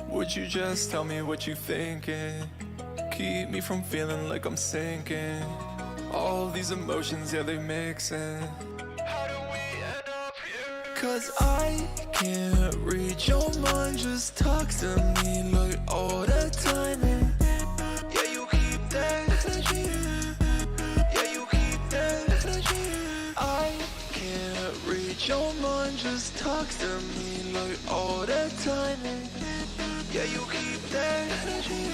Would you just tell me what you thinking? Keep me from feeling like I'm sinking. All these emotions, yeah, they mixin'. How do we end up here? Cause I can't read your mind, just talk to me like all the time. And yeah, you keep that energy. Yeah, you keep that energy. I can't read your mind, just talk to me like all the time. And yeah, you keep that energy.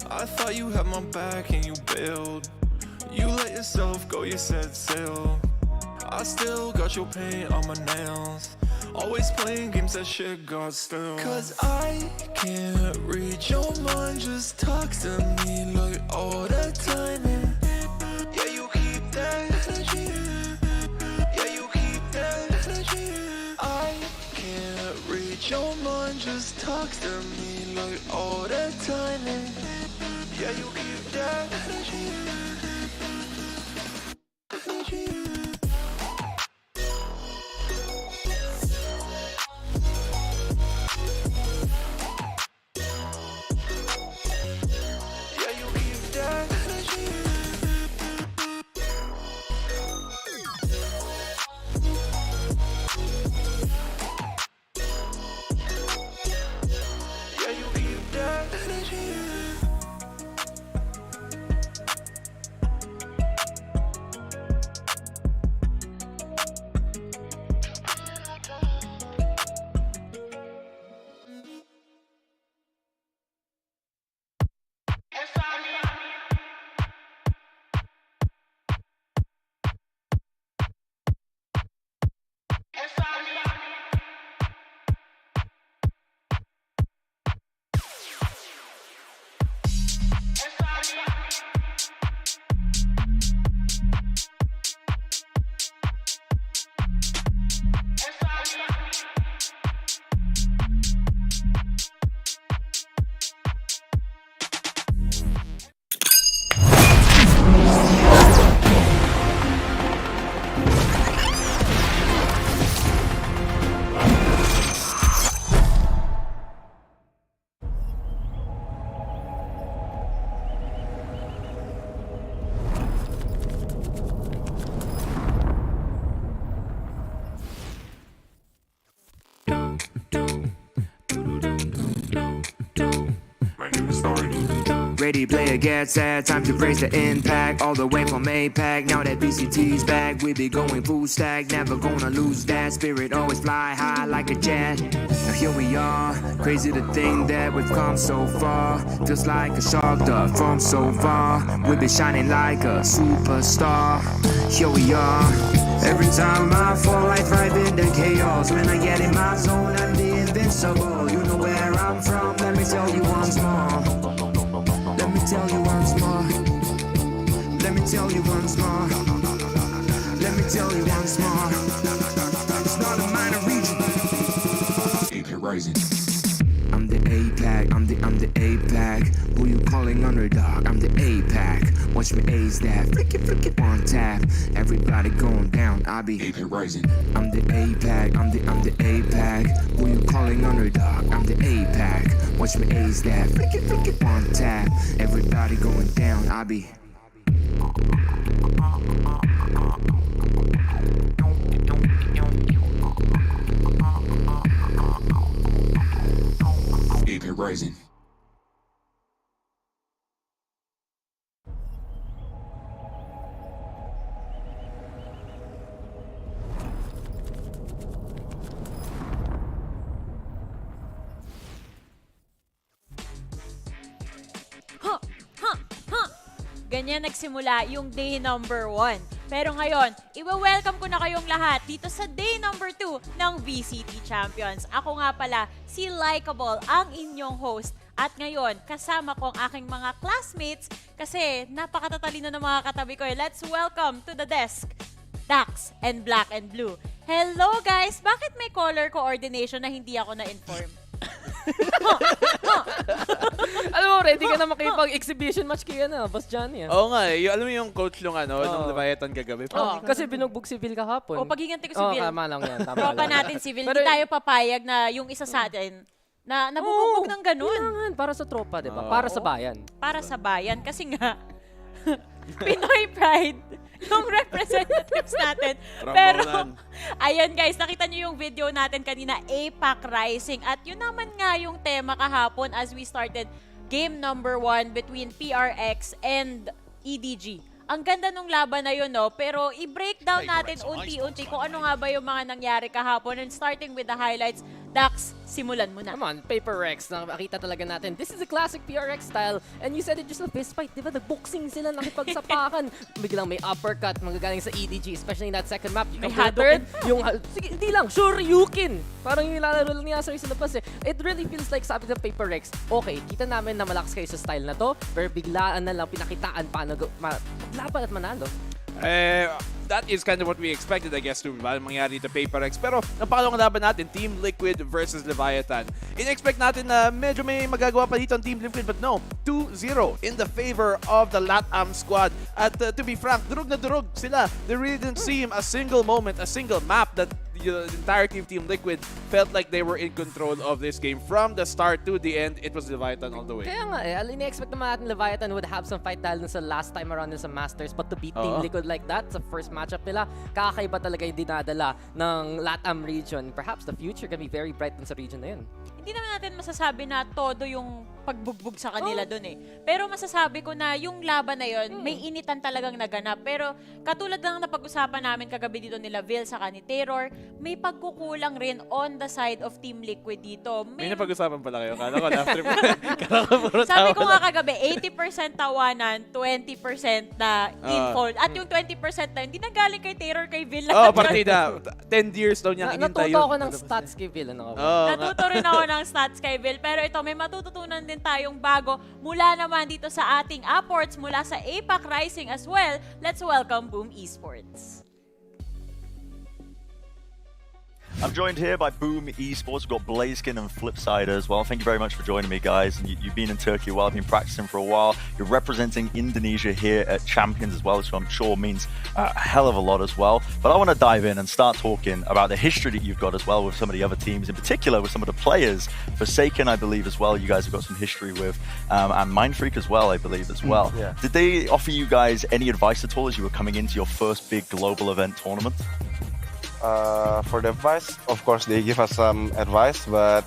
I thought you had my back and you bailed. You let yourself go, you set sail. I still got your paint on my nails. Always playing games, that shit got stale. Cause I can't read your mind, just talk to me like all the time. And yeah, you keep that energy. Yeah, you keep that energy. I can't read your mind, just talk to me like all the time. And yeah, you keep that energy. Yeah, you keep that energy. Yeah, you keep that energy. Ready player gets set, time to raise the impact. All the way from APAC, now that BCT's back. We be going full stack, never gonna lose that spirit. Always fly high like a jet. Now here we are, crazy to think that we've come so far. Feels like a shark dove from so far. We be shining like a superstar. Here we are. Every time I fall, I thrive in the chaos. When I get in my zone, I'm the invincible. You know where I'm from, let me tell you once more. Let me tell you once more. Let me tell you once more. Let me tell you once more. It's not a minor region. AP Rising. I'm the APAC, I'm the APAC. Who you calling underdog? I'm the APAC. Watch me ace that, flick it on tap. Everybody going down, I be AP Rising. I'm the APAC, I'm the APAC. Who you calling underdog? I'm the APAC. Watch me ace that, flick it on tap. Everybody going down, I be. AP Rising. Ganyan nagsimula yung day number 1. Pero ngayon, iwe-welcome ko na kayong lahat dito sa day number 2 ng VCT Champions. Ako nga pala, si Likeable, ang inyong host. At ngayon, kasama ko ang aking mga classmates kasi napakatatalino ng mga katabi ko. Let's welcome to the desk, Dax and Black and Blue. Hello guys! Bakit may color coordination na hindi ako na-inform? Alam mo, ready ka na makipag-exhibition match kaya na, Boss Johnny. Oo nga eh. Alam mo yung coach nung nung Leviatan kagabi. Kasi binugbog si Vil kahapon. O, paghiganti ko si Vil. Tama lang yan. Tropa natin si Vil. Hindi tayo papayag na yung isa sa atin na nabubugbog ng ganun. Kailangan, para sa tropa, di ba? Para sa bayan. Para sa bayan. Kasi nga, Pinoy Pride, yung representatives natin. Pero, ayun guys, nakita nyo yung video natin kanina, APAC Rising. At yun naman nga yung tema kahapon as we started game number 1 between PRX and EDG. Ang ganda nung laban na yun, no? Pero i-breakdown natin unti-unti kung ano nga ba yung mga nangyari kahapon. And starting with the highlights, Dax, simulan mo na. Come on, Paper Rex. Nakakita talaga natin. This is a classic PRX style. And you said it just a fist fight. Di ba? Nag-boxing sila, nakipagsapakan. Biglang may uppercut, magagaling sa EDG. Especially in that second map. You may come to the third, yung, sige, hindi lang, Shoryuken. Parang yung nilalaro lang niya sa labas eh. It really feels like sabi ng Paper Rex, okay, kita namin na malakas kayo sa style na to, pero biglaan na lang pinakitaan paano laban at manalo. That is kind of what we expected, I guess, to mangyari to PaperX. Pero napakalawang laban natin, Team Liquid versus Leviatan. In-expect natin na medyo may magagawa pa dito ang Team Liquid, but no, 2-0 in the favor of the LATAM squad. At to be frank, durog na durog sila. They really didn't seem a single moment, a single map that the entirety of Team Liquid felt like they were in control of this game. From the start to the end, it was Leviatan all the way. Kaya nga eh, ini-expect naman natin Leviatan would have some fight dahil sa last time around sa Masters, but to beat Team Liquid like that sa first matchup nila, kakaiba talaga yung dinadala ng LATAM region. Perhaps the future can be very bright dun sa region na yun. Hindi naman natin masasabi na todo yung pagbugbog sa kanila dun eh. Pero masasabi ko na yung laban na yun, may initan talagang naganap. Pero katulad lang napag-usapan namin kagabi dito nila Vil sa ni Terror, may pagkukulang rin on the side of Team Liquid dito. May napag-usapan pala kayo. Kala ko laugh trip. Sabi ko nga kagabi, 80% tawanan, 20% na info. At yung 20% na hindi na galing kay Terror, kay Vil. Partida. 10 years daw niya hinintay yun. Natuto ako ng stats kay Vil. Natuto rin ako ng stats kay Vil. Pero ito, may matututunan din tayong bago mula naman dito sa ating Aports, mula sa APAC Rising as well. Let's welcome Boom Esports. I'm joined here by Boom Esports. We've got Blazkin and Flipside as well. Thank you very much for joining me, guys. And you've been in Turkey a while, been practicing for a while. You're representing Indonesia here at Champions as well, which I'm sure means a hell of a lot as well. But I want to dive in and start talking about the history that you've got as well with some of the other teams, in particular with some of the players. Forsaken, I believe, as well. You guys have got some history with, and Mindfreak as well, I believe, as well. Yeah. Did they offer you guys any advice at all as you were coming into your first big global event tournament? For the advice, of course, they give us some advice, but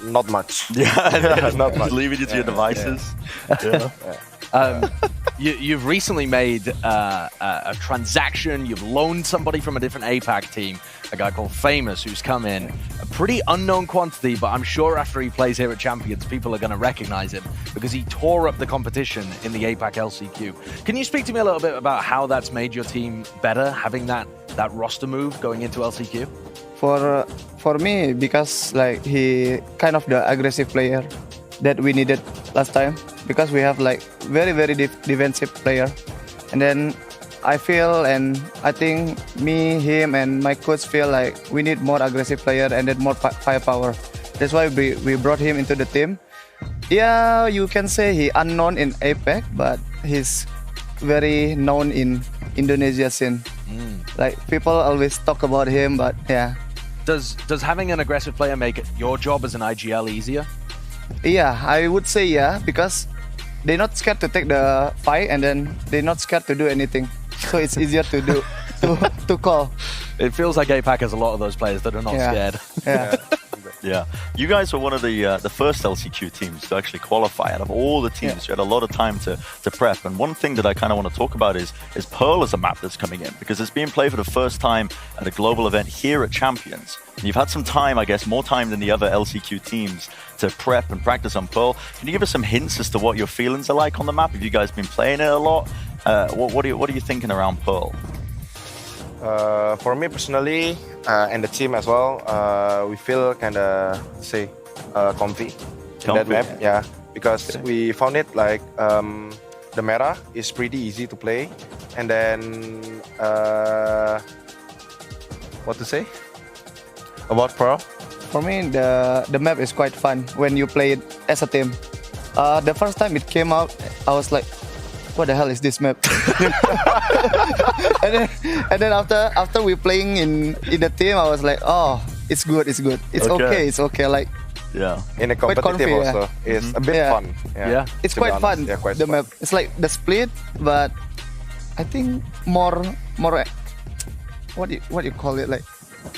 not much. Yeah, not much. Leaving you to your devices. You've recently made a transaction. You've loaned somebody from a different APAC team, a guy called Famous, who's come in. A pretty unknown quantity, but I'm sure after he plays here at Champions, people are going to recognize him because he tore up the competition in the APAC LCQ. Can you speak to me a little bit about how that's made your team better, having that roster move going into LCQ? For me, because like he kind of the aggressive player that we needed last time, because we have like very defensive player, and then I feel and I think me, him, and my coach feel like we need more aggressive player and then more firepower. That's why we brought him into the team. Yeah, you can say he unknown in APAC, but he's very known in Indonesia scene. Like people always talk about him, but yeah. Does having an aggressive player make your job as an IGL easier? Yeah, I would say yeah, because they're not scared to take the fight and then they're not scared to do anything. So it's easier to do, to call. It feels like APAC has a lot of those players that are not scared. Yeah. Yeah, you guys were one of the first LCQ teams to actually qualify. Out of all the teams, you had a lot of time to prep. And one thing that I kind of want to talk about is Pearl as a map that's coming in, because it's being played for the first time at a global event here at Champions. And you've had some time, I guess, more time than the other LCQ teams to prep and practice on Pearl. Can you give us some hints as to what your feelings are like on the map? Have you guys been playing it a lot? What are you thinking around Pearl? For me personally, and the team as well, we feel kind of comfy that Comfy. map. Yeah, because we found it like the meta is pretty easy to play, and then what to say about Pearl? For me, the map is quite fun when you play it as a team. The first time it came out, I was like, "What the hell is this map?" and then after we playing in the team, I was like, "Oh, it's good, it's good, it's okay, it's okay." Like, Yeah. In a Quite competitive comfy, also, it's a bit Yeah. fun. Yeah. it's to be quite honest. fun. Yeah, quite the fun. map, it's like the split, but I think more. What you call it? Like,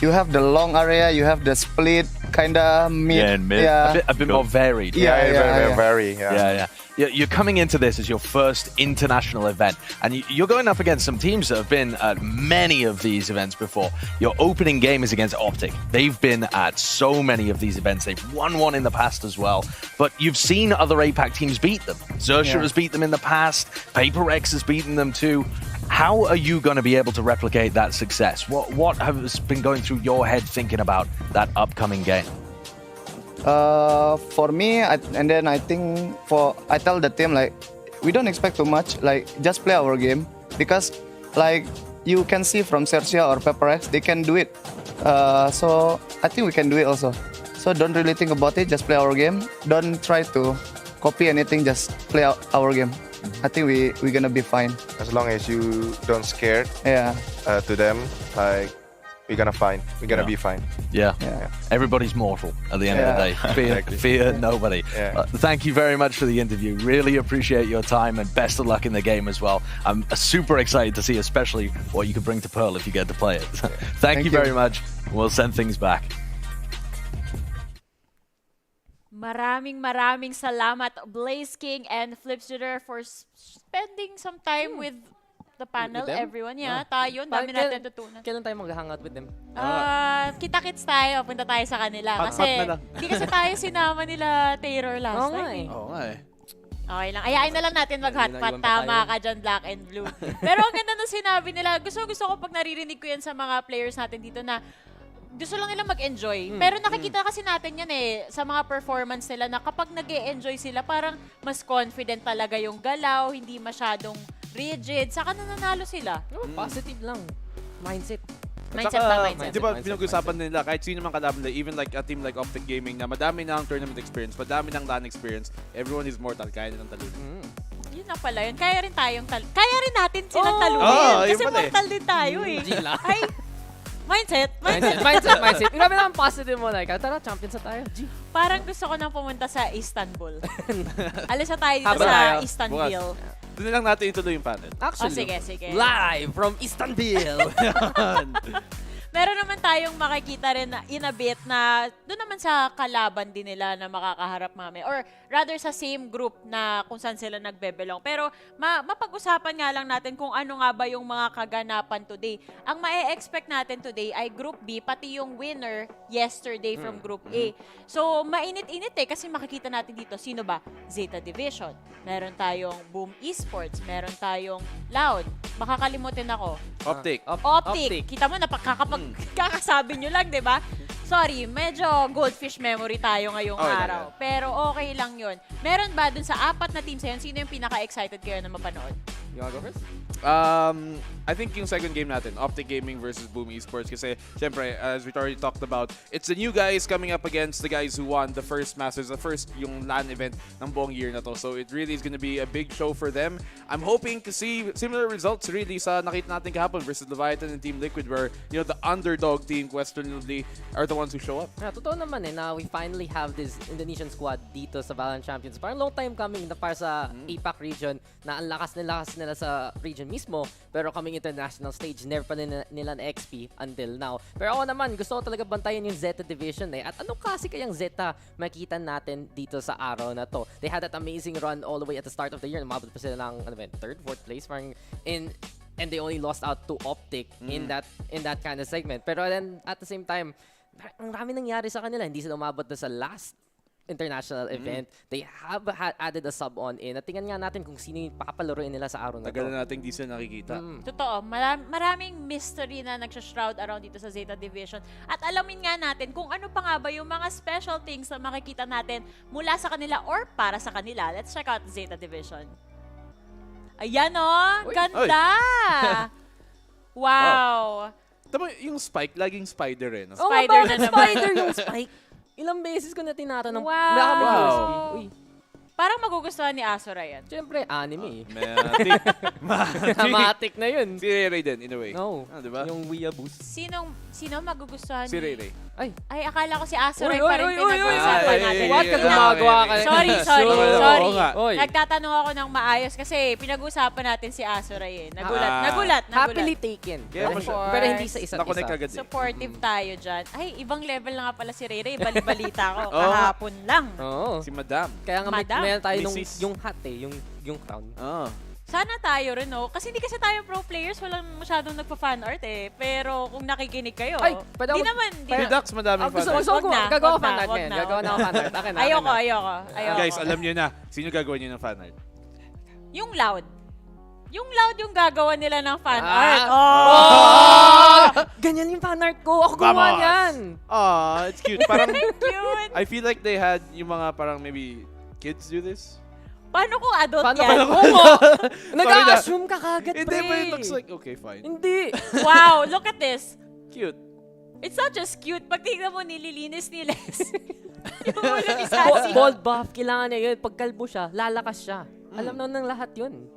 you have the long area, you have the split, kinda mid. Yeah, and mid. Yeah. A bit more varied. Yeah, Very. Yeah. You're coming into this as your first international event, and you're going up against some teams that have been at many of these events before. Your opening game is against Optic. They've been at so many of these events. They've won one in the past as well, but you've seen other APAC teams beat them. Xerxia has beat them in the past. PaperX has beaten them too. How are you going to be able to replicate that success? What has been going through your head thinking about that upcoming game? For me, I tell the team, like, we don't expect too much. Like, just play our game, because like you can see from Xerxia or PepperX, they can do it. So I think we can do it also. So don't really think about it. Just play our game. Don't try to copy anything. Just play our game. I think we're gonna be fine. As long as you don't scare Yeah. to them, like we're gonna be fine. Yeah. Yeah. Everybody's mortal at the end of the day. Fear nobody. Yeah. Thank you very much for the interview. Really appreciate your time, and best of luck in the game as well. I'm super excited to see especially what you can bring to Pearl if you get to play it. Thank you very much. We'll send things back. Maraming salamat, Blaze King and Flipshooter, for spending some time with the panel, them? everyone. Yeah, tayo, dami natin tutunan. Kailan tayo mag-hangout with them? Kita-kits tayo, punta tayo sa kanila. Kasi, Hot na lang. hindi kasi tayo sinama nila Taylor last Oo nga time. eh. Oo nga eh. Okay lang. Ayain na lang natin mag-hotpot. Naiwan pa Tama tayo. ka dyan, Black and Blue. Pero ang ganda nung sinabi nila, gusto ko pag naririnig ko yan sa mga players natin dito na gusto lang nila mag-enjoy. Pero nakikita kasi natin yan eh, sa mga performance nila, na kapag nag-e-enjoy sila, parang mas confident talaga yung galaw, hindi masyadong rigid, saka nananalo sila. Positive lang. Mindset. Mindset ba? Mindset. Di ba pinag-usapan nila, kahit sino man kalaban nila, even like a team like Optic Gaming na madami na ang tournament experience, madami ng LAN experience, everyone is mortal, kaya nilang talunin. Yun na pala yun. Kaya rin natin silang Oh! talunin. Yun Kasi pala eh. mortal din tayo eh. Ay, mindset. Mindset. Grabe lang positive mo. Like, tara, champions na tayo. G. Parang gusto ko nang pumunta sa Istanbul. Alis na tayo dito Habang sa tayo. Istanbul. Doon lang natin ituloy yung panel. Actually, Sige. live from Istanbul. Meron naman tayong makikita rin na in a bit na doon naman sa kalaban din nila na makakaharap mamaya. Or rather sa same group na kung saan sila nagbebelong. Pero mapag-usapan nga lang natin kung ano nga ba yung mga kaganapan today. Ang ma-expect natin today ay Group B, pati yung winner yesterday from Group A. So mainit-init eh kasi makikita natin dito sino ba? Zeta Division. Meron tayong Boom Esports. Meron tayong Loud. Makakalimutin ako. Optic. Optic. Kita mo, kakasabi nyo lang, di ba? Sorry, medyo goldfish memory tayo ngayong Okay lang araw. Pero okay lang yun. Meron ba dun sa apat na teams na yun, sino yung pinaka-excited kayo na mapanood? You wanna go first? I think yung second game natin, Optic Gaming versus Boom Esports, kasi syempre, as we already talked about, it's the new guys coming up against the guys who won the first Masters, the first yung LAN event ng buong year na to. So it really is gonna be a big show for them. I'm hoping to see similar results really sa nakita natin kahapon versus Leviatan and Team Liquid, where the underdog team, questionably, are the ones who show up. Yeah, totoo naman eh, na we finally have this Indonesian squad dito sa VALORANT Champions. Parang long time coming na para sa APAC region, na ang lakas nila sa region mismo, pero coming international stage, never pa nila na XP until now. Pero ako naman, gusto ko talaga bantayan yung Zeta Division eh. At anong klase kayang Zeta makita natin dito sa araw na to? They had that amazing run all the way at the start of the year. Umabot pa sila ng third, fourth place. Parang and they only lost out to Optic in that kind of segment. Pero then, at the same time, ang dami nangyari sa kanila. Hindi sila umabot na sa last international event. They have added a sub on in. At tingnan nga natin kung sino yung pakapalaruin nila sa araw na Tagal to. na natin di sila nakikita. Totoo, maraming mystery na nagsha-shroud around dito sa Zeta Division. At alamin nga natin kung ano pa nga ba yung mga special things na makikita natin mula sa kanila or para sa kanila. Let's check out Zeta Division. Ayan o, ganda! Wow! Tama, yung Spike, laging spider eh. No? Oh, Spider na naman. Spider yung Spike. Ilang beses ko na tinatanong. Wow. Baka may Wow. USB. Uy, Parang magugustuhan ni Asura yan. syempre, anime. Matic. Matic na yun. Si Ray Ray din, in a way. No. Diba? Yung Wea Boost. Sino magugustuhan Si Ray Ray. Ay, Ay, akala ko si Asura Uy, pa rin uy, uy, pinag-uusapan uy, natin. uy, What ka uy, gumagawa ka? Sorry. Oo nga. Oy. Nagtatanong ako ng maayos kasi pinag-uusapan natin si Asura eh. Nagulat. Happily taken. Kaya Of pa siya. course. Pero hindi sa isa't Nakonek isa. agad eh. Supportive tayo dyan. Ay, ibang level na nga pala si Ray Ray. Balibalita ko. Oo nga. Kahapon lang. Oo. Si Madam. Kaya nga Madam. meron tayo nung, Mrs. yung hat eh, yung crown. Sana tayo rin, no? Kasi hindi kasi tayo pro players. Walang masyadong nagpa-fan art eh. Pero kung nakikinig kayo, Ay, pwede di ako- naman. Di Si na, Dax, madaming Gusto fan. ko, Wag na, gagawa wag fan na, art wag ngayon. na, Gagawa wag na ako fan art. Akin na. ayoko. Guys, alam nyo na. Sino gagawa nyo ng fan art? Yung loud. Yung loud yung gagawa nila ng fan Ah. art. Oh! Ganyan yung fan art ko. Ako gumawa Vamos! niyan. Aw, it's cute. Parang, Cute. I feel like they had yung mga parang maybe kids do this. Paano kung adult Paano yan? Oo nga. Nag-a-assume ka kagad, Hindi, pre. but it looks like, okay, fine. Hindi. Wow, look at this. Cute. It's not just cute. Pag tingnan mo, nililinis ni Les. Yung ulo ni Sassy. Bald buff, kailangan niya yun. Pag kalbo siya, lalakas siya. Alam na ng lahat yun.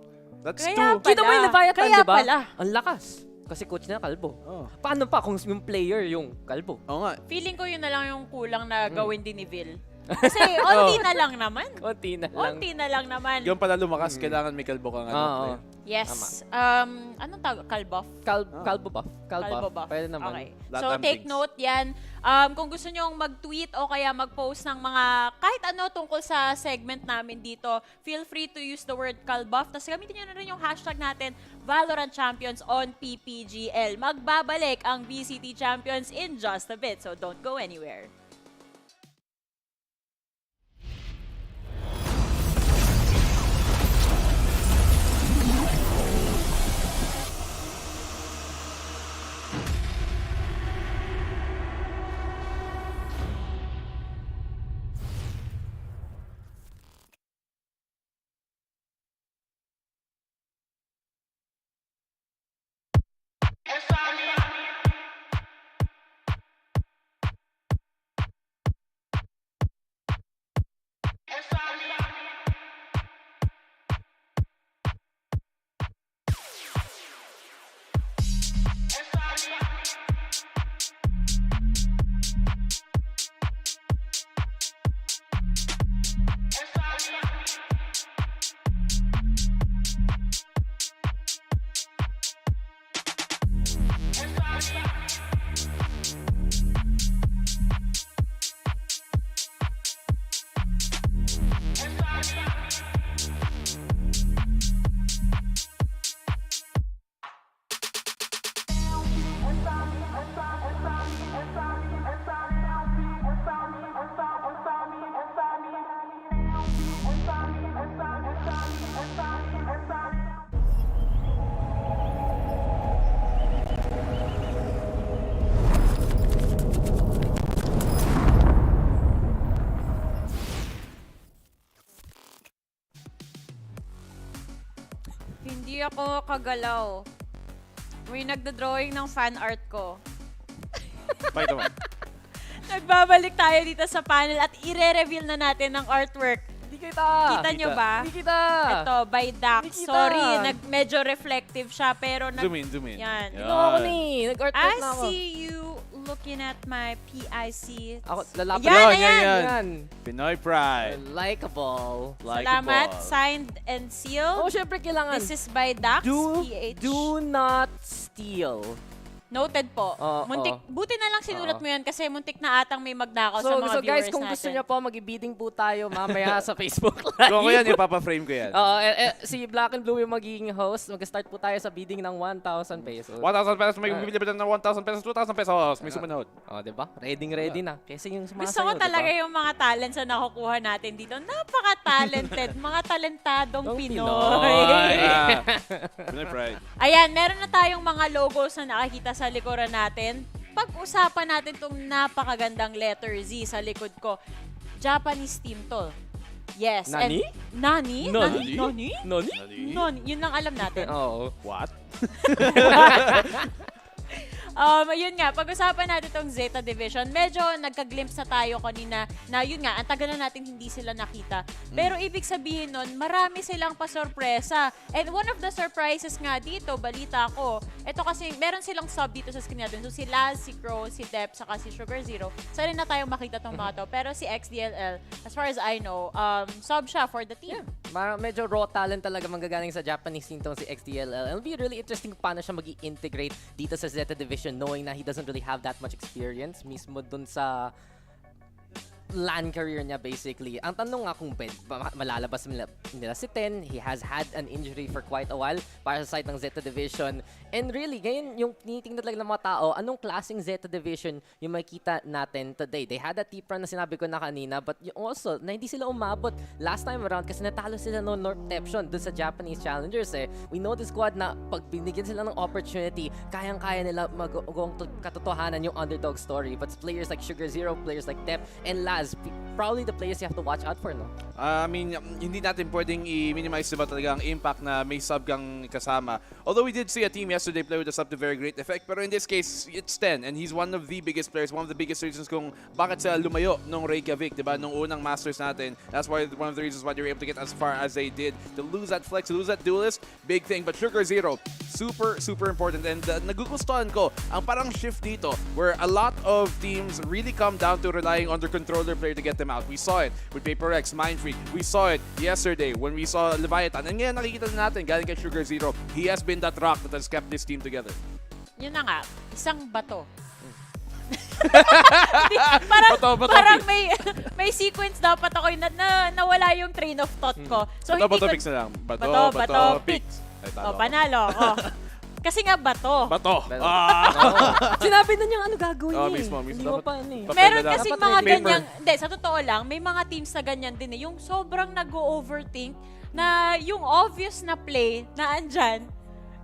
That's Kaya too. pala. Kita mo yung Leviatan, Kaya di ba? pala. Ang lakas. Kasi coach na kalbo. Oh. Paano pa kung yung player yung kalbo? Oo nga. Feeling ko yun na lang yung kulang na gawin din ni Vil. Kasi onti na lang naman. Konti na lang. Onti na lang naman. Yung pala lumakas, kailangan may kalbo kang ano. Oo. player. Yes. Anong tawag? Kalboff? Kalbo buff. Kalbo buff. Pwede naman. Okay. Lahat So, ng take things. note yan. Kung gusto nyong mag-tweet o kaya mag-post ng mga kahit ano tungkol sa segment namin dito, feel free to use the word Kalbuff. Tapos gamitin nyo na rin yung hashtag natin, VALORANT Champions on PPGL. Magbabalik ang VCT Champions in just a bit. So, don't go anywhere. Hindi ako kagalaw. May nagda-drawing ng fan art ko. Pakita mo. Nagbabalik tayo dito sa panel at ire-reveal na natin ang artwork. Hindi kita. Kita nyo ba? Hindi kita. Ito, by Dax. Hindi kita. Sorry, medyo reflective siya, pero Zoom in, zoom in. Yan. Ano ako ni? Nag-artwork I na ako. see you looking at my PIC. Ako, lalapit. Yan, Yan, ayan. yan. Yan. Pinoy Pride. Likeable. Salamat. Likeable. Signed and Oh, sealed. syempre kailangan. This is by Dax, Do PH. not steal. Noted po. Muntik, buti na lang sinulat mo yan kasi muntik na atang may magnakaw sa mga So guys, viewers kung natin. gusto niyo po, mag-bidding po tayo mamaya sa Facebook Live. So, ko yan, ipapa-frame ko yan. Si Black and Blue yung magiging host. Mag-start po tayo sa bidding ng 1,000 pesos. 1,000 pesos, may bibili ba ng 1,000 pesos, 2,000 pesos, may sumunod. Diba? Ready na. Kasi yung sumasayaw, Gusto ko talaga yung mga talents na nakukuha natin dito. Napaka-talented. Mga talentadong Pinoy. Pinoy pride. Ayan, meron na tayong mga logos na nakakita sa likuran natin. Pag-usapan natin itong napakagandang letter Z sa likod ko. Japanese team to. Yes. Nani? Nani? Nani? Nani? Nani? Nani? Yun lang alam natin. Oo. What? Yun nga, pag-usapan natin itong Zeta Division. Medyo nagka-glimpse na tayo kanina na yun nga, ang tagal na natin hindi sila nakita. Pero ibig sabihin nun, marami silang pasorpresa. And one of the surprises nga dito, balita ko, ito kasi meron silang sub dito sa screen natin. So si Laz, si Crow, si Dep, saka si Sugar Zero. Sana na tayong makita itong mga to. Pero si XDLL, as far as I know, sub siya for the team. Medyo raw talent talaga manggagaling sa Japanese team tong si XDLL. It'll be really interesting kung paano siya mag-integrate dito sa Zeta Division knowing na he doesn't really have that much experience mismo dun sa LAN career niya basically. Ang tanong nga kung malalabas nila si Ten. He has had an injury for quite a while para sa side ng Zeta Division. And really, ngayon yung tinitingnan talaga ng mga tao, anong klaseng Zeta Division yung makita natin today. They had a tip run na sinabi ko na kanina, but also, na hindi sila umabot last time around kasi natalo sila no Northception dun sa Japanese Challengers eh. We know the squad na pag binigyan sila ng opportunity, kayang-kaya nila mag-ugong katotohanan yung underdog story. But players like Sugar Zero, players like Dep, and Laz, probably the players you have to watch out for, no? I mean, hindi natin pwedeng i-minimize diba talaga ang impact na may sub kang kasama. Although we did see a team yesterday play with a sub to very great effect, pero in this case, it's Ten, and he's one of the biggest players, one of the biggest reasons kung bakit sila lumayo nung Reykjavik, diba? Nung unang Masters natin. That's why one of the reasons why they were able to get as far as they did. To lose that flex, to lose that duelist, big thing. But Sugar Zero, super, super important. And nagugustuhan ko ang parang shift dito where a lot of teams really come down to relying on their controller player to get them out. We saw it with Paper X, Mindfreak. We saw it yesterday when we saw Leviatan. And ngayon nakikita na natin, galing kay Sugar Zero, he has been that rock that has kept this team together. Yun na nga, isang bato. Bato, parang may sequence dapat ako na nawala yung train of thought ko. So bato picks na lang. Bato picks. Panalo. Kasi nga bato. Sinabi na niyang ano gagawin mismo. Hindi mo pa ano eh. Meron kasi mga ganyan, hindi, sa totoo lang, may mga teams na ganyan din eh. Yung sobrang nag-overthink na yung obvious na play na andyan,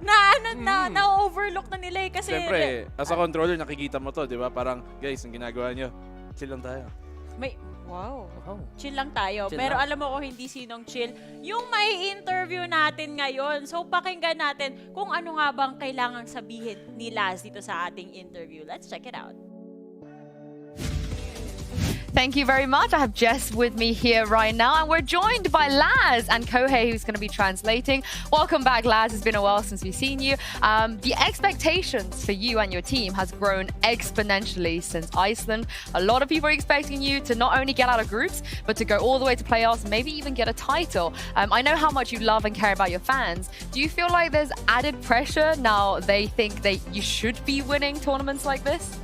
na-overlook na nila eh. Kasi, siyempre, as a controller, nakikita mo to, di ba? Parang, guys, ang ginagawa nyo, chill lang tayo. Wow. Chill lang tayo. Chill Pero lang. alam mo kung hindi sinong chill, yung may interview natin ngayon. So pakinggan natin kung ano nga bang kailangang sabihin ni Laz dito sa ating interview. Let's check it out. Thank you very much. I have Jess with me here right now, and we're joined by Laz and Kohei, who's going to be translating. Welcome back, Laz. It's been a while since we've seen you. The expectations for you and your team has grown exponentially since Iceland. A lot of people are expecting you to not only get out of groups, but to go all the way to playoffs, maybe even get a title. I know how much you love and care about your fans. Do you feel like there's added pressure now they think that you should be winning tournaments like this?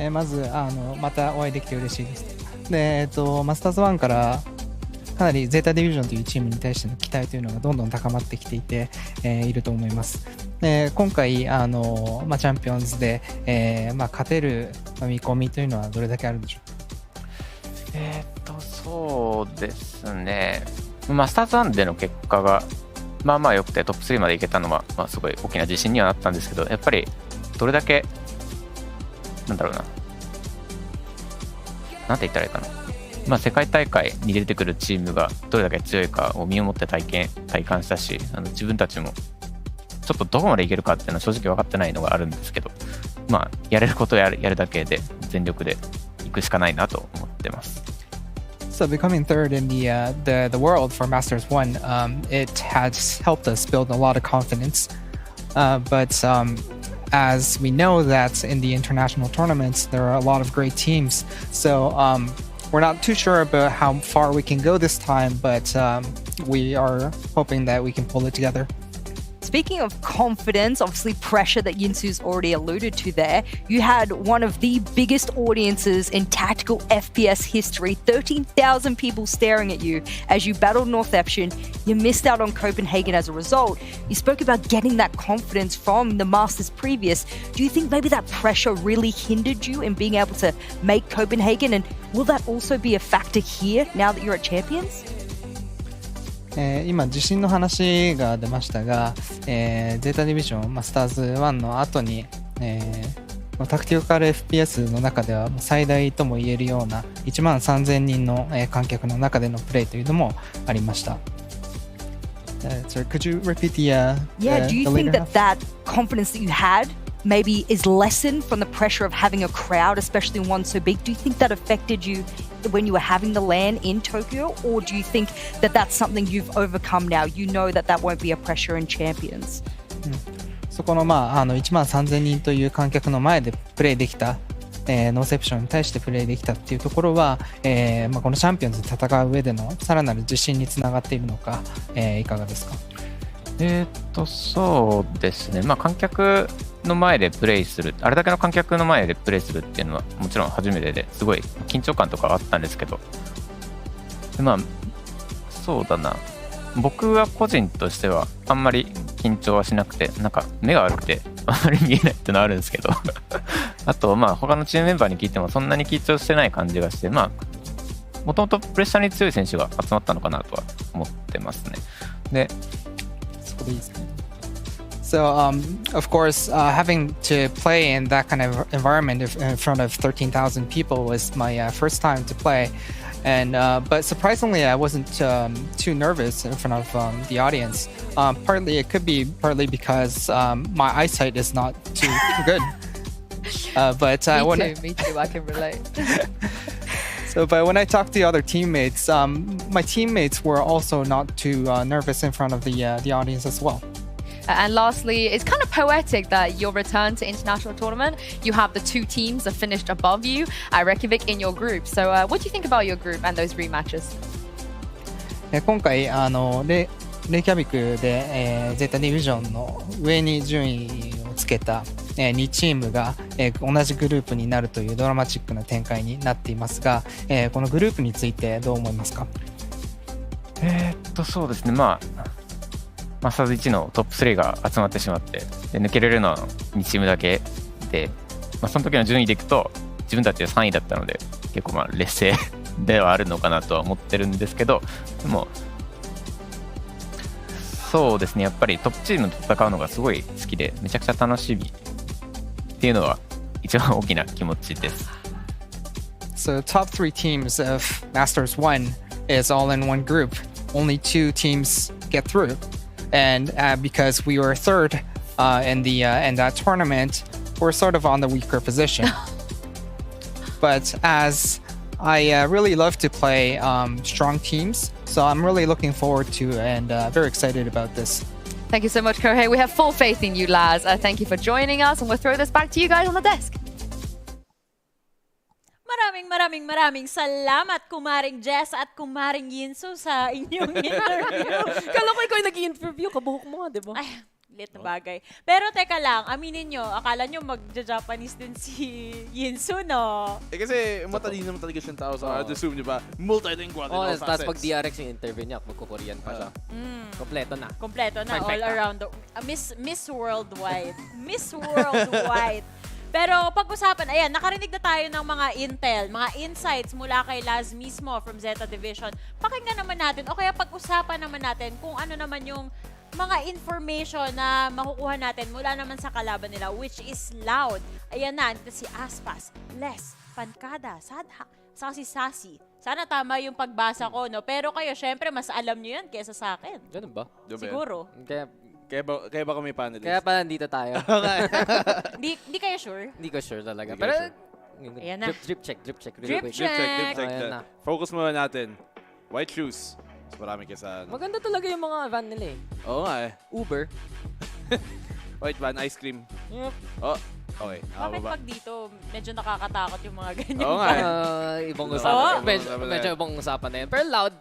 まずまたお会いできて嬉しいです。で、マスターズ1からかなりゼータディビジョンというチームに対しての期待というのがどんどん高まってきていて、いると思います。今回チャンピオンズで、勝てる見込みというのはどれだけあるんでしょうか。そうですね。マスターズ1での結果がまあまあ良くてトップ3までいけたのは、すごい大きな自信にはなったんですけど、やっぱりどれだけなんだろうな、なんて言ったらいいかな、世界大会に出てくるチームがどれだけ強いかを身をもって体感したし、自分たちもちょっとどこまでいけるかっていうのは正直分かってないのがあるんですけど、やれることをやるだけで全力でいくしかないなと思ってます。So becoming third in the world for Masters 1, it has helped us build a lot of confidence. But as we know that in the international tournaments, there are a lot of great teams. So we're not too sure about how far we can go this time, but we are hoping that we can pull it together. Speaking of confidence, obviously pressure that Yinsu's already alluded to there, you had one of the biggest audiences in tactical FPS history, 13,000 people staring at you as you battled Northeption. You missed out on Copenhagen as a result. You spoke about getting that confidence from the Masters previous. Do you think maybe that pressure really hindered you in being able to make Copenhagen? And will that also be a factor here now that you're at Champions? 今、自信の話が出ましたが、ゼータディビジョンマスターズ1の後に、タクティカル FPS の中では最大とも言えるような1万3000人の観客の中でのプレイというのもありました。So could you repeat the Yeah, do you the think later that confidence that you had maybe is lessened from the pressure of having a crowd, especially one so big? Do you think that affected you when you were having the LAN in Tokyo, or do you think that that's something you've overcome now? You know that that won't be a pressure in Champions. そこの1万3000人という観客の前でプレイできた、ノーセプションに対してプレイできたっていうところは、このチャンピオンズで戦う上でのさらなる自信につながっているのか、いかがですか？そうですね、観客の前でプレイする、あれだけの観客の前でプレイするっていうのはもちろん初めてですごい緊張感とかはあったんですけど、そうだな、僕は個人としてはあんまり緊張はしなくて、なんか目が悪くてあんまり見えないっていうのはあるんですけどあと他のチームメンバーに聞いてもそんなに緊張してない感じがして、もともとプレッシャーに強い選手が集まったのかなとは思ってますね。で、そこでいいですかね。So, of course, having to play in that kind of environment in front of 13,000 people was my first time to play. And but surprisingly, I wasn't too nervous in front of the audience. It could be partly because my eyesight is not too good. But me too, I can relate. But when I talked to the other teammates, my teammates were also not too nervous in front of the audience as well. And lastly, it's kind of poetic that your return to international tournament, you have the two teams that finished above you at Reykjavik in your group. So what do you think about your group and those rematches? 今回レイキャビクで、ゼータディビジョンの上に順位をつけた、2チームが、同じグループになるというドラマチックな展開になっていますが、このグループについてどう思いますか？そうですね、マスターズ1のトップ3が集まってしまって、で抜けれるのは2チームだけで、その時の順位でいくと自分たちで3位だったので結構劣勢ではあるのかなとは思ってるんですけど、でもそうですね、やっぱりトップチームと戦うのがすごい好きでめちゃくちゃ楽しみっていうのは一番大きな気持ちです。So top 3 teams of Masters 1 is all in one group. Only 2 teams get through. And because we were third in that tournament, we're sort of on the weaker position. But as I really love to play strong teams, so I'm really looking forward to and very excited about this. Thank you so much, Kohei. We have full faith in you, Laz. Thank you for joining us, and we'll throw this back to you guys on the desk. Maraming salamat, Kumaring Jess at Kumaring Yinsu sa inyong interview. Kala ko ikaw yung nag-i-interview, kabuhok mo nga, di ba? Ay, lit na bagay. Pero teka lang, aminin nyo, akala nyo magja-Japanese din si Yinsu, no? Kasi matalino siyang tao sa assume, di ba? Multilingual in all facets. Tapos pag DRX yung interview niya, magko-Korean pa siya. Kompleto na. Kompleto na, Perfect all around. Miss Worldwide. Miss Worldwide. Pero pag-usapan, ayan, nakarinig na tayo ng mga intel, mga insights mula kay Laz mismo from Zeta Division. Pakinggan naman natin, o kaya pag-usapan naman natin kung ano naman yung mga information na makukuha natin mula naman sa kalaban nila, which is Loud. Ayan na, ito si Aspas, Les, Pankada, Sadhak, saka si Sassy. Sana tama yung pagbasa ko, no? Pero kayo, syempre, mas alam nyo yan kaysa sa akin. Ganun ba? Siguro. Kaya ba kami panelist? Kaya pala nandito tayo. Di kayo sure? Hindi ko sure talaga. Pero, ayan na. Drip check. Drip check. Focus muna natin. White shoes. Mas marami kaysa... Maganda talaga yung mga van nila eh. Oo nga eh. Uber. White van, ice cream. Yep. Oh, okay. Bakit pag dito, medyo nakakatakot yung mga ganyan? Oo nga eh. Ibang usapan. Medyo ibang usapan na yan. Pero Loud,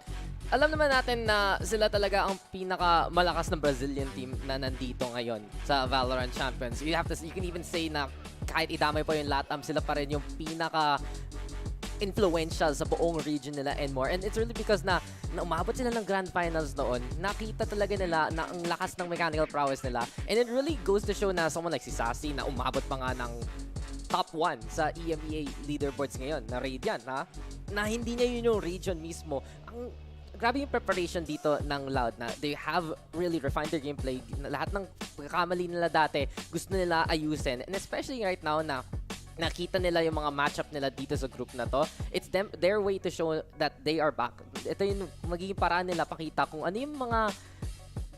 alam naman natin na sila talaga ang pinakamalakas na Brazilian team na nandito ngayon sa Valorant Champions. You can even say na kahit idamay pa yung LATAM, sila pa rin yung pinaka influential sa buong region nila and more. And it's really because na umabot sila ng grand finals noon, nakita talaga nila na ang lakas ng mechanical prowess nila. And it really goes to show na someone like si Sassy na umabot pa nga ng top 1 sa EMEA leaderboards ngayon na Radiant, ha? Na hindi niya yun yung region mismo. Ang grabe yung preparation dito ng Loud na they have really refined their gameplay. Lahat ng pagkakamali nila dati, gusto nila ayusin. And especially right now na nakita nila yung mga matchup nila dito sa group na to. It's their way to show that they are back. Ito yung magiging paraan nila pakita kung ano yung mga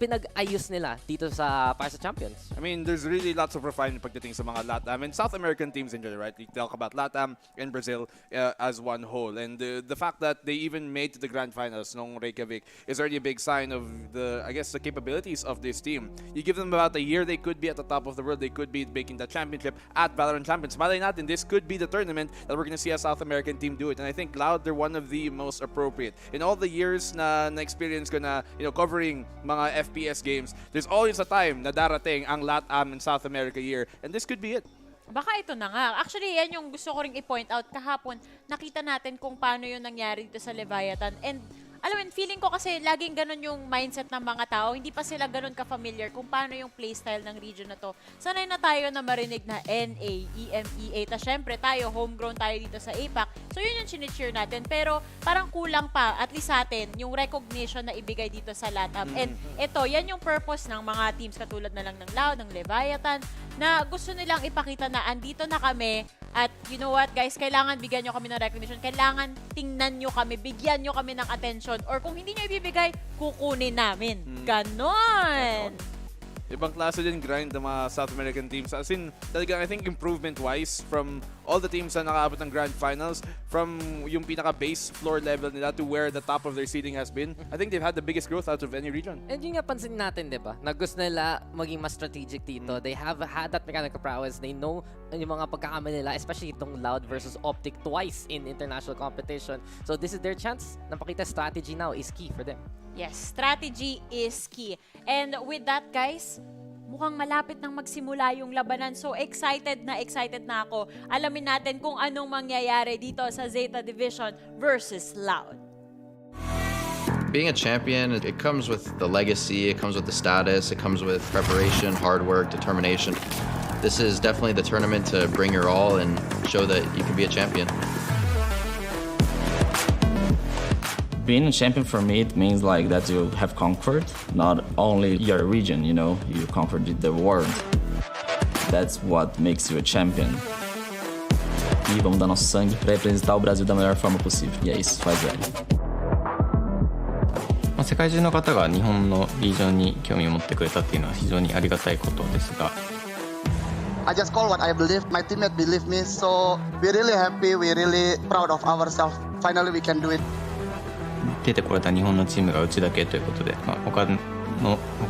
pinag-ayos nila dito para sa Champions. I mean, there's really lots of refinement pagdating sa mga LATAM and South American teams in general, right? We talk about LATAM and Brazil as one whole. And the fact that they even made to the grand finals nung Reykjavik is already a big sign of the capabilities of this team. You give them about a year, they could be at the top of the world. They could be making the championship at Valorant Champions. Malay natin, this could be the tournament that we're going to see a South American team do it. And I think Loud, they're one of the most appropriate. In all the years na experience ko na, covering mga FPS games, there's always a time na darating ang LATAM and South America year, and this could be it. Baka ito na nga. Actually, yan yung gusto ko ring i-point out. Kahapon, nakita natin kung paano yung nangyari dito sa Leviatan. And alam mo, feeling ko kasi laging ganun yung mindset ng mga tao. Hindi pa sila ganun ka-familiar kung paano yung playstyle ng region na to. Sanay na tayo na marinig na NA, EMEA. Ta syempre tayo, homegrown tayo dito sa APAC. So yun yung chine-cheer natin. Pero parang kulang pa, at least sa atin, yung recognition na ibigay dito sa LATAM. And ito, yan yung purpose ng mga teams katulad na lang ng Loud, ng Leviatan, na gusto nilang ipakita na andito na kami. At you know what, guys, kailangan bigyan nyo kami ng recognition. Kailangan tingnan nyo kami, bigyan nyo kami ng attention. Or kung hindi nyo ibibigay, kukunin namin. Ganon! Ibang klase din grind ng mga South American teams. As in, talagang I think improvement-wise from all the teams na nakaabot ng grand finals, from yung pinaka-base floor level nila to where the top of their seeding has been, I think they've had the biggest growth out of any region. And yung nga pansin natin, di ba? Na gusto nila maging mas strategic dito. They have had that mechanical prowess. They know yung mga pagkakamali nila, especially itong Loud versus Optic twice in international competition. So this is their chance. Napakita strategy now is key for them. Yes, strategy is key. And with that, guys, mukhang malapit nang magsimula yung labanan. So excited na ako. Alamin natin kung anong mangyayari dito sa Zeta Division versus Loud. Being a champion, it comes with the legacy, it comes with the status, it comes with preparation, hard work, determination. This is definitely the tournament to bring your all and show that you can be a champion. Being a champion for me, it means like that you have conquered not only your region, you conquered the world. That's what makes you a champion. E vamos dar nosso sangue para representar o Brasil da melhor forma possível. E é isso, faz velho. 世界中の方が日本のリージョンに興味を持ってくれたっていうのは非常にありがたいことですが。I just call what I believe. My teammate believe me, so we're really happy. We're really proud of ourselves. Finally, we can do it. 出てこれた日本のチームがうちだけということで、他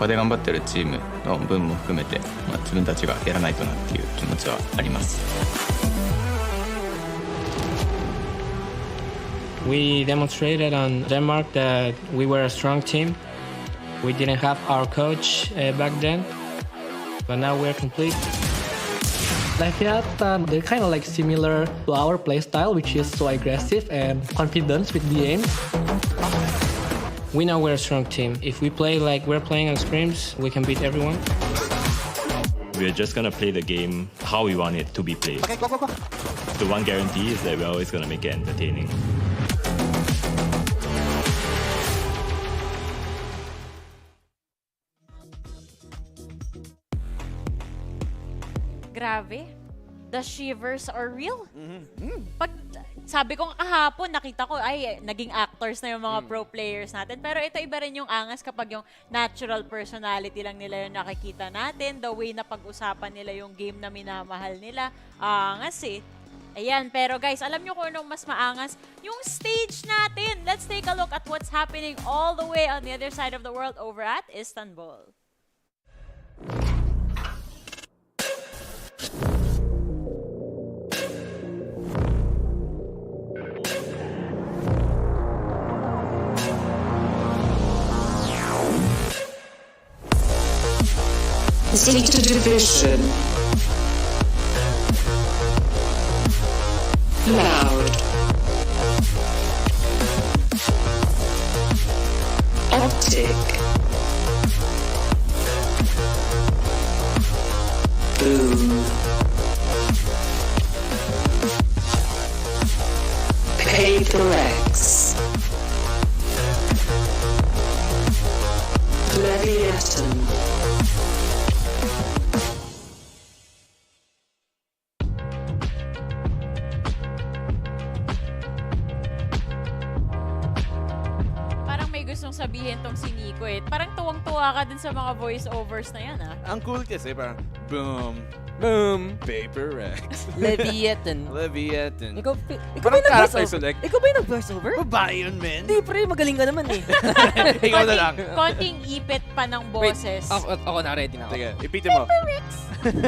で頑張ってるチームの分も含めて、自分たちがやらないとなっていう気持ちはあります。We demonstrated on Denmark that we were a strong team. We didn't have our coach back then, but now we're complete. Leviatan, they're kind of like similar to our playstyle, which is so aggressive and confident with the aim. We know we're a strong team. If we play like we're playing on scrims, we can beat everyone. We're just gonna play the game how we want it to be played. Okay, go. The one guarantee is that we're always gonna make it entertaining. Grabe. The shivers are real. Pag sabi ko kahapon, nakita ko, ay, naging actors na yung mga pro players natin. Pero ito iba rin yung angas kapag yung natural personality lang nila yung nakikita natin. The way na pag-usapan nila yung game na minamahal nila. Angas eh. Ayan, pero guys, alam nyo kung anong mas maangas? Yung stage natin. Let's take a look at what's happening all the way on the other side of the world over at Istanbul. Zeta Division. Loud. Optic. Boom. PPGL. Leviatan. Parang may gustong sabihin tong si Nico eh. Parang tuwang-tuwa ka dun sa mga voice-overs na yan ah. Ang cool kasi parang boom, boom, Paper Rex. Leviatan. Leviatan. Ikaw Parang ba yung character nag-voiceover? select. Ikaw ba yung nag-voiceover? Babae yun, men. Hindi, pre. Magaling ka naman eh. Ikaw na lang. Konting ipit pa ng boses. Ako na, ready na ako. Sige, ipitin mo.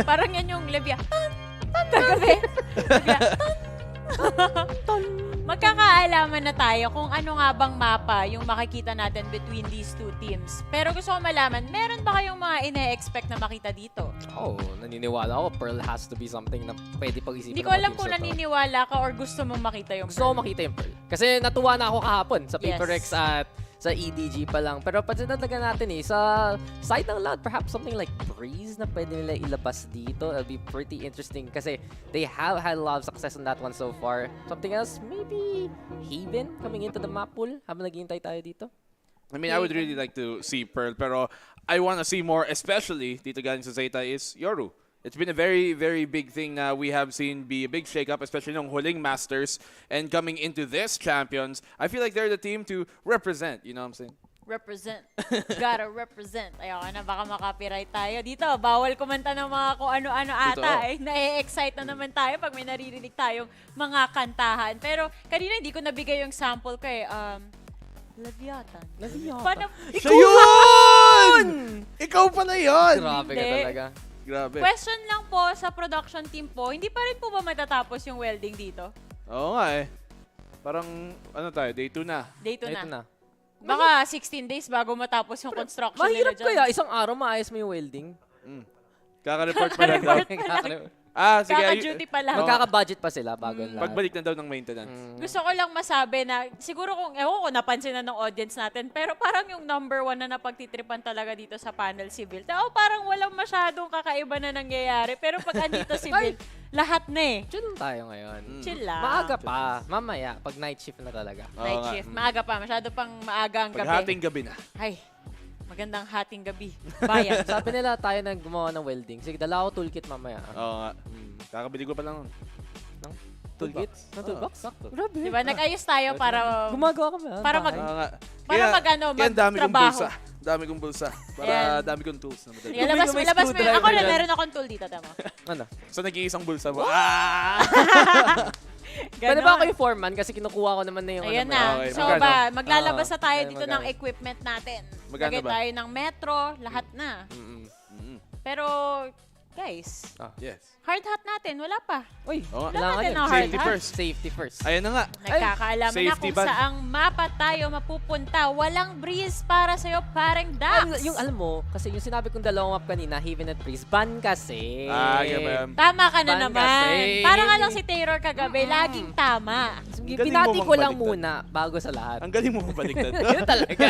Parang yan yung Leviatan. Kagabi. Leviatan. Magkakaalaman na tayo kung ano nga bang mapa yung makikita natin between these two teams. Pero gusto ko malaman, meron ba kayong mga ine-expect na makita dito? Oh, naniniwala ako. Pearl has to be something na pwede pag-isipan. Hindi ko alam kung naniniwala ka or gusto mong makita yung Gusto ko makita yung Pearl. Kasi natuwa na ako kahapon sa Paper Rex Yes. at sa EDG pa lang. Pero pasinadagan natin eh, sa side ng Loud, perhaps something like Breeze na pwede nila ilabas dito. It'll be pretty interesting kasi they have had a lot of success on that one so far. Something else, maybe Haven coming into the map pool habang naghihintay tayo dito. I mean, I would really like to see Pearl, pero I want to see more, especially dito galing sa Zeta, is Yoru. It's been a very, very big thing na we have seen be a big shakeup, especially nung huling Masters. And coming into this Champions, I feel like they're the team to represent, you know what I'm saying? Represent. Gotta represent. Ayoko na, baka makapiright tayo. Dito, bawal kumanta ng mga kung ano-ano ata. Eh, na-excite na naman tayo pag may naririnig tayong mga kantahan. Pero kanina hindi ko nabigay yung sample ko eh. Leviatan. Paano? Siya yun! Ikaw pala yun! Grabe ka Hindi. talaga. Grabe. Question lang po sa production team po, hindi pa rin po ba matatapos yung welding dito? Oo nga eh. Parang, ano tayo, day 2 na. Day 2 Ito na. na. Baka 16 days bago matapos yung construction nila Mahirap dyan. kaya, isang araw maayos mo yung welding. Kaka-report pa lang daw. Kaka-report Sige. Kaka-duty pa lang. Magkaka-budget pa sila bago lahat. Pagbalik na daw ng maintenance. Gusto ko lang masabi na, siguro kung, ewan ko, napansin na ng audience natin, pero parang yung number 1 na napagtitripan talaga dito sa panel si Bill. Parang walang masyadong kakaiba na nangyayari. Pero pag andito si Bill, lahat na eh. Chill tayo ngayon. Chill lang. Maaga pa. Mamaya, pag night shift na talaga. Night shift. Maaga pa. Masyado pang maaga ang gabi. Pag-hating gabi na. Ay, magandang hating gabi. Bayan. Sabi nila tayo na gumawa ng welding. Sige, dala ako toolkit mamaya. Oo nga. Kakabili ko pa lang. Ng toolkit? Ng toolbox? Sakto. Grabe. Diba? Nag-ayos tayo para... Gumagawa kami. Para mag... Para mag-ano, Kaya dami kong magtrabaho. bulsa. Dami kong bulsa. Para Ayan. dami kong tools na madali. Yeah, labas mo yun. Ako na, meron akong tool dito, tama. Ano? So, nag-iisang bulsa mo. Pwede ba ako yung foreman? Kasi kinukuha ko naman na yung Ayan ano. na. Okay, So magkano? maglalabas na tayo dito magkano? ng equipment natin. Magkano Lagay ba? tayo ng metro, lahat na. Pero, guys, Yes. hard hat natin, wala pa. Uy, Oo nga. Kailangan natin yun. ng hard Safety hat. first. Safety first. Ayan na nga. Nagkakaalaman na Safety kung ban. saang mapa tayo mapupunta. Walang breeze para sa'yo, parang Dax. Yung alam mo, kasi yung sinabi kong dalawang map kanina, Haven at Breeze, ban kasi. Ganun. Tama ka na Ban naman. kasi. Parang nga lang si Taylor kagabi, laging tama. Galing Binati mo ko lang mabaliktad. muna bago sa lahat. Ang galing mo mabaliktad. Yun talaga.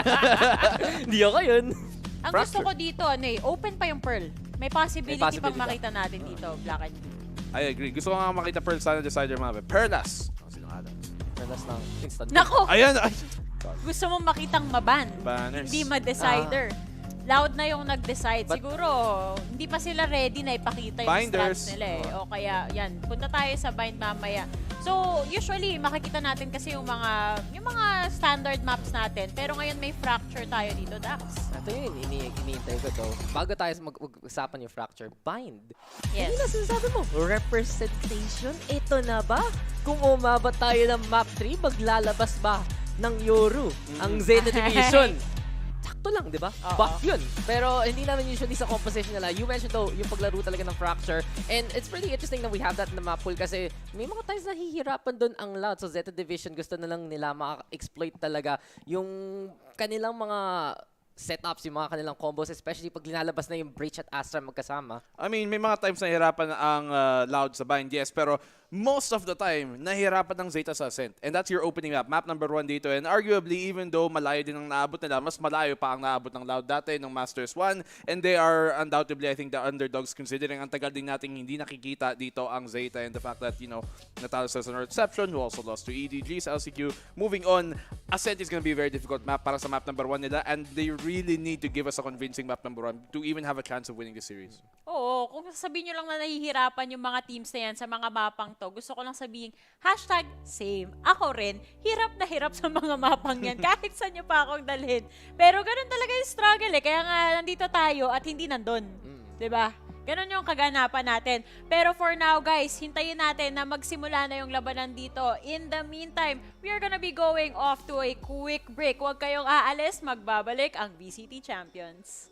Hindi ako yun. Ang gusto ko dito, open pa yung Pearl. May possibility, possibility pang makita natin dito, Black and Blue. I agree. Gusto ko nga makita Pearl sana decider map. Perlas. Sino nga daw? Perlas lang. Instant. Nako! Ayan. Ay. Gusto mong makitang maban. Banners. Hindi ma-decider. Loud na yung nag-decide. Siguro, hindi pa sila ready na ipakita yung Binders. stats nila eh. O kaya, yan, punta tayo sa bind mamaya. So, usually, makikita natin kasi yung mga standard maps natin. Pero ngayon may fracture tayo dito, Dax. Ito yun, iniintay ko to. Bago tayo mag-usapan yung fracture, bind. Yes. Hindi na sinasabi mo, representation, ito na ba? Kung umabot tayo ng map 3, maglalabas ba ng Yoru, ang Zeta Division? Sakto lang, di ba? Buff yun. Pero hindi naman usually sa composition nila. You mentioned though, yung paglaro talaga ng fracture. And it's pretty interesting na we have that na map pool kasi may mga times na hihirapan doon ang Loud. So Zeta Division gusto na lang nila maka-exploit talaga yung kanilang mga setups, yung mga kanilang combos, especially pag linalabas na yung Breach at Astra magkasama. I mean, may mga times na hirapan ang Loud sa bind, yes, pero most of the time, nahihirapan ng Zeta sa Ascent. And that's your opening map. Map number 1 dito. And arguably, even though malayo din ang naabot nila, mas malayo pa ang naabot ng Loud dati nung Masters 1. And they are undoubtedly, I think, the underdogs considering ang tagal din nating hindi nakikita dito ang Zeta. And the fact that, you know, natalo sa North Reception, who also lost to EDG sa LCQ. Moving on, Ascent is gonna be a very difficult map para sa map number 1 nila. And they really need to give us a convincing map number 1 to even have a chance of winning the series. Oo, kung sasabihin nyo lang na nahihirapan yung mga teams na yan sa mga mapang to, gusto ko lang sabihin, #same. Ako rin, hirap na hirap sa mga mapang yan. Kahit saan nyo pa akong dalhin. Pero ganun talaga yung struggle eh. Kaya nga nandito tayo at hindi nandun. Diba? Ganun yung kaganapan natin. Pero for now guys, hintayin natin na magsimula na yung labanan dito. In the meantime, we are gonna be going off to a quick break. Huwag kayong aalis, magbabalik ang VCT Champions.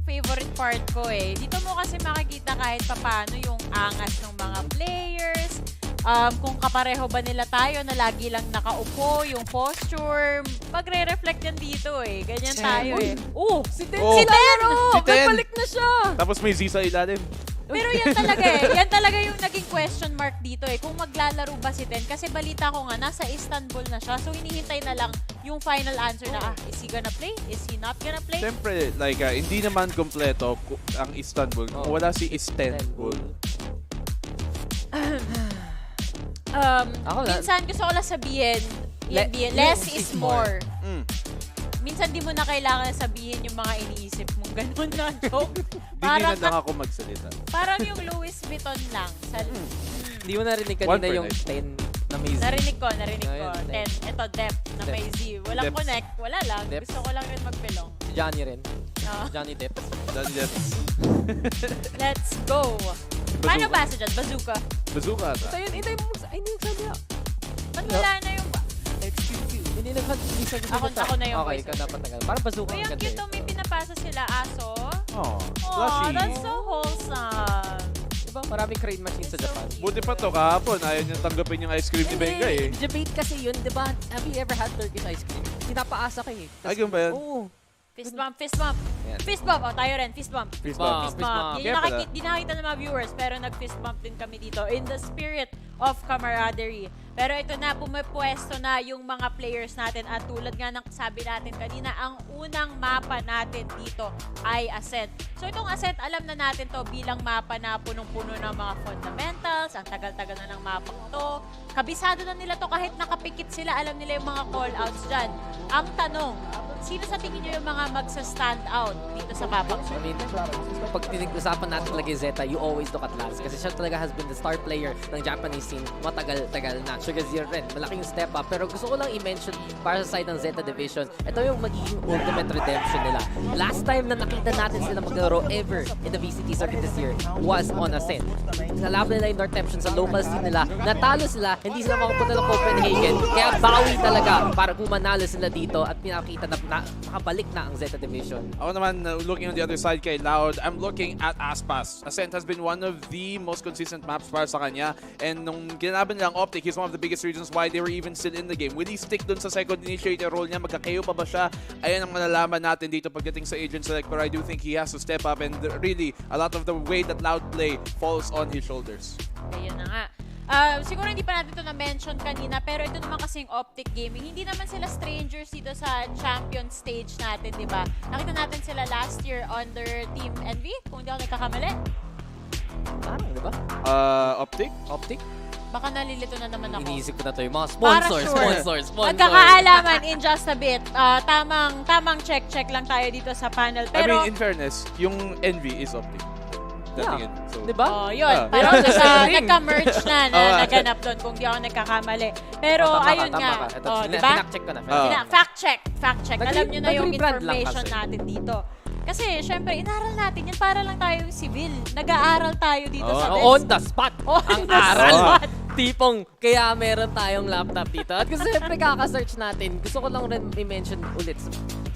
Favorite part ko eh. Dito mo kasi makikita kahit papano yung angas ng mga players. Kung kapareho ba nila tayo na lagi lang nakaupo, yung posture. Magre-reflect yan dito eh. Ganyan tayo eh. Si Ten! Oh. Si Ten! Si Ten! Nagbalik na siya! Tapos may Z sa ilalim. Pero yan talaga eh. Yan talaga yung naging question mark dito eh. Kung maglalaro ba si Ten. Kasi balita ko nga, nasa Istanbul na siya. So hinihintay na lang yung final answer na, is he gonna play? Is he not gonna play? Siyempre, like, hindi naman kompleto ang Istanbul. Wala si Istanbul. Minsan gusto ko lang sabihin, less is more. Minsan di mo na kailangan sabihin yung mga iniisip mo. Ganun na joke. Hindi na lang ako magsalita. Parang yung Louis Vuitton lang. Hindi mo narinig kanina yung 10 na may Z. Narinig ko. 10. Ito, depth na may Z. Walang connect. Wala lang. Depth. Gusto ko lang rin magpilong. Si Johnny rin. Johnny Depp. Johnny Depp. Let's go. Paano ba sa dyan? Bazooka? Bazooka ata. Hintay mo. Ay, hindi nagsabi ako. Ba't wala na yung... Hindi nagsabi. Ako na yung okay, voice. ikaw dapat na. Parang bazooka Uy, ang cute to. May pinapasa sila. Aso. Oh, Oh, that's so wholesome. Diba? Maraming crane machines sa Japan. Buti pa to kahapon. Ayaw niyang tanggapin yung ice cream ni Benga eh. Debate kasi yun, diba? Have you ever had Turkish ice cream? Pinapaasa ka eh. Ay, ganun ba yan? Oo. Fist bump, fist bump. Yan. Fist bump. O, tayo rin. Fist bump. Fist bump. Fist Fist bump. bump. Yun Kaya yung di nakita ng mga viewers, pero nag-fist bump din kami dito in the spirit of camaraderie. Pero ito na, pumipwesto na yung mga players natin at tulad nga ng sabi natin kanina, ang unang mapa natin dito ay Ascent. So itong Ascent, alam na natin to bilang mapa na punong-puno ng mga fundamentals, ang tagal-tagal na ng mapang to. Kabisado na nila to kahit nakapikit sila, alam nila yung mga call-outs dyan. Ang tanong, sino sa tingin nyo yung mga magsa-stand out dito sa mapang to? I mean, pag usapan natin talaga yung Zeta, you always look at Laz kasi siya talaga has been the star player ng Japanese scene matagal-tagal na. Sugar Zero rin, malaking step up. Pero gusto ko lang i-mention para sa side ng Zeta Division, ito yung magiging ultimate redemption nila. Last time na nakita natin sila maglaro ever in the VCT circuit this year was on Ascent. Nalaban nila yung Northemption sa local scene nila. Natalo sila, hindi sila makapunta ng Copenhagen. Kaya bawi talaga para kung manalo sila dito at pinakita na nakabalik na ang Zeta Division. Ako naman, looking on the other side kay Loud, I'm looking at Aspas. Ascent has been one of the most consistent maps para sa kanya. And nung ginaban nilang Optic, he's one of the biggest reasons why they were even still in the game. Will he stick dun sa second initiator role niya? Magka-KO pa ba siya? Ayan ang malalaman natin dito pagdating sa Agent Select. But I do think he has to step up and really, a lot of the way that Loud play falls on his shoulders. Ayun na nga. Siguro hindi pa natin ito na-mention kanina, pero ito naman kasing Optic Gaming. Hindi naman sila strangers dito sa champion stage natin, di ba? Nakita natin sila last year under Team Envy, kung hindi ako nagkakamali. Parang, di ba? Optic? Optic? Baka nalilito na naman ako. Iniisip ko na to yung mga Para sponsors. Magkakaalaman in just a bit. Tamang check lang tayo dito sa panel. Pero, I mean, in fairness, yung Envy is Optic. Yeah. So, diba? Oh, yun. Parang nagka-merge na naganap doon kung di ako nagkakamali. Pero ayun nga. Oh, diba? Pinack-check ko na. Fact check. Alam nyo na yung nag-rebrand lang information kasi. natin dito. Kasi, syempre, inaral natin yan para lang tayo civil. Nag-aaral tayo dito sa desk. On the spot. On ang the aral. spot. Tipong, kaya meron tayong laptop dito. At kasi siyempre kaka-search natin, gusto ko lang rin i-mention ulit.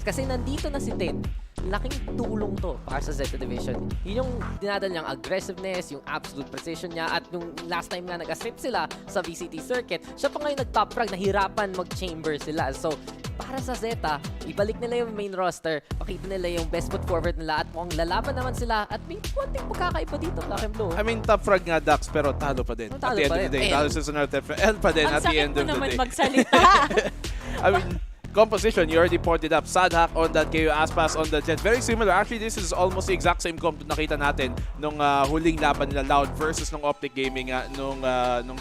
Kasi nandito na si Ten. Laking tulong to para sa Zeta Division. Yun yung dinadala niyang aggressiveness, yung absolute precision niya, at yung last time nga nag-assist sila sa VCT circuit, siya pa ngayon nag-top frag, nahirapan mag-chamber sila. So, para sa Zeta, ibalik nila yung main roster, pakita nila yung best foot forward nila, at mukhang lalaban naman sila, at may konting pagkakaiba dito, Black and Blue. I mean, top frag nga Dax, pero talo pa din. At Talo the end pa of the din. day, talo sa North L pa din at the end of the day. Ang sakit mo naman magsalita. I mean, composition, you already pointed up. Sadhak on that KO, Aspas on the Jet. Very similar. Actually, this is almost the exact same comp na nakita natin nung huling laban nila Loud versus nung Optic Gaming nung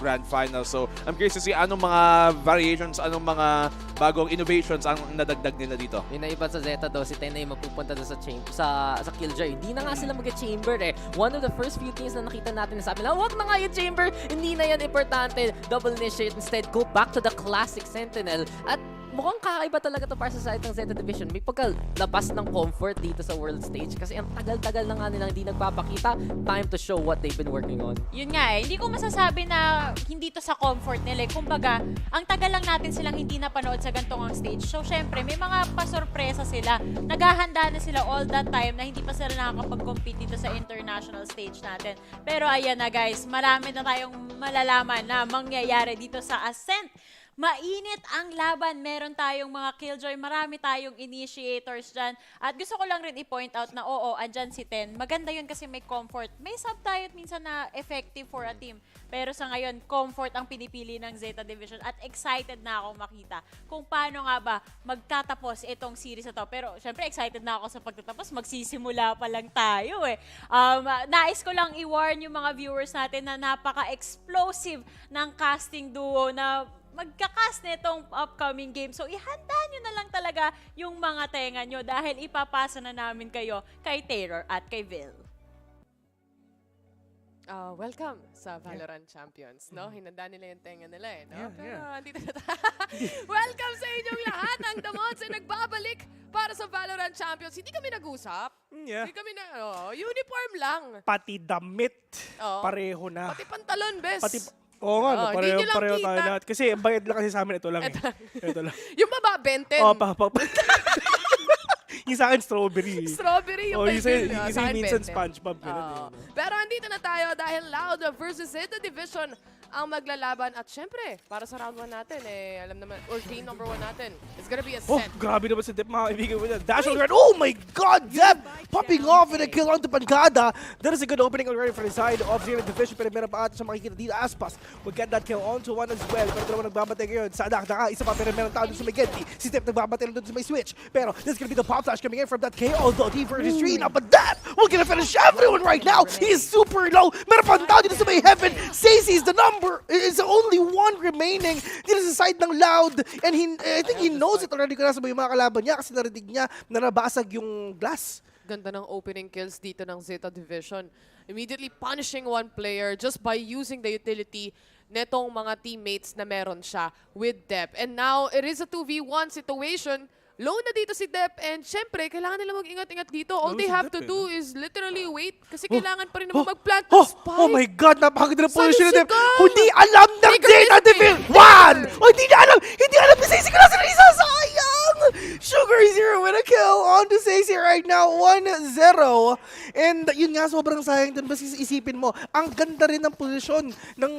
Grand Final. So, I'm curious to see anong mga variations, anong mga bagong innovations ang nadagdag nila dito. Yung naiba sa Zeta daw, si Ten ay mapupunta doon sa Killjoy. Hindi na nga sila mag-chamber eh. One of the first few things na nakita natin, sabi nila, wag na nga yung chamber, hindi na yan importante. Double initiate, instead go back to the classic Sentinel. At mukhang kakaiba talaga to para sa side ng Zeta Division. May pagkalabas ng comfort dito sa world stage kasi ang tagal-tagal na nga nilang hindi nagpapakita. Time to show what they've been working on. Yun nga eh. Hindi ko masasabi na hindi to sa comfort nila. Kumbaga, ang tagal lang natin silang hindi napanood sa gantong stage. So, syempre, may mga pasorpresa sila. Naghahanda na sila all that time na hindi pa sila nakakapag-compete dito sa international stage natin. Pero ayan na guys, marami na tayong malalaman na mangyayari dito sa Ascent. Mainit ang laban. Meron tayong mga Killjoy. Marami tayong initiators dyan. At gusto ko lang rin i-point out na oo, andyan si Ten. Maganda yun kasi may comfort. May sub tayo minsan na effective for a team. Pero sa ngayon, comfort ang pinipili ng Zeta Division. At excited na ako makita kung paano nga ba magtatapos itong series na to. Pero syempre, excited na ako sa pagtatapos. Magsisimula pa lang tayo eh. Nais ko lang i-warn yung mga viewers natin na napaka-explosive ng casting duo na magkakas na itong upcoming game. So, ihanda nyo na lang talaga yung mga tenga nyo dahil ipapasa na namin kayo kay Taylor at kay Vil. Welcome sa VALORANT Champions, no? Hinanda nila yung tenga nila eh, no? Pero andito na tayo. Welcome sa inyong lahat ng damots ay nagbabalik para sa VALORANT Champions. Hindi kami nag-usap. Hindi kami na, uniform lang. Pati damit, pareho na. Pati pantalon, bes. Oo nga, hindi nyo lang pareho tayo kita. lahat. Kasi bayad lang kasi sa amin, ito lang. Ito lang. Yung baba, 20. Yung sa akin, strawberry. Strawberry yung yung kay Bill. yung Sa akin, minsan Bente. SpongeBob. Ganun, Oo. Pero andito na tayo dahil Loud versus Zeta Division ang maglalaban. At syempre, para sa round 1 natin, alam naman, or game number 1 natin, it's gonna be a Oh, set. grabe naman si Dep, mga kaibigan mo yan. Dash on the ground. Oh my God, Dep! Popping off with a kill onto Pancada. That is a good opening already for the side of Zeta Division. Pero meron pa ata siya makikita dito. Aspas will get that kill onto one as well. Pero dalawa nagbabatay ngayon. Sa Dakdaka, isa pa pero meron tao dun sa may Genti. Si Dep nagbabatay lang dun sa may switch. Pero this is gonna be the pop flash coming in from that K. Although T versus 3 now. But that will gonna finish everyone right now. He is super low. Meron pa tao dito sa may Heaven. Stacey is the number. Is the only one remaining dito sa side ng Loud. And I think he knows it already kung nasa ba yung mga kalaban niya kasi narinig niya na nabasag yung glass. Ganda ng opening kills dito ng Zeta Division. Immediately punishing one player just by using the utility netong mga teammates na meron siya with Dep. And now, it is a 2v1 situation. Low na dito si Dep and syempre, kailangan nila mag-ingat-ingat dito. All they have to do is literally wait kasi kailangan pa rin naman mag-plant ng spike. Oh my God, napakaganda ng position ni Dep. Saan Hindi alam ng Zeta Division. One! Oh, hindi alam ni Stacey ko na sila isa. Sayang! Sugar Zero with a kill on to Stacey right now. 1-0. And yun nga, sobrang sayang dun. Basta isipin mo, ang ganda rin ng posisyon ng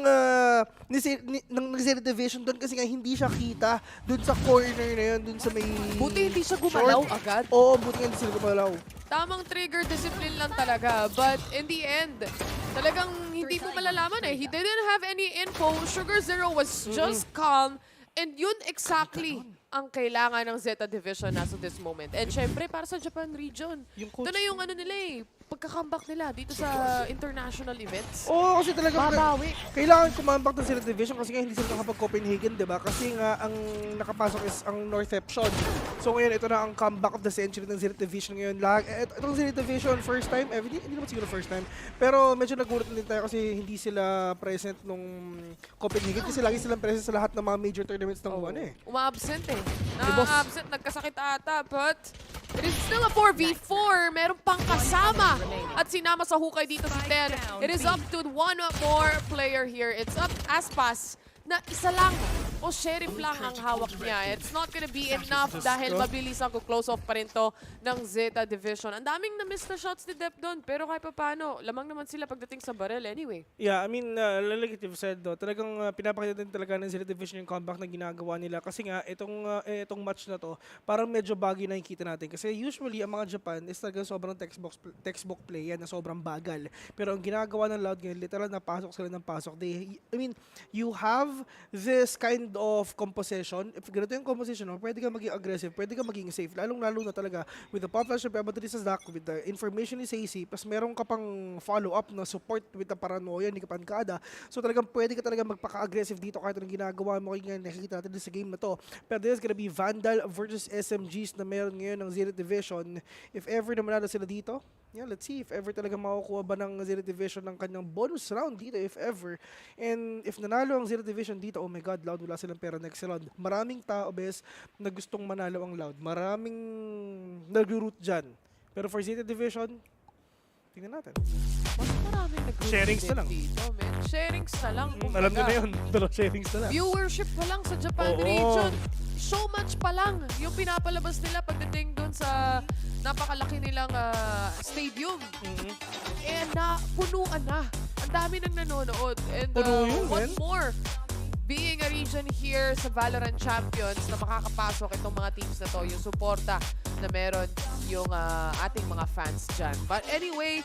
Zeta Division dun kasi nga hindi siya kita dun sa corner na yun, dun sa may... Buti hindi siya gumalaw agad. Oo, buti nga hindi sila gumalaw. Tamang trigger discipline lang talaga. But in the end, talagang hindi mo malalaman eh. He didn't have any info. Sugar Zero was just calm. And yun exactly ang kailangan ng Zeta Division as of this moment. And syempre, para sa Japan region, ito na yung ano nila pagka-comeback nila dito sa international events. Oo, kasi talagang babawi. Kailangan kumambak ng Zeta Division kasi nga hindi sila nakapag-Copenhagen, di ba? Kasi nga ang nakapasok is ang Northception. So ngayon, ito na ang comeback of the century ng Zeta Division ngayon. Itong Zeta Division, first time, hindi naman siguro first time, pero medyo nagulat din tayo kasi hindi sila present nung Copenhagen kasi lagi silang present sa lahat ng mga major tournaments ng Uma-absent Na-absent, nagkasakit ata, but it is still a 4v4. Meron pang kasama at sinama sa hukay dito si Ten. It is up to one more player here. It's up Aspas na isa lang o sheriff lang ang hawak niya. It's not gonna be enough dahil mabilis ang close off pa rin to ng Zeta Division. Ang daming na-miss na shots ni Dep doon, pero kahit pa paano, lamang naman sila pagdating sa barrel anyway. Yeah, I mean, like you've said, talagang pinapakita din talaga ng Zeta Division yung comeback na ginagawa nila. Kasi nga, itong match na to, parang medyo bagay na nakikita natin. Kasi usually, ang mga Japan is talagang sobrang textbook play yan, na sobrang bagal. Pero ang ginagawa ng Loud ngayon, literal na pasok sila ng pasok. You have this kind of composition. If ganito yung composition, pwede ka maging aggressive, pwede ka maging safe. Lalong-lalo na talaga with the pop flash of Ebatari sa Zach, with the information ni Stacey, pas meron ka pang follow-up na support with the paranoia ni Kapankada. So talagang pwede ka talaga magpaka-aggressive dito kahit anong ginagawa mo. Kaya nakikita natin sa game na to. Pero this is gonna be Vandal versus SMGs na meron ngayon ng Zeta Division. If ever na manalo sila dito, let's see if ever talaga makukuha ba ng Zeta Division ng kanyang bonus round dito, if ever. And if nanalo ang Zeta Division dito, oh my God, Loud, wala silang pera next round. Maraming tao, bes, na gustong manalo ang Loud. Maraming nag-root dyan. Pero for Zeta Division, tingnan natin. Mas maraming nag-root Sharings na lang. dito, man. Sharings na lang. Alam nyo na yun. Pero sharings na lang. Viewership pa lang sa Japan region. So much pa lang yung pinapalabas nila pagdating doon sa napakalaki nilang stadium. And punuan na. Ang dami nang nanonood. And what more? Being a region here sa VALORANT Champions na makakapasok itong mga teams na to, yung suporta na meron yung ating mga fans dyan. But anyway,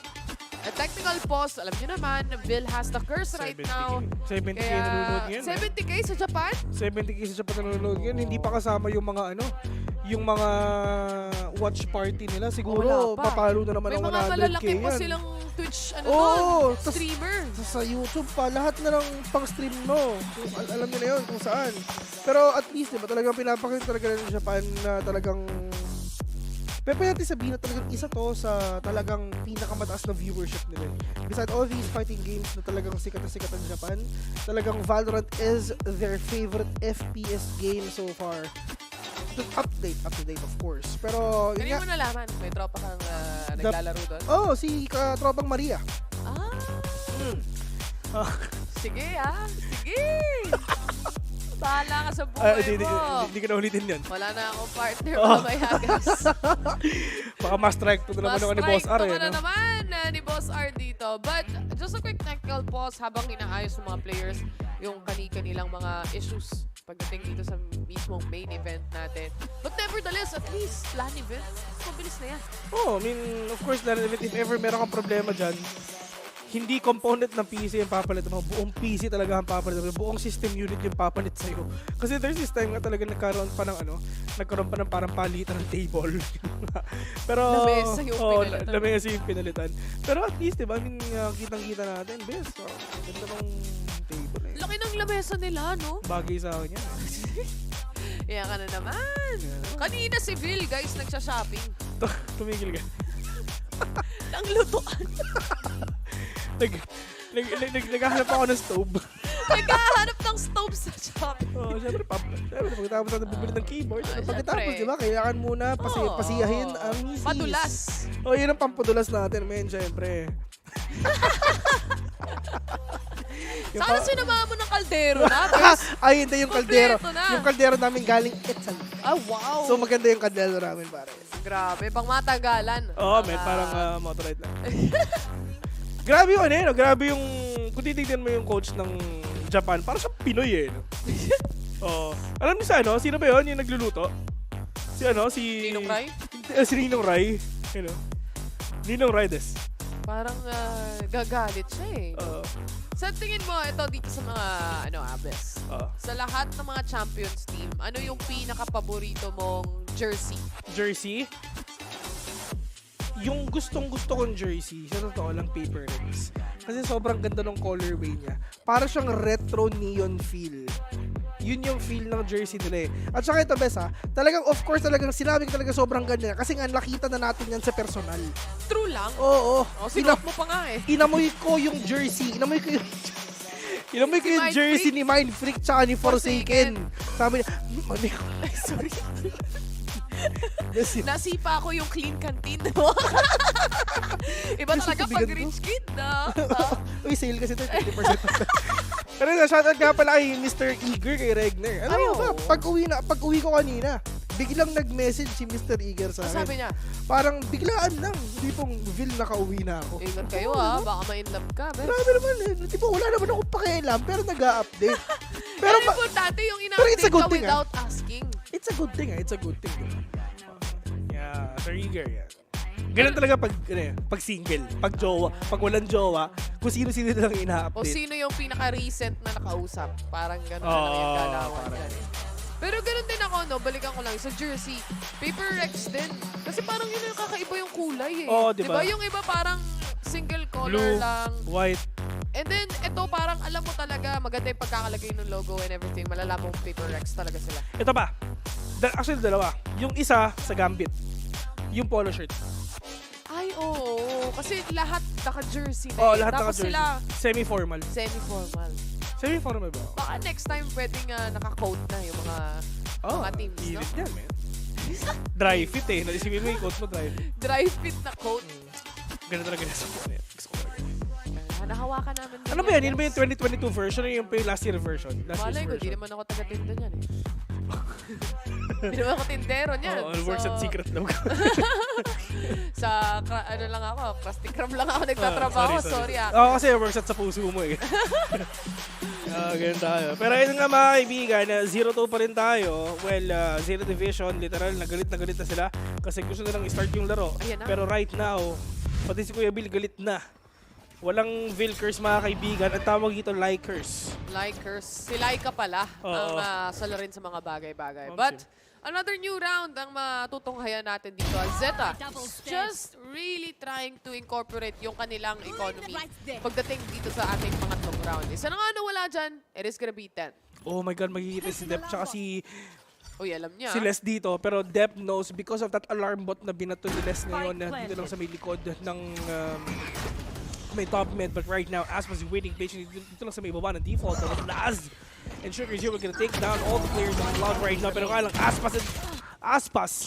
a technical pause, alam nyo naman, Bill has the curse right now. 70k nanonood ngayon. 70k sa Japan? 70k sa Japan nanonood ngayon. Hindi pa kasama yung mga yung mga watch party nila. Siguro, papalo na naman ang 100k yan. May mga malalaki pa silang Twitch streamer. Sa YouTube pa, lahat na lang pang-stream mo. Alam nyo na yun kung saan. Pero at least, diba, talagang pinapakita talaga ng Japan na talagang pero natin sabihin na talagang isa to sa talagang pinakamataas na viewership nila. Besides all these fighting games na talagang sikat na sikat ang Japan, talagang Valorant is their favorite FPS game so far. Up to date of course. Pero Kaya mo nalaman, may tropa kang naglalaro doon? Si tropang Maria. Sige. Bahala ka sa buhay mo. Hindi ko na ulitin yun. Wala na akong partner, Oh. Mamay Hagas. Baka ma-strike to naman ako ni Boss R. Ma-strike to na naman ni Boss R dito. But just a quick technical pause habang inaayos ng mga players yung kanilang mga issues pagdating dito sa mismong main event natin. But nevertheless, at least LAN event, mabilis na yan. Oh, I mean, of course, if ever meron kang problema dyan, hindi component ng PC yung papalit mo. Buong PC talaga ang papalit mo. Buong system unit yung papalit sa'yo. Kasi there's this time nga talaga nagkaroon pa ng parang palitan ng table. Pero, Lamesa yung pinalitan. Lamesa yung pinalitan. Pero at least, diba, I mean, kitang-kita natin, best. Ganda ng table eh. Laki ng lamesa nila, no? Bagay sa akin yan. Iyan ka na naman. Kanina si Vil, guys, nagsha-shopping. Tumigil ka. Ang lutuan. Naghahanap ako ng stove. Naghahanap ng stove sa shop. Oo, syempre, pagkatapos natin bumili ng keyboard. Pagkatapos, syempre. di ba, kailangan muna pasiyahin ang misis. Padulas. Oh, yun ang pampadulas natin, men, syempre. Sana sinamahan mo ng kaldero na. Ay, hindi yung kaldero. Kompleto na. Yung kaldero namin galing Italy. Ah, wow. So, maganda yung kaldero namin, pare. Grabe, pang matagalan. Oo, men, parang motorite lang. Grabe yung no? Grabe yung, kung titignan mo yung coach ng Japan, parang siyang Pinoy eh. No? Oh. Alam niyo sa sino ba yun yung nagluluto? Si Ninong Rai? Si Ninong Rai. Ninong Rai des. Parang gagalit siya eh. Sa tingin mo, ito dito sa mga, Abes, sa lahat ng mga Champions team, ano yung pinaka-paborito mong jersey? Jersey? Yung gustong-gusto kong jersey, sa totoo lang, Paper Rex. Kasi sobrang ganda ng colorway niya. Para siyang retro neon feel. Yun yung feel ng jersey nila eh. At saka ito, Bes talagang of course, talagang sinabi ko talaga sobrang ganda. Kasi nga, nakita na natin yan sa personal. True lang? Oo. Sinuot mo pa nga eh. Inamoy ko yung jersey. Inamoy ko yung jersey ni Mind Freak tsaka ni Forsaken. Sabi niya, mami ko. Sorry. Nasipa ko yung clean canteen mo. Iba talaga pag rich kid na. Uy, sale kasi ito, 20%. Pero shoutout nga pala kay Mr. Eager, kay Regner. Ano ba, pag uwi ko kanina, biglang nag-message si Mr. Eager sa akin. Sabi niya? Parang biglaan lang. Hindi pong Vil nakauwi na ako. Ingat kayo baka ma-inlove ka. Grabe naman eh. Tipo, wala naman akong pakialam, pero nag-a-update. Pero importante yung ina-update ka without asking. It's a good thing It's a good thing. Yeah, Sir Eager, yeah. Ganun talaga pag single, pag jowa, pag walang jowa, kung sino-sino lang ina-update. O sino yung pinaka-recent na nakausap. Parang gano'n na lang yung galawan. Pero gano'n din ako, balikan ko lang sa jersey. Paper Rex din. Kasi parang yun yung kakaiba yung kulay eh. Oo, diba? Yung iba parang single color Blue, lang. white. And then, ito parang alam mo talaga, maganda yung pagkakalagay ng logo and everything. Malalaman mong Paper Rex talaga sila. Ito pa. Actually, dalawa. Yung isa sa Gambit. Yung polo shirt. Ay, oo. Kasi lahat naka-jersey na Oh, eh. lahat Tapos naka-jersey. sila Semi-formal. semi-formal. Semi-formal ba? Baka next time pwedeng naka-coat na yung mga teams, no? Ilit yan, man. Dry fit eh. Naisipin mo yung coat mo, dry fit. Dry fit na coat. Ganun talaga nasa ko. Gusto ko talaga. Nahawakan namin din. Ano ba yan? Yun ba yung 2022 version o yung last year version? Malay ko, di naman ako taga-tinda niyan eh. Hindi naman ako tindero niyan. Works at Secret Log. Sa, lang ako, Krusty Krab lang ako nagtatrabaho. Sorry ah. Oo, kasi works at sa puso mo eh. Ganyan tayo. Pero ayun nga mga kaibigan, 0-2 pa rin tayo. Well, Zeta Division, literal, nagalit na sila. Kasi gusto nilang i-start yung laro. Pero right now, pati si Kuya Bill galit na. Walang Vilkers mga kaibigan. Ang tawag dito, Likers. Likers. Si Laika pala ang salarin sa mga bagay-bagay. But another new round ang matutunghayan natin dito. Zeta just really trying to incorporate yung kanilang economy pagdating dito sa ating pangatlong round. Isa na nga nawala dyan, it is gonna be 10. Oh my God, magkikita si Dep tsaka si... Uy, alam niya. Si Les dito, pero Dep knows because of that alarm bot na binato ni Les ngayon na dito lang sa may likod ng... may top mid, but right now Aspas is waiting patiently dito lang sa may baba ng default of Laz. And Sugar Zero gonna take down all the players on the cloud right now, pero kaya lang Aspas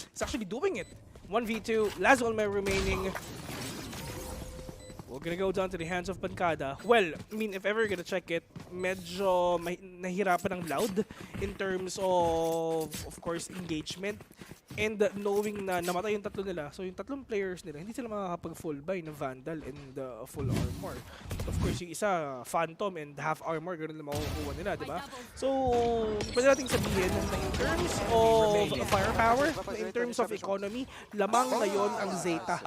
is actually doing it. 1v2, Laz one man remaining. we're gonna go down to the hands of Pancada. Well, I mean, if ever you're gonna check it, medyo nahirapan ng Loud in terms of course, engagement. And knowing na namatay yung tatlo nila, so yung tatlong players nila, hindi sila makakapag-full buy ng Vandal and full armor. Of course, yung isa, Phantom and half armor, ganun na makukuha nila, di ba? So, pwede natin sabihin na in terms of firepower, in terms of economy, lamang na yon ang Zeta.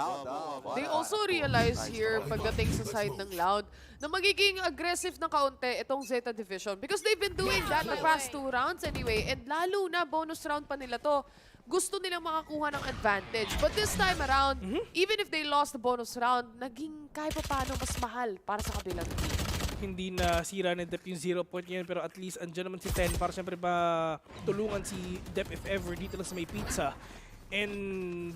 They also realize here, pagdating sa side ng Loud, na magiging aggressive na kaunti itong Zeta Division because they've been doing that the past 2 rounds anyway, and lalo na bonus round pa nila to. Gusto nilang makakuha ng advantage. But this time around, even if they lost the bonus round, naging kahit pa paano mas mahal para sa kabilang team. Hindi na sira ni Dep yung 0 point niya, pero at least andyan naman si Ten para syempre pa tulungan si Dep if ever dito lang sa may pizza. And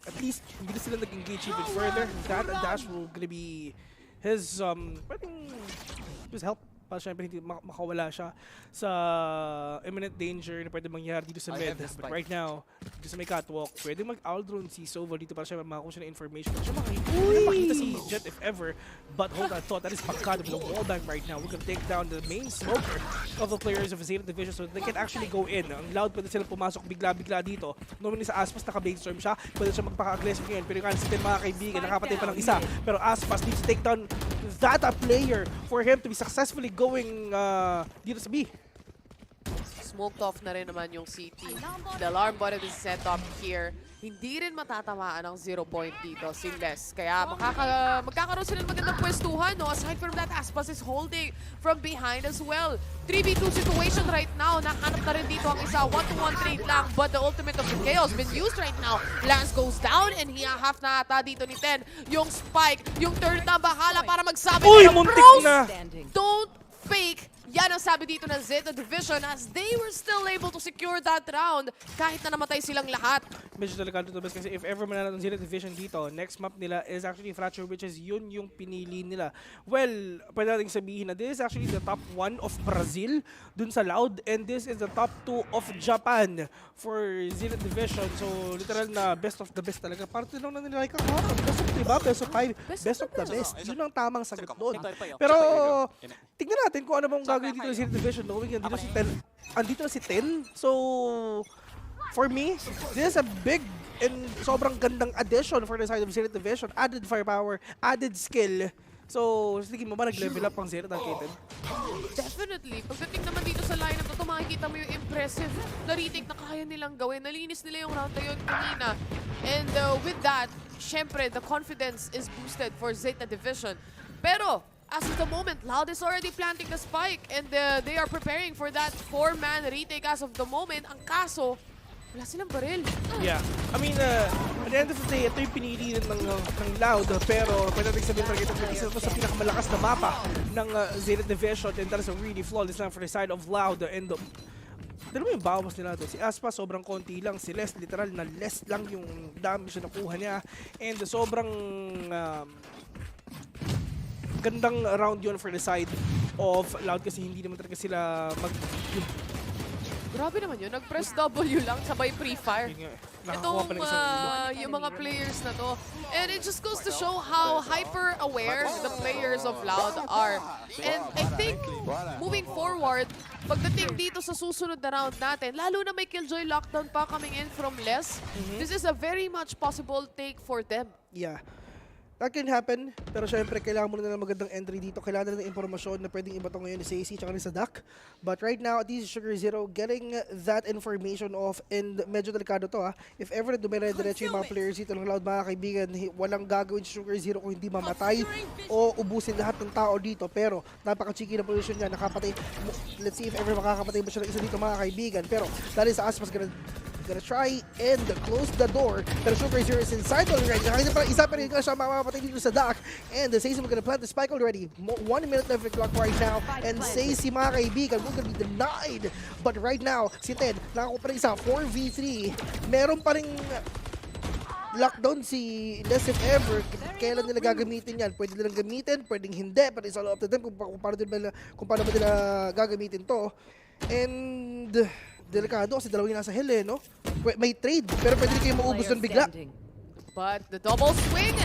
at least hindi na sila nag-engage even further. That and Dash will gonna be his his help para syempre hindi makawala siya sa imminent danger na pwede mangyari dito sa mid. But right now, dito sa may catwalk, pwede mag-Aldron si Sova dito para siya makakuha siya ng information. Siya makakita si Jet if ever. But hold on, thought that is Pancada with a wallbang right now. We're gonna take down the main smoker of the players of Zeta Division so they can actually go in. Ang Loud pwede sila pumasok bigla-bigla dito. Normally sa Aspas naka-Bladestorm siya, pwede siya magpaka-aggressive ngayon. Pero yung si Ten mga kaibigan, nakapatay pa ng isa. Pero Aspas needs to take down that player for him to be successfully going dito sa B. Smoked off na rin naman yung CT. The alarm button is set up here. Hindi rin matatamaan ang 0 point dito si Les. Kaya magkakaroon sila ng magandang pwestuhan. No? Aside from that, Aspas is holding from behind as well. 3v2 situation right now. Nakahanap na rin dito ang isa. 1-to-1 trade lang. But the ultimate of the chaos been used right now. Lance goes down and half na ata dito ni Ten. Yung spike, yung third na bahala para magsabi ng pros. Don't fake. Yan ang sabi dito ng Zeta Division as they were still able to secure that round kahit na namatay silang lahat. Medyo delikado to kasi if ever mananalo ng Zeta Division dito, next map nila is actually Fracture, which is yun yung pinili nila. Well, pwede natin sabihin na this is actually the top 1 of Brazil dun sa Loud and this is the top 2 of Japan for Zeta Division. So, literal na best of the best talaga. Parang tinong na nila best of 3 ba? Best of 5? Best of the best. Yun ang tamang sagot doon. Pero, tignan natin kung ano bang gagawin dito sa Zeta Division. Knowing andito na si Ten. So, for me, this is a big and sobrang gandang addition for the side of Zeta Division. Added firepower, added skill. So, tingin mo ba nag-level up ang Zeta ng K10? Definitely. Pagdating naman dito sa lineup na ito, makikita mo yung impressive na retake na kaya nilang gawin. Nalinis nila yung round na yun kanina. And with that, syempre, the confidence is boosted for Zeta Division. Pero, as of the moment, Loud is already planting the spike and they are preparing for that 4-man retake as of the moment. Ang kaso, wala silang baril. Yeah. I mean, at the end of the day, ito yung pinili ng Loud. Pero pwede natin sabihin talaga ito isa sa pinakamalakas na mapa ng Zeta Division. And that is a really flawless lang for the side of Loud. And dalawa yung bawas nila doon. Si Aspa sobrang konti lang. Si Les, literal na less lang yung damage na nakuha niya. And sobrang gandang round yun for the side of Loud kasi hindi naman talaga sila Grabe naman yun. Nag-press W lang, sabay pre-fire. Itong yung mga players na to. And it just goes to show how hyper-aware the players of Loud are. And I think, moving forward, pagdating dito sa susunod na round natin, lalo na may Killjoy lockdown pa coming in from Les, this is a very much possible take for them. Yeah. That can happen, pero syempre kailangan mo na ng magandang entry dito. Kailangan na ng impormasyon na pwedeng iba to ngayon ni Sacy tsaka ni sa Duck. But right now, at least Sugar Zero getting that information off and medyo delikado to ha. If ever na dumire-diretso yung mga players dito ng Loud mga kaibigan, walang gagawin si Sugar Zero kung hindi mamatay o ubusin lahat ng tao dito. Pero napaka-cheeky na position niya, nakapatay. Let's see if ever makakapatay mo siya ng isa dito mga kaibigan. Pero dahil sa Aspas gonna try and close the door. Pero Sugar Zero is inside already. Nakakita pa isa pero yung siya mamapatay dito sa Duck. And Sacy gonna plant the spike already. 1 minute left clock right now. And Sacy mga kaibigan will gonna be denied. But right now, si Ted nakakuha pa rin isa 4v3. Meron pa rin lockdown si Les if ever. Kailan nila gagamitin yan? Pwede nilang gamitin, pwedeng hindi. But it's all up to them kung paano ba nila gagamitin to. And delikado kasi dalawang nasa hill no? May trade, pero pwede kayo maubos doon bigla. But the double swing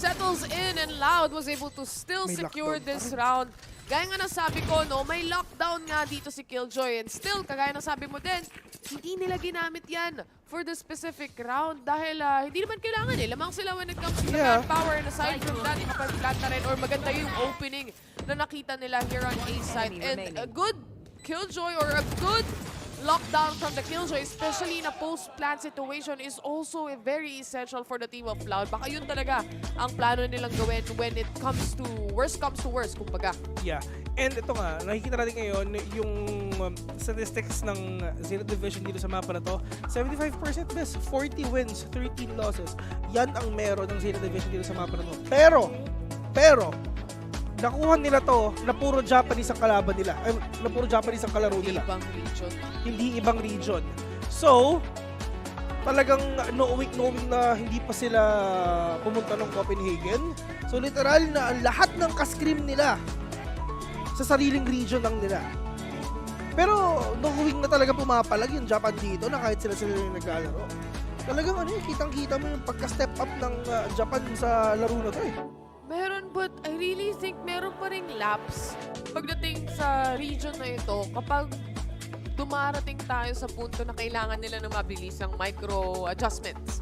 settles in and Loud was able to still May secure lockdown this round. Gaya nga nasabi ko, no, may lockdown nga dito si Killjoy and still, kagaya ng sabi mo din, hindi nila ginamit yan for the specific round dahil hindi naman kailangan eh. Lamang sila when it comes to the manpower and aside from that, makapag-plant na rin or maganda yung opening na nakita nila here on A side. And a good Killjoy or a good lockdown from the Killjoy, especially in a post-plant situation, is also very essential for the team of Loud. Baka yun talaga ang plano nilang gawin when it comes to worst, kumbaga. Yeah. And ito nga, nakikita natin ngayon yung statistics ng Zeta Division dito sa mapa na to. 75% best, 40 wins, 13 losses. Yan ang meron ng Zeta Division dito sa mapa na to. Pero, nakuha nila to na puro Japanese ang kalaban nila. Ay, na puro Japanese ang kalaro nila. Hindi ibang region. So, talagang knowing na hindi pa sila pumunta ng Copenhagen. So, literal na ang lahat ng ka-scream nila sa sariling region lang nila. Pero, knowing na talaga pumapalag yung Japan dito na kahit sila yung naglalaro. Talagang kitang-kita mo yung pagka-step up ng Japan sa laro na to eh. Meron, but I really think meron pa ring laps pagdating sa region na ito kapag dumarating tayo sa punto na kailangan nila ng mabilisang micro adjustments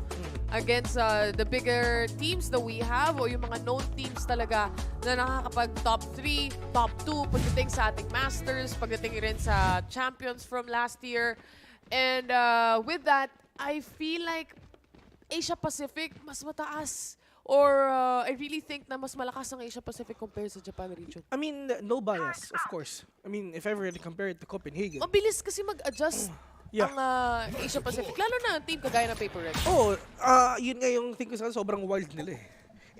against the bigger teams that we have o yung mga known teams talaga na nakakapag top 3, top 2 pagdating sa ating Masters, pagdating rin sa Champions from last year. And with that, I feel like Asia Pacific mas mataas. Or I really think na mas malakas ang Asia Pacific compared sa Japan region. I mean, no bias, of course. I mean, if ever compare it to Copenhagen. Mabilis kasi mag-adjust ang Asia Pacific. Lalo na ang team kagaya ng Paper Rex. Oo, yun nga yung think ko sa sobrang wild nila eh.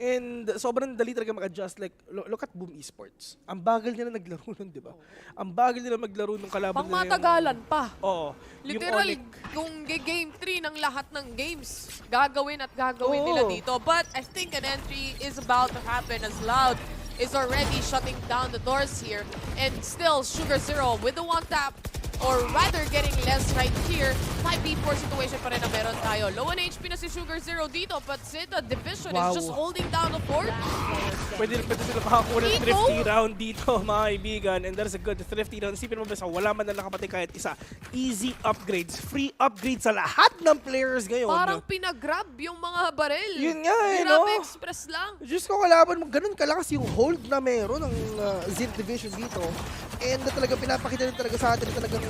And sobrang dali talaga mag-adjust. Like, look at Boom Esports. Ang bagal nila naglaro nun, di ba? Ang bagal nila maglaro nung kalaban nila. Pangmatagalan pa. Oo. Literal, kung game 3 ng lahat ng games, gagawin nila dito. But I think an entry is about to happen as Loud is already shutting down the doors here. And still, Sugar Zero with the one tap, or rather getting less right here. 5v4 situation pa rin na meron tayo. Low on HP na si Sugar Zero dito, but Zeta Division is just holding down the fort. Pwede sila makakuha ng thrifty round dito, mga kaibigan. And that is a good thrifty round. Isipin mo ba, wala man na nakapatay kahit isa. Easy upgrades, free upgrades sa lahat ng players ngayon. Parang pinagrab yung mga baril. Yun nga eh, no? Grabe, express lang. Diyos ko, kalaban mo, ganun kalakas yung hold na meron ng Zeta Division dito. And talagang pinapakita rin talaga sa atin na talagang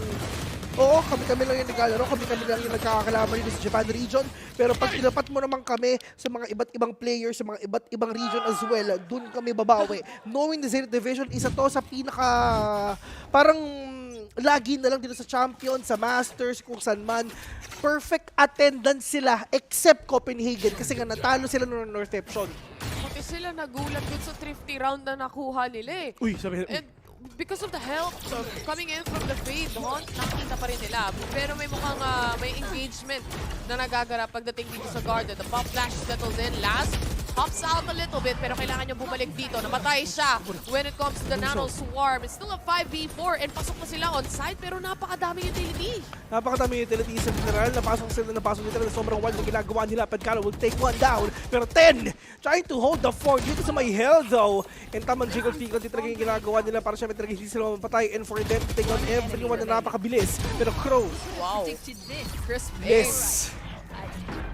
oo, kami lang yung naglalaro, kami lang yung nagkakalaban dito sa Japan region. Pero pag tinapat mo naman kami sa mga iba't ibang players, sa mga iba't ibang region as well, dun kami babawi. Knowing the Zeta Division, isa to sa pinaka, parang lagi na lang dito sa Champions, sa Masters, kung saan man. Perfect attendance sila, except Copenhagen, kasi nga natalo sila ng Northception. Pati sila nagulat dun sa thrifty round na nakuha nila eh. Uy, sabi because of the help coming in from the Fade, nakikita pa rin nila. Pero may mukhang may engagement na nagagarap pagdating dito sa Garden. The pop flash settles in last. Hops out a little bit, pero kailangan niya bumalik dito. Namatay siya when it comes to the Nano Swarm. It's still a 5v4 and pasok na sila on site, pero napakadaming utility. Napakadaming utility sa general. Napasok nila na sobrang wild na ginagawa nila. Padkalo will take one down. Pero 10, trying to hold the fort dito sa may hell though. And tamang jiggle-tiggle dito talaga yung ginagawa nila para syempre talaga hindi sila mapatay. And for them to take on everyone na napakabilis. Pero Crow. Wow. Crisp. Yes.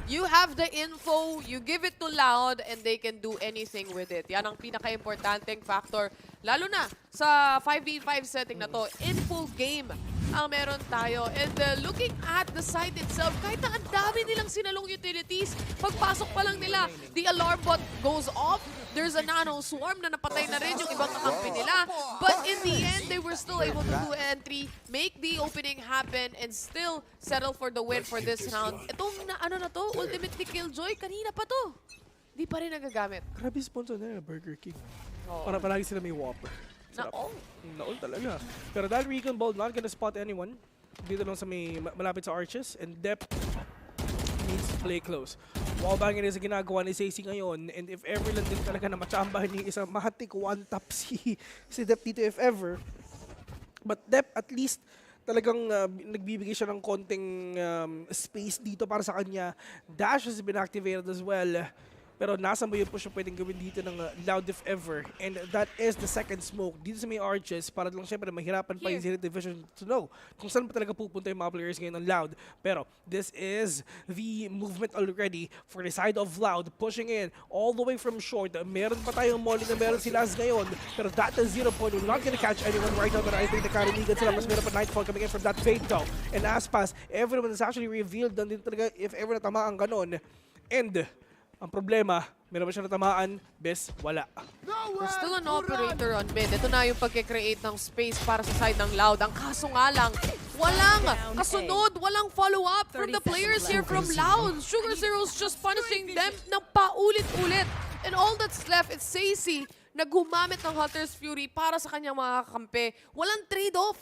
You have the info, you give it to Loud, and they can do anything with it. Yan ang pinaka-importanteng factor. Lalo na sa 5v5 setting na to, in full game ang meron tayo. And looking at the site itself, kahit na ang dami nilang sinalong utilities, pagpasok pa lang nila, the alarm bot goes off. There's a Nano Swarm na napatay na rin yung ibang kakampi nila. But in the end, they were still able to do entry, make the opening happen, and still settle for the win for this round. Itong ultimately Killjoy, kanina pa to. Di pa rin nagagamit. Grabe sponsor na Burger King. Para palagi sila may Whopper. Naol talaga. Pero dahil Recon Ball not gonna spot anyone, dito lang sa may malapit sa arches, and Dep needs to play close. Wallbanging is ginagawa ni Stacey ngayon, and if ever lang din talaga na machambahan ni isang mahatik one-tap si Dep dito if ever. But Dep at least talagang nagbibigay siya ng konting space dito para sa kanya. Dash has been activated as well. Pero nasa mo yun po siya pwedeng gawin dito ng Loud if ever. And that is the second smoke dito sa may arches para lang syempre mahirapan pa yung Zeta Division to know kung saan pa talaga pupunta yung mga players ngayon ng Loud. Pero this is the movement already for the side of Loud, pushing in all the way from short. Meron pa tayong molly na meron si Laz ngayon. Pero that is 0 point. We're not gonna catch anyone right now, but I think nakarinigan sila. Mas meron pa Nightfall coming in from that fade though. And Aspas, everyone is actually revealed nandito talaga if ever natamaan ganon. And ang problema, meron ba siya natamaan? Bes, wala. There's still an operator on mid. Ito na yung pagkikreate ng space para sa side ng Loud. Ang kaso nga lang, walang kasunod, walang follow-up from the players here from Loud. Sugar Zero's just punishing them ng paulit-ulit. And all that's left is Sacy na gumamit ng Hunter's Fury para sa kanyang mga kakampi. Walang trade-off.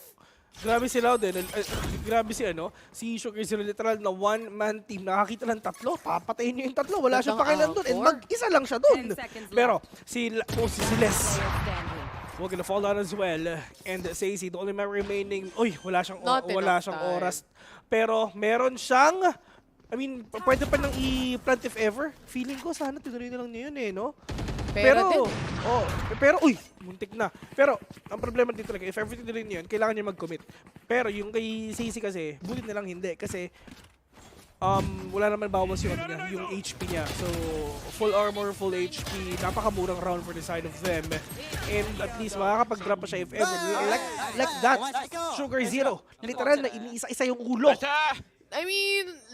Grabe si Loud grabe si Sugar Zero literal na one-man team. Nakakita ng tatlo, papatayin niyo yung tatlo. Wala siyang pakialam doon. And mag-isa lang siya doon. Pero si Les we're gonna fall down as well. And Sacy, the only man remaining, wala siyang oras. Pero meron siyang, pwede pa nang i-plant if ever. Feeling ko sana tinuloy na lang niya yun no? Pero muntik na. Pero, ang problema dito talaga, if everything nila yun, kailangan niya mag-commit. Pero yung kay Sacy kasi, bulit na lang hindi. Kasi, wala naman bawas yung HP niya. So, full armor, full HP, napakamurang round for the side of them. And at least, makakapag-drop pa siya if ever. Like that, Sugar Zero. Literal na iniisa-isa yung ulo.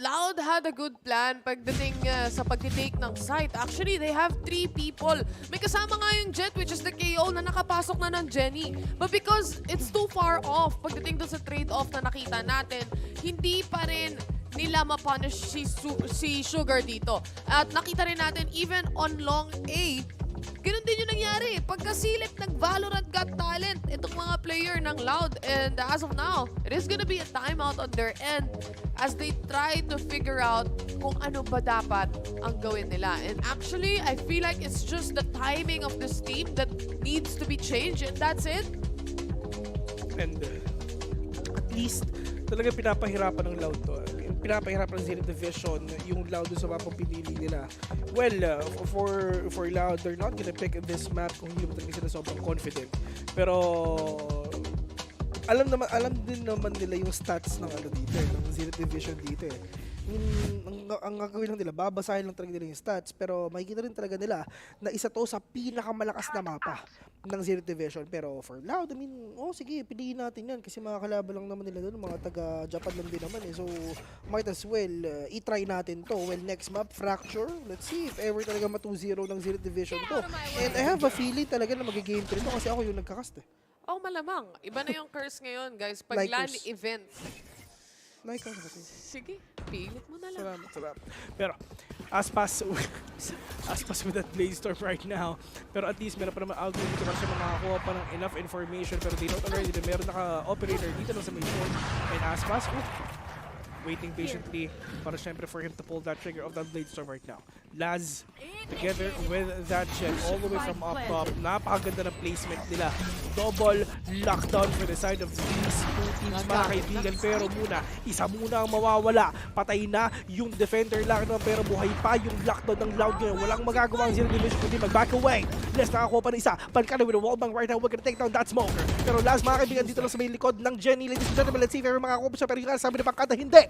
Loud had a good plan pagdating sa pag-take ng site. Actually, they have 3 people. May kasama nga yung Jet, which is the KO na nakapasok na ng Jenny. But because it's too far off, pagdating doon sa trade-off na nakita natin, hindi pa rin nila ma-punish si Sugar dito. At nakita rin natin, even on long A, ganun din yung nangyari. Pagkasilip ng Valorant Got Talent, itong mga player ng Loud. And as of now, it is gonna be a timeout on their end as they try to figure out kung ano ba dapat ang gawin nila. And actually, I feel like it's just the timing of this team that needs to be changed, and that's it. And at least, talaga pinapahirapan ng Loud to. Pinapahirapan ng Zeta Division yung Loud sa mapang pinili nila. Well, for Loud, they're not gonna pick this map kung hindi mo talaga sila sobrang confident. Pero alam din naman nila yung stats ng dito, ng Zeta Division dito ang gagawin lang nila, babasahin lang talaga nila yung stats, pero makikita rin talaga nila na isa to sa pinakamalakas na mapa ng Zeta Division. Pero for Loud, sige, piliin natin yan kasi mga kalaban lang naman nila doon, mga taga-Japan lang din naman So, might as well, i-try natin to. Well, next map, Fracture. Let's see if ever talaga ma-2-0 ng Zeta Division to. And I have a feeling talaga na mag-game 3 to kasi ako yung nagkakast malamang. Iba na yung curse ngayon, guys. Pag LAN event. Sige, pilit mo na lang. Salamat. Pero, Aspas with that Blazestorm right now. Pero at least meron pa naman algorithm dito para siya makakuha pa ng enough information. Pero they note already na meron naka-operator dito lang sa may short. And Aspas, waiting patiently para syempre for him to pull that trigger of that Bladestorm right now. Laz, together with that Jet all the way from up top. Napakaganda ng placement nila. Double lockdown for the side of these two teams, mga kaibigan. Pero isa muna ang mawawala. Patay na yung defender lockdown, pero buhay pa yung lockdown ng Loud ngayon. Walang magagawa ang Zero Division kundi mag-back away. Les nakakuha pa na isa. Pankana with a wallbang right now. We're gonna take down that smoker. Pero Laz, mga kaibigan, dito lang sa may likod ng Jenny. Ladies and gentlemen, let's see if ever makakuha pa siya. Pero yung sabi na Pankana, hindi.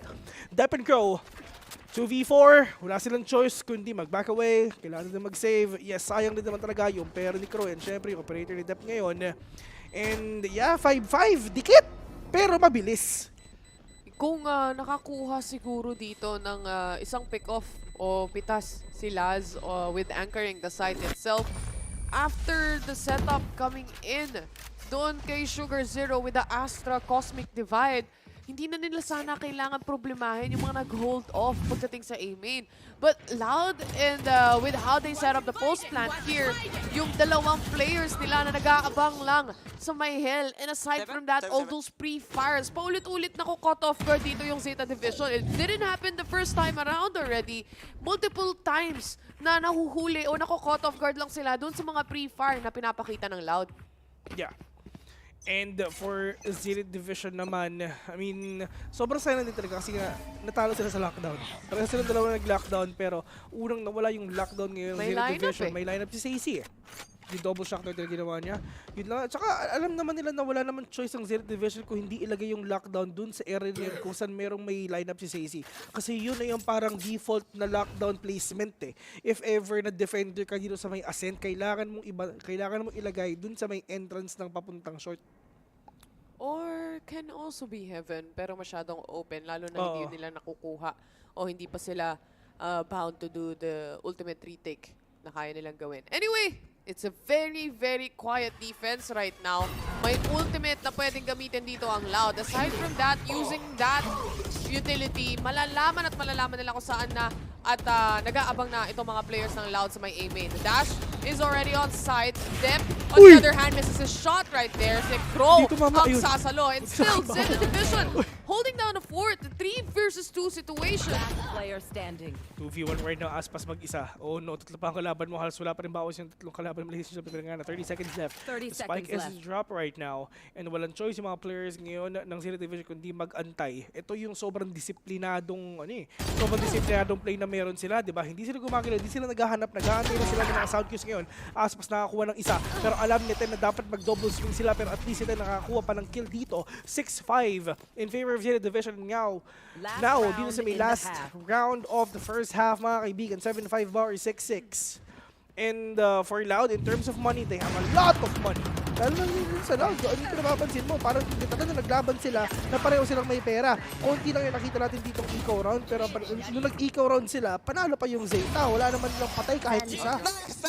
Dep and Crow. 2v4, wala silang choice kundi mag-back away, kailangan din mag-save. Yes, sayang din naman talaga yung pera ni Crow and syempre yung operator ni Dep ngayon. And yeah, 5-5, dikit, pero mabilis. Kung nakakuha siguro dito ng isang pick-off o pitas si Laz with anchoring the site itself, after the setup coming in, doon kay Sugar Zero with the Astra Cosmic Divide, hindi na nila sana kailangan problemahin yung mga nag-hold off pagdating sa A-main. But Loud and with how they set up the post plant here, yung dalawang players nila na nag-aabang lang sa may hell. And aside from that, all those pre-fires, paulit-ulit na cut off guard dito yung Zeta Division. It didn't happen the first time around already. Multiple times na nahuhuli o cut off guard lang sila dun sa mga pre-fire na pinapakita ng Loud. Yeah. And for Zeta Division naman, I mean, sobrang sayang din talaga kasi nga natalo sila sa lockdown. Parang sila dalawa nag-lockdown pero unang nawala yung lockdown ngayon May Zeta lineup Division. eh. May lineup si Sacy eh. Yung double shock na ginawa niya. Yun lang. Tsaka alam naman nila na wala naman choice ang Zeta Division kung hindi ilagay yung lockdown dun sa area na yun kung saan merong may lineup si Sacy. Kasi yun na yung parang default na lockdown placement eh. If ever na defender ka dito sa may ascent, kailangan mong ilagay dun sa may entrance ng papuntang short. Or can also be heaven, pero masyadong open, lalo na hindi yun nila nakukuha o hindi pa sila bound to do the ultimate retake na kaya nilang gawin. Anyway, it's a very, very quiet defense right now. May ultimate na pwedeng gamitin dito ang Loud. Aside from that, using that utility, malalaman nila kung saan na at nag-aabang na itong mga players ng Loud sa may A main. The dash is already on side. Dep, on the other hand, misses his shot right there. Si Crow ang sasalo. And still, Zeta Division holding down a fourth. 3 versus 2 situation. Player standing. 2v1 right now, Aspas mag-isa. Oh no, tatlo pa ang kalaban mo. Halos wala pa rin bawas yung tatlong kalaban. Malihis yung sabi nga na 30 seconds left. 30 The spike seconds is drop right now. And walang choice yung mga players ngayon ng Zeta Division kundi mag-antay. Ito yung sobrang disiplinadong, play na meron sila, di ba? Hindi sila gumagalaw, hindi sila naghahanap, nag-aantay na sila ng mga sound cues ngayon. Aspas nakakuha ng isa, pero alam nila na dapat mag-double swing sila, pero at least sila nakakuha pa ng kill dito. 6-5 in favor of Zeta Division now. Now, dito sa may last round of the first half, mga kaibigan, 7-5 bar, 6-6. And for Loud, in terms of money, they have a lot of money. Lalo na yun sa Loud, ano yung napapansin mo? Parang na naglaban sila, na pareho silang may pera. Konti lang yung nakita natin ditong eco round, pero nung nag-eco round sila, panalo pa yung Zeta. Wala naman lang patay kahit isa.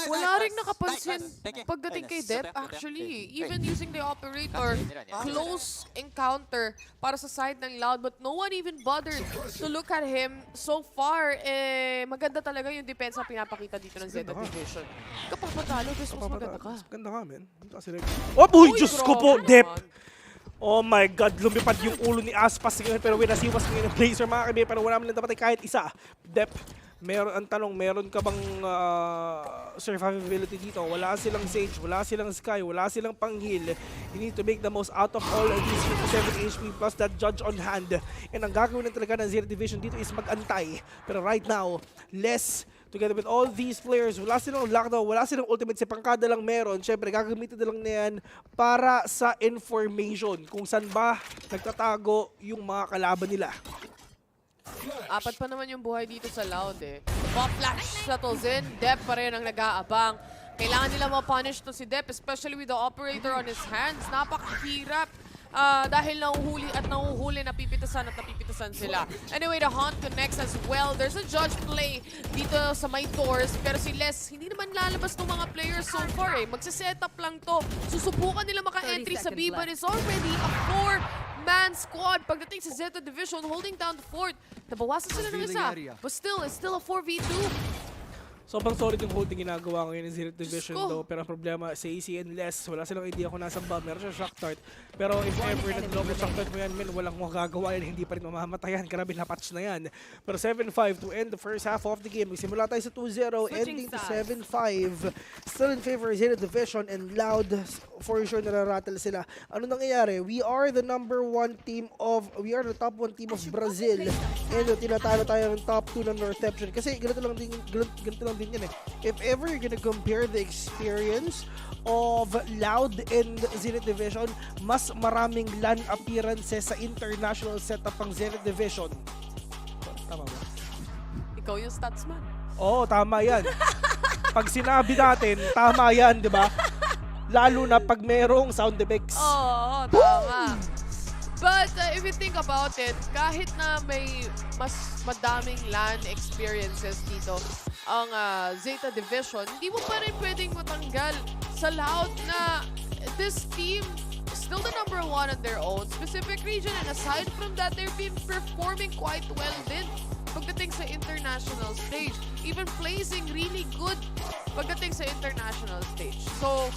Wala rin nakapansin pagdating kay Dep, actually. Even using the operator, close encounter para sa side ng Loud, but no one even bothered to look at him. So far, maganda talaga yung depensa pinapakita dito ng Zeta Division. Kapag matalo, gusto mas maganda ka. Maganda ka, men. Oh, boy, Diyos ko po, Dep! Oh my God, lumipad yung ulo ni Aspas ngayon, pero winasiwas ngayon ng Blazer, mga kaibigan, pero wala man lang dapat kahit isa. Dep, ang tanong, meron ka bang survivability dito? Wala silang Sage, wala silang Sky, wala silang pang-heal. You need to make the most out of all of these 57 HP plus that judge on hand. And ang gagawin na talaga ng Zeta Division dito is mag-antay. Pero right now, less together with all these players, wala silang lockdown, wala silang ultimate, si pangkada lang meron. Siyempre, gagamitin na lang na yan para sa information kung saan ba nagtatago yung mga kalaban nila. Apat pa naman yung buhay dito sa Loud eh. Pop flash sa Tolzin, Dep pa rin ang nag-aabang. Kailangan nila ma-punish to si Dep, especially with the operator on his hands. Napakahirap. Dahil nahuhuli, napipitasan sila. Anyway, the Hunt connects as well. There's a judge play dito sa may doors, pero si Les, hindi naman lalabas ng mga players so far eh. Magsiset-up lang to. Susubukan nila maka-entry sa B, but it's already a 4-man squad. Pagdating sa Zeta Division, holding down the fort. Nabawasan sila ng isa, but still, it's still a 4v2. Sobrang solid yung holding ginagawa ngayon ng Zeta Division though, pero ang problema sa AC and Les, wala silang idea kung nasa ba, meron siya shock dart. Pero if ever nag-double shock dart mo yan, walang magagawa yan, hindi pa rin mamamatayan, grabe na patch na yan. Pero 7-5 to end the first half of the game. Magsimula tayo sa 2-0, ending to 7-5. Still in favor of Zeta Division and Loud, for sure nararattle sila. Ano nangyayari? We are the top 1 team of Brazil. And tinatalo tayo ng top 2 ng Northception. Kasi ganito lang din yan eh. If ever you're gonna compare the experience of Loud and Zeta Division, mas maraming LAN appearances sa international setup ng Zeta Division. Tama ba? Ikaw yung statsman. Oo, tama yan. Pag sinabi natin, tama yan, di ba? Lalo na pag merong sound effects. Oo, tama. But if you think about it, kahit na may mas madaming LAN experiences dito ang Zeta Division, hindi mo pa rin pwedeng matanggal sa Loud na this team is still the #1 on their own specific region, and aside from that, they've been performing quite well din pagdating sa international stage. Even placing really good pagdating sa international stage. So,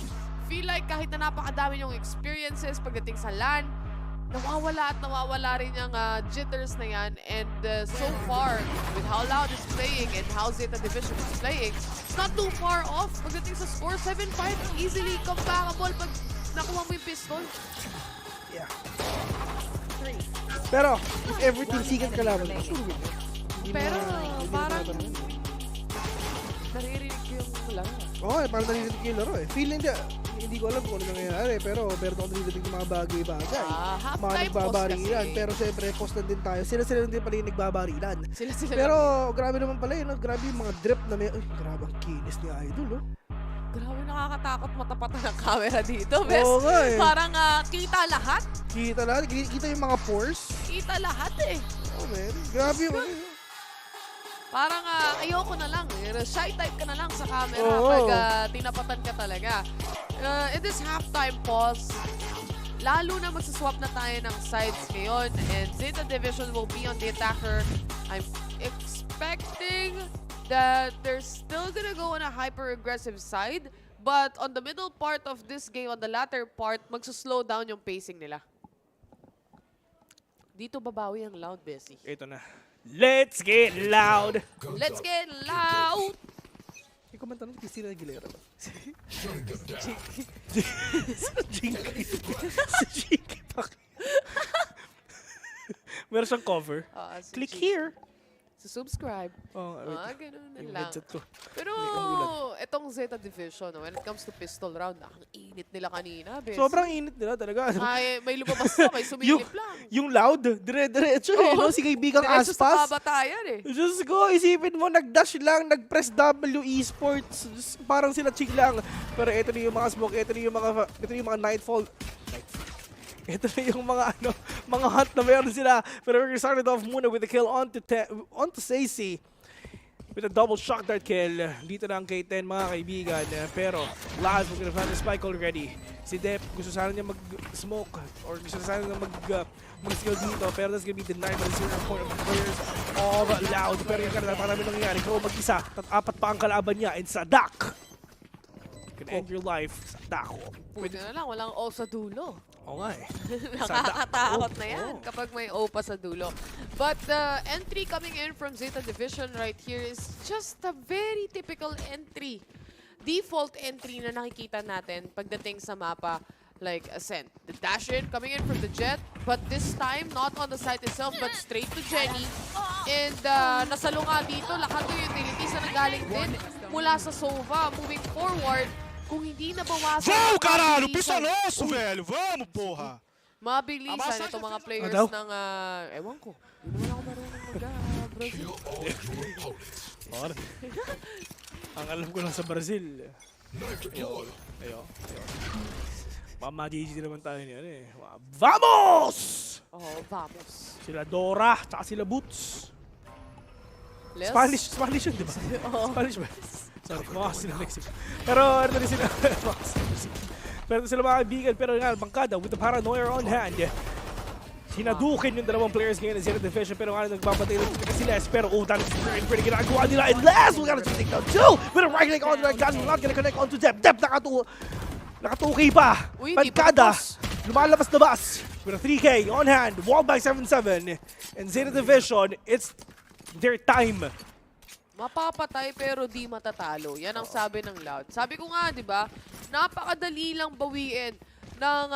feel like kahit na napakadami yung experiences pagdating sa LAN, nawawala rin yung jitters na yan. And so far, with how Loud is playing and how Zeta Division is playing, it's not too far off. Pagdating sa score, 7-5, easily comebackable. Pag nakuha mo yung pistol. Yeah. Pero, if everything sikat ka laban, sure win. Pero, parang naririnig ko yung laro. Oo, parang naririnig ko yung laro eh. Feel hindi ko alam kung ano nangyayari, pero meron akong naririnig ng mga bagay-bagay. Mga nagbabarilan, pero syempre, post na din tayo. Sila din pala yung nagbabarilan. Pero, grabe naman pala yun. Grabe yung mga drip na may... Uy, grabe ang kinis ni Idol, oh. Grabe, nakakatakot matapatan ng camera dito, bes. Oo nga eh. Parang kita lahat. Kita lahat. Kita yung mga pores. Kita lahat eh. Oh, man. Grabe yung... Parang ayoko na lang. Shy type ka na lang sa camera Oo. pag tinapatan ka talaga. In this halftime pause, lalo na magsaswap na tayo ng sides ngayon. And Zeta Division will be on the attacker. I'm expecting that they're still gonna go on a hyper-aggressive side. But on the middle part of this game, on the latter part, magsuslow down yung pacing nila. Dito babawi ang loud, Bessie. Ito na. Let's get loud! Let's get loud! Hindi ko man tanong, Christina Aguilera ba? Si Jinky pa. Meron siyang cover. Click here. Subscribe. Ganun na lang. Pero itong Zeta Division, when it comes to pistol round, ang init nila kanina. Bes. Sobrang init nila talaga. Ay, may lumabas na, may sumilip lang. Yung loud, dire-diretso eh. No? Si kaibigang Diretso Aspas. sa kabatayan eh. Diyos ko, isipin mo, nag-dash lang, nag-press W Esports. Parang sila chick lang. Pero ito na yung mga smoke, ito na yung mga nightfall. Ito na yung mga hunt na meron sila. Pero we started off muna with a kill onto Stacy. With a double shock dart kill. Dito na ang K10 mga kaibigan. Pero Laz, we're gonna find the spike already. Si Dep, gusto sana niya mag-smoke. Or gusto sana niya mag-skill dito. Pero that's gonna be denied by the 0 point of the players of Loud. Pero yung kanila, parang nangyayari. Kung mag-isa, apat pa ang kalaban niya. And Sadak. You can end your life. Sadak. Pwede na lang, walang O sa dulo. Oo nga eh. Nakakatakot na yan kapag may O pa sa dulo. But the entry coming in from Zeta Division right here is just a very typical entry. Default entry na nakikita natin pagdating sa mapa like Ascent. The dash in coming in from the Jet, but this time not on the site itself but straight to Jenny. And nasalo nga dito, lahat ng utilities na nagaling din mula sa Sova moving forward. Kung hindi nabawasan... Vamos, caralho! Piso é nosso, velho! Vamos, porra! Mabilisan itong mga players ng... ewan ko. Hindi naman ako marunong mag-Brazil. Ang alam ko lang sa Brazil. Ayo. Mama-GG naman tayo niyan eh. Vamos! Oh, vamos. Sila Dora, tsaka sila Boots. Les? Spanish yun, di ba? Spanish ba? Sorry, mga sila Mexico. Pero ano rin sila? Pero sila mga kaibigan, pero nga, bangkada with the paranoia on hand. Sinadukin yung dalawang players ngayon ng Zeta Division, pero nga nagbabatay rin si Les. Pero that is pretty ginagawa nila. And Les, we gotta take down two! With a right leg on the right gun, not gonna connect onto Dep. Dep nakatukay pa. Bangkada, lumalabas-labas. With a 3K on hand, wall by 7-7. And Zeta Division, it's their time. Mapapatay pero di matatalo. Yan ang sabi ng Loud. Sabi ko nga, di ba, napakadali lang bawiin ng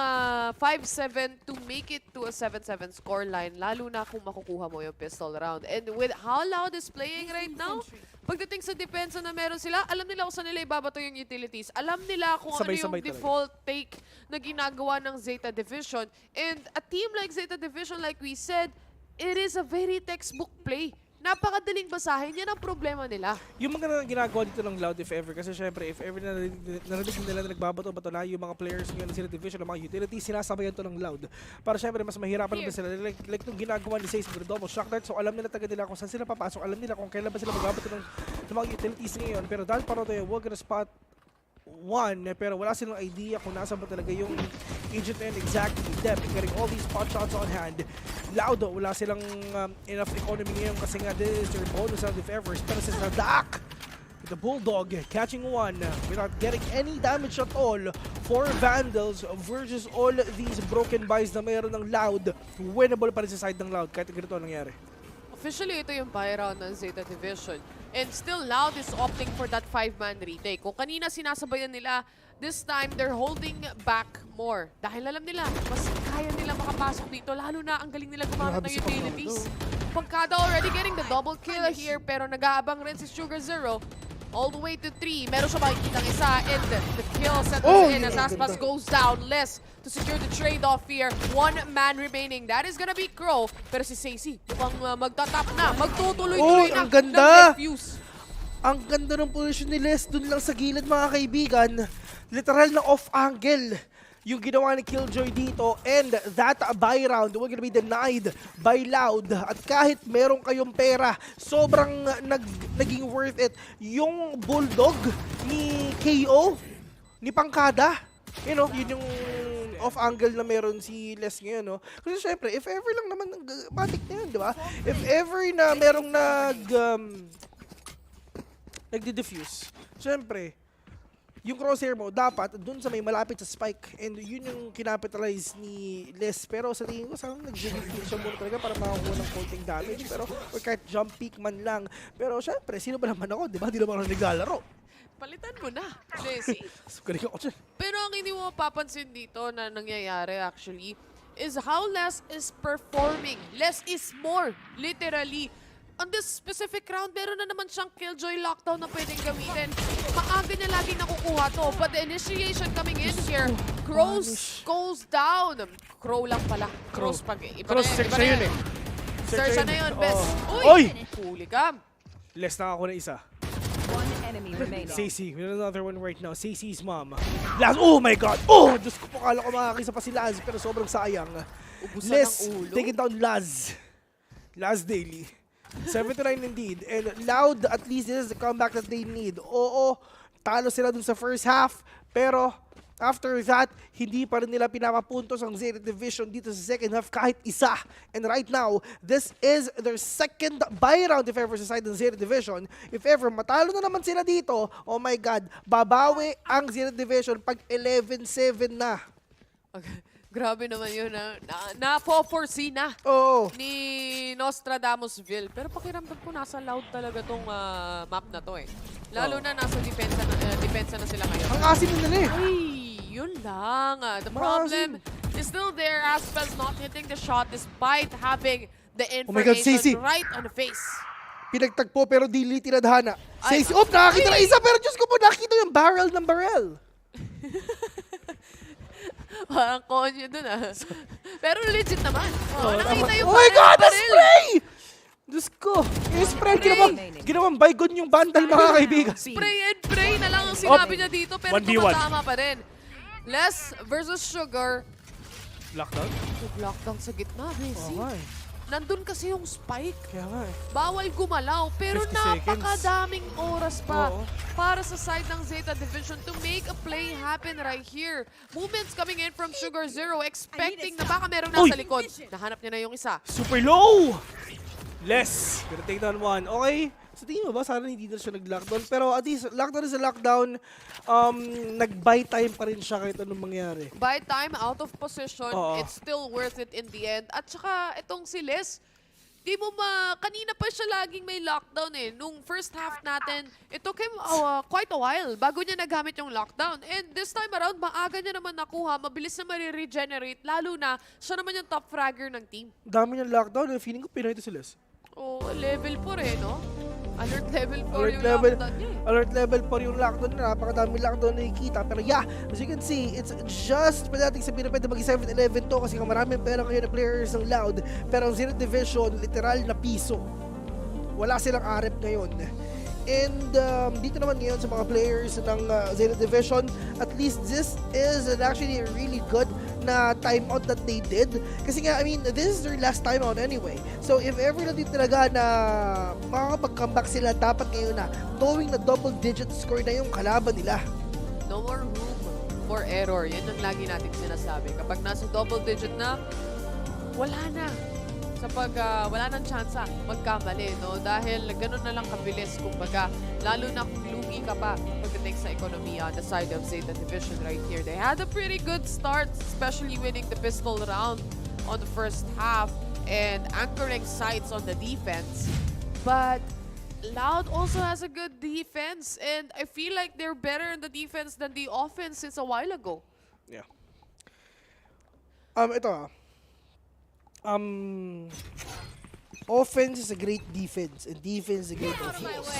5-7 to make it to a 7-7 scoreline, lalo na kung makukuha mo yung pistol round. And with how Loud is playing right now, pagdating sa depensa na meron sila, alam nila kung saan nila ibabato yung utilities. Alam nila kung ano yung default take na ginagawa ng Zeta Division. And a team like Zeta Division, like we said, it is a very textbook play. Napakadaling basahin. Yan ang problema nila. Yung mga ginagawa dito ng Loud, if ever, kasi syempre, if ever narinig nila na nagbabato-bato na yung mga players ngayon ng Zeta Division, ng mga utilities, sinasabayan to ng Loud. Para syempre, mas mahirapan naman sila. Like nung ginagawa ni Sace with the double shock dart, so alam nila taga nila kung saan sila papasok, alam nila kung kailan ba sila magbabato ng mga utilities ngayon. Pero dahil parang tayo, we're gonna spot one, pero wala silang idea kung nasa ba talaga yung agent and exactly depth, getting all these pot shots on hand. Loud, wala silang enough economy ngayon kasi nga this is their bonus out if ever. Pero sa Sadak, the Bulldog catching one without getting any damage at all for Vandals versus all these broken buys na mayroon ng Loud. Winnable pa rin sa side ng Loud kahit ganito nangyari. Officially, ito yung buy round ng Zeta Division. And still Loud is opting for that 5-man retake. Kung kanina sinasabayan nila, this time they're holding back more. Dahil alam nila, mas kaya nila makapasok dito. Lalo na ang galing nila gumamit ng utilities. Pagkada already getting the double kill here, pero nag-aabang rin si Sugar Zero. All the way to 3. Meron siya makikitang isa. And the kill settles in as Aspas goes down. Less to secure the trade-off here. 1 man remaining. That is gonna be Crow. Pero si Sacy, mukhang magtatap na. Magtutuloy-tuloy na ang ganda! ng defuse. Ang ganda ng position ni Les dun lang sa gilid, mga kaibigan. Literal na off-angle yung ginawa ni Killjoy dito, and that buy round will gonna be denied by Loud. At kahit meron kayong pera, sobrang naging worth it yung bulldog ni KO, ni Pangkada. You know, yun yung off-angle na meron si Les ngayon, no? Kasi syempre, if ever lang naman, matik na yun, di ba? If ever na merong nagdi-diffuse, syempre, yung crosshair mo, dapat dun sa may malapit sa spike. And yun yung kinapitalize ni Les. Pero sa tingin ko, saan nag-defuse siya muna talaga para makakuha ng konting damage. Pero, or kahit jump peak man lang. Pero syempre, sino ba naman ako? Di ba? Di naman ako naglalaro. Palitan mo na, Jesse. Pero ang hindi mo mapapansin dito na nangyayari actually is how Les is performing. Less is more, literally. On this specific round, meron na naman siyang Killjoy lockdown na pwedeng gamitin. Maaga niya laging nakukuha to. But the initiation coming in here, Crows goes down. Crow lang pala. Crows pag iba Cross, search na yun eh. Search na yun, best. Uy! Huli ka. Les na ako na isa. Sacy, we have another one right now. Sacy's mom. Laz, oh my god! Oh! Diyos ko po, kala ko makakisa pa si Laz, pero sobrang sayang. Les, take it down Laz. Laz Daily. 79 indeed. And Loud, at least this is the comeback that they need. Oo, talo sila dun sa first half, pero after that, hindi pa rin nila pinapapuntos ang Zeta Division dito sa second half kahit isa. And right now, this is their second buy round if ever sa side ng Zeta Division. If ever matalo na naman sila dito, oh my god, babawi ang Zeta Division pag 11-7 na. Okay. Grabe naman yun, na-foresee na ni Nostradamusville. Pero pakiramdam ko nasa Loud talaga tong map na to eh. Lalo na nasa depensa na sila ngayon. Ang asin nila eh. Ay, yun lang. The problem is still there. Aspas not hitting the shot despite having the information right on the face. Pinagtagpo pero di tinadhana. Sacy, nakakita na isa pero Diyos ko po, nakita yung barrel ng barrel. Parang konyo dun Pero legit naman. Nakita yung oh my god, the spray! Diyos ko, yung spray, ginawang baygon yung bandal, mga kaibigan. Spray and pray na lang ang sinabi niya dito, pero 1v1. tumatama pa rin. Les versus Sugar. Lockdown? Lockdown sa gitna, Messi. Nandun kasi yung spike. Kaya nga Bawal gumalaw, pero 50 napakadaming oras pa para sa side ng Zeta Division to make a play happen right here. Movements coming in from Sugar Zero, expecting na baka merong nasa likod. Nahanap niya na yung isa. Super low! Les, gonna take down one. Okay, sa tingin mo ba, sana hindi na siya nag-lockdown. Pero at least, lockdown is a lockdown. Nag-buy time pa rin siya kahit anong mangyari. Buy time, out of position, it's still worth it in the end. At saka, itong si Les, di mo kanina pa siya laging may lockdown eh. Nung first half natin, it took him quite a while bago niya nagamit yung lockdown. And this time around, maaga niya naman nakuha, mabilis na mariregenerate, lalo na siya naman yung top fragger ng team. Dami niyang lockdown, feeling ko Pinoy ito si Les. Level 4 eh, no? Alert level 4 yung lockdown niya eh. Alert level 4 yung lockdown na. Napakadami lockdown na nakikita. Pero yeah, as you can see, it's just pwede natin sabihin na pwede mag-7-11 to kasi maraming pera kayo na players ng Loud. Pero ang Zeta Division, literal na piso. Wala silang arep ngayon. And dito naman ngayon sa mga players ng Zeta Division, at least this is actually a really good na timeout that they did. Kasi nga, I mean, this is their last timeout anyway. So if ever na din talaga na makakapag-comeback sila, dapat ngayon na knowing na double-digit score na yung kalaban nila. No more room for error. Yan ang lagi natin sinasabi. Kapag nasa double-digit na, wala na. Wala nang tsansa magkamali, no? Dahil ganun na lang kabilis, kumbaga. Lalo na kung lugi ka pa pagdating sa ekonomiya on the side of Zeta Division right here. They had a pretty good start, especially winning the pistol round on the first half and anchoring sights on the defense. But Loud also has a good defense, and I feel like they're better in the defense than the offense since a while ago. Yeah. Offense is a great defense, and defense is a great offense.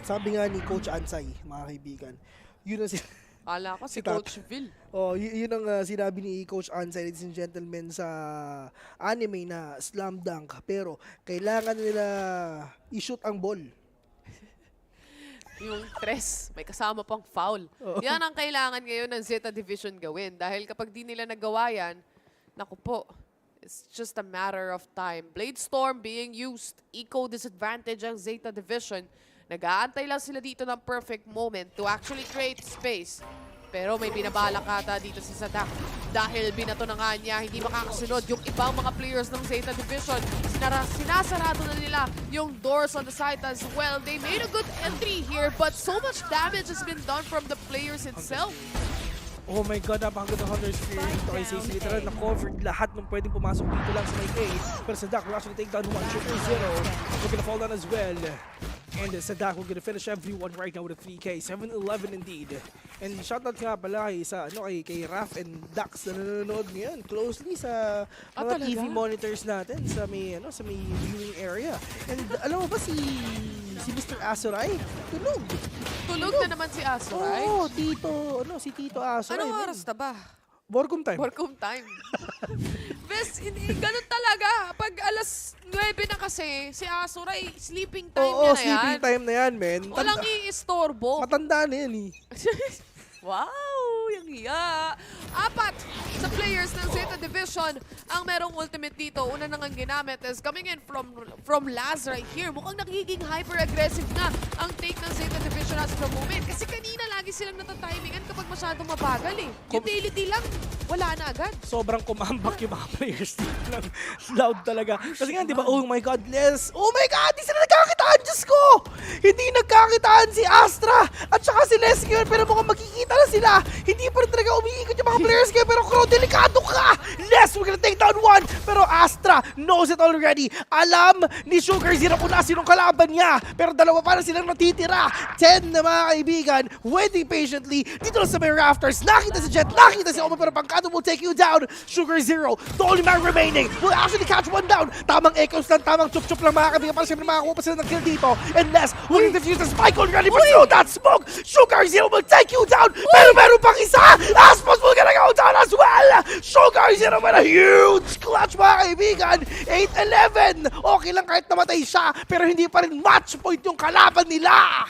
Sabi nga ni Coach Ansay, mga kaibigan, yun ang Kala ko si Coach Phil. yun ang sinabi ni Coach Ansay, ladies and gentlemen, sa anime na Slam Dunk. Pero kailangan nila i-shoot ang ball. Yung tres, may kasama pang foul. Yan ang kailangan ngayon ng Zeta Division gawin. Dahil kapag di nila nagawa yan, naku po, it's just a matter of time. Blade Storm being used, eco disadvantage ang Zeta Division. Nag-aantay lang sila dito ng perfect moment to actually create space. Pero may binabalak ata dito si Zeta. Dahil binato na nga niya, hindi makakasunod yung ibang mga players ng Zeta Division. Sinasarado na nila yung doors on the side as well. They made a good entry here, but so much damage has been done from the players itself. Oh my God, napakaganda ng Hunter's Fury dito kay Sace. Literal na covered lahat ng pwedeng pumasok dito lang sa may A. Pero Sadak will actually take down one, Sugar Zero. We're gonna fall down as well. And Sadak will gonna finish everyone right now with a 3K. 7-11 indeed. And shoutout nga pala kay Raf and Dax na nanonood ngayon closely sa mga TV monitors natin sa may viewing area. And alam mo ba si Mr. Asoray? Tulog na naman si Asoray? Oo, si Tito Asoray. Anong oras na ba? Borkum time. Borkum time. Bes, ganun talaga. Pag alas 9 na kasi, si Asoray, sleeping time niya na yan. Sleeping time na yan, men. Walang i-istorbo. Matanda na yan Wow, yung hiya. 4 sa players ng Zeta Division ang merong ultimate dito. Una nang ginamit is coming in from Laz right here. Mukhang nagiging hyper-aggressive na ang take ng Zeta Division as the moment. Kasi kanina lagi silang natatimingan kapag masyadong mabagal eh. Utility lang, wala na agad. Sobrang kumambak yung mga players dito lang. Loud talaga. Kasi nga, di ba, oh my God, Les. Oh my God, di sila nagkakitaan, Diyos ko! Hindi nagkakitaan si Astra at saka si Les ngayon, pero mukhang magkikita na sila. Hindi pa rin talaga umiikot yung mga players kayo, pero Crow, delikado ka! Les, we're gonna take down one, pero Astra knows it already. Alam ni Sugar Zero kung nasinong kalaban niya, pero dalawa pa na silang natitira. 10 na mga kaibigan, waiting patiently. Dito lang sa may rafters, nakita si Jet, nakita si Oma, pero Pangkado will take you down. Sugar Zero, the only man remaining, will actually catch one down. Tamang echoes lang, tamang chup-chup lang mga kaibigan, para siyempre makakuha pa sila ng kill dito. And Les, will defuse the spike already, but through that smoke, Sugar Zero will take you down. Pero meron pang isa! Aspos will gonna go down as well! Sugar Zero with a huge clutch mga kaibigan! 8-11! Okay lang kahit namatay siya, pero hindi pa rin match point yung kalaban nila!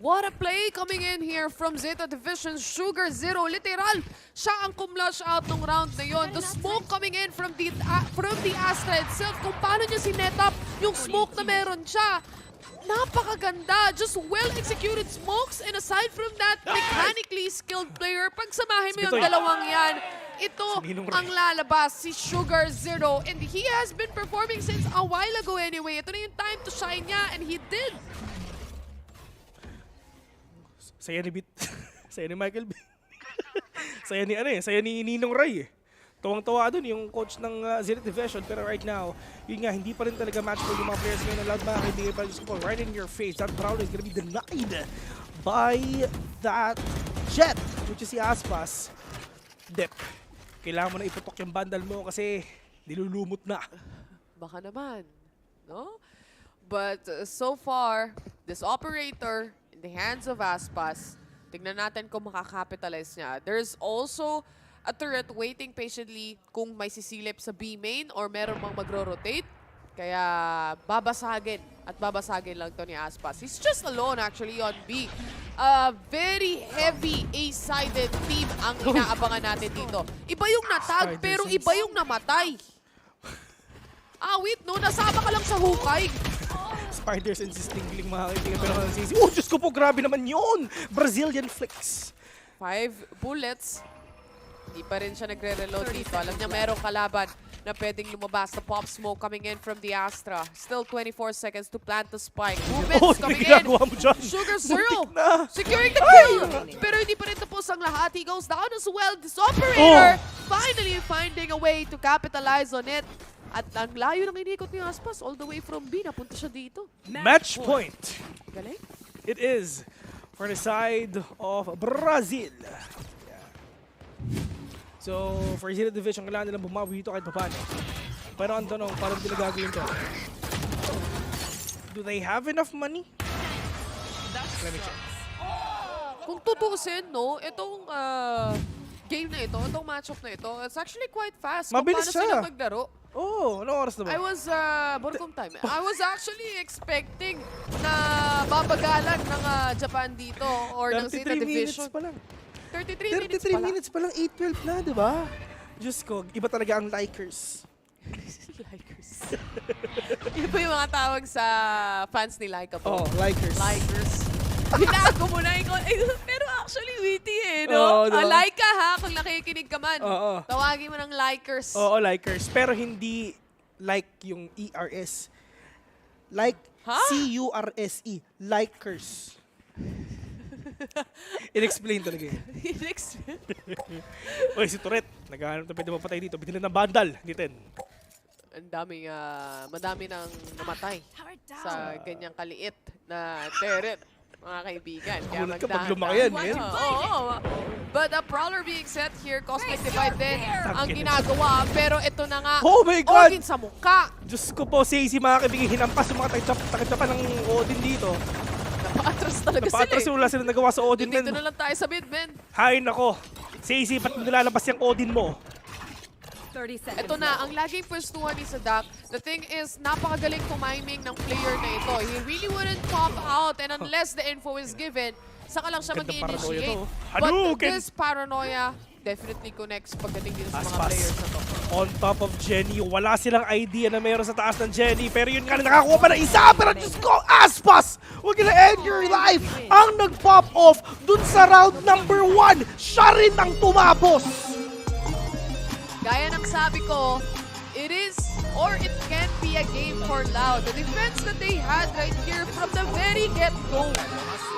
What a play coming in here from Zeta Division. Sugar Zero, literal, siya ang kumlash out ng round na yon. The smoke coming in from the Astra itself. Kung paano niya sinet up yung smoke na meron siya. Napakaganda. Just well-executed smokes. And aside from that, mechanically skilled player. Pagsamahin mo yung dalawang yan, ito ang lalabas, si Sugar Zero. And he has been performing since a while ago anyway. Ito na yung time to shine niya, and he did. Saya ni Bit. Saya ni Michael B. Saya ni Ninong Ray. Tuwang-tuwa doon yung coach ng Zeta Division, pero right now, yun nga, hindi pa rin talaga match for yung mga players ngayon ng Loud mga kaibigan pa. Just po, right in your face, that Brown is gonna be denied by that Jet, which is si Aspas. Dep, kailangan mo na iputok yung bandal mo kasi nilulumot na. Baka naman, no? But so far, this operator in the hands of Aspas, tignan natin kung makakapitalize niya. There's also a turret waiting patiently kung may sisilip sa B main or meron mang magro-rotate. Kaya babasagin at babasagin lang to ni Aspas. He's just alone actually on B. Very heavy A-sided team ang inaabangan natin dito. Iba yung natag pero iba yung namatay. Wait, no, nasama ka lang sa hukay. Spiders and Stingling mga kaibigan, pero oh, Diyos ko po, grabe naman yun! Brazilian flicks. 5 bullets. Hindi pa rin siya nagre-reload dito. Alam niya merong kalaban na pwedeng lumabas. The pop smoke coming in from the Astra. Still 24 seconds to plant the spike. Movements coming in. Sugar Zero securing the kill. Pero hindi pa rin tapos ang lahat. He goes down as well. This operator finally finding a way to capitalize on it. At ang layo ng inikot ni Aspas, all the way from B, napunta siya dito. Match point. Galing. It is for the side of Brazil. Yeah. So, for Zeta Division, kailangan nilang bumawi dito kahit paano. Pero ang tanong, paano nila gagawin to? Do they have enough money? Let me check. Kung tutuusin, no, itong game na ito, itong matchup na ito, it's actually quite fast. Mabilis kung paano siya. sila maglaro. Oh, anong oras na ba? I was, Borcom time. I was actually expecting na babagalan ng Japan dito or ng Zeta 33 Division. minutes pa lang. 33 minutes pa lang, 8-12 na, di ba? Diyos ko, iba talaga ang likers. Likers. Yun po yung mga tawag sa fans ni Laika po. Oh, likers. Likers. Binago mo na ikaw. Pero actually witty no? diba? Laika ha, kung nakikinig ka man. Oo. Tawagin mo ng likers. Oo, likers. Pero hindi like yung ERS. Like C-U-R-S-E. Likers. In-explain talaga yun. In-explain? Oy, si Tourette. Naghahanap na pwede mapatay dito. Bitilan ng bandal. Diten. Ang daming, madami nang namatay sa ganyang kaliit na turret, mga kaibigan. Kaya Gulat ka pag lumaki yan, man. Oo. But a Prowler being set here, Cosmic Divide din ang ginagawa. Pero ito na nga, Oh my God! Odin sa mukha. Diyos ko po, si mga kaibigan, hinampas yung mga takachapa ng Odin dito. Napatras talaga Napatras sila. wala sila nagawa sa Odin, Dito men. na lang tayo sa mid, men. Hay nako. Si ba't mo nilalabas yung Odin mo? Ito na, ang laging pwestuhan ni Sadak. The thing is, napakagaling tumiming ng player na ito. He really wouldn't pop out and unless the info is given, saka lang siya Ganda paranoia mag-initiate. to. But Hadouken! this paranoia definitely connects pagdating dito sa mga Aspas. players na to. On top of Jenny, wala silang idea na mayroon sa taas ng Jenny. Pero yun nga, nakakuha pa ng isa. Pero Diyos ko, Aspas! Huwag na end your life! Ang nag-pop off dun sa round number 1, siya rin ang tumapos! Gaya ng sabi ko, it is or it can be a game for Loud. The defense that they had right here from the very get-go,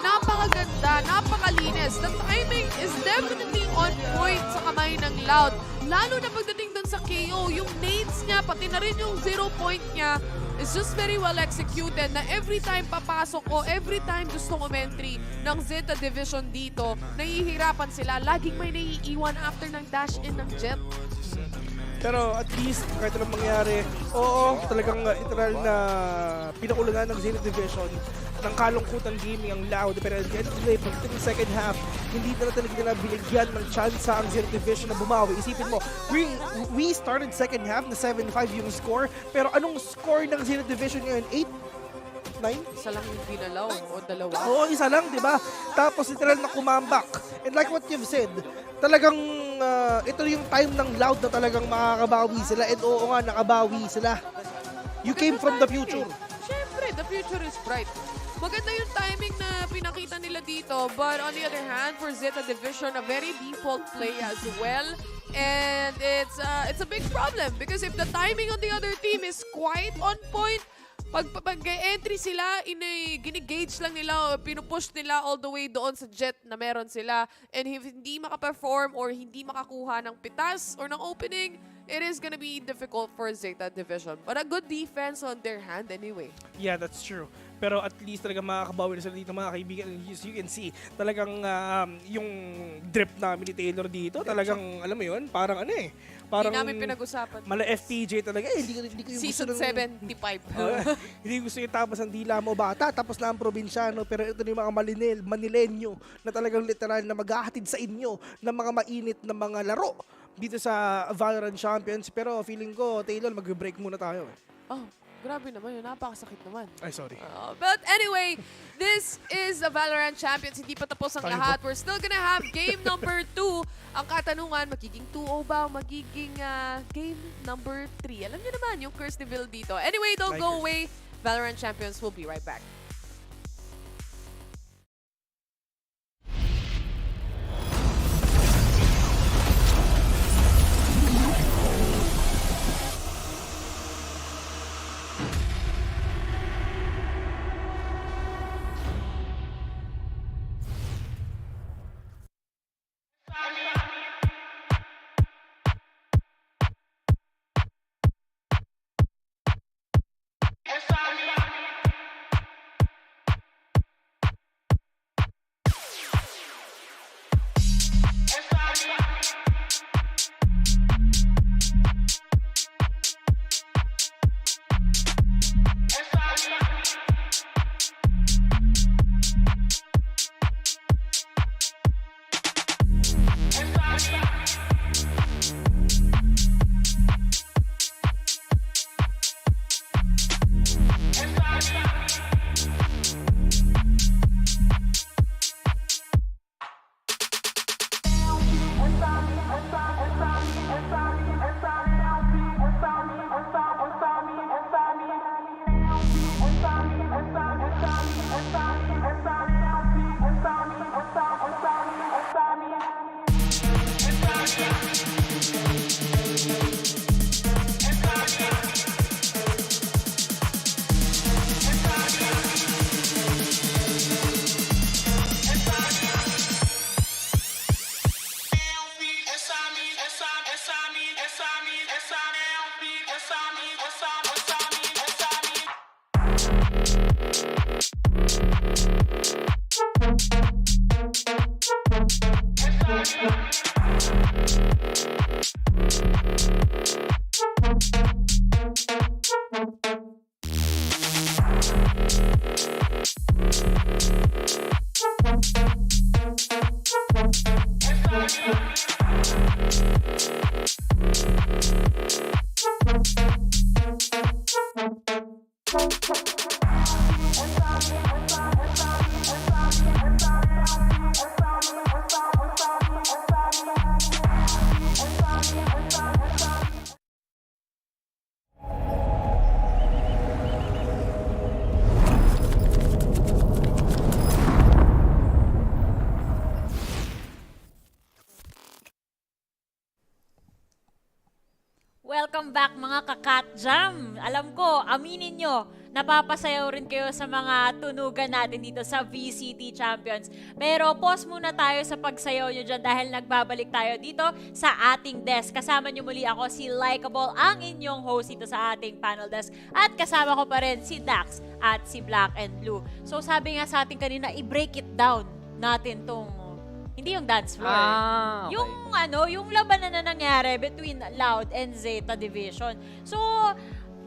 napakaganda, napakalinis. The timing is definitely on point sa kamay ng Loud. Lalo na pagdating dun sa KO, yung nades niya, pati na rin yung 0 point niya, is just very well executed na every time papasok ko, every time gusto ko entry ng Zeta Division dito, nahihirapan sila. Laging may naiiwan after ng dash in ng Jet. Pero at least, kahit anong mangyari, oo, talagang literal na pinaulangan ng Zeta Division ng kalungkutan gaming ang Loud. Pero at the end of the day, pagdating ng second half, hindi na talaga nila binigyan ng chance ang Zeta Division na bumawi. Isipin mo, we started second half na 7-5 yung score, pero anong score ng Zeta Division ngayon? 8? 9? Isa lang yung binalaw o dalawa. Oo, isa lang, di ba? Tapos literal na kumambak. And like what you've said, talagang ito yung time ng Loud na talagang makakabawi sila. And oo nga, nakabawi sila. You came from the future. Siyempre, the future is bright. Maganda yung timing na pinakita nila dito. But on the other hand, for Zeta Division, a very default play as well. And it's a big problem because if the timing on the other team is quite on point, pag-entry sila, gine-gauge lang nila, pinupush nila all the way doon sa jet na meron sila. And if hindi makaperform or hindi makakuha ng pitas or ng opening, it is gonna be difficult for Zeta Division. But a good defense on their hand anyway. Yeah, that's true. Pero at least talaga makakabawi na sila dito mga kaibigan. As you can see, talagang yung drip namin ni Taylor dito, talagang alam mo yun, parang ano eh. Parang Hindi namin pinag-usapan. mala FPJ talaga. Hindi ko yung Season gusto 75. Hindi gusto yung tapos ang dila mo bata, tapos na ang probinsyano. Pero ito na yung mga Manilenyo na talagang literal na maghahatid sa inyo ng mga mainit na mga laro dito sa VALORANT Champions. Pero feeling ko, Taylor, mag-break muna tayo eh. Oh, grabe naman yun. Napakasakit naman. Ay, sorry. But anyway, this is the VALORANT Champions. Hindi pa tapos ang lahat. We're still gonna have game number 2. Ang katanungan, magiging 2-0 ba? Magiging game number 3. Alam niyo naman, yung Curse Devil dito. Anyway, don't go away. VALORANT Champions will be right back. welcome back mga ka-Cat-Jam. Alam ko, aminin nyo, napapasayaw rin kayo sa mga tunugan natin dito sa VCT Champions. Pero pause muna tayo sa pagsayaw nyo dyan dahil nagbabalik tayo dito sa ating desk. Kasama nyo muli ako si Likeable, ang inyong host dito sa ating panel desk. At kasama ko pa rin si Dax at si Black and Blue. So sabi nga sa atin kanina, i-break it down natin tong hindi yung dance floor. Okay. Yung labanan na nangyari between Loud and Zeta Division. So,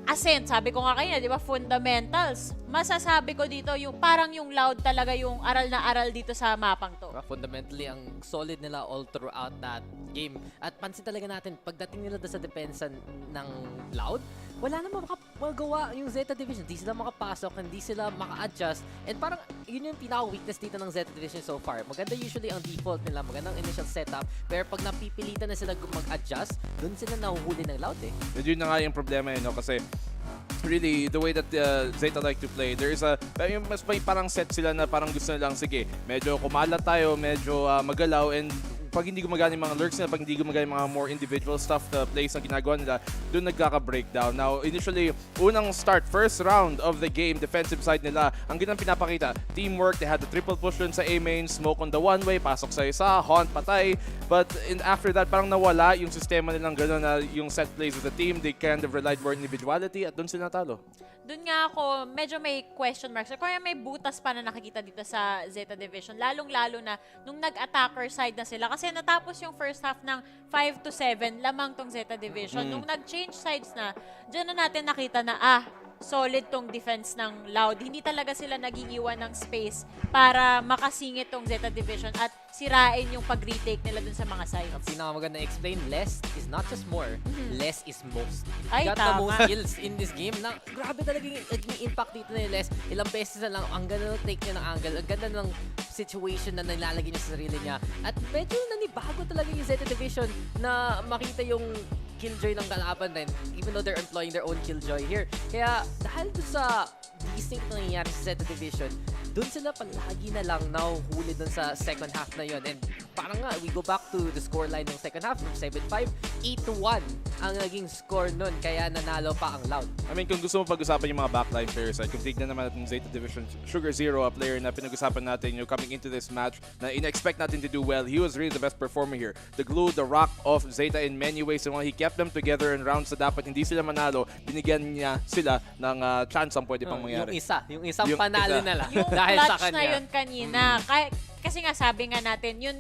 Ascent, sabi ko nga kanina, di ba, fundamentals. Masasabi ko dito, parang yung Loud talaga yung aral na aral dito sa mapang to. Fundamentally, ang solid nila all throughout that game. At pansin talaga natin, pagdating nila sa depensa ng Loud, wala naman magawa yung Zeta Division. Hindi sila makapasok, hindi sila maka-adjust. And parang yun yung pinaka-weakness dito ng Zeta Division so far. Maganda usually ang default nila, magandang initial setup. Pero pag napipilitan na sila mag-adjust, dun sila nahuhuli ng Loud eh. Yun na nga yung problema yun, no? Kasi really, the way that Zeta like to play, there is mas may parang set sila na parang gusto nilang, sige, medyo kumalat tayo, medyo magalaw, and pag hindi gumagana yung mga lurks nila, pag hindi gumagana yung mga more individual stuff na plays na ginagawa nila, doon nagkaka-breakdown. Now, initially, unang start, first round of the game, defensive side nila, ang ginang pinapakita, teamwork, they had the triple push dun sa A-main, smoke on the one-way, pasok sa isa, haunt, patay. But after that, parang nawala yung sistema nilang gano'n na yung set plays of the team, they kind of relied more on individuality, at doon sila natalo. Doon nga ako, medyo may question marks. Kaya may butas pa na nakikita dito sa Zeta Division. Lalong-lalo na nung nag-attacker side na sila. Kasi natapos yung first half ng 5-7, lamang tong Zeta Division. Nung nag-change sides na, dyan na natin nakita na, solid tong defense ng Loud. Hindi talaga sila nagiiwan ng space para makasingit tong Zeta Division at sirain yung pag-retake nila dun sa mga sides. Ang pinakamaganda explain, less is not just more, less is most. Ay, Got the tama. most kills in this game. Na, grabe talaga yung impact dito ni Les. Ilang beses na lang, ang ganda ng take niya ng angle, ang ganda ng situation na nilalagay niya sa sarili niya. At medyo nanibago talaga yung Zeta Division na makita yung killjoy ng kalaban din, even though they're employing their own killjoy here. Kaya dahil doon sa distinct na nangyayari sa Zeta Division, doon sila palagi na lang nahuhuli doon sa second half na yon. And parang nga, we go back to the scoreline ng second half, ng 7-5, 8-1 ang naging score nun, kaya nanalo pa ang Loud. I mean, kung gusto mo pag-usapan yung mga backline players, kung tignan naman natin Zeta Division, Sugar Zero, a player na pinag-usapan natin, coming into this match, na in-expect natin to do well, he was really the best performer here. The glue, the rock of Zeta in many ways, and while he kept them together in rounds na dapat hindi sila manalo, binigyan niya sila ng chance ang pwede pang mangyari. Yung isang panalo na lang. Yung dahil sa clutch kanya. na yun kanina. Kasi nga sabi nga natin, yung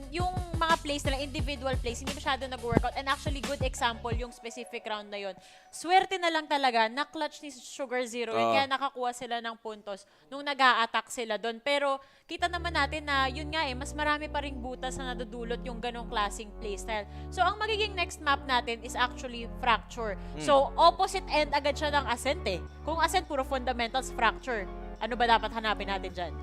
mga plays nila, individual plays, hindi masyado nag-workout. And actually, good example, yung specific round na yun. Swerte na lang talaga, na-clutch ni Sugar Zero. Kaya nakakuha sila ng puntos nung nag-a-attack sila doon. Pero kita naman natin na yun nga mas marami pa ring butas na nadudulot yung ganong klaseng playstyle. So, ang magiging next map natin is actually Fracture. So, opposite end agad siya ng Ascent eh. Kung Ascent, puro fundamentals, Fracture. Ano ba dapat hanapin natin dyan?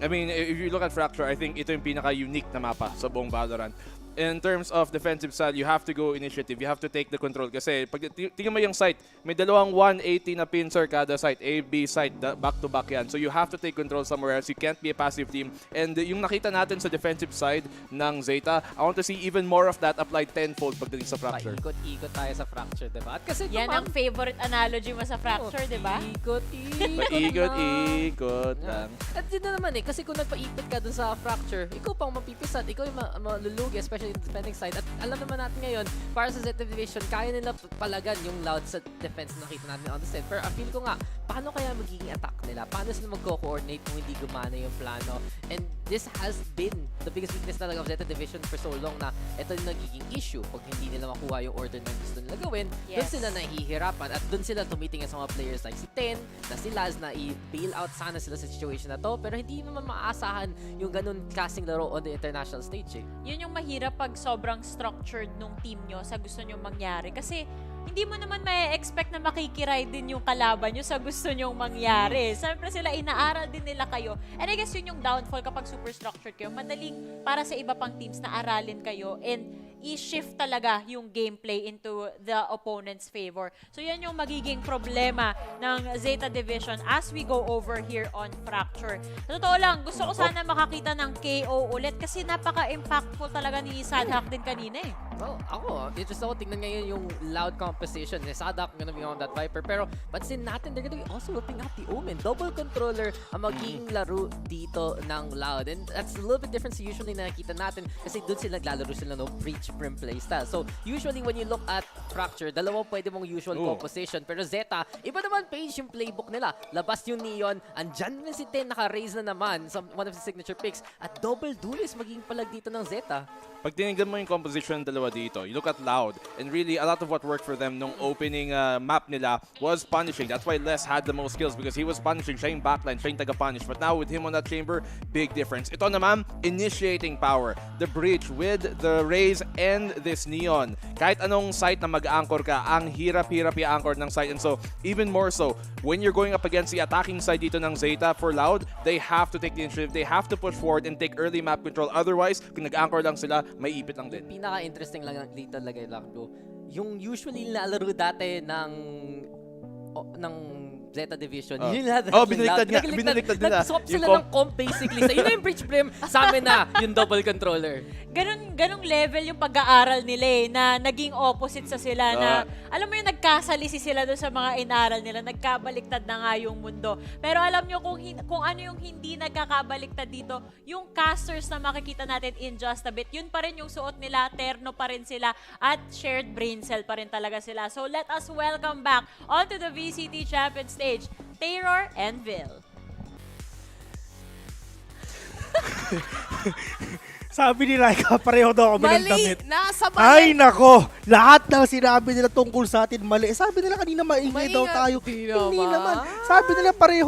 I mean, if you look at Fracture, I think ito yung pinaka-unique na mapa sa buong Valorant. In terms of defensive side, you have to go initiative. You have to take the control. Kasi pag tingnan mo yung site, may dalawang 180 na pincer kada site. A, B site, back-to-back yan. So you have to take control somewhere else. You can't be a passive team. And yung nakita natin sa defensive side ng Zeta, I want to see even more of that applied tenfold pagdating sa Fracture. Paikot-ikot tayo sa Fracture, diba? At kasi Yan ang favorite analogy mo sa Fracture, diba? Paikot-ikot lang. At yun na naman kasi kung nagpaikot ka dun sa Fracture, ikaw pang mapipisat, ikaw yung malulugi, especially in the defending side. At alam naman natin ngayon, para sa Zeta Division, kaya nila palagan yung Loud sa defense na nakita natin on the set. Pero feel ko nga, paano kaya magiging attack nila? Paano sila mag-coordinate kung hindi gumana yung plano? And this has been the biggest weakness talaga of Zeta Division for so long na ito yung nagiging issue. Pag hindi nila makuha yung order na gusto nila gawin, doon sila nahihirapan at doon sila tumitingin sa mga players like si Ten, na si Laz, na i-bail out sana sila sa situation na to. Pero hindi naman maaasahan yung ganun klaseng laro on the international stage eh. Yun yung mahirap pag sobrang structured nung team nyo sa gusto nyo mangyari. Kasi hindi mo naman may expect na makikiray din yung kalaban nyo sa gusto nyong mangyari. Siyempre sila, inaaral din nila kayo. And I guess yun yung downfall kapag super structured kayo. Madaling para sa iba pang teams na aralin kayo and i-shift talaga yung gameplay into the opponent's favor. So yan yung magiging problema ng Zeta Division as we go over here on Fracture. Sa totoo lang, gusto ko sana makakita ng KO ulit kasi napaka-impactful talaga ni Sadhak din kanina eh. Well, interest ako tingnan ngayon yung loud composition. Sadhak gonna be on that Viper. Pero pansin natin, they're gonna be also whipping out the Omen. Double controller ang magiging laro dito ng loud. And that's a little bit different sa usually nakikita natin kasi doon sila naglalaro sila no breach prim playstyle. So usually when you look at Fracture, dalawa pwede mong usual composition. Pero Zeta, iba naman page yung playbook nila. Labas yung Neon, andyan na si Ten, naka-raise na naman sa one of the signature picks. At double duelist magiging palag dito ng Zeta. Pag tinignan mo yung composition ng dalawa dito, you look at Loud, and really a lot of what worked for them nung opening map nila was punishing. That's why Les had the most kills because he was punishing. Siya yung backline, siya yung taga-punish. But now with him on that chamber, big difference. Ito naman, initiating power. The breach with the Raze and this Neon. Kahit anong site na mag-anchor ka, ang hirap-hirap i-anchor ng site. And so, even more so, when you're going up against the attacking side dito ng Zeta for Loud, they have to take the initiative, they have to push forward and take early map control. Otherwise, kung nag-anchor lang sila, may ipit lang din. Pinaka-interesting lang dito lagay Lakdo. Yung usually nilalaro dati ng Zeta Division. Yun binaliktad nga. Binaliktad nila. Nag-swap sila ng comp basically. Sa yun na yung Breach Brim, sa amin na yung double controller. Ganong level yung pag-aaral nila eh, na naging opposite sa sila na, alam mo yung nagkasalisi sila doon sa mga inaral nila, nagkabaliktad na nga yung mundo. Pero alam nyo kung ano yung hindi nagkakabaliktad dito, yung casters na makikita natin in just a bit, yun pa rin yung suot nila, terno pa rin sila, at shared brain cell pa rin talaga sila. So let us welcome back onto the VCT Champions stage, Terror and Vil. Sabi nila, pareho daw kami ng damit. Nasa mali. Ay, nako. Lahat ng sinabi nila tungkol sa atin, mali. Sabi nila kanina, maingay daw tayo. Hindi naman. Sabi nila, pareho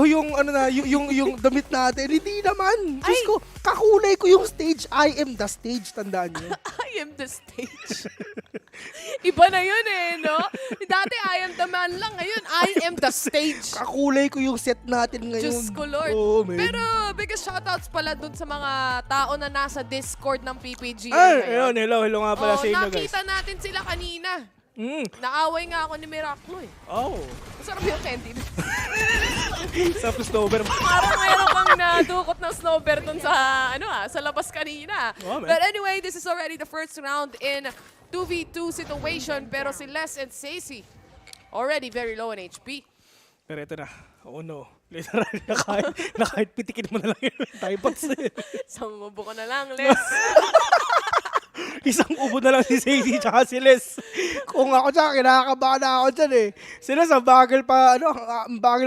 yung damit natin. Hindi naman. Diyos ko, kakulay ko yung stage. I am the stage. Tandaan niyo. I am the stage. Iba na yun eh, no? Dati I am the man lang. Ngayon, I am the stage. Kakulay ko yung set natin ngayon. Diyos ko, Lord. Oh, pero biggest shoutouts pala dun sa mga tao na nasa Discord ng PPGL. Ay, ayun, hello nga pala sa inyo, guys. Nakita natin sila kanina. Naaway nga ako ni Miraclo eh. Oh. Masarap yung candy. Sa snowbear. Parang mayroon kang nadukot ng snowbear dun sa labas kanina. But anyway, this is already the first round in 2v2 situation. Pero si Les and Sacy already very low in HP. Pero ito na. Oh no. Literal na kahit pitikin mo na lang yung typots. Sumubo ka na lang, Les. Isang ubo na lang si Sadie tsaka si Les. Kung ako dyan, kinakabahan na ako dyan eh. Si Les, ang bagal pa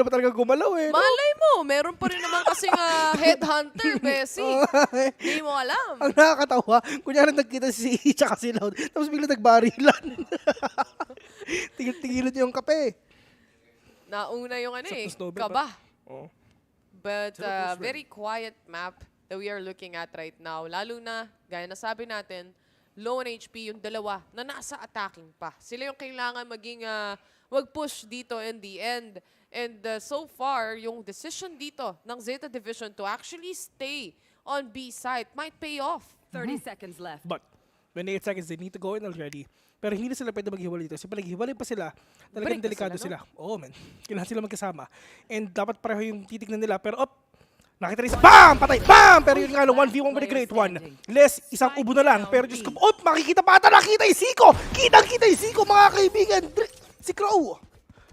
talaga gumalaw eh. Malay mo, meron pa rin naman kasing headhunter, Bessie. Hindi mo alam. Ang nakakatawa, kunyari nagkita si Sadie tsaka si Loud, tapos bigla nagbarilan. Tigil-tigilan niyo yung kape. Nauna yung kaba. But very quiet map that we are looking at right now. Lalo na, gaya na sabi natin, low on HP yung dalawa na nasa attacking pa. Sila yung kailangan maging mag-push dito in the end. And so far, yung decision dito ng Zeta Division to actually stay on B side might pay off. 30 seconds left. But 28 seconds, they need to go in already. Pero hindi na sila pwede maghiwalay dito. Kasi pag naghiwalay pa sila, talagang delikado sila. Oo, man. Kailangan sila magkasama. And dapat pareho yung titignan nila. Pero, nakita rin sa BAM! Patay! BAM! Pero yun nga, 1v1 with a great one. Les, isang ubo na lang. Pero Diyos ko, makikita pa ata! Nakita yung Zico! Kitang-kita yung Zico, mga kaibigan! Si Crow!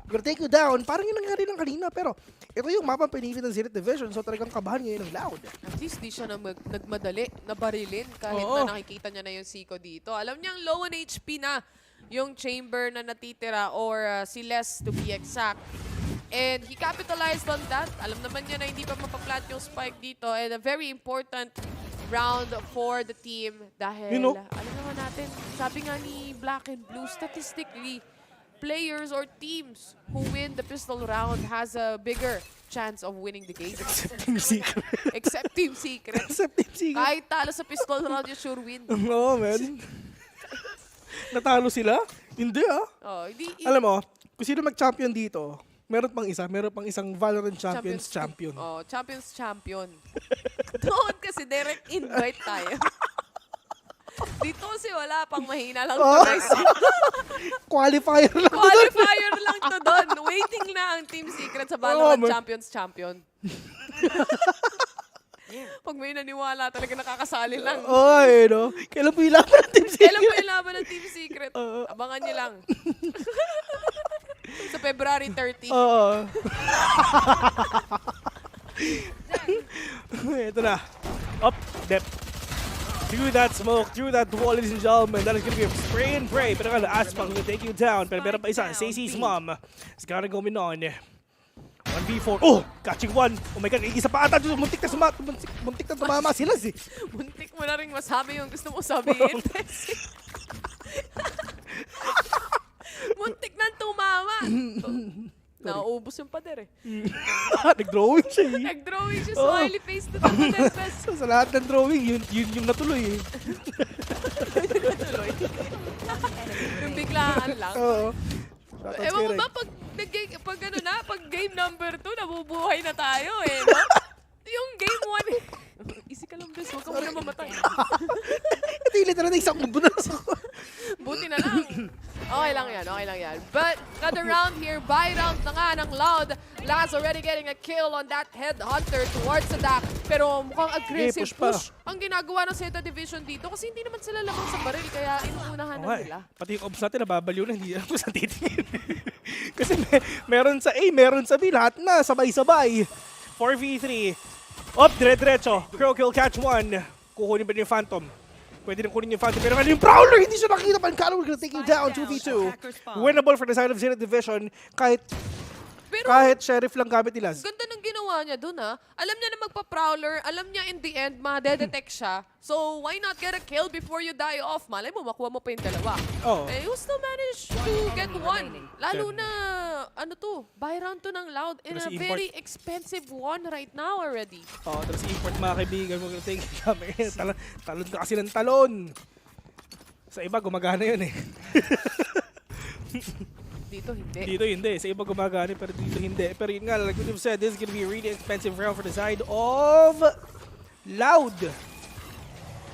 We're gonna take you down. Parang yun nangyari lang kanina. Pero ito yung mapang pinili ng Zeta Division. So talagang kabahan ngayon ng Loud. At least di siya nagmadali na barilin kahit na nakikita niya na yung Zico dito. Alam niyang low on HP na yung chamber na natitira or si Les to be exact. And he capitalized on that. Alam naman niya na hindi pa mapaplant yung spike dito. And a very important round for the team. Dahil, alam naman natin, sabi nga ni Black and Blue, statistically, players or teams who win the pistol round has a bigger chance of winning the game. Except Team Secret. Except Team Secret. Except Team Secret. Kahit talo sa pistol round, you sure win. Oo, man. Natalo sila? Hindi Alam mo, kung sino mag-champion dito, meron pang isang VALORANT Champions champion. Champions champion. Doon kasi direct invite tayo. Dito kasi wala pang mahina lang to, guys. Qualifier lang. Qualifier lang to doon. Waiting na ang Team Secret sa VALORANT Champions champion. Pag may naniwala, talaga nakakasali lang. Ay, no? Kailan po yung laban ng Team Secret? Kailan po yung laban ng Team Secret? Abangan niyo lang. Sa February 30. Oo. Ito na. Up, depth. Through that smoke, through that wall, ladies and gentlemen. That is going to be a spray and pray. Pero nga, Aspak will take you down. Pero meron pa isa. Stacey's mom is gonna go on. 1v4. Oh! Catching one. Oh my God. Isa pa ata. Muntik na tumama sila si. Muntik mo na rin masabi yung gusto mo sabihin. Muntik na tumama. Nauubos yung pader eh. Nag-drawing siya eh. Nag-drawing siya. Smiley face na pader. So, sa lahat ng drawing, yun yung natuloy eh. Yung biglaan lang. Oo. Ewan mo ba, pag ano na, pag game number 2, nabubuhay na tayo eh, no? Yung game 1, easy ka lang, bes. Huwag ka muna mamatay. Ito yung literal na isang mubo na. Buti na lang. Okay lang yan. But, another round here, buy round na nga ng Loud. Laz already getting a kill on that headhunter towards the back. Pero mukhang aggressive push ang ginagawa ng Zeta Division dito kasi hindi naman sila lamang sa baril, kaya inuunahan na nila. Pati yung obs natin, nababaliw na, hindi alam kung saan titingin. Kasi meron sa A, meron sa B, lahat na, sabay-sabay. 4v3. Up, dire-diretso. Crow kill, catch one. Kukunin ba yung Phantom? Pwede rin kunin yung Phantom. Pero yung Prowler, hindi siya nakita. Pancalo will take you down, 2v2. Winnable for the side of Zeta Division. Kahit Sheriff lang gamit nila. Ganda ng ginawa niya dun ha. Alam niya na magpa-prowler. Alam niya in the end, ma-detect siya. So, why not get a kill before you die off? Malay mo, makuha mo pa yung dalawa. Oh. Eh, you still managed to get one. Lalo na, ano to, buy round to ng Loud in a very expensive one right now already. Oo, tapos import mga kaibigan mo. Talon ka kasi ng talon. Sa iba, gumagana yun eh. Dito hindi. Sa iba gumagana pero dito hindi. Pero yun nga, like what you've said, this is gonna be a really expensive round for the side of Loud.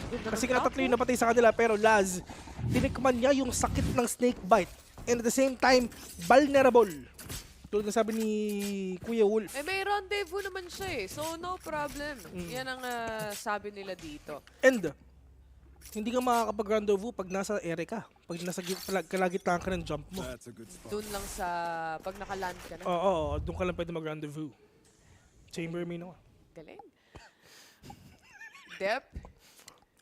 Kasi nga tatlo yung napatay sa kanila pero Laz, tinikman niya yung sakit ng snake bite. And at the same time, vulnerable. Tulad na sabi ni Kuya Wolf. Eh, may rendezvous naman siya eh. So, no problem. Yan ang sabi nila dito. And, hindi ka makakapag-rendezvous pag nasa ere ka. Pag nasa kalagitnaan ka ng jump mo. Doon lang sa pag nakaland ka na. Oo, doon ka lang pwede mag-rendezvous. Chamber me no. Galing. Dep.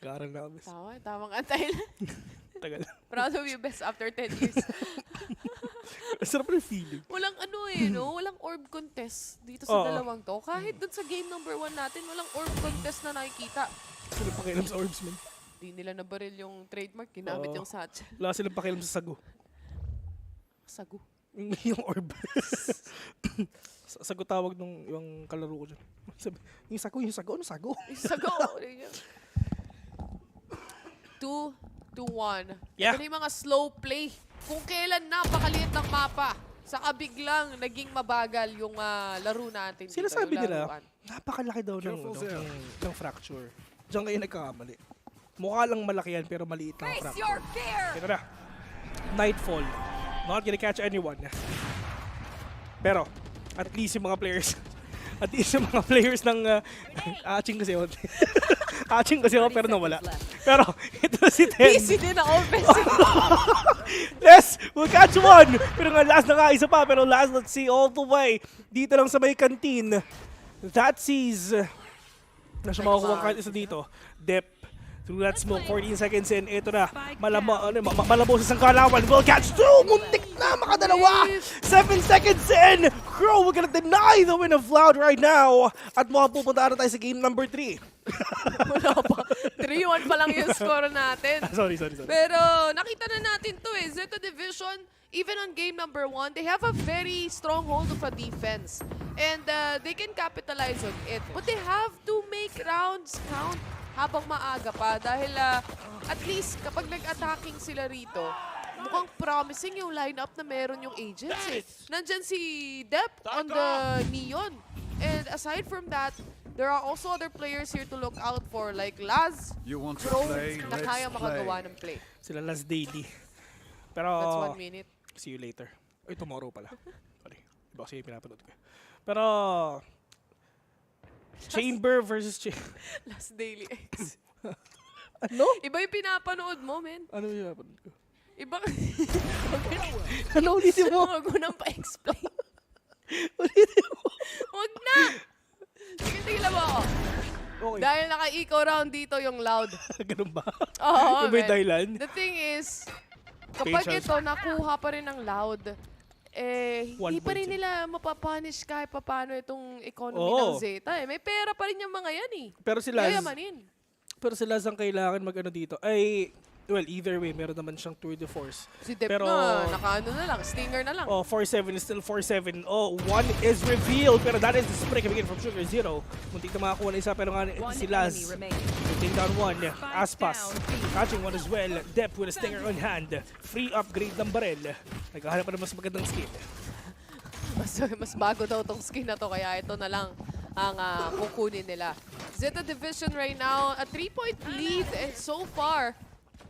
Karal na kami. Tamang antay lang. Tagal. Proud of you, best after 10 years. Sarap na feeling. Walang ano eh, no? Walang orb contest dito sa dalawang to. Kahit dun sa game number 1 natin, walang orb contest na nakikita. Sila pakialam sa orbs, man. Di nila nabaril yung trademark, ginamit yung satchel. Wala silang pakialam sa sago. Sago? Yung orb. Sago tawag nung yung kalaro ko dyan. Yung sago. Ano sago? Yung sago. 2-1. Yeah. Ito na yung mga slow play. Kung kailan napakaliit ng mapa, saka biglang naging mabagal yung laro natin. Sila sabi nila, napakalaki daw ng fracture. Diyan kayo nagkakamali. Mukha lang malaki yan pero maliit lang ang fracture. Ito na. Nightfall. Not gonna catch anyone. Pero, at least yung mga players ng Aching kasi ako. Aching kasi ako pero nawala. Pero, ito si Ten. Busy din ang offensive. Yes! We'll catch one! Pero nga, last na nga, isa pa. Pero last, let's see, all the way. Dito lang sa may canteen. That sees. Na siya makakuha kahit isa dito. Dep. Through that smoke, 14 seconds in. Ito na. Malabo sa isang kalawan. We'll catch two! Muntik na! Makadalawa! 7 seconds in! Crow, we're gonna deny the win of Loud right now. At pupunta na tayo sa game number 3. Wala pa. 3-1 pa lang yung score natin. Sorry. Pero nakita na natin to eh. Zeta Division, even on game number 1, they have a very strong hold of a defense. And they can capitalize on it. But they have to make rounds count habang maaga pa. Dahil at least kapag nag-attacking sila rito, mukhang promising yung lineup na meron yung agents eh. Nandyan si Dep on the Neon. And aside from that, there are also other players here to look out for, like Laz, Drones, na kaya makagawa ng play. Sila last daily. Pero, That's 1 minute. see you later. Ay, tomorrow pala. Sorry. Iba kasi pinapanood ko. Pero, Chamber versus Last daily X. Ano? Iba yung pinapanood mo, men. Ano yung pinapanood ko? Iba. Ano ulitin mo? Huwag mo nang pa-explain. Ulitin mo. Huwag na! Sige, tingnan mo ako. Okay. Dahil naka-eco round dito yung loud. Ganun ba? Oo, Yung may men. dahilan? The thing is, kapag Patience. ito nakuha pa rin ng loud, hindi pa rin nila mapapunish kahit paano itong economy ng Zeta. May pera pa rin yung mga yan eh. Pero sila, Yayamanin. ang kailangan mag-ano dito ay, well, either way, meron naman siyang tour de force. Si Dep Pero, na, naka-ano na lang, stinger na lang. 4-7 is still 4-7. 1 is revealed, pero that is the spray coming in from Sugar Zero. Muntik na makakuha na isa, pero nga si Laz. Take down 1. Aspas, catching 1 as well. Dep with a stinger on hand. Free upgrade ng barel. Nagkahanap pa ng mas magandang skin. Mas bago daw tong skin na to, kaya ito na lang ang kukunin nila. Zeta Division right now, a 3-point lead, and so far,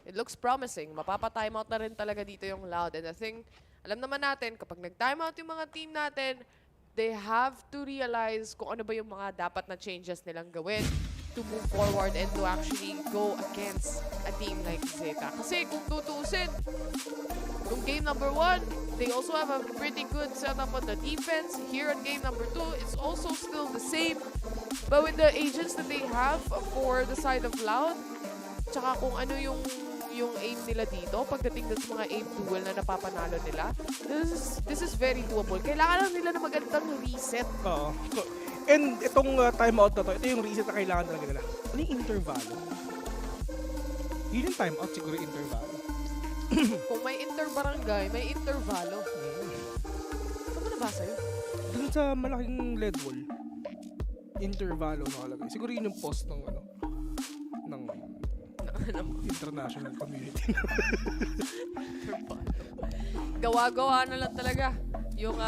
it looks promising. Mapapa-timeout na rin talaga dito yung Loud. And I think, alam naman natin, kapag nag-timeout yung mga team natin, they have to realize kung ano ba yung mga dapat na changes nilang gawin to move forward and to actually go against a team like Zeta. Kasi kung tutuusin, kung game number 1, they also have a pretty good setup on the defense. Here at game number 2, it's also still the same. But with the agents that they have for the side of Loud, tsaka kung ano yung aim nila dito, pagdating dun sa mga aim duel na napapanalo nila, this is very doable. Kailangan lang nila na magandang reset. Oo. And itong timeout na to, ito yung reset na kailangan talaga nila. Ano yung intervalo? Yun yung timeout, siguro intervalo. Kung may interbarangay, may intervalo. Saan mo nabasa yun? Dun sa malaking LED wall. Intervalo nakalagay. Siguro yun yung post ng ng international community. Gawa-gawa na lang talaga yung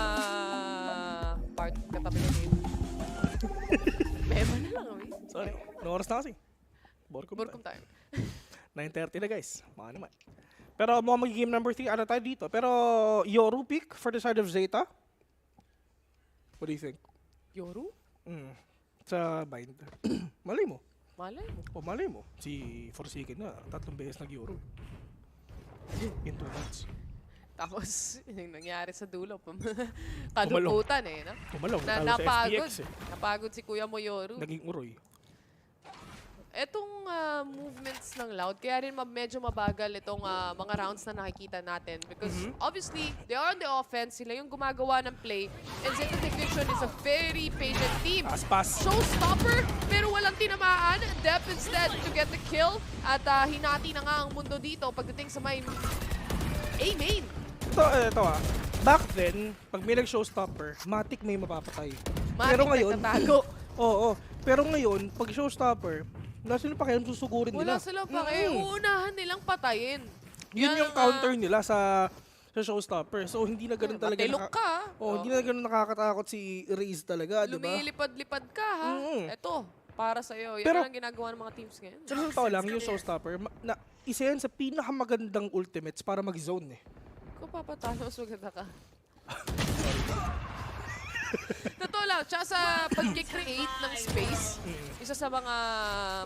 part katabi ng game. Mema na lang, eh. Sorry. Anong oras na kasi? Borkum time. 9:30 na guys. Mga naman. Pero mukhang mag-game number 3. Ano tayo dito? Pero Yoru pick for the side of Zeta? What do you think? Yoru? Sa bind. Malay mo. Malay mo. Malay mo. Si Forsaken na. 3 beses nag-Yoru. In 2 months. Tapos, yung nangyari sa dulo, kaluputan eh. No? Kumalong. Napagod. Napagod si Kuya Moyoru. Naging uroy. Etong movements ng Loud, kaya rin medyo mabagal itong mga rounds na nakikita natin. Because obviously, they are on the offense. Sila yung gumagawa ng play. And Zeta Division is a very patient team. Pass. Showstopper, pero walang tinamaan. Dep instead to get the kill. At hinati na nga ang mundo dito pagdating sa may A-main. Ito back then, pag may nag-showstopper, matik may mapapatay. Pero ngayon, nagtatago. Oo. Pero ngayon, pag showstopper, wala silang pakialam, susugurin nila. Wala silang pakialam. Uunahan nilang patayin. Yun yung counter nila sa showstopper. So, hindi na ganun talaga. Matilok ka. Hindi na ganun nakakatakot si Raze talaga, di ba? Lumilipad-lipad ka, ha? Ito, para sa'yo. Yan Pero, ang ginagawa ng mga teams ngayon. Pero sa tao lang, yung showstopper, isa yan sa pinakamagandang ultimates para mag-zone eh. Kung papatalo, mas maganda ka. Totoo lang, tsaka sa pag-create ng space, isa sa mga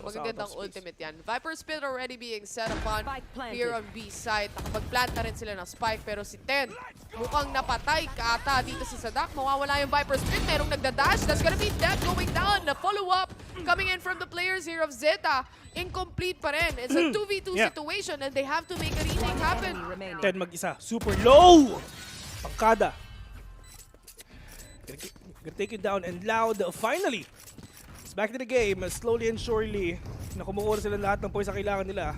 magagandang ultimate yan. Viper Spit already being set upon here on B side. Nakapag-plant na rin sila ng spike, pero si Ten mukhang napatay kaata dito si Sadak. Mawawala yung Viper Spit, merong nagdadash. That's gonna be Death going down. The follow-up coming in from the players here of Zeta. Incomplete pa rin. It's a 2v2 situation and they have to make a retake happen. Ten mag-isa. Super low! Pangkada. Gonna take it down and Loud finally it's back to the game slowly and surely na kumukuha sila lahat ng points na kailangan nila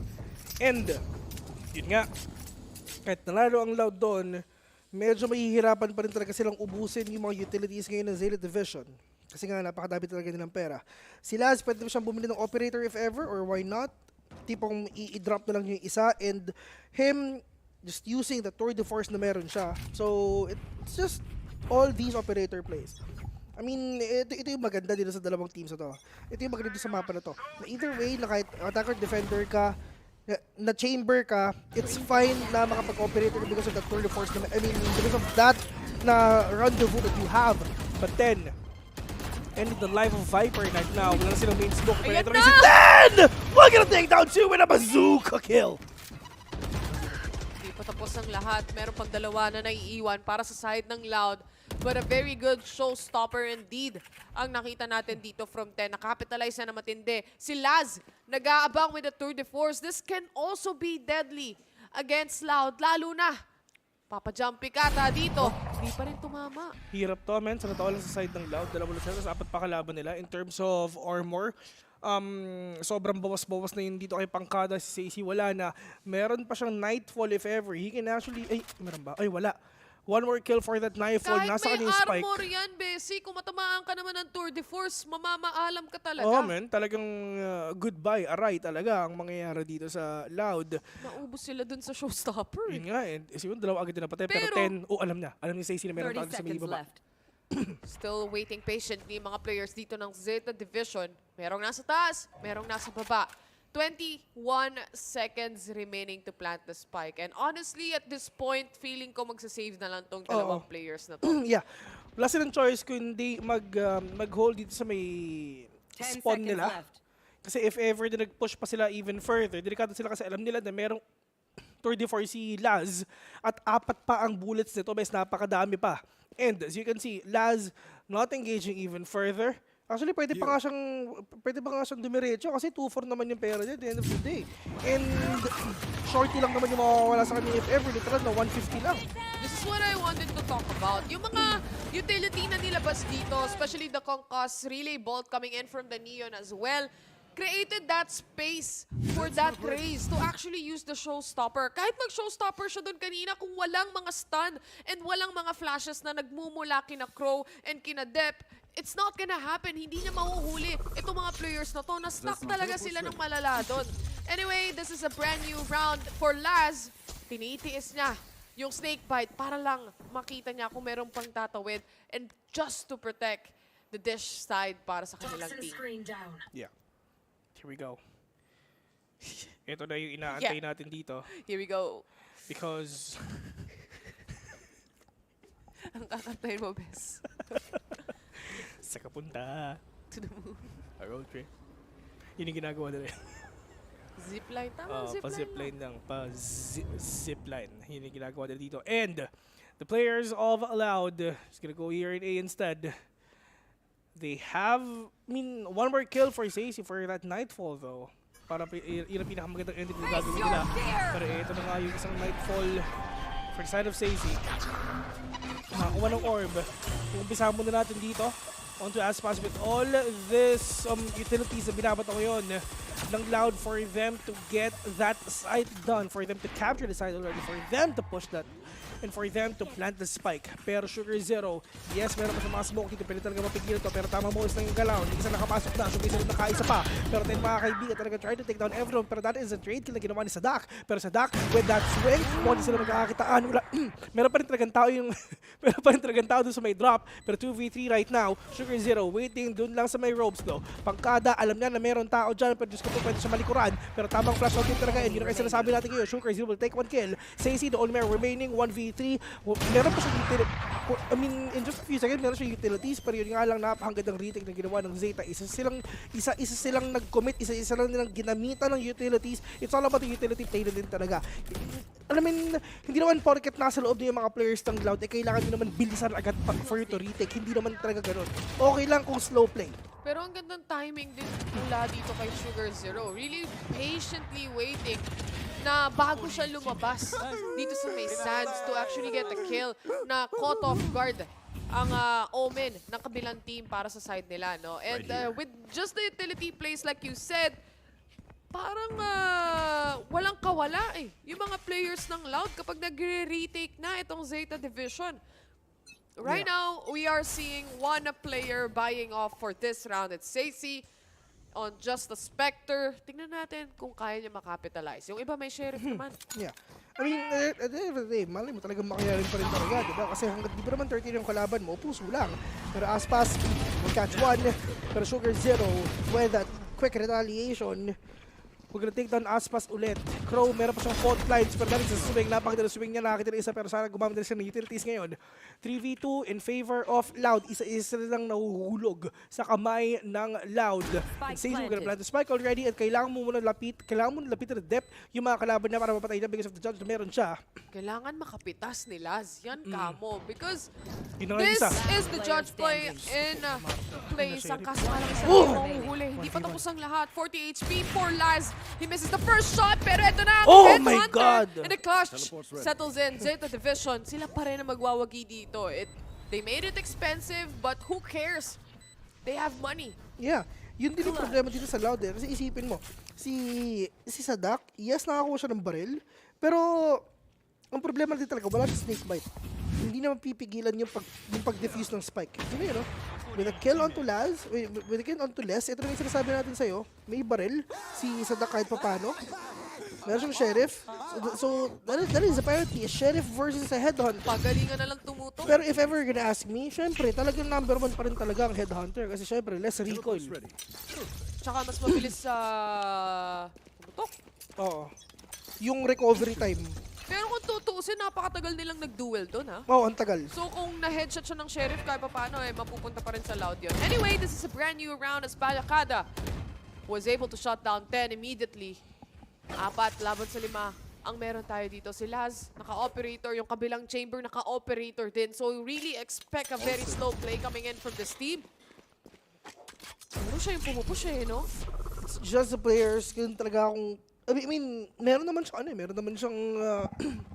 and yun nga kahit nalalo ang Loud doon medyo mahihirapan pa rin talaga silang ubusin yung mga utilities ngayon ng Zeta Division kasi nga napakadami talaga nilang pera. Si Laz pwede siyang bumili ng operator if ever or why not, tipong i-drop na lang yung isa and him just using the tour de force na meron siya, so it's just all these operator plays. I mean, ito yung maganda dito sa dalawang teams na to. Ito yung maganda dito sa mapa na to. Na either way, na kahit attacker, defender ka, na chamber ka, it's fine na makapag-operate because of that tour de force. I mean, because of that na rendezvous that you have. But then, ending the life of Viper right now. Wala na silang main smoke. Pero ito rin si Dan! We're gonna take down 2 with a bazooka kill! Hindi pa tapos ang lahat. Meron pang dalawa na naiiwan para sa side ng Loud. But a very good showstopper indeed ang nakita natin dito from 10. Nakapitalize na matindi. Si Laz, nag-aabang with the tour de force. This can also be deadly against Loud. Lalo na, papajumpy ka dito. Hindi pa rin tumama. Hirap to, man. Sa natao lang sa side ng Loud. 2 sila, tapos 4 pa kalaban nila. In terms of armor, sobrang bawas-bawas na yun dito kay Pangkada. Si Stacey, wala na. Meron pa siyang Nightfall if ever. He can actually, ay, meron ba? Ay, wala. 1 more kill for that Nightfall. Kahit Nasa may kanyang spike. armor yan, Bessie, kung matamaan ka naman ng tour de force, mamamaalam ka talaga. Oh, man. Talagang goodbye, aray talaga ang mangyayari dito sa Loud. Naubos sila dun sa showstopper. Yun nga, eh. Siguro 2 agad din napatay. Pero 10, alam na. Alam ni Stacey na meron tayo sa may baba. Still waiting patiently mga players dito ng Zeta Division. Merong nasa taas, merong nasa baba. 21 seconds remaining to plant the spike. And honestly, at this point, feeling ko magsasave na lang tong dalawang players na to. Yeah. Wala silang choice kundi mag-hold dito sa may spawn nila. Kasi if ever na nag-push pa sila even further, delikado sila kasi alam nila na merong tour de force si Laz at 4 pa ang bullets nito, mas napakadami pa. And as you can see, Laz not engaging even further. Actually, pwede pa nga siyang dumiretso kasi 2-4 naman yung pera niya at the end of the day. And shorty lang naman yung mawawala sa kanya if ever. Literal na 150 lang. This is what I wanted to talk about. Yung mga utility na nilabas dito, especially the Concuss relay bolt coming in from the Neon as well, created that space for that race to actually use the showstopper. Kahit mag-showstopper siya doon kanina, kung walang mga stun and walang mga flashes na nagmumula kina Crow and kina Dep, it's not gonna happen. Hindi niya mahuhuli. Itong mga players na to, na-stuck talaga sila ng malala doon. Anyway, this is a brand new round for Laz. Tinitiis niya yung snake bite para lang makita niya kung merong pang tatawid and just to protect the dish side para sa kanilang team. Yeah. Here we go. Ito na yung inaantay natin dito. Here we go. Because... Ang kakantayin mo, Bes. Sa kapunta. To the moon. A road trip. Yun yung ginagawa nila. Zipline. Tama, zipline. Pa-zipline lang. Pa-zipline. Yun yung ginagawa nila dito. And the players of Loud is gonna go here in A instead. They have, one more kill for Stacey for that Nightfall though. Para yun ang pinakamagandang ending na gagawin nila. Pero ito na nga yung isang Nightfall for the side of Stacey. Nakakuha ng orb. Umpisa muna natin dito. On to Aspas with all this utilities na binabato ngayon ng Loud for them to get that site done, for them to capture the site already, for them to push that, and for them to plant the spike. Pero Sugar Zero, yes, meron pa sa mga smoke dito, pwede talaga mapigil to, pero tama mo is lang yung galaw, hindi isa nakapasok na, Sugar Zero nakaisa pa. Pero tayo mga kaibigan talaga try to take down everyone, pero that is a trade kill na ginawa ni Sadak. Pero Sadak, with that swing, hindi sila magkakakitaan. Meron pa rin talagang tao yung, meron pa rin talagang tao dun sa may drop, pero 2v3 right now, Sugar Zero waiting dun lang sa may ropes though. Pangkada, alam niya na meron tao dyan, pero Diyos ko po pwede siya malikuran, pero tamang flash out din talaga yun. Yun ang kasi sinasabi natin ngayon, Sugar Zero will take 1 kill. Stacey, the only remaining 1v3. Meron pa siyang utility. In just a few seconds, meron siyang utilities, pero yun nga lang napakagandang retake na ginawa ng Zeta. Isa silang nag-commit, isa lang nilang ginamitan ng utilities. It's all about the utility play na din talaga. Alam mo, hindi naman porket nasa loob niyo yung mga players ng Loud, kailangan nyo naman bilisan agad for you to retake. Hindi naman talaga ganun. Okay lang kung slow play. Pero ang gandang timing din mula dito kay Sugar Zero. Really patiently waiting na bago siya lumabas dito sa may sands to actually get a kill na caught off guard ang Omen ng kabilang team para sa side nila, no? And with just the utility plays like you said, parang walang kawala eh. Yung mga players ng Loud kapag nagre-retake na itong Zeta Division. Right now, we are seeing one player buying off for this round. It's Stacey. on just the Spectre. Tingnan natin kung kaya niya makapitalize. Yung iba may Sheriff naman. Yeah. I mean, at the end of the day, malay mo talagang makayarin pa rin talaga, diba? Kasi hanggat di pa naman 13 yung kalaban mo, puso lang. Pero Aspas will catch one. Pero Sugar Zero with that quick retaliation. We're gonna take down Aspas ulit. Crow, meron pa siyang fault lines. Pero dahil sa swing, napakita na swing niya, nakakita na isa. Pero sana gumamit na siya ng utilities ngayon. 3v2 in favor of Loud. Isa-isa lang nahuhulog sa kamay ng Loud. And Says we're gonna plant the spike already. At kailangan mo muna lapitan ng depth yung mga kalaban niya para mapatay na because of the judge na meron siya. Kailangan makapitas ni Laz. Yan kamo. Because this is the judge play in place. Ang kaso nga lang isa mahuhuli. Hindi pa tapos ang lahat. 40 HP for Laz. He misses the first shot, pero ito na ang my God! And the clutch settles in. Zeta Division, sila pa rin ang magwawagi dito. They made it expensive, but who cares? They have money. Yeah. Yun din yung problema dito sa Loud. Kasi isipin mo, si Sadak, yes, nakakuha siya ng baril, pero ang problema din talaga, wala siya snake bite. Hindi naman pipigilan yung pag-defuse ng spike. Yun yun, no? With a kill onto Laz, with a kill onto Les, ito na yung sinasabi natin sa'yo, may baril, si Sadak kahit papano. Meron siyang sheriff. So that is apparently a sheriff versus a headhunter. Pagalingan na lang tumutok. Pero if ever you're gonna ask me, syempre, talagang number 1 pa rin talaga ang headhunter. Kasi syempre, less recoil. Tsaka mas mabilis sa tumutok. Oo. Yung recovery time. Pero kung tutuusin, napakatagal nilang nag-duel doon, ha? Oo, ang tagal. So kung na-headshot siya ng sheriff, kahit pa paano, mapupunta pa rin sa Loud yun. Anyway, this is a brand new round as Bayakada was able to shut down 10 immediately. 4 laban sa 5 ang meron tayo dito. Si Laz, naka-operator. Yung kabilang chamber, naka-operator din. So really expect a very slow play coming in from this team. Pero siya yung pumupush no? It's just the players, yun talaga akong I mean, meron naman siyang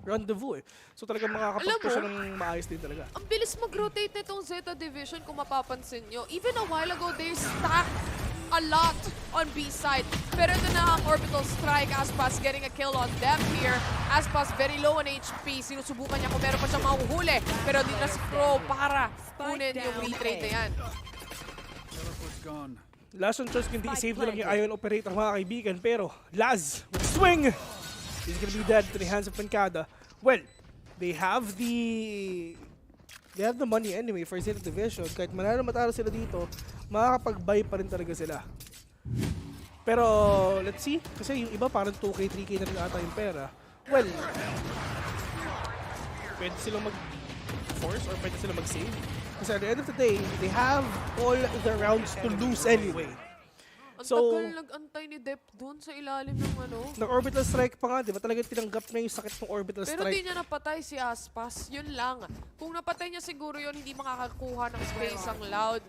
rendezvous eh. So talagang makakapag-push siya ng maayos din talaga. Ang bilis mag-rotate nitong Zeta Division kung mapapansin nyo. Even a while ago, they stacked a lot on B side. Pero ito na ang orbital strike. Aspas getting a kill on them here. Aspas very low on HP. Sinusubukan niya kung meron pa siyang mahuhuli. Pero dito na si Crow para kunin yung retrade na yan. Last on choice, hindi i-save na lang yung Ion Operator mga kaibigan. Pero Laz with swing is gonna be dead to the hands of Pancada. Well, they have the money anyway for Zeta Division. Kahit manalo matalo sila dito, makakapag-buy pa rin talaga sila. Pero let's see, kasi yung iba parang 2K, 3K na rin ata yung pera. Well, pwede silang mag-force or pwede silang mag-save. Kasi at the end of the day, they have all the rounds to lose anyway. Ang tagal nag-antay ni Dep doon sa ilalim ng Nag-orbital strike pa nga, di ba? Talagang tinanggap na yung sakit ng orbital strike. Pero di niya napatay si Aspas. Yun lang. Kung napatay niya siguro yun, hindi makakakuha ng space ang Loud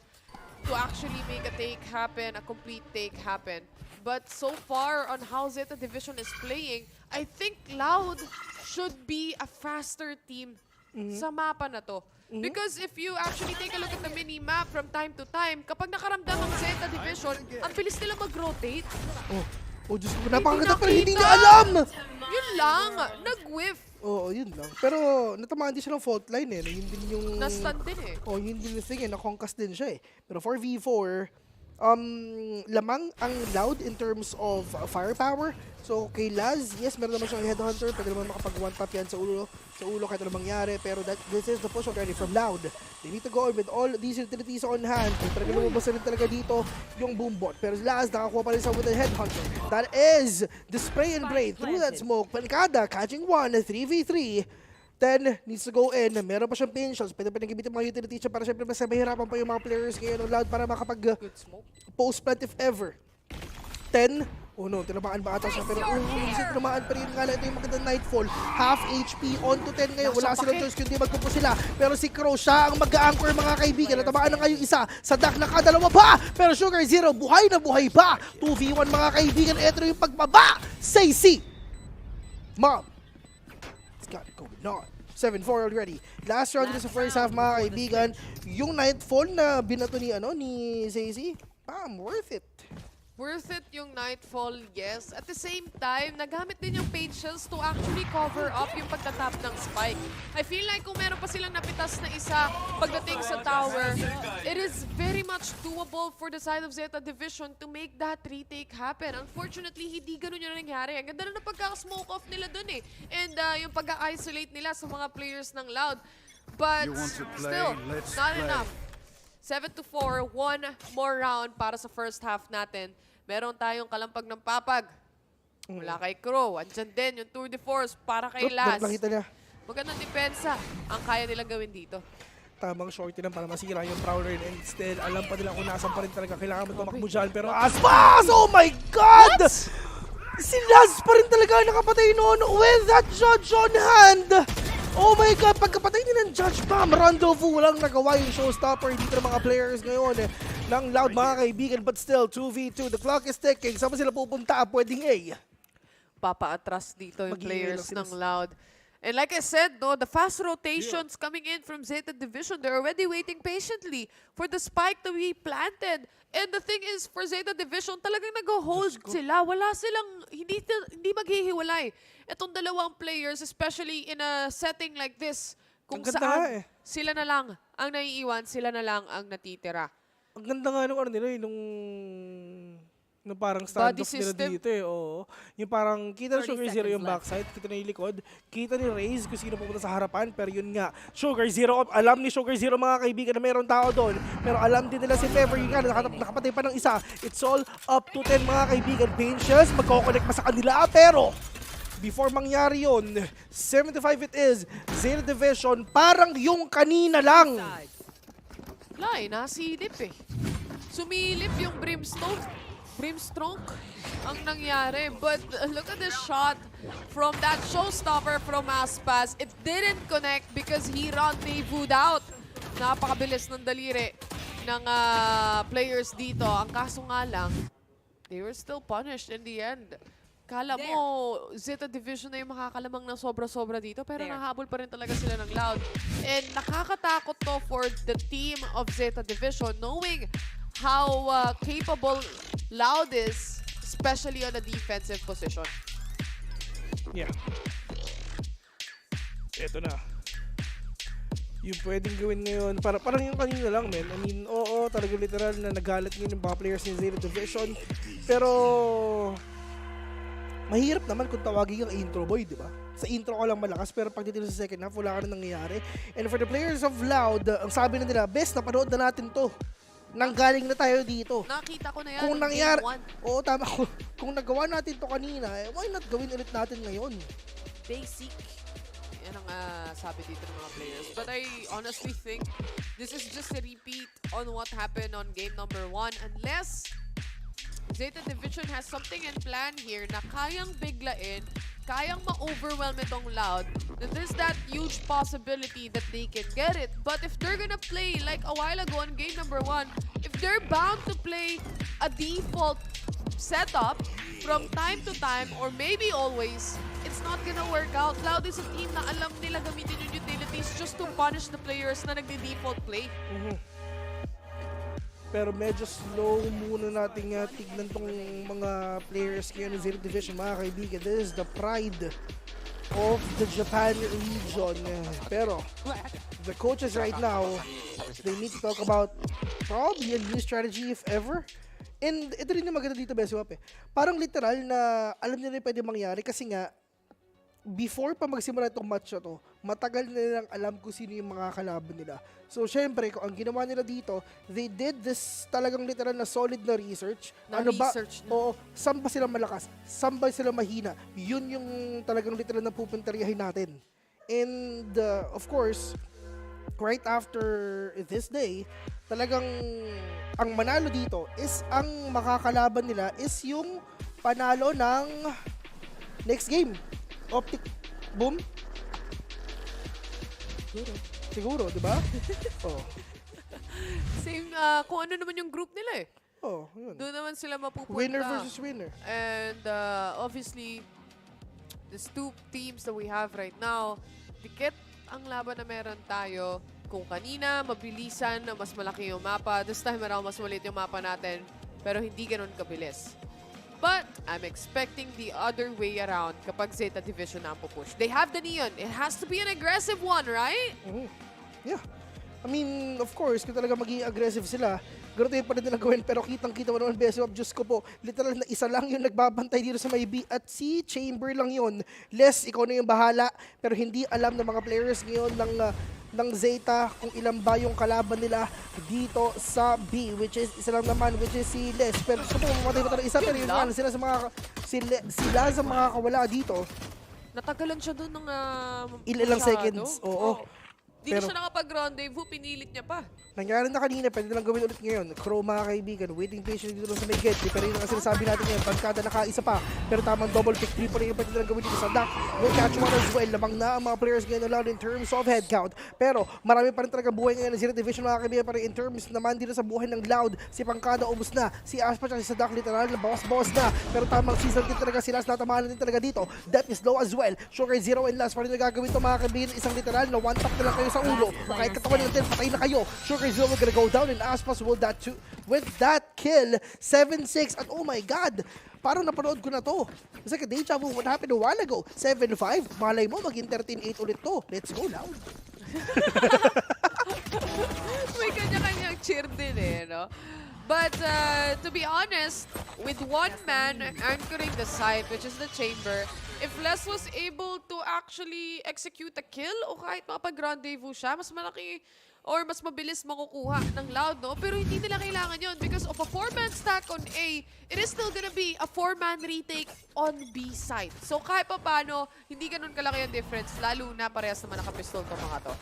to actually make a take happen, a complete take happen. But so far, on how Zeta Division is playing, I think Loud should be a faster team sa mapa na to. Because if you actually take a look at the mini-map from time to time, kapag nakaramdam ang Zeta Division, ang bilis nila mag-rotate. Oh, Diyos ko, napakaganda pero hindi niya alam! Yun lang, nag-whiff. Oo, yun lang. Pero natamaan din siya ng fault line eh. Yun din yung... Na-stun din eh. Oh, yun din yung thing eh. Na-concuss din siya eh. Pero for V4, lamang ang Loud in terms of firepower. So kay Laz, yes, meron naman siyang headhunter. Pwede naman makapag one-tap yan sa ulo kahit anong mangyari. Pero this is the push already from Loud. They need to go with all these utilities on hand. Kung talaga lumabas na rin talaga dito yung boombot. Pero Laz, nakakuha pa rin sa with the headhunter. That is the spray and pray through that smoke. Pancada catching 1, 3v3. 10 needs to go in. Meron pa siyang pin shots. Pwede pa nag-ibit yung mga utility siya para syempre mas mahirapan pa yung mga players ngayon ng Loud para makapag-post plant if ever. 10. Oh no, tinamaan ba ata siya? Pero tinamaan pa rin nga lang. Ito yung magandang Nightfall. Half HP onto 10 ngayon. Wala silang choice kundi magpupo sila. Pero si Crow, siya ang mag-a-anchor mga kaibigan. Natamaan na nga yung isa. Sadak nakadalawa pa. Pero Sugar Zero, buhay na buhay pa. 2v1 mga kaibigan. Ito yung pagbaba. Say Mom. It's got going on. 7-4 already. Last round dito sa first half mga kaibigan. Yung Nightfall na binato ni Zazy, worth it. worth it yung Nightfall, yes. At the same time, nagamit din yung patience to actually cover up yung pagtatap ng spike. I feel like kung meron pa silang napitas na isa pagdating sa tower, it is very much doable for the side of Zeta Division to make that retake happen. Unfortunately, hindi ganun yung nangyari. Ang ganda na ng pagka-smoke off nila dun eh. And yung pagka-isolate nila sa mga players ng Loud. But still, not enough. 7-4, one more round para sa first half natin. Meron tayong kalampag ng papag. Mula kay Crow. Andyan din yung tour de force para kay Laz. Nakita niya. Magandang depensa ang kaya nilang gawin dito. Tamang shorty lang para masira yung Prowler and instead, alam pa nila kung nasan pa rin talaga. Kailangan mo tumakbo dyan. Pero Aspas! Oh my God! What? Si Laz pa rin talaga nakapatay noon with that judge on hand. Oh my God, pagkapatay din ng Judge Bam, Randolph walang nagawa yung showstopper dito ng mga players ngayon ng Loud mga kaibigan, but still 2v2, the clock is ticking. Saan ba sila pupunta? Pwedeng A. Papaatras dito yung players ng Loud. And like I said, no, the fast rotations coming in from Zeta Division, they're already waiting patiently for the spike to be planted. And the thing is, for Zeta Division, talagang nag-hold sila. Wala silang, hindi maghihiwalay. Itong dalawang players, especially in a setting like this, kung saan sila na lang ang naiiwan, sila na lang ang natitira. Ang ganda nga nung ano nila nung parang standoff nila dito oo. Yung parang kita na Sugar Zero yung backside, kita na yung likod, kita ni Raze kung sino pupunta sa harapan, pero yun nga, Sugar Zero, alam ni Sugar Zero mga kaibigan na mayroong tao doon, pero alam din nila si Fever, yun nga, nakapatay pa ng isa. It's all up to 10 mga kaibigan. Patience, magkoconnect pa sa kanila, pero before mangyari yun, 75 it is, Zeta Division, parang yung kanina lang. Wala nasilip eh. Sumilip yung Brimstone ang nangyari. But look at this shot from that showstopper from Aspas. It didn't connect because he rendezvoused out. Napakabilis ng daliri ng players dito. Ang kaso nga lang, they were still punished in the end. Kala mo, Zeta Division na yung makakalamang ng sobra-sobra dito, pero nahabol pa rin talaga sila ng Loud. And nakakatakot to for the team of Zeta Division, knowing how capable Loud is, especially on a defensive position. Yeah. Ito na. Yung pwedeng gawin ngayon, parang yung kanina lang, men. I mean, oo, talaga literal na nagalit ngayon yung mga players ng Zeta Division. Pero mahirap naman kung tawagin yung intro boy, di ba? Sa intro ko lang malakas, pero pagdating sa second half, wala ka na nangyayari. And for the players of Loud, ang sabi na nila, best, napanood na natin to. Nanggaling na tayo dito. Nakita ko na yan. Kung nangyari, oo, tama ko. Kung nagawa natin to kanina, why not gawin ulit natin ngayon? Basic. Yan ang sabi dito ng mga players. But I honestly think this is just a repeat on what happened on game number 1. Unless Zeta Division has something in plan here na kayang biglain, kayang ma-overwhelm itong Loud, then there's that huge possibility that they can get it. But if they're gonna play like a while ago on game number 1, if they're bound to play a default setup from time to time, or maybe always, it's not gonna work out. Loud is a team na alam nila gamitin yung utilities just to punish the players na nagde-default play. Pero medyo slow muna natin tignan tong mga players ngayon ng Zeta Division, mga kaibigan. This is the pride of the Japan region. Pero the coaches right now, they need to talk about probably a new strategy if ever. And ito rin yung maganda dito, Besiwap. Parang literal na alam nila yung pwede mangyari kasi nga, before pa magsimula itong match na to, matagal na nilang alam kung sino yung mga kalaban nila. So, syempre, kung ang ginawa nila dito, they did this talagang literal na solid na research. O, saan ba sila malakas? Saan ba sila mahina? Yun yung talagang literal na pupuntaryahin natin. And, of course, right after this day, talagang ang manalo dito is ang makakalaban nila is yung panalo ng next game. Optic. Boom. Siguro, di ba? Oh. Same, kung ano naman yung group nila eh. Oh, yun. Doon naman sila mapupunta. Winner versus winner. And obviously, these two teams that we have right now, dikit ang laban na meron tayo. Kung kanina, mabilisan, mas malaki yung mapa. This time around, mas maliit yung mapa natin. pero hindi ganun kabilis. But I'm expecting the other way around kapag Zeta Division na ang pupush. They have the Neon. It has to be an aggressive one, right? Yeah. I mean, of course, kung talaga maging aggressive sila, ganun pa rin nila gawin. Pero kitang-kita mo naman, best of, Diyos ko po, literal na isa lang yung nagbabantay dito sa may B. At si Chamber lang yun. Les, ikaw na yung bahala. Pero hindi alam ng mga players ngayon ng Zeta kung ilan ba yung kalaban nila dito sa B, which is isa lang naman, which is si Les. Pero gusto po, mamatay pa talaga isa, pero yun nga, sila sa mga kawala dito. Natagalan siya doon ng Ilang seconds, oo. Hindi na siya nakapag-rendezvous, pinilit niya pa. Nangyari na kanina, pwede na lang gawin ulit ngayon. Crow, mga kaibigan, waiting patiently dito sa may get. Pero yun ang sinasabi natin ngayon, Bankada nakaisa pa. Pero tamang double pick, 3 pa rin yung pwede na lang gawin dito sa Duck. Will catch one as well. Lamang na ang mga players ngayon allowed in terms of head count. Pero marami pa rin talaga buhay ngayon ng Zeta Division, mga kaibigan. Pero in terms naman dito sa buhay ng Loud, si Bankada ubos na. Si Aspa at si Duck literal na bawas na. Pero tamang season din talaga sila. Natamaan din talaga dito. Depth is low as well. Sugar 0 and last pa rin na gagawin ito, mga kaibigan. Isang literal na one tap na lang kayo sa ulo. Kahit katawan natin, patay na kayo. Sugar 0 will gonna go down and Aspas will with that kill, 7-6. At oh my God, parang napanood ko na to. It's like a deja vu, what happened a while ago. 7-5, malay mo, maging 13-8 ulit to. Let's go, Loud. May kanya-kanyang cheer din no? But to be honest, with one man anchoring the site, which is the Chamber, if Les was able to actually execute a kill o kahit makapag-rendezvous siya, mas malaki or mas mabilis makukuha ng Loud, no? Pero hindi nila kailangan yun because of a 4-man stack on A, it is still gonna be a 4-man retake on B side. So kahit pa paano, hindi ganun kalaki yung difference, lalo na parehas naman nakapistol to mga to.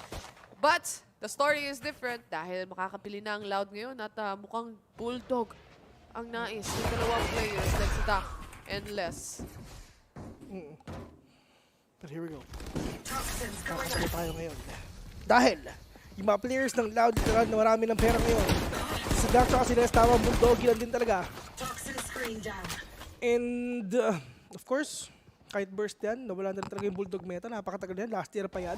But the story is different dahil makakapili na ang Loud ngayon at mukhang bulldog ang nais ng dalawang players like si Doc and Les. But here we go. Kakasali tayo ngayon. Dahil yung mga players ng Loud literal na marami ng pera ngayon. Si Doc at si Les, tawang bulldog yun din talaga. And of course, kahit burst yan, nawala na talaga yung bulldog meta. Napakatagal yan, last year pa yan.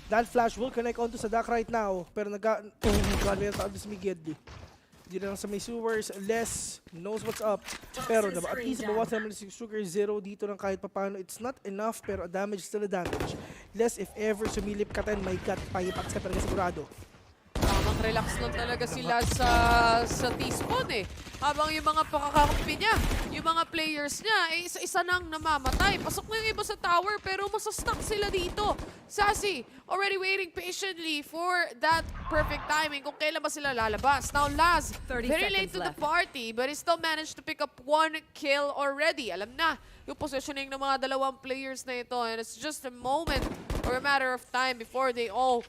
That flash will connect onto sa Doc right now. Pero nag-gano yan sa Abyss Miguel. Hindi na lang sa may sewers. Les knows what's up. Pero at least bawas naman si Sugar 0 dito ng kahit papano. It's not enough pero a damage still a damage. Les, if ever sumilip ka tayo, my God, pahipats ka talaga sigurado. Tamang relax lang talaga sila sa T-spawn Habang yung mga pakakampi niya, yung mga players niya, isa-isa nang namamatay. Pasok na yung iba sa tower pero masastuck sila dito. Sassy, already waiting patiently for that perfect timing kung kailan ba sila lalabas. Now Laz, very late to the party but he still managed to pick up 1 kill already. Alam na yung positioning ng mga dalawang players na ito and it's just a moment or a matter of time before they all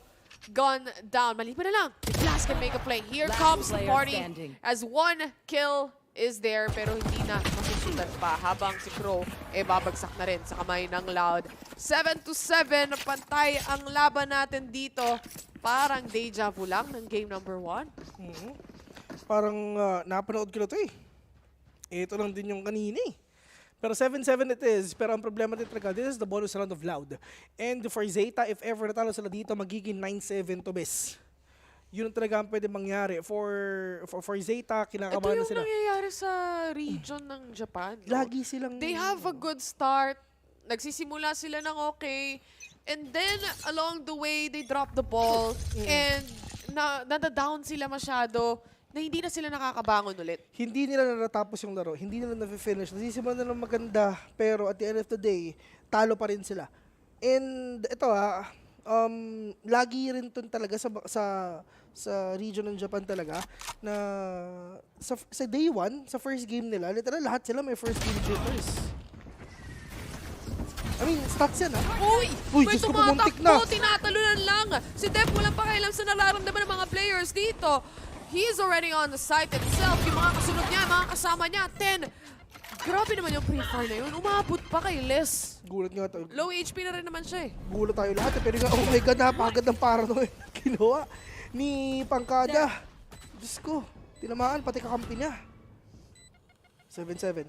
gone down. Mali pa na lang. If Laz can make a play. Here comes the party as 1 kill is there pero hindi na masusundan pa habang si Crow babagsak na rin sa kamay ng Loud. 7-7, pantay ang laban natin dito. Parang deja vu lang ng game number 1. Parang napanood ko na ito Ito lang din yung kanina Pero 7-7 it is. Pero ang problema din talaga, this is the bonus round of Loud. And for Zeta, if ever natalo sila dito, magiging 9-7 to best. Yun talaga ang pwede mangyari. For Zeta, kinakabahan na sila. Ito yung nangyayari sa region ng Japan. Lagi silang... They have a good start. Nagsisimula sila ng okay. And then, along the way, they drop the ball. And nada-down sila masyado. Na hindi na sila nakakabangon ulit. Hindi nila natatapos yung laro. Hindi nila na-finish. Nasisimulan na ng maganda. Pero at the end of the day, talo pa rin sila. And ito lagi rin to talaga sa region ng Japan talaga na sa day 1, sa first game nila, literal lahat sila may first game jitters. I mean, stats yan Uy, may Diyos ko, pumuntik na. Tinatalunan lang. Si Def walang pakailam sa nararamdaman ng mga players dito. He is already on the site itself. Yung mga kasunod niya, mga kasama niya, 10. Grabe naman yung pre-fire na yun. Umabot pa kay Les. Gulat nga tayo. Low HP na rin naman siya Gulat tayo lahat pero nga, oh my God, napakagad ng paranoid ginawa ni Pangkada. Diyos ko, tinamaan pati kakampi niya. 7-7.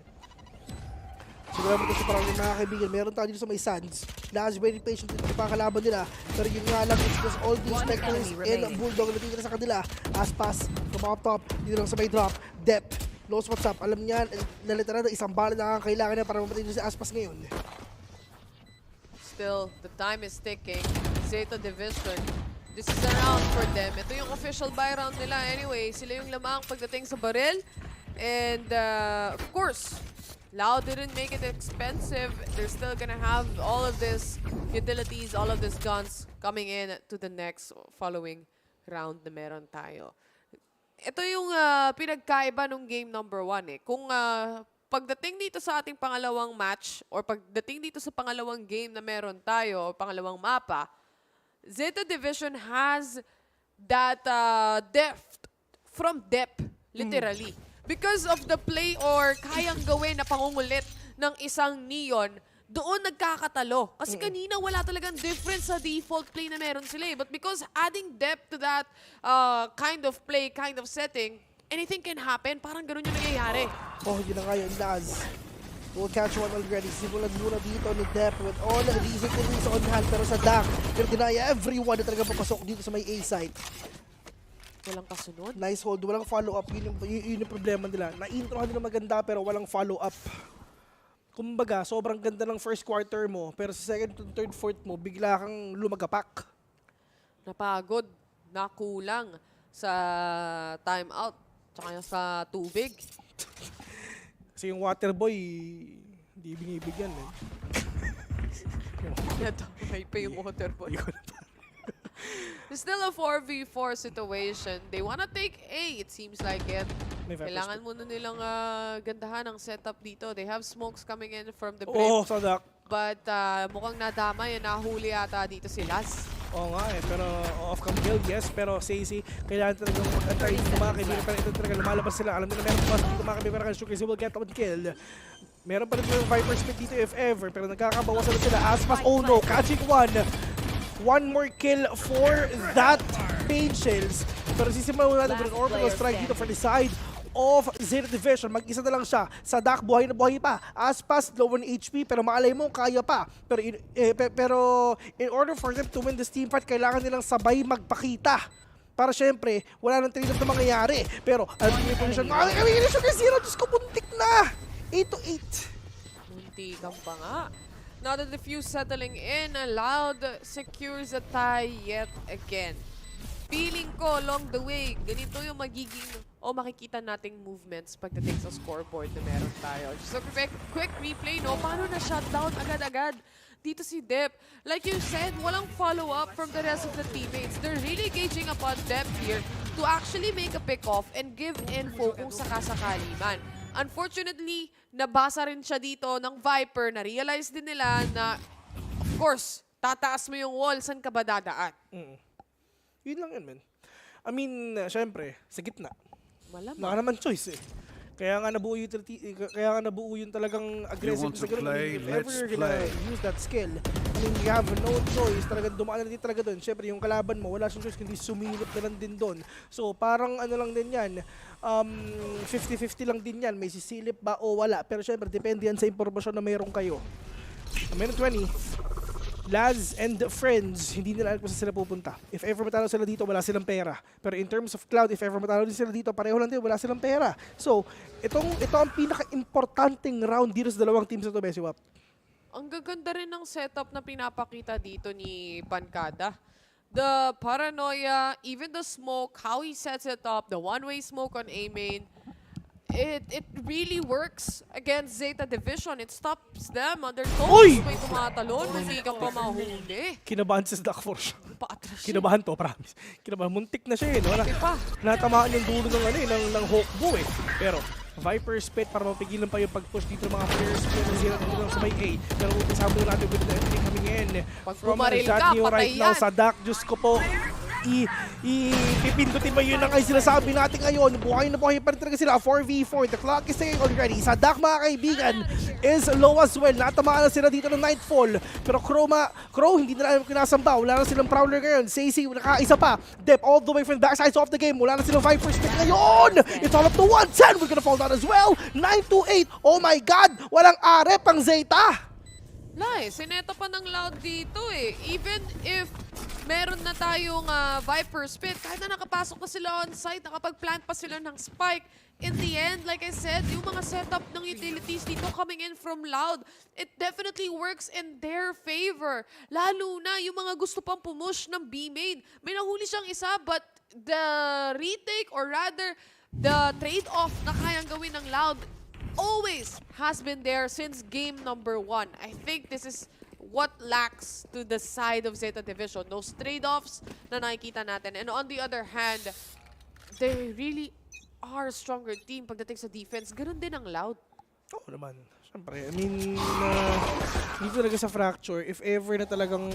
Siguro mo kasi parang mga kaibigan, meron tayo dito sa may Sands. Last very patient dito pa kalaban nila. Pero yun nga lang, it's just all these specters and Bulldog na tingin sa kanila. Aspas, come up top, dito lang sa may drop. Depth, knows what's up. Alam niya, literal na isang bala na kailangan niya para mamatay si Aspas ngayon. Still, the time is ticking. Zeta Division, this is a round for them. Ito yung official buy round nila. Anyway, sila yung lamang pagdating sa baril. And of course, Loud didn't make it expensive. They're still gonna have all of this utilities, all of these guns coming in to the next following round na meron tayo. Ito yung pinagkaiba nung game number 1 eh. Kung pagdating dito sa ating pangalawang match or pagdating dito sa pangalawang game na meron tayo, pangalawang mapa, Zeta Division has that depth from depth, literally. Because of the play or kayang gawin na pangungulit ng isang Neon, doon nagkakatalo. Kasi kanina wala talagang difference sa default play na meron sila eh. But because adding depth to that kind of play, kind of setting, anything can happen. Parang ganun yung nangyayari. Oh, yun na nga yun, Laz. We'll catch one already. Simulan muna dito ni Dep with all the reason on hand. Pero sa Dak, pero dinaya everyone na talaga papasok dito sa may A site. Walang kasunod. Nice hold, walang follow-up. Yun yung problema nila. Na-introhan nila maganda pero walang follow-up. Kumbaga, sobrang ganda ng first quarter mo, pero sa second, third, fourth mo, bigla kang lumagapak. Napagod, nakulang sa timeout, tsaka sa tubig. Kasi yung water boy, hindi binibigyan eh. Nadamay pa yung water boy. It's still a 4v4 situation. They wanna take A, it seems like it. Kailangan muna nilang gandahan ang setup dito. They have smokes coming in from the brim. Oh, sadak. But mukhang nadamay, nahuli ata dito si Laz. Oo nga eh, pero off-cam kill, yes. Pero Sacy, kailangan talagang mag-antay yung mga kaibigan pa rin ito talaga lumalabas sila. Alam nila meron pa mga kaibigan ka Showcase will get one kill. Meron pa rin yung Viper Spit dito if ever, pero nagkakabawasan na sila. Aspas, oh no, catching one. One more kill for that Pain Shells. Pero sisimulan natin with an orbital strike dito for the side of Zeta Division. Mag-isa na lang siya. Sadak, buhay na buhay pa. Aspas, low on HP, pero maalay mo, kaya pa. Pero in order for them to win this team fight, kailangan nilang sabay magpakita. Para syempre, wala nang trade-off na mangyayari. Pero, ano yung position? Kami inisyo kay Zero, Diyos ko, buntik na! 8-8. Muntikan pa nga. Now the defuse settling in, Loud secures a tie yet again. Feeling ko along the way, ganito yung magiging o makikita nating movements pagdating sa scoreboard na meron tayo. Just a quick replay, no? Paano na shutdown agad-agad dito si Dep? Like you said, walang follow-up from the rest of the teammates. They're really gauging upon Dep here to actually make a pick-off and give info kung sakasakali man. Unfortunately, nabasa rin siya dito ng Viper. Na-realize din nila na, of course, tataas mo yung wall, saan ka ba dadaan? Yun lang yun, man. I mean, syempre, sa gitna. Malamang. Wala naman choice eh. Kaya nga nabuo yung talagang aggressive sa ganun. If ever you're gonna use that skill, I mean, you have no choice. Talagang dumaan na din talaga doon. Siyempre, yung kalaban mo, wala siyang choice kundi sumilip na lang din doon. So, parang ano lang din yan, 50-50 lang din yan. May sisilip ba o wala. Pero siyempre, depende yan sa impormasyon na mayroon kayo. Minute 20. Laz and friends, hindi nila alam kung saan sila pupunta. If ever matalo sila dito, wala silang pera. Pero in terms of Cloud, if ever matalo din sila dito, pareho lang din, wala silang pera. So, ito ang pinaka-importanting round dito sa dalawang teams na ito, Besiwap. Ang gaganda rin ng setup na pinapakita dito ni Pancada. The paranoia, even the smoke, how he sets it up, the one-way smoke on A main, it really works against Zeta Division. It stops them on their toes. May tumatalon, hindi ka pa mahuli. Kinabahan si Duck Force. Kinabahan to, promise. Kinabahan, muntik na siya eh. No? Natamaan yung dulo ng Hawkbow eh. Pero, Viper Spit para mapigilan pa yung pag-push dito ng mga players. Pero zero dito sa may A. Pero umpisa mo natin with the entry coming in. From Zadnio right now sa Duck. Diyos ko po. Ipipindutin ba yun ang ay sinasabi natin ngayon? Buhay na buhay pa rin talaga sila. 4v4. The clock is ticking already. Sa Dak, mga kaibigan, is low as well. Natamaan na sila dito ng Nightfall. Pero Crow, hindi na alam kinasamba. Wala na silang Prowler ngayon. Sacy, nakaisa pa. Dep all the way from the backsides of the game. Wala na silang Viper Stick ngayon. It's all up to 110. We're gonna fall down as well. 9-8. Oh my God! Walang arep ang Zeta. Nice. Sineta pa ng Loud dito eh. Even if meron na tayong Viper Spit. Kahit na nakapasok na sila on site, nakapag-plant pa sila ng spike. In the end, like I said, yung mga setup ng utilities dito coming in from Loud, it definitely works in their favor. Lalo na yung mga gusto pang pumush ng B-main. May nahuli siyang isa, but the retake or rather, the trade-off na kayang gawin ng Loud always has been there since game number 1. I think this is what lacks to the side of Zeta Division. Those trade-offs na nakikita natin. And on the other hand, they really are a stronger team pagdating sa defense. Ganun din ang Loud. Oo naman. Siyempre, I mean, dito talaga sa Fracture, if ever na talagang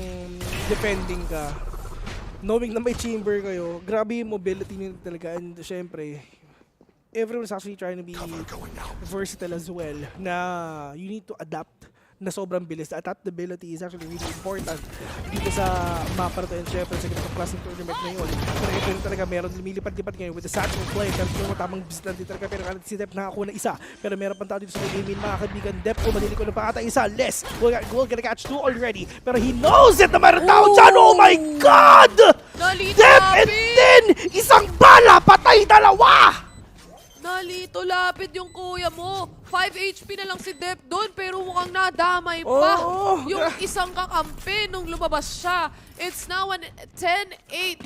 defending ka, knowing na may chamber kayo, grabe yung mobility nyo talaga. And siyempre, everyone is actually trying to be versatile as well, na you need to adapt na sobrang bilis. The adaptability is actually really important dito sa mapa na to. And syempre, sa ganitong klaseng tournament ngayon, pero ito rin talaga meron lumilipad-lipad ngayon with the satchel play. Pero ito yung tamang business dito talaga. Pero kalit si Dep nakakuha na isa. Pero meron pang tao dito sa gaming, mga kaibigan. Dep, madili ko na pa ata isa. Less. Goal gonna catch 2 already. Pero he knows it na meron tao dyan. Oh my God! Dep and then, isang bala, patay dalawa! Nalito lapid yung kuya mo. 5 HP na lang si Dep doon, pero mukhang nadamay pa. Yung isang kakampi nung lumabas siya. It's now a 10-8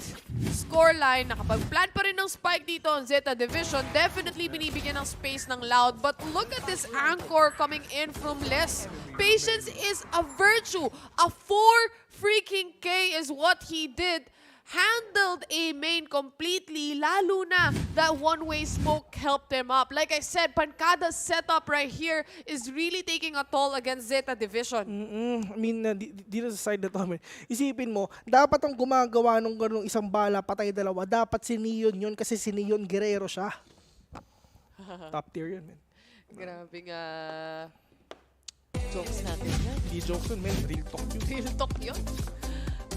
scoreline. Nakapag-plan pa rin ng spike dito on Zeta Division. Definitely binibigyan ng space ng Loud. But look at this anchor coming in from Les. Patience is a virtue. A 4 freaking K is what he did. Handled a main completely, lalo na that one-way smoke helped him up. Like I said, Pancada's setup right here is really taking a toll against Zeta Division. I mean, dito sa side na to, isipin mo, dapat ang gumagawa nung ganung isang bala, patay dalawa, dapat si Neon yun kasi si Neon Guerrero siya. Top tier yun, man. Grabing jokes natin yan. Hindi jokes yun, man. Real talk yun. Real talk yun.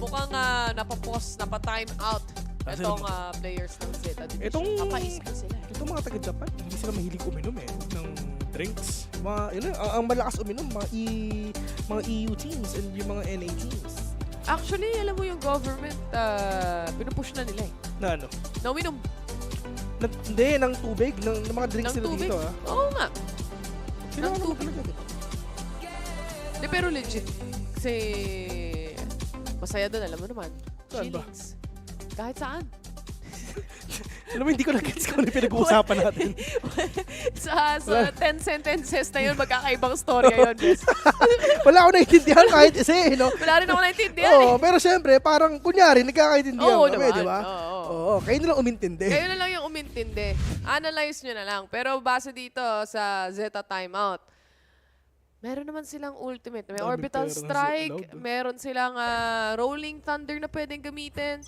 Mukhang napapos, napa-time out itong players ng Zeta Division. Kapaisip sila. Itong mga taga-Japan, hindi sila mahilig uminom ng drinks. Ang malakas uminom, mga EU teams and yung mga NA teams. Actually, alam mo yung government, pinupush na nila eh. Na ano? Na uminom. Hindi, ng tubig, ng mga drinks nila dito. Oo nga. Ng tubig. Pero legit. Kasi masaya doon, alam mo naman. Saan ba? Kahit saan. Alam mo, hindi ko na-gets kung ano pinag-uusapan natin. sa 10 sentences na yun, magkakaibang storya yun. Wala ako naintindihan kahit isa eh, no? Wala rin ako naintindihan eh. Pero syempre, parang kunyari, nagkakaintindihan kami, di ba? Oo. Kayo na lang umintindi. Kayo na lang yung umintindi. Analyze nyo na lang. Pero base dito sa Zeta timeout, meron naman silang ultimate. May orbital strike. Meron silang rolling thunder na pwedeng gamitin.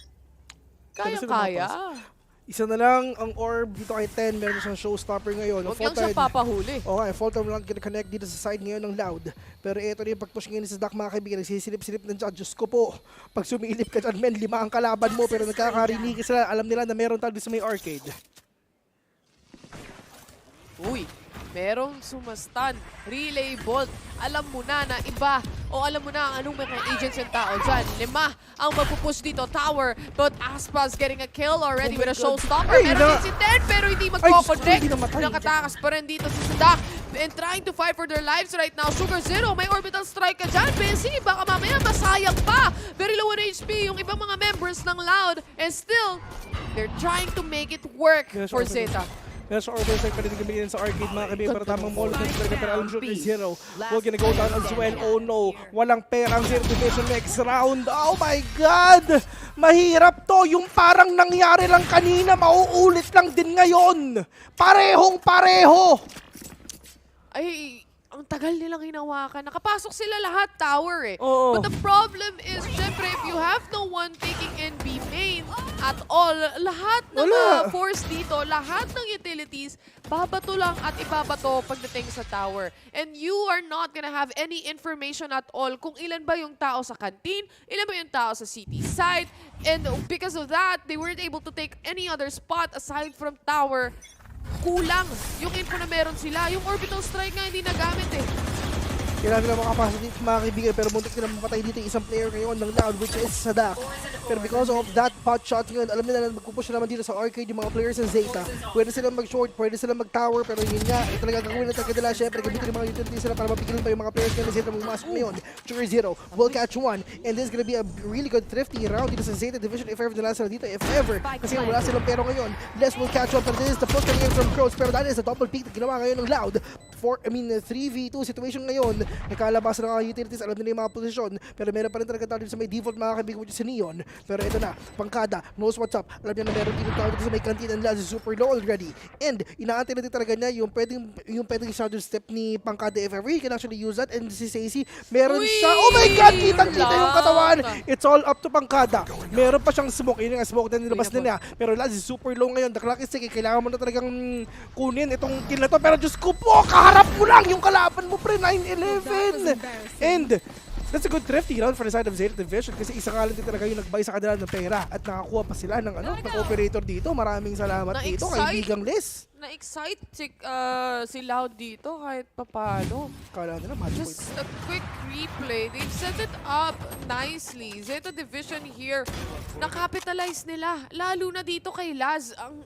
Kaya-kaya. Isa na lang ang orb dito kay 10. Meron siyang showstopper ngayon. Huwag lang siya papahuli. Okay, full time lang connect dito sa side ngayon ng Loud. Pero ito rin yung pag-push ngayon sa Dak, mga kaibigan. Nagsisilip-silip na dyan. Diyos ko po. Pag sumilip ka dyan, men, 5 ang kalaban mo. Pero nagkakarinig sila. Alam nila na meron tayo sa may arcade. Uy, merong sumastan. Relay bolt. Alam mo na iba. O alam mo na anong mga agents yung tao dyan. 5 ang magpupush dito. Tower. But Aspas getting a kill already with a showstopper. Meron din si 10 pero hindi magkoconnect. Nakatakas pa rin dito si Sadak. And trying to fight for their lives right now. Sugar Zero, may orbital strike ka dyan. Bessie, baka mamaya masayang pa. Very low on HP yung ibang mga members ng Loud. And still, they're trying to make it work for Zeta. Nasa orbital strike pa rin gamitin sa arcade, mga kaibigan. Pero tamang molot na talaga. Pero alam Sugar Zero, we're gonna go down as well. Oh no, walang pera ang Zero Division next round. Oh my God! Mahirap to. Yung parang nangyari lang kanina, mauulit lang din ngayon. Parehong pareho. Ay, ang tagal nilang hinawakan. Nakapasok sila lahat tower eh. Oo. But the problem is, syempre, if you have no one taking in B main at all, lahat ng mga force dito, lahat ng utilities, babato lang at ibabato pagdating sa tower. And you are not gonna have any information at all kung ilan ba yung tao sa canteen, ilan ba yung tao sa city side. And because of that, they weren't able to take any other spot aside from tower. Kulang yung info na meron sila. Yung orbital strike nga hindi nagamit eh. Kailangan nila makapasok dito mga kaibigan, pero muntik nila mapatay dito yung isang player ngayon ng Loud, which is Sadak. Pero because of that pot shot ngayon, alam nila na magpupush naman dito sa arcade yung mga players ng Zeta. Pwede silang mag-short, pwede silang mag-tower, pero yun nga, talaga gagawin na talaga nila. Syempre, gamitin yung mga utilities nila para mapigilin pa yung mga players ng Zeta pumasok ngayon. Sugar Zero will catch one, and this is gonna be a really good thrifty round dito sa Zeta Division if ever nila sila dito, if ever. Kasi wala silang pero ngayon, Les will catch one, pero this is the push coming in from Crows, pero that is a double pick na ginawa ngayon ng Loud. 3v2 situation ngayon. Nakalabas na mga utilities, alam nila yung mga posisyon, pero meron pa rin talaga tayo sa may default mga kaibigan, which is si Neon. Pero ito na, Pangkada, knows what's up. Alam niya na meron dito tayo sa may kantina nila, si super low already. And inaantay natin talaga niya yung pwedeng shadow step ni Pangkada if ever he can actually use that. And si Stacey, meron siya. Oh my God! Kitang-kita yung katawan! It's all up to Pangkada. Meron pa siyang smoke. Yun yung smoke na nilabas na niya. Pero si super low ngayon. The clock is ticking. Kailangan mo na talagang kunin itong kill na to. Pero Diyos ko po, kaharap mo lang yung kalaban mo, pre. 9-11. And that's a good thrifty round for the side of Zeta Division kasi isa nga lang din talaga yung nagbay sa kanila ng pera at nakakuha pa sila ng ng operator dito. Maraming salamat dito, kaibigang Liz. Na-excite si Loud dito kahit papano. Kala nila match point. Just a quick replay. They've set it up nicely. Zeta Division here, na-capitalize nila. Lalo na dito kay Laz. Ang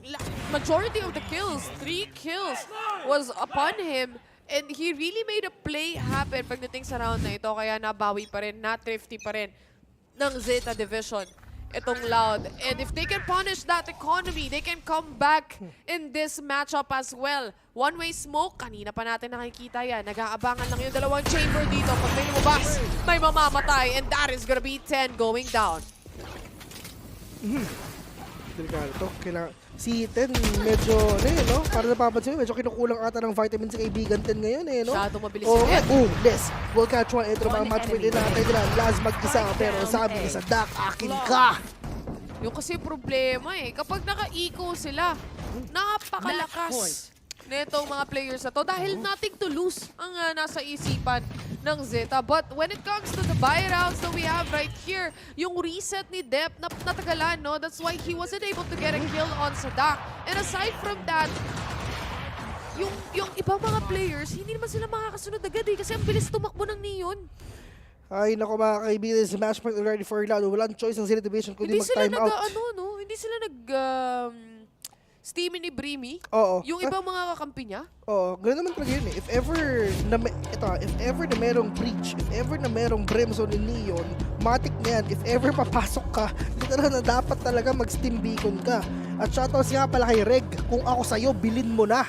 majority of the kills, 3 kills, was upon him. And he really made a play happen pagdating sa round na ito. Kaya nabawi pa rin, na-thrifty pa rin ng Zeta Division itong Loud. And if they can punish that economy, they can come back in this matchup as well. One-way smoke, kanina pa natin nakikita yan. Nag-aabangan lang yung dalawang chamber dito. Pag may lumabas, may mamamatay. And that is gonna be 10 going down. Delikado to. Si Ten medyo, no? Para napapansin mo, medyo kinukulang ata ng vitamins sa kaibigan Ten ngayon, no? Masyado mabilis Les, will catch one. Ito mga match point din natin nila. Laz mag-isa, pero sabi ni Sadak, akin ka! Yung kasi problema kapag naka-eco sila, napakalakas netong mga players na to dahil nothing to lose ang nasa isipan ng Zeta. But when it comes to the buy rounds that we have right here, yung reset ni Dep natagalan, no? That's why he wasn't able to get a kill on Sadak. And aside from that, yung ibang mga players, hindi naman sila makakasunod agad kasi ang bilis tumakbo ng Neon. Ay, naku mga kaibigan, si match point already for Loud. Walang choice ng Zeta Division kundi mag-time out. Hindi sila Steamy ni Breamy? Oo. Yung ibang mga kakampi niya? Oo, ganoon naman talaga yun If ever na merong breach, if ever na merong brimstone ni Neon, matik na yan. If ever papasok ka, hindi talaga na dapat talaga mag-steam beacon ka. At shoutouts nga pala kay Reg, kung ako sa'yo, bilin mo na.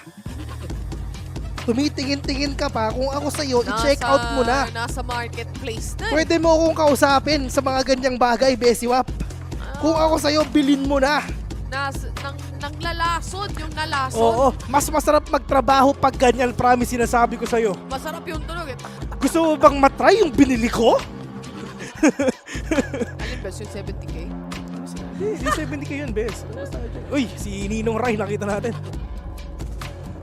Tumitingin-tingin ka pa, kung ako sa'yo, i-check out mo na. Nasa marketplace na. Pwede mo akong kausapin sa mga ganyang bagay, Besiwap. Kung ako sa'yo, bilin mo na. Nang lalasod, yung nalasod. Oo, mas masarap magtrabaho pag ganyan, promise, sinasabi ko sa'yo. Masarap yung tunog Gusto mo bang matry yung binili ko? Alin ba yung 70k? Hindi 70k yun, Bes. Uy, si Ninong Rai, nakita natin.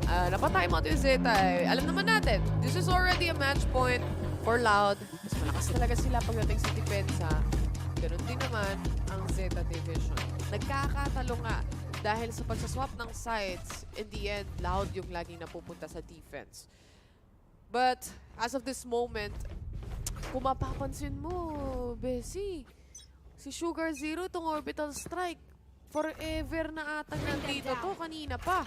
Napatay mo yung Zeta Alam naman natin, this is already a match point for Loud. Mas malakas talaga sila pagdating sa depensa. Ganun din naman ang Zeta Division. Nagkakatalo nga dahil sa pagsaswap ng sides, in the end, Loud yung laging napupunta sa defense. But, as of this moment, kung mapapansin mo, Bessie, si Sugar Zero, itong orbital strike, forever na atang nandito to, kanina pa.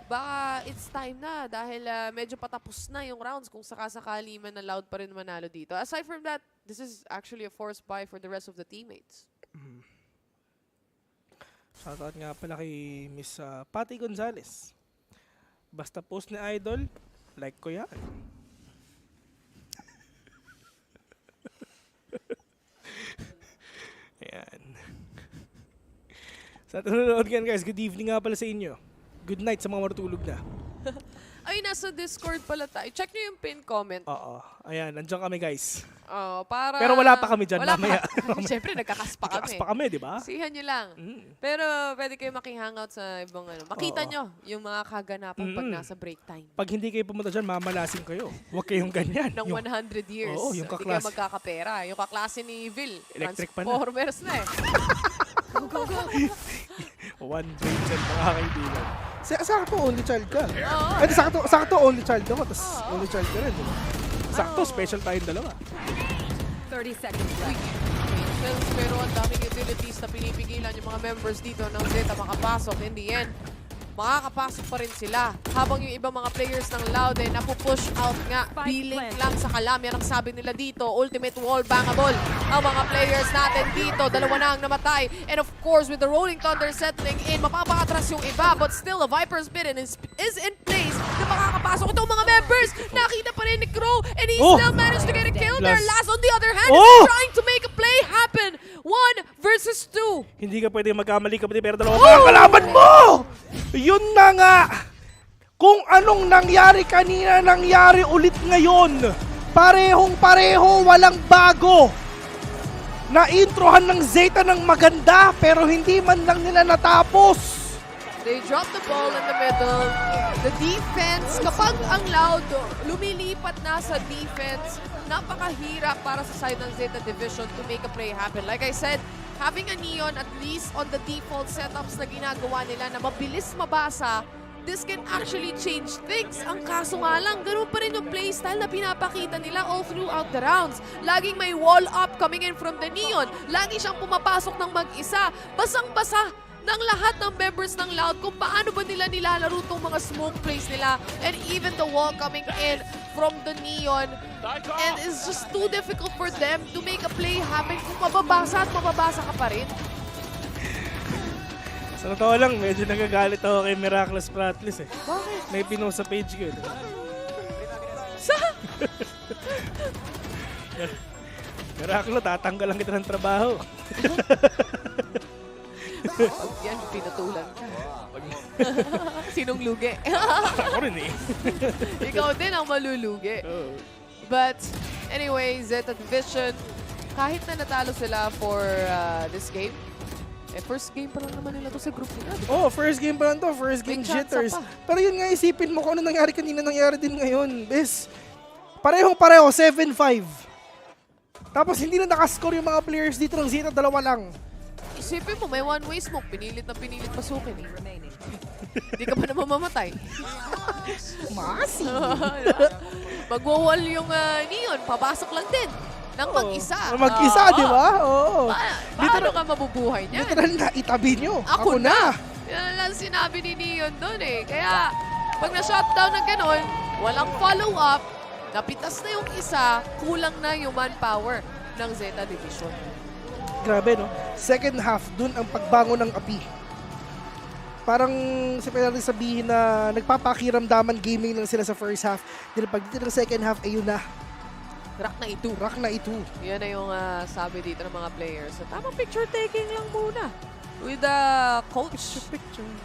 Baka it's time na dahil medyo patapos na yung rounds kung sakasakali man na Loud pa rin manalo dito. Aside from that, this is actually a forced buy for the rest of the teammates. Shoutout nga pala kay Miss Patty Gonzalez. Basta post ni Idol, like ko yan. Ayan. Sa nanonood yan guys, good evening nga pala sa inyo. Good night sa mga marutulog na. Ay, nasa Discord pala tayo. Check nyo yung pin comment. Oo. Ayan, nandiyan kami guys. Para... Pero wala pa kami dyan, wala mamaya. Siyempre, nagkakaspa kami. Nagkakaspa kami, di ba? Sihan nyo lang. Pero pwede kayo makihangout sa ibang Makita nyo yung mga kaganapan pag nasa break time. Pag hindi kayo pumunta dyan, mamalasin kayo. Huwag kayong ganyan. Ng 100 years. Oo, yung hindi kayo magkakapera. Yung kaklase ni Vil. Electric pa na. Transformers na Go, go, go. One brain cell, mga kaibigan. Sakto only child ka. Oo. Sakto only child ako, tapos only child ka rin, di ba? Sakto, special tayong dalawa. 30 seconds left. Pero ang daming utilities na pinipigilan yung mga members dito ng Zeta makapasok. In the end, makakapasok pa rin sila. Habang yung ibang mga players ng Loud ay napupush out nga. Biling lang sa kalam. Yan ang sabi nila dito. Ultimate wall bangable. Ang mga players natin dito. Dalawa na ang namatay. And of course, with the Rolling Thunder settling in, mapapakatras yung iba. But still, a Viper's Bidden is in place na makakapasok itong mga members. Nakita pa rin ni Crow and he still managed to get a kill there. Last on the other hand is trying to make a play happen. 1 versus 2. Hindi ka pwede magkamali kapatid, pero dalawa pa ang kalaban mo! Yun na nga! Kung anong nangyari kanina, nangyari ulit ngayon. Parehong-pareho, walang bago. Na-introhan ng Zeta ng maganda, pero hindi man lang nila natapos. They drop the ball in the middle. The defense, kapag ang Loud lumilipat na sa defense, napakahirap para sa side ng Zeta Division to make a play happen. Like I said, having a Neon at least on the default setups na ginagawa nila na mabilis mabasa, this can actually change things. Ang kaso nga lang, ganun pa rin yung playstyle na pinapakita nila all throughout the rounds. Laging may wall up coming in from the Neon. Lagi siyang pumapasok ng mag-isa. Basang-basa ng lahat ng members ng Loud kung paano ba nila nilalaro tong mga smoke plays nila and even the wall coming in from the Neon. And it's just too difficult for them to make a play happen kung mababasa at mababasa ka pa rin. Sa totoo lang, medyo nagagalit ako kay Miraculous Pratless eh. Bakit? May pinost sa page ko. Miraculous, tatanggalan kita ng trabaho. Pag yan, pinutulan ka. Sinong lugi? Ako rin eh. Ikaw din ang malulugi. But anyway, Zeta Division, kahit na natalo sila for this game, first game pa lang naman nila to sa group nila. First game pa lang to. First game jitters. Pero yun nga, isipin mo kung ano nangyari kanina, nangyari din ngayon. Bes, parehong-pareho, 7-5. Tapos hindi na nakascore yung mga players dito ng Zeta, dalawa lang. Isipin mo, may one-way smoke. Pinilit na pinilit pasukin. Hindi ka pa naman mamatay. Masi! Magwawall yung Neon, papasok lang din. Nang mag-isa. Mag-isa, di ba? Oo. Paano ka mabubuhay niyan? Literal na itabi nyo. Ako na! Yan lang sinabi ni Neon doon eh. Kaya, pag na-shutdown ng ganon, walang follow-up, napitas na yung isa, kulang na yung manpower ng Zeta Division. Grabe, no? Second half, dun ang pagbangon ng api. Parang pwede natin sabihin na nagpapakiramdaman gaming lang sila sa first half. Dahil pag dito ng second half, ayun na. Rock na ito. Rock na ito. Yan na yung sabi dito ng mga players. So, tamang picture taking lang muna with the coach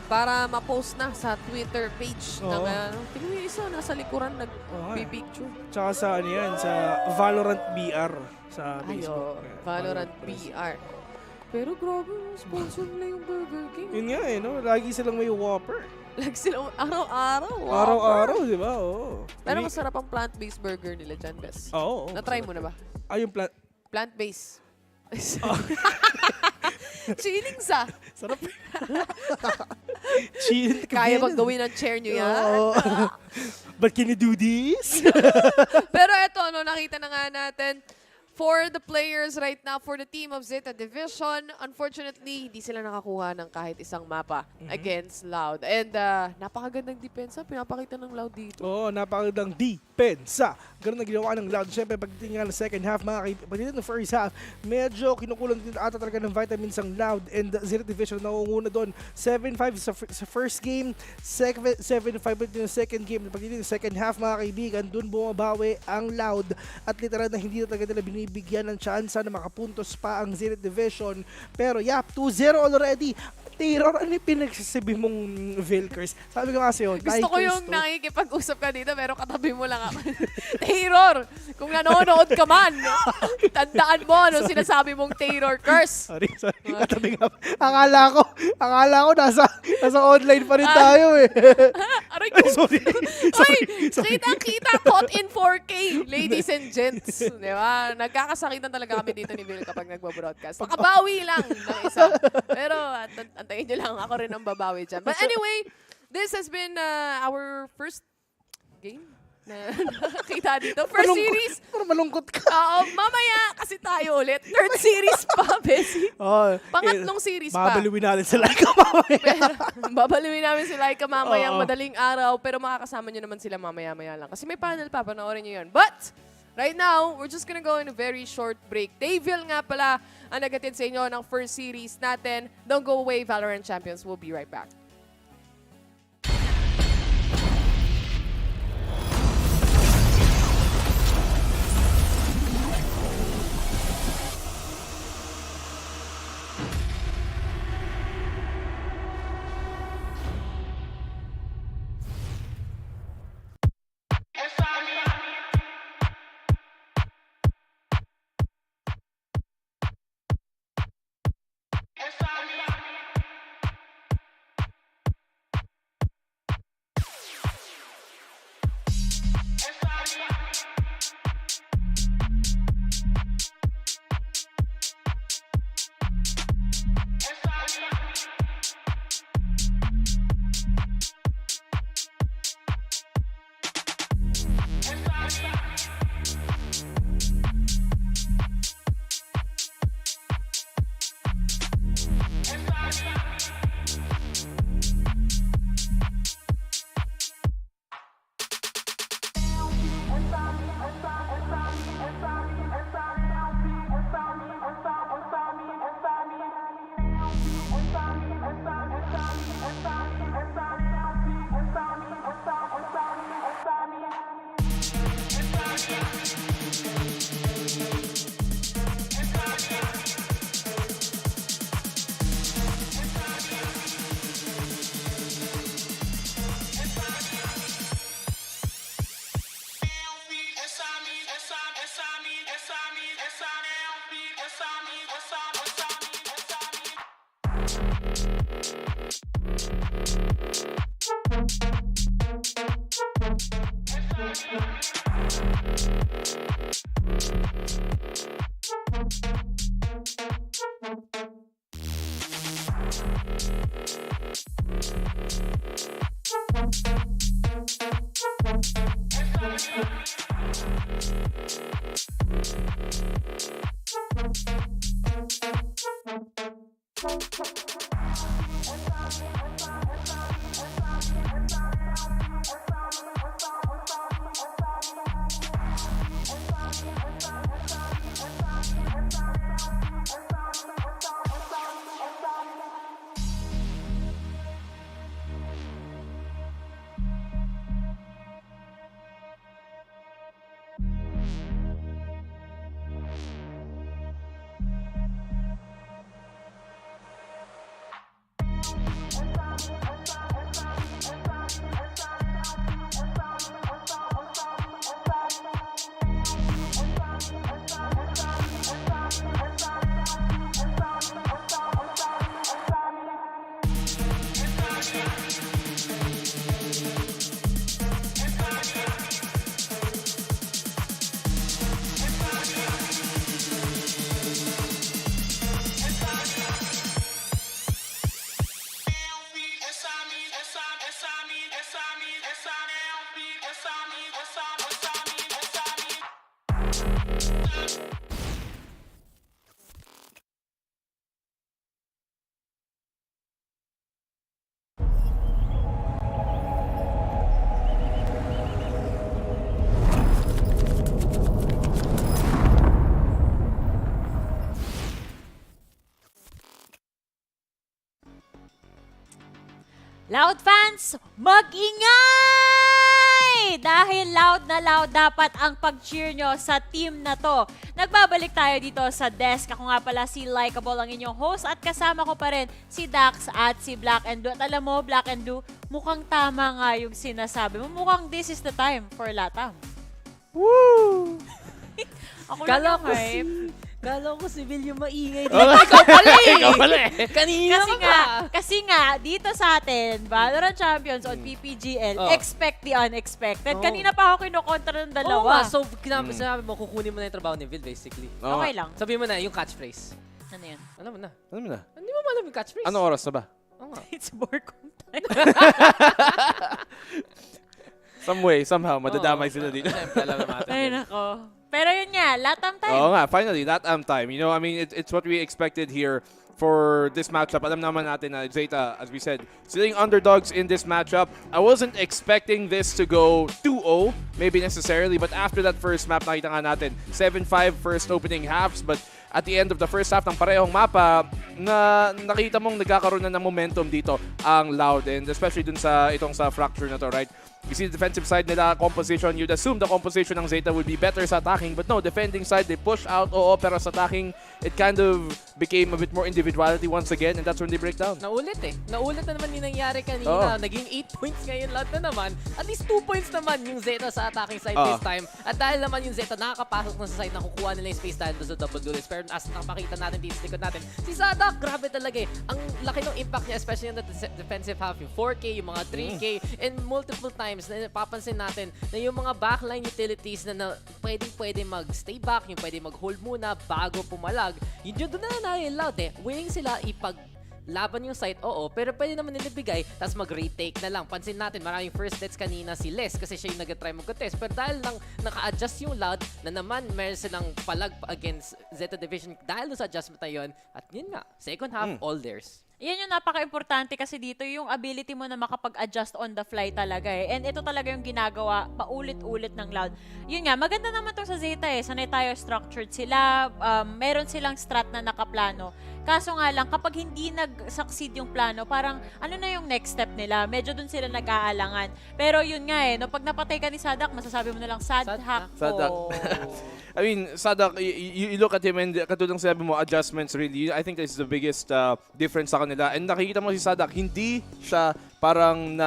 para ma-post na sa Twitter page ng tingnan yung isa nasa likuran nag-picture. Tsaka sa ano yan, sa VALORANT BR sa Facebook. VALORANT BR. Pero grabe, sponsor nila yung Burger King. Yun nga eh, no? Lagi silang may Whopper. Lagi silang araw-araw. Araw-araw, di ba? Oo. Pero masarap ang plant-based burger nila dyan, Bes. Oo. Na-try mo na ba? Yung plant-based. Chilling sa. Sarap. Chilling. Kaya bang gawin ang chair nyo yan? But can you do this? Pero eto, nakita na nga natin, for the players right now, for the team of Zeta Division, unfortunately, hindi sila nakakuha ng kahit isang mapa against Loud. And napakagandang depensa, pinapakita ng Loud dito. Napakagandang depensa. Ganun na ginawa ng Loud. Siyempre, pagdating nga ng second half, pagdating ng first half, medyo kinukulang din ata talaga ng vitamins ang Loud. And Zeta Division nauunguna doon. 7-5 sa first game, 7-5 yung second game. Pagdating ng second half, mga kaibigan, doon bumabawi ang Loud. At literal na hindi na talaga nila binibigyan ng tsansa na makapuntos pa ang Zeta Division. Pero 2-0 already. Terror, ano yung pinagsasabi mong Vilkers? Sabi ko nga sa'yo, gusto ko yung nakikipag-usap ka dito pero katabi mo lang ako. Terror! Kung nanonood ka man, tandaan mo ano sinasabi mong terror curse. Sorry. Katabi nga. Akala ko nasa online pa rin tayo eh. Aray ko. Sorry. Kitang-kita caught in 4K, ladies and gents. Di ba? Nagkakasakitan talaga kami dito ni Vil kapag nagbo-broadcast. Makabawi lang ng isa. Pero antayin nyo lang, ako rin ang babawi dyan. But anyway, this has been our first game. na nakakita dito. First series. Pero malungkot ka. Oo, mamaya kasi tayo ulit. Third series pa, Bessie. Oh, Pangatlong series pa. Babaluin natin sila mamaya. Babaluin namin si Laika mamayang Oo. madaling araw, pero makakasama nyo naman sila mamaya-maya lang. Kasi may panel pa, panoorin nyo yun. But, right now, we're just gonna go in a very short break. Davil nga pala ang nagatid sa inyo ng first series natin. Don't go away, Valorant Champions. We'll be right back. Loud fans, mag-ingay! Dahil loud na loud dapat ang pag-cheer nyo sa team na to. Nagbabalik tayo dito sa desk. Ako nga pala si Likeable, ang inyong host, at kasama ko pa rin si Dax at si Black and Blue. At alam mo, Black and Blue, mukhang tama nga yung sinasabi mo. Mukhang this is the time for Latam. Woo! Ako lang yung hype. Kala ko si Bill yung maingay. Ikaw pala eh! Ikaw pala eh! Kanina Kasi nga, dito sa atin, Valorant Champions on PPGL, expect the unexpected. Kanina pa ako kinukontra ng dalawa. So, sinabi mo, kukunin mo na yung trabaho ni Bill, basically. Okay lang. Sabihin mo na yung catchphrase. Ano yun? Alam mo na. Alam mo na. Hindi mo alam yung catchphrase? Ano oras na ba? Oo nga. It's Borcom time. Some way, somehow, madadamay sila dito. Ay, nako. Pero yun nga, Latam time. Oo nga, finally, Latam time. You know, I mean, it's what we expected here for this matchup. Alam naman natin na Zeta, as we said, sila yung underdogs in this matchup. I wasn't expecting this to go 2-0, maybe necessarily, but after that first map, nakita nga natin, 7-5 first opening halves, but at the end of the first half ng parehong mapa, na nakita mong nagkakaroon na ng momentum dito ang Loud, and especially dun sa itong sa fracture na to, right? You see the defensive side nila, composition, you'd assume the composition ng Zeta would be better sa attacking, but no, defending side, they push out, oo, pero sa attacking, it kind of became a bit more individuality once again, and that's when they break down. Naulit na naman yung nangyari kanina. Naging 8 points ngayon lahat na naman. At least 2 points naman yung Zeta sa attacking side this time. At dahil naman yung Zeta nakakapasok na sa side na kukuha nila yung space dahil doon sa double duelist. Pero as nakapakita natin dito sa likod natin, si Sadak, grabe talaga eh. Ang laki ng impact niya, especially on the defensive half, yung 4K, yung mga 3K, and multiple times na papansin natin na yung mga backline utilities na pwede mag-stay back, yung pwede mag-hold muna bago pumalag. Yun doon na Loud eh. Willing sila laban yung site, oo, pero pwede naman nila bigay, tapos mag-retake na lang. Pansin natin, maraming first deaths kanina si Les kasi siya yung nag-try mag-contest. Pero dahil lang naka-adjust yung Loud, na naman meron silang palag against Zeta Division dahil sa adjustment na yun. At yun nga, second half, all theirs. Yan yung napaka-importante kasi dito, yung ability mo na makapag-adjust on the fly talaga eh. And ito talaga yung ginagawa paulit-ulit ng Loud. Yun nga, maganda naman to sa Zeta eh. Sanay tayo structured sila, meron silang strat na nakaplano. Kaso nga lang, kapag hindi nag-succeed yung plano, parang ano na yung next step nila? Medyo dun sila nag-aalangan. Pero yun nga eh, no, pag napatay ka ni Sadak, masasabi mo na lang, Sadak. I mean, Sadak, you look at him and katulong sabi mo, adjustments really. I think this is the biggest difference sa kanila. And nakikita mo si Sadak, hindi siya parang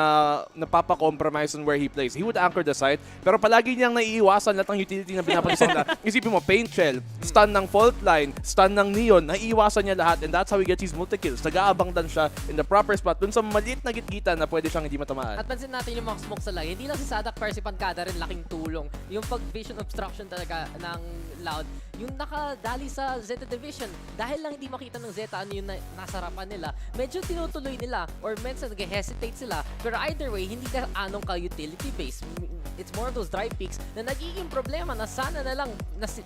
napapa-compromise on where he plays. He would anchor the site, pero palagi niyang naiiwasan lahat ng utility na pinapagusto na. Isipin mo, paint shell, stun ng fault line, stun ng neon, naiiwasan niya lahat, and that's how he gets his multi-kills. Nag-aabang dan siya in the proper spot, dun sa maliit na gitgitan na pwede siyang hindi matamaan. At pansin natin yung mga smoke sa line, hindi lang si Sadak, pero si Pancada rin laking tulong. Yung pag-vision obstruction talaga ng Loud, yung nakadali sa Zeta Division, dahil lang hindi makita ng Zeta ano yung nasa harapan nila, medyo tinutuloy nila, or minsan nag-hesitate sila. Pero either way, hindi ka anong ka-utility base. It's more of those dry picks na nagiging problema na sana na lang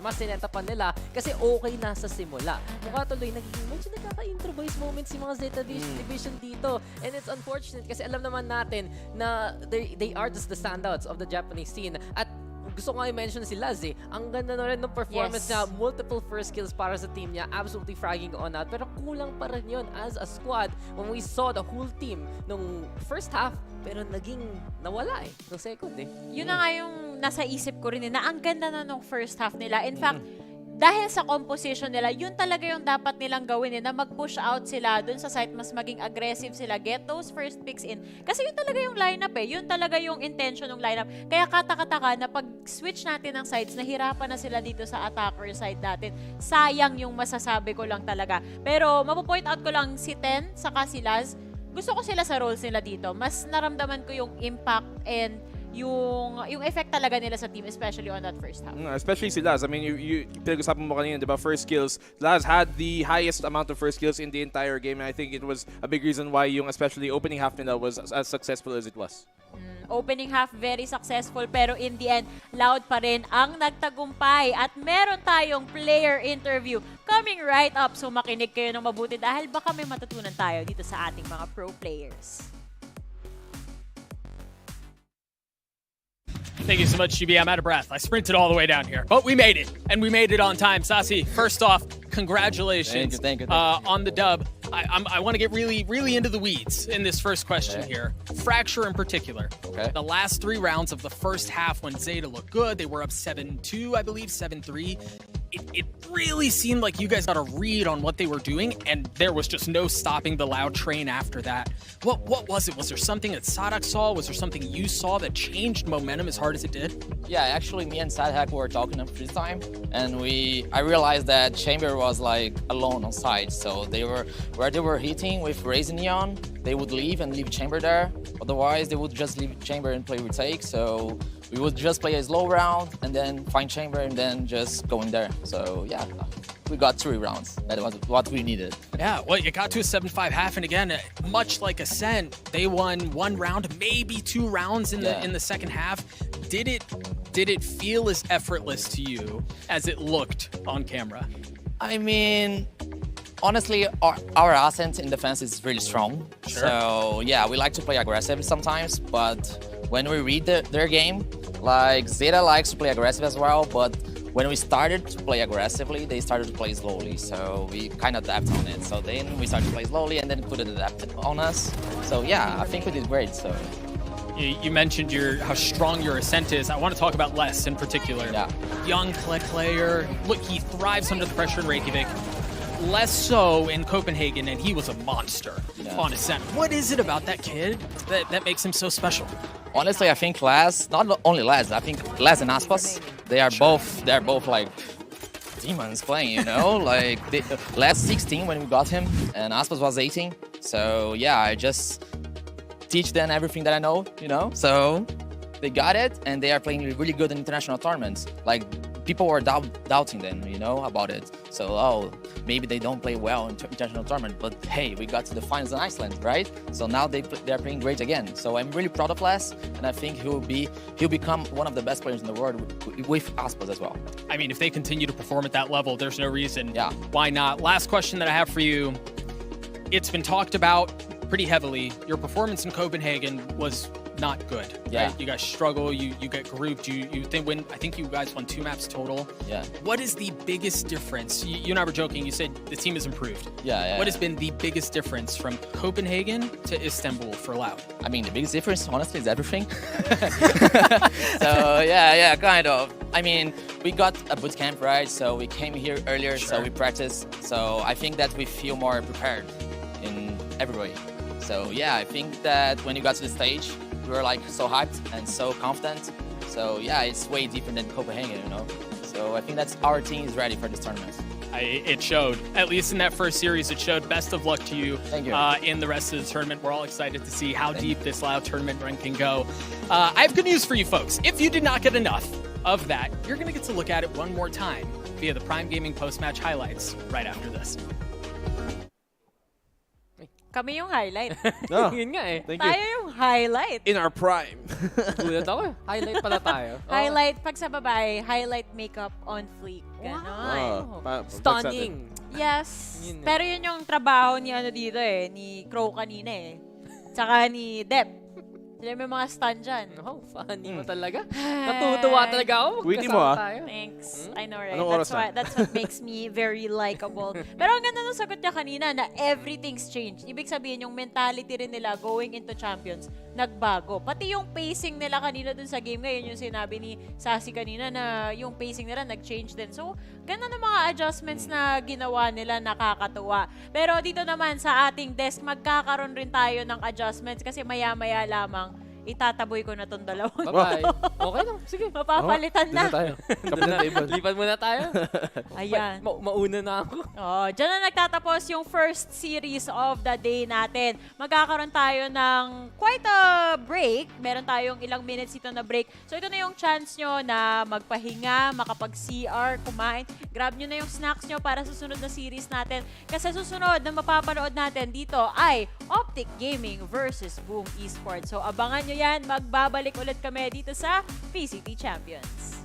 mas sinetapan nila kasi okay na sa simula. Mukha tuloy nagiging medyo nagkaka-improvise moments yung mga Zeta Division dito. And it's unfortunate kasi alam naman natin na they are just the standouts of the Japanese scene. At gusto ko nga i-mention si Laz eh. Ang ganda na rin ng performance niya. Multiple first kills para sa team niya. Absolutely fragging on out. Pero kulang pa rin yun as a squad when we saw the whole team nung first half. Pero naging nawala eh. No second eh. Yun na nga yung nasa isip ko rin eh, na ang ganda na nung first half nila. In fact, dahil sa composition nila, yun talaga yung dapat nilang gawin eh, na mag-push out sila dun sa site, mas maging aggressive sila, get those first picks in. Kasi yun talaga yung lineup eh, yun talaga yung intention ng lineup. Kaya katakataka na pag-switch natin ng sides, nahirapan na sila dito sa attacker side natin. Sayang yung masasabi ko lang talaga. Pero mapo-point out ko lang si Ten, saka si Laz, gusto ko sila sa roles nila dito. Mas naramdaman ko yung impact and yung effect talaga nila sa team, especially on that first half. Especially si Laz. I mean, you pinag-usapan mo kanina, di ba, first kills. Laz had the highest amount of first kills in the entire game, and I think it was a big reason why yung especially opening half nila was as successful as it was. Opening half, very successful, pero in the end, Loud pa rin ang nagtagumpay. At meron tayong player interview coming right up. So makinig kayo ng mabuti dahil baka may matutunan tayo dito sa ating mga pro players. Thank you so much, GB. I'm out of breath. I sprinted all the way down here, but we made it, and we made it on time. Sasi, first off, congratulations thank you. On the dub. I want to get really into the weeds in this first question here. Fracture in particular. Okay. The last 3 rounds of the first half when Zeta looked good, they were up 7-2, I believe, 7-3. It really seemed like you guys got a read on what they were doing, and there was just no stopping the Loud train after that. What was it? Was there something that Sadak saw? Was there something you saw that changed momentum as hard as it did? Yeah, actually, me and Sadak were talking at free time, and I realized that Chamber was like alone on side, so where they were hitting with Raising Neon, they would leave and leave Chamber there. Otherwise, they would just leave Chamber and play retake. So we would just play a slow round and then find Chamber and then just go in there. So yeah. we got 3 rounds. That was what we needed. Yeah, well, it got to a 7-5 half, and again, much like Ascent, they won 1 round, maybe 2 rounds in the second half. Did it feel as effortless to you as it looked on camera? I mean, honestly, our Ascent in defense is really strong. Sure. So yeah, we like to play aggressive sometimes, but when we read their game, like Zeta likes to play aggressive as well, but when we started to play aggressively, they started to play slowly. So we kind of adapt on it. So then we started to play slowly and then couldn't adapt on us. So yeah, I think we did great. So you mentioned how strong your Ascent is. I want to talk about Les in particular. Yeah. Young player. Look, he thrives under the pressure in Reykjavik. Less so in Copenhagen, and he was a monster on Ascent. What is it about that kid that makes him so special? Honestly, I think Laz, not only Laz, I think Laz and Aspas, they're both like demons playing, you know? Like Laz 16 when we got him, and Aspas was 18. So yeah, I just teach them everything that I know, you know? So they got it, and they are playing really good in international tournaments. Like people were doubting them, you know, about it. So, maybe they don't play well in international tournament, but hey, we got to the finals in Iceland, right? So now they're playing great again. So I'm really proud of Les, and I think he'll become one of the best players in the world with Aspas as well. I mean, if they continue to perform at that level, there's no reason why not. Last question that I have for you. It's been talked about pretty heavily. Your performance in Copenhagen was not good. Yeah. Right? You guys struggle, you get grouped, I think you guys won 2 maps total. Yeah. What is the biggest difference? You and I were joking, you said the team has improved. Yeah. What has been the biggest difference from Copenhagen to Istanbul for Loud? I mean, the biggest difference, honestly, is everything. So, yeah, kind of. I mean, we got a boot camp, right? So we came here earlier, so we practiced. So I think that we feel more prepared in every way. So yeah, I think that when you got to the stage, we were like so hyped and so confident. So yeah, it's way different than Copenhagen, you know? So I think that our team is ready for this tournament. It showed, at least in that first series, it showed. Best of luck to you, in the rest of the tournament. We're all excited to see how deep this Loud tournament run can go. I have good news for you folks. If you did not get enough of that, you're going to get to look at it one more time via the Prime Gaming post-match highlights right after this. Kami yung highlight. Yun nga eh. Tayo yung highlight. In our prime. Gulat ako. Highlight pala tayo. Highlight, pag sa babae, highlight makeup on fleek. Ganon. Stunning. Yes. Pero yun yung trabaho ni dito ni Crow kanina Tsaka ni Dep. Sila may mga stun dyan. Oh, funny mo talaga. Natutuwa talaga ako. Magkasama tayo. Thanks. I know, right? Anong That's what makes me very likable. Pero ang ganda nung sagot niya kanina na everything's changed. Ibig sabihin, yung mentality rin nila going into Champions, nagbago. Pati yung pacing nila kanina dun sa game ngayon, yung sinabi ni Sassy kanina na yung pacing nila nag-change din. So, ganda ng mga adjustments na ginawa nila, nakakatuwa. Pero dito naman sa ating desk, magkakaroon rin tayo ng adjustments kasi maya-maya lamang itataboy ko na tong dalawang. Bye-bye. Okay lang. Sige. Mapapalitan na. Lipat muna tayo. Ayan. Mauna na ako. Diyan na nagtatapos yung first series of the day natin. Magkakaroon tayo ng quite a break. Meron tayong ilang minutes ito na break. So ito na yung chance nyo na magpahinga, makapag-CR, kumain. Grab nyo na yung snacks nyo para sa susunod na series natin. Kasi susunod na mapapanood natin dito ay Optic Gaming versus Boom Esports. So abangan nyo yan. Magbabalik ulit kami dito sa PCT Champions.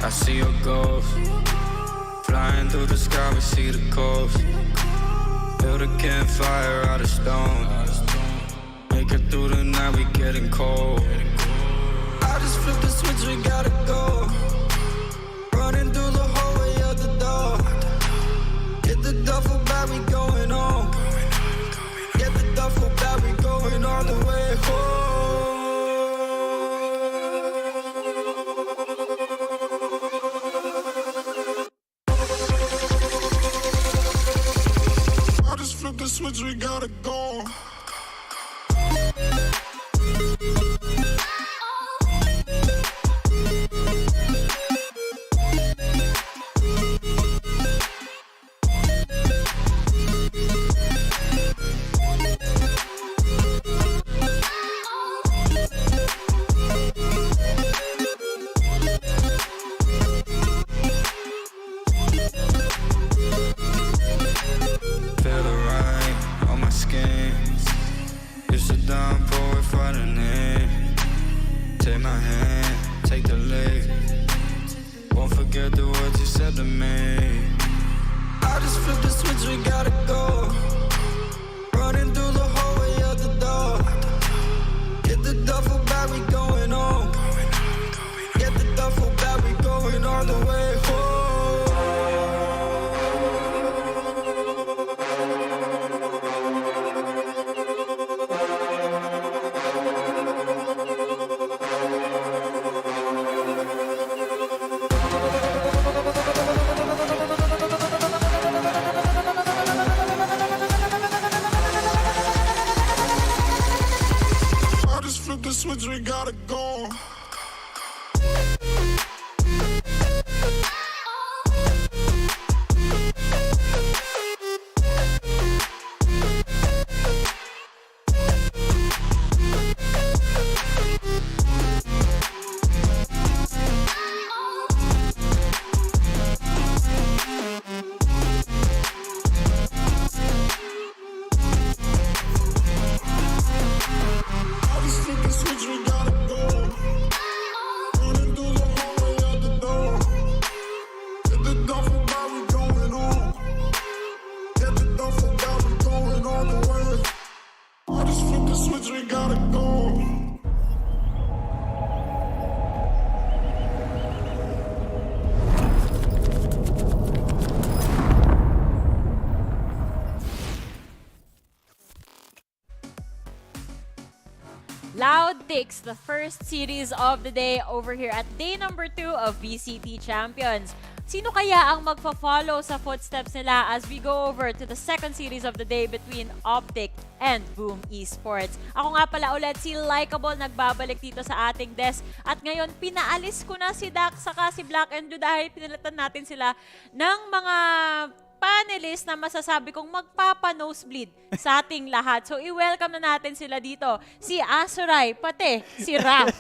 I see your ghost flying through the sky. We see the coast. Build a campfire out of stone. Make it through the night. We getting cold. I just flip the switch. We gotta go. Running through the hallway of the door. Get the duffel bag. We going home. Get the duffel bag. We going all the way home. Flip the switch, we gotta go. Switch, we gotta go. Loud takes the first series of the day over here at day number 2 of VCT Champions. Sino kaya ang magpa-follow sa footsteps nila as we go over to the second series of the day between Optic and Boom Esports? Ako nga pala ulit si Likeable, nagbabalik dito sa ating desk. At ngayon, pinaalis ko na si Dak saka si Black and Blue dahil pinalitan natin sila ng mga panelist na masasabi kong magpapa-nosebleed sa ating lahat. So, i-welcome na natin sila dito. Si Azuray, pati si Raph.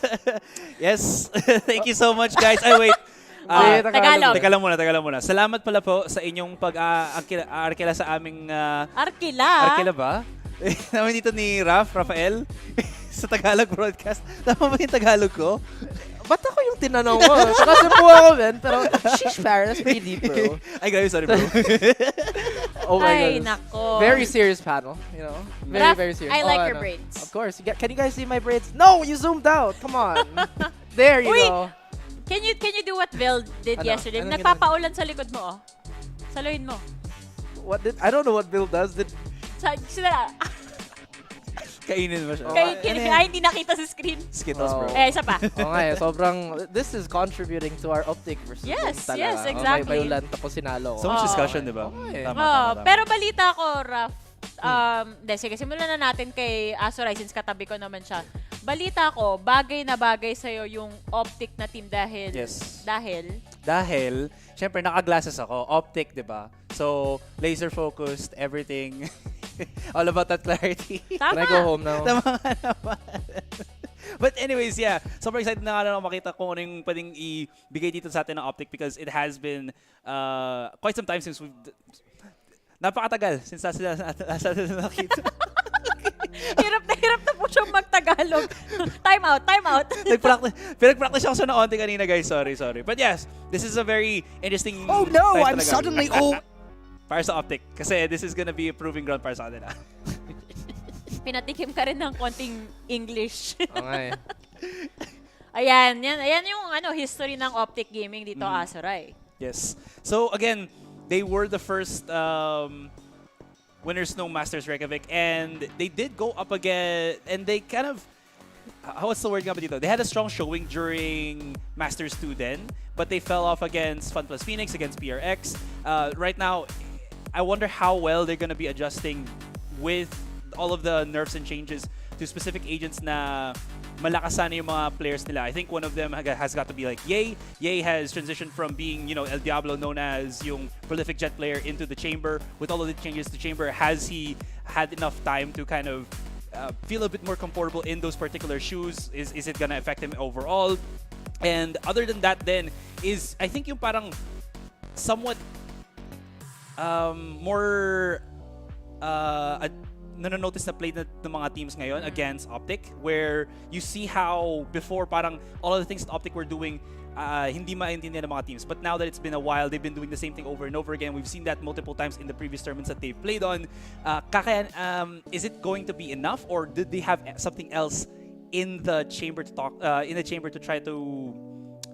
Yes. Thank you so much, guys. Ay, wait. Tagalog. Teka lang muna. Salamat pala po sa inyong pag-arkila sa aming... Arkila? Arkila ba? Namin dito ni Rafael, sa Tagalog broadcast. Tama ba yung Tagalog ko? Ba't ako yung tinanong mo? Kasi po ako, man. Pero, sheesh, Farah, that's pretty deep, bro. Ay, grabe, sorry, bro. Oh my Ay, goodness. nako. Very serious panel, you know? Very, Raph, very serious. I like Oh, your ano. braids. Of course. Can you guys see my braids? No, you zoomed out. Come on. There you Uy, go. Can you do what Bill did Ano? yesterday? Anong Nagpapaulan sa likod mo, oh. Saluhin mo. I don't know what Bill does. Sila, Kainin mo siya. hindi nakita sa screen. Skittles, bro. Isa pa. Sobrang, this is contributing to our Optic versus Yes, Boom talaga. yes, exactly. May ulan, tapos sinalo. So much discussion, di ba? Tama. Pero balita ko, Raf, sige, simulan na natin kay Azuray since katabi ko naman siya. Balita ko, bagay na bagay sa'yo yung Optic na team dahil... Yes. Dahil, syempre, naka-glasses ako. Optic, di ba? So, laser-focused, everything. All about that clarity. Tama. Can I go home now? Tama nga naman. But anyways, yeah. Super excited na nga na makita kung ano yung pwedeng ibigay dito sa atin ng Optic because it has been quite some time since we've... Napakatagal since nasa nakita. hirap na po siyang magtagalog. Time out. Pinag-practice ako sa naonti kanina, guys. Sorry. But yes, this is a very interesting... Oh no, time I'm talaga. suddenly Para sa Optic. Kasi this is gonna be a proving ground para sa kanila. Pinatikim ka rin ng konting English. Okay. Ayan yung history ng Optic Gaming dito, Azuray. Yes. So again, they were the first winners ng Masters Reykjavik, and they did go up again, and they kind of, what's the word nga ba dito? They had a strong showing during Masters 2 then, but they fell off against Fun Plus Phoenix, against PRX. Right now, I wonder how well they're going to be adjusting with all of the nerfs and changes to specific agents na malakas sana yung mga players nila. I think one of them has got to be like Ye. Ye has transitioned from being, El Diablo, known as yung prolific jet player, into the Chamber. With all of the changes to Chamber, has he had enough time to kind of feel a bit more comfortable in those particular shoes? Is it gonna affect him overall? And other than that then, is I think yung parang somewhat more nanonotice na play ng mga teams ngayon against Optic, where you see how before parang all of the things that Optic were doing hindi maintindihan ng mga teams. But now that it's been a while, they've been doing the same thing over and over again. We've seen that multiple times in the previous tournaments that they've played on. Is it going to be enough, or did they have something else in the chamber to try to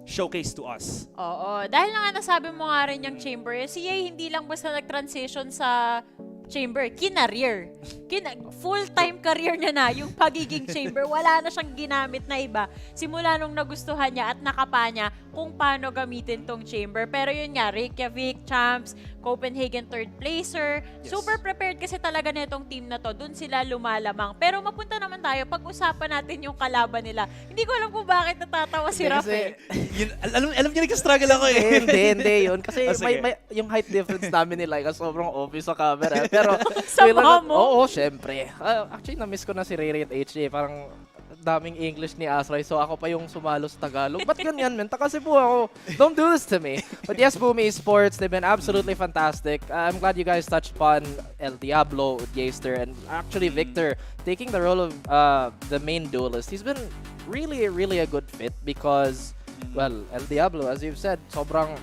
showcase to us? Oo. Dahil na nga nasabi mo nga rin yung Chamber, si Ye hindi lang basta nag-transition sa Chamber, kinareer. Full-time career niya na yung pagiging Chamber. Wala na siyang ginamit na iba. Simula nung nagustuhan niya at nakapa niya kung paano gamitin tong Chamber. Pero yun nga, Reykjavik, Champs, Copenhagen third placer. Yes. Super prepared kasi talaga na itong team na to. Doon sila lumalamang. Pero mapunta naman tayo, pag-usapan natin yung kalaban nila. Hindi ko alam kung bakit natatawa si Rafael. Alam niyo, nag-struggle ako eh. Hindi yun. Kasi may yung height difference namin nila kasi sobrang obvious sa camera. Pero, sama mo? Oo, syempre. Actually, na-miss ko na si Ray at HJ. Parang daming English ni Azuray, so ako pa yung sumalo sa Tagalog. Ba't ganyan, men? Kasi po ako. Don't do this to me. But yes, Boom Esports, they've been absolutely fantastic. I'm glad you guys touched upon El Diablo, Jaster, and actually Victor taking the role of the main duelist. He's been really, really a good fit because, well, El Diablo, as you've said, sobrang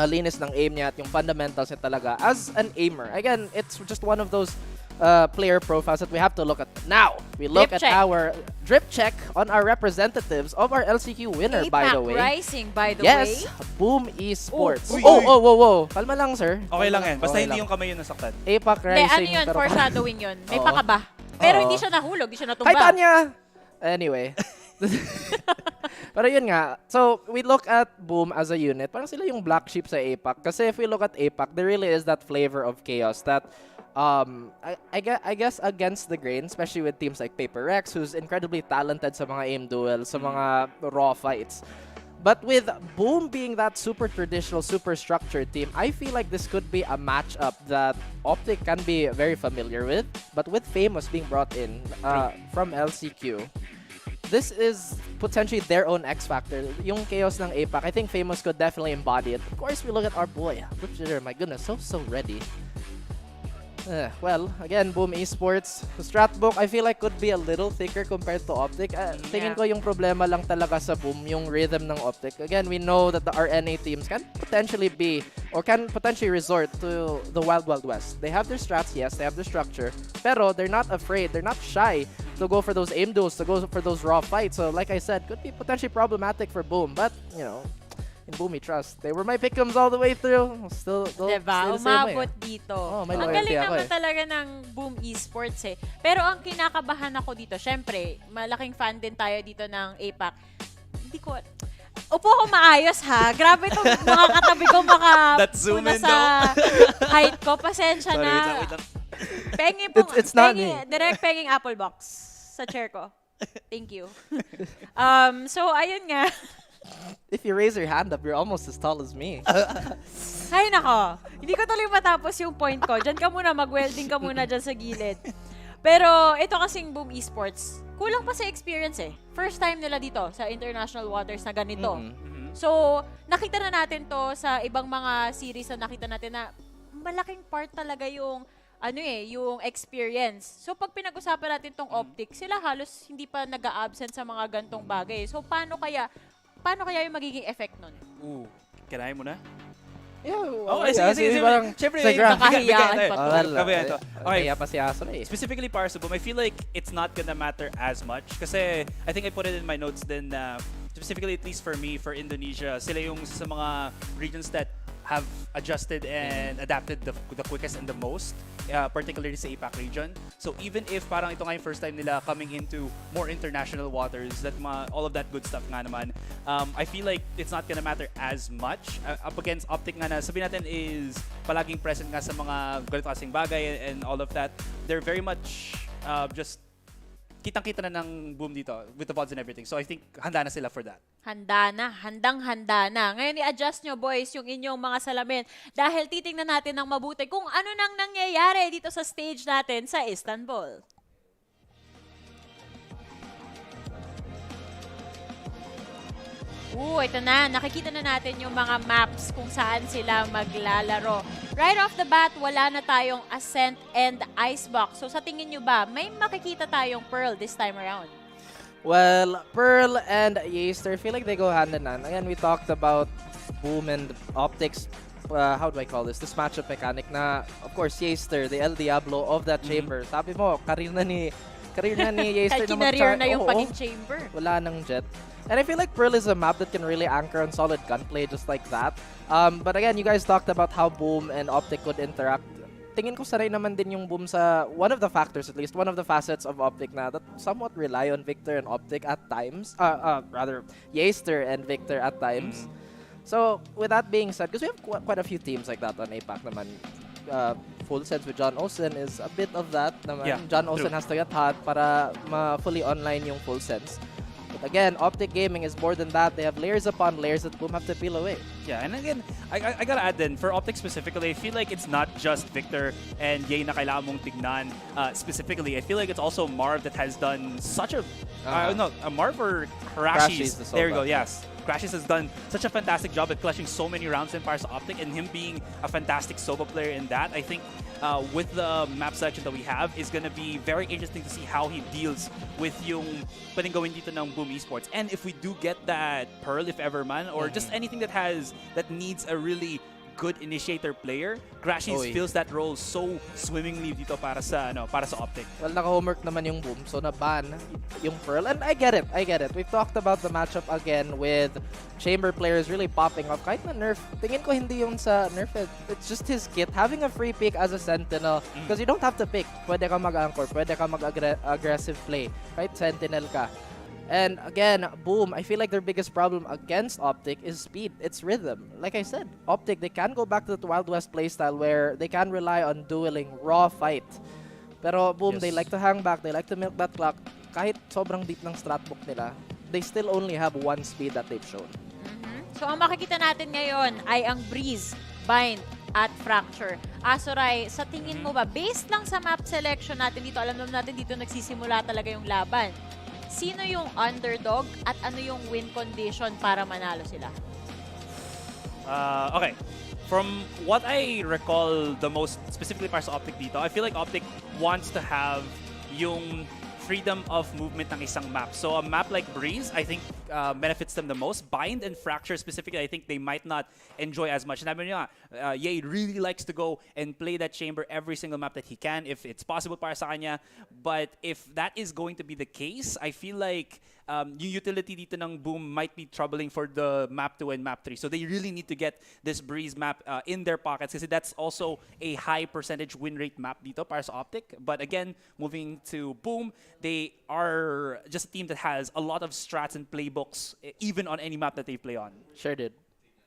linis ng aim niya at yung fundamentals niya talaga as an aimer. Again, it's just one of those player profiles that we have to look at. Now, we look at our drip check on our representatives of our LCQ winner, by the way. Rising, by the way. Yes, Boom Esports. Oh. Kalma lang, sir. Okay lang yan. Basta hindi yung kamay yun nasaktan. APAC Rising. Ano yun? Foreshadowing yun. May pakaba. Pero hindi siya nahulog, hindi siya natumba. Hi, Tanya! Anyway. Pero yun nga, so we look at Boom as a unit. Parang sila yung black sheep sa APAC. Kasi if we look at APAC, there really is that flavor of chaos that I guess against the grain, especially with teams like Paper Rex, who's incredibly talented sa mga aim duels, sa mga raw fights. But with Boom being that super traditional, super structured team, I feel like this could be a matchup that Optic can be very familiar with. But with Famous being brought in from LCQ, this is potentially their own X factor. Yung chaos ng APAC, I think Famous could definitely embody it. Of course, we look at our boy, Butcher, my goodness, so ready. Well, again, Boom Esports. The strat book, I feel like could be a little thicker compared to Optic. Tingin ko yung problema lang talaga sa Boom, yung rhythm ng Optic. Again, we know that the RNA teams can potentially be, or can potentially resort to the Wild Wild West. They have their strats, yes, they have their structure, pero they're not afraid, they're not shy to go for those aim duels, to go for those raw fights. So, like I said, could be potentially problematic for Boom, but, you know, in Boom, we trust. They were my pick'ems all the way through. Still Diba? Umabot dito. Oh, may ang loyalty galing ako naman talaga ng Boom Esports eh. Pero ang kinakabahan ako dito, syempre, malaking fan din tayo dito ng APAC. Hindi ko... Upo ko maayos ha. Grabe itong mga katabi ko zoom in sa height ko. Pasensya Sorry, na. wait lang. Pengi po. It's not me. Direct penging apple box sa chair ko. Thank you. So, ayun nga. If you raise your hand up, you're almost as tall as me. Ay, nako. Hindi ko tuloy matapos yung point ko. Diyan ka muna, mag-welding ka muna dyan sa gilid. Pero ito kasing Boom Esports, kulang pa sa experience eh. First time nila dito sa international waters na ganito. So, nakita na natin to sa ibang mga series na nakita natin na malaking part talaga yung yung experience. So, pag pinag-usapan natin tong Optic, sila halos hindi pa nag-a-absent sa mga gantong bagay. So, paano kaya yung magiging effect nun? Kinahin mo na? Yeah, sige. Siyempre, kakahiyaan pa to. Kabayan to. Okay. Kaya pa si Aso eh. Specifically para sa Boom, I feel like it's not gonna matter as much. Kasi I think I put it in my notes din na specifically, at least for me, for Indonesia, sila yung sa mga regions that have adjusted and adapted the quickest and the most, particularly sa APAC region. So even if parang ito nga yung first time nila coming into more international waters, that all of that good stuff nga naman, I feel like it's not gonna matter as much up against Optic nga na sabihin natin is palaging present nga sa mga ganito kasing bagay and all of that. They're very much just kitang-kita na ng Boom dito with the VODs and everything. So I think handa na sila for that. Handang-handa na. Ngayon i-adjust nyo boys yung inyong mga salamin dahil titingnan natin ng mabuti kung ano nang nangyayari dito sa stage natin sa Istanbul. Ito na. Nakikita na natin yung mga maps kung saan sila maglalaro. Right off the bat, wala na tayong Ascent and Icebox. So sa tingin nyo ba, may makikita tayong Pearl this time around? Well, Pearl and Yeaster, I feel like they go hand in hand. Again, we talked about Boom and Optics. How do I call this? This matchup mechanic na, of course, Yeaster, the El Diablo of that chamber. Sabi mo, karir na ni Yeaster na mag-char. na yung paging chamber. Wala nang jet. And I feel like Pearl is a map that can really anchor on solid gunplay just like that. But again, you guys talked about how Boom and Optic could interact. Tingin ko sanay naman din yung Boom sa one of the factors, at least one of the facets of Optic na that somewhat rely on Victor and Optic at times. Rather, Yeaster and Victor at times. So, with that being said, because we have quite a few teams like that on APAC naman, Full Sense with John Olsen is a bit of that naman. Yeah, John Olsen has to get hot para fully online yung Full Sense. But again, Optic Gaming is more than that. They have layers upon layers that Boom have to peel away. Yeah, and again, I gotta add then, for Optic specifically, I feel like it's not just Victor and Ye na kailangan mong tignan specifically. I feel like it's also Marv that has done such a... Marv or Harashi's. There you go, yes. Crashes has done such a fantastic job at clutching so many rounds in Paris Optic, and him being a fantastic solo player in that, I think with the map selection that we have, is going to be very interesting to see how he deals with yung pwedeng gawin dito ng Boom Esports. And if we do get that Pearl, if ever man, or just anything that needs a really good initiator player, Crashies fills that role so swimmingly dito para sa Optic. Well, naka-homework naman yung Boom, so na-ban yung Pearl. And I get it. We've talked about the matchup again with Chamber players really popping off. Kahit na nerf, tingin ko hindi yung sa nerf. It's just his kit. Having a free pick as a Sentinel, because you don't have to pick. Pwede ka mag-anchor, pwede ka mag-aggressive play. Kahit Sentinel ka. And again, Boom, I feel like their biggest problem against Optic is speed. It's rhythm. Like I said, Optic, they can go back to the Wild West playstyle where they can rely on dueling, raw fight. Pero Boom, they like to hang back, they like to milk that clock. Kahit sobrang deep ng strat book nila, they still only have one speed that they've shown. So ang makikita natin ngayon ay ang Breeze, Bind, at Fracture. Asoray, sa tingin mo ba, based lang sa map selection natin dito, alam naman natin dito nagsisimula talaga yung laban. sino yung underdog at ano yung win condition para manalo sila? Okay. From what I recall the most, specifically para sa Optic dito, I feel like Optic wants to have yung freedom of movement ng isang map. So a map like Breeze, I think benefits them the most. Bind and Fracture specifically, I think they might not enjoy as much. Sabi niya, Ye really likes to go and play that chamber every single map that he can if it's possible para sa kanya. But if that is going to be the case, I feel like yung utility dito ng Boom might be troubling for the map 2 and map 3. So they really need to get this Breeze map in their pockets kasi that's also a high percentage win rate map dito para sa Optic. But again, moving to Boom, they are just a team that has a lot of strats and playbooks even on any map that they play on. Sure did.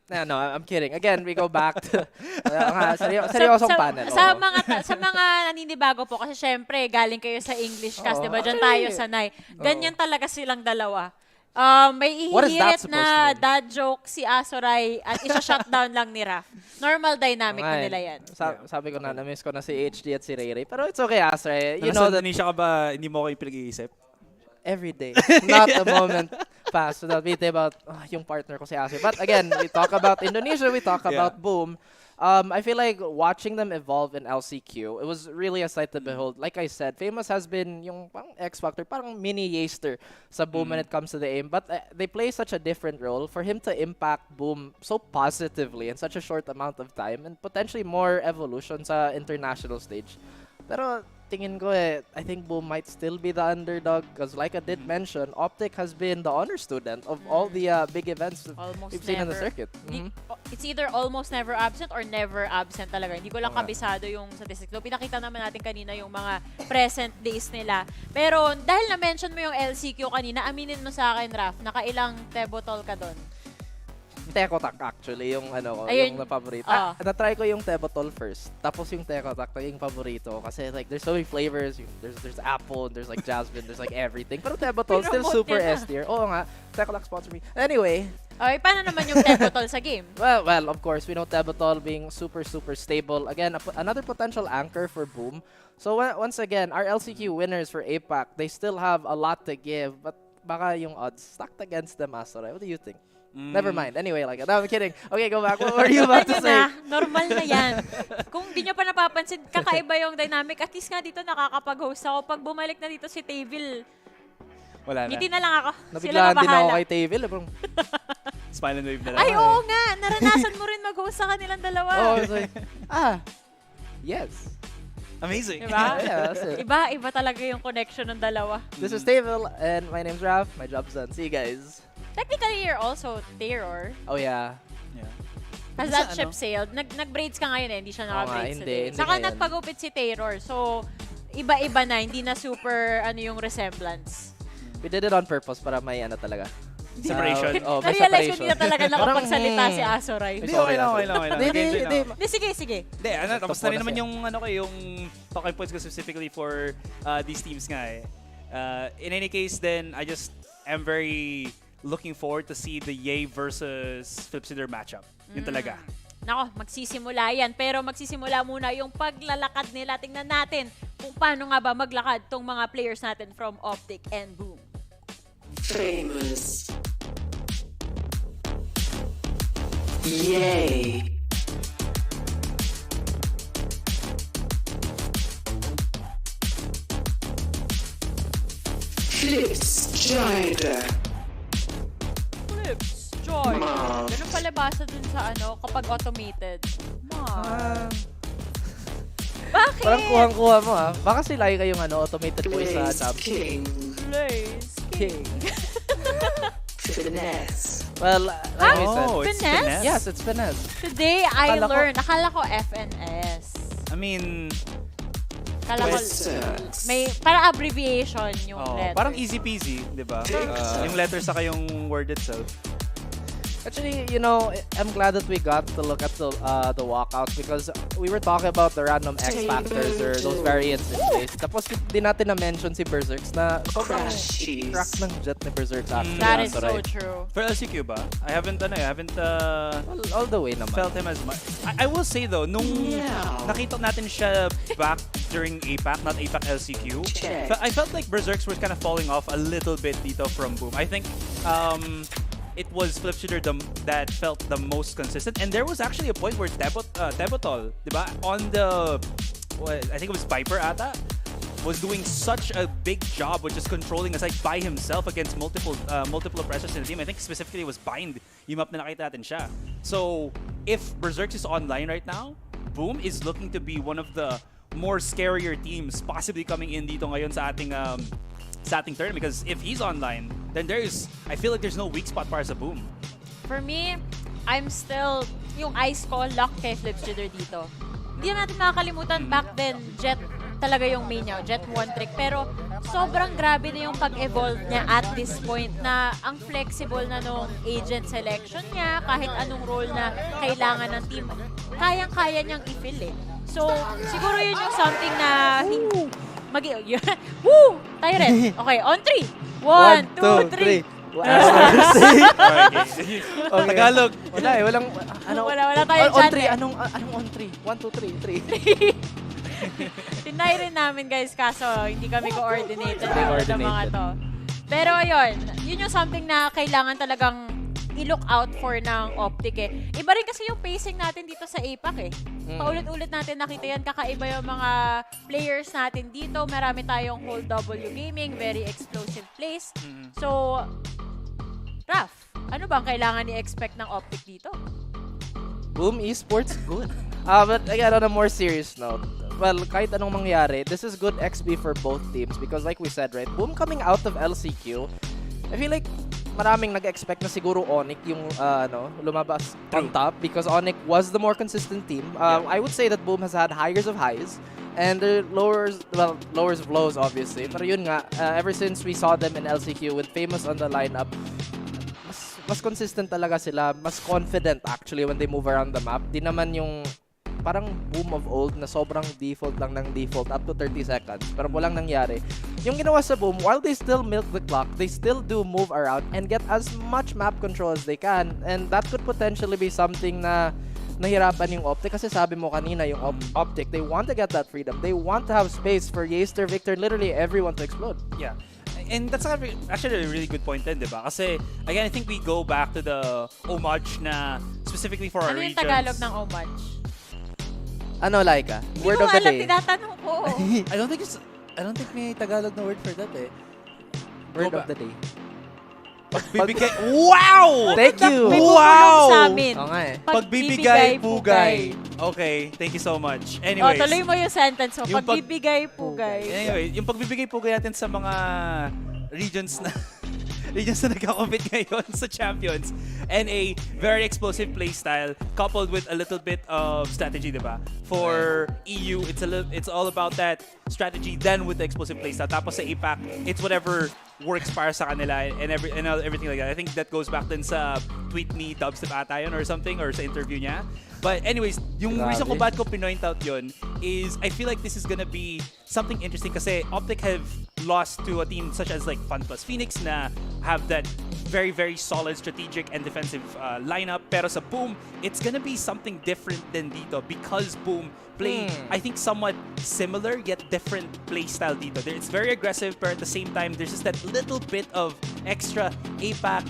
No, I'm kidding. Again, we go back to seryosong panel. Sa mga naninibago po, kasi syempre, galing kayo sa English cast, diba? Diyan tayo sanay. Ganyan talaga silang dalawa. May ihihirit na dad joke si Asoray at isa-shutdown lang ni Raf. Normal dynamic na nila yan. Sabi ko na-miss ko na si HD at si Ray. Pero it's okay, Asoray. You know that... Siya ka ba, hindi mo kayo pinag-iisip? Every day. Not a moment pass without thinking about yung partner ko si Asoy. But again, we talk about Indonesia, we talk about Boom. I feel like watching them evolve in LCQ, it was really a sight to behold. Like I said, Famous has been yung parang X-Factor, parang mini Yaster sa Boom when it comes to the aim. But they play such a different role. For him to impact Boom so positively in such a short amount of time and potentially more evolution sa international stage. Pero tingin ko I think Boom might still be the underdog because like I did mention, Optic has been the honor student of all the big events we've seen in the circuit. It's either almost never absent or never absent talaga. Hindi ko lang kabisado yung statistics. So, pinakita naman natin kanina yung mga present days nila. Pero dahil na-mention mo yung LCQ kanina, aminin mo sa akin, Raf, nakailang Tebotol ka doon? Tekotak actually, yung ano ko, Ayun. yung paborito. Na-try ko yung Tebotol first. Tapos yung Tekotak, yung paborito. Kasi like, there's so many flavors. There's apple, there's like jasmine, there's like everything. Pero Tebotol, still super S tier. Oo nga, Tekotak sponsor me. Anyway. Okay, paano naman yung Tebotol sa game? Well, of course, we know Tebotol being super stable. Again, another potential anchor for Boom. So once again, our LCQ winners for APAC, they still have a lot to give. But baka yung odds stacked against them, Asoray. What do you think? Never mind. Anyway, like, no, I'm kidding. Okay, go back. What were you about to say? Normal na yan. Kung di nyo pa napapansin, kakaiba yung dynamic. At least nga dito nakakapag-host ako. Pag bumalik na dito si Tavil, wala na. ngiti na lang ako. Nabiglaan din ako kay Tavil. Smile and wave na lang. Ay, oo nga. Naranasan mo rin mag-host sa kanilang dalawa. Oh, like, yes. Amazing. Diba? Yeah, iba talaga yung connection ng dalawa. This is Tavil, and my name's Raf. My job's done. See you guys. Technically, you're also Terror. Oh, yeah. Has that ship sailed? Nag-braids ka ngayon hindi siya naka-braids today. Saka nagpagupit si Terror. So, iba-iba na. Hindi na super yung resemblance. We did it on purpose para may talaga. Separation. May Na-realize separation. ko hindi na talaga nakapagsalita si Asoray. Okay lang. Sige. Hindi, tapos na rin naman yung yung talking points ko specifically for these teams nga in any case, then I just am very looking forward to see the Ye versus Flipsider matchup. Yun talaga. Nako, magsisimula yan. Pero magsisimula muna yung paglalakad nila. Tingnan natin kung paano nga ba maglakad tong mga players natin from Optic and Boom. Famous. Yay. Flips Joyder. Flips Joyder. Ganun pala basa dun sa kapag automated. Bakit? Parang kuhang-kuha mo Baka sila kayong automated voice sa tab. Blaze King. Finesse. Well, like we said. Finesse? Yes, it's finesse. Today, I learned. Akala ko FNS. I mean, Akala ko, may parang abbreviation yung letter. Parang easy peasy, di ba? Yung letter saka yung word itself. Actually, you know, I'm glad that we got to look at the walkouts because we were talking about the random X factors or those variants in place. Tapos di natin na-mention si Berserks na sobrang crack ng jet ni Berserks actually. That is so true. For LCQ ba? I haven't all the way naman. Felt him as much. I will say though, nung nakita natin siya back during APAC, not APAC LCQ, I felt like Berserks was kind of falling off a little bit dito from Boom. I think it was Flip Shooter that felt the most consistent. And there was actually a point where Tebotol, diba? On the, I think it was Viper ata, was doing such a big job with just controlling aside by himself against multiple oppressors in the team. I think specifically it was Bind, yung map na nakita natin siya. So, if Berserks is online right now, Boom is looking to be one of the more scarier teams possibly coming in dito ngayon sa ating tournament, because if he's online, then I feel like there's no weak spot para sa Boom. For me, I'm still yung ice ko lock kay Flip Shooter dito. Hindi natin makakalimutan back then, Jet talaga yung main niya, Jet one trick. Pero sobrang grabe na yung pag-evolve niya at this point na ang flexible na nung agent selection niya, kahit anong role na kailangan ng team, kayang-kaya niyang i-fill eh. So, siguro yun yung something na Woo! Tayo rin. Okay, on 3. 1, 2, 3. Tagalog. Wala eh, walang wala tayo on dyan. 3, anong on 3? 1, 2, 3, 3. Tinay rin namin guys, kaso hindi kami coordinated ng mga to. Pero yun yung something na kailangan talagang i-look out for ng Optic eh. Iba rin kasi yung pacing natin dito sa APAC eh. Paulit-ulit natin nakita yan, kakaiba yung mga players natin dito. Marami tayong whole W gaming, very explosive plays. So, Raf, ano bang kailangan i-expect ng Optic dito? Boom Esports, good. But again, on a more serious note, well, kahit anong mangyari, this is good XP for both teams because like we said, right, Boom coming out of LCQ, I feel like maraming nag-expect na siguro Onyx yung lumabas on top because Onyx was the more consistent team. I would say that Boom has had highs of highs and lowers of lows obviously. Pero yun nga, ever since we saw them in LCQ with Famous on the lineup, mas consistent talaga sila, mas confident actually when they move around the map. Di naman yung parang Boom of old na sobrang default lang ng default up to 30 seconds. Pero walang nangyari. Yung ginawa sa Boom, while they still milk the clock, they still do move around and get as much map control as they can. And that could potentially be something na nahirapan yung Optic. Kasi sabi mo kanina, yung Optic, they want to get that freedom. They want to have space for Yaster, Victor, literally everyone to explode. Yeah. And that's actually a really good point din, diba? Kasi, again, I think we go back to the homage na specifically for our regions. Ano yung Tagalog ng homage? Ano, Laika? Word of the day. Hindi ko alam, tinatanong ko. I don't think may Tagalog na word for that eh. Word of the day. Pagbibigay. Wow! Thank you! May Wow! sa amin. Oo nga eh. Pagbibigay, pugay. Okay, thank you so much. Anyways. Tuloy mo yung sentence mo. Yung Pagbibigay, pugay. Anyway, yung pagbibigay pugay natin sa mga regions na nagka-compete ngayon sa Champions and a very explosive playstyle coupled with a little bit of strategy, diba? For EU, it's all about that strategy then with the explosive playstyle. Tapos sa APAC, it's whatever works para sa kanila and everything like that. I think that goes back din sa tweet ni Dubstep ata yun or something or sa interview niya. But anyways, yung reason kung bakit ko pinoint out yun is I feel like this is gonna be something interesting kasi Optic have lost to a team such as like Fun Plus Phoenix na have that very, very solid strategic and defensive lineup. Pero sa Boom, it's gonna be something different than dito because Boom play, I think, somewhat similar yet different play style dito. It's very aggressive, but at the same time, there's just that little bit of extra APAC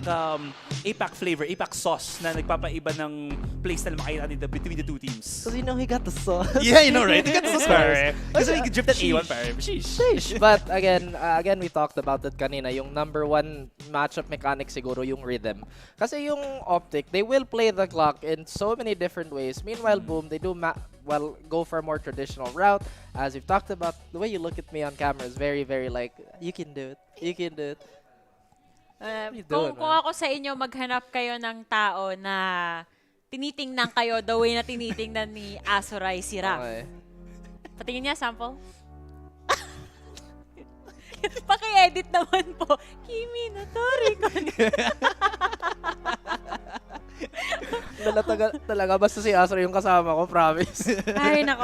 flavor, APAC sauce na nagpapaiba ng play style na makikita dito between the two teams. Because you know he got the sauce. Yeah, you know, right? He got the sauce, pare. Kasi he dripped that A1, pare. Sheesh. But again, we talked about it kanina. Yung number one matchup mechanic siguro yung rhythm. Kasi yung Optic, they will play the clock in so many different ways. Meanwhile, Boom, they do go for a more traditional route. As you've talked about, the way you look at me on camera is very, very like, you can do it. You can do it. Kung ako sa inyo, maghanap kayo ng tao na tinitingnan kayo the way na tinitingnan ni Azuray si Ram. Okay. Patingin niya, sample. Paki-edit naman po. Kimi Natori ko. Talaga, basta si Astro yung kasama ko, promise. Ay, nako.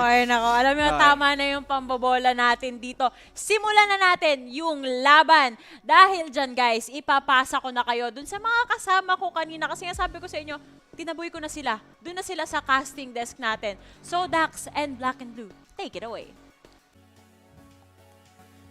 Alam mo, tama na yung pambobola natin dito. Simulan na natin yung laban. Dahil dyan, guys, ipapasa ko na kayo dun sa mga kasama ko kanina. Kasi nga sabi ko sa inyo, tinaboy ko na sila. Doon na sila sa casting desk natin. So, Dax and Black and Blue, take it away.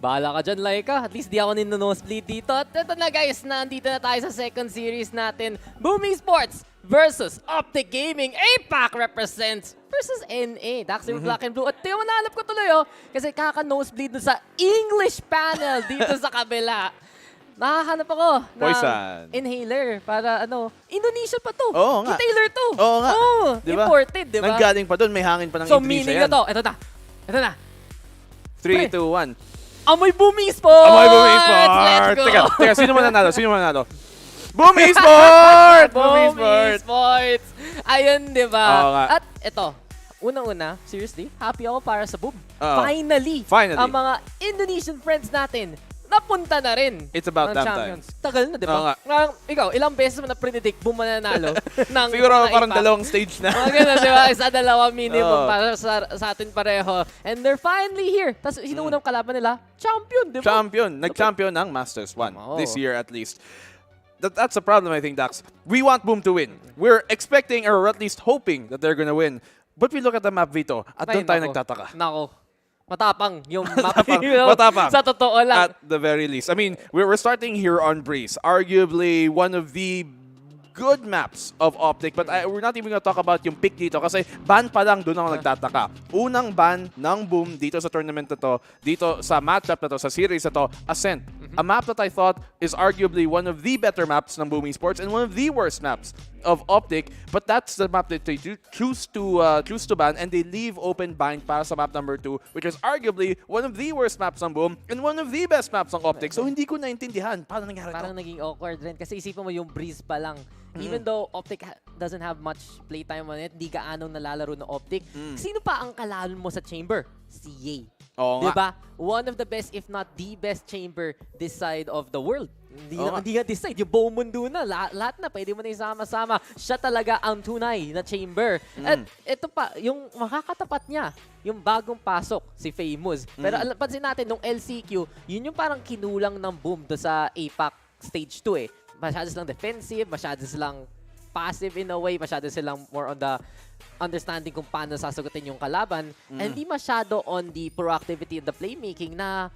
Bahala ka dyan, Laika. At least di ako nino-nosebleed dito. At ito na guys, nandito na tayo sa second series natin. Boom Esports versus Optic Gaming. APAC represents versus NA. Dax yung Black and Blue. At tingnan mo, nahanap ko tuloy kasi kaka-nosebleed dun sa English panel dito sa kabila. Nakahanap ako ng inhaler para Indonesia pa to. Oo nga. Taylor to. Oo nga. Diba? Imported, di ba? Nanggaling pa doon, may hangin pa ng So Indonesia meaning yan. na to. Ito na. 3, 2, 1. Amoy Boom Esports! Amoy Boom Esports! Let's go! Teka, sino mananalo? Boom Esports! Boom Esports! Ayun, di ba? Oo nga. At ito, unang-una, seriously, happy ako para sa Boom. Oo. Finally, ang mga Indonesian friends natin, napunta na rin. It's about ng damn Champions. time. Tagal na, di Oo nga. ba? Ikaw, ilang beses mo na-predict Boom mananalo? Siguro parang dalawang stage na. Mga ganun, di ba? Isa, dalawa minimum Oo. para sa atin pareho. And they're finally here. Tapos, sino unang kalaban nila? Champion, di ba? Champion. Nag-champion ng Masters 1 this year at least. That's the problem, I think, Dax. We want Boom to win. We're expecting or at least hoping that they're gonna win. But we look at the map, Vito, at doon tayo nagtataka. Nako. Matapang yung map. Matapang. Sa totoo lang. At the very least. I mean, we're starting here on Breeze. Arguably one of the good maps of Optic. But we're not even gonna talk about yung pick dito kasi ban pa lang doon ako nagtataka. Unang ban ng Boom dito sa tournament na to, dito sa matchup na to, sa series na to, Ascent. A map that I thought is arguably one of the better maps ng Boom Esports and one of the worst maps of Optic, but that's the map that they choose to ban, and they leave open bind para sa map number 2, which is arguably one of the worst maps ng Boom and one of the best maps ng Optic. So hindi ko naintindihan paano nangyari Parang naging awkward rin kasi isipin mo yung Breeze pa lang. Even though Optic doesn't have much playtime on it, di gaano nalalaro ng Optic. Sino pa ang kalaban mo sa chamber? Si Ye. Oo nga. Diba? One of the best, if not the best chamber this side of the world. Hindi nga this side. Yung buong mundo na. Lahat na. Pwede mo na isama-sama. Siya talaga ang tunay na chamber. At ito pa, yung makakatapat niya, yung bagong pasok, si Famous. Pero pansin natin, nung LCQ, yun yung parang kinulang ng Boom do sa APAC Stage 2 Masyado silang defensive, masyado silang passive in a way, masyado silang more on the understanding kung paano sasagutin yung kalaban, and hindi masyado on the proactivity and the playmaking na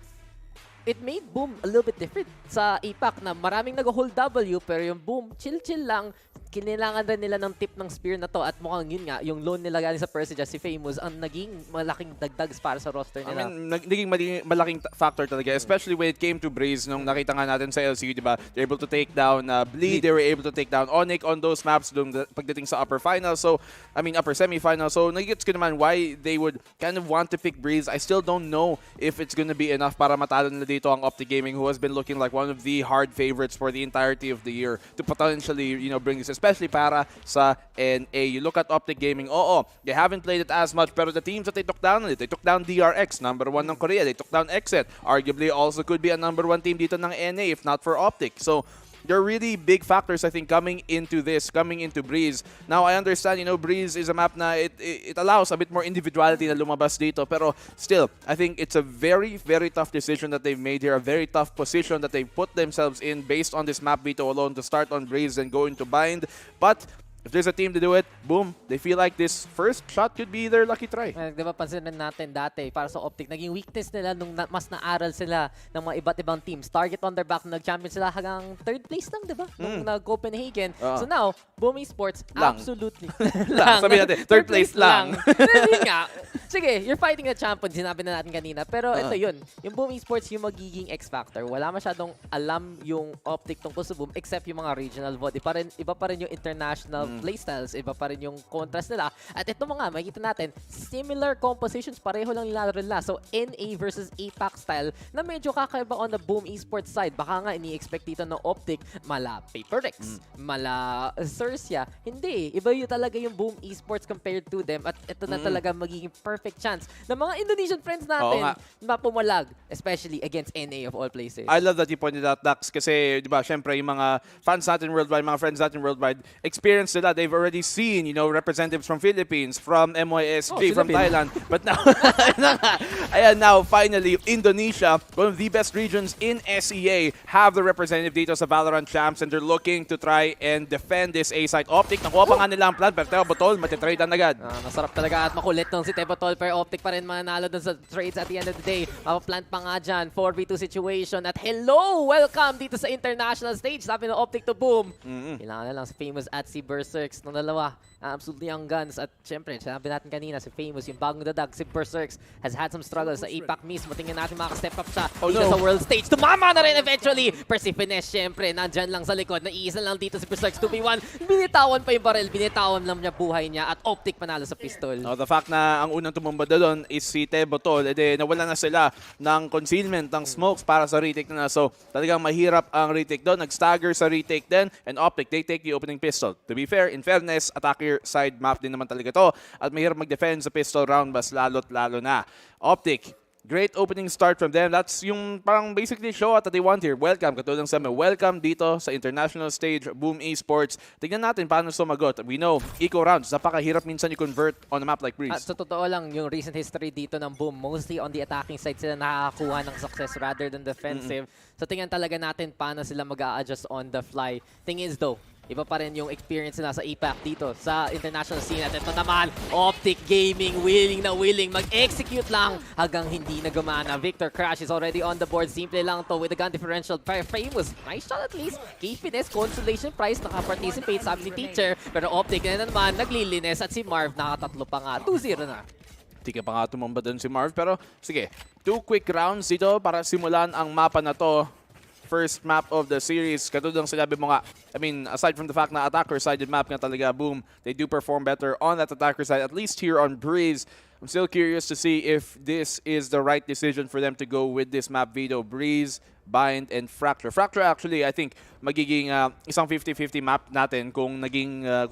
it made Boom a little bit different sa APAC na maraming nag-hold W pero yung Boom, chill-chill lang. Kinilangan rin nila ng tip ng spear na to at mukhang yun nga, yung loan nila galing sa Persija, si Famous, ang naging malaking dagdags para sa roster nila. I mean, naging malaking factor talaga, especially when it came to Breeze, nung nakita nga natin sa LCU, di ba? They're able to take down Bleed, they were able to take down Onyx on those maps pagdating sa upper final, upper semi-final. So, nagigets ko naman why they would kind of want to pick Breeze. I still don't know if it's gonna be enough para matalo nila dito ang Optic Gaming, who has been looking like one of the hard favorites for the entirety of the year to potentially, bring this, especially para sa NA. You look at Optic Gaming, they haven't played it as much, pero the teams that they took down, they took down DRX, number 1 ng Korea. They took down Exit. Arguably also could be a number 1 team dito ng NA if not for Optic. So, there are really big factors, I think, coming into Breeze. Now, I understand, Breeze is a map na it allows a bit more individuality na lumabas dito. Pero still, I think it's a very, very tough decision that they've made here. A very tough position that they've put themselves in based on this map dito alone to start on Breeze and go into Bind. But if there's a team to do it, Boom, they feel like this first shot could be their lucky try. Diba pansin natin dati, para sa Optic, naging weakness nila nung mas naaral sila ng mga iba't ibang teams. Target on their back, nag-champion sila hanggang 3rd place lang, diba? Nung nag-Copenhagen. So now, Boom Esports, absolutely. lang. Sabi natin, 3rd place lang. Yun nga. Sige, you're fighting the champion, sinabi na natin kanina. Pero ito yun, yung Boom Esports yung magiging X-Factor. Wala masyadong alam yung Optic tungkol sa Boom except yung mga regional VOD. Iba pa rin yung international playstyles, iba pa rin yung contrast nila. At ito mga, makikita natin, similar compositions, pareho lang nilalaro nila. So, NA versus APAC style na medyo kakaiba on the Boom Esports side. Baka nga, ini-expect dito ng Optic, mala PaperX, mala Cercia. Hindi, iba yun talaga yung Boom Esports compared to them. At ito na talaga magiging perfect chance ng mga Indonesian friends natin na pumalag, especially against NA of all places. I love that you pointed out, Dax, kasi, di ba, syempre, yung mga fans natin worldwide, mga friends natin worldwide, experience nila sila. They've already seen, representatives from Philippines, from MYSG, from Thailand. But now, ayan now, finally, Indonesia, one of the best regions in SEA, have the representative dito sa VALORANT Champs, and they're looking to try and defend this A-site. Optic, nakuha pa nga nila ang plan, pero Tebotol, matitrade na agad. Masarap talaga at makulit nung si Tebotol, pero Optic pa rin mananalo dun sa trades at the end of the day. Mapaplant pa nga dyan, 4v2 situation. At hello! Welcome dito sa international stage. Sabi ng Optic to boom. Kailangan na lang si Famous at si Berserks ng dalawa. Absolutely ang guns. At syempre, sinabi natin kanina, si Famous, yung bagong dadag, si Berserks, has had some struggles sa APAC mismo. Tingnan natin makaka-step up siya dito sa world stage. Tumama na rin eventually! Percy Finesse, syempre, nandyan lang sa likod. Naiisa lang dito si Berserks, 2v1. Binitawan pa yung barrel. Binitawan lang niya buhay niya. At Optic panalo sa pistol. The fact na ang unang tumumba doon is si Tebotol, nawala na sila ng concealment, ng smokes para sa retake na. So, talagang mahirap ang retake doon. Nag-stagger sa retake din. And Optic, they take the opening pistol. To be fair, in fairness, attacker side map din naman talaga to. At mahirap mag-defend sa pistol round, mas lalo't lalo na. Optic, great opening start from them. That's yung parang basically show out that they want here. Welcome, katulad ng sabi, welcome dito sa international stage, Boom Esports. Tignan natin paano sumagot. We know, eco rounds, napakahirap minsan i-convert on a map like Breeze. At sa totoo lang, yung recent history dito ng Boom, mostly on the attacking side sila nakakakuha ng success rather than defensive. So tingnan talaga natin paano sila mag-a-adjust on the fly. Thing is though, iba pa rin yung experience nila sa APAC dito sa international scene. At ito naman, Optic Gaming, willing na willing mag-execute lang hanggang hindi na gumana. Victor Crash is already on the board. Simple lang to with the gun differential. Famous, nice shot at least. K-Finesse, consolation prize, naka-participate sabi ni Teacher. Pero Optic na naman, naglilinis at si Marv nakatatlo pa nga. 2-0 na. Hindi ka pa nga tumamba doon si Marv. Pero sige, 2 quick rounds dito para simulan ang mapa na to. First map of the series. Katulad ng sinabi mo nga, I mean, aside from the fact na attacker-sided map nga talaga, Boom, they do perform better on that attacker side, at least here on Breeze. I'm still curious to see if this is the right decision for them to go with this map, Vito. Breeze, Bind, and Fracture. Fracture actually, I think, magiging isang 50-50 map natin kung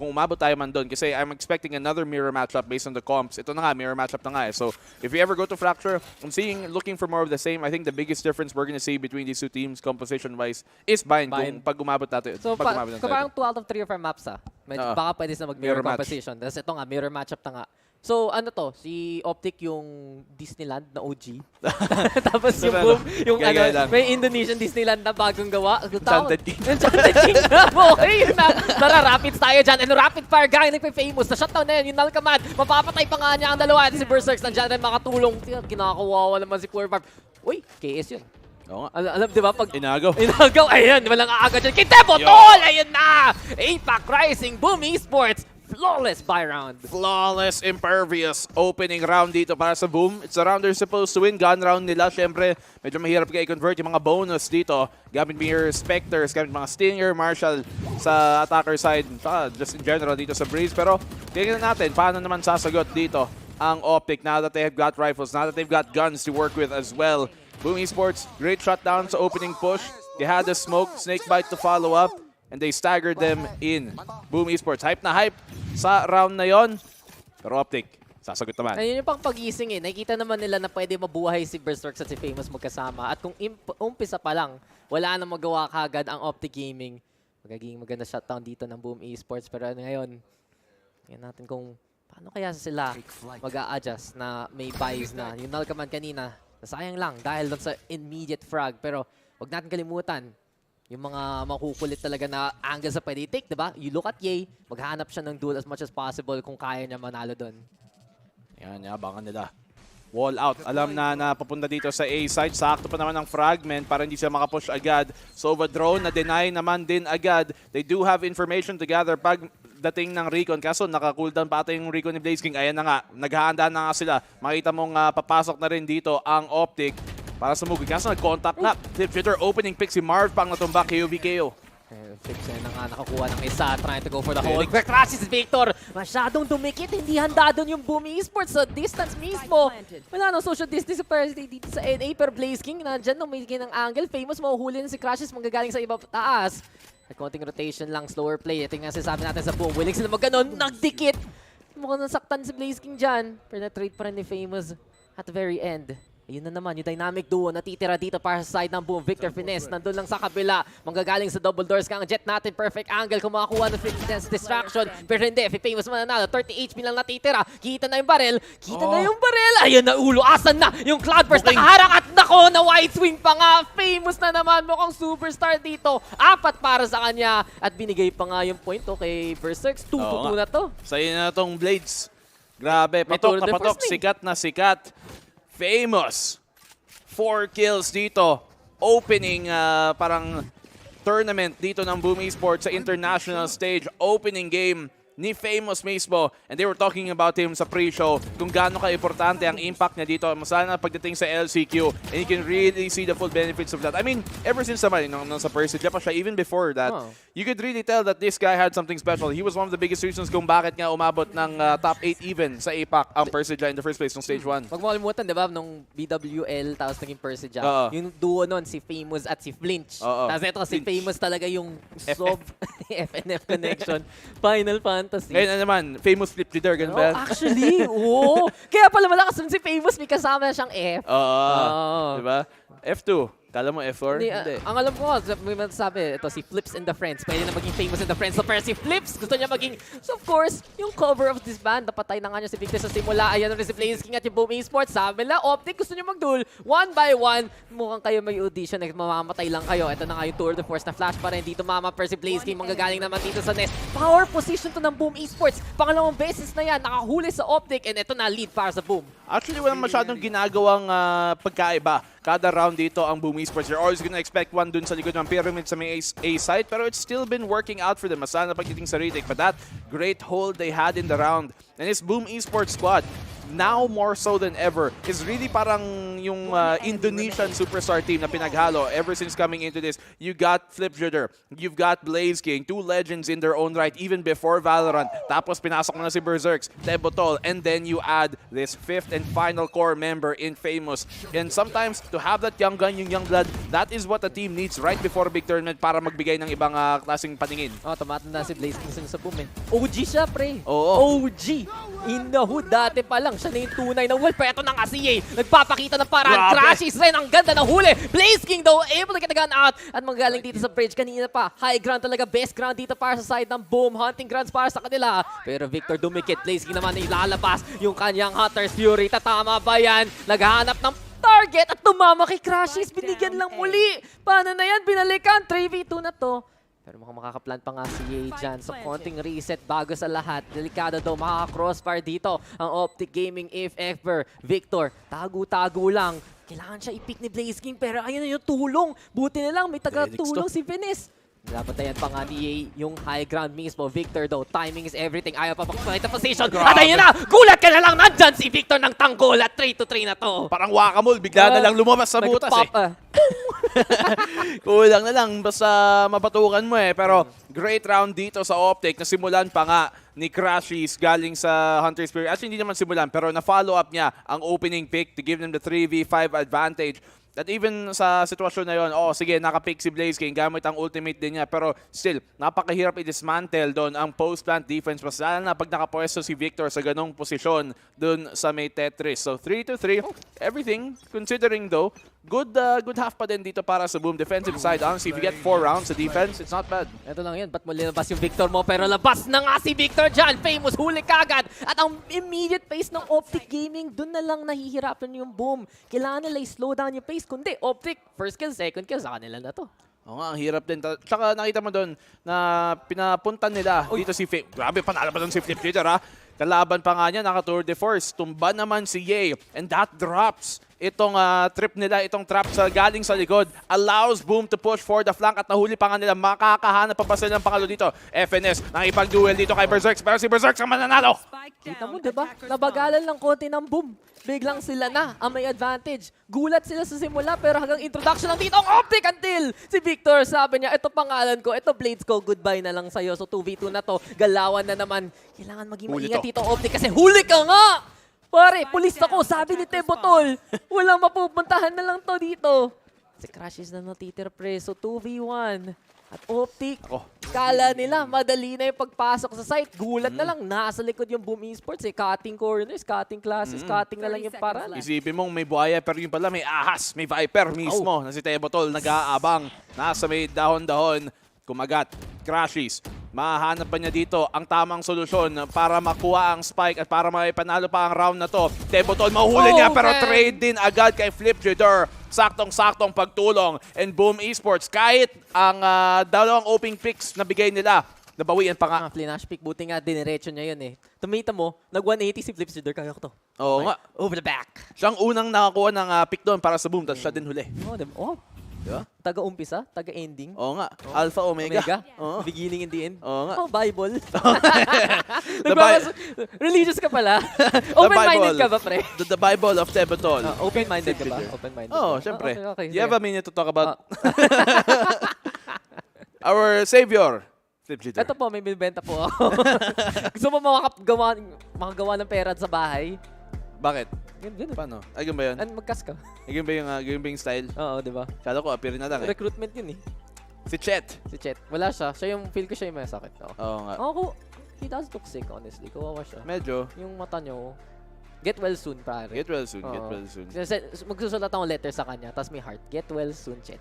kung umabot tayo man doon. Kasi I'm expecting another mirror matchup based on the comps. Ito na nga, mirror matchup na nga eh. So, if we ever go to Fracture, I'm looking for more of the same. I think the biggest difference we're gonna see between these two teams, composition-wise, is Bind. Kung pag umabot natin. So, parang 2 out of 3 of our maps medyo baka pwede na mag-mirror composition. Tapos ito nga, mirror matchup na nga. So, ano to? Si Optic yung Disneyland na OG. Tapos yung Boom, yung may Indonesian Disneyland na bagong gawa. Enchanted Kingdom. Enchanted Kingdom. Okay, yun na. Tara, rapids tayo dyan. And rapid fire guy, nagpa-famous. Na-shutdown na yun, yung Nalkamad. Mapapatay pa nga niya ang dalawa. Si Berserks nandiyan rin makatulong. Kinakawawa naman si Poor Marv. Uy, KS yun. Oo nga. Alam, di ba? Pag Inagaw. Ayan, walang aaga dyan. Kay Tebotol! Ayan na! APAC Rising, Boom Esports. Flawless buy round. Flawless, impervious opening round dito para sa Boom. It's a round they're supposed to win. Gun round nila. Siyempre, medyo mahirap kayo i-convert yung mga bonus dito. Gamit mga Spectres, gamit mga Stinger, Marshall sa attacker side. Just in general dito sa Breeze. Pero tingnan natin paano naman sasagot dito ang Optic now that they have got rifles, now that they've got guns to work with as well. Boom Esports, great shutdown sa opening push. They had the smoke, snake bite to follow up. And they staggered them in. Boom Esports, hype na hype sa round na yon. Pero Optic, sasagot naman. Ayun yung pang pag-ising Nakikita naman nila na pwede mabuhay si Berserks at si Famous magkasama. At kung umpisa pa lang, wala na magawa kagad ang Optic Gaming. Magiging maganda shutdown dito ng Boom Esports. Pero ngayon, tingnan natin kung paano kaya sila mag-a-adjust na may buys na. Yung Nalkaman kanina, nasayang lang dahil doon sa immediate frag. Pero wag natin kalimutan, yung mga makukulit talaga na angle sa pwede take, diba? You look at Ye, maghanap siya ng duel as much as possible kung kaya niya manalo doon. Yan, abangan nila. Wall out. Alam na papunta dito sa A side. Sakto pa naman ang fragment para hindi siya makapush agad. So, drone na deny naman din agad. They do have information to gather pag dating ng recon. Kaso naka-cooldown pa ata yung recon ni Blaze King. Ayan na nga. Naghahanda na nga sila. Makita mong papasok na rin dito ang Optic para sa Mugi. Kaso nag-contact na. Twitter opening pick si Marv pang natumba KO. Fix na nga nakakuha ng isa, trying to go for the hold. Crashes si Victor. Masyadong dumikit. Hindi handa doon yung Boom Esports sa distance mismo. Wala no social distance dito sa NA. Pero Blaze King nandyan nung may ng angle. Famous mahuhuli na si Crashes manggagaling sa iba taas. At konting rotation lang, slower play. Ito yung sinasabi natin sa Boom. Willing sila mag-ganon. Nagdikit. Mukhang nasaktan si Blaze King dyan. Pero na-trade pa rin ni Famous at the very end. Ayun na naman, yung dynamic duo natitira dito para sa side ng Boom. Victor Finesse, nandun lang sa kabila. Manggagaling sa double doors ka ang jet natin. Perfect angle, kumakakuha ng fitness distraction. Pero hindi, Famous mananalo. 30 HP lang natitira. Kita na yung barrel. Kita na yung barrel. Ayun na ulo. Asan na yung Cloudburst? Nakaharang at nako, na white swing pa nga. Famous na naman. Mukhang superstar dito. 4 para sa kanya. At binigay pa nga yung point kay Berserks. 2-2 na to. Sa'yo na tong Blades. Grabe, patok na patok. Sikat na sikat. Famous. 4 kills dito. Opening parang tournament dito ng Boom Esports sa international stage. Opening game ni Famous mismo. And they were talking about him sa pre-show kung gaano ka-importante ang impact niya dito. Masana pagdating sa LCQ. And you can really see the full benefits of that. I mean, ever since naman, nung sa Persija pa siya, even before that, you could really tell that this guy had something special. He was one of the biggest reasons kung bakit nga umabot ng top 8 even sa APAC ang Persija in the first place ng stage 1. Wag mo kalimutan, di ba, nung BWL tapos naging Persija, yung duo nun, si Famous at si Flinch. Tapos ito, si Famous talaga yung FNF connection. Final Fantasy. Ngayon na naman, Famous flip leader, ganun ba? Actually, oo. Kaya pala malakas si Famous, may kasama na siyang F. Diba? F2. Kala mo F4? Hindi. Ang alam ko, may masasabi, ito si Flips and the Friends. Pwede na maging Famous and the Friends. So, pero si Flips, gusto niya maging... So, of course, yung cover of this band, napatay na nga niya si Victor sa simula. Ayan na rin si Blaze King at yung Boom Esports. Sabi nila, Optic, gusto niya mag-duel. 1 by 1. Mukhang kayo may audition. Mamamatay lang kayo. Ito na nga yung tour de force na flash pa rin. Dito mama per si Blaze King. Manggagaling naman dito sa net. Power position to ng Boom Esports. Pangalawang beses na yan. Nakahuli sa Optic. And ito na, lead para sa Boom. Actually, walang masyadong ginagawang pagkaiba. Kada round dito ang Boom Esports. You're always gonna expect one dun sa likod ng pyramid sa may A side, pero it's still been working out for them. Masana pagdating sa retake. But that great hold they had in the round. And this Boom Esports squad, now more so than ever, is really parang yung Indonesian superstar team na pinaghalo ever since coming into this. You got Flipjuder, you've got Blaze King, 2 legends in their own right even before Valorant. Tapos pinasok na si Berserks, Tebotol, and then you add this 5th and final core member in Famous. And sometimes to have that young gun, yung young blood, that is what a team needs right before a big tournament para magbigay ng ibang klaseng paningin. Tumatanda si Blaze King sa Boom eh. OG siya, pre. Oo. OG. In the hood, dati pa lang. Siya na yung tunay na wolf. Pero ito na nga si Ye. Nagpapakita ng paraan. Crashes rin. Ang ganda ng huli. Blaze King though, able to get the gun out. At magaling dito sa bridge. Kanina pa. High ground talaga. Best ground dito para sa side ng Boom. Hunting grounds para sa kanila. Pero Victor dumikit. Blaze King naman ilalabas yung kanyang Hunter's Fury. Tatama ba yan? Naghahanap ng target at tumama kay Crashes. Binigyan lang muli. Paano na yan? Binalikan. 3v2 na to. Pero mukhang makakaplan pa nga si Ye dyan. So, konting reset bago sa lahat. Delikado daw, makaka-crossfire dito ang Optic Gaming if ever. Victor, tago-tago lang. Kailangan siya i-pick ni Blaze King, pero ayun na yung tulong. Buti na lang, may taga-tulong si Venice. Napatayan pa nga ni Ye yung high ground mismo. Victor though, timing is everything. Ayaw pa pakita position. At ayun na, gulat ka na lang nandyan si Victor ng tanggol at 3-3 na to. Parang wakamol, bigla na lang lumabas sa butas Kulang na lang, basta mapatukan mo eh. Pero great round dito sa Optic. Nasimulan pa nga ni Crashies galing sa Hunter's Fury. Actually, hindi naman simulan, pero na-follow up niya ang opening pick to give them the 3v5 advantage. At even sa sitwasyon na yun, sige, nakapick si Blaze King gamit ang ultimate din niya. Pero still, napakahirap i-dismantle doon ang post-plant defense. Mas lalo na pag nakapwesto si Victor sa ganong posisyon doon sa may Tetris. So 3-3, everything, considering though, good half pa din dito para sa Boom defensive side. Honestly, if you get 4 rounds sa defense, it's not bad. Ito lang yan, ba't mo linabas yung Victor mo? Pero labas na nga si Victor dyan. Famous, huli kagad. At ang immediate pace ng Optic Gaming, dun na lang nahihirapan yung Boom. Kailangan nila i-slow down yung pace. Kundi Optic, first kill, second kill, sa kanila na to. Oo nga, ang hirap din. Tsaka nakita mo doon na pinapuntan nila dito si Flip. Grabe, panalo pa doon si Flip Leader ha. Kalaban pa nga niya, naka-tour de force. Tumba naman si Ye. And that drops itong trip nila, itong trap sa galing sa likod. Allows Boom to push for the flank at nahuli pa nga nila. Makakahanap pa ba sila ng pangalo dito? FNS, nakipag-duel dito kay Berserks. Pero si Berserks ang mananalo. Kita mo, diba? Nabagalan lang konti ng Boom. Biglang sila na ang may advantage. Gulat sila sa simula pero hanggang introduction lang dito ang Optic until si Victor sabi niya, ito pangalan ko, ito blades ko, goodbye na lang sa'yo. So 2v2 na to, galawan na naman. Kailangan maging maingat dito Optic kasi huli ka nga! Pare, pulis ako, sabi ni Tebotol. Walang mapupuntahan na lang to dito. Si Crashes na natitira pre, so 2v1. At Optic, kala nila madali na yung pagpasok sa site. Gulat na lang, nasa likod yung Boom Esports eh. Cutting corners, cutting classes, cutting na lang yung para. Isipin mong may buhaya pero yung pala may ahas, may viper mismo na si Tebotol nag-aabang. Nasa may dahon-dahon, kumagat, crashes. Mahanap pa niya dito ang tamang solusyon para makuha ang spike at para maipanalo pa ang round na to. Tebotol mahuli niya pero trade din agad kay FlipJitter. Saktong-saktong pagtulong. And Boom Esports, kahit ang dalawang opening picks na bigay nila, nabawian pa nga. Flash pick, buti nga diniretso niya yun eh. Tumita mo, nag-180 si FlipJitter, kaya ko to. Oo nga. Over the back. Siyang unang nakakuha ng pick doon para sa Boom, tapos siya din huli. Oh, diba? Taga-umpisa, taga-ending. Oo nga. Alpha, Omega. Oo. Beginning and the end. Oo nga. Oh, Bible. Religious ka pala. Open-minded ka ba, pre? The Bible of Tebotol. Open-minded ka ba? Open-minded. Oo, syempre. Okay, You have a minute to talk about our Savior. Ito po, may binibenta po ako. Gusto mo makagawa ng pera sa bahay? Bakit? Ganun. Paano? Ay, ganun ba yun? Magkas ka. Ay, ganun ba yung style? Oo, di ba? Kala ko, appear na lang eh. Recruitment yun eh. Si Chet. Wala siya. Feel ko siya yung may sakit. Oo nga. He does look sick, honestly. Kawawa siya. Medyo. Yung mata niyo, get well soon, pare. Get well soon, get well soon. Magsusulat akong letter sa kanya, tapos may heart. Get well soon, Chet.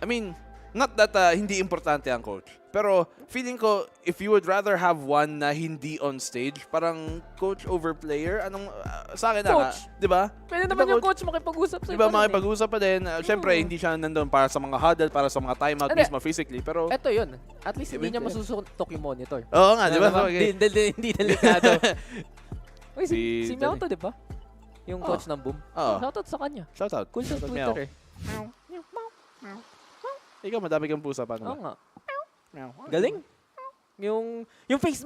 I mean, not that hindi importante ang coach. Pero feeling ko, if you would rather have one na hindi on stage, parang coach over player, anong sa akin na, di ba? Pwede naman yung coach makipag-usap sa'yo. Di ba makipag-usap pa din? Siyempre, hindi siya nandun para sa mga huddle, para sa mga timeout mismo physically. Pero eto yun. At least hindi niya masusuntok yung monitor. Oo nga, di ba? Hindi delikado. Uy, si Meowto, di ba? Yung coach ng Boom. Shoutout sa kanya. Shoutout. Cool sa Twitter eh. Ikaw, madami kang pusa pa. Oo nga. Galing. Yung face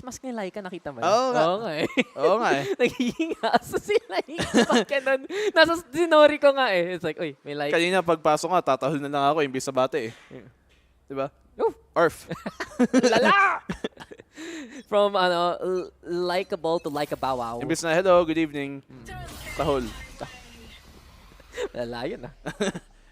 mask ni Laika, nakita mo? Oo nga eh. Oo nga eh. Nagiging aso si Laika. Nasa sinori ko nga eh. It's like, uy, may Laika. Kanina pagpasok nga, tatahol na lang ako, imbis sa bate eh. Diba? Orf. Lala! From likable to likeabow. Imbis na, hello, good evening. Tahol. Lala yun ah.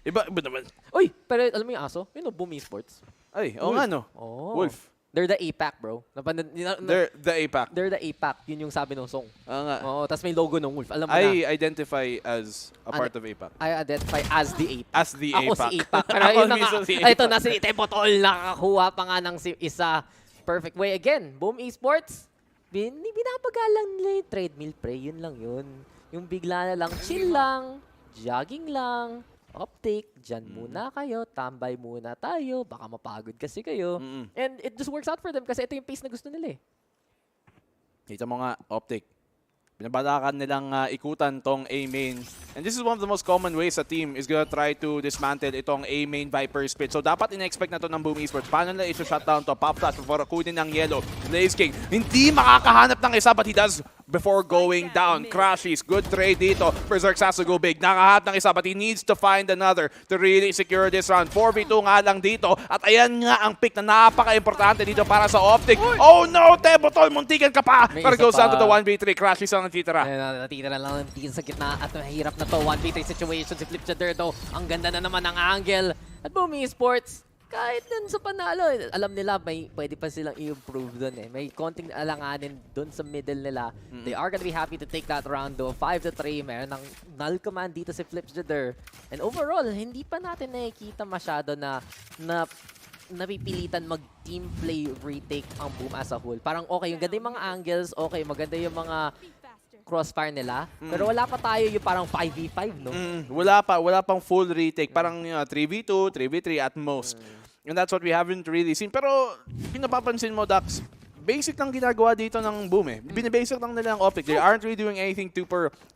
Iba naman. Uy, pero alam mo yung aso? Yun Boom Esports. Ay, oo nga no. Wolf. They're the APAC, bro. They're the APAC. They're the APAC. Yun yung sabi ng song. Oo nga. Oo, tas may logo ng wolf. Alam mo I identify as a part of APAC. I identify as the APAC. As the APAC. Ako si APAC. Pero yun na nga. Ito, nasa Tebotol. Nakakuha pa nga ng isa. Perfect way. Again, Boom Esports. Binapagalang nila yung treadmill, pre. Yun lang yun. Yung bigla na lang, chill lang, jogging lang, Optic, dyan muna kayo, tambay muna tayo, baka mapagod kasi kayo. And it just works out for them kasi ito yung pace na gusto nila eh. Kita mo nga, Optic. Binabalakan nilang ikutan tong A main. And this is one of the most common ways a team is gonna try to dismantle itong A main Viper Spit. So dapat ina-expect na to ng Boom Esports. Paano nila i-shutdown to? Pop flash before kunin ng yellow. Blaze King, hindi makakahanap ng isa but he does before going down. Crashes, good trade dito. Berserk has to go big. Nakahanap ng isa but he needs to find another to really secure this round. 4v2 nga lang dito. At ayan nga ang pick na napaka-importante dito para sa Optic. Oh no! Tebotol, muntikan ka pa! Pero goes down to the 1v3. Crashes ang natitira. Natitira lang ng team sa gitna at mahirap na to. 1v3 situation si FlipJitter though. Ang ganda na naman ng angle. At Boom Esports, kahit dun sa panalo, alam nila may pwede pa silang i-improve dun eh. May konting alanganin dun sa middle nila. They are gonna be happy to take that round though. 5-3, meron ng null command dito si FlipJitter. And overall, hindi pa natin nakikita masyado na napipilitan mag-team play retake ang Boom as a whole. Parang okay, yung ganda yung mga angles, okay, maganda yung mga crossfire nila. Pero wala pa tayo yung parang 5v5, no? Wala pang full retake. Parang 3v2, 3v3 at most. And that's what we haven't really seen. Pero, pinapapansin mo, Dax, basic lang ginagawa dito ng Boom eh. Binibasic lang nila ang Optic. They aren't really doing anything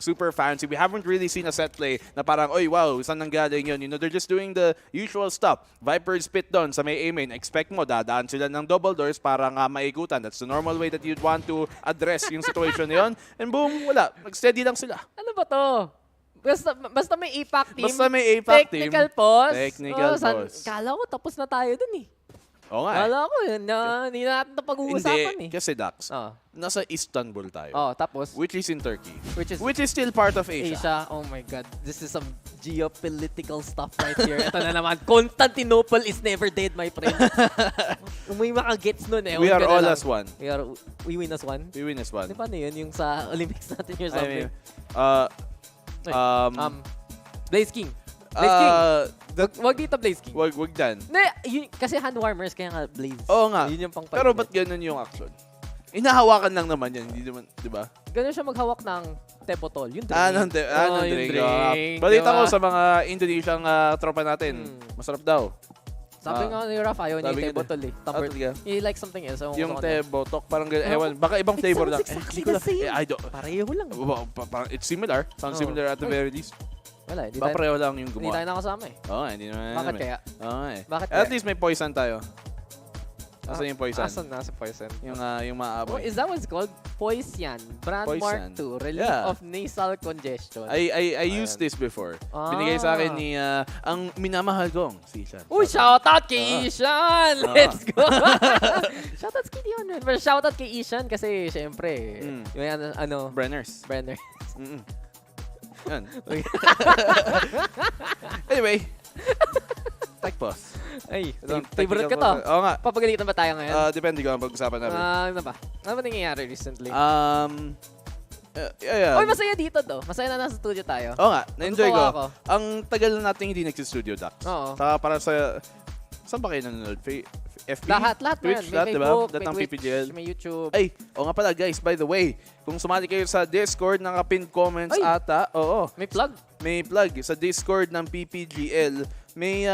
super fancy. We haven't really seen a set play na parang, oy, wow, saan nanggaling yun? You know, they're just doing the usual stuff. Viper spit doon sa may A-main. Expect mo, dadaan sila ng double doors para nga maikutan. That's the normal way that you'd want to address yung situation na yun. And Boom, wala. Nag-steady lang sila. Ano ba to? Basta may APAC team. Basta may APAC team. Technical pause. Technical pause. Kala ko tapos na tayo dun eh. Oo nga. Wala ko yun. Hindi natin ito pag-uusapan Hindi, eh. kasi Dax, nasa Istanbul tayo. Tapos? Which is in Turkey. Which is still part of Asia. Asia. Oh my God. This is some geopolitical stuff right here. Ito na naman. Constantinople is never dead, my friend. May makagets nun eh. We are all as one. We win as one? We win as one. Di paano yun? Yung sa Olympics natin or something? Blaze King. Blaze King. Wag dito Blaze King. Wag dyan. Kasi hand warmers, kaya nga Blaze. Oo nga. Yun yung pang pero ba't ganun yung action? Inahawakan lang naman yan. Hindi naman, di ba? Ganun siya maghawak ng tebotol. Yung drink. Yung drink. Balita ko sa mga Indonesiang tropa natin. Masarap daw. Sabi nga ni Raph, ayaw niya yung tebotol eh. He likes something else. Yung tebotok, parang ewan. Baka ibang flavor lang. Exactly the same. Pareho lang. It's similar. Sounds similar at the very least. Wala, Baka pareho lang yung gumawa. Hindi tayo nakasama eh. Oo, hindi naman. Bakit kaya? Oo eh. Bakit At least may poison tayo. Asan yung poison? Asan nasa poison? Yung maaboy. Is that what's called? Poison. Brand Mark 2. Relief of nasal congestion. I used this before. Binigay sa akin ni ang minamahal kong si Ishan. Uy, shoutout kay Ishan! Let's go! Shoutout kay Dion. Pero shoutout kay Ishan kasi syempre, yung ano? Brenners. Yan. Anyway. Tagpos. Ay, favorite ka to. Oo nga. Papagalitan ba tayo ngayon? Depende ko ang pag-usapan namin. Ano ba? Ano ba nangyayari recently? Yeah. Oy, masaya dito to. Masaya na nasa studio tayo. Oo nga, na-enjoy ko. Ako. Ang tagal na natin hindi nagsi-studio, Dax. Oo. Para sa... Saan ba kayo nanonood? FB? Lahat Twitch, may diba? Facebook, Lahat ng may PPGL. Twitch, may YouTube. Ay, nga pala guys, by the way, kung sumali kayo sa Discord, naka-pinned comments ata. Oo. May plug? May plug. Sa Discord ng PPGL, may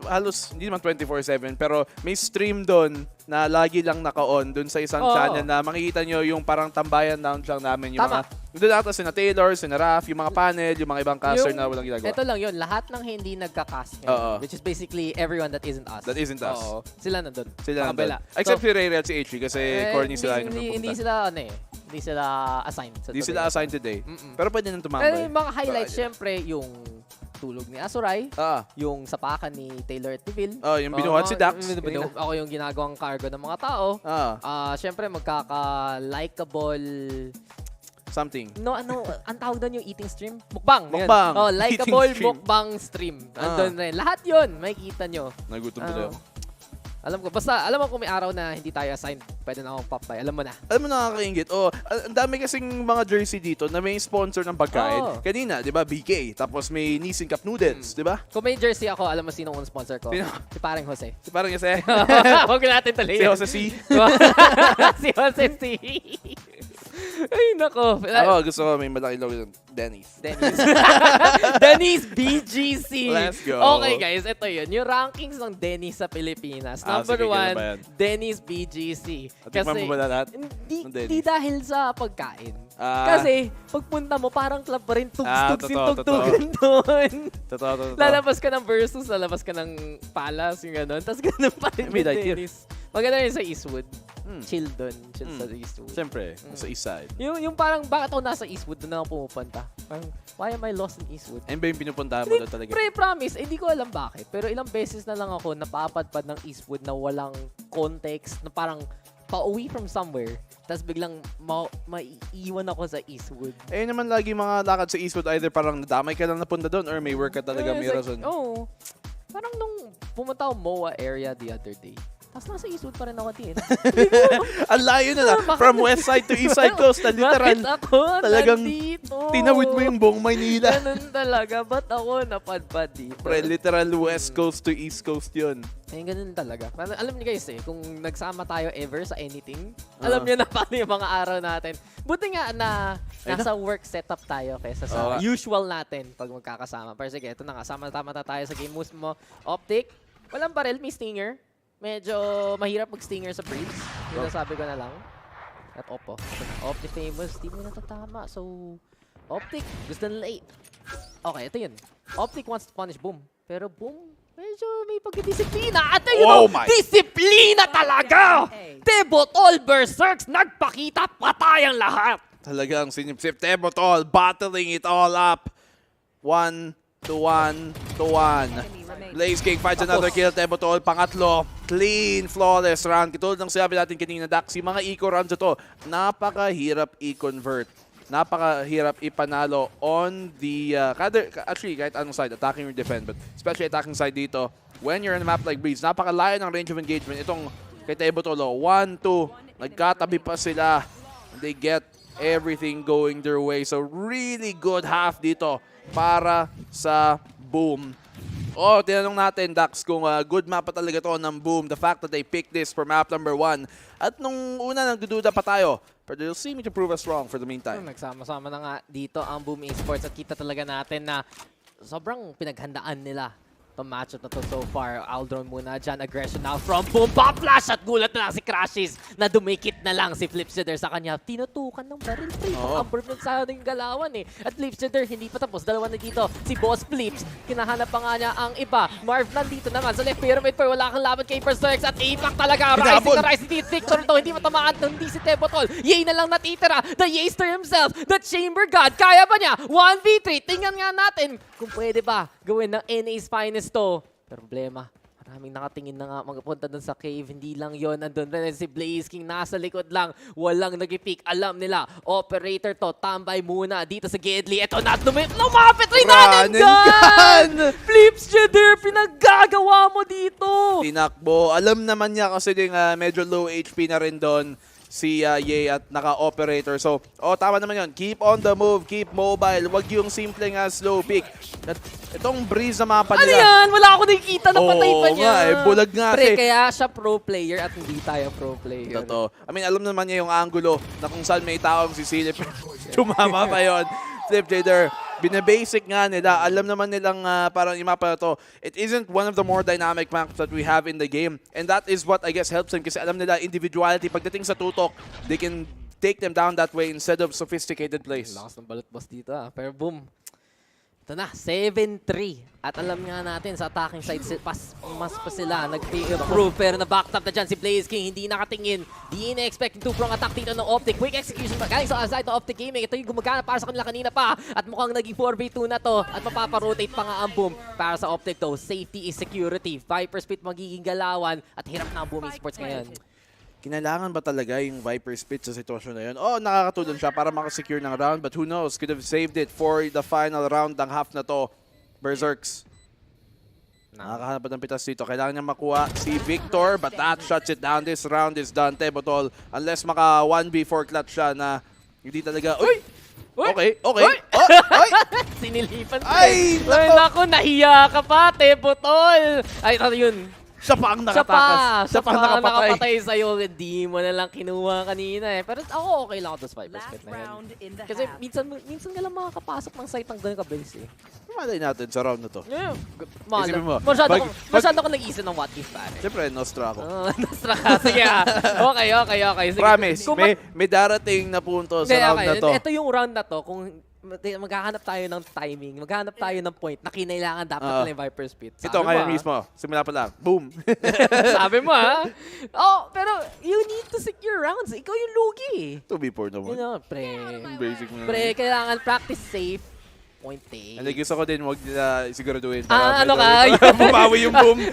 halos, hindi naman 24/7, pero may stream doon na lagi lang naka-on doon sa isang channel na makikita nyo yung parang tambayan lounge lang namin. Yung mga, doon ata sina Taylor, sina Raph, yung mga panel, yung mga ibang caster na walang ginagawa. Ito lang yun, lahat ng hindi nagka-cast ngayon, which is basically everyone that isn't us. That isn't us. Oo. Sila nandun. Sila nandun. Except si Ray at si H3 kasi corny sila yung hindi sila, hindi sila assigned. Hindi sila assigned today. Pero pwede nang tumambay. Pero yung mga highlights, syempre, yung tulog ni Azuray, yung sapakan ni Taylor at Neville. Yung binuhat si Dax. Ako yung ginagawang cargo ng mga tao. Syempre, magkaka-likeable something. No, ang tawag doon yung eating stream? Mukbang. Mukbang. Likeable mukbang stream. Andun rin. Lahat yun, makikita nyo. Nagutom ko daw. Alam ko, basta alam mo kung may araw na hindi tayo assigned, pwede na akong pop-buy. Alam mo na. Alam mo, nakakaingit. Ang dami kasing mga jersey dito na may sponsor ng pagkain. Kanina, di ba, BK. Tapos may Nissin Cup Noodles, di ba? Kung may jersey ako, alam mo sinong sponsor ko? Si Parang Jose. Si Parang Jose? Huwag natin tuloy. Si Jose C? Si Jose C. Ay, nako. Gusto ko may malaki logo ng Denny's. Denny's BGC. Let's go. Okay, guys. Ito yun. Yung rankings ng Denny's sa Pilipinas. Number 1, Denny's BGC. Kasi, mo ba lahat? Hindi dahil sa pagkain. Kasi, pagpunta mo, parang club pa rin. Tugtugan doon. Totoo. Lalabas ka ng Versus, lalabas ka ng Palace, yung gano'n. Tapos gano'n pa rin yung Denny's. Maganda yun sa Eastwood. Chill doon. Chill sa Eastwood. Siyempre, sa East Side. Yung parang, bakit ako nasa Eastwood doon ako pumupunta? Parang, why am I lost in Eastwood? Ayun ba yung pinupuntahan mo doon talaga? Promise, hindi ko alam bakit. Pero ilang beses na lang ako napapadpad ng Eastwood na walang context, na parang pa-uwi from somewhere, tapos biglang maiiwan ako sa Eastwood. Ayun naman lagi mga lakad sa Eastwood, either parang nadamay ka lang napunta doon or may work ka talaga may rason. Parang nung pumunta ako MOA area the other day, tapos nasa Eastwood pa rin ako din. Ang layo na from west side to east side coast. Literal. Bakit ako talagang nandito? tinawid mo yung buong Maynila. Ganun talaga. Ba't ako napadpad dito? Pre, literal west coast to east coast yun. Ay, ganun talaga. Alam niyo guys kung nagsama tayo ever sa anything, alam niyo na paano yung mga araw natin. Buti nga na nasa work setup tayo kaysa sa usual natin pag magkakasama. Pero sige, ito na nga. Sama-tama tayo sa game moves mo. Optic, walang barrel, may stinger. Medyo mahirap mag-stinger sa Breeds. Yun ang sabi ko na lang. At Oppo. Optic famous. Di mo natatama. So, Optic, gusto nila 8. Okay, ito yun. Optic wants to punish Boom. Pero Boom, medyo may pagdidisiplina. At yun disiplina talaga! Tebot all berserks, nagpakita, patayang lahat. Talagang sinipsip Tebot all, battling it all up. 1 to 1 to 1. Blaze King finds another kill. Tebot all, pangatlo. clean, flawless round. Katulad ng sabi natin kanina, Dax, yung mga eco rounds ito, napakahirap i-convert. Napakahirap ipanalo on the, actually, kahit anong side, attacking or defend, but especially attacking side dito, when you're in a map like Breeze, napakalayo ng range of engagement. Itong kay Tebotolo, 1, 2, nagkatabi pa sila. They get everything going their way. So really good half dito para sa Boom. Tinanong natin, Dax, kung good map pa talaga to ng Boom. The fact that they picked this for map number 1. At nung una, nagdududa pa tayo. But they'll seem to prove us wrong for the meantime. Nagsama-sama na nga dito ang Boom Esports at kita talaga natin na sobrang pinaghandaan nila itong matchup na to so far. Aldron muna dyan, aggression now from Boom. Pop flash at gulat na lang si Crashes na dumikit na lang si Flipsider sa kanya. Tinutukan ng barrel free. Ang sa ating galawan eh. At Flipsider hindi pa tapos. Dalawa na dito. Si Boss Flips. Kinahanap pa nga niya ang iba. Marv nandito naman sa left pyramid pero wala kang laban kay Berserks at Apex talaga. Rising na rising. Victor to. Hindi matamaan. Hindi si Tebotol. Yay na lang natitira. The Yaster himself. The Chamber God. Kaya ba niya? 1v3. Tingnan nga natin kung pwede ba gawin ng NA's finest to. Pero problema, maraming nakatingin na nga magpunta dun sa cave. Hindi lang yon, andun rin si Blaze King nasa likod lang. Walang nag-pick. Alam nila, operator to. Tambay muna dito sa Gedli. Ito na, lumapit rin natin gun! Flips Jeder, pinaggagawa mo dito! Tinakbo. Alam naman niya kasi ding medyo low HP na rin doon si Ye at naka-operator. So, tama naman yun. Keep on the move, keep mobile. Wag yung simple nga slow pick. At itong Breeze na mapa nila. Ano yan? Wala ako nakikita na patay pa niya. Bulag nga. Pre, kaya siya pro player at hindi tayo pro player. Totoo. I mean, alam naman niya yung angulo na kung saan may taong sisilip. Tumama pa yun. Flip Jader. Binabasic nga nila. Alam naman nilang parang yung mapa na to. It isn't one of the more dynamic maps that we have in the game. And that is what I guess helps them kasi alam nila individuality. Pagdating sa tutok, they can take them down that way instead of sophisticated plays. Lakas ng balot boss dito Pero boom. Ito na, 7-3. At alam nga natin, sa attacking side, mas pa sila. Nag-prove, pero na-backtap na dyan si Blaze King. Hindi nakatingin. Di na-expect yung 2-prong attack dito ng Optic. Quick execution pa. Galing sa side ng Optic Gaming. Ito yung gumagana para sa kanila kanina pa. At mukhang naging 4v2 na to. At mapaparotate pa nga ang Boom. Para sa Optic though, safety is security. Viper Spit magiging galawan. At hirap na ang Boom Esports ngayon. Kinailangan ba talaga yung Viper Spit sa sitwasyon na yun? Nakakatulong siya para makasecure ng round. But who knows? Could have saved it for the final round ng half na to. Berserks. Nakakahanap ng pitas dito. Kailangan niya makuha si Victor. But that shuts it down. This round is done. Tebotol. Unless maka 1v4 clutch siya na hindi talaga... Uy! Okay. Sinilipan ko. Ay, naku, nahiya ka pa, Tebotol. Ay, yun. Siya pa ang nakatakas. Siya pa ang nakapatay sa'yo. Hindi mo na lang kinuha kanina Pero ako okay lang ako doon sa Viper Spit na yan. Kasi minsan nga lang makakapasok ng site ang ganun kabilis Malay natin sa round na to. Yeah. Masyado ko nag-isa ng what if pare. Siyempre, Nostra ako. Nostra ka. Sige Okay. Sige. Promise, may darating na punto sa round na to. Ito yung round na to. Kung maghahanap tayo ng timing, maghahanap tayo ng point na kinailangan dapat nila yung Viper Spit. Ito ngayon mismo. Simula pa lang. Boom! Sabi mo pero you need to secure rounds. Ikaw yung lugi 2v4 naman. Basic na. Pre, kailangan practice safe. Point A. Gusto ko din, huwag nila siguraduhin. Ano ka? Bumawi yung Boom.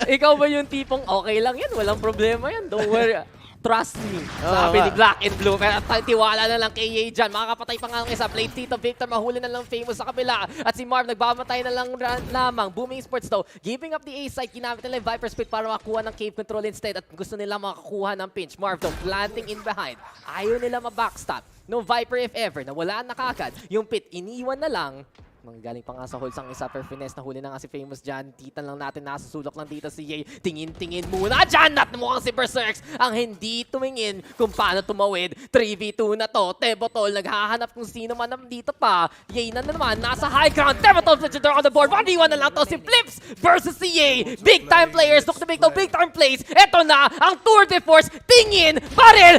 Ikaw ba yung tipong okay lang yan? Walang problema yan. Don't worry. Trust me. Sabi ni Black and Blue. Pero tiwala na lang kay Ye dyan. Makakapatay pa nga ng isa. Blade Tito Victor. Mahuli na lang Famous sa kabila. At si Marv nagbabatay na lang lamang. Booming Sports though. Giving up the A side. Kinamit nila yung Viper Spit para makakuha ng cave control instead. At gusto nila makakuha ng pinch. Marv though planting in behind. Ayaw nila ma-backstop. No Viper if ever. Nawala na kagad. Yung pit iniwan na lang. Galing pa nga sa holes ang isa per finesse. Nahuli na nga si Famous dyan. Titan lang natin. Nasa sulok lang dito si Ye. Tingin-tingin muna dyan. At mukhang si Berserks ang hindi tumingin kung paano tumawid. 3v2 na to. Tebotol naghahanap kung sino man dito pa. Ye na naman. Nasa high ground. Tebotol Fletcher on the board. 1v1 na lang to si Flips versus si Ye. Big time players. Look to big time plays. Eto na ang tour de force. Tingin. Baril.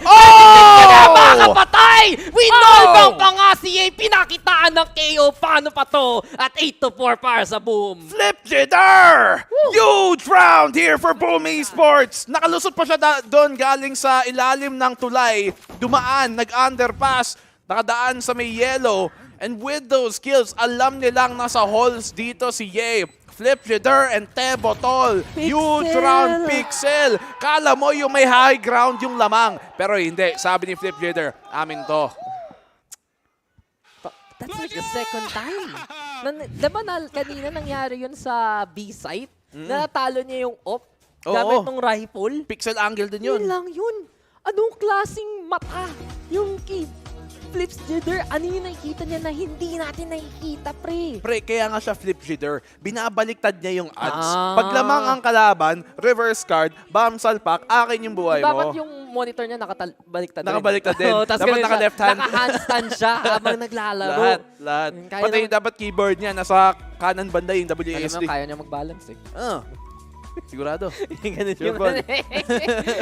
Makakapatay. Winolbang pa nga si Ye. Pinakitaan ng KO. Paano pa to? At 8-4 para sa Boom. Flip Jitter! Huge round here for Boom Esports! Nakalusot pa siya doon galing sa ilalim ng tulay. Dumaan, nag-underpass, nakadaan sa may yellow. And with those kills, alam nilang nasa halls dito si Ye. Flip Jidder and Tebotol. Huge round Pixel. Kala mo yung may high ground yung lamang. Pero hindi. Sabi ni Flip Jidder, amin to. That's like the second time. Diba kanina nangyari yun sa B-site? Natalo niya yung op gamit ng rifle. Pixel angle din yun. Yun lang yun. Anong klaseng mata yung kay Flip Jidder? Ano yung nakikita niya na hindi natin nakikita, pre? Pre, kaya nga siya Flip Jidder. Binabaliktad niya yung odds. Pag lamang ang kalaban, reverse card, bam salpak, akin yung buhay mo. Dapat yung monitor niya nakabaliktad din. Nakabaliktad din. Dapat naka-left hand. Naka-handstand siya habang naglalaro. Lahat. Pati dapat keyboard niya, nasa kanan banda yung WASD. Alam mo, kaya niya mag-balance eh. Sigurado. Ganun yung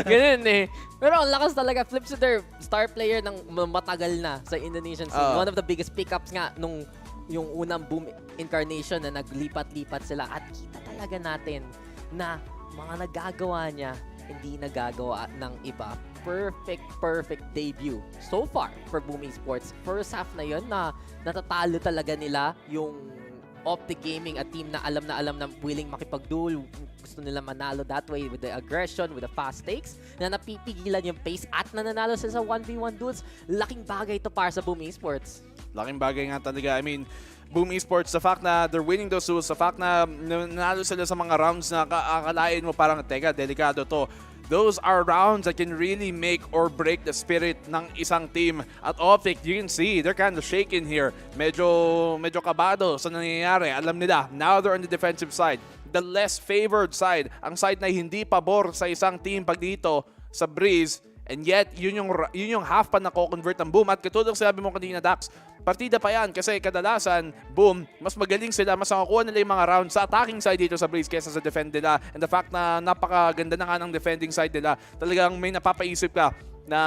ganun eh. Pero ang lakas talaga. Flip Jidder, star player ng matagal na sa Indonesian scene. One of the biggest pickups nga nung yung unang boom incarnation na naglipat-lipat sila. At kita talaga natin na mga nagagawa niya, hindi nagagawa ng iba. Perfect debut so far for Boom Esports. First half na yun na natatalo talaga nila yung Optic Gaming, a team na alam na willing makipag-duel. Gusto nila manalo that way with the aggression, with the fast takes, na napipigilan yung pace at nananalo sila sa 1v1 duels. Laking bagay to para sa Boom Esports. Laking bagay nga talaga. I mean, Boom Esports, the fact na they're winning those duels, the fact na nanalo sila sa mga rounds na akalain mo parang, teka, delikado to. Those are rounds that can really make or break the spirit ng isang team. At Optic, you can see, they're kind of shaken here. Medyo kabado sa nangyayari. Alam nila, now they're on the defensive side. The less favored side. Ang side na hindi pabor sa isang team pag dito sa Breeze. And yet, yun yung half pa na ko-convert ng Boom. At katulad sabi mo kanina, Dax, partida pa yan kasi kadalasan, Boom, mas magaling sila, mas nakakuha nila yung mga rounds sa attacking side dito sa Breeze kesa sa defend nila. And the fact na napakaganda na nga ng defending side nila, talagang may napapaisip ka na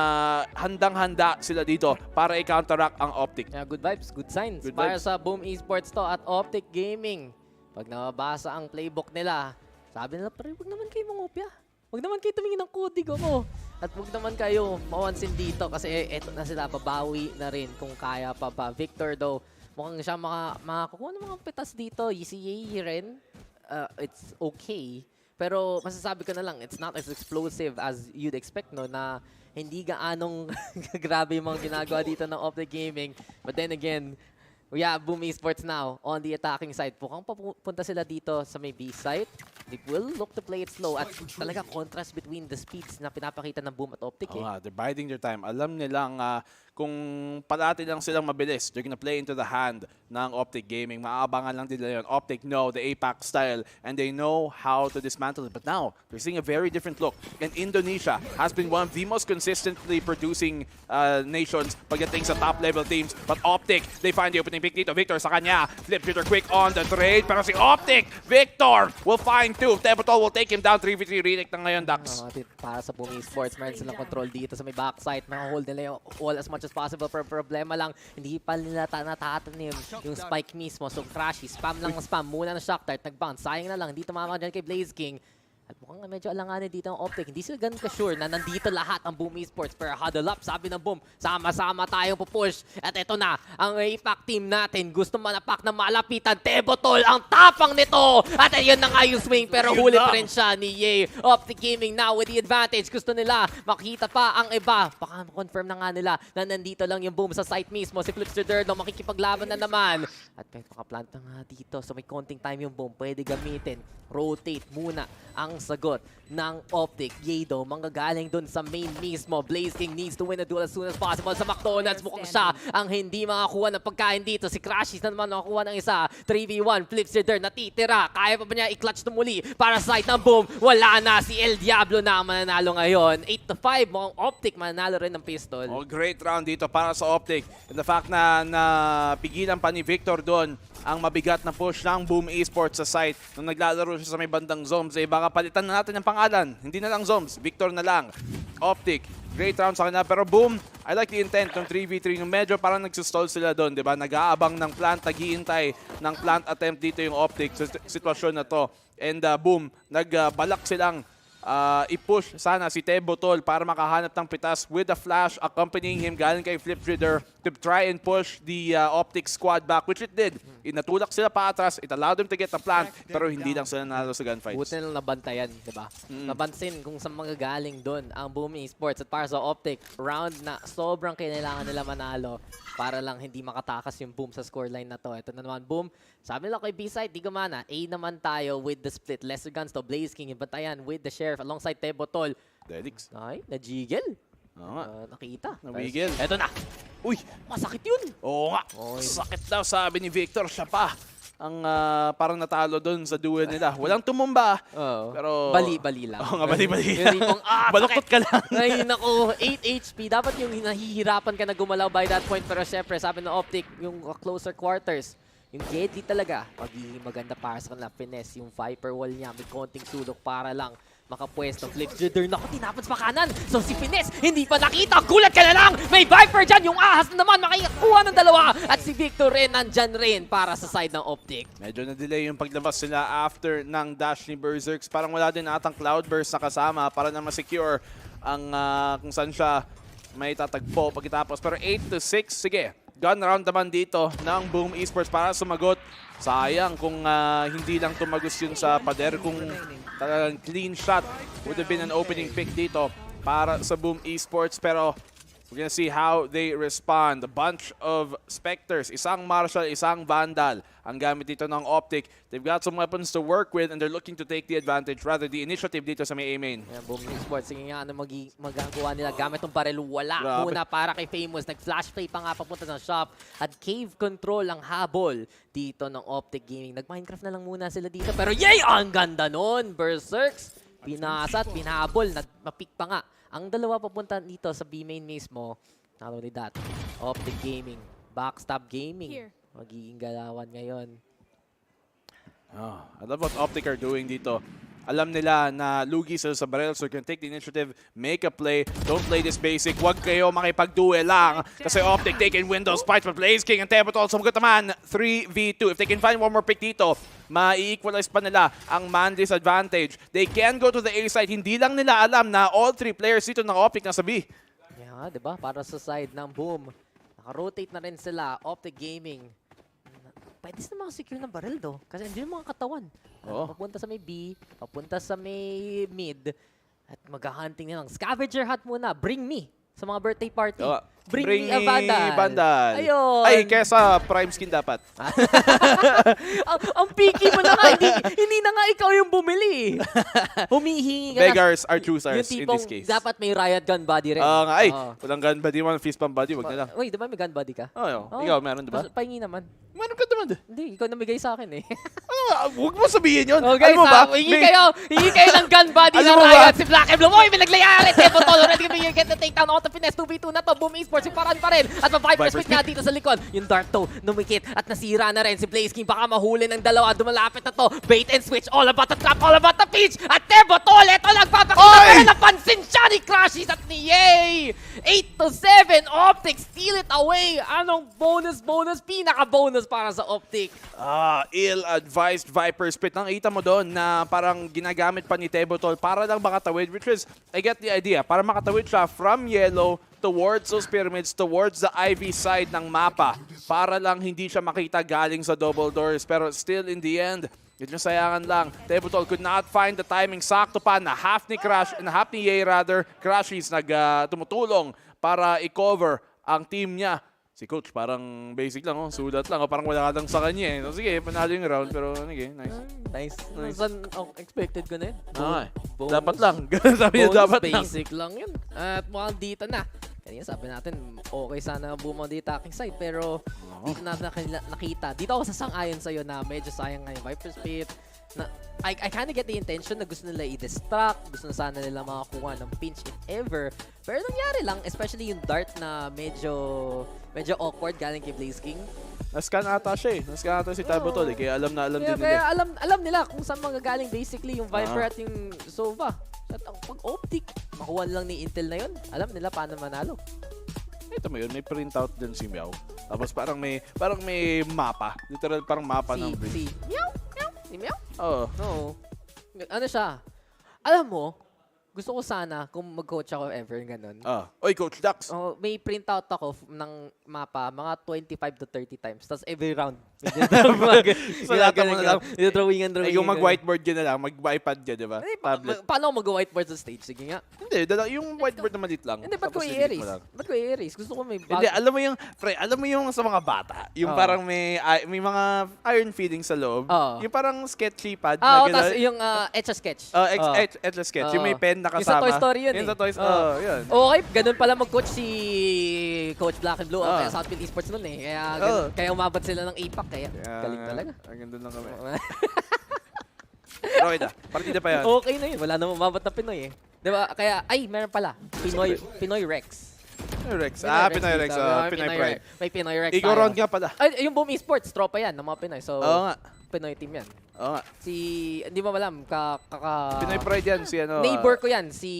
handang-handa sila dito para i-counteract ang Optic. Yeah, good vibes, good signs. Good para vibes. sa Boom Esports to at Optic Gaming. Pag nababasa ang playbook nila, sabi nila, pre, huwag naman kayo mangopya. Huwag naman kayo tumingin ng kudig ako. At huwag naman kayo mawansin dito kasi eto na sila, babawi na rin kung kaya pa ba. Victor though, mukhang siya makakuha ng mga pitas dito. ECA rin, it's okay. Pero masasabi ko na lang, it's not as explosive as you'd expect, no? Na hindi gaanong grabe yung mga ginagawa dito ng Optic Gaming. But then again, we have Boom Esports now on the attacking side. Mukhang papunta sila dito sa may B site. They will look to play it slow at talaga contrast between the speeds na pinapakita ng Boom at Optic. They're biding their time. Alam nilang kung parati lang silang mabilis, they're gonna play into the hand ng Optic Gaming. Maabangan lang din nila yun. Optic know the APAC style and they know how to dismantle it. But now, they're seeing a very different look. And Indonesia has been one of the most consistently producing nations pagdating sa top-level teams. But Optic, they find the opening pick dito. Victor sa kanya. Flip Jidder quick on the trade. Pero si Optic, Victor will find two. Tebotol will take him down. 3v3 retake na ngayon, Dax. Para sa Boom Esports, meron silang control dito sa may backside. Nakahold nila yung wall as much as possible. Pero problema lang, hindi pa nila natatanim yung spike mismo. So Crashy, spam lang ng spam. Muna ng shock dart, nag-bounce. Sayang na lang, hindi tumama dyan kay Blaze King. At mukhang medyo alanganin dito ang Optic. Hindi sila ganun ka-sure na nandito lahat ang Boom Esports. Pero huddle up, sabi ng Boom, sama-sama tayong pupush. At ito na, ang APAC team natin. Gusto manapak na malapitan. Tebotol, ang tapang nito! At ayun na nga yung swing, pero huli pa rin siya ni Ye. Optic Gaming now with the advantage. Gusto nila makita pa ang iba. Baka confirm na nga nila na nandito lang yung Boom sa site mismo. Si Flip Jidder makikipaglaban na naman. At kahit makaplant na nga dito, so may konting time yung Boom, pwede gamitin. Rotate muna ang sagot ng Optic. Yedo, manggagaling dun sa main mismo. Blaze King needs to win a duel as soon as possible. Sa McDonald's, mukhang siya ang hindi makakuha ng pagkain dito. Si Crashies na naman makakuha ng isa. 3v1, Flip Jidder natitira. Kaya pa ba niya i-clutch na muli para sa side ng Boom? Wala na, si El Diablo na ang mananalo ngayon. 8-5, mukhang Optic mananalo rin ng pistol. Great round dito para sa Optic. And the fact na pigilan pa ni Victor doon ang mabigat na push ng Boom Esports sa site. Nung naglalaro siya sa may bandang Zoms, baka palitan na natin ang pangalan. Hindi na lang Zoms, Victor na lang. Optic, great round sa kanila. Pero Boom, I like the intent ng 3v3. Nung medyo parang nagsustall sila doon, di ba? Nag-aabang ng plant, naghihintay ng plant attempt dito yung Optic sa sitwasyon na to. And Boom, nagbalak silang i-push sana si Tebotol para makahanap ng pitas with a flash accompanying him galing kay Flipdrider to try and push the Optic squad back, which it did. Inatulak sila pa atras, it allowed them to get the plant, pero hindi lang sila nanalo sa gunfights. Buti na nabantayan, di ba? Nabansin kung saan mga galing doon ang Boom Esports at para sa Optic, round na sobrang kailangan nila manalo para lang hindi makatakas yung Boom sa scoreline na to. Ito na naman, Boom. Sabi nila kay B-side, di gumana. A naman tayo with the split. Lesser guns to Blaze King, bantayan with the Sheriff alongside Tebotol. Dedix. Ay, na-jiggle. Nakita. Nawigil. Eto na. Uy, masakit yun. Oo nga. Sakit daw, sabi ni Victor. Siya pa ang parang natalo doon sa duel nila. Walang tumumba. Pero Bali-bali lang. Oo nga, bali-bali Yung tipong, baluktot ka lang. Ay, naku, 8 HP. Dapat yung nahihirapan ka na gumalaw by that point. Pero syempre, sabi ng Optic, yung closer quarters, yung deadly talaga, magiging maganda para sa kanila. Finesse, yung Viper Wall niya, may konting sulok para lang makapwesto. Flipdrider, naku, tinapos pa kanan. So si Finesse, hindi pa nakita. Gulat ka na lang! May Viper dyan! Yung ahas na naman, makikakuha ng dalawa. At si Victor rin, nandyan rin para sa side ng Optic. Medyo na-delay yung paglabas nila after ng dash ni Berserks. Parang wala din atang Cloudburst na kasama para na ma-secure ang kung saan siya may tatagpo pagkatapos. Pero 8-6, sige. Gun round naman dito ng Boom Esports para sumagot. Sayang kung hindi lang tumagos yun sa pader. Kung talagang clean shot would have been an opening pick dito para sa Boom Esports. Pero we're gonna see how they respond. A bunch of Spectres, isang Marshall, isang Vandal ang gamit dito ng Optic. They've got some weapons to work with and they're looking to take the advantage, rather the initiative dito sa may A-main. Yan, Boom Esports, sige nga, ano magagawa nila gamit ng baril, wala muna para kay Famous. Nag-flash play pa nga papunta ng shop at cave control ang habol dito ng Optic Gaming. Nag-Minecraft na lang muna sila dito, pero yay! Ang ganda nun! Berserks, pinasa at pinabol, mapik pa nga. Ang dalawa papunta dito sa B-main mismo, not only that, Optic Gaming, Backstab Gaming, magiging galawan ngayon. I love what Optic are doing dito. Alam nila na lugi sila sa barrel, so you can take the initiative, make a play, don't play this basic, wag kayo makipag-duel lang. Kasi Optic taking windows, fights but Blaze King and Tebotol, sumagot naman, 3v2. If they can find one more pick dito, ma-equalize pa nila ang man disadvantage. They can go to the A side, hindi lang nila alam na all 3 players dito ng Optic nasa B. Yeah, diba? Para sa side ng Boom. Naka-rotate na rin sila, Optic Gaming. Pwede na makasecure ng barrel do. Kasi hindi yung mga katawan. Papunta sa may B, papunta sa may mid. At mag-hunting nilang. Scavenger hunt muna. Bring me sa mga birthday party. Bring me a Vandal. Ayun. Ay, kesa prime skin dapat. ang picky mo na nga. Hindi na nga ikaw yung bumili. Humihingi ka Beggars are choosers in this case. Dapat may riot gun body rin. Ay, walang gun body, walang fist pump body, wag na lang. Wait, diba may gun body ka? Ikaw, meron diba? Pahingi naman. Meron ka naman. Hindi, ikaw namigay sa akin eh. Huwag mo sabihin yun. Okay, alam mo ba? Hingi kayo ng gun body na riot. Si Black and Blue. Oy, may naglayari. Tebotol already gonna get the takedown. Auto finesse 2v2 na to. Boom Esports, yung paraan pa rin. At ma-Viper Spit nga dito sa likod. Yung Dark Toe, numikit at nasira na rin. Si Blaze King baka mahuli ng dalawa. Dumalapit na to. Bait and switch. All about the trap, all about the pitch. At Tebotol, ito nagpapakita. Pero napansin siya ni Crashies at ni Yay. 8-7. Optic, steal it away. Anong bonus? Pinaka-bonus para sa Optic. Ill-advised Viper Spit. Nakita mo doon na parang ginagamit pa ni Tebotol para lang makatawid, which is, I get the idea, para makatawid siya from yellow towards those pyramids, towards the IV side ng mapa, para lang hindi siya makita galing sa double doors. Pero still, in the end, yun yung sayangan lang. Tebotol could not find the timing. Sakto pa na half ni Yay rather. Crashies tumutulong para i-cover ang team niya. Si Coach parang basic lang, sulat lang. Parang wala ka lang sa kanya eh. So, sige, panalo yung round, pero sige, nice. Expected ko na yun. Dapat lang. Sabi niya, dapat lang. Basic lang yun. At mukhang dito na. Kanina sabi natin, okay sana Boom on the attacking side, pero dito na nakita. Dito ako sasang-ayon sa'yo na medyo sayang nga yung Viper Spit. I kind of get the intention na gusto nila i-distract, gusto na sana nila makakuha ng pinch if ever. Pero nangyari lang, especially yung dart na medyo awkward galing kay Blaze King. Nascan ata siya eh. Nascan ata si Tebotol eh. Kaya alam na alam din nila. Kaya alam nila kung saan magagaling basically yung Viper at yung Sova. At pag Optic, makuha lang ni Intel na yun. Alam nila paano manalo. Ito mo yun, may printout din si Meow. Tapos parang may mapa. Literal parang mapa ng bridge. Meow? Si Meow? Oo. No. Ano siya? Alam mo, gusto ko sana kung mag-coach ako ever ganun. Oy, Coach Dax. Oh, may printout ako ng mapa, mga 25 to 30 times. Tapos every round. Salata mo na lang. Drawingan. Yung mag-whiteboard ka na lang, mag-iPad ka, di ba? Tablet. Paano ako mag-whiteboard sa stage? Sige nga. Hindi, yung whiteboard na maliit lang. Hindi, ba't ko Tapos delete mo i-erase? lang. Ba't ko i-erase? Gusto ko may Hindi, alam mo yung, pre, alam mo yung sa mga bata, yung parang may mga iron feeding sa loob. Yung parang sketchy pad. Tapos yung etch-a-sketch. Etch-a-sketch. Yung may pen na kasama. Yung sa Toy Story yun Yung sa Toy Story. yun. Okay, ganun pala mag-coach si Coach Black and Blue. Kaya sa FIL Esports nun eh. Kaya umabot sila ng APAC. Kaya galing talaga. Ang ganda lang kami. Pero okay na. Partida pa yan. Okay na yun. Wala namang umabot na Pinoy eh. Diba? Kaya, meron pala. Pinoy Rex. Pinoy Rex. Pinoy Pride. May Pinoy Rex. Ikaw round nga pala. Ay, yung Boom Esports, tropa yan ng mga Pinoy. So, oo nga. Pinoy team yan. Oo nga. Hindi mo alam, Pinoy Pride yan, si ano. Neighbor ko yan, si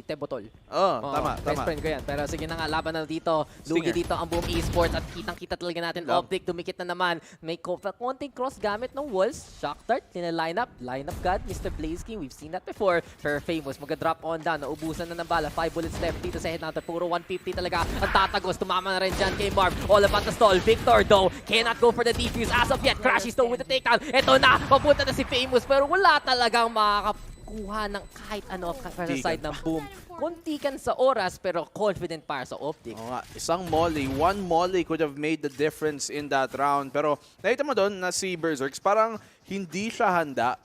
Tebotol. Tama. Best friend ko yan. Pero sige na nga, laban na dito. Lugi dito ang Boom Esports at kitang-kita talaga natin. Optic, dumikit na naman. May konting cross gamit ng walls. Shock Dart, line up God, Mr. Blaze King. We've seen that before. Very famous. Mag-drop on down. Naubusan na ng bala. 5 bullets left dito sa headhunter. Puro 150 talaga. Ang tatagos. Tumama na rin dyan kay Marv. All about the stall. Victor though cannot go for the defuse as of yet. Crashes though with the takedown. Ito na. Papunta na si Famous. Pero wala talagang makakakuha ng kahit ano sa side ng Boom. Kontikan sa oras pero confident para sa Optic. Oo nga, isang molly. One molly could have made the difference in that round. Pero nakita mo doon na si Berserks parang hindi siya handa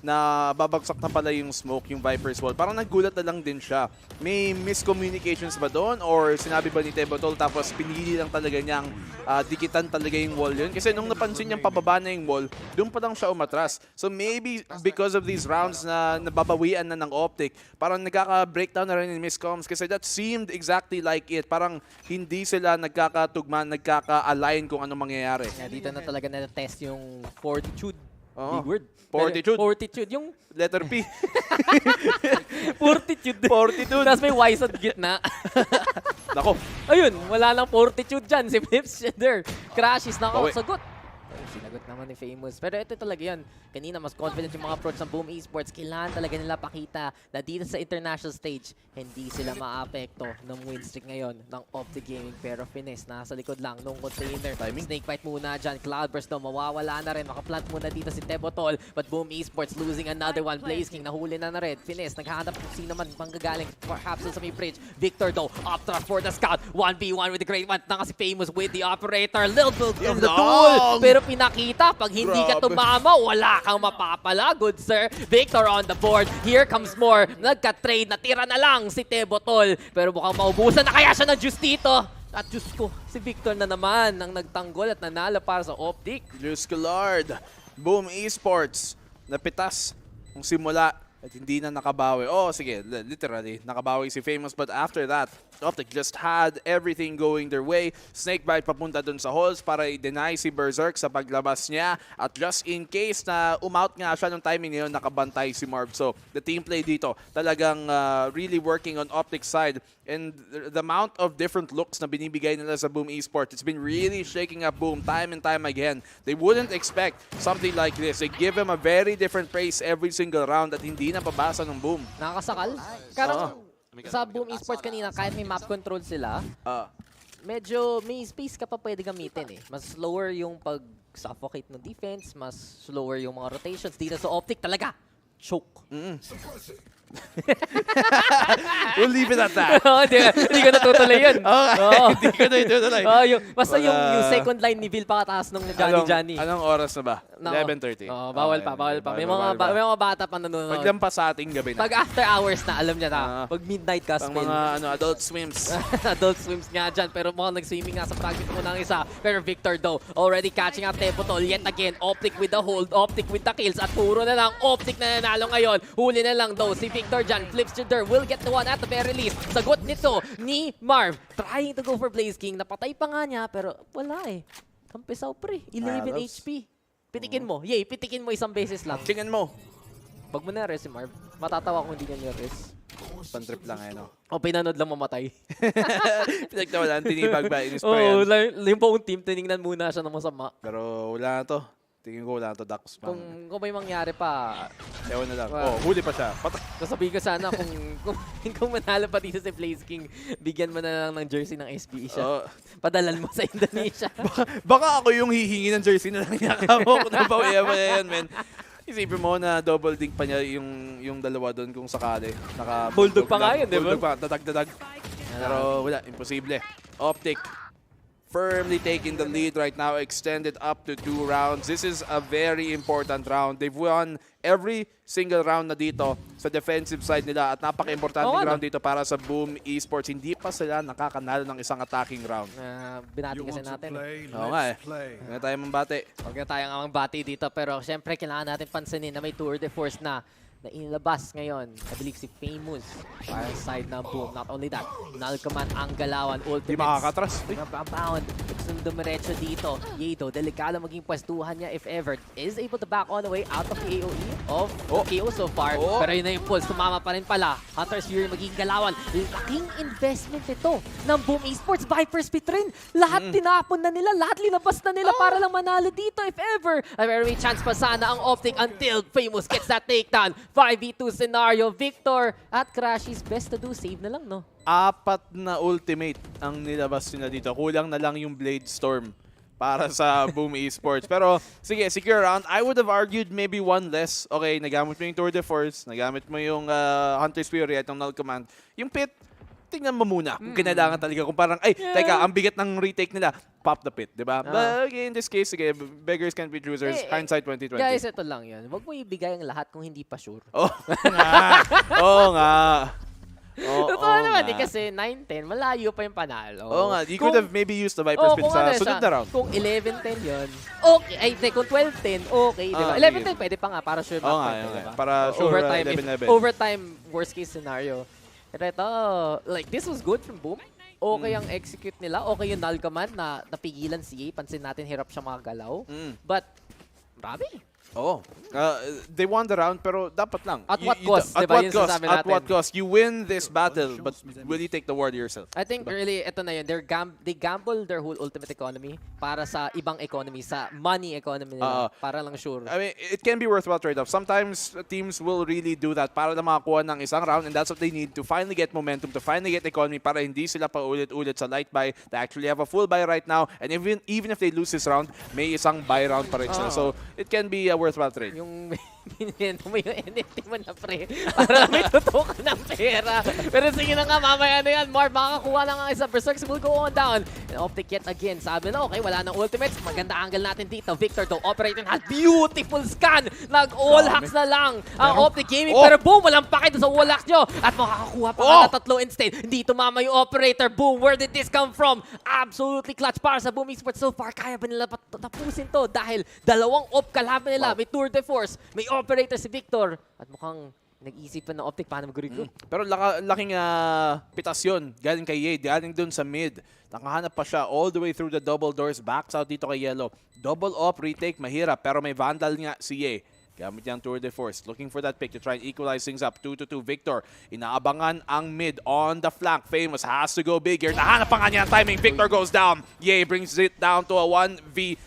na babagsak na pala yung smoke, yung Viper's wall. Parang nagulat na lang din siya. May miscommunications ba doon? Or sinabi ba ni Tebotol tapos pinili lang talaga niyang dikitan talaga yung wall yun? Kasi nung napansin niyang pababa na yung wall, doon pa lang siya umatras. So maybe because of these rounds na nababawian na ng Optic, parang nagkaka-breakdown na rin in miscoms kasi that seemed exactly like it. Parang hindi sila nagkakatugma, nagkaka-align kung anong mangyayari. Dito na talaga na-test yung fortitude. Big word. Fortitude. Yung letter P. Fortitude. Tapos may Y sa gitna. Nako. Ayun, wala lang fortitude dyan. Si Flips Shader. Crashes na ako. Sagot. Sinagot naman ni Famous. Pero ito talaga yan. Kanina, mas confident yung mga approach ng Boom Esports. Kailangan talaga nila pakita na dito sa international stage, hindi sila maapekto ng win streak ngayon ng Optic Gaming. Pero Finesse, nasa likod lang nung container. Snake fight muna dyan. Cloudburst daw, mawawala na rin. Makaplant muna dito si Tebotol. But Boom Esports losing another one. Blaze King, nahuli na rin. Finesse, naghahanap kung sino man manggagaling. Perhaps sa may bridge. Victor though, up trap for the scout. 1v1 with the great one. Naka si Famous with the operator. Little bit of the duel. Pero pinakita, pag hindi ka tumama, wala kang mapapala. Good sir. Victor on the board. Here comes more. Nagka-trade. Natira na lang si Tebotol. Pero mukhang maubusan na kaya siya ng juice dito. At Diyos ko, si Victor na naman ang nagtanggol at nanalo para sa Optic. Diyos ko Lord. Boom Esports. Napitas kung simula at hindi na nakabawi. Oh, sige, literally, nakabawi si Famous. But after that, Optic just had everything going their way. Snakebite papunta dun sa halls para i-deny si Berserk sa paglabas niya. At just in case na umout nga siya nung timing ngayon, nakabantay si Marv. So, the team play dito talagang really working on Optic's side. And the amount of different looks na binibigay nila sa Boom Esports, it's been really shaking up Boom time and time again. They wouldn't expect something like this. They give him a very different pace every single round at hindi na pabasa ng Boom. Nakakasakal. Karang sa Boom Esports kanina, kahit may map control sila, medyo may space ka pa pwede gamitin eh. Mas slower yung pag-suffocate ng defense, mas slower yung mga rotations. Dito sa Optic talaga, choke. We'll leave it at that. Hindi ko natutuloy yun. Hindi ko natutuloy. Basta yung second line ni Bill pakataas nung Johnny. Anong oras na ba? 11:30. Bawal pa. May mga bata pa nanonood. Maglampas sa ating gabi na. Pag after hours na, alam niya na. Pag midnight ka, Pang mga adult swims. Adult swims nga dyan. Pero mukhang nag-swimming nga sa practice mo ng isa. Pero Victor though, already catching up Tebotol. Yet again, Optic with the hold, Optic with the kills. At puro na lang, Optic na nanalo ngayon. Huli na lang though, si Victor dyan. Flips Shader will get the one at the very least. Sagot nito ni Marv. Trying to go for Blaze King. Napatay pa nga niya, pero wala eh. Kampisaw pre. 11 HP. Pitikin mo. Yay, pitikin mo isang beses lang. Tingnan mo. Pag mo na-res si Marv, matatawa kung hindi niya na-res. Pan-trip lang eh, no? O pinanood lang mamatay. Pinagtawalan, tinibag ba? In-spray Oo, yung buong team, tinignan muna siya ng masama. Pero wala na to. Tingin ko wala to Dax. Kung may mangyari pa, ewan na lang. Well, Huli pa siya. sasabihin ko sana kung manalo pa dito si Blaze King, bigyan mo na lang ng jersey ng SBE siya. Padalan mo sa Indonesia. Baka ako yung hihingi ng jersey na lang niya. Kamo ko na pa yan, men. Isipin mo na double dink pa niya yung dalawa doon kung sakali. Bulldog pa nga yun, di ba? Bulldog pa, dadag. Pero wala, imposible. Optic firmly taking the lead right now, extended up to 2 rounds. This is a very important round. They've won every single round na dito sa defensive side nila at napaka-importante round dito para sa Boom Esports. Hindi pa sila nakakanalo ng isang attacking round. Binati kasi natin. Oo nga eh. Huwag na tayo mambati. Huwag na tayong mambati dito, pero syempre kailangan natin pansinin na may tour de force na inilabas ngayon. I believe si Famous para sa side ng Boom. Not only that, Nalkaman ang galawan. Ultimates. Di makakatras. Nababound. Gusto dumiretso dito. Yedo, delikado maging pwestuhan niya if ever. Is able to back on the way out of the AOE of KO so far. Pero yun na yung pulse. Tumama pa rin pala. Hunter's Fury magiging galawan. Laking investment ito ng Boom Esports. Vipers pit rin. Lahat tinapon na nila. Lahat linabas na nila para lang manalo dito if ever. Pero may chance pa sana ang Optic until Famous gets that takedown. 5v2 scenario, Victor at Crashy's best to do, save na lang, no? 4 na ultimate ang nilabas nila dito. Kulang na lang yung Blade Storm para sa Boom Esports. Pero, sige, secure round. I would have argued maybe 1 less. Okay, nagamit mo yung Tour de Force, nagamit mo yung Hunter's Fury at yung Null Command. Yung pit, tingnan mo muna kung kinailangan talaga. Kung parang, teka, ang bigat ng retake nila, pop the pit, di ba? But okay, in this case, sige, beggars can't be choosers. Hindsight 2020. Guys, ito lang yun. Huwag mo ibigay ang lahat kung hindi pa sure. Oo nga. Totoo naman, kasi 9-10, malayo pa yung panalo. Oo nga, you could have maybe used the Viper's pit sa sunod na round. Kung 11-10 yun, okay. Ay, kung 12-10, okay, di ba? 11-10 pwede pa nga, para sure Oo nga, diba? para sure 11-11. Overtime, worst case scenario. Pero ito, like, this was good from Boom. Okay ang execute nila. Okay yung null command na napigilan si A. Pansin natin, hirap siya makagalaw. But, marami. Oo. They won the round, pero dapat lang. At what cost? At what cost? At what cost? You win this battle, but will you take the war to yourself? I think really, ito na yun. They gamble their whole ultimate economy para sa ibang economy, sa money economy nila. Para lang sure. I mean, it can be worthwhile trade-off. Sometimes teams will really do that para lang makakuha ng isang round, and that's what they need to finally get momentum, to finally get economy para hindi sila pa ulit-ulit sa light buy. They actually have a full buy right now, and even if they lose this round, may isang buy round pa rin sila. So, it can be a worthwhile trade. Yung binento mo yung NFT mo na pre para may tutukan ng pera. Pero sige na nga, mamaya na yan. Marv, makakakuha lang ang isang Berserks will go on down. And Optic yet again. Sabi na, okay, wala nang ultimates. Maganda angle natin dito. Victor though, operating has beautiful scan. Nag-all hacks na lang ang Optic Gaming. Pero boom, walang pakit sa wall hacks nyo. At makakakuha pa na tatlo instead. Hindi tumama yung operator. Boom, where did this come from? Absolutely clutch para sa Boom Esports. So far, kaya ba nila tapusin to? Dahil dalawang op kalaban nila. May Tour de Force, may operator si Victor. At mukhang nag-iisip pa ng Optic paano mag-regroup. Pero laking pitas yun. Galing kay Ye, galing dun sa mid. Nakahanap pa siya all the way through the double doors. Backs out dito kay Yellow. Double op, retake, mahirap. Pero may Vandal nga si Ye. Gamit niyang Tour de Force. Looking for that pick to try and equalize things up. 2-2. Victor, inaabangan ang mid on the flank. Famous has to go bigger. Nahanap pa nga niya ang timing. Victor goes down. Ye brings it down to a 1v2.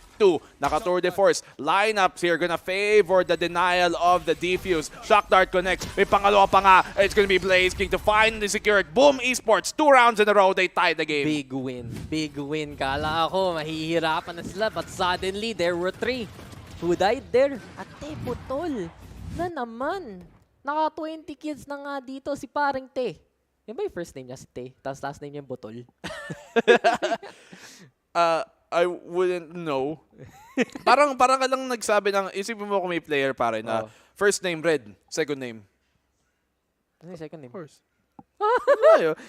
Naka-Tour de Force. Lineups here gonna favor the denial of the defuse. Shock Dart connects. May pangalawa pa nga. It's gonna be Blaze King to finally secure it. Boom Esports. 2 rounds in a row. They tied the game. Big win. Big win. Kala ako, mahihirapan na sila. But suddenly, there were 3 who died there. Ate, putol. Na naman. Naka 20 kills na nga dito si paring Te. Yan ba yung first name niya si Te? Tapos last name niya yung Butol? I wouldn't know. parang ka lang nagsabi ng, isipin mo kung may player pare na first name Red, second name. Ano yung second name? Horse.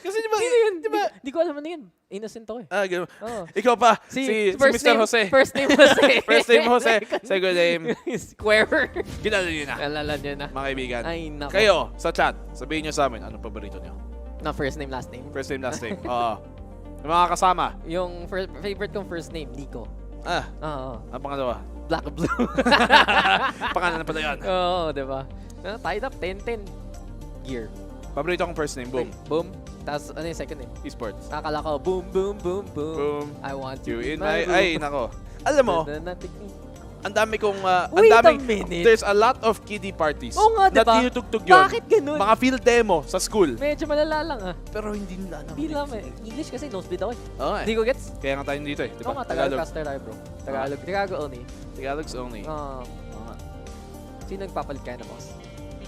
Kasi di ba? Di ko alam ano yun. Innocent ako eh. Gano'n. Ikaw pa, si Mr. Jose. First name Jose. First name Jose. Second name. Square. Kilala niyo na. Kilala niyo na. Mga kaibigan. Ay, nako. Kayo, sa chat, sabihin niyo sa amin, anong paborito niyo? Na first name, last name? First name, last name. Yung mga kasama. Yung favorite kong first name, Nico. Oo. Ang pangalawa? Black Blue. Pangalan na pala yan. Oo, diba? Tied up, 10-10. Gear. Paborito kong first name, Boom. Boom. Tapos, ano yung second name? Esports. Nakakala ko, boom, boom, boom, boom. Boom. I want You you in my... Ay, nako. Alam mo, ang dami kong, Wait a minute. there's a lot of kiddie parties Oo nga, na diba? tinutugtog yun. Bakit ganun? Mga field demo sa school. Medyo malala lang Pero hindi nila alam. Hindi lang English kasi nosebleed ako Oo nga. Hindi ko gets. Kaya nga tayo dito Oo nga, Tagalog caster tayo bro. Tagalog only. Tagalog's only. Oo nga. Sino nagpapalit kaya ng mouse?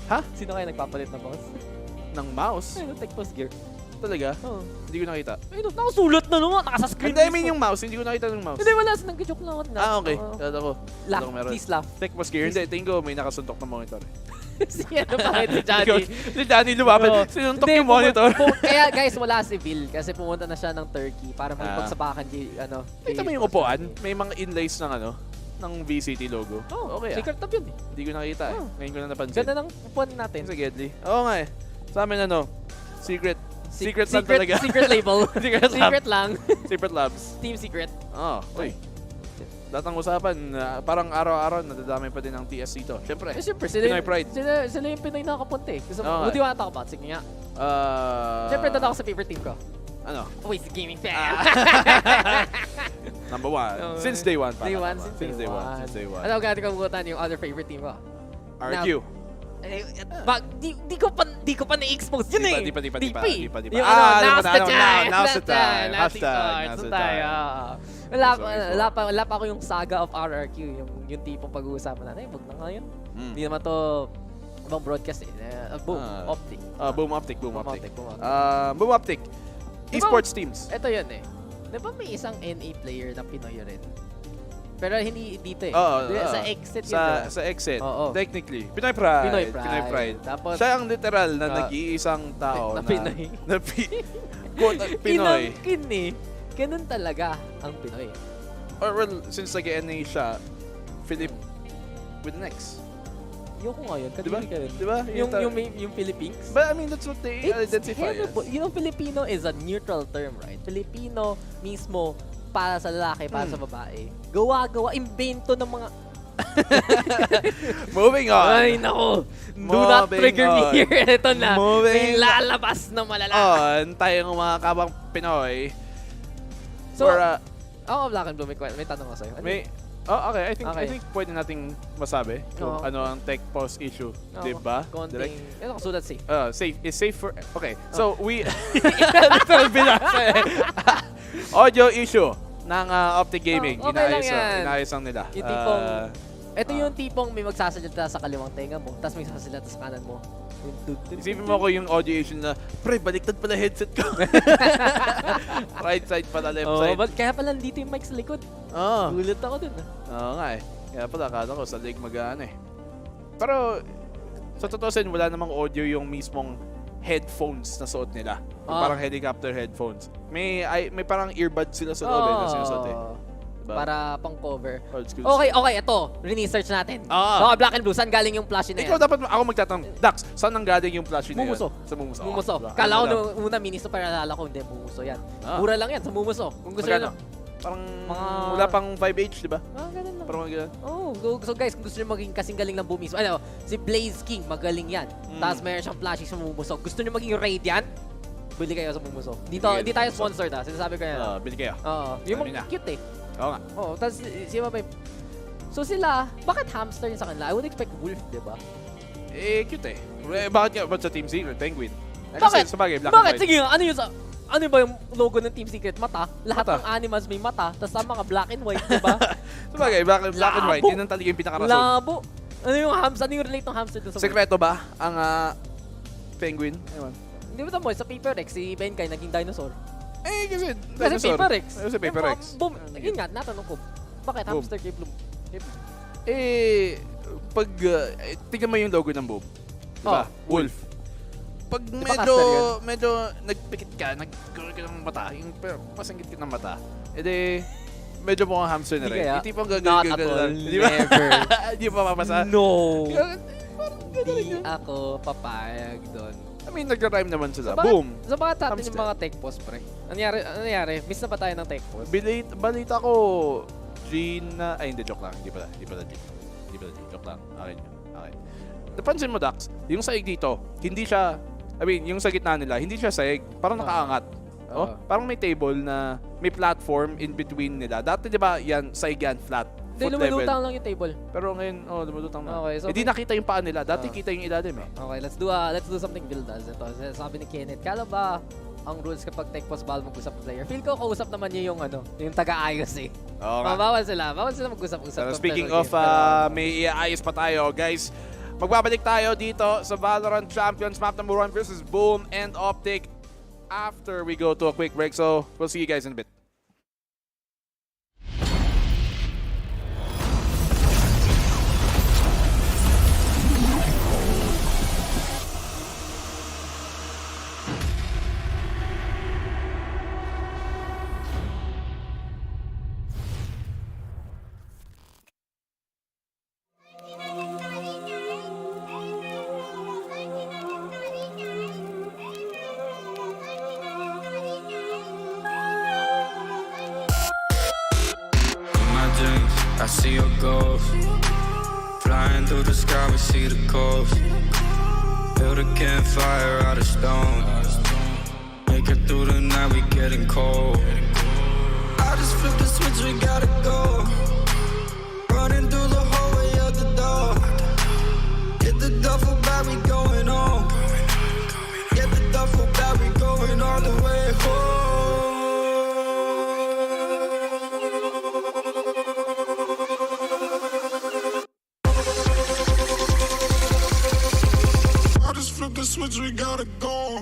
Ha? Sino kaya nagpapalit ng mouse? Ng mouse? Ayun, tech post gear. Talaga? Oo. Hindi ko nakita. Ayun, nakasulat na naman. Nakasa screen. Hindi, I mean yung mouse. Hindi ko nakita ng mouse. Hindi, wala. Nag-joke lang ako. Okay. Kala ko. Laugh. Please laugh. Tech post gear. Hindi, tingin ko may nakasuntok na monitor. Si ano pa si Johnny? Si Johnny lumapit. Sinuntok yung monitor. Kaya guys, wala si Vil kasi pumunta na siya ng Turkey para magpagsabakan ano. Ito mo yung upuan. May mga inlays ng ano, ng VCT logo. Oh, okay. Secret tab yun eh. Hindi ko nakita eh. Ngayon ko na napansin. Ganda ng upuan natin. Sa Gedli. Oo nga eh. Sa amin ano, Secret lang talaga. Secret label. Secret lang. Secret Labs. Team Secret. Uy. Datang usapan, parang araw-araw nadadamay pa din ang TS dito. Siyempre. Siyempre, Pinoy Pride. Sila yung Pinoy nakapunta eh. What do you want to talk about? Sige nga. Siyempre, doon ako sa favorite team ko. Ano? Always the gaming fan. Number 1. Since day 1 pa. Since day 1. Since day 1. Ano agad kong butan yung other favorite team ko? RQ. Di ko pa na-expose yun eh. Di pa. Yung now's the time. Wala pa ako yung saga of RRQ, yung tipong pag-uusapan natin. Wag na ngayon. Hindi naman to ibang broadcast eh. Optic. Boom Optic. Esports teams. Ito yun eh. Di ba may isang NA player na Pinoy rin? Pero hindi dito eh. Sa exit yun. Sa exit. Technically. Pinoy Pride. Tapos, siya ang literal na nag-iisang tao na Pinoy. Pinoy. Inangkin eh. Ganun talaga ang Pinoy. Or well, since nag-NA siya, Philip with an X. Yung ko ngayon, diba? Diba? Yung Philippines. But I mean, that's what they identify as. You know, Filipino is a neutral term, right? Filipino mismo para sa lalaki, para sa babae. Gawa-gawa, invento ng mga... Moving on. Ay, nako. Do not trigger me here. Ito na. May lalabas na malala. Tayong mga kabang Pinoy. So, Black and Blue, may tanong ako sa'yo. Okay. I think pwede nating masabi kung ano ang tech post issue, di ba? So that's safe. Safe is safe for. Okay. So we audio issue ng Optic Gaming. Inayos lang nila. Yung tipong ito yung tipong may magsasalita sa kaliwang tenga mo, tapos may magsasalita sa kanan mo. Isipin mo ko yung audio issue na, pre, baliktad pala headset ko. Right side pala, left side. Kaya pala dito yung mic sa likod. Gulat ako dun. Oo nga eh. Kaya pala, akala ko sa leg mag-ano eh. Pero, sa totoo wala namang audio yung mismong headphones na suot nila. Parang helicopter headphones. May parang earbuds sila sa loob na sinusuot eh. Diba? Para pang cover. Okay, ito. Research natin. Black and Blue, saan galing yung plushie na yan? Ikaw dapat ako magtatanong. Dax, saan nang galing yung plushie na yan? Sa Mumuso. Mumuso. Kala ko una minis para nalala ko, hindi, Mumuso yan. Mura lang yan sa Mumuso. Kung gusto nyo parang wala pang 5H, di ba? Ganun lang. Parang ganun. So guys, kung gusto nyo maging kasing galing ng Bumis, si Blaze King, magaling yan. Tapos mayroon siyang plushie sa Mumuso. Gusto nyo maging Radiant? Bili kayo sa Mumuso. Hindi tayo sponsored sinasabi ko yan. Bili kayo. Yung mga cute eh. Oo nga. Tapos so sila, bakit hamster yun sa kanila? I would expect wolf, di ba? Cute eh. Bakit nga? Ba't sa Team Secret? Penguin? Bakit? Black and white. Sige nga, ano ba yung logo ng Team Secret? Mata. Lahat ng animals may mata, tapos sa mga black and white, di ba? Sabagay, black and white. Yun ang talagang pinakarason. Labo. Ano yung hamster? Ano yung relate ng hamster doon sa sekreto ba? Ang penguin? Ewan. Hindi mo sa Paper Rex, si Benkay naging dinosaur. Kasi Paper Rex. Kasi Paper Rex. Boom. Yun nga, natanong ko. Bakit hamster kay Bloom? Pag tingnan mo yung logo ng Boom. Diba? Wolf. Pag medyo nagpikit ka, nagkaroon ka ng mata, yung pasangkit ka ng mata, medyo mukhang hamster na rin. Hindi pang gagawin lang. Never. Hindi pa mapasa. No. Hindi ako papayag doon. I mean, nagra-rhyme naman sila. Boom! So bakit natin yung mga tech post, pre? Ano nangyari? Miss na ba tayo ng tech post? Balita ko, Gina... Ay, hindi, joke lang. Hindi pala G. Joke lang. Akin. Napansin mo, Dax, yung saig dito, hindi siya... I mean, yung sa gitna nila, hindi siya saig. Parang nakaangat. Parang may table na may platform in between nila. Dati, di ba, yan, saig yan, flat foot level. lumulutang lang yung table. Pero ngayon, lumulutang na. Okay, so Hindi nakita yung paa nila. Dati kita yung ilalim eh. Okay, let's do something Bill does. Ito, sabi ni Kenneth, kala ba ang rules kapag take pause ball mag-usap ng player? Feel ko kausap naman niya yung taga-ayos eh. Oo nga. Bawal sila mag-usap-usap. So, speaking of, may iayos pa tayo, guys. Magbabalik tayo dito sa Valorant Champions map number 1 versus Boom and Optic after we go to a quick break. So, we'll see you guys in a bit. I see your ghost flying through the sky. We see the coast. Build a campfire out of stone. Make it through the night. We getting cold. I just flip the switch. We gotta go. Running through the hallway of the door. Get the duffel bag. We going home. Get the duffel bag. We going all the way home. Flip the switch, we gotta go.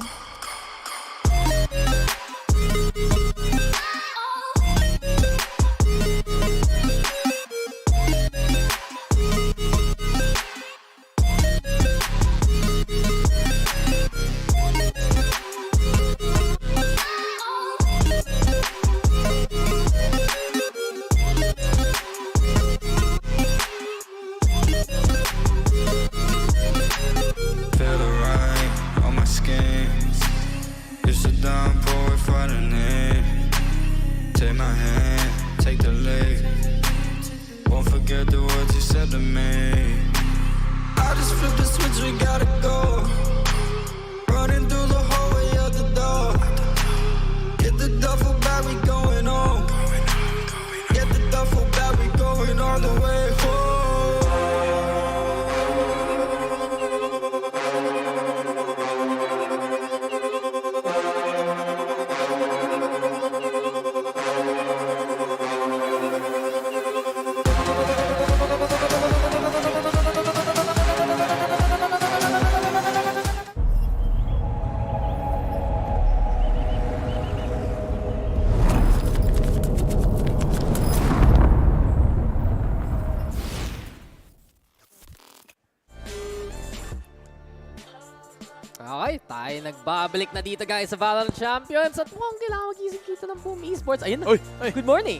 Okay, tayo nagbabalik na dito guys sa VALORANT Champions at mukhang kailangan magising kita ng Boom Esports. Ayun na. Good morning.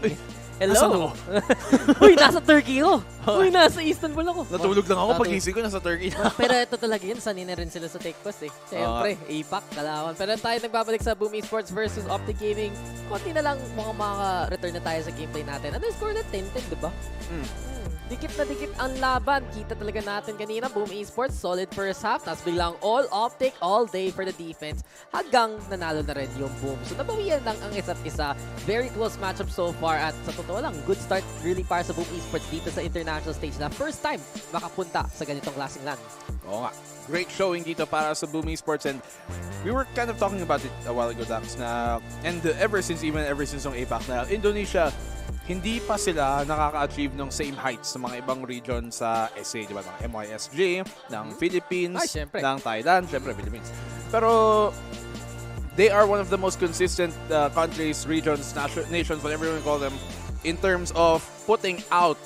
Hello. Uy, nasa Turkey ako. Uy, nasa Istanbul ako. Natulog lang ako pag-gising ko, nasa Turkey na. Pero ito talaga yun, sanay na rin sila sa take pass eh. Siyempre, APAC, kalawan. Pero tayo nagbabalik sa Boom Esports versus Optic Gaming. Konti na lang mukhang maka-return na tayo sa gameplay natin. Ano yung score na 10-10, diba? Dikit na dikit ang laban. Kita talaga natin kanina. Boom Esports, solid first half. Tapos biglang all Optic, all day for the defense. Hanggang nanalo na rin yung Boom. So nabawian lang ang isa't isa. Very close matchup so far. At sa totoo lang, good start really para sa Boom Esports dito sa international stage na first time makapunta sa ganitong klaseng LAN. Oo nga. Great showing dito para sa Boom Esports. And we were kind of talking about it a while ago, Dax, na and ever since yung APAC na Indonesia, hindi pa sila nakaka-achieve ng same heights sa mga ibang region sa SA, di ba? Ng MYSG, ng Philippines, ng Thailand, syempre Philippines. Pero they are one of the most consistent countries, regions, nations, whatever you want to call them, in terms of putting out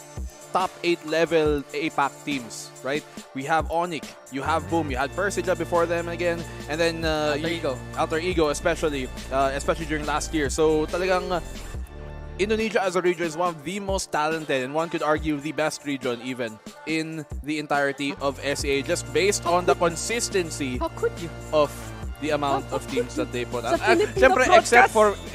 top 8 level APAC teams, right? We have Onyx, you have Boom, you had Persija before them again, and then Alter Ego especially during last year. So talagang Indonesia as a region is one of the most talented, and one could argue the best region even in the entirety of SA, just based on the consistency of the amount of teams that they put Sa out. Filipino Siyempre, broadcast.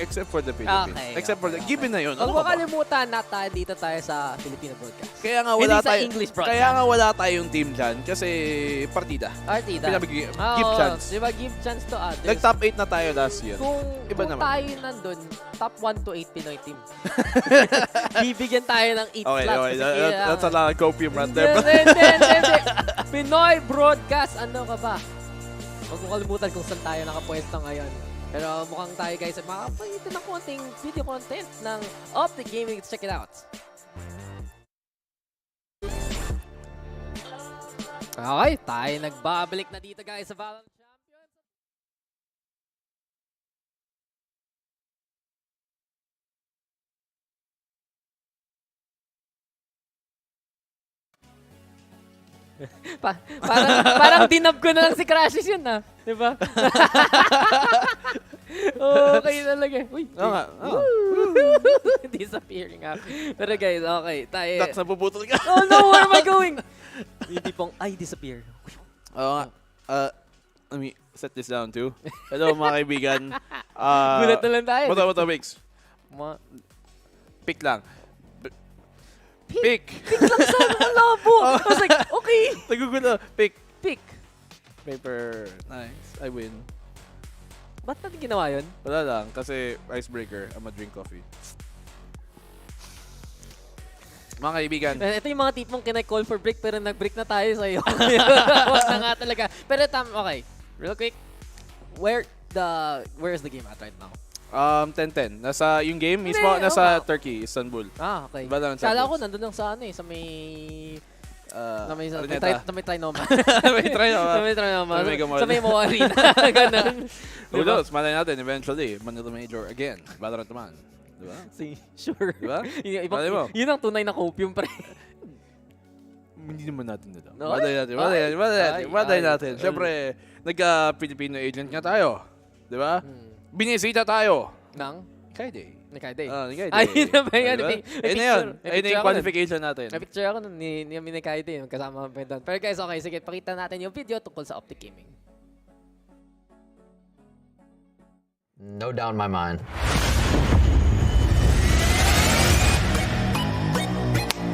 except for the Philippines. Okay, Except for the, given na yun. Huwag Ano mo ba? kalimutan na dito tayo sa Filipino broadcast. Kaya nga Hindi wala sa tayo. English broadcast. Kaya nga wala tayong team dyan kasi partida. Give chance. Di ba, give chance to others. Nag-top 8 na tayo last year. Kung naman. tayo nandun, top 1 to 8 Pinoy team. Bibigyan tayo ng 8 Okay, slots. okay. Kasi That's a lot of copium right there. Hindi. Pinoy broadcast, ano ka ba? Huwag mo kalimutan kung saan tayo nakapwesto ngayon. Pero mukhang tayo guys, makapagalitin ng konting video content ng Optic Gaming. Let's check it out. Okay, tayo nagbabalik na dito guys sa VALORANT Champions. Parang dinab ko na lang si Crashes yun di ba? Okay talaga. Uy. Disappearing up. Pero guys, okay. Tayo. Dax, napuputol ka. Oh no, where am I going? Yung tipong, I disappear. Oo nga. Let me set this down too. Hello mga kaibigan. Gulat na lang tayo. Mata, Mix. Pick lang. Pick. Pick lang sa labo. I was like, okay. Nagugulo. Pick. Paper. Nice. I win. Ba't natin ginawa yun? Wala lang. Kasi icebreaker. I'm a drink coffee. Mga kaibigan. Ito yung mga tipong kinay-call for break pero nag-break na tayo sa'yo. Wag na nga talaga. Pero okay. Real quick. Where is the game at right now? 10-10. Nasa yung game mismo, nasa Turkey, Istanbul. Okay. VALORANT Kala ko Champions. nandun lang sa sa may... may trinoma. May trinoma. May trinoma. Sa Mega Mall. Sa may Moa Arena. Ganun. Who knows? Malay natin, eventually, Manila Major again. VALORANT naman. Diba? Sure. Diba? Malay mo. Yun ang tunay na copium, pre. Hindi naman natin nila. No? Malay natin. Siyempre, nagka-Filipino agent nga tayo. Diba? Binisita tayo. Nang? Kayday. Ni Kayday. Ni Kayday. Ayun na ba yan? Ayun na yun. Ayun na yung qualification natin. May picture ako nun ni Kayday. Kasama pa doon. Pero guys, okay. Sige, pakita natin yung video tungkol sa Optic Gaming. No doubt in my mind.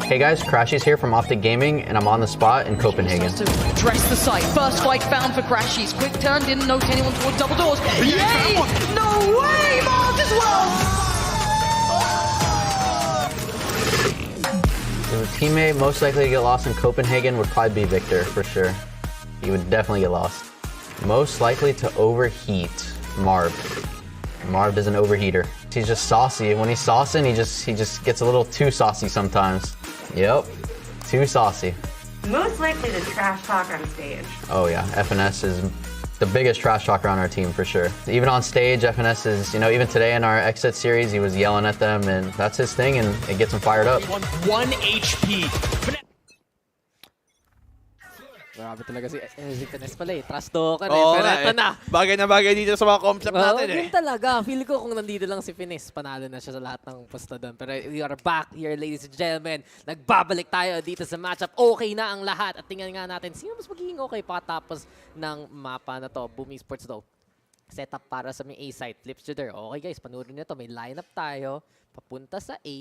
Hey guys, Crashies here from Optic Gaming, and I'm on the spot in Copenhagen. Dress the site. First fight found for Crashies. Quick turn, didn't note anyone toward double doors. Yay! No way! Mars as well! If a teammate most likely to get lost in Copenhagen would probably be Victor, for sure. He would definitely get lost. Most likely to overheat, Marv. Marv is an overheater. He's just saucy. When he's saucing, he just gets a little too saucy sometimes. Yep, too saucy. Most likely to trash talk on stage. Oh yeah, FNS is the biggest trash talker on our team for sure. Even on stage, FNS is, even today in our exit series, he was yelling at them, and that's his thing, and it gets him fired up. 1 HP. Grabe talaga si Zeta pala Trash talker Oo pero nga eto na. Bagay na bagay dito sa mga comp-shop natin Yun talaga. Feel ko kung nandito lang si Finis, panalo na siya sa lahat ng pusta doon. Pero we are back here, ladies and gentlemen. Nagbabalik tayo dito sa matchup. Okay na ang lahat. At tingnan nga natin, sino mas magiging okay patapos ng mapa na to. Boom Esports daw. Setup para sa may A site. Flip shooter. Okay guys, panoorin nyo to. May lineup tayo. Papunta sa A.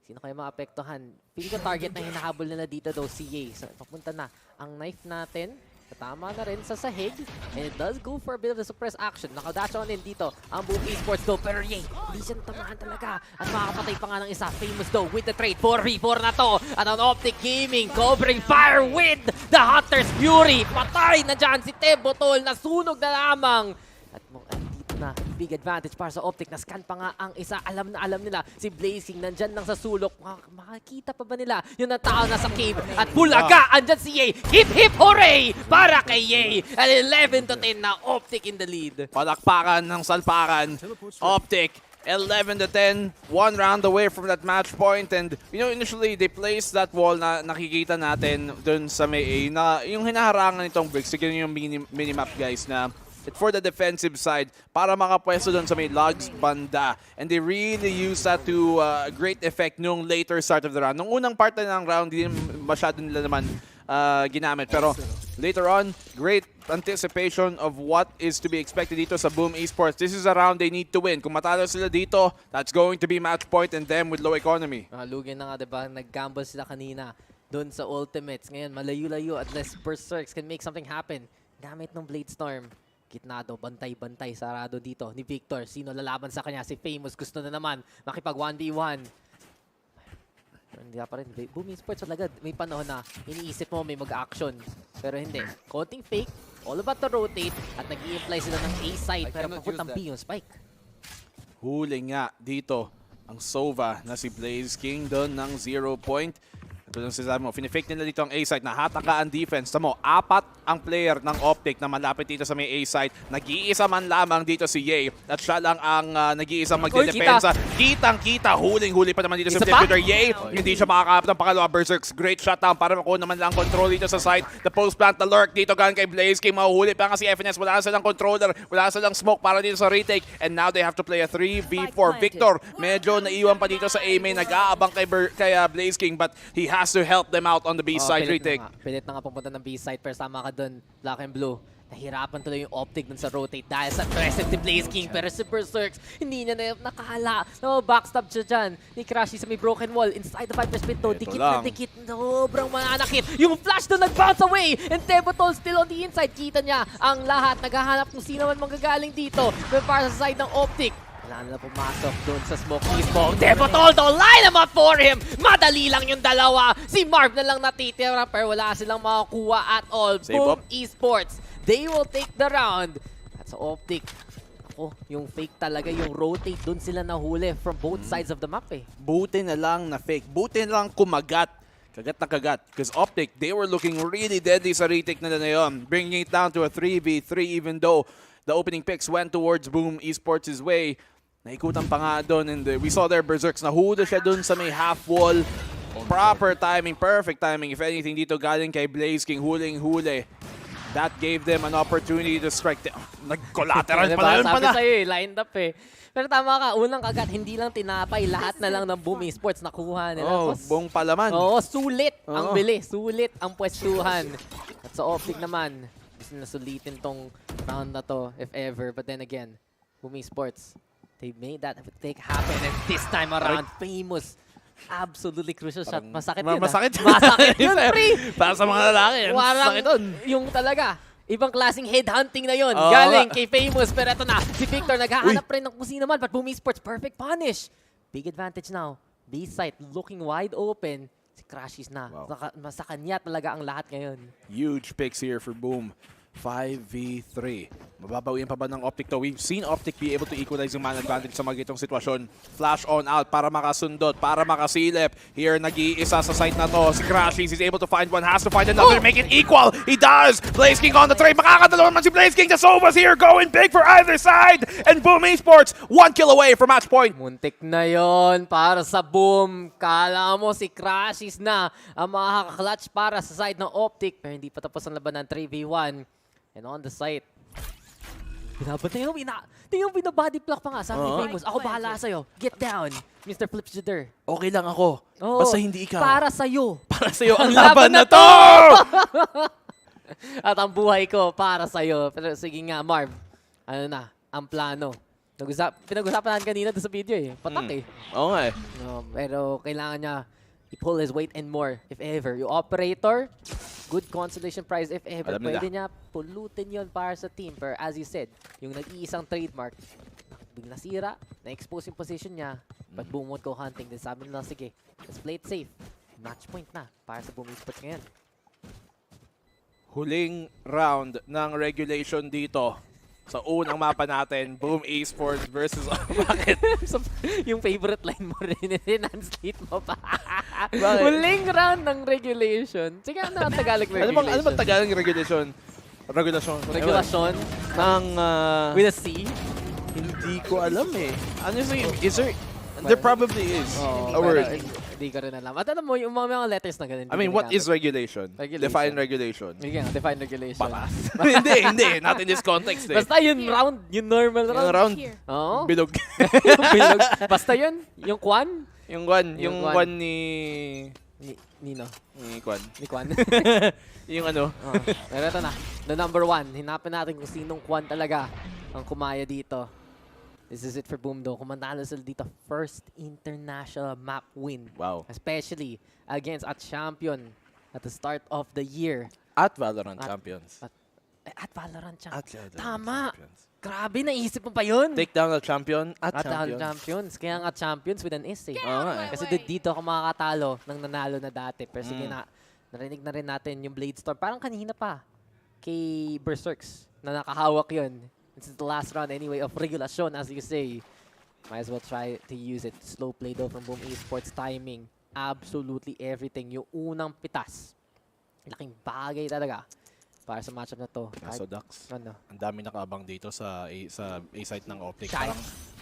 Sino kayo maapektuhan? Feel ko target na hinahabol nila dito daw si Ye. So, papunta na ang knife natin. Tama na rin sa sahig. And it does go for a bit of a suppress action. Nakadash on in dito ang Boom Esports though. Pero Ye, hindi siya tamaan talaga. At makakapatay pa nga ng isa. Famous though with the trade. 4v4 na to. At ang Optic Gaming covering fire with the Hunter's Fury. Patay na dyan si Tebotol. Nasunog na lamang. At dito na, big advantage para sa Optic. Na-scan pa nga ang isa. Alam na alam nila. Si Blazing nandyan lang sa sulok. Makakita pa ba nila? Yung natao na sa cave. At Bulaga, andyan si Ye. Hip hip hooray! Para kay Ye. At 11-10 na Optic in the lead. Palakpakan ng salpakan. Optic, 11-10. 1 round away from that match point. And, initially, they placed that wall na nakikita natin dun sa may A. Na yung hinaharangan nitong bricks, siguro yung minimap guys na for the defensive side para makapwesto doon sa may logs banda. And they really use that to great effect nung later start of the round. Nung unang part na ng round, hindi masyado nila naman ginamit. Pero later on, great anticipation of what is to be expected dito sa Boom Esports. This is a round they need to win. Kung matalo sila dito, that's going to be match point and them with low economy. Lugi na nga, diba? Nag-gamble sila kanina doon sa ultimates. Ngayon, malayo-layo at less Berserks can make something happen. Gamit ng Blade Storm. Gitnado, bantay-bantay, sarado dito ni Victor. Sino lalaban sa kanya? Si Famous gusto na naman makipag 1v1. Hindi pa rin. Boom Esports talaga. May panahon na iniisip mo may mag-action. Pero hindi. Konting fake. All about to rotate. At nag-i-imply sila ng A-side. Pero papuntang B yung spike. Huli nga dito ang Sova na si Blaze King doon ng 0 point. Ito yung sinasabi mo, finifake nila dito ang A-site, nahataka ang defense. Tamo, 4 ang player ng Optic na malapit dito sa may A-site. Nag-iisa man lamang dito si Ye. At siya lang ang nag-iisang magdedepensa. Kitang-kita, huling-huli pa naman dito sa Flipper. Ye, hindi siya makakapit ng pangalawa. Berserks, great shutdown para makuha naman lang control dito sa site. The post plant, the lurk dito galing kay Blaze King. Mahuhuli pa nga si FNS. Wala silang controller, wala silang smoke para dito sa retake. And now they have to play a 3v4. Victor, medyo naiwan pa dito sa A-main. Nag-aabang kay Blaze King but he has to help them out on the B-side retake. Pilit na nga pumunta ng B-side pero sama ka dun, Black and Blue. Nahirapan tuloy yung Optic dun sa rotate dahil sa present ni Blaze King. Pero si Berserks, hindi niya na nakahala. No, backstab siya dyan. Ni Crashy sa may broken wall. Inside the Viper's pit to. Dikit na dikit. Sobrang mananakit. Yung flash doon nag-bounce away. And Tebotol still on the inside. Kita niya ang lahat. Naghahanap kung sino man manggagaling dito. Pero para sa side ng Optic. Wala na pumasok doon sa smoke mismo. Tebotol, don't line them up for him! Madali lang yung dalawa. Si Marv na lang natitira pero wala silang makakuha at all. Boom Esports. They will take the round. At sa Optic, ako, yung fake talaga, yung rotate, doon sila nahuli from both sides of the map eh. Buti na lang na fake. Buti na lang kumagat. Kagat na kagat. Because Optic, they were looking really deadly sa retake na yun. Bringing it down to a 3v3 even though the opening picks went towards Boom Esports' way. Naikutan pa nga doon and we saw their Berserks. Nahuda siya doon sa may half wall. Proper timing, perfect timing. If anything, dito galing kay Blaze King, huling-huli. That gave them an opportunity to strike. Nag-collateral pala yun pala. Sabi sa'yo eh, lined up eh. Pero tama ka, unang kagat, hindi lang tinapay. Lahat na lang ng Boom Esports nakuha nila. Oh, buong palaman. Oo, sulit ang bili. Sulit ang pwestuhan. At sa Optic naman, gusto na sulitin tong round na to, if ever. But then again, Boom Esports, they made that take happen. And this time around, Famous. Absolutely crucial shot. Masakit yun. Masakit. Masakit yun, pre. Para sa mga lalaki. Masakit yun. Yung talaga, ibang klaseng headhunting na yun. Galing kay Famous. Pero ito na, si Victor naghahanap rin ng kung sino man. But Boom Esports, perfect punish. Big advantage now. B-site looking wide open. Si Crashies na. Sa kanya talaga ang lahat ngayon. Huge picks here for Boom. 5v3. Mababawian pa ba ng Optic to? We've seen Optic be able to equalize yung man advantage sa mga itong sitwasyon. Flash on out para makasundot, para makasilip. Here, nag-iisa sa site na to. Si Crashies is able to find one, has to find another, make it equal. He does! Blaze King on the trade. Makakadalawa naman si Blaze King. The Sova's here going big for either side. And Boom Esports, 1 kill away from match point. Muntik na yon para sa Boom. Kala mo si Crashies na ang makaka-clutch para sa side ng Optic. Pero hindi pa tapos ang laban ng 3v1. And on the site, tingnan mo binabody block pa nga. Sabi ni Famous, ako bahala sa'yo. Get down, Mr. Flipjider. Okay lang ako. Basta hindi ikaw. Para sa'yo. Para sa'yo ang laban na to! At ang buhay ko para sa'yo. Pero sige nga, Marv. Ano na, ang plano. Pinag-usapan natin kanina doon sa video eh. Patak eh. Oo nga eh. Pero kailangan niya i-pull his weight and more, if ever. Yung operator, good consolation prize if ever. Pwede niya pulutin yon para sa team. Pero as you said, yung nag-iisang trademark, bigla sira, na-expose yung position niya, but Boom won't go hunting. Then sabi nila, sige, let's play it safe. Match point na para sa Boom Esports ngayon. Huling round ng regulation dito. Sa unang mapa natin, Boom Esports versus bakit? Yung favorite line mo rin, translate mo pa. Huling round ng regulation. Sige, ano ang Tagalog regulation? Ano bang Tagalog regulation? Regulation? Ng... with a C? Hindi ko alam eh. Ano yung... Is there... There probably is a word. Hindi ko rin alam. At alam mo, yung mga letters na ganun. I mean, what is regulation? Define regulation. Sige nga, define regulation. Patas. Hindi. Not in this context eh. Basta yun round, yung normal round. Yung round? Oo. Bilog. Yung bilog. Basta yun, yung kwan? Yung kwan ni... Nino? Ni Kwan. Ni Kwan? Yung ano? Pero ito na. The number 1. Hinapin natin kung sinong Kwan talaga ang kumaya dito. This is it for Boom though. Kung manalo sila dito, first international map win. Wow. Especially against a champion at the start of the year. At VALORANT Champions. At VALORANT Champions. At Tama! Grabe, naisip mo pa yun. Take down the champion at Champions. champions. Kaya nga champions with an S eh. Oo nga eh. Kasi dito ako makakatalo ng nanalo na dati. Pero sige na, narinig na rin natin yung Blade Storm. Parang kanina pa kay Berserks na nakahawak yun. This is the last round anyway of regulation, as you say. Might as well try to use it. Slow play though from Boom Esports. Timing. Absolutely everything. Yung unang pitas. Laking bagay talaga para sa matchup na to. So Dax, ano? ang dami nakaabang dito sa A-site ng Optic. Parang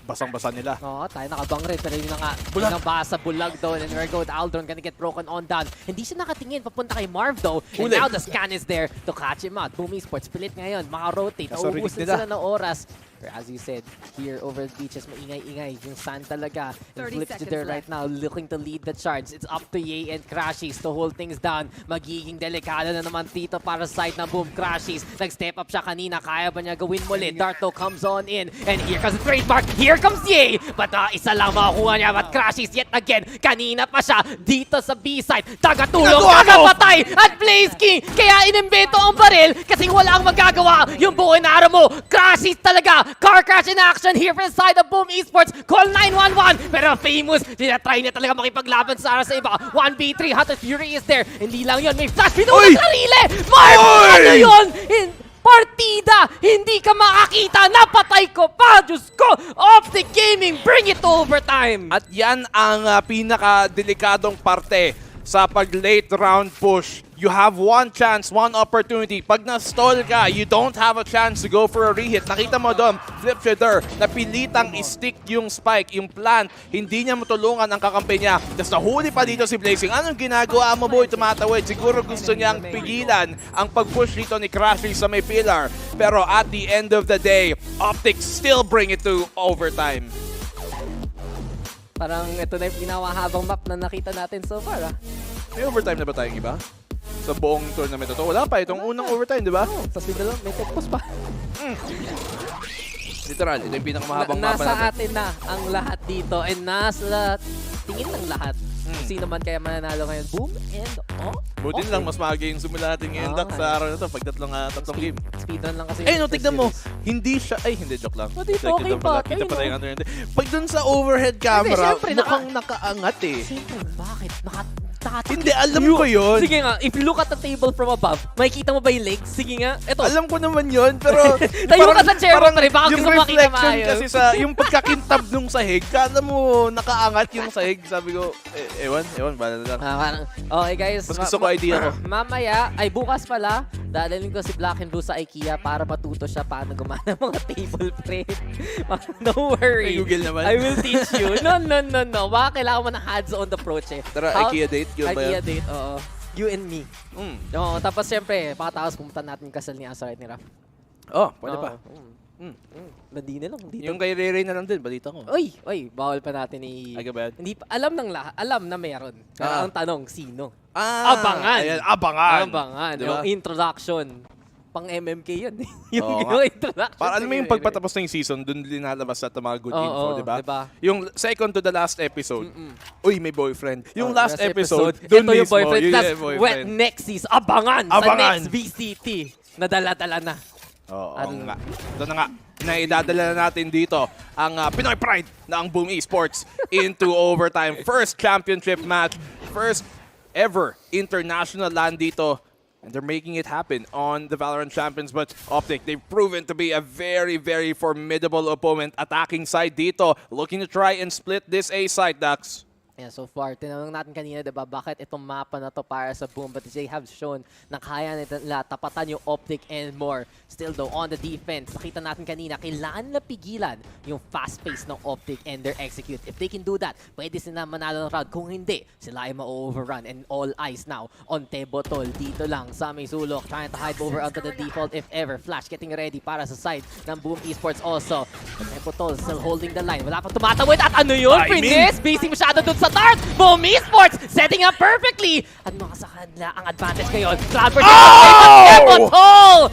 basang-basa nila. Oo, tayo nakabang rin. Pero yun na nga, nabasa bulag though. And there goes Aldron gonna get broken on down. Hindi siya nakatingin. Papunta kay Marv though. And now the scan is there to catch him out. Boom Esports, pilit ngayon. Maka-rotate. Nauubusin sila ng oras. Or as you said, here over the beaches, maingay-ingay. Yung San talaga. And flips to there right now, looking to lead the charge. It's up to Ye and Crashies to hold things down. Magiging delikado na naman dito para sa side ng Boom. Crashies, nag-step up siya kanina. Kaya ba niya gawin muli? Darto comes on in. And here comes the trademark. Here comes Ye! But isa lang makakuha niya. But Crashies yet again. Kanina pa siya dito sa B-side. Tagatulong, tagapatay! At Blaze King! Kaya inimbento ang baril kasi wala ang magagawa. Yung buhay na araw mo. Crashies talaga! Car crash in action here from the side of Boom Esports. Call 911. Pero Famous, tinatry niya talaga makipaglaban sa iba. 1v3, Hunter Fury is there. Hindi lang yun, may flash pinunang sarili. Marv, ano yun? Partida, hindi ka makakita. Napatay ko pa. Diyos ko, Optic Gaming, bring it to overtime. At yan ang pinaka-delikadong parte sa pag-late round push. You have one chance, one opportunity. Pag na-stall ka, you don't have a chance to go for a rehit. Nakita mo doon, flip shooter, napilitang i-stick yung spike, yung plant. Hindi niya matulungan ang kakampi niya. Tapos nahuli pa dito si Blazing. Anong ginagawa mo, boy? Tumatawid. Siguro gusto niyang pigilan ang pag-push dito ni Crashy sa may pillar. Pero at the end of the day, Optic still bring it to overtime. Parang ito na yung pinakahabang map na nakita natin so far. May overtime na ba tayong iba? Sa buong tournament ito? Wala pa. Itong unang overtime, di ba? Sa sinalo, may tech-post pa. Literal, ito yung pinakamahabang mapa natin. Nasa atin na ang lahat dito. And nasa tingin ng lahat. Sino man kaya mananalo ngayon. Boom and Buti lang, mas maaga yung sumula natin ngayon sa araw na ito. Pag tatlong game. Speedrun lang kasi. Ay, no, tignan mo. Hindi siya, hindi, joke lang. Dito, okay pa. Kita pa tayo under. Pag dun sa overhead camera, mukhang nakaangat eh. Siyempre, bakit? Hindi, alam ko yun. Sige nga, if you look at the table from above, makikita mo ba yung legs? Sige nga, eto. Alam ko naman yun, pero tayo ka sa chair mo, baka gusto makita maayos. Kasi sa, yung pagkakintab nung sahig, kala mo nakaangat yung sahig. Sabi ko, ewan, bala na lang. Parang, okay guys. Mas gusto ko idea ko. Mamaya, ay bukas pala, dadalhin ko si Black and Blue sa IKEA para matuto siya paano gumana mga table frame. No worry. May Google naman. I will teach you. No. Baka kailangan mo ng hands-on approach eh. Tara, IKEA date. IKEA date, oo. You and me. Oo, tapos siyempre, pakatapos pumunta natin kasal ni Asa ni Raf. Oh, pwede pa. Nandi na lang. Dito. Yung kay Rere na lang din, balita ko. Uy, bawal pa natin hindi pa, alam ng lahat, alam na meron. Pero ang tanong, sino? Abangan. Ayan, abangan. Diba? Yung introduction. Pang MMK yun. yung introduction. Para alam mo yung pagpatapos ng season, dun linalabas at mga good info, diba? Yung second to the last episode, uy, may boyfriend. Yung last episode, dun ito mismo, yung boyfriend. boyfriend. Next is abangan sa next VCT. Nadala-dala na. Oo nga. Ito na nga. Naidadala na natin dito ang Pinoy Pride na ang Boom Esports into overtime. First championship match. First ever international land dito. And they're making it happen on the VALORANT Champions. But Optic, they've proven to be a very, very formidable opponent. Attacking side dito. Looking to try and split this A side, Dax. Yeah, so far, tinanong natin kanina, diba, bakit itong mapa na to para sa Boom, but they have shown na kaya nila tapatan yung Optic and more. Still though, on the defense, nakita natin kanina, kailangan na pigilan yung fast pace ng Optic and their execute. If they can do that, pwede sila manalo ng round. Kung hindi, sila ay ma-overrun. And all eyes now on Tebotol. Dito lang sa may sulok, trying to hide over onto the default if ever. Flash getting ready para sa side ng Boom Esports also. Tebotol still holding the line. Wala pa tumatawid at ano yun, Princess? Basing masyado dun sa sa dart. Boom Esports setting up perfectly. At nasa kanila ang advantage ngayon. Cloud for Tebotol!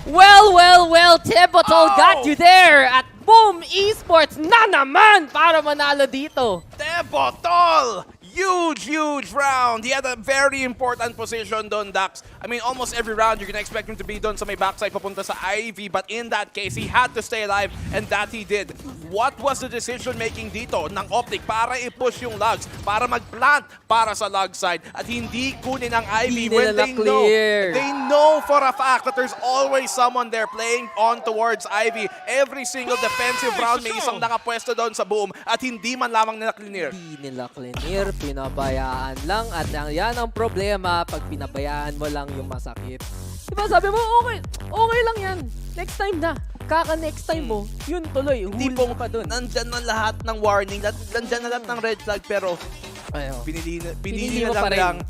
Well, Tebotol got you there. At boom Esports na naman para manalo dito. Tebotol! Huge round. He had a very important position doon, Dax. I mean, almost every round, you're gonna expect him to be doon sa may backside papunta sa Ivy. But in that case, he had to stay alive, and that he did. What was the decision-making dito ng Optic para i-push yung lugs, para mag-plant para sa lug side, at hindi kunin ang Ivy when they know for a fact that there's always someone there playing on towards Ivy. Every single defensive round, may isang nakapwesto doon sa boom, at hindi man lamang nila clear. Hindi nila clear, pinabayaan lang, at yan ang problema pag pinabayaan mo lang yung masakit. Diba sabi mo, okay lang yan. Next time na. Kaka-next time mo, yun tuloy. Huli pa dun. Nandyan na lahat ng warning, nandyan na lahat ng red flag, pero pinili na lang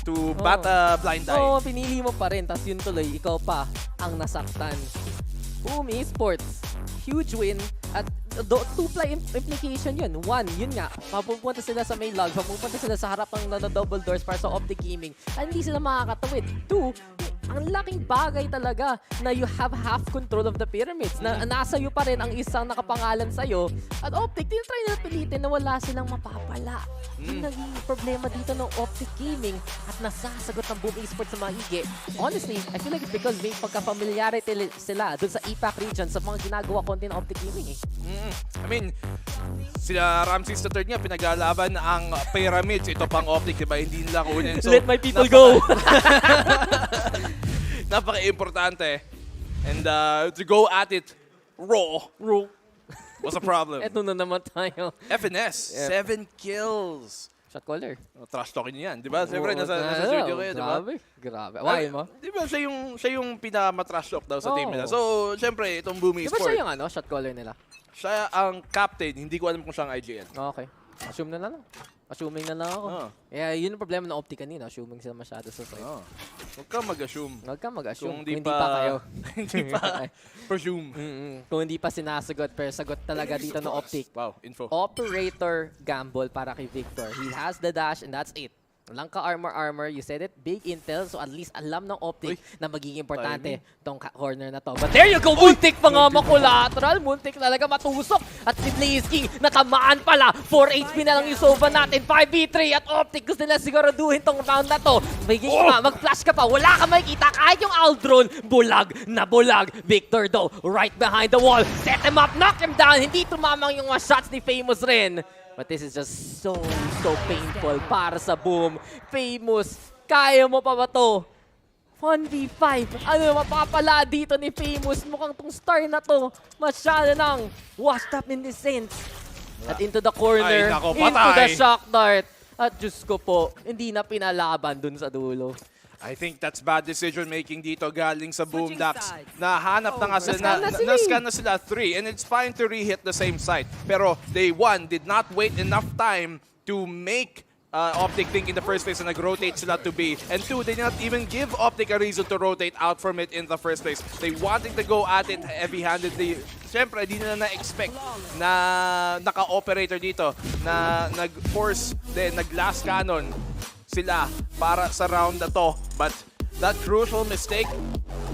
to bat a blind eye. Oo, pinili mo pa rin, tas yun tuloy, ikaw pa ang nasaktan. Boom Esports, huge win. At two-ply implication yun. One, yun nga, mapupunta sila sa may log, mapupunta sila sa harap ng double doors para sa Optic Gaming, at hindi sila makakatawid. Two, ang laking bagay talaga na you have half control of the pyramids, na nasa iyo pa rin ang isang nakapangalan sa'yo. At Optic, tinatry nila pilitin na wala silang mapapala. Yung naging problema dito ng Optic Gaming at nasasagot ng Boom Esports sa maigi. Honestly, I feel like it's because may pagka-familiarity sila dun sa IPAC region sa mga ginagawa konti ng Optic Gaming eh. I mean, sila Ramses III nga, pinaglalaban ang pyramids. Ito pang Optic, diba? Hindi nila kunin. So, let my people go! Napaka-importante. And to go at it raw was a problem. Eto na naman tayo. FNS, 7 kills. Shot caller. Trash talking niyan, di ba? Siyempre, nasa studio kayo, di ba? Grabe. Why mo? Di ba, siya yung pinama-trash talk daw sa team nila. So, siyempre, itong Boom Esports. Di ba siya yung shot caller nila? Siya ang captain, hindi ko alam kung siya ang IGL. Okay. Assume na lang. Assuming na lang ako. Yun yung problema ng Optic kanina. Assuming sila masyado sa side. Huwag kang mag-assume. Huwag kang mag-assume. Kung hindi pa kayo. Hindi pa presume. Kung hindi pa sinasagot, pero sagot talaga dito ng Optic. Wow, info. Operator gamble para kay Victor. He has the dash and that's it. Walang ka-armor. You said it. Big intel. So at least alam ng Optic na magiging importante tong corner na to. But there you go! Muntik pa nga makulateral. Muntik talaga matusok. At si Blaze King natamaan pala. 4 HP na lang yung Sova natin. 5v3 at Optic gusto nila siguraduhin tong round na to. Mag-flash ka pa. Wala ka makikita. Kahit yung Aldron, bulag na bulag. Victor though, right behind the wall. Set him up, knock him down. Hindi tumamang yung mga shots ni Famous rin. But this is just so painful para sa Boom. Famous, kaya mo pa ba to? 1v5. Ano mapapala dito ni Famous? Mukhang tong star na to masyado nang washed up in the sense. At into the corner, into the shock dart. At Diyos ko po, hindi na pinalaban dun sa dulo. I think that's bad decision-making dito galing sa Boom Dax. Nahanap na nga sila, na-scan na sila 3, and it's fine to re-hit the same site. Pero they, one, did not wait enough time to make Optic think in the first place na nag-rotate sila to B. And two, they did not even give Optic a reason to rotate out from it in the first place. They wanted to go at it heavy-handedly. Siyempre, di nila na-expect na naka-operator dito na nag-force, then nag-last cannon sila para sa round na to. But that crucial mistake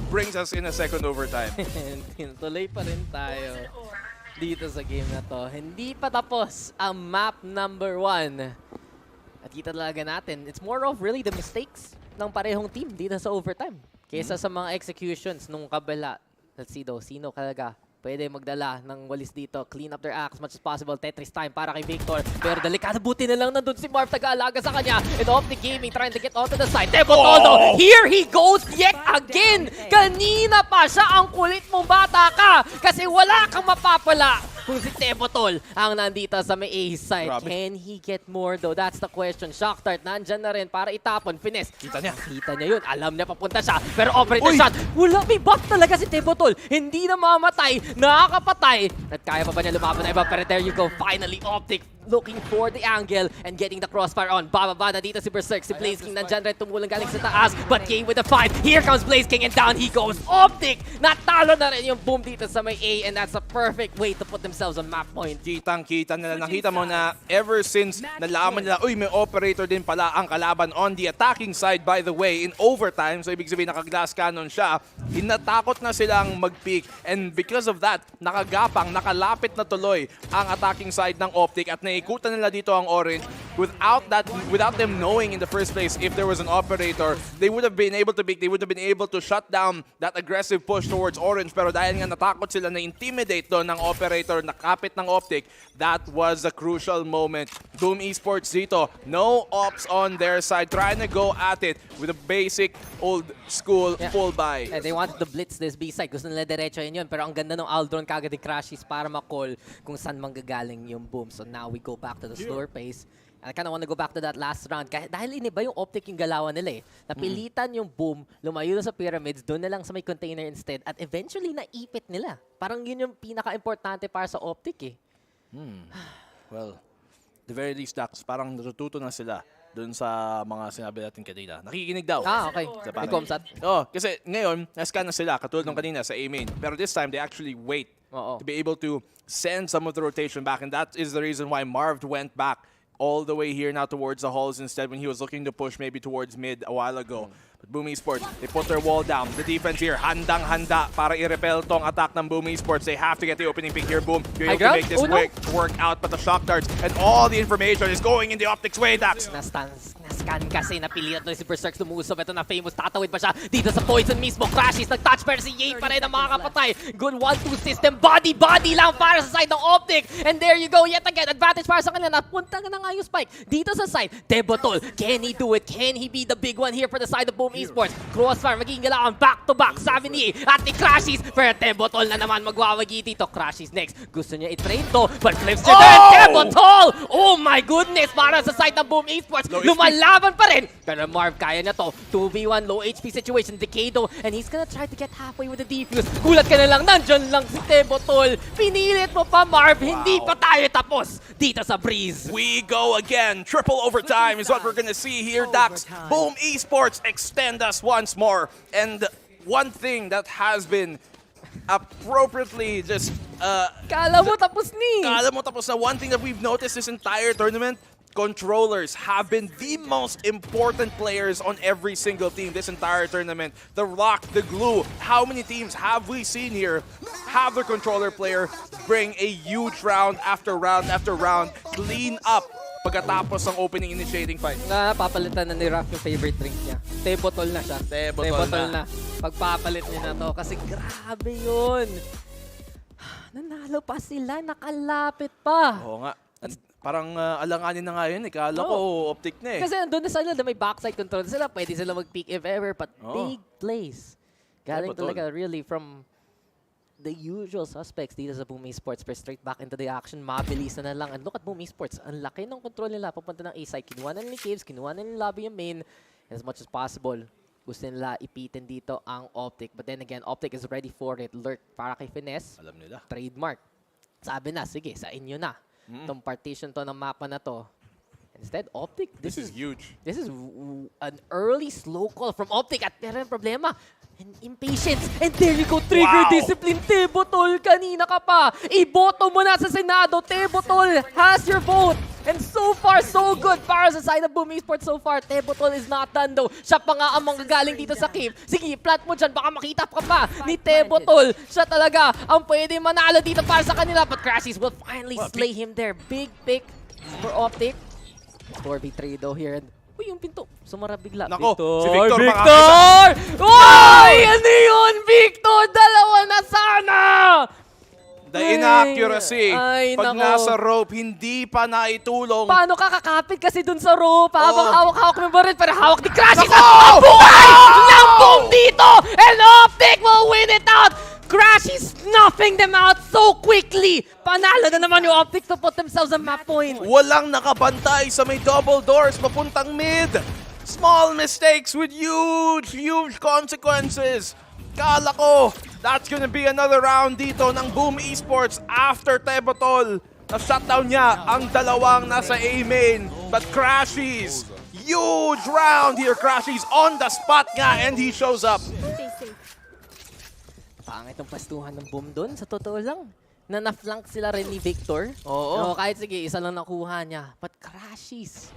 brings us in a second overtime. Tuloy pa rin tayo dito sa game na to. Hindi pa tapos ang map number 1. At kita talaga natin, it's more of really the mistakes ng parehong team dito sa overtime. Kesa sa mga executions nung kabila. Let's see though, sino talaga pwede magdala ng walis dito. Clean up their act as much as possible. Tetris time para kay Victor. Pero delikado, buti na lang nandun si Marv Taga-alaga sa kanya. And Optic Gaming trying to get onto the side. Tebotol, here he goes yet again! Kanina pa siya ang kulit mong bata ka! Kasi wala kang mapapala kung si Tebotol ang nandito sa may A side. Can he get more though? That's the question. Shock Dart nandyan na rin para itapon. Finesse. Kita niya yun. Alam niya papunta siya. Pero operator shot. Wala, may buff talaga si Tebotol. Hindi na mamatay. Nakakapatay. At kaya pa ba niya lumaban na iba? Pero there you go. Finally, Optic looking for the angle and getting the crossfire on. Bababa na dito si Berserk. Si Blaze King nandyan rin tumulang galing sa taas. But King with the fight. Here comes Blaze King and down he goes. Optic! Natalo na rin yung boom dito sa may A and that's a perfect way to put themselves on map point. Kitang-kita nila. Nakita mo na ever since nalaman nila, uy, may operator din pala ang kalaban on the attacking side, by the way, in overtime. So ibig sabihin naka-glass cannon siya. Hinatakot na silang mag-peak. And because of that, nakagapang, nakalapit na tuloy ang attacking side ng Optic at naikutan nila dito ang Orange. Without them knowing in the first place if there was an operator, they would have been able to peak, they would have been able to shut down that aggressive push towards Orange. Pero dahil nga natakot sila na intimidate doon ng operator, nakapit ng Optic, that was a crucial moment. Boom Esports dito, no ops on their side, trying to go at it with a basic old school full buy. And they wanted to blitz this B side. Gusto nila diretso yun. Pero ang ganda ng Aldron kagad ni Crashies para ma-call kung saan manggagaling yung boom. So now we go back to the slower pace. I kind of want to go back to that last round. Dahil iniba yung Optic yung galawan nila eh. Napilitan yung boom, lumayo na sa pyramids, doon na lang sa may container instead. At eventually, naipit nila. Parang yun yung pinaka-importante para sa Optic eh. Well, the very least, Dax, parang natututo na sila dun sa mga sinabi natin kanina. Nakikinig daw. Okay. May comsat. Kasi ngayon, nascan na sila, katulad ng kanina sa A-main. Pero this time, they actually wait to be able to send some of the rotation back. And that is the reason why Marv went back all the way here now towards the halls instead when he was looking to push maybe towards mid a while ago. But Boom Esports, they put their wall down. The defense here, handang-handa para i-repel tong attack ng Boom Esports. They have to get the opening pick here, Boom. You're able to make this quick work out, but the shock darts and all the information is going in the Optic's way, Dax. Na-scan kasi, napilitan to si Berserk lumusop. Ito na famous, tatawid pa siya dito sa Poison mismo. Crashes, nag-touch pero si Yate pa rin ang makakapatay. Good 1-2 system, body lang para sa side ng Optic. And there you go, yet again, advantage para sa kanila. Napunta na nga yung spike dito sa side. Debotol, can he do it? Can he be the big one here for the side of Boom Esports? Crossfire, magiging galawan back-to-back. Sabi ni at ni Crashes, pero Debotol na naman magwawagi dito. Crashes next. Gusto niya i-trade to, but flips it there. Debotol! Oh my goodness, para sa side ng Boom Esports. Lumalaban pa rin. Pero Marv, kaya na to. 2v1, low HP situation. Decado, and he's gonna try to get halfway with the defuse. Gulat ka na lang, nandyan lang si Debotol. Pinilit mo pa, Marv. Hindi pa tayo tapos dito sa Breeze. We go again. Triple overtime is what we're gonna see here, Dax. Boom Esports extend us once more. And one thing that has been appropriately just Kala mo tapos ni. Kala mo tapos na. One thing that we've noticed this entire tournament, controllers have been the most important players on every single team this entire tournament. The rock, the glue. How many teams have we seen here have their controller player bring a huge round after round after round, clean up pagkatapos ng opening initiating fight? Papalitan na ni Raph yung favorite drink niya. Tebotol na siya. Tebotol na. Pagpapalit niya na to kasi grabe yun. Nanalo pa sila, nakalapit pa. Oo nga. Parang alanganin na nga yun. Kala ko Optic na eh. Kasi nandun na sila na may backside control sila. Pwede sila mag-peek if ever. But big plays. Galing talaga really from the usual suspects dito sa Boom Esports. Pero straight back into the action. Mabilis na lang. And look at Boom Esports. Ang laki ng control nila. Papunta ng A-side. Kinuha na nila Caves. Kinuha na nila lobby yung main. And as much as possible, gusto nila ipitin dito ang Optic. But then again, Optic is ready for it. Lurk para kay Finesse. Alam nila. Trademark. Sabi na, sige, sa inyo na. Itong partition to ng mapa na to. Instead, Optic, this is huge. This is an early slow call from Optic at pero yung problema, and impatience. And there you go, trigger discipline. Tebotol, kanina ka pa. Iboto mo na sa Senado. Tebotol has your vote. And so far, so good para sa side of Boom Esports so far. Tebotol is not done though. Siya pa nga ang manggagaling dito sa cave. Sige, plant mo dyan. Baka makita ka pa ni Tebotol. Siya talaga ang pwede manalo dito para sa kanila. But Crashies will finally slay him there. Big pick for Optic. 4v3 though here. Uy, yung pinto. Sumara bigla. Nako, Victor! si Victor! Victor! Uy! Ano yun, Victor? Dalawa na sana! The inaccuracy. Ay, pag nako. nasa rope, hindi pa naitulong. Paano ka kakapit kasi dun sa rope? Habang hawak-hawak mo ba rin? Pero hawak ni Crashies Nako! ang buhay ng boom dito! And Optic will win it out! Crashies snuffing them out so quickly! Panalo na naman yung Optic to put themselves on map point. Walang nakabantay sa may double doors papuntang mid. Small mistakes with huge consequences. Kala ko, that's gonna be another round dito ng Boom Esports after Tebotol. Na-shutdown niya ang dalawang nasa A main. But Crashies, huge round here. Crashies on the spot nga and he shows up. Pangit ang pastuhan ng boom doon, sa totoo lang. Na-flank sila rin ni Victor. Oo. Kahit sige, isa lang nakuha niya. But Crashies,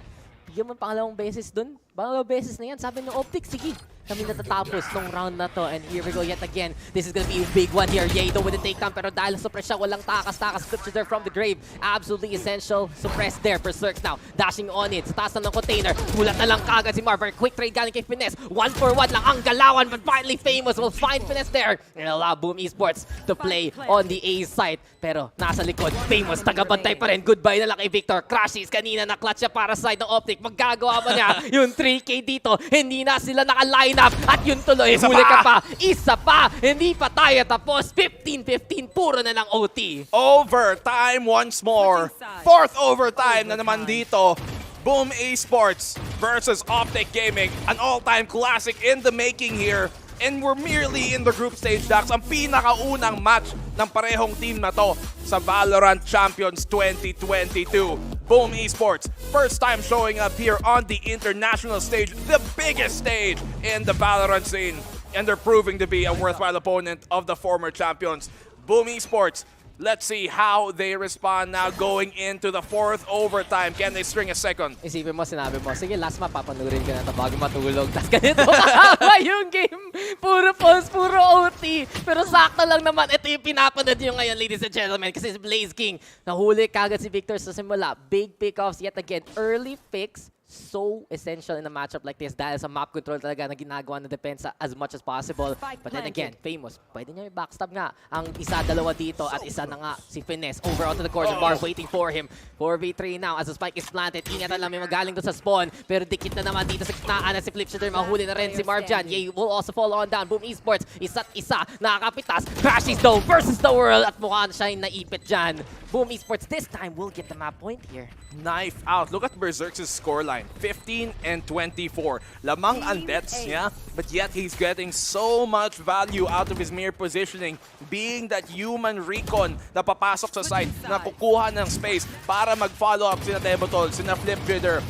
bigyan mo pangalawang beses doon. Pangalawang beses na yan. Sabi ng Optic, sige, kami natatapos nung round na to. And here we go yet again. This is gonna be a big one here. Yedo with the takedown. Pero dahil suppress siya, walang takas-takas. Scripture there from the grave. Absolutely essential. Suppressed there. Berserks now. Dashing on it. Sa taas na ng container. Mulat na lang kagad si Marver. Quick trade galing kay Finesse. 1-for-1 lang ang galawan. But finally Famous will find Finesse there. And allow Boom Esports to play on the A side. Pero nasa likod. Famous tagabantay pa rin. Goodbye na lang kay Victor. Crashies kanina na-clutch siya para sa side ng Optic. Magagawa ba niya yung 3K dito? Hindi na sila naka-line up. At yun tuloy, huli ka pa. Isa pa. Hindi pa tayo tapos. 15-15. Puro na lang OT. Overtime once more. Fourth overtime na naman dito. Boom Esports versus Optic Gaming. An all-time classic in the making here. And we're merely in the group stage, Dax. Ang pinakaunang match ng parehong team na to sa VALORANT Champions 2022. Boom Esports, first time showing up here on the international stage, the biggest stage in the VALORANT scene. And they're proving to be a worthwhile opponent of the former champions. Boom Esports, let's see how they respond now going into the fourth overtime. Can they string a second? Isipin mo, sinabi mo, sige, last map, papanurin ka na ito bago matulog. Tapos ganito kahaba yung game. Puro pulse, puro OT. Pero sakto lang naman. Ito yung pinapanood nyo ngayon, ladies and gentlemen. Kasi si Blaze King, nahuli kagad si Victor sa simula. Big pickoffs yet again. Early fix. So essential in a matchup like this dahil sa map control talaga na ginagawa ng depensa as much as possible. But then again, Famous, pwede niya yung backstab nga. Ang isa, dalawa dito at isa na nga si Finesse. Over onto the corner bar, waiting for him. 4v3 now as the spike is planted. Ingatan lang may magaling doon sa spawn. Pero dikit na naman dito sa gitnaan na si Flipshooter. Mahuli na rin si Marvjan. Ye will also fall on down. Boom Esports, isa't isa, nakakapitas. Crashies though versus the world at mukha siya yung naipit dyan. Boom Esports this time will get the map point here. Knife out. Look at Berserk's scoreline. 15 and 24. Lamang ang deaths niya, but yet he's getting so much value out of his mere positioning, being that human recon na papasok sa site, na kukuha ng space para mag-follow up sina Tebotol, sina Flipshooter.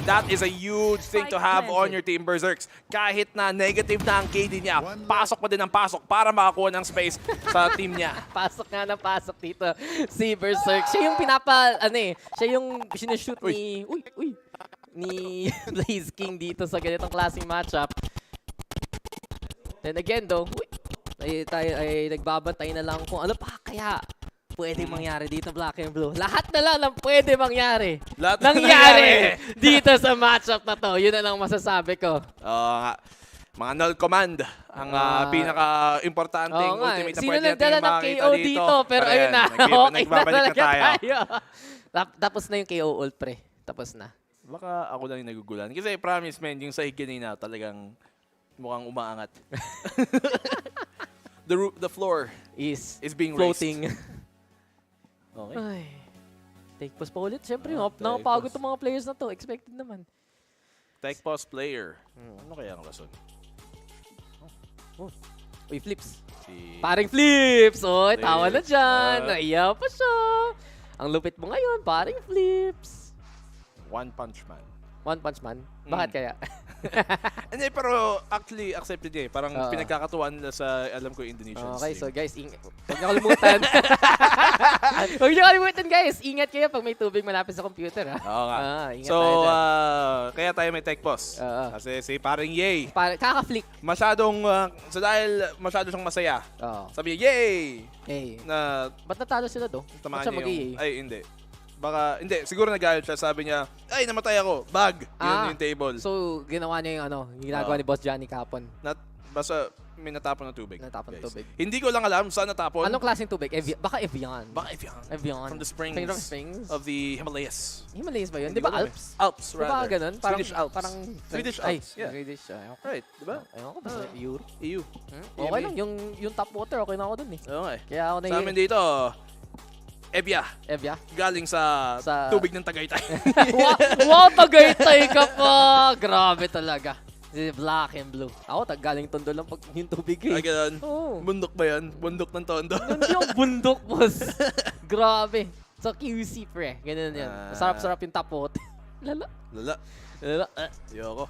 That is a huge thing to have on your team, Berserks. Kahit na negative na ang KD niya, pasok pa din ang pasok para makakuha ng space sa team niya. Pasok nga na pasok dito si Berserk. Siya yung siya yung sinushoot ni Blaze King dito sa ganitong klaseng matchup. Then again though, tayo ay nagbabantay na lang kung ano pa kaya pwede mangyari dito, Black and Blue. Lahat na lang ng pwede mangyari. Lahat nangyari dito sa matchup na to. Yun na lang masasabi ko. Mga null command ang pinaka-importanting ultimate na Sino pwede natin nagdala ng KO dito? Pero ayun na. Okay na talaga tayo. Tapos na yung KO ult, pre. Tapos na. Baka ako lang yung nagugulan. Kasi promise, man, yung sahig kanina talagang mukhang umaangat. The floor is being floating. raised. Okay. Ay. Take pause pa ulit. Siyempre, nakapagod itong mga players na to. Expected naman. Take pause player. Ano kaya ang rason? Uy, Flips. Paring Flips! Oy, Flips. tawa na dyan. Naiya pa siya. Ang lupit mo ngayon, paring Flips. One Punch Man. One Punch Man? Bakit kaya? Hindi, pero actually accepted niya eh. Parang pinagkakatuwaan nila sa, alam ko, Indonesian Okay, so stream. guys, huwag niyo kalimutan. Huwag niyo kalimutan, guys. Ingat kayo pag may tubig malapit sa computer, ha? Oo nga. Ingat So, tayo dyan. kaya tayo may tech pause. Kasi si parang yay. Kaka-flick. Masyadong, so dahil masyado siyang masaya. Sabi niya, yay! Hey. Na, ba't natalo sila do? tamaan Ba't siya niya mag-yay? Ay, hindi. Baka, hindi. Siguro nag-galit siya. Sabi niya, ay, namatay ako. Bag. Yun yung table. So, ginawa niya yung ginagawa ni Boss Johnny kapon. Basta, may natapon ng tubig. Natapon ng tubig. Hindi ko lang alam saan natapon. Anong klaseng tubig? Baka Evian. Baka Evian. Evian. From the springs, springs of the Himalayas. Himalayas ba yun? Hindi Di ba ko alam Alps? Alps, Di ba rather. ganun? Parang, Swedish Alps. Parang Swedish Ay, Alps, yeah. Swedish. Right, di ba? Ayun ko, basta EU. EU. Okay lang, yung top water, okay na ako dun eh. Okay. Kaya ako na Sa amin dito, Evia. Galing sa tubig ng Tagaytay. Wow, Tagaytay ka pa! Grabe talaga. Black and Blue. Ako, galing Tondo lang pag yung tubig eh. Ay, ganun. Bundok ba yan? Bundok ng Tondo? Yun yung bundok, boss. Grabe. So QC pre, ganun yan. Masarap-sarap yung tapot. Lala. Lala. Ayoko.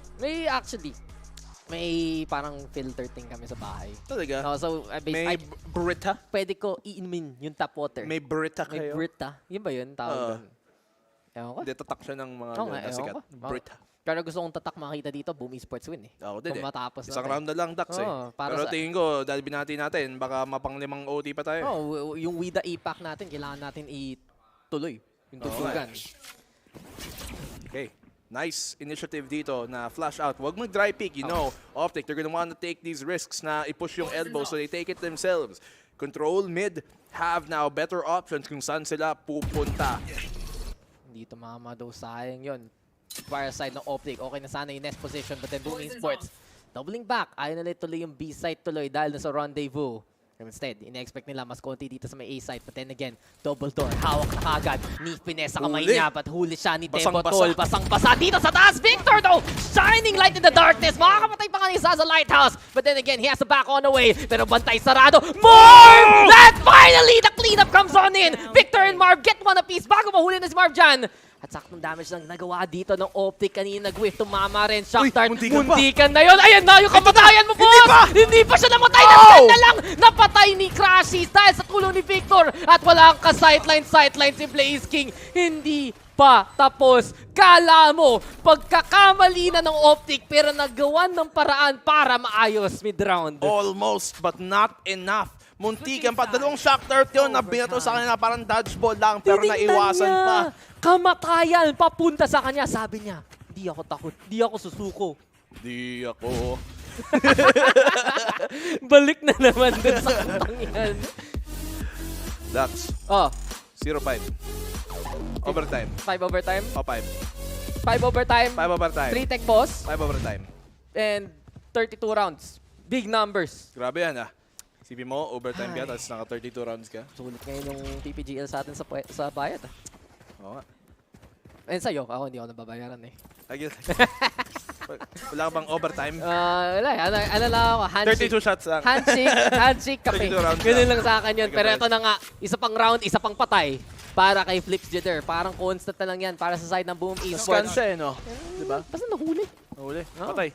May parang filter thing kami sa bahay. Talaga? No, so, May Brita? Pwede ko iinumin yung tap water. May Brita kayo? May Brita. Yun ba yun? Tawag doon. Ewan ko. Hindi, tatak siya ng mga sikat. Brita. Pero gusto kong tatak makita dito, Boom Esports win eh. Ako din Kung matapos Isang natin. round na lang, Dax eh. Pero tingin ko, dahil binati natin, baka mapang 5 OT pa tayo. Yung with the APAC natin, kailangan natin ituloy. Yung tutugan. Okay. Nice initiative dito na flash out. Huwag mag-dry peek, you know. Optic, they're gonna want to take these risks na i-push yung elbow so they take it themselves. Control mid have now better options kung saan sila pupunta. Hindi tumama daw, sayang yun. Fire side ng Optic, okay na sana yung next position, but then Boom Esports doubling back. Ayaw na tuloy yung B side tuloy dahil na sa rendezvous. Instead, ina-expect nila mas konti dito sa may A side. But then again, double door, hawak na kagad. Ni finesse sa kamay niya, but huli siya ni Debotol. Basang-basa dito sa taas. Victor though, shining light in the darkness. Makakapatay pa nga ni sa lighthouse. But then again, he has to back on the way. Pero bantay sarado. Marv! And finally, the cleanup comes on in. Victor and Marv get one apiece bago mahuli na si Marv dyan. At saktong damage lang nagawa dito ng Optic kanina. Nag-whiff, tumama rin. Shock dart, muntikan na yun. Ayan na yung kamatayan mo, boss! Hindi pa siya namatay! Nag-send na lang! Napatay ni Crashies dahil sa tulong ni Victor. At wala ang ka-sideline si Blaze King. Hindi pa tapos. Kala mo, pagkakamali na ng Optic pero nagawan ng paraan para maayos mid-round. Almost, but not enough. Muntikan pa. 2 shock dart yun na binato sa kanila. Parang dodgeball lang pero naiwasan pa. Kamatayan papunta sa kanya. Sabi niya, di ako takot, di ako susuko. Di ako. Balik na naman dun sa kantang yan. Dax. 0-5. Overtime. 5 overtime? 5. 5 overtime. 5 overtime. 3 tech boss. 5 overtime. And 32 rounds. Big numbers. Grabe yan Isipin mo, overtime ka, tapos naka 32 rounds ka. Sulit ngayon yung PPGL sa atin sa bayad. Oo nga. And sa'yo, ako hindi ako nababayaran eh. Wala ka bang overtime? Wala ano lang ako, handshake. 32 shots lang. Handshake, kape. Ganun lang sa akin yun. Pero ito na nga, isa pang round, isa pang patay. Para kay Flips Jitter. Parang constant na lang yan para sa side ng Boom Esports. Scan no? Diba? Basta nahuli. Nahuli? Patay.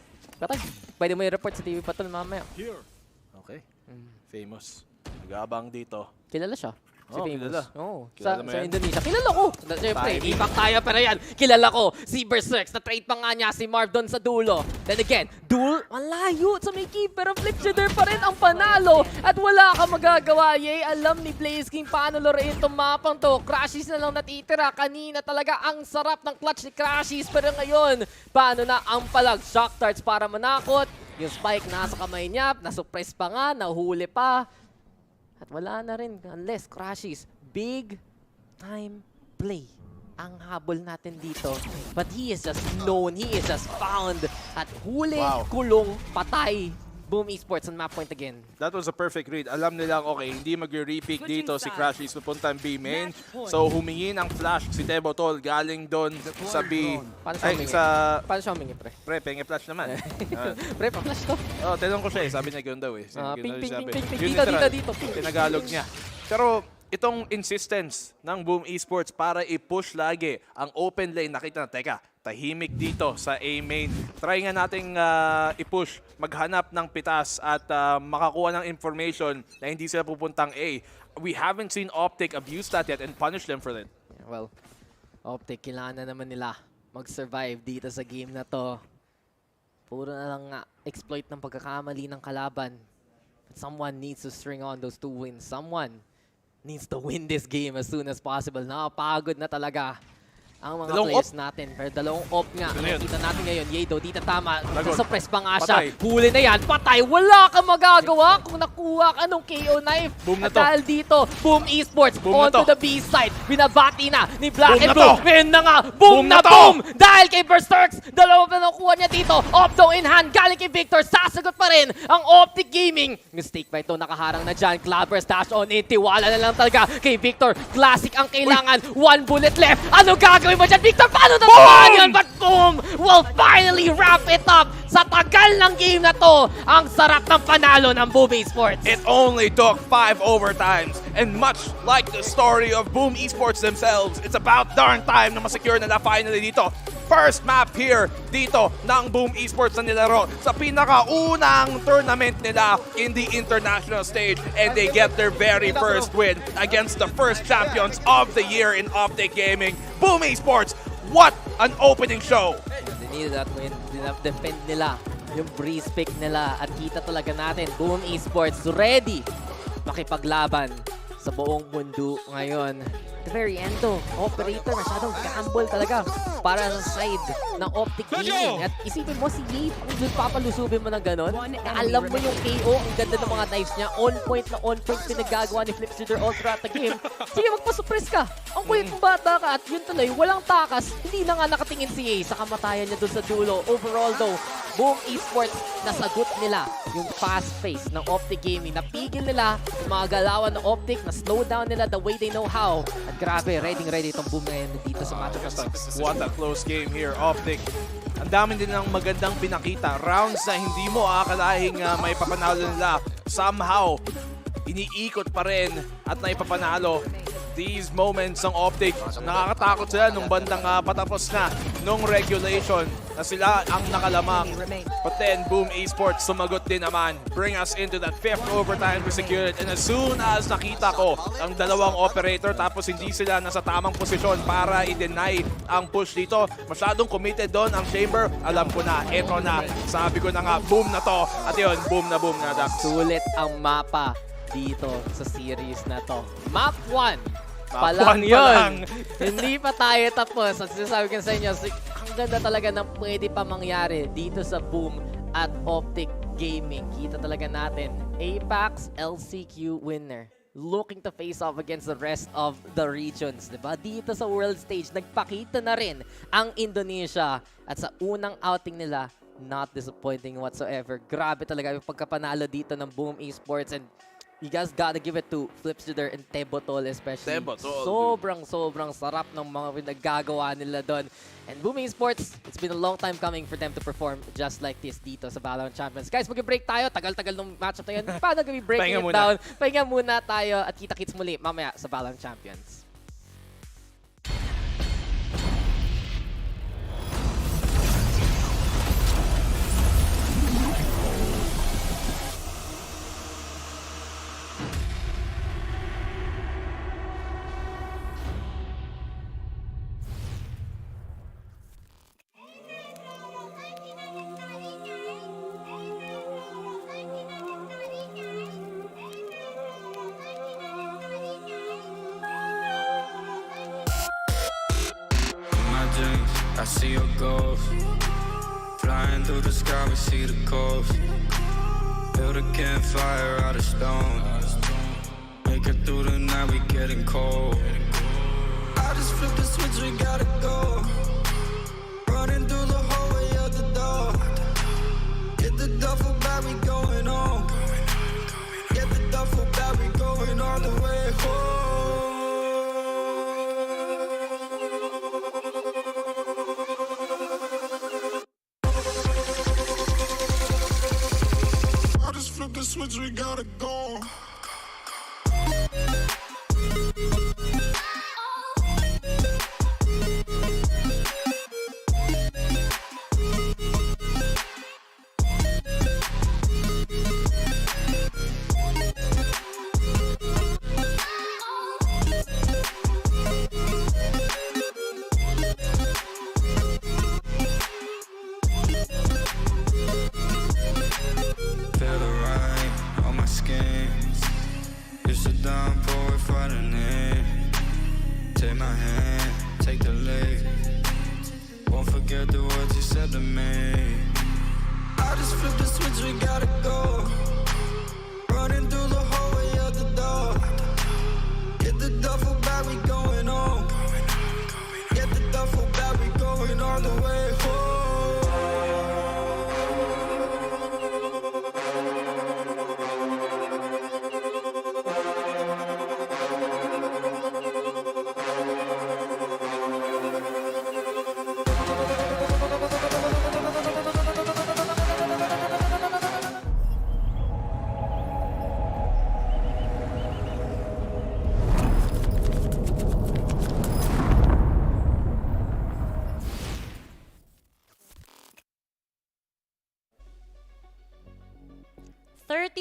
Pwede mo i-report sa TV Patrol mamaya. Okay. Famous. Nag-aabang dito. Kilala siya. Si Famous. Kilala. Sa Indonesia. Kilala ko. Siyempre, impact tayo pero yan. Kilala ko. Si Berserk. Na-trade pa nga niya si Marv doon sa dulo. Then again, duel. Malayo sa may keep. Pero Flip Shooter pa rin ang panalo. At wala ka magagawa. Yay, alam ni Blaze King paano lorein itong mapang to. Crashies na lang natitira. Kanina talaga ang sarap ng clutch ni Crashies. Pero ngayon, paano na ang palag? Shock darts para manakot. Yung spike nasa kamay niya. Nasuppress pa nga. Nahuli pa. At wala na rin unless Crashies. Big time play ang habol natin dito. But he is just known. He is just found. At huli, kulong, patay. Boom Esports on map point again. That was a perfect read. Alam nilang okay, hindi mag-repeat dito si Crashies pupunta ang B main. So humingi ng flash si Debotol galing doon sa B. Paano siya humingi, pre? Pre, penge flash naman. Pre, pa-flash to. Tinanong ko siya sabi niya ganoon daw Ping. Dito. Tinagalog niya. Pero itong insistence ng Boom Esports para i-push lagi ang open lane, nakita na, teka, tahimik dito sa A main. Try nga nating i-push, maghanap ng pitas at makakuha ng information na hindi sila pupuntang A. We haven't seen Optic abuse that yet and punish them for that. Well, Optic, kailangan na naman nila mag-survive dito sa game na to. Puro na lang nga exploit ng pagkakamali ng kalaban. But someone needs to string on those 2 wins. Someone needs to win this game as soon as possible. Nakapagod na talaga ang mga players natin. Pero 2 op nga. Nakita natin ngayon. Yado, dito tama. Suppress pa nga siya. Huli na yan. Patay. Wala kang magagawa kung nakuha ka ng KO knife. At dahil dito, Boom Esports on to the B side. Binabati na ni Black and Blue. Ngayon na nga. Boom na boom! Dahil kay Berserks, 2 na nakuha niya dito. Opto in hand. Galing kay Victor. Sasagot pa rin ang Optic Gaming. Mistake ba ito? Nakaharang na dyan. Clappers dash on in. Tiwala na lang talaga kay Victor. Classic ang kailangan. 1 bullet left. Ano gagawin gagawin mo dyan, Victor? Paano natamaan yun? But boom! Will finally wrap it up! Sa tagal ng game na to, ang sarap ng panalo ng Boom Esports. It only took 5 overtimes, and much like the story of Boom Esports themselves, it's about darn time na masecure nila finally dito. First map here dito ng Boom Esports na nilaro sa pinakaunang tournament nila in the international stage, and they get their very first win against the first champions of the year in Optic Gaming. Boom Esports, what an opening show! They needed that win. Defend nila yung breeze pick nila at kita talaga natin Boom Esports ready makipaglaban sa buong mundo ngayon. At the very end though, operator masyadong gamble talaga para sa side ng Optic Gaming. At isipin mo si Yape kung papalusubin mo ng ganon, na alam mo yung KO, ang ganda ng mga knives niya, on point pinagagawa ni Flipshooter all throughout the game. Sige, magpa-suppress ka. Ang kulit ng bata ka at yun tuloy, walang takas. Hindi na nga nakatingin si Yape sa kamatayan niya dun sa dulo. Overall though, Boom Esports, nasagot nila yung fast pace ng Optic Gaming. Napigil nila yung mga galawan ng Optic, na slow down nila the way they know how. At grabe, ready itong Boom ngayon dito sa masterclass. What a close game here, Optic. Ang dami din ng magandang pinakita. Rounds na hindi mo aakalaing may papanalo nila. Somehow, iniikot pa rin at naipapanalo. These moments ng Optic, nakakatakot sila nung bandang patapos na nung regulation na sila ang nakalamang. But then, Boom Esports sumagot din naman. Bring us into that 5th overtime to secure it. And as soon as nakita ko ang dalawang operator tapos hindi sila nasa tamang posisyon para i-deny ang push dito, masyadong committed doon ang Chamber. Alam ko na, eto na. Sabi ko na nga, boom na to. At yun, boom na Dax. Sulit ang mapa dito sa series na to. Map 1. Map Palang 1 yun. Hindi pa tayo tapos. At sinasabi ko sa inyo, ang ganda talaga ng pwede pa mangyari dito sa Boom at Optic Gaming. Kita talaga natin, Apex LCQ winner looking to face off against the rest of the regions. Diba? Dito sa world stage, nagpakita na rin ang Indonesia. At sa unang outing nila, not disappointing whatsoever. Grabe talaga yung pagkapanalo dito ng Boom Esports, and you guys gotta give it to Flipshooter and Tebotol especially. Sobrang sarap ng mga pinagagawa nila doon. And Boom Esports, it's been a long time coming for them to perform just like this dito sa VALORANT Champions. Guys, mag-break tayo. Tagal-tagal ng matchup na yun. Paano kami breaking it down? Pahinga muna tayo at kita-kits muli mamaya sa VALORANT Champions. I see your ghost flying through the sky. We see the coast. Build a campfire out of stone. Make it through the night. We getting cold. I just flip the switch. We gotta go. Running through the hallway of the door. Get the duffel bag. We going home. Get the duffel bag. We going all the way home. Switch, we gotta go. Take my hand, take the leg. Won't forget the words you said to me. I just flip the switch, we gotta go. Running through the hallway of the door. Get the duffel bag, we going home. Get the duffel bag, we going all the way home.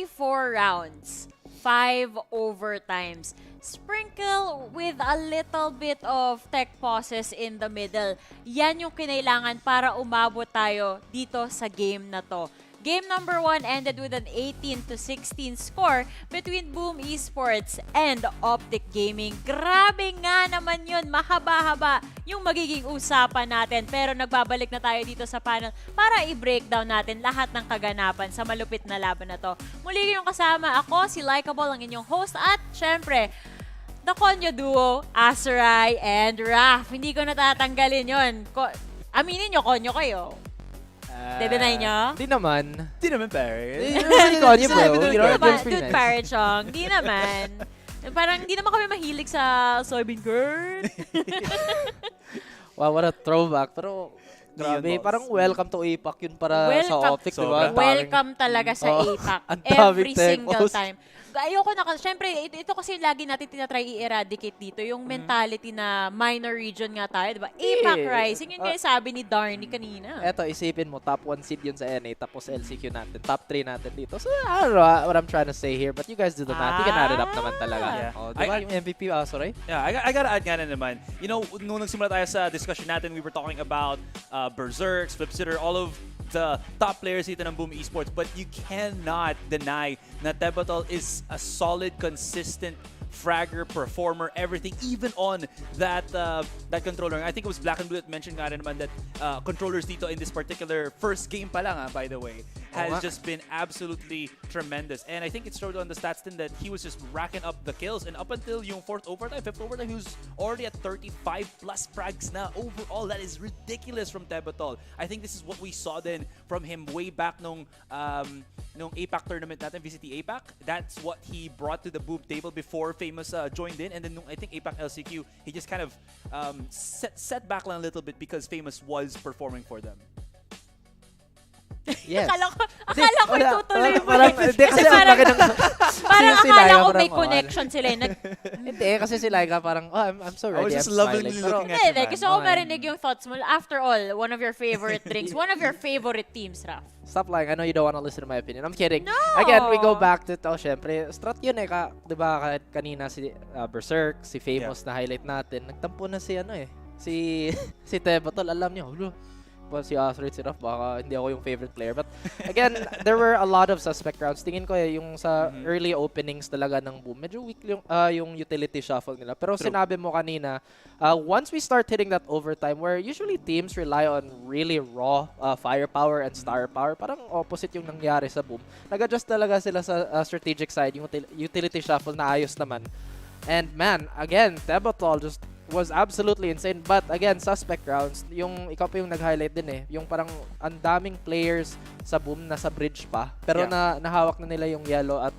34 rounds, 5 overtimes. Sprinkle with a little bit of tech pauses in the middle. Yan yung kinailangan para umabot tayo dito sa game na to. Game number 1 ended with an 18-16 score between Boom Esports and Optic Gaming. Grabe nga naman yun, mahaba-haba yung magiging usapan natin. Pero nagbabalik na tayo dito sa panel para i-breakdown natin lahat ng kaganapan sa malupit na laban na to. Muli yung kasama ako, si Likeable, ang inyong host, at syempre, the Konyo Duo, Azurai and Raf. Hindi ko natatanggalin yun. Aminin nyo, Konyo kayo. Dedenay nyo? Di naman. Di naman, pare. Hindi ko niyo, bro. Di naman, dude, pare, Chong. Di naman. Parang di naman kami mahilig sa soybean curd. Wow, what a throwback. Pero, grabe, parang welcome to APAC yun para sa Optic, di ba? Welcome talaga sa APAC. Every single time. Ayoko na, syempre, ito kasi lagi natin tinatry i-eradicate dito, yung mentality na minor region nga tayo, di ba? APAC Rising, yun yung sabi ni Darnie kanina. Eto, isipin mo, top 1 seed yun sa NA, tapos LCQ natin, top 3 natin dito. So, I don't know what I'm trying to say here, but you guys do the math. You can add it up naman talaga. Yeah. Oh, di ba yung MVP, Azurai? Yeah, I gotta add nga na naman. You know, nung nagsimula tayo sa discussion natin, we were talking about Berserk, Flipsitter, all of the top players dito ng Boom Esports, but you cannot deny na Tebatol is a solid, consistent fragger, performer, everything, even on that that controller. I think it was Black and Blue that mentioned nga rin naman that controllers dito in this particular first game pa lang, by the way, has just been absolutely tremendous. And I think it showed on the stats then that he was just racking up the kills, and up until yung 4th overtime, 5th overtime, he was already at 35 plus frags na overall. That is ridiculous from Tebatol. I think this is what we saw then from him way back nung APAC tournament natin, VCT APAC. That's what he brought to the Boom table before Famous joined in, and then I think APAC LCQ, he just kind of set back lang a little bit because Famous was performing for them. Yes. Akala ko itutuloy mo. Kasi parang akala ko may connection sila. Hindi, kasi sila parang, I'm so ready. I was just lovingly looking at you, man. Gusto ko marinig yung thoughts mo. After all, one of your favorite drinks, one of your favorite teams, Raf. Stop lying. I know you don't want to listen to my opinion. I'm kidding. No! Again, we go back to ito. Syempre, strat yun di ba kahit kanina si Berserk, si Famous na highlight natin. Nagtampo na si si Tebatol. Alam niyo, si Azurai, si Raf, baka hindi ako yung favorite player. But again, there were a lot of suspect rounds. Tingin ko yung sa early openings talaga ng Boom, medyo weak yung utility shuffle nila. Pero sinabi mo kanina, once we start hitting that overtime, where usually teams rely on really raw firepower and star power, parang opposite yung nangyari sa Boom. Nag-adjust talaga sila sa strategic side, yung utility shuffle na ayos naman. And man, again, Tebatol just was absolutely insane. But again, suspect rounds, yung ikaw pa yung nag-highlight din yung parang ang daming players sa Boom na sa bridge pa. Pero nahawak na nila yung yellow at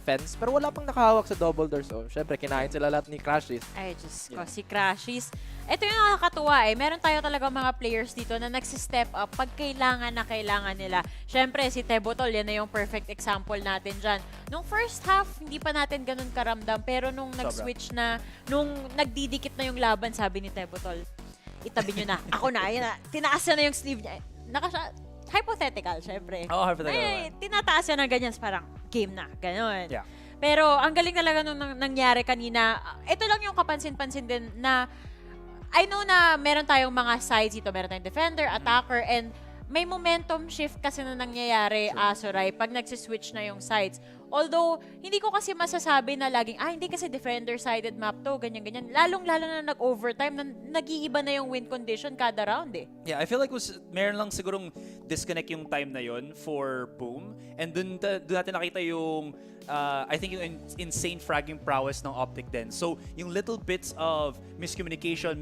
fence. Pero wala pang nakahawak sa double door. So, syempre, kinain sila lahat ni Crashies. Ay, Diyos ko, si Crashies. Ito yung nakakatuwa Meron tayo talaga mga players dito na nagsistep up pag kailangan na kailangan nila. Syempre, si Tebatol, yan na yung perfect example natin dyan. Nung first half, hindi pa natin ganun karamdam. Pero nung nag-switch na, nung nagdidikit na yung laban, sabi ni Tebatol, itabi nyo na. Ako na, ayan na. Tinaas na yung sleeve niya. Hypothetical, syempre. Oh, hypothetical. Ay, tinataas yan ng ganyan. Parang, game na. Ganon. Yeah. Pero, ang galing talaga nung nangyari kanina. Ito lang yung kapansin-pansin din na I know na meron tayong mga sides dito. Meron tayong defender, attacker, and may momentum shift kasi na nangyayari, Azurai, pag nagsiswitch na yung sides. Although, hindi ko kasi masasabi na laging, hindi kasi defender-sided map to, ganyan-ganyan. Lalong-lalo na nag-overtime, nag-iiba na yung win condition kada round Yeah, I feel like meron lang sigurong disconnect yung time na yon for Boom. And dun natin nakita yung, I think yung insane fragging prowess ng Optic din. So, yung little bits of miscommunication,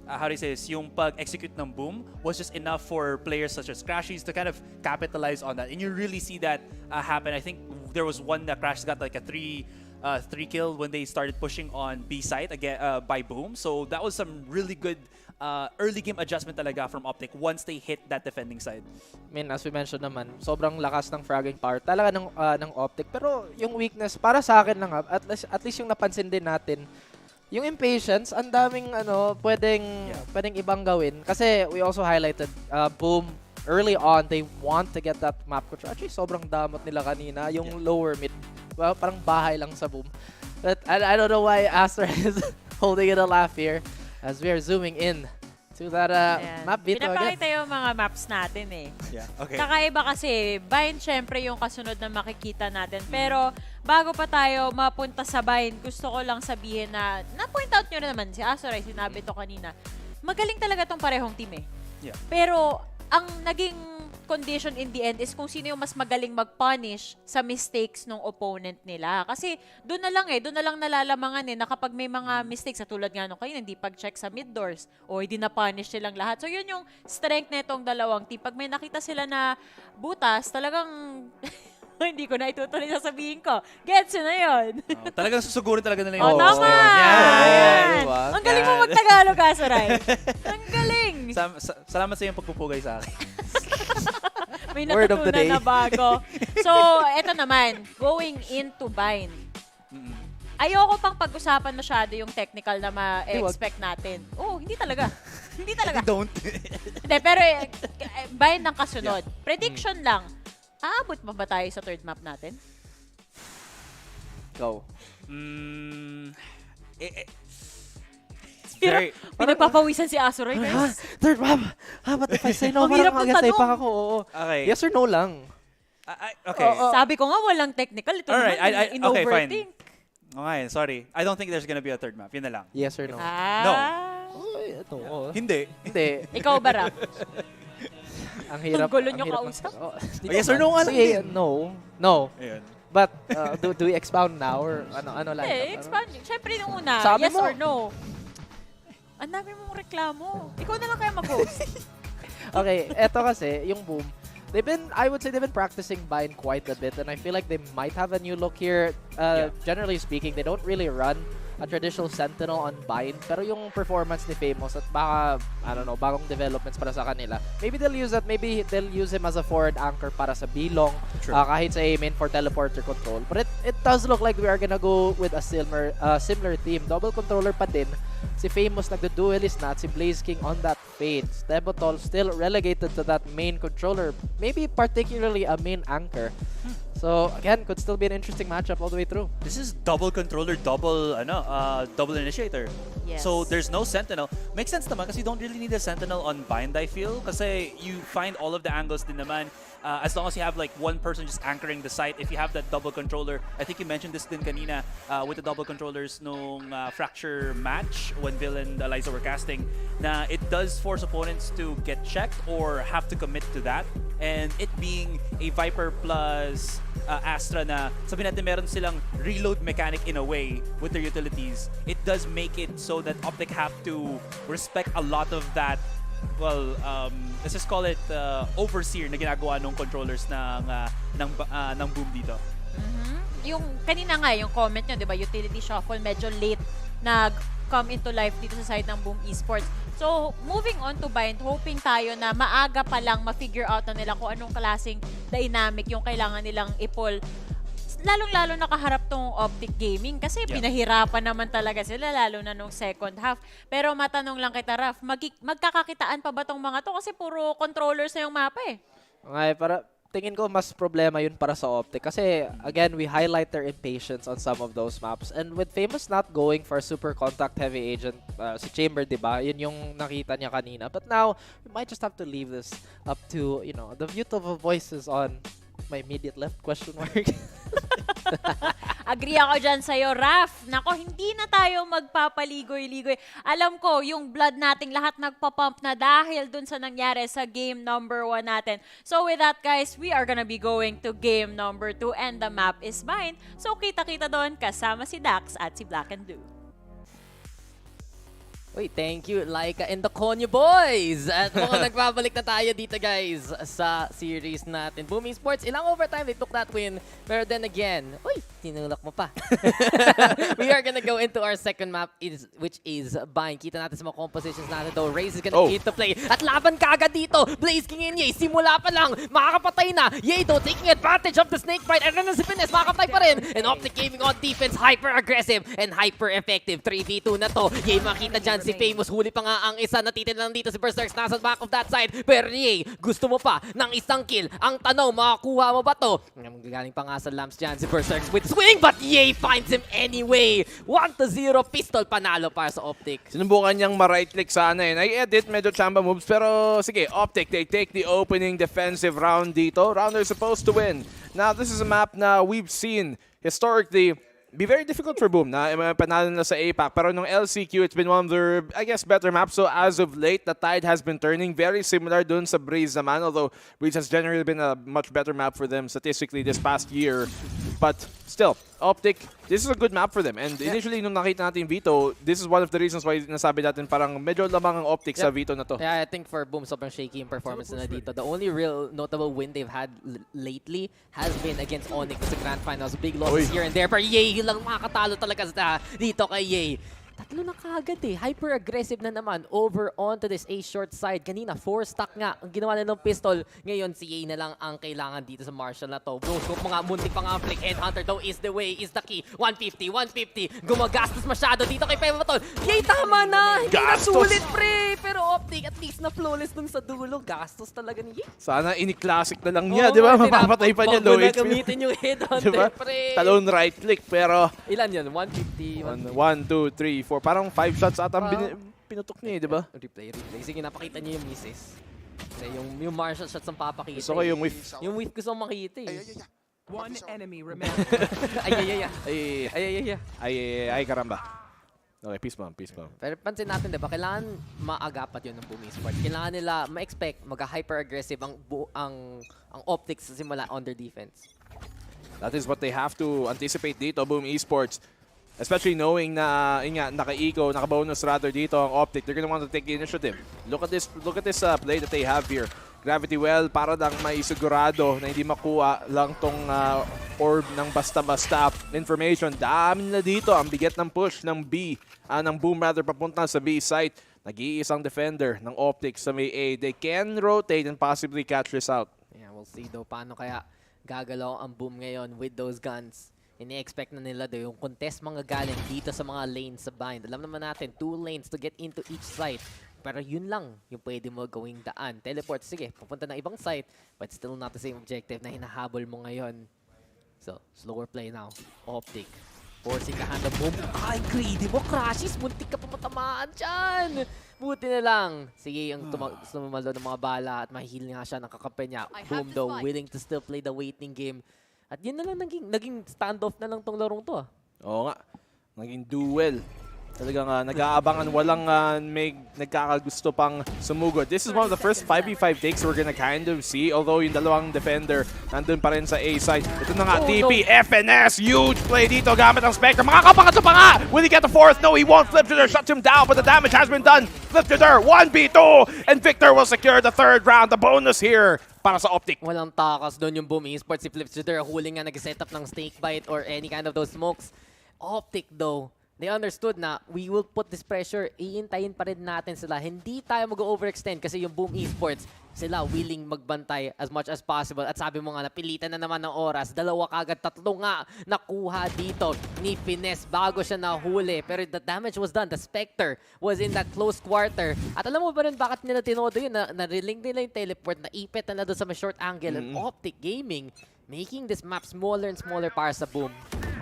how do you say this, yung pag-execute ng Boom was just enough for players such as Crashies to kind of capitalize on that. And you really see that happen. I think there was one that Crash got like a 3 kill when they started pushing on B side again by Boom. So that was some really good early game adjustment talaga from Optic once they hit that defending side. I mean, as we mentioned naman, sobrang lakas ng fragging power talaga ng Optic. Pero yung weakness, para sa akin lang, at least yung napansin din natin, yung impatience, ang daming pwedeng ibang gawin. Kasi we also highlighted Boom early on, they want to get that map control. Actually, sobrang damot nila kanina. Yung lower mid, well, parang bahay lang sa boom. But I don't know why Astra is holding it a laugh here as we are zooming in to that map Vito again. Pinapakita yung mga maps natin eh. Yeah, okay. Kakaiba kasi, Bind syempre yung kasunod na makikita natin. Pero bago pa tayo mapunta sa Bind, gusto ko lang sabihin na, na-point out nyo na naman, si Azuray, sinabi to kanina, magaling talaga tong parehong team eh. Yeah. Pero ang naging condition in the end is kung sino yung mas magaling mag-punish sa mistakes ng opponent nila. Kasi doon na lang nalalamangan na kapag may mga mistakes, tulad nga nung kayo, hindi pag-check sa mid doors o hindi na-punish silang lahat. So yun yung strength na itong dalawang team. Pag may nakita sila na butas, talagang hindi ko na itutuloy sasabihin ko. Gets yun na yun. Talagang susugurin talaga nila yung tama! Yan. Ang galing mo mag-Tagalog, Azuray. Ang galing! Salamat sa iyong pagpupugay sa akin. May Word of the day. natutunan na bago. So, eto naman, going into Bind. Ayoko pang pag-usapan masyado yung technical na ma-expect natin. Oh, hindi talaga. Hindi talaga. Don't. Hindi, pero Bind ng kasunod. Prediction lang. Aabot pa ba tayo sa third map natin? Go. Very, pinagpapawisan si Azuray, guys. Third map! But if I say no, Ang hirap parang ng mag-type tanong. pa ako. Oo. Okay. Yes or no lang. Okay. Sabi ko nga, walang technical. Ito Alright, naman, okay, fine. in-overthink. Okay, sorry. I don't think there's gonna be a third map. Yun na lang. Yes or no? No. Hindi. Ikaw ba, Raf? Ang hirap. Ang gulo nyo hirap kausap. Yes or no nga lang Sige, din. no. No. Ayun. But, do we expound now or ano lang? Expound. Siyempre yung una, Sabi yes mo. or no. Ang dami mong reklamo. Ikaw na lang kaya mag-host. Okay, eto kasi, yung boom. I would say they've been practicing Bind quite a bit, and I feel like they might have a new look here. Generally speaking, they don't really run a traditional Sentinel on Bind, pero yung performance ni Famous at baka, I don't know, bagong developments para sa kanila. Maybe they'll use that, maybe they'll use him as a forward anchor para sa B-long, kahit sa main for teleporter control. But it does look like we are gonna go with a similar team. Double controller pa din. Si Famous nagdo-duelist na at si Blaze King on that fade. Stebotol still relegated to that main controller. Maybe particularly a main anchor. So again, could still be an interesting matchup all the way through. This is double controller, double initiator. Yes. So there's no Sentinel. Makes sense naman kasi you don't really need a Sentinel on Bind, I feel. Kasi you find all of the angles din naman. As long as you have like one person just anchoring the site. If you have that double controller, I think you mentioned this din kanina with the double controllers nung Fracture match when Vil and Eliza were casting, na it does force opponents to get checked or have to commit to that. And it being a Viper plus Astra na sabihin natin meron silang reload mechanic in a way with their utilities, it does make it so that Optic have to respect a lot of that. Well, let's just call it overseer na ginagawa ng controllers ng boom dito. Yung kanina nga, yung comment nyo, di ba, utility shuffle, medyo late nag-come into life dito sa side ng Boom Esports. So, moving on to Bind, hoping tayo na maaga pa lang ma-figure out na nila kung anong klaseng dynamic yung kailangan nilang i-pull. Lalong-lalo nakaharap tong Optic Gaming kasi pinahirapan naman talaga sila lalo na nung second half. Pero matanong lang kita, Raf, magkakakitaan pa ba tong mga to? Kasi puro controllers na yung mapa eh. Okay, para tingin ko mas problema yun para sa Optic kasi again, we highlight their impatience on some of those maps. And with Famous not going for super contact heavy agent, si Chamber, diba? Yun yung nakita niya kanina. But now, we might just have to leave this up to, you know, the beautiful voices on my immediate left question mark. Agree ako dyan sa'yo, Raf. Nako, hindi na tayo magpapaligoy-ligoy. Alam ko, yung blood nating lahat nagpapump na dahil dun sa nangyari sa game number 1 natin. So with that, guys, we are gonna be going to game number 2 and the map is Bind. So kita-kita doon kasama si Dax at si Black and Blue. Uy, thank you, Laika and the Konyo Boys! At mukhang nagbabalik na tayo dito, guys, sa series natin. Boom Esports, ilang overtime they took that win. Pero then again, uy, tinulak mo pa. We are gonna go into our second map, which is Bind. Kita natin sa mga compositions natin though. Raze is gonna get to play. At laban kaagad dito. Blaze King and Ye. Simula pa lang. Makakapatay na. Ye though taking advantage of the snake bite. And then si Finesse makakapatay pa rin. And Optic Gaming on defense. Hyper aggressive and hyper effective. 3v2 na to. Ye makita dyan si Famous. Huli pa nga ang isa. Natitin lang dito si Berserks. Nasa back of that side. Pero Ye, gusto mo pa ng isang kill. Ang tanong, makakuha mo ba to? Galing pa nga sa lamps dyan si Berserks with swing, but Ye finds him anyway. 1-0 pistol panalo para sa Optic. Sinubukan niyang ma-right click sana eh. Nag-edit, medyo chamba moves. Pero sige, Optic, they take the opening defensive round dito. Round they're supposed to win. Now, this is a map na we've seen historically be very difficult for Boom na panalo na sa APAC. Pero nung LCQ, it's been one of their, I guess, better maps. So as of late, the tide has been turning. Very similar dun sa Breeze naman. Although Breeze has generally been a much better map for them statistically this past year. But still, Optic, this is a good map for them. And initially, nung nakita natin Vito, this is one of the reasons why nasabi natin parang medyo lamang ang Optic sa Vito na to. Yeah, I think for Boom, sobrang shaky yung performance na dito. The only real notable win they've had lately has been against Onyx sa Grand Finals. Big losses here and there. Pero Ye lang makakatalo talaga sa dito kay Ye. Tatlo na kagad eh. Hyper-aggressive na naman over onto this A short side. Kanina, 4-stack nga ang ginawa na ng pistol. Ngayon, si Ye na lang ang kailangan dito sa Marshall na to. Bro-scope mga muntik pang flick. Headhunter though is the way, is the key. 150, 150. Gumagastos masyado dito kay Pematol. Ye, tama na! Hindi na sulit, pre! Pero Optic, at least na flawless dun sa dulo. Gastos talaga ni Ye. Sana ini-classic na lang niya, di ba? Mapapatay pa niya, low HP. Gamitin yung headhunter, diba? pre. Talon right click, pero... Ilan yun? 150? 1, 2, 3, 4. Parang 5 shots ata pinutok niya, di ba? Replay. Sige, napakita niyo yung misses. Kasi yung martial shots ang papakita. Gusto ko yung whiff. Yung whiff gusto kong makita eh. One enemy remaining. Ay, karamba. Okay, peace bomb. Pero pansin natin, diba, kailangan maagapat yun ng Boom Esports. Kailangan nila ma-expect mag-hyper-aggressive ang Optics sa simula on their defense. That is what they have to anticipate dito, Boom Esports. Especially knowing na naka-eco, naka-bonus rather dito ang Optic. They're gonna want to take the initiative. Look at this play that they have here. Gravity Well para lang may sigurado na hindi makuha lang tong orb ng basta-basta information. Dami na dito ang bigat ng push ng ng Boom rather papunta sa B site. Nag-iisang defender ng Optic sa may A. They can rotate and possibly catch this out. Yeah, we'll see though paano kaya gagalaw ang Boom ngayon with those guns. Ini-expect na nila doon yung contest mga galing dito sa mga lanes sa Bind. Alam naman natin, 2 lanes to get into each site. Pero yun lang yung pwede mo gawing daan. Teleport, sige, pupunta ng ibang site, but still not the same objective na hinahabol mo ngayon. So, slower play now. Optic. Forcing ka hand of Boom. Ay, greedy mo, Crashes! Muntik ka pa matamaan dyan! Buti na lang. Sige, ang sumamalo ng mga bala at mahihil nga siya ng kakampi niya. Boom though, willing to still play the waiting game. At yun na lang naging standoff na lang tong larong to. Oo nga. Naging duel. Talagang nag-aabangan, walang may nagkakagusto pang sumugod. This is one of the first 5v5 takes we're gonna kind of see. Although yung dalawang defender nandun pa rin sa A side. Ito na nga, TP, FNS, huge play dito gamit ang Spectre. Makakapangatso pa nga! Will he get the fourth? No, he won't. Flipjitter shuts him down, but the damage has been done. Flipjitter, 1v2, and Victor will secure the third round. The bonus here para sa Optic. Walang takas doon yung Boom Esports. Si Flipjitter huling nga nag-set up ng snake bite or any kind of those smokes. Optic though, they understood na we will put this pressure, iintayin pa rin natin sila. Hindi tayo mag-overextend kasi yung Boom Esports, sila willing magbantay as much as possible. At sabi mo nga, napilitan na naman ng oras. 2 kagad, 3 nga nakuha dito ni Finesse bago siya nahuli. Pero the damage was done. The Spectre was in that close quarter. At alam mo ba rin bakit nila tinodo yun? Nariling nila yung teleport, naipit na doon sa may short angle. And Optic Gaming making this map smaller and smaller para sa Boom.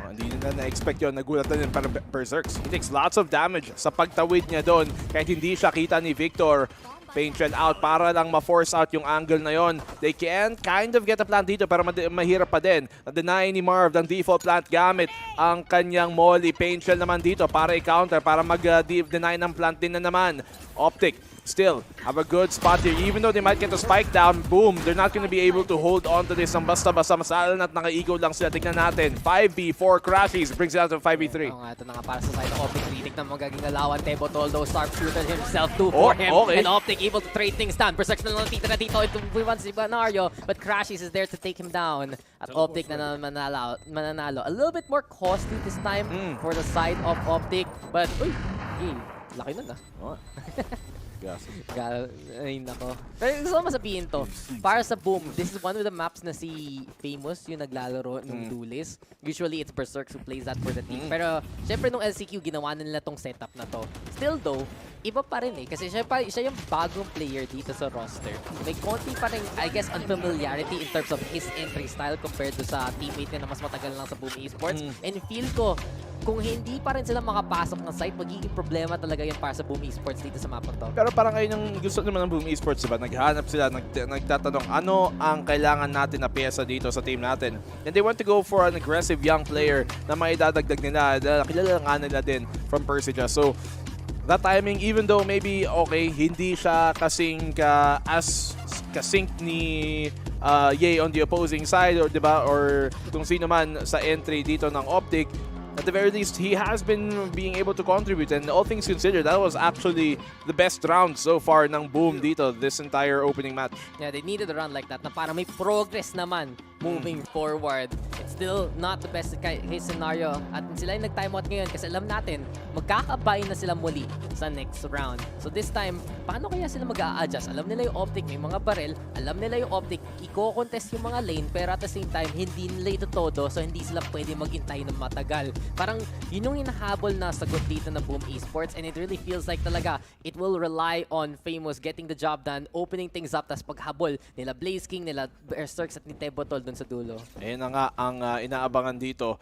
Hindi na na-expect yun. Nagulat na din para Berserks. He takes lots of damage sa pagtawid niya doon kahit hindi siya kita ni Victor. Paint shell out para lang ma-force out yung angle na yon. They can kind of get a plant dito pero mahirap pa din. Na-deny ni Marv ng default plant gamit ang kanyang molly. Paint shell naman dito para i-counter, para mag-deny ng plant din na naman. Optic still have a good spot here. Even though they might get the spike down, boom, they're not going to be able to hold on to this ng basta-basta. Masalan at naka-ego lang sila. Tignan natin. 5v4 crashes brings it out to 5v3. Ito na nga para sa side of Optic. Critic na magaging alawan. Tebo Toldo, sharpshooter himself too for him. Okay. And Optic able to trade things down. Berserk na lang natitira dito. Ito one si Banario. But Crashies is there to take him down. At Optic na mananalo. A little bit more costly this time for the side of Optic. But, uy, laki nun Ay, nako. Pero gusto ko masabihin to, para sa Boom, this is one of the maps na si Famous yung naglalaro ng Duelist. Usually, it's Berserk who plays that for the team. Pero, syempre, nung LCQ, ginawa na nila tong setup na to. Still though, iba pa rin kasi siya yung bagong player dito sa roster. May konti pa rin, I guess, unfamiliarity in terms of his entry style compared to sa teammate niya na mas matagal lang sa Boom Esports. And feel ko, kung hindi pa rin sila makapasok ng site, magiging problema talaga yan para sa Boom Esports dito sa mapa to. Pero parang ngayon yung gusto naman ng Boom Esports, diba? Naghahanap sila, nagtatanong, ano ang kailangan natin na pyesa dito sa team natin? And they want to go for an aggressive young player na maidadagdag nila. Kilala nga nila din from Persija. So, that timing, even though maybe, okay, hindi siya kasing kasync ni Ye on the opposing side, or diba, or kung sino man sa entry dito ng Optic, at the very least, he has been being able to contribute, and all things considered, that was actually the best round so far ng Boom dito, this entire opening match. Yeah, they needed a run like that na para may progress naman moving forward. It's still not the best case scenario, at sila yung nag-timeout ngayon kasi alam natin, magkakabay na sila muli sa next round. So this time, paano kaya sila mag-a-adjust? Alam nila yung Optic, may mga barrel, alam nila yung Optic, i-contest yung mga lane, pero at the same time, hindi nila ito todo, so hindi sila pwede mag-intay ng matagal. Parang yun yung hinahabol na sagot dito na Boom Esports, and it really feels like talaga it will rely on Famous getting the job done, opening things up, tas paghabol nila Blaze King, nila Berserks at ni Tebotol dun sa dulo. Ayun na nga ang inaabangan dito.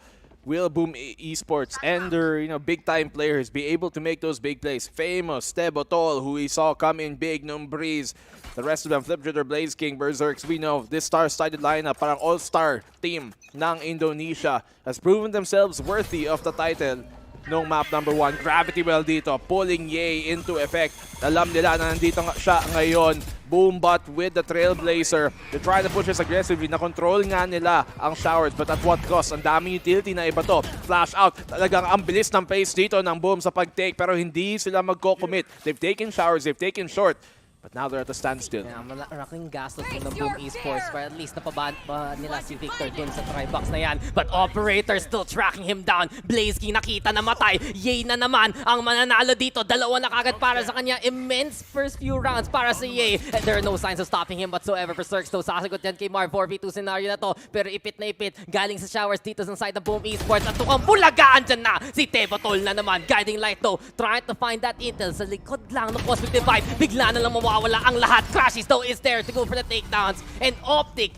Will Boom Esports and their big time players be able to make those big plays? Famous, Tebotol, who we saw come in big, nung Breeze. The rest of them, Flipjitter, Blaze King, Berserks. We know this star-studded lineup, parang all-star team ng Indonesia, has proven themselves worthy of the title nung map number 1. Gravity Well dito, pulling Ye into effect. Alam nila na nandito siya ngayon. Boombot with the Trailblazer. They're trying to push this aggressively. Na-control nga nila ang showers, but at what cost? Ang daming utility na iba to. Flash out. Talagang ang bilis ng pace dito ng Boom sa pag-take, pero hindi sila magko-commit. They've taken showers, they've taken short. But now they're at a standstill. Yeah, malaking gastos din ng Boom Esports, but at least napabaan pa nila si Victor dun sa try-box na yan. But Operator still tracking him down. Blaze King nakita na matay. Ye na naman ang mananalo dito. Dalawa na kagad para sa kanya. Immense first few rounds para sa Ye. And there are no signs of stopping him whatsoever. Berserk still sasagot yan kay Marv. 4v2 scenario na to. Pero ipit na ipit. Galing sa showers dito sa side ng Boom Esports. At tukang bulagaan dyan na si Tebotol na naman. Guiding light though. Trying to find that intel sa likod lang ng Cosmic Divide. Bigla na lang mawawala ang lahat. Crashies though is there to go for the takedowns. And Optic,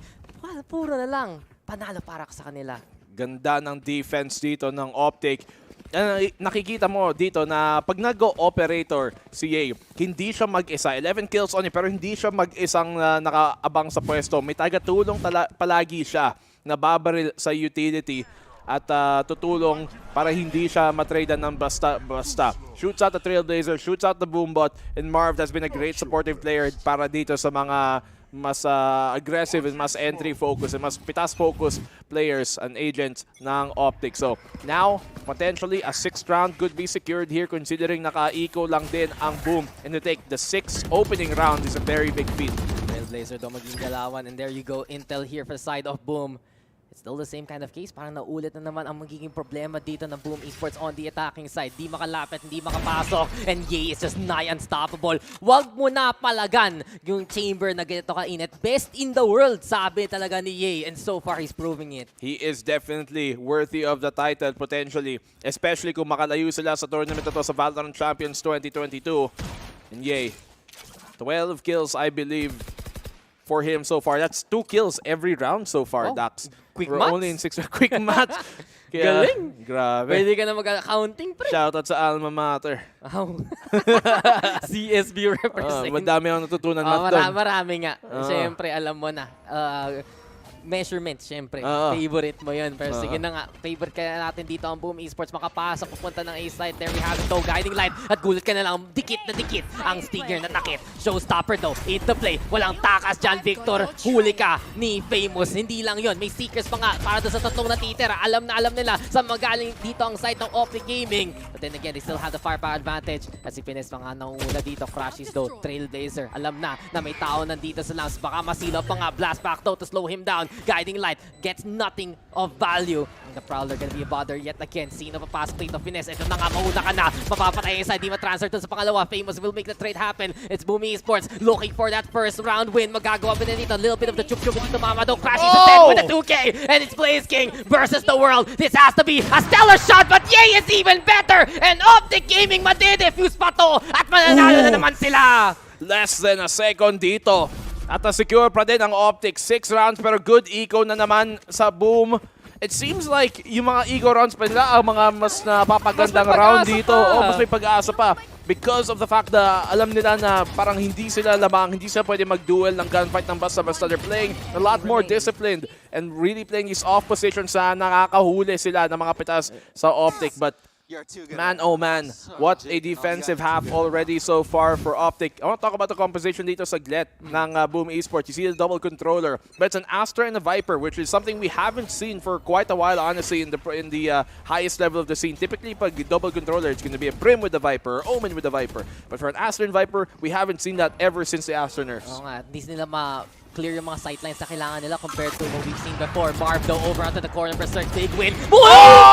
puro na lang. Panalo para sa kanila. Ganda ng defense dito ng Optic. Nakikita mo dito na pag nag-operator si Ye, hindi siya mag-isa. 11 kills on him, pero hindi siya mag-isang nakaabang sa pwesto. May taga-tulong palagi siya na babaril sa utility at tutulong para hindi siya matradean ng basta-basta. Shoots out the Trailblazer, shoots out the Boombot, and Marv has been a great supportive player para dito sa mga mas aggressive and mas entry-focused and mas pitas-focused players and agents ng Optic. So, now, potentially, a 6th round could be secured here considering naka-eco lang din ang Boom. And to take the 6th opening round is a very big feat. Trailblazer daw maging galawan, and there you go, intel here for the side of Boom. It's still the same kind of case. Parang naulit na naman ang magiging problema dito ng Boom Esports on the attacking side. Di makalapit, hindi makapasok. And Ye is just nigh unstoppable. Wag mo na palagan yung chamber na ganito kainit. Best in the world, sabi talaga ni Ye. And so far, he's proving it. He is definitely worthy of the title potentially. Especially kung makalayo sila sa tournament na to sa VALORANT Champions 2022. And Ye, 12 kills, I believe, for him so far. That's 2 kills every round so far, Dax. Quick We're match? only in 6 quick match. Kaya, Galing! Grabe. Pwede ka na mag-accounting, pre. Shoutout sa alma mater. CSB represent. Madami akong natutunan math doon. Marami nga. Siyempre, alam mo na. measurement, syempre. Favorite mo yun. Pero sige na nga, favorite kaya natin dito ang Boom Esports. Makapasok, pupunta ng A-side. There we have it though, guiding light. At gulat ka na lang, dikit na dikit ang Stinger na takip. Showstopper though, into play. Walang takas dyan, Victor. Huli ka ni Famous. Hindi lang yun, may seekers pa nga para doon sa tatlong natitira. Alam na alam nila sa magaling dito ang side ng Optic Gaming. But then again, they still have the firepower advantage. At si Pines pa nga nangunguna dito. Crashes though, Trailblazer. Alam na may tao nandito sa lamps. Baka masilaw pa nga. Blast back though to slow him down. Guiding light gets nothing of value. And the Prowler gonna be a bother yet again. Sino papasok dito? Finesse. Ito na nga, mauna ka na. Mapapatay inside. Di ma-transfer to sa pangalawa. Famous will make the trade happen. It's Boom Esports looking for that first round win. Magagawa pa na dito. A little bit of the chup-chup dito. Mamado crashes instead with a 2K. And it's Blaze King versus the world. This has to be a stellar shot. But Yay is even better. And Optic Gaming madidefuse pa to. At mananalo na naman sila. Less than a second dito. At na-secure pa din ang Optic. 6 rounds pero good eco na naman sa Boom. It seems like yung mga eco rounds pa nila ang mga mas napapagandang round dito. Mas may pag-asa pa. Because of the fact na alam nila na parang hindi sila lamang, hindi sila pwede mag-duel ng gunfight ng basta-basta. They're playing a lot more disciplined and really playing these off positions sa nakakahuli sila ng mga pitas sa Optic. But man, oh man, what a defensive half already so far for Optic. I want to talk about the composition dito sa Glet ng Boom Esports. You see the double controller, but it's an Astra and a Viper, which is something we haven't seen for quite a while, honestly, in the highest level of the scene. Typically, pag double controller, it's going to be a Brim with the Viper, or Omen with the Viper. But for an Astra and Viper, we haven't seen that ever since the Astra nerfs. Oo nga, hindi nila clear yung mga sightlines na kailangan nila compared to what we've seen before. Marv though over onto the corner for Berserk, big win. Oh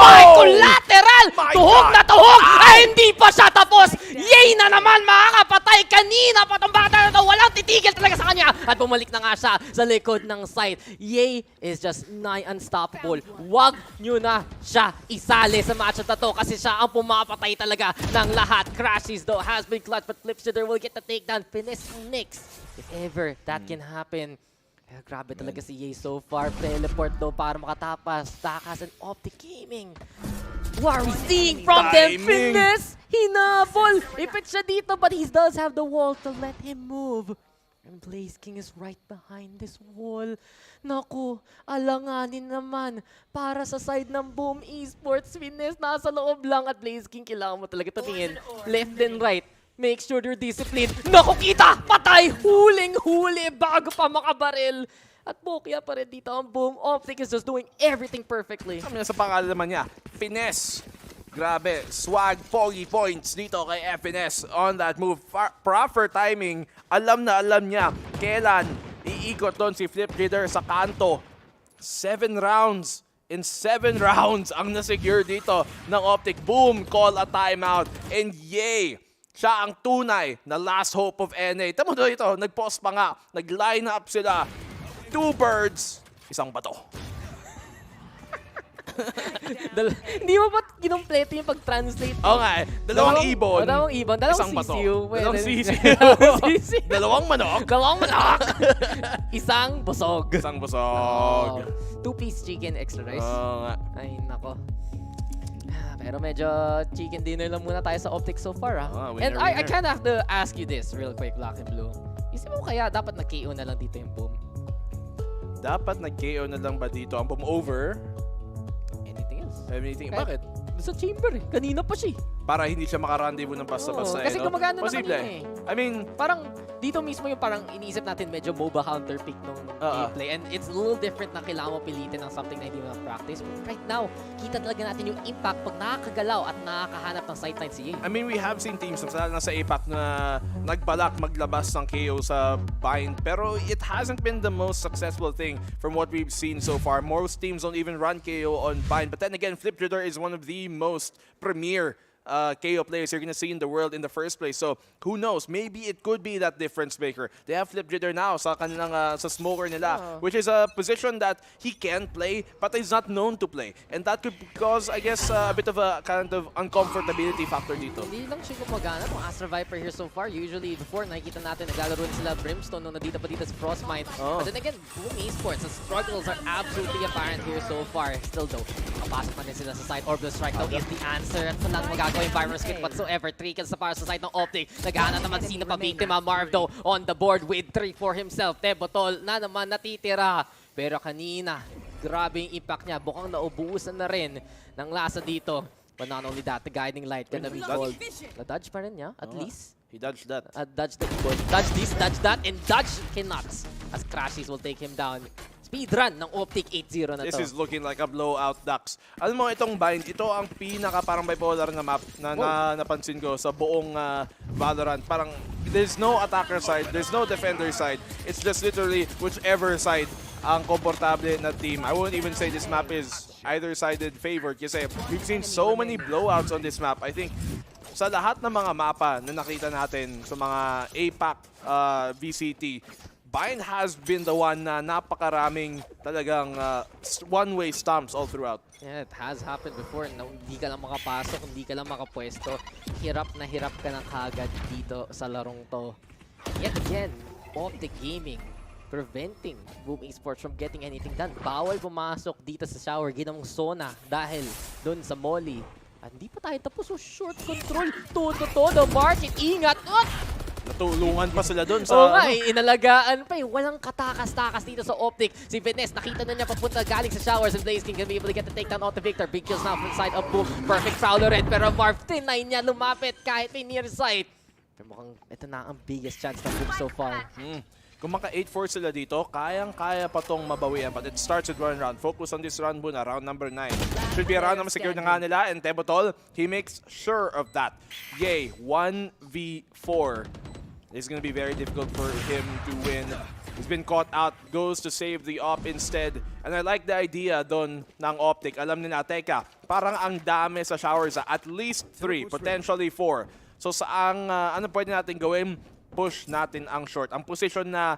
my! Collateral! Tuhog na tuhog! Ay, hindi pa siya tapos! Yay na naman makakapatay kanina pa itong bata na ito. Walang titigil talaga sa kanya. At bumalik na nga siya sa likod ng site. Yay is just nigh unstoppable. Wag nyo na siya isali sa match na to kasi siya ang pumapatay talaga ng lahat. Crashes though has been clutch but Flipster will get the takedown. Finesse ang Knicks. If ever that can happen. Grabe talaga si Yay so far. Teleport though para makatapas. Takas and Optic Gaming. What are we seeing from them? Finesse! Hinabol! Ipit siya dito but he does have the wall to let him move. And Blaze King is right behind this wall. Naku, alanganin naman. Para sa side ng Boom Esports, Finesse nasa loob lang at Blaze King kailangan mo talaga tumingin. Left and right. Make sure you're disciplined. Naku, kita! Patay! Huling-huli bago pa makabaril. At Bokya pa rin dito ang Boom. Optic is just doing everything perfectly. Kami na sa pangalan naman niya, Finesse. Grabe, swag, pogi points dito kay FNS on that move. Proper timing. Alam na alam niya kailan iikot doon si Flip Leader sa kanto. 7 rounds. In 7 rounds ang na-secure dito ng Optic. Boom, call a timeout. And yay! Siya ang tunay na last hope of NA. Tama doon ito, nag-pause pa nga. Nag-line up sila. 2 birds, isang bato. Hindi mo ba kinumpleto yung pag-translate? Oo nga eh. Dalawang ibon. Dalawang bato. sisiw. Dalawang sisiw. Dalawang manok. Dalawang manok. Isang busog. Isang busog. 2-piece chicken extra rice. Oo nga. Ay, nako. Pero medyo chicken dinner lang muna tayo sa Optic so far, And I kind of have to ask you this real quick, Black and Blue. Isip mo kaya dapat nag-KO na lang dito yung Boom? Dapat nag-KO na lang ba dito ang Boom over? Anything else? Anything? Kaya, Bakit? Sa chamber eh. Kanina pa siya. Para hindi siya maka-rendezvous ng basta-basta. Kasi gumagana naman Posible. yun eh. I mean, parang dito mismo yung parang iniisip natin medyo MOBA counter pick nung gameplay. And it's a little different na kailangan mo pilitin ng something na hindi mo na-practice. But right now, kita talaga natin yung impact pag nakakagalaw at nakakahanap ng sightlines si Ying. I mean, we have seen teams na sa APAC na nagbalak maglabas ng KO sa bind. Pero it hasn't been the most successful thing from what we've seen so far. Most teams don't even run KO on bind. But then again, Flip Leader is one of the most premier KO players you're gonna see in the world in the first place. So who knows? Maybe it could be that difference maker. They have Flip Leader now sa kanilang sa smoker nila, which is a position that he can play but he's not known to play, and that could cause, I guess, a bit of a kind of uncomfortability factor dito. Hindi lang siya gumagana itong Astra Viper here so far. Usually before nakikita natin naglalaro sila Brimstone nung nandito pa dito sa Frostmite. But then again, Boom Esports, the struggles are absolutely apparent here so far. Still though, kapasok pa rin sila sa side. Orbital Strike though is the answer at walang magagawa yung Virus Kit whatsoever. 3 kills sa para sa side ng Optic. Naghahanap naman sino pa biktima. Marv though on the board with 3 for himself. Tebotol na naman natitira. Pero kanina, grabe yung impact niya. Bukang naubuusan na rin ng lasa dito. But not only that, the guiding light gonna be gold. Na-dodge pa rin niya, at least. He dodged that. Dodge the gold. Dodge this, dodge that, and dodge cannot. As Crashies will take him down. Speedrun ng Optic 8-0 na to. This is looking like a blowout, Dax. Alam mo, itong bind, ito ang pinaka parang bipolar na map na, napansin ko sa buong Valorant. Parang there's no attacker side, there's no defender side. It's just literally whichever side ang komportable na team. I won't even say this map is either-sided favored kasi we've seen so many blowouts on this map. I think sa lahat ng mga mapa na nakita natin sa mga APAC VCT, Bind has been the one na napakaraming talagang one-way stomps all throughout. Yeah, it has happened before na hindi ka lang makapasok, hindi ka lang makapwesto. Hirap ka na kagad dito sa larong to. Yet again, Optic Gaming preventing Boom Esports from getting anything done. Bawal pumasok dito sa shower, ginawang zona dahil doon sa molly. At hindi pa tayo tapos, so short control. Todo market, ingat! Natulungan pa sila doon sa... Oo nga, inalagaan pa eh. Walang katakas-takas dito sa Optic. Si Vines, nakita na niya papunta galing sa showers. And Blaze King can be able to get the takedown out the Victor. Big kills now from side of Boom. Perfect prowler red. Pero Marv, tinay niya lumapit kahit may near sight. Pero mukhang ito na ang biggest chance ng Boom so far. Kung maka 8-4 sila dito, kayang-kaya pa tong mabawian. But it starts with one round. Focus on this round muna, round number 9. Should be a round na secure na nga nila. And Tebotol, he makes sure of that. Yay, 1v4. It's going to be very difficult for him to win. He's been caught out, goes to save the op instead. And I like the idea doon ng Optic. Alam nila, teka, parang ang dami sa showers. At least 3, potentially 4. So saang, ano pwede natin gawin? Push natin ang short. Ang position na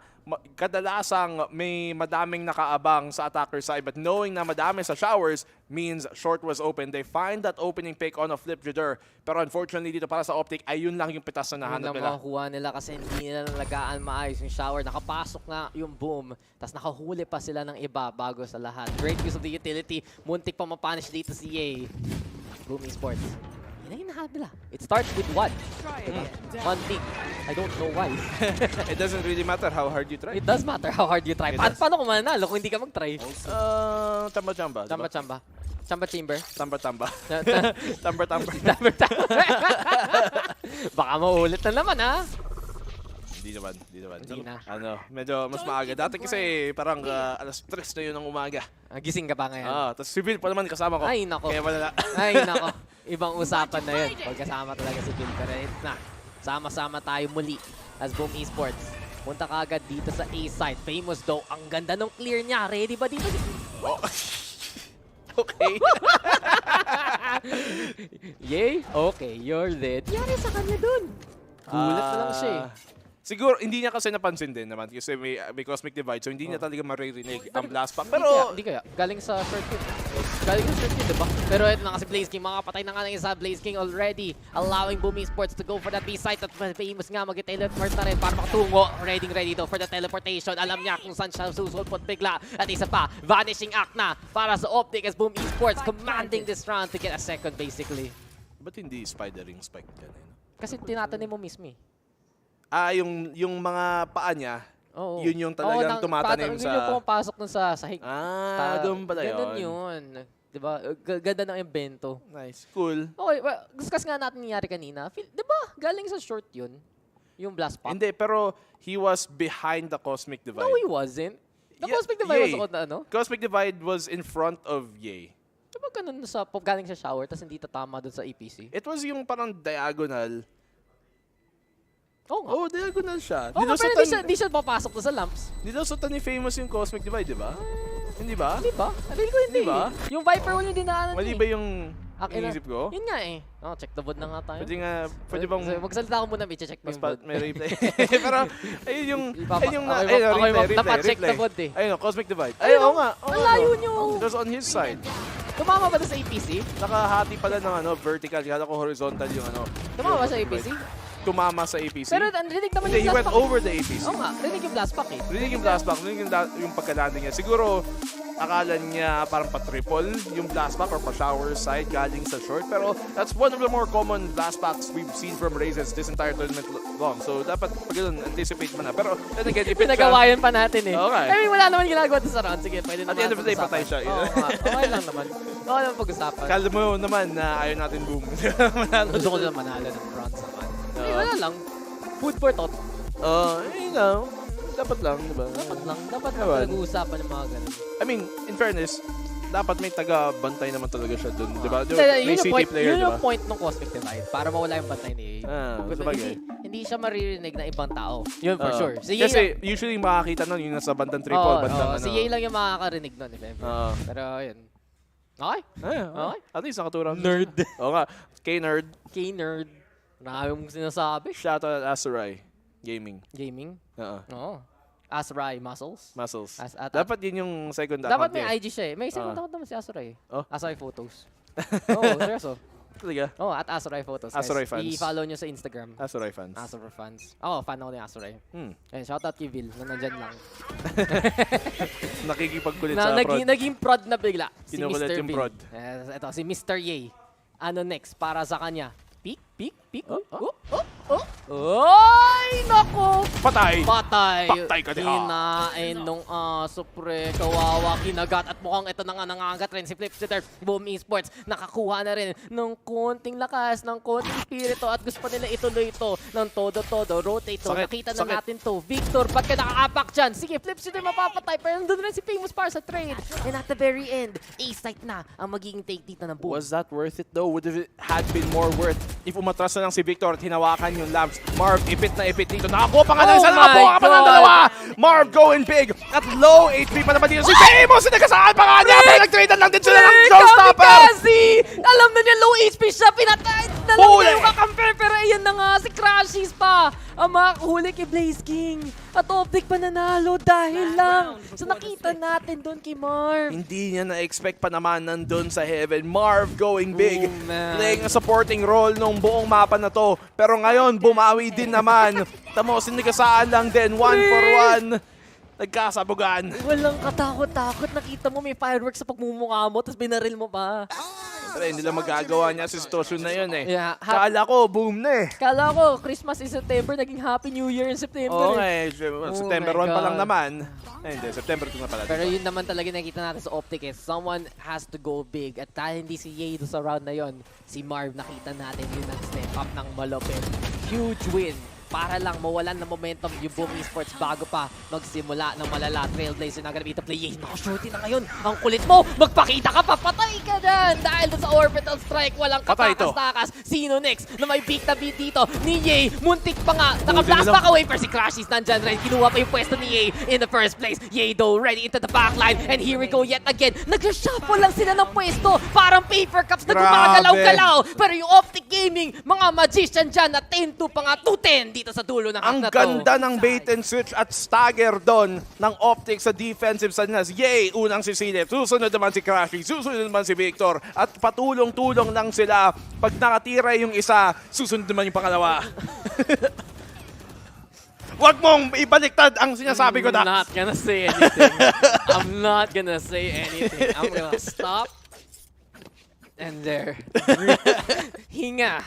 kadalasang may madaming nakaabang sa attacker side, but knowing na madami sa showers means short was open. They find that opening pick on a flip judder. Pero unfortunately dito para sa Optic, ayun lang yung pitas na nahanap nila. Makukuha nila kasi hindi nila nalagaan maayos yung shower. Nakapasok na yung Boom, tapos nakahuli pa sila ng iba bago sa lahat. Great use of the utility. Muntik pa mapunish dito si Ye. Boom Esports. It starts with one. One thing. I don't know why. It doesn't really matter how hard you try. It does matter how hard you try. Paano kung mananalo kung hindi ka mag-try? Tamba-chamba. Tamba-chamba. Chamba-chamber. Tamba-tamba. Tamba-tamba. Baka maulit na naman, ha? Hindi naman. Hindi na. Ano, medyo mas maaga. Dati kasi parang alas 3 na yun ng umaga. Gising ka pa ngayon? Tapos si Bill pa naman kasama ko. Ay, nako. Kaya malala. Ay, nako. Ibang usapan na yun. Pagkasama talaga si Bill. Pero ito na. Sama-sama tayo muli as Boom Esports. Punta ka agad dito sa A side. Famous though. Ang ganda ng clear niya. Ready ba dito? Oh. Okay. Yay? Okay, you're lit. Yari sa kanya dun. Gulat na lang siya eh. Siguro, hindi niya kasi napansin din naman kasi may Cosmic Divide, so hindi niya talaga maririnig ang blast pack. Pero, Hindi kaya. Galing sa circuit. Galing sa circuit, diba? Pero ito na kasi Blaze King. Makapatay na nga ng isa. Blaze King already allowing Boom Esports to go for that B-site. At Famous nga mag-teleport na rin para makatungo. Ready though for the teleportation. Alam niya kung saan siya susulpot bigla. At isa pa, Vanishing Act na para sa Optic as Boom Esports commanding this round to get a second basically. Ba't hindi Spidering Spike kanina? Kasi tinatanim mo mismo eh. Yung mga paa niya, yun yung talagang tumatanim sa... Yun yung pumapasok dun sa sahig. Doon pala yun. Ganun yun. Diba? Ganda ng invento. Nice. Cool. Okay, well, discuss nga natin nangyari kanina. Diba? Galing sa short yun. Yung blast pop. Hindi, pero he was behind the Cosmic Divide. No, he wasn't. The Cosmic Divide was on ano? Cosmic Divide was in front of Ye. Diba ganun sa galing sa shower tapos hindi tatama dun sa APC? It was yung parang diagonal. Oo nga. Oh, diagonal siya. Oo nga, pero hindi siya papasok doon sa lamps. Nilusutan ni Famous yung Cosmic Divide, di ba? Hindi ba? Hindi ba? Sabihin ko hindi. Ba? Yung Viper wall yung dinaanan niya. Mali ba yung inisip ko? Yun nga eh. Check the board na nga tayo. Pwede bang... Magsalita ko muna, check mo yung board. May replay. Pero, ayun yung... Napacheck the board eh. Ayun, Cosmic Divide. Ayun, oo nga. Ang layo nyo. It was on his side. Tumama ba doon sa APC? Nakahati pala ng vertical. Kala ko horizontal yung Tumama ba sa APC? tumama sa APC. Pero rinig naman Hindi, yung he blast went pack. over the APC. Oo nga, rinig yung blast pack eh. Rinig yung blast pack, rinig yung pagka-landing niya. Siguro, akala niya parang pa-triple yung blast pack or pa-shower side galing sa short. Pero that's one of the more common blast packs we've seen from Razes this entire tournament long. So dapat pag ganun, anticipate mo na. Pero then again, if it's Pinagawayan pa natin eh. Okay. I mean, wala naman ginagawa doon sa round. Sige, pwede naman. At the end of the day, patay siya. Oo nga, okay lang naman. Okay lang pag-usapan. Kala mo naman na ayaw natin boom. Gusto ko lang manalo ng bronze naman. Ay, wala lang. Food for thought. Dapat lang, diba? Dapat lang Ewan. nag-uusapan yung mga ganun. I mean, in fairness, dapat may taga-bantay naman talaga siya dun, di ba? Yun May yung city point, player, yun di yung ba? point ng Cosmic Divide para mawala yung bantay ni sabagay. hindi siya maririnig ng ibang tao. Yun for sure. Si Kasi usually makakita nun yung nasa bandang triple, bandang ano. Si Ye lang yung makakarinig nun, if ever. Pero yun. Okay. Okay. At least nakatura. Nerd. Oo nga. K-Nerd. K-Nerd. Marami mong sinasabi. Shoutout at Azurai Gaming. Gaming? Oo. Azurai Muscles? Muscles. Dapat yun yung second account. Dapat may IG siya eh. May second account naman si Azurai. Azurai Photos. Seryoso. Talaga? At Azurai Photos. Azurai fans. I-follow nyo sa Instagram. Azurai fans. Azurai fans. Fan ako ni Azurai. Shoutout kay Vil na nandyan lang. Nakikipagkulit sa prod. Naging prod na bigla. Si Kinukulit Mr. yung Vil. prod. Ito, si Mr. Ye. Ano next para sa kanya? Peek. Ay, nako! Patay! Patay ka diha! Kinain nung aso, pre. Kawawa, kinagat. At mukhang ito na nga nangangagat rin si Flip Sitter. Boom Esports, nakakuha na rin ng konting lakas, ng konting spirito. At gusto pa nila ituloy ito ng todo-todo. Rotate to. Nakita na natin to. Victor, pagka nakaapak dyan. Sige, Flip Sitter mapapatay. Pero nandun rin si Famous para sa trade. And at the very end, A-site na ang magiging take dito ng Boom. Was that worth it though? Would it had been more worth if umatras na lang si Victor at hinawakan yung lamps? Marv, ipit na ipit dito. Nakakuha pa nga ng isa, nakakuha pa ng dalawa! Marv going big at low HP pa naman dito. Si Famous, nagkasaan pa nga niya! Pero nag-tradean lang din sila ng showstopper! Alam na niya, low HP siya. Pinatay na lang niya yung kakamper. Pero ayan na nga, si Crashies pa. Ang makahuli kay Blaze King. At Optic pananalo dahil lang sa nakita natin doon kay Marv. Hindi niya na-expect pa naman nandun sa heaven. Marv going big, playing a supporting role nung buong mapa na to. Pero ngayon, bumawi din naman. Tamo, sinigasaan lang din, 1-for-1. Nagkasabugan. Walang katakot-takot. Nakita mo may fireworks sa pagmumukha mo, tapos binaril mo pa. Pero hindi lang magagawa niya sa sitwasyon na yun eh. Yeah, Kala ko, boom na eh. Kala ko, Christmas in September, naging Happy New Year in September. Okay, September 1 pa lang naman. Ay, hindi, September 2 na pala. Pero yun naman talaga nakita natin sa Optic is someone has to go big. At dahil hindi si Ye sa round na yon, si Marv nakita natin yung nag-step up ng malupit. Huge win. Para lang mawalan ng momentum yung Boom Esports bago pa magsimula ng malala. Trailblazer na gonna be to play. Ye, naka-shorty na ngayon. Ang kulit mo! Magpakita ka pa! Patay ka dyan! Dahil sa orbital strike, walang katakas-takas. Sino next na may beat na beat dito? Ni Ye, muntik pa nga. Naka-blast back away pero si Crashies nandyan rin. Kinuha pa yung pwesto ni Ye in the first place. Ye though, ready into the backline. And here we go yet again. Nag-shuffle lang sila ng pwesto. Parang paper cups na gumagalaw-galaw. Pero yung Optic Gaming, mga magician dyan na 10-2 pa nga 2-10 dito sa dulo ng ang hack na to. ganda ng bait and switch at stagger doon ng Optic sa defensive side na. Yay! Unang si Silip. Susunod naman si Crashy. Susunod naman si Victor. At patulong-tulong lang sila. Pag nakatira yung isa, susunod naman yung pangalawa. Huwag mong ibaliktad ang sinasabi ko, Dax. I'm not gonna say anything. I'm not gonna say anything. I'm gonna stop. And there. Hinga.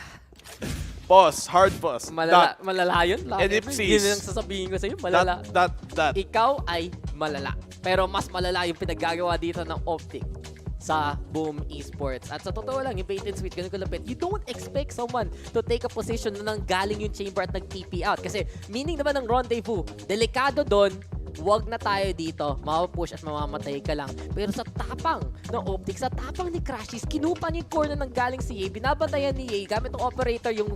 Pause. Hard pause. Malala yun. Ellipses. Yun ang sasabihin ko sa'yo. Malala. That. Ikaw ay malala. Pero mas malala yung pinaggagawa dito ng Optic sa Boom Esports. At sa totoo lang, yung bait and switch, ganun kalapit, you don't expect someone to take a position na nanggaling yung chamber at nag-TP out. Kasi meaning naman ng rendezvous, delikado doon, wag na tayo dito, mapupush at mamamatay ka lang. Pero sa tapang ng Optic, sa tapang ni Crashies, kinupa niya yung corner ng galing si Ye, binabantayan ni Ye, gamit ng operator yung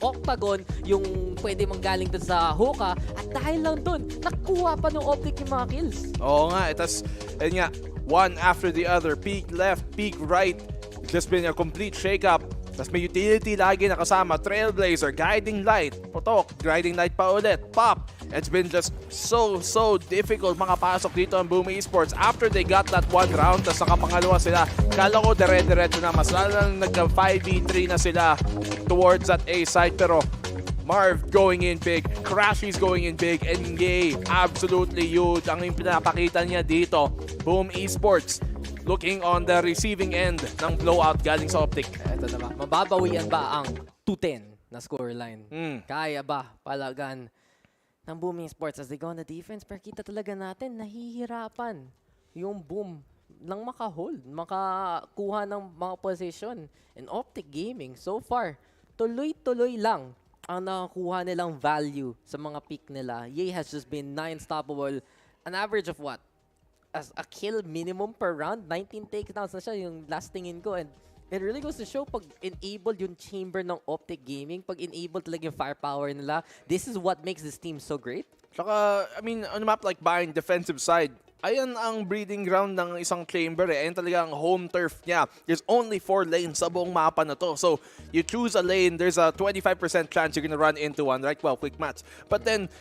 octagon, yung pwede manggaling dun sa hookah, at dahil lang dun, nakuha pa ng Optic yung mga kills. Oo nga, itas, ayun nga, one after the other, peak left, peak right, just been a complete shake-up. Tapos may utility lagi nakasama, Trailblazer, Guiding Light, Potok, Guiding Light pa ulit, Pop. It's been just so difficult makapasok dito ang Boom Esports after they got that one round. Tapos nakapangalawa sila. Kala ko dire-diretso na, mas lalo nagka 5v3 na sila towards that A side. Pero Marv going in big, Crashy's going in big, and Yay, absolutely huge ang pinapakita niya dito. Boom Esports looking on the receiving end ng blowout galing sa Optic. Ito na ba? Mababawian ba ang 2-10 na scoreline? Kaya ba palagan ng Boom Esports as they go on the defense? Pero kita talaga natin, nahihirapan yung Boom lang makahold, makakuha ng mga position. And Optic Gaming, so far, tuloy-tuloy lang ang nakakuha nilang value sa mga pick nila. Ye has just been non-stoppable. An average of what? As a kill minimum per round, 19 takedowns na siya yung last tingin ko. And it really goes to show pag enable yung chamber ng Optic Gaming, pag enable talaga yung firepower nila, this is what makes this team so great. Saka, I mean, on a map like Bayern, defensive side, ayan ang breeding ground ng isang chamber eh. Ayan talagang home turf niya. There's only 4 lanes sa buong mapa na to. So, you choose a lane, there's a 25% chance you're gonna run into one, right? Well, quick match. But then,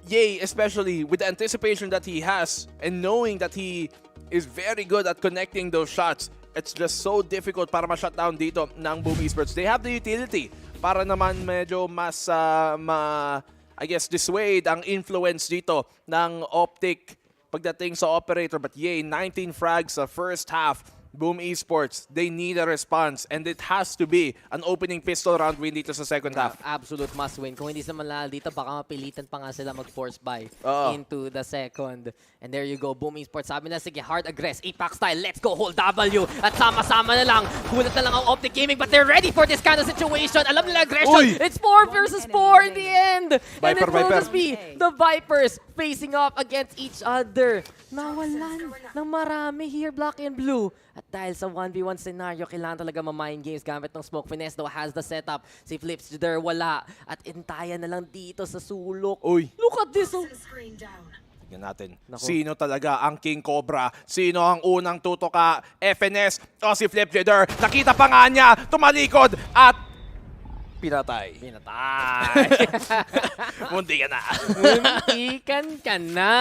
Yay, especially with the anticipation that he has and knowing that he is very good at connecting those shots, it's just so difficult para ma-shutdown dito ng Boom Esports. They have the utility para naman medyo mas, I guess, dissuade ang influence dito ng Optic pagdating sa operator. But Yay, 19 frags sa first half. Boom Esports, they need a response and it has to be an opening pistol round win dito sa second half. Absolute must win. Kung hindi sila manalo dito, baka mapilitan pa nga sila mag-force buy into the second. And there you go, Boom Esports. Sabi na, sige, hard aggress, Apex style, let's go, hold W. At sama-sama na lang, kulat na lang ang Optic Gaming, but they're ready for this kind of situation. Alam nila aggression. Uy! It's 4 versus 4 in the end. And it will Viper. just be the Vipers facing off against each other. Nawalan ng marami here, Black and Blue. At dahil sa 1v1 scenario, kailangan talaga ma-mind games gamit ng smoke. Finesse though has the setup. Si Flips there, wala. At intayan na lang dito sa sulok. Uy. Look at this. Oh. Tingnan natin. Sino talaga ang King Cobra? Sino ang unang tutoka? FNS o si Flip Jeter? Nakita pa nga niya, tumalikod at pinatay. Munti ka na. Muntikan ka na.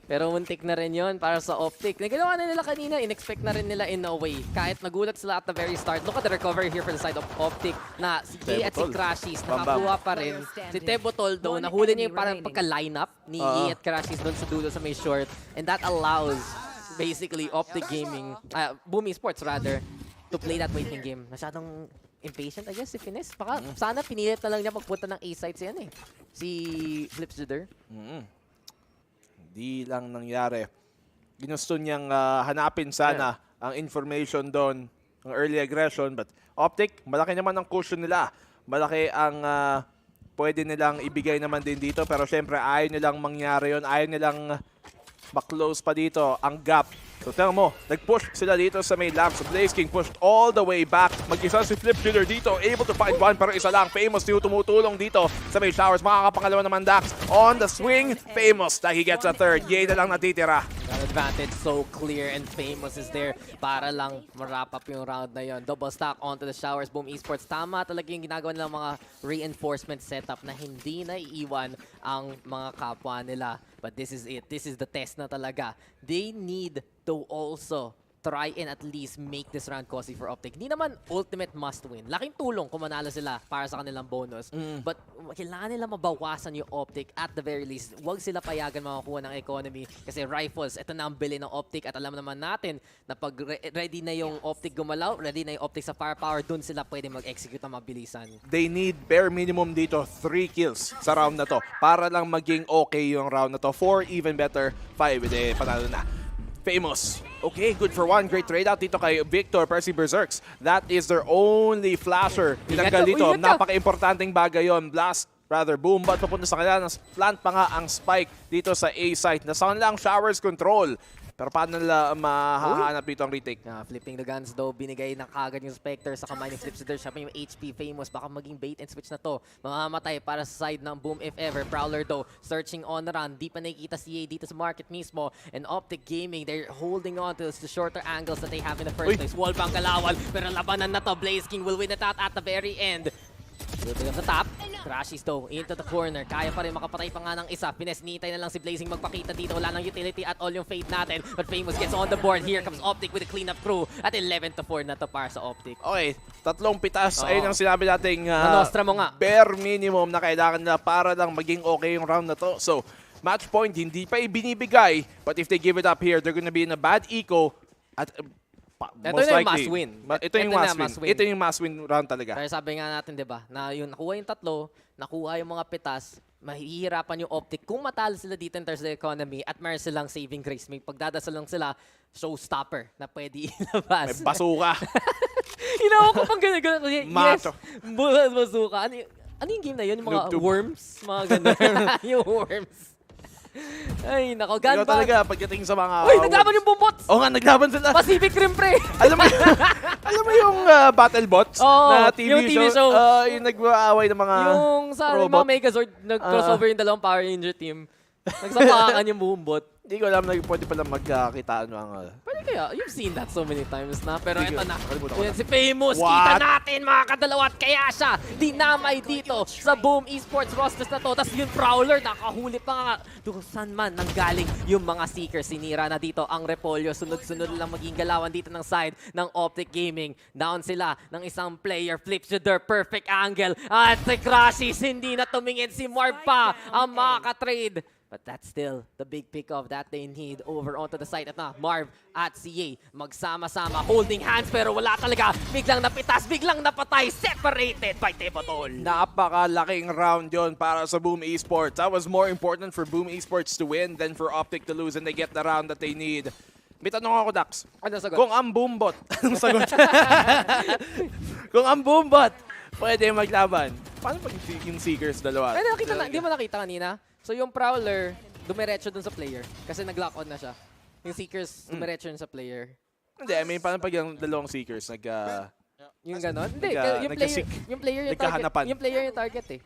Pero muntik na rin yun para sa Optic. Nagalawa na nila kanina, in-expect na rin nila in a way. Kahit nagulat sila at the very start. Look at the recovery here for the side of Optic na si Ye at si Crashies nakakuha pa rin. Si Tebotol though, nahuli niya yung parang pagka-lineup ni Ye at Crashies doon sa dulo sa may short. And that allows basically Optic Gaming, Boom Esports rather, to play that waiting game. Masyadong impatient, I guess, si Finesse. Baka sana pinilit na lang niya magpunta ng A-sites yan eh. Si Flips Juder. Di lang nangyari. Ginusto niyang hanapin sana ang information doon, ang early aggression. But Optic, malaki naman ang cushion nila. Malaki ang pwede nilang ibigay naman din dito. Pero syempre, ayaw nilang mangyari yun. Ayaw nilang maklose pa dito ang gap. So tingnan mo, nag-push sila dito sa may lab. So Blaze King pushed all the way back. Mag-isa si Flip Shooter dito, able to find one pero isa lang. Famous yung tumutulong dito sa may showers. Makakapangalawa naman Dax on the swing. Famous, that he gets a third. Yay na lang natitira. That advantage so clear and Famous is there para lang ma-wrap up yung round na yon. Double stack onto the showers. Boom Esports, tama talaga yung ginagawa nilang mga reinforcement setup na hindi naiiwan ang mga kapwa nila. But this is it. This is the test na talaga. They need to also try and at least make this round costly for Optic. Hindi naman ultimate must win. Laking tulong kung manalo sila para sa kanilang bonus. But kailangan nila mabawasan yung Optic at the very least. Huwag sila payagan makakuha ng economy kasi rifles, ito na ang bili ng Optic at alam naman natin na pag ready na yung Optic gumalaw, ready na yung Optic sa firepower, dun sila pwede mag-execute ng mabilisan. They need bare minimum dito 3 kills sa round na to para lang maging okay yung round na to. 4, even better, 5, panalo na. Famous. Okay, good for one. Great trade out dito kay Victor Percy Berserks. That is their only flasher. Tinanggal dito. Napaka-importanting bagay yon. Blast, rather, boom, but papunta sa kanila. Plant pa nga ang spike dito sa A site. Nasa kanila ang showers control. Pero paano nila mahahanap dito ang retake? Flipping the guns though, binigay na kagad yung Spectre sa kamay ni Flips there. Siya pa yung HP Famous, baka maging bait and switch na to. Mamamatay para sa side ng Boom if ever. Prowler though, searching on the run. Di pa nakikita si A dito sa market mismo. And Optic Gaming, they're holding on to the shorter angles that they have in the first place. Wallbang kalawal, pero labanan na to. Blaze King will win it out at the very end. Building up the top. Crashies though, into the corner. Kaya pa rin makapatay pa nga ng isa. Nitay na lang si Blazing magpakita dito. Wala nang utility at all yung fade natin. But Famous gets on the board. Here comes Optic with a cleanup crew. At 11-4 na to para sa Optic. Okay, 3 pitas. Ayun ang sinabi nating Manostra mo nga. bare minimum na kailangan nila para lang maging okay yung round na to. So, match point, hindi pa ibinibigay. But if they give it up here, they're gonna be in a bad eco. At Ito most na yung likely, must win. Ito yung must win. Ito yung must win round talaga. Kaya sabi nga natin, di ba, na yung nakuha yung 3, nakuha yung mga pitas, mahihirapan yung Optic kung matalo sila dito in terms of the economy at meron silang saving grace. May pagdadasal lang sila, showstopper na pwede ilabas. May basuka. Inawa ko pang gano'n. Yes, Macho. basuka. Ano yung game na yun? Yung mga Noob-tube. worms? Mga gano'n. Yung worms. Ay, nako. Ikaw Gunbag. talaga pagdating sa mga... Uy, naglaban yung bumbots! Oo nga, naglaban sila. Pacific Rim, pre! alam mo yung battle bots na TV, yung TV show. Yung nag-aaway ng mga Yung sa robot. mga Megazord, nag-crossover yung dalawang Power Ranger team. Nagsapakan yung buong bot. Hindi ko alam na pwede pala magkakitaan ng... Pwede kaya? You've seen that so many times na. Pero Hindi ito ko- na. nakalimutan ko Yan na. si Famous. What? Kita natin mga kadalawat. Kaya siya dinamay dito sa Boom Esports rosters na to. Tapos yung Prowler nakahuli pa nga. Doon saan man nanggaling yung mga Seekers. Sinira na dito ang Repolyo. Sunod-sunod lang maging galawan dito ng side ng Optic Gaming. Down sila ng isang player. Flips to their perfect angle. At si Crashies hindi na tumingin. Si Marv pa ang makaka-trade. But that's still the big pick-off that they need over onto the side. At na, Marv at CA magsama-sama, holding hands pero wala talaga. Biglang napitas, biglang napatay, separated by Tebotol. Napakalaking round yon para sa Boom Esports. That was more important for Boom Esports to win than for Optic to lose and they get the round that they need. May tanong ako, Dax. Ano sagot? Kung ang Boombot, anong sagot? Kung ang Boombot, pwede maglaban. Paano pag yung Seekers dalawa? Ay, nakita na, hindi mo nakita kanina? So yung Prowler, dumiretso dun sa player. Kasi nag-lock on na siya. Yung Seekers, dumiretso yun sa player. Hindi, I mean, paano pag yung dalawang Seekers Yung ganon? Hindi, yung player yung target. nagkahanapan. Yung player yung target eh.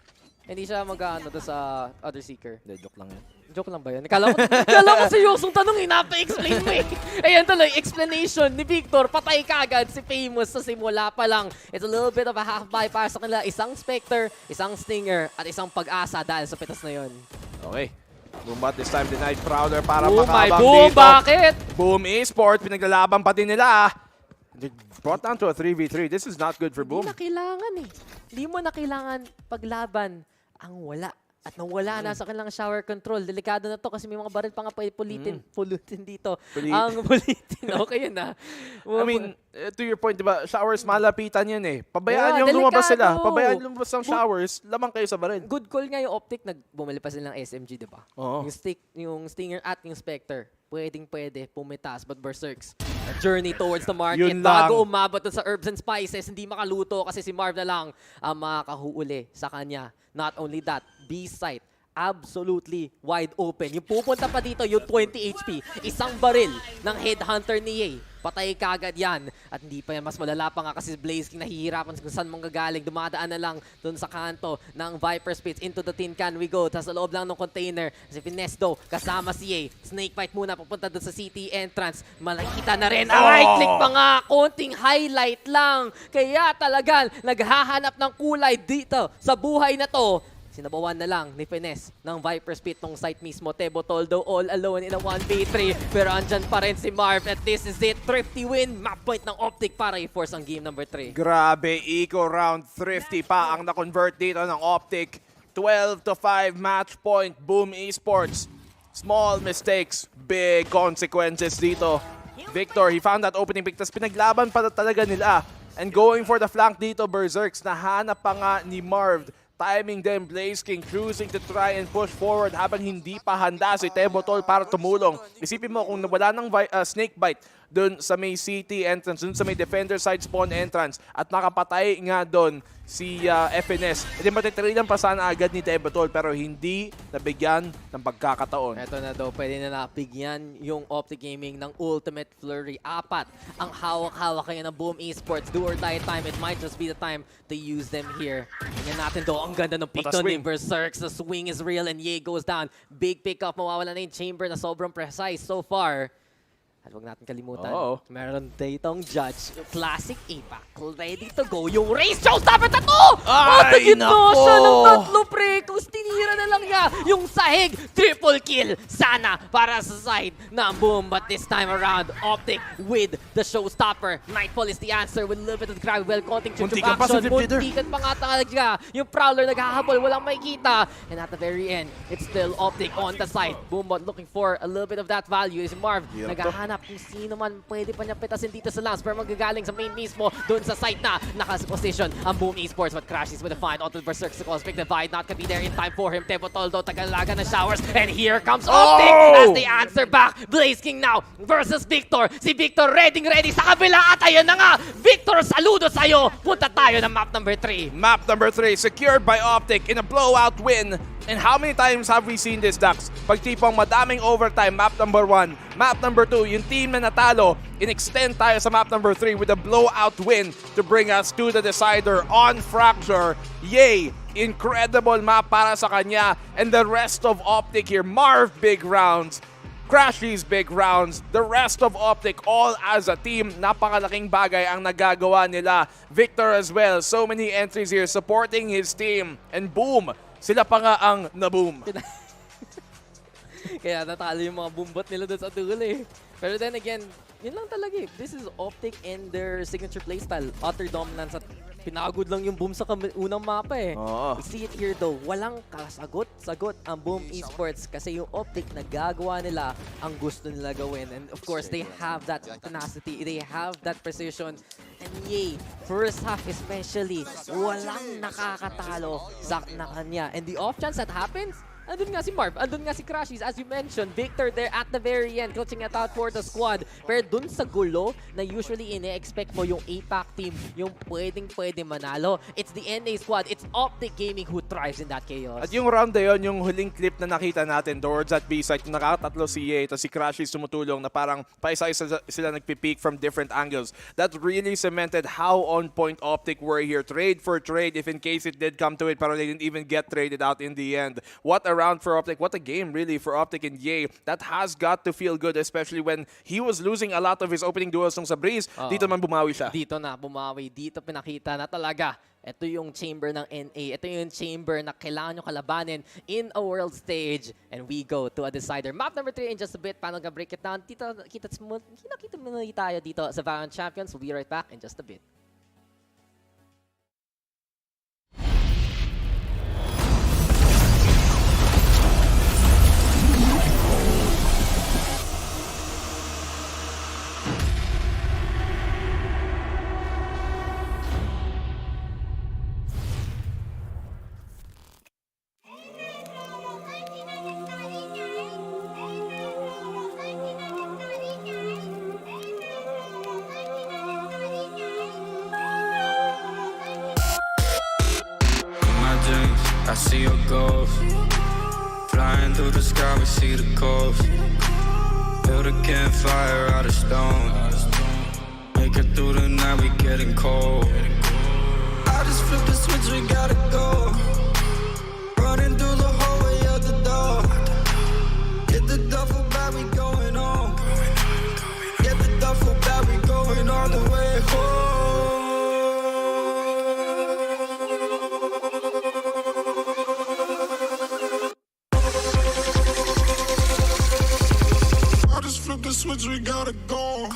Hindi siya mag-ano doon sa other Seeker. Hindi, joke lang yan. Joke lang ba yun? Kala ko seryosong tanong, inapa-explain mo eh. Ayan tuloy, explanation ni Victor. Patay kagad si Famous sa simula pa lang. It's a little bit of a half-buy para sa kanila. Isang Spectre, isang Stinger, at isang Pag-asa dahil sa pitas na yun. Okay. Boombot this time denied Prowler para Oh my makabang boom, dito. bakit? Boom Esports, pinaglalaban pa din nila. They brought down to a 3v3. This is not good for Boom. Hindi na kailangan eh. Hindi mo na kailangan paglaban ang wala. At nawala na sa kanilang shower control. Delikado na to kasi may mga baril pa nga pulitin dito. Ang pulitin. Okay yun na. I mean, to your point, diba, showers malapitan yan eh. Pabayaan yung lumabas sila. Pabayaan yung lumabas ng showers, lamang kayo sa baril. Good call nga yung Optic, bumili pa silang SMG, diba? Oo. Yung Stinger at yung Spectre. Pwedeng-pwede, pumitas, but Berserks. A journey towards the market. Yun lang. Bago umabot dun sa herbs and spices, hindi makaluto kasi si Marv na lang ang makakahuuli sa kanya. Not only that, B site, absolutely wide open. Yung pupunta pa dito, yung 20 HP, isang baril ng headhunter ni Ye. Patay kagad yan. At hindi pa yan mas malala pa nga kasi Blaze King nahihirapan kung saan mong gagaling. Dumadaan na lang dun sa kanto ng Viper Spits. Into the tin can we go. Tapos sa loob lang ng container. Si Finesdo kasama si Ye. Snake fight muna papunta dun sa city entrance. Malakita na rin. Right click pa nga. Konting highlight lang. Kaya talagang naghahanap ng kulay dito sa buhay na to. Sinabawan na lang ni Finesse ng Viper Spit tong site mismo. Tebo Toldo all alone in a 1v3. Pero andyan pa rin si Marv at this is it. Thrifty win. Map point ng Optic para i-force ang game number 3. Grabe, eco round. Thrifty pa ang na-convert dito ng Optic. 12-5 match point. Boom Esports. Small mistakes, big consequences dito. Victor, he found that opening pick. Tapos pinaglaban pa talaga nila. And going for the flank dito, Berserks. Nahanap pa nga ni Marv. Timing them, Blaze King choosing to try and push forward habang hindi pa handa si Tebotol para tumulong. Isipin mo kung wala ng snake bite dun sa may city entrance, dun sa may defender side spawn entrance at nakapatay nga dun si FNS. Hindi matitrilan pa sana agad ni Tebotol pero hindi nabigyan ng pagkakataon. Eto na daw, pwede na napigyan yung Optic Gaming ng Ultimate Flurry. 4 ang hawak-hawak kayo ng Boom Esports. Do or die time. It might just be the time to use them here. Tingnan natin daw, ang ganda ng pick down ni Berserks. The swing is real and Ye goes down. Big pick up, mawawala na yung chamber na sobrang precise so far. At huwag natin kalimutan, Oo. meron ditong judge, classic APAC, ready to go, yung race showstopper to! Ay, Gitna nako! siya ng tatlo, pre! Kung tinira na lang niya yung sahig, triple kill, sana para sa side ng Boom. But this time around, Optic with the showstopper. Nightfall is the answer with a little bit of the crowd. Well, konting Muntikan pa si action. Flip Leader. Muntikan pa nga talaga. Yung Prowler naghahabol, walang makikita. And at the very end, it's still Optic on the side. Boombot looking for a little bit of that value. Is Marv naghahanap kung sino man pwede pa niya pitasin dito sa lance. Pero magagaling sa main mismo, doon sa site na naka-position ang Boom Esports. But crashes with a find onto the Berserk. The Cosmic Divide not gonna be there in time for him. Tebotoldo, Tagalaga na showers. And here comes Optic as they answer back. Blaze King now versus Victor. Si Victor ready sa kabila. At ayun na nga, Victor, saludo sa'yo. Punta tayo ng map number 3. Map number 3 secured by Optic in a blowout win. And how many times have we seen this, Dax? Pagtipong madaming overtime, map number 1. Map number 2, yung team na natalo, in-extend tayo sa map number 3 with a blowout win to bring us to the decider on Fracture. Yay! Incredible map para sa kanya. And the rest of Optic here, Marv big rounds. Crashies big rounds, the rest of Optic all as a team, napakalaking bagay ang nagagawa nila. Victor as well, so many entries here supporting his team. And boom, sila pa nga ang na-boom. Kaya natalo yung mga boombot nila doon sa dulo eh. Pero then again, yun lang talaga eh. This is Optic and their signature playstyle. Utter dominance at pinagod lang yung Boom sa unang mapa eh. We see it here though, walang kasagot-sagot ang Boom Esports kasi yung Optic nagagawa nila ang gusto nila gawin. And of course, they have that tenacity, they have that precision. And yay, first half especially, walang nakakatalo sa kanya. And the off chance that happens, andun nga si Marv, andun nga si Crashies, as you mentioned, Victor there at the very end, clutching it out for the squad. Pero dun sa gulo na usually ine-expect mo yung APAC team, yung pwedeng-pwede manalo. It's the NA squad, it's Optic Gaming who thrives in that chaos. At yung round na yun, yung huling clip na nakita natin towards that B-site, nakakatatlo si Ye, tapos si Crashies tumutulong na parang paisa-isa sila nagpipeak from different angles. That really cemented how on point Optic were here. Trade for trade if in case it did come to it, pero they didn't even get traded out in the end. What a round for Optic. What a game really for Optic and Ye. That has got to feel good, especially when he was losing a lot of his opening duels nung sa Breeze. Dito man bumawi siya. Dito na bumawi. Dito pinakita na talaga. Ito yung chamber ng NA. Ito yung chamber na kailangan nyo kalabanin in a world stage. And we go to a decider. Map number 3 in just a bit. Paano break it down? Kita muna tayo dito sa VALORANT Champions. We'll be right back in just a bit. I see your ghost flying through the sky. We see the coast. Build a campfire out of stone. Make it through the night. We getting cold. I just flip the switch. We gotta go. Running through the hallway of the door. Get the duffel bag. We going home. Get the duffel bag. We going all the way home. Flip the switch, we gotta go.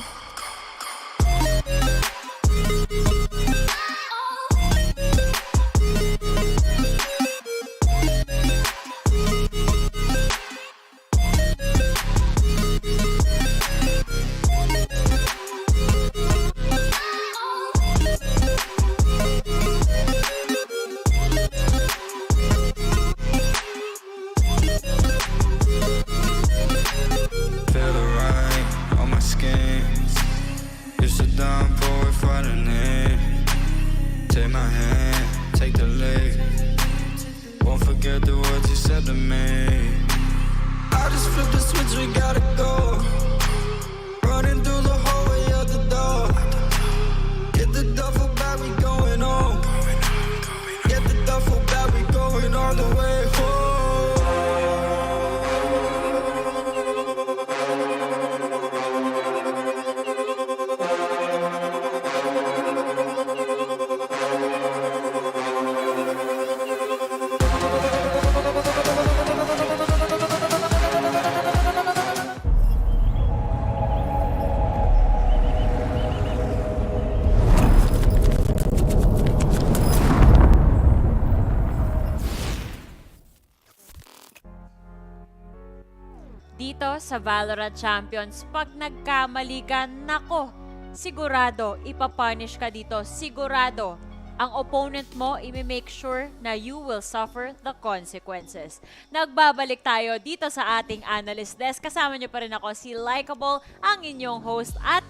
dito sa Valorant Champions, pag nagkamali ka, nako, sigurado, ipapunish ka dito. Sigurado, ang opponent mo, i-make sure na you will suffer the consequences. Nagbabalik tayo dito sa ating analyst desk. Kasama niyo pa rin ako, si Likeable, ang inyong host, at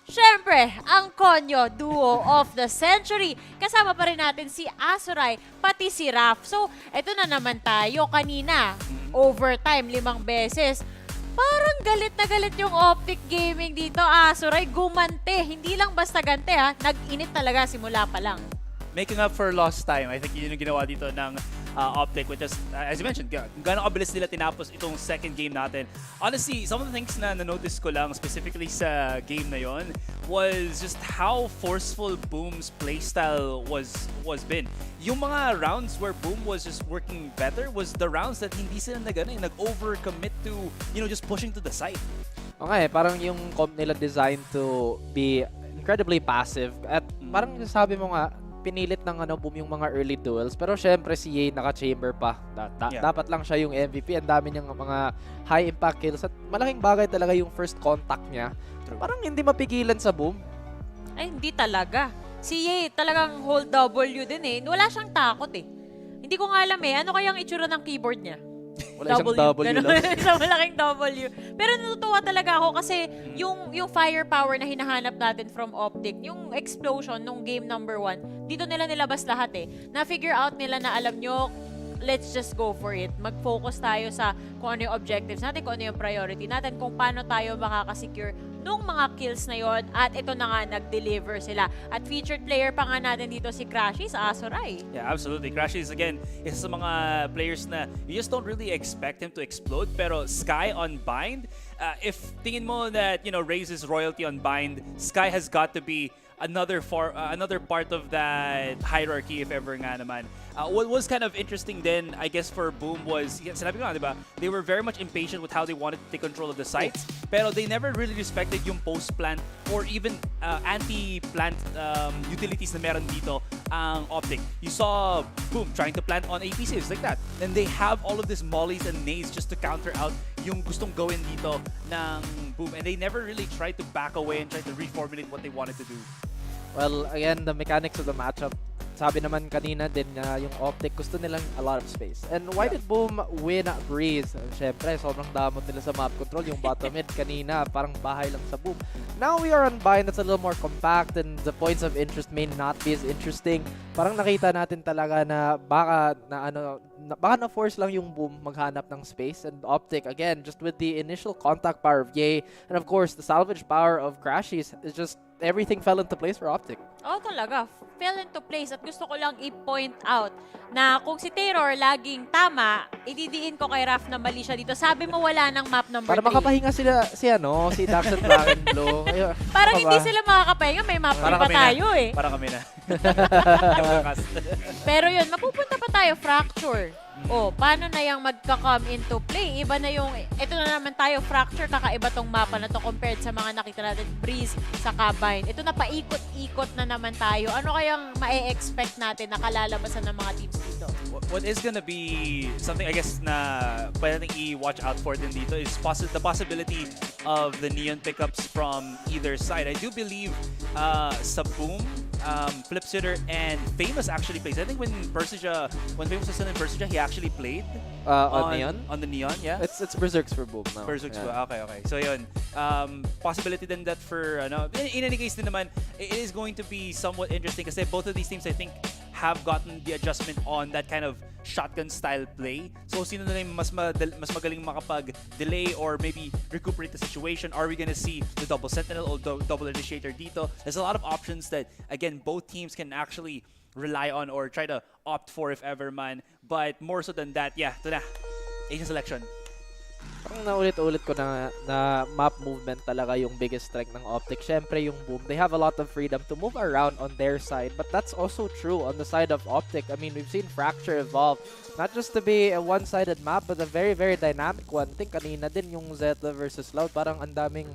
syempre, ang Konyo Duo of the Century. Kasama pa rin natin si Azuray, pati si Raf. So, eto na naman tayo kanina. Overtime, 5 beses. Parang galit na galit yung Optic Gaming dito, Azuray. Gumante. Hindi lang basta gante, ha. Nag-init talaga simula pa lang. Making up for lost time. I think yun yung ginawa dito ng Optic, which is, as you mentioned, gano'ng kabilis nila tinapos itong second game natin. Honestly, some of the things na na-notice ko lang specifically sa game na yon was just how forceful Boom's playstyle was been. Yung mga rounds where Boom was just working better was the rounds that hindi sila nag-overcommit to, just pushing to the side. Okay, parang yung comp nila designed to be incredibly passive. At parang sabi mo nga, pinilit ng Boom yung mga early duels. Pero syempre si Ye naka-chamber pa. Dapat lang siya yung MVP. Ang dami niyang mga high impact kills. At malaking bagay talaga yung first contact niya. Parang hindi mapigilan sa Boom. Ay, hindi talaga. Si Ye talagang hold W din eh. Wala siyang takot eh. Hindi ko nga alam eh. Ano kayang itsura ng keyboard niya? Wala isang W lang. Isang malaking W. Pero natutuwa talaga ako kasi yung firepower na hinahanap natin from Optic, yung explosion nung game number 1, dito nila nilabas lahat eh. Na-figure out nila na alam nyo, let's just go for it. Mag-focus tayo sa kung ano yung objectives natin, kung ano yung priority natin, kung paano tayo makakasecure nung mga kills na yon. At ito na nga, nag-deliver sila. At featured player pa nga natin dito si Crashy sa Azuray. Yeah, absolutely. Crashy is, again, isa sa mga players na you just don't really expect him to explode. Pero Sky on Bind, if tingin mo that, raises royalty on Bind, Sky has got to be another part of that hierarchy if ever nga naman. What was kind of interesting then, I guess, for Boom was, sinabi ko nga, diba? They were very much impatient with how they wanted to take control of the sites, pero they never really respected yung post-plant or even anti-plant utilities na meron dito ang Optic. You saw Boom trying to plant on APCs like that. And they have all of these mollies and nades just to counter out yung gustong gawin dito ng Boom. And they never really tried to back away and try to reformulate what they wanted to do. Well, again, the mechanics of the matchup, sabi naman kanina din na yung Optic gusto nilang a lot of space. And why did Boom win Breeze? Siyempre, sobrang damot nila sa map control. Yung bottom mid kanina, parang bahay lang sa Boom. Now we are on Bind that's a little more compact and the points of interest may not be as interesting. Parang nakita natin talaga na baka na-force lang yung Boom maghanap ng space. And Optic, again, just with the initial contact power of Ye, and of course, the salvage power of Crashies, is just everything fell into place for Optic. Oo, talaga. Fell into place. At gusto ko lang i-point out na kung si Terror laging tama, ididiin ko kay Raf na mali siya dito. Sabi mo wala ng map number 3. Para makapahinga si Dax at Black and Blue. Parang hindi sila makakapahinga. May map 3 pa tayo eh. Para kami na. Pero yun, mapupunta pa tayo. Fracture. Paano na yung magka-come into play? Iba na yung, ito na naman tayo, Fracture, kakaiba tong mapa na to compared sa mga nakita natin, Breeze, sa Bind. Ito na paikot-ikot na naman tayo. Ano kayang ma-expect natin na kalalabasan ng mga teams dito? What is gonna be something, I guess, na pwede natin i-watch out for din dito is the possibility of the Neon pickups from either side. I do believe sa Boom, Flipsitter, and Famous actually plays. I think when Famous was still in Persija, he actually played on Neon? On the Neon, yeah. It's Berserks for Boom now. Berserks for, okay. So yun, possibility then that for, in any case din naman, it is going to be somewhat interesting kasi both of these teams, I think, have gotten the adjustment on that kind of shotgun style play. So sino na yung mas magaling makapag-delay or maybe recuperate the situation? Are we gonna see the double sentinel or double initiator dito? There's a lot of options that, again, both teams can actually rely on or try to opt for if ever man. But more so than that, yeah, ito na. Agent selection. Parang naulit-ulit ko na map movement talaga yung biggest strength ng Optic. Syempre yung Boom, they have a lot of freedom to move around on their side, but that's also true on the side of Optic. I mean, we've seen Fracture evolve, not just to be a one-sided map, but a very, very dynamic one. I think kanina din yung Zeta versus Loud, parang ang daming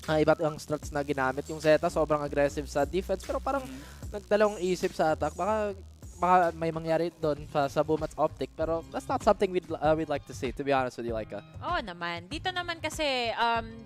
iba't ibang strats na ginamit. Yung Zeta sobrang aggressive sa defense, pero parang nagdalawang isip sa attack. Baka baka may mangyari doon sa Boom at Optic, pero that's not something we'd like to see, to be honest with you, Laika. Oo naman. Dito naman kasi,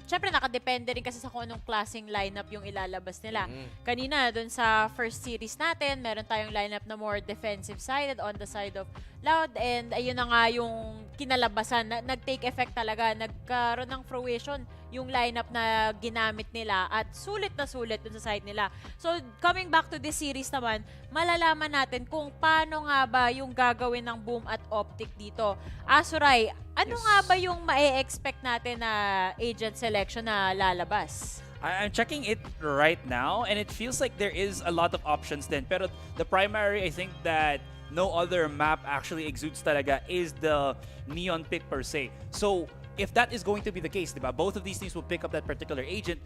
syempre nakadepende rin kasi sa kung anong klaseng lineup yung ilalabas nila. Kanina, doon sa first series natin, meron tayong lineup na more defensive-sided on the side of Loud, and ayun na nga yung kinalabasan, nag-take effect talaga, nagkaroon ng fruition yung lineup na ginamit nila at sulit na sulit dun sa side nila. So, coming back to this series naman, malalaman natin kung paano nga ba yung gagawin ng Boom at Optic dito. Asuray, ano nga ba yung ma-expect natin na agent selection na lalabas? I'm checking it right now, and it feels like there is a lot of options then. Pero the primary, I think that no other map actually exudes talaga is the Neon pick per se. So, if that is going to be the case, diba, both of these teams will pick up that particular agent,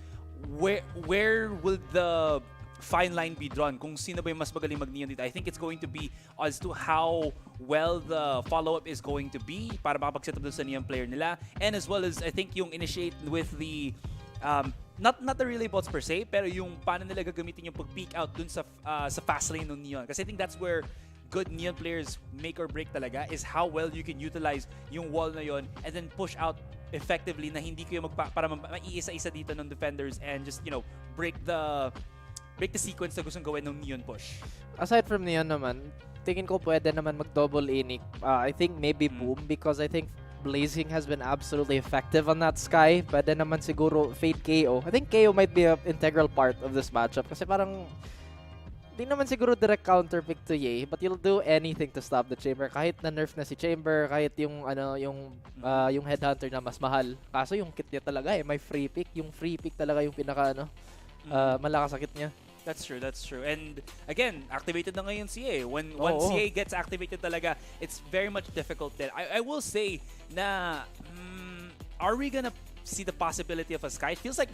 where will the fine line be drawn? Kung sino ba yung mas magaling mag-Neon dito? I think it's going to be as to how well the follow-up is going to be para makapag-set up dun sa Neon player nila. And as well as, I think yung initiate with the not the relay bots per se, pero yung paano nila gagamitin yung pag-peek out dun sa fast lane ng Neon. Kasi I think that's where good Neon players make or break talaga, is how well you can utilize yung wall na yon and then push out effectively na hindi kayo para maiisa-isa dito ng defenders and just, you know, break the sequence na gustong gawin ng Neon push. Aside from Neon naman, tingin ko pwede naman mag-double Inic. I think maybe Boom, because I think Blazing has been absolutely effective on that Sky. Pwede naman siguro Fade KO. I think KO might be an integral part of this matchup kasi parang di naman siguro direct counter pick to Ye, but you'll do anything to stop the Chamber. Kahit na-nerf na si Chamber, kahit yung yung Headhunter na mas mahal. Kaso yung kit niya talaga may free pick. Yung free pick talaga yung pinaka malakas sa kit niya. That's true. And again, activated na ngayon CA. When CA gets activated talaga, it's very much difficult then. I will say na are we gonna see the possibility of a Sky? It feels like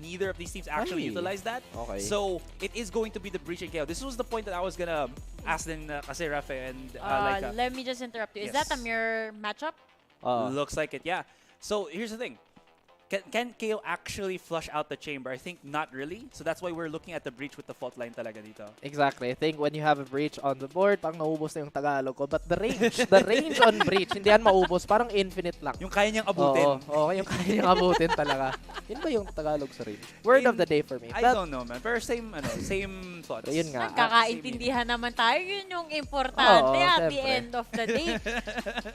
neither of these teams actually utilize that. Okay. So it is going to be the breach and KO. This was the point that I was gonna ask then kasi Rafe and Laika. Let me just interrupt you. Is Yes. that a mirror matchup? Looks like it, yeah. So here's the thing. Can KO actually flush out the Chamber? I think not really. So that's why we're looking at the breach with the fault line talaga dito. Exactly. I think when you have a breach on the board, parang naubos na yung Tagalog ko. But the range on breach, hindi yan maubos. Parang infinite lang. Yung kaya niyang abutin. Oo, yung kaya niyang abutin talaga. Yun ba yung Tagalog sa range? Word of the day for me. I don't know, man. Pero same thoughts. Yun nga. Nagkakaintindihan naman tayo. Yun yung importante at the end of the day.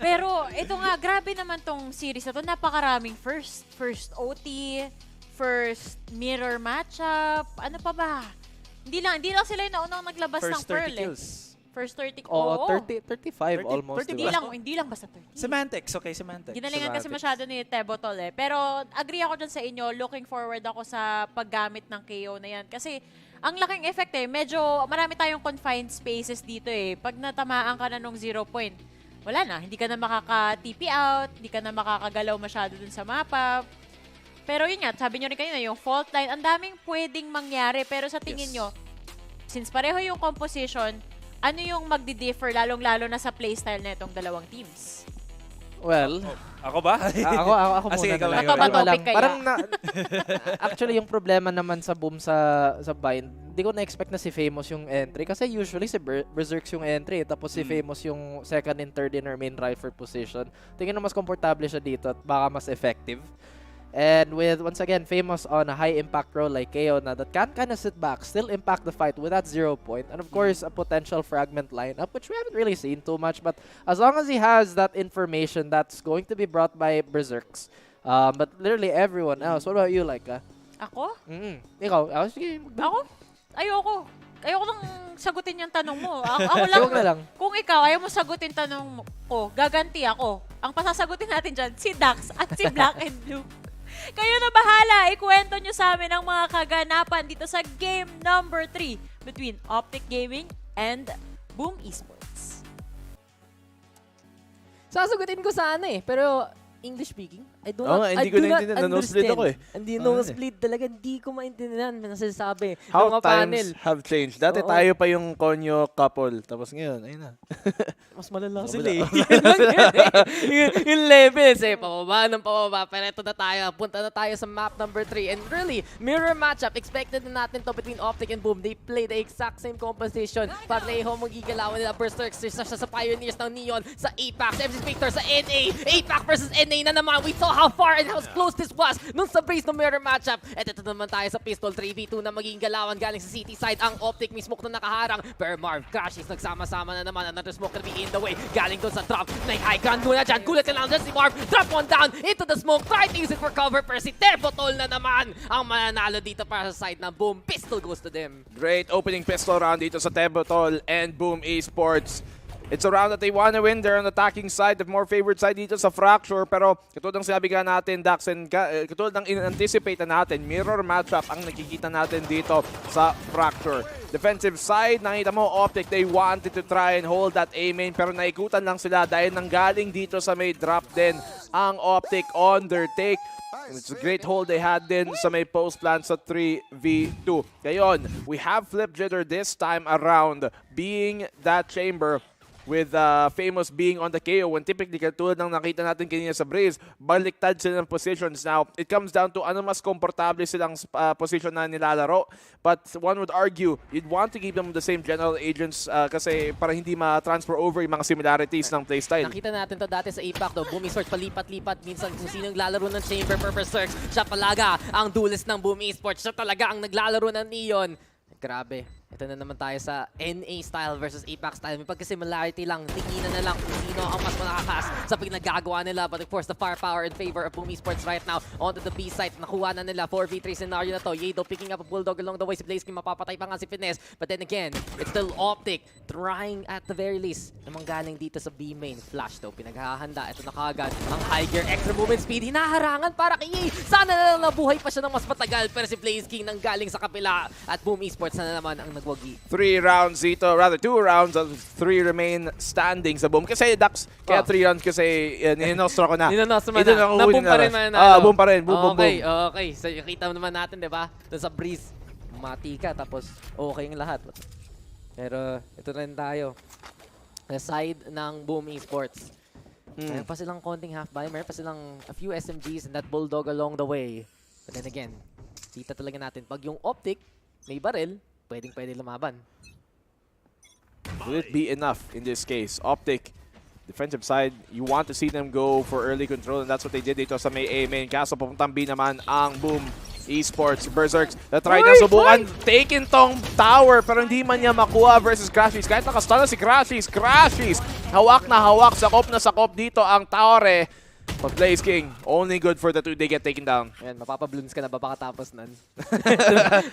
Pero ito nga, grabe naman tong series na to. Napakaraming first OT, first mirror matchup, ano pa ba? Hindi lang sila yung naunang naglabas ng Pearl kills. First 30 Oo, 35 almost. Hindi lang basta 30. Semantics, okay, semantics. Ginalingan kasi masyado ni Tebotol Pero agree ako dyan sa inyo, looking forward ako sa paggamit ng KO na yan. Kasi ang laking effect medyo marami tayong confined spaces dito Pag natamaan ka na nung 0 point, wala na, hindi ka na makaka-TP out, hindi ka na makakagalaw masyado dun sa mapa. Pero yun nga, sabi nyo rin kanina, yung fault line, ang daming pwedeng mangyari. Pero sa tingin nyo, since pareho yung composition, ano yung magdi-differ lalong-lalo na sa playstyle na itong dalawang teams? Well, ako ba? ako muna. Sige, ikaw ba topic kaya? Parang actually yung problema naman sa Boom sa Bind, hindi ko na-expect na si Famous yung entry kasi usually si Berserks yung entry tapos si Famous yung second and third in her main rifle position. Tingin na mas komportable siya dito at baka mas effective. And with, once again, Famous on a high-impact role like KO na that can kind of sit back, still impact the fight with that 0 point. And of course, a potential fragment lineup, which we haven't really seen too much. But as long as he has that information that's going to be brought by Berserks, but literally everyone else. What about you, Laika? Ako? Ikaw? Sige. Ako? Ayoko nang sagutin yung tanong mo. Ako lang. Kung ikaw ayaw mo sagutin tanong ko, gaganti ako. Ang pasasagutin natin dyan, si Dax at si Black and Blue. Kayo na bahala. Ikwento nyo sa amin ang mga kaganapan dito sa game number 3 between Optic Gaming and Boom Esports. Sasagutin ko sana pero English speaking. I do Oo not, nga, hindi I ko do not naintindihan. Nose-bleed understand. ako eh. Hindi, Oo, nose-bleed talaga. Hindi ko maintindihan na nasasabi. How Ng mga panel. times have changed. Dati Oo. tayo pa yung konyo couple. Tapos ngayon, ayun na. Mas malala Wala. sila eh. Yun lang yun eh. yung levels eh. Pababa ng pababa. Pero ito na tayo. Punta na tayo sa map number 3. And really, mirror matchup. Expected na natin to between Optic and Boom. They play the exact same composition. Pareho magigalawan nila. Berserkers sa Pioneers ng Neon. Sa APAC. Sa FC Victor. Sa NA. APAC versus NA na naman. We saw how far and how close this was nung sa base ng mirror matchup. At ito naman tayo sa pistol 3v2 na magiging galawan galing sa city side. Ang Optic may smoke na nakaharang. Pero Marv Crashes nagsama-sama na naman. Another smoke to be in the way. Galing doon sa drop. May high gun muna dyan. Gulat na lang dyan si Marv. Drop one down into the smoke. Try to use it for cover. Pero si Tebotol na naman ang mananalo dito para sa side ng Boom. Pistol goes to them. Great opening pistol round dito sa Tebotol and Boom Esports. It's a round that they want to win. They're on the attacking side, the more favored side dito sa Fracture. Pero katulad ng sabi ka natin, Dax, and katulad ng in-anticipate na natin, mirror matchup ang nakikita natin dito sa Fracture. Defensive side, nakita mo, Optic, they wanted to try and hold that A main, pero naikutan lang sila dahil nanggaling dito sa may drop din ang Optic on their take. And it's a great hold they had din sa may post plan sa 3v2. Ngayon, we have Flip Jitter this time around being that chamber, with Famous being on the KO when typically katulad ng nakita natin kanina sa Breeze, baliktad sila ng positions. Now, it comes down to ano mas komportable silang position na nilalaro. But one would argue, you'd want to keep them the same general agents kasi para hindi ma-transfer over yung mga similarities ng playstyle. Nakita natin to dati sa APAC to. Boom Esports palipat-lipat. Minsan kung sinong lalaro ng Chamber per Berserk, siya palaga ang duelist ng Boom Esports. Siya talaga ang naglalaro ng Neon. Grabe. Ito na naman tayo sa NA style versus APAC style. May pagka-similarity lang. Tinginan na lang kung sino ang mas malakas sa pinaggagawa nila. But of course, the firepower in favor of Boom Esports right now. Onto the B side. Nakuha na nila. 4v3 scenario na to. Yado picking up a Bulldog along the way. Si Blaze King mapapatay pa nga si Finesse. But then again, it's still Optic trying at the very least namang galing dito sa B main. Flash though. Pinaghahanda. Ito na kagad. Ang high gear. Extra movement speed. Hinaharangan para kay Ye. Sana na lang nabuhay pa siya ng mas matagal. Pero si Blaze King nang galing sa kapila. At Boom Esports na naman ang nagwagi. 3 rounds dito, rather 2 rounds of 3 remain standing sa Boom. Kasi Dax, kaya 3 rounds kasi ninostra ko na. Ninostra mo na. Na Boom pa rin man. Boom pa rin. Boom, boom, boom. Okay. So, kita naman natin, di ba? Doon sa Breeze, mati ka, tapos okay yung lahat. Pero, ito rin tayo. Sa side ng Boom Esports. Mayroon pa silang konting half-buy. Mayroon pa silang a few SMGs and that Bulldog along the way. But then again, kita talaga natin. Pag yung Optic, may baril, pwedeng-pwede lumaban. Will it be enough in this case? Optic, defensive side, you want to see them go for early control and that's what they did dito sa may A main. Kaso papuntang B naman ang Boom Esports. Berserks na try na subukan. Taken tong tower pero hindi man niya makuha versus Crashies. Kahit nakastun na si Crashies. Crashies! Hawak na hawak. Sakop dito ang tower eh. But Blaze King, only good for the 2 they get taken down. Ayan, mapapablooms ka na ba pakatapos nun?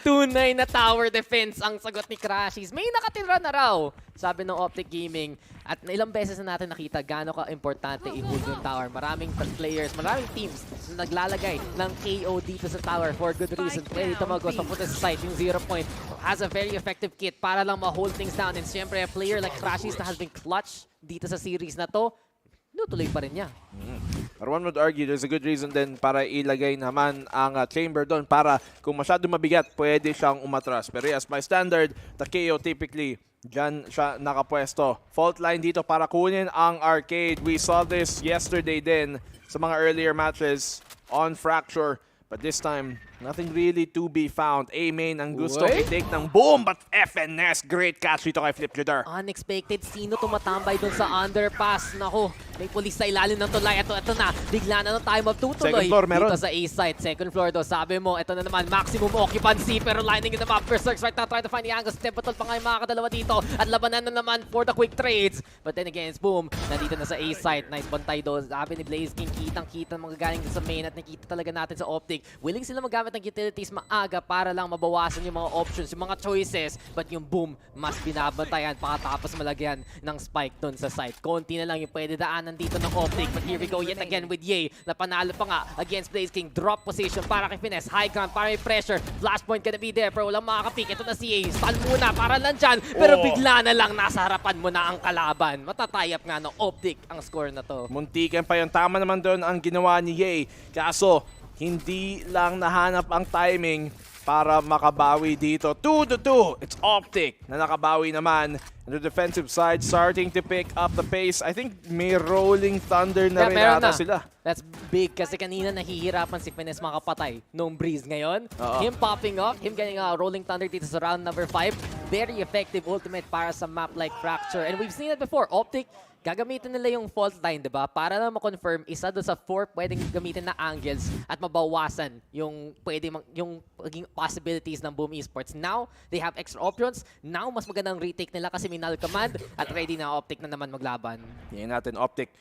Tunay na tower defense ang sagot ni Crashies. May nakatira na raw, sabi ng Optic Gaming. At ilang beses na natin nakita gaano ka-importante i-hold yung tower. Maraming players, maraming teams na naglalagay ng KO dito sa tower for good reason. Pwede tumagos papunta sa site yung 0 point. Has a very effective kit para lang ma-hold things down. And siyempre, a player like Crashies na has been clutch dito sa series na to, tuloy pa rin niya. But one would argue there's a good reason din para ilagay naman ang chamber doon para kung masyado mabigat, pwede siyang umatras. Pero yes, by standard, the KO typically, dyan siya nakapwesto. Fault line dito para kunin ang arcade. We saw this yesterday din sa mga earlier matches on Fracture. But this time, nothing really to be found. A main ang gusto i-take ng Boom, but FNS, great catch dito kay Flip Jitter. Unexpected, sino tumatambay dun sa underpass? Naku, may pulis sa ilalim ng tulay. Ito na, bigla na tayo magtutuloy. Second floor meron. Dito sa A site, second floor do. Sabi mo, ito na naman, maximum occupancy, pero lining in the map. Berserks right now, trying to find the angles. Templeton pa nga yung mga kadalawa dito. At labanan na naman for the quick trades. But then again, it's Boom. Nandito na sa A site. Nice bantay do. Sabi ni Blaze King, kitang-kita mga galing sa main at nakita talaga natin sa Optic. Willing sila magamit gumagamit ng utilities maaga para lang mabawasan yung mga options, yung mga choices. But yung boom, mas binabantayan pakatapos malagyan ng spike dun sa site. Konti na lang yung pwede daanan dito ng Optic. But here we go yet again with Ye. Napanalo pa nga against Blaze King. Drop position para kay Finesse. High ground para may pressure. Flashpoint gonna be there pero walang makakapik. Ito na si Ye. Stun muna para lang dyan. Pero bigla na lang nasa harapan mo na ang kalaban. Matatayap nga ng Optic ang score na to. Muntikan pa yung tama naman doon ang ginawa ni Ye. Kaso, hindi lang nahanap ang timing para makabawi dito. 2-2. It's Optic na nakabawi naman. On the defensive side, starting to pick up the pace. I think may rolling thunder na rin ata sila. That's big kasi kanina nahihirapan si Finesse makapatay nung Breeze ngayon. Him popping off, him getting a rolling thunder dito sa round number 5. Very effective ultimate para sa map like Fracture. And we've seen it before. Optic, gagamitin nila yung fault line, di ba? Para na ma-confirm isa doon sa 4 pwedeng gamitin na angles at mabawasan yung yung possibilities ng Boom Esports. Now, they have extra options. Now, mas magandang retake nila kasi may null command at ready na Optic na naman maglaban. Tingnan natin, Optic.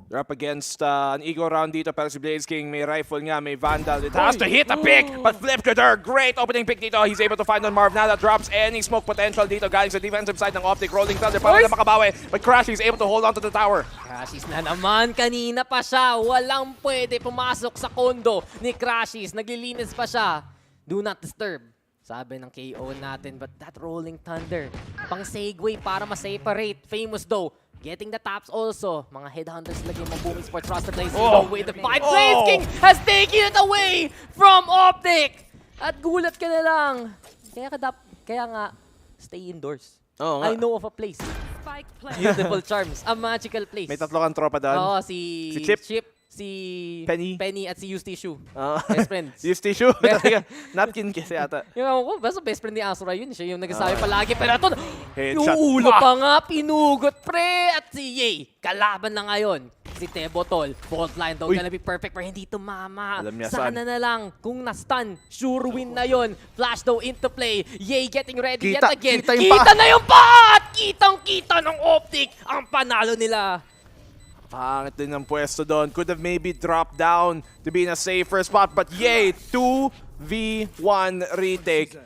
They're up against an ego round dito pero si Blaze King may rifle nga, may Vandal. It has to hit a pick, but Flip Cutter, great opening pick dito. He's able to find on Marv now that drops any smoke potential dito galing sa defensive side ng Optic. Rolling Thunder para na makabawi, but Crash is able to hold on to the tower. Crashies na naman, kanina pa siya. Walang pwede pumasok sa kondo ni Crashies. Naglilinis pa siya. Do not disturb. Sabi ng KO natin, but that Rolling Thunder, pang segue para ma-separate. Famous though. Getting the taps also. Mga headhunters lagi mga Boom Esports roster plays. With the fight. Blaze King has taken it away from Optic. At gulat ka na lang. Kaya nga, stay indoors. I know of a place. Beautiful charms. A magical place. May tatlo kang tropa doon. Si Chip. Si Penny at si Eustace. Best friends. Eustace. Napkin kasi ata. Yung basta best friend ni Asura yun. Siya yung nagsasabi palagi. Pero ito, headshot. yung ulo pa nga, pinugot pre. At si Ye, kalaban na ngayon. Si Tebotol, fault line daw gonna be perfect pero hindi tumama. Sana na lang kung na-stun, sure win na yon. Flash daw into play. Ye getting ready yet again. Kita na yung pa! At kitang-kita ng Optic ang panalo nila. Pangit din ang pwesto doon. Could have maybe dropped down to be in a safer spot. But yay, 2v1 retake.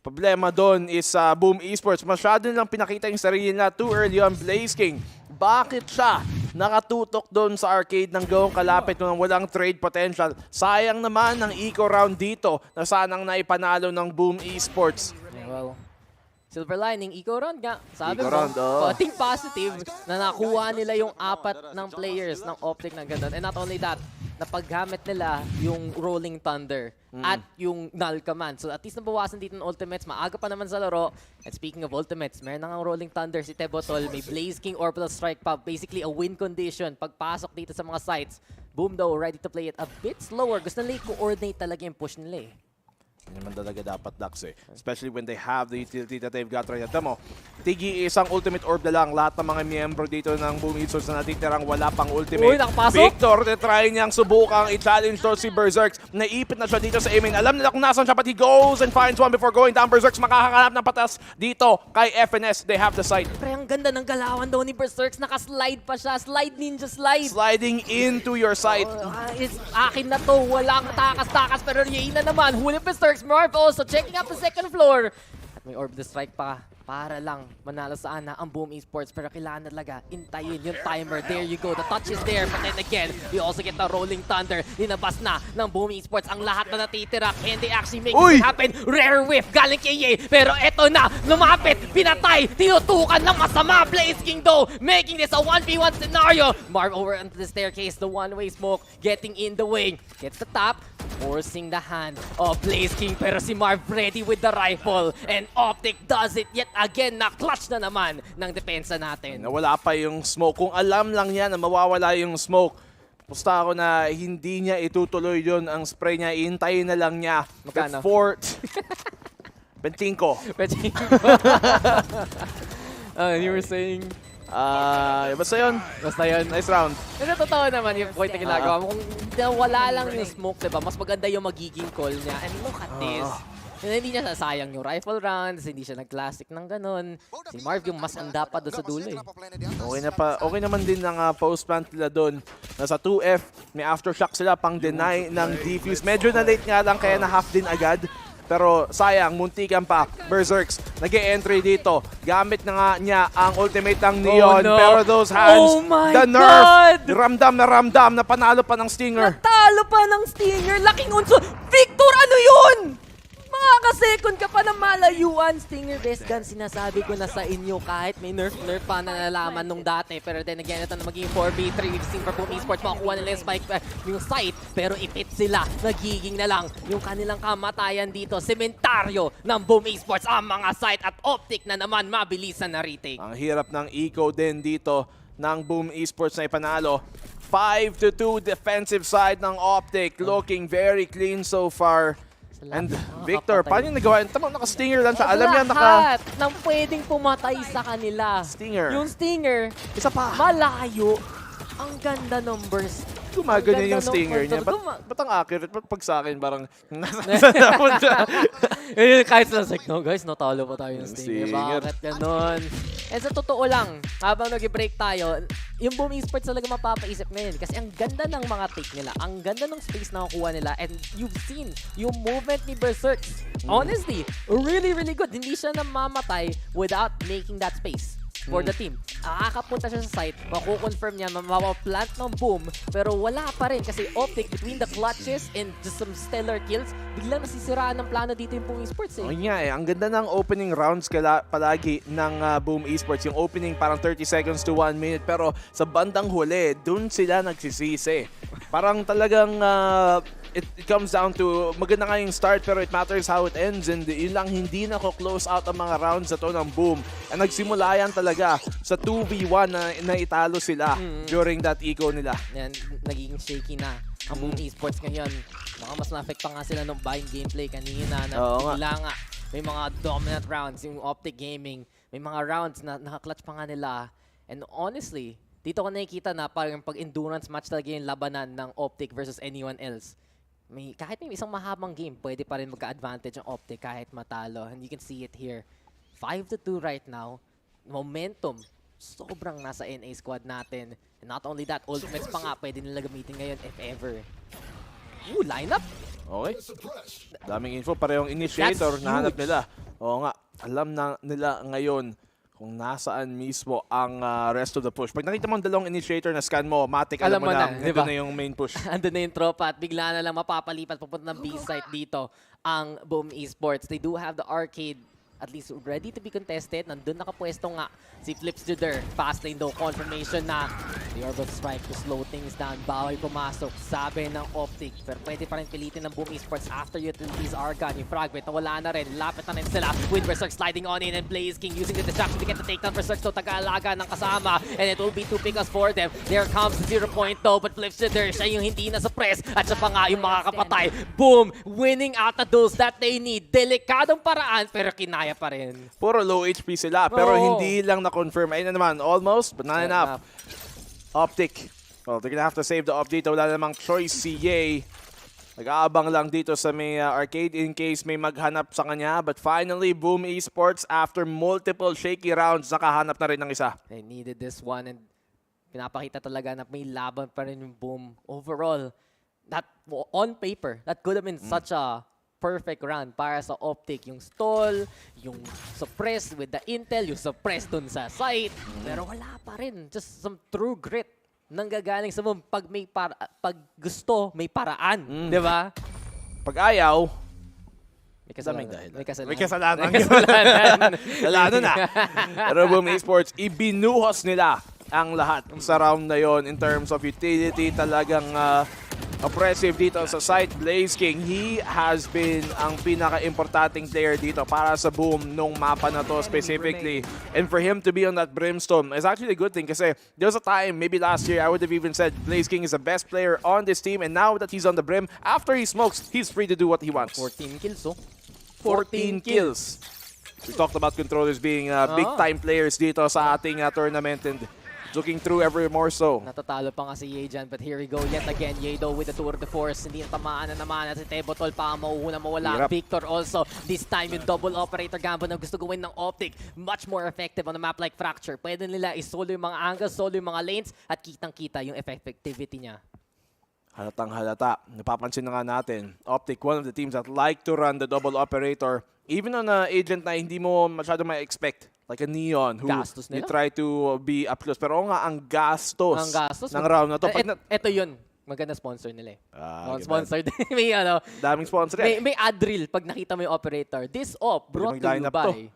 Problema doon is Boom Esports. Masyado nilang pinakita yung sarili nila too early on. Blaze King, bakit siya nakatutok doon sa arcade ng gawang kalapit nung walang trade potential? Sayang naman ang eco round dito na sanang naipanalo ng Boom Esports. Yeah, well, silver lining, eco round nga. Sabi eco mo, round, konting positive na nakuha nila yung 4 ng players ng Optic ng ganun. And not only that, napaggamit nila yung Rolling Thunder at yung Null Command. So at least nabawasan dito ng ultimates. Maaga pa naman sa laro. And speaking of ultimates, meron na nga Rolling Thunder si Tebotol. May Blaze King Orbital Strike pa. Basically a win condition. Pagpasok dito sa mga sites, Boom though, ready to play it a bit slower. Gusto nila i-coordinate talaga yung push nila eh. Hindi naman talaga dapat Dax eh. Especially when they have the utility that they've got right now. Tamo, tigi isang ultimate orb na lang. Lahat ng mga miyembro dito ng Boom Esports na natitirang wala pang ultimate. Uy, nakapasok! Victor, try niyang subukang i-challenge to si Berserks. Naipit na siya dito sa aiming. Alam nila kung nasan siya, but he goes and finds one before going down. Berserks makakakalap ng patas dito kay FNS. They have the site. Pre, ang ganda ng galawan daw ni Berserks. Naka-slide pa siya. Slide ninja slide. Sliding into your site. Akin na to. Walang takas-takas. Pero yay na naman. Huli Berserks. Marv also checking out the second floor. At may orbital strike pa para lang manalo sana ang Boom Esports. Pero kailangan talaga intayin yung timer. There you go. The touch is there. But then again, we also get the Rolling Thunder. Linabas na ng Boom Esports ang lahat na natitira. Can they actually make it happen? Rare whiff galing kay Ye. Pero eto na. Lumapit. Pinatay. Tinutukan ng masama. Blaze King though. Making this a 1v1 scenario. Marv over onto the staircase. The one-way smoke getting in the way. Gets the top. Forcing the hand of Blaze King. Pero si Marv ready with the rifle. And Optic does it yet again. Na-clutch na naman ng depensa natin. Nawala pa yung smoke. Kung alam lang niya na mawawala yung smoke, pusta ako na hindi niya itutuloy yun ang spray niya. Iintayin na lang niya. Magkano? 25. You were saying... basta yun. Nice round. Pero totoo naman yung point na ginagawa mo. Kung wala lang yung smoke, diba? Mas maganda yung magiging call niya. And look at this. Hindi niya sasayang yung rifle rounds, hindi siya nag-classic ng ganun. Si Marv yung mas anda pa doon sa dulo eh. Okay naman din ng post-plant nila doon. Nasa 2F, may aftershock sila pang deny ng defuse. Medyo na late nga lang kaya na half din agad. Pero sayang, muntikan pa. Berserks, nag-e-entry dito. Gamit na nga niya ang ultimate ng Neon. Pero those hands, the nerf, ramdam na panalo pa ng Stinger. Natalo pa ng Stinger, laking unso. Victor, ano yun? Makaka-second ka pa ng malayuan. Stinger best gun, sinasabi ko na sa inyo kahit may nerf pa na nalaman nung dati. Pero then again, ito na magiging 4v3. We've seen for Boom Esports, makakuha nila yung spike, yung site. Pero ipit sila, nagiging na lang yung kanilang kamatayan dito. Sementaryo ng Boom Esports ang mga site at Optic na naman mabilisan na retake. Ang hirap ng eco din dito ng Boom Esports na ipanalo. 5-2 defensive side ng Optic, looking very clean so far. And Victor, paano yung nagawa? Tamang naka-stinger lang siya. Alam niya lahat ng pwedeng pumatay sa kanila. Stinger. Yung Stinger, isa pa. Malayo. Ang ganda ng burst. Gumaganyan yung Stinger niya. Ba't ang accurate? Ba't pag sa akin parang nasa napunta? Kahit lang like, no guys, natalo pa tayo ng Stinger. Bakit ganun? And sa totoo lang, habang nag-break tayo, yung Boom Esports talaga mapapaisip ngayon kasi ang ganda ng mga take nila, ang ganda ng space na nakukuha nila, and you've seen yung movement ni Berserk. Honestly, really, really good. Hindi siya namamatay without making that space for the team. Nakakapunta siya sa site, makukonfirm niya, mapaplant ng Boom, pero wala pa rin kasi Optic, between the clutches and just some stellar kills, biglang nasisiraan ng plano dito yung Boom Esports eh. O nga eh, ang ganda ng opening rounds palagi ng Boom Esports. Yung opening parang 30 seconds to 1 minute, pero sa bandang huli, dun sila nagsisisi. Parang talagang it comes down to maganda nga yung start pero it matters how it ends, and yun lang hindi close out ang mga rounds na to ng Boom. And nagsimula yan talaga sa 2v1 na italo sila during that eco nila. Yan, nagiging shaky na ang Boom Esports ngayon. Baka mas na-affect pa nga sila nung buying gameplay kanina na bigla nga. May mga dominant rounds, yung Optic Gaming. May mga rounds na naka-clutch pa nga nila. And honestly, dito ko nakikita na parang pag-endurance match talaga yung labanan ng Optic versus anyone else. Kahit may isang mahabang game, pwede pa rin magka-advantage ang Optic kahit matalo. And you can see it here. 5-2 right now. Momentum, sobrang nasa NA squad natin. And not only that, ultimates pa nga pwede nila gamitin ngayon if ever. Lineup! Okay. Daming info, parehong initiator na hanap nila. Oo nga, alam na nila ngayon kung nasaan mismo ang rest of the push. Pag nakita mo ang dalawang initiator na scan mo, matik, alam mo na, diba? na yung main push. Andun na yung tropa at bigla na lang mapapalipat papunta ng B-site dito ang Boom Esports. They do have the arcade at least ready to be contested. Nandun nakapwesto nga si Flipster. Fast lane daw, confirmation na the orbital strike to slow things down. Bawal pumasok, sabi ng Optic. Pero pwede pa rin pilitin ng Boom Esports after utilities are gone. Yung fragment na wala na rin. Lapit na rin sila with Berserk sliding on in and Blaze King using the distraction to get the takedown. Berserk so taga-alaga ng kasama and it will be 2 pickups for them. There comes the 0 point though, but Flipster, siya yung hindi na suppress at siya pa nga yung makakapatay. Boom! Winning out the dose that they need. Delikadong paraan pero kinaya pa rin. Puro low HP sila, pero hindi lang na-confirm. Ayun na naman, almost, but not enough. Optic. Well, they're gonna have to save the update. Wala namang choice si Ye. Nag-aabang lang dito sa may arcade in case may maghanap sa kanya. But finally, Boom Esports, after multiple shaky rounds, nakahanap na rin ng isa. They needed this one and pinapakita talaga na may laban pa rin yung Boom. Overall, that on paper, that could have been such a perfect round para sa Optic. Yung stall, yung suppress with the intel, yung suppress dun sa site. Pero wala pa rin. Just some true grit nanggagaling sa Boom. Pag gusto, may paraan. Di ba? Pag ayaw, may kasalanan. May kasalanan. Kasalanan na. Pero Boom Esports, ibinuhos nila ang lahat sa round na yon in terms of utility. Talagang oppressive dito sa site. Blaze King, he has been ang pinaka-importanting player dito para sa Boom nung mapa na to specifically. And for him to be on that Brimstone is actually a good thing kasi there was a time, maybe last year, I would have even said Blaze King is the best player on this team, and now that he's on the Brim, after he smokes, he's free to do what he wants. 14 kills, oh. 14 kills. We talked about controllers being big-time players dito sa ating tournament, and looking through ever more so. Natatalo pa nga si Ye dyan, but here we go yet again. Ye though with the tour de force, hindi na tamaan na naman. At si Tebotol pa ang mauuna mawala. Hirap. Victor also, this time yung double operator gamble na gusto gawin ng Optic. Much more effective on a map like Fracture. Pwede nila isolo yung mga angles, solo yung mga lanes, at kitang-kita yung effectivity niya. Halatang halata. Napapansin na nga natin. Optic, one of the teams that like to run the double operator. Even on an agent na hindi mo masyado ma-expect. Like a Neon who Gastos you nila. try to be up close. Pero oo nga, ang gastos, ng round na to. Ito yun. Maganda sponsor nila eh. Ganun. Sponsored. May ano. Daming sponsor yan. May ad reel pag nakita mo yung operator. This op brought to you mag-line up by to.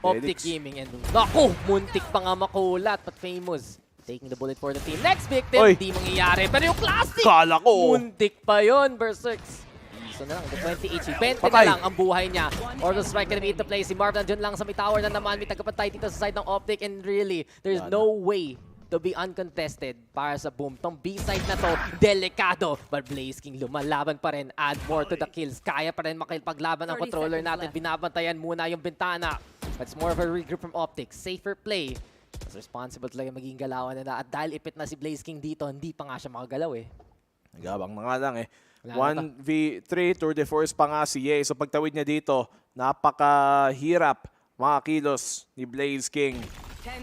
Optic Gaming. And naku, muntik pa nga makulat. But famous. Taking the bullet for the team. Next victim, Oy. di mangyayari. Pero yung classic, Kala ko. muntik pa yun. Berserks. So na lang, the 20 HP. 20 Patay. na lang ang buhay niya. Orbital Strike gonna be into play. Si Marv nandiyan lang sa may tower na naman. May tagapatay dito sa side ng Optic. And really, there's no way to be uncontested para sa boom. Tong B-side na to, delikado. But Blaze King lumalaban pa rin. Add more to the kills. Kaya pa rin makipaglaban ang controller natin. Binabantayan muna yung bintana. But it's more of a regroup from Optic. Safer play. Mas responsible talaga maging galawan nila. At dahil ipit na si Blaze King dito, hindi pa nga siya makagalaw eh. Nagabang na nga lang eh. Wala na 1v3, tour de force pa nga si Ye. So pagtawid niya dito, napakahirap mga kilos ni Blaze King.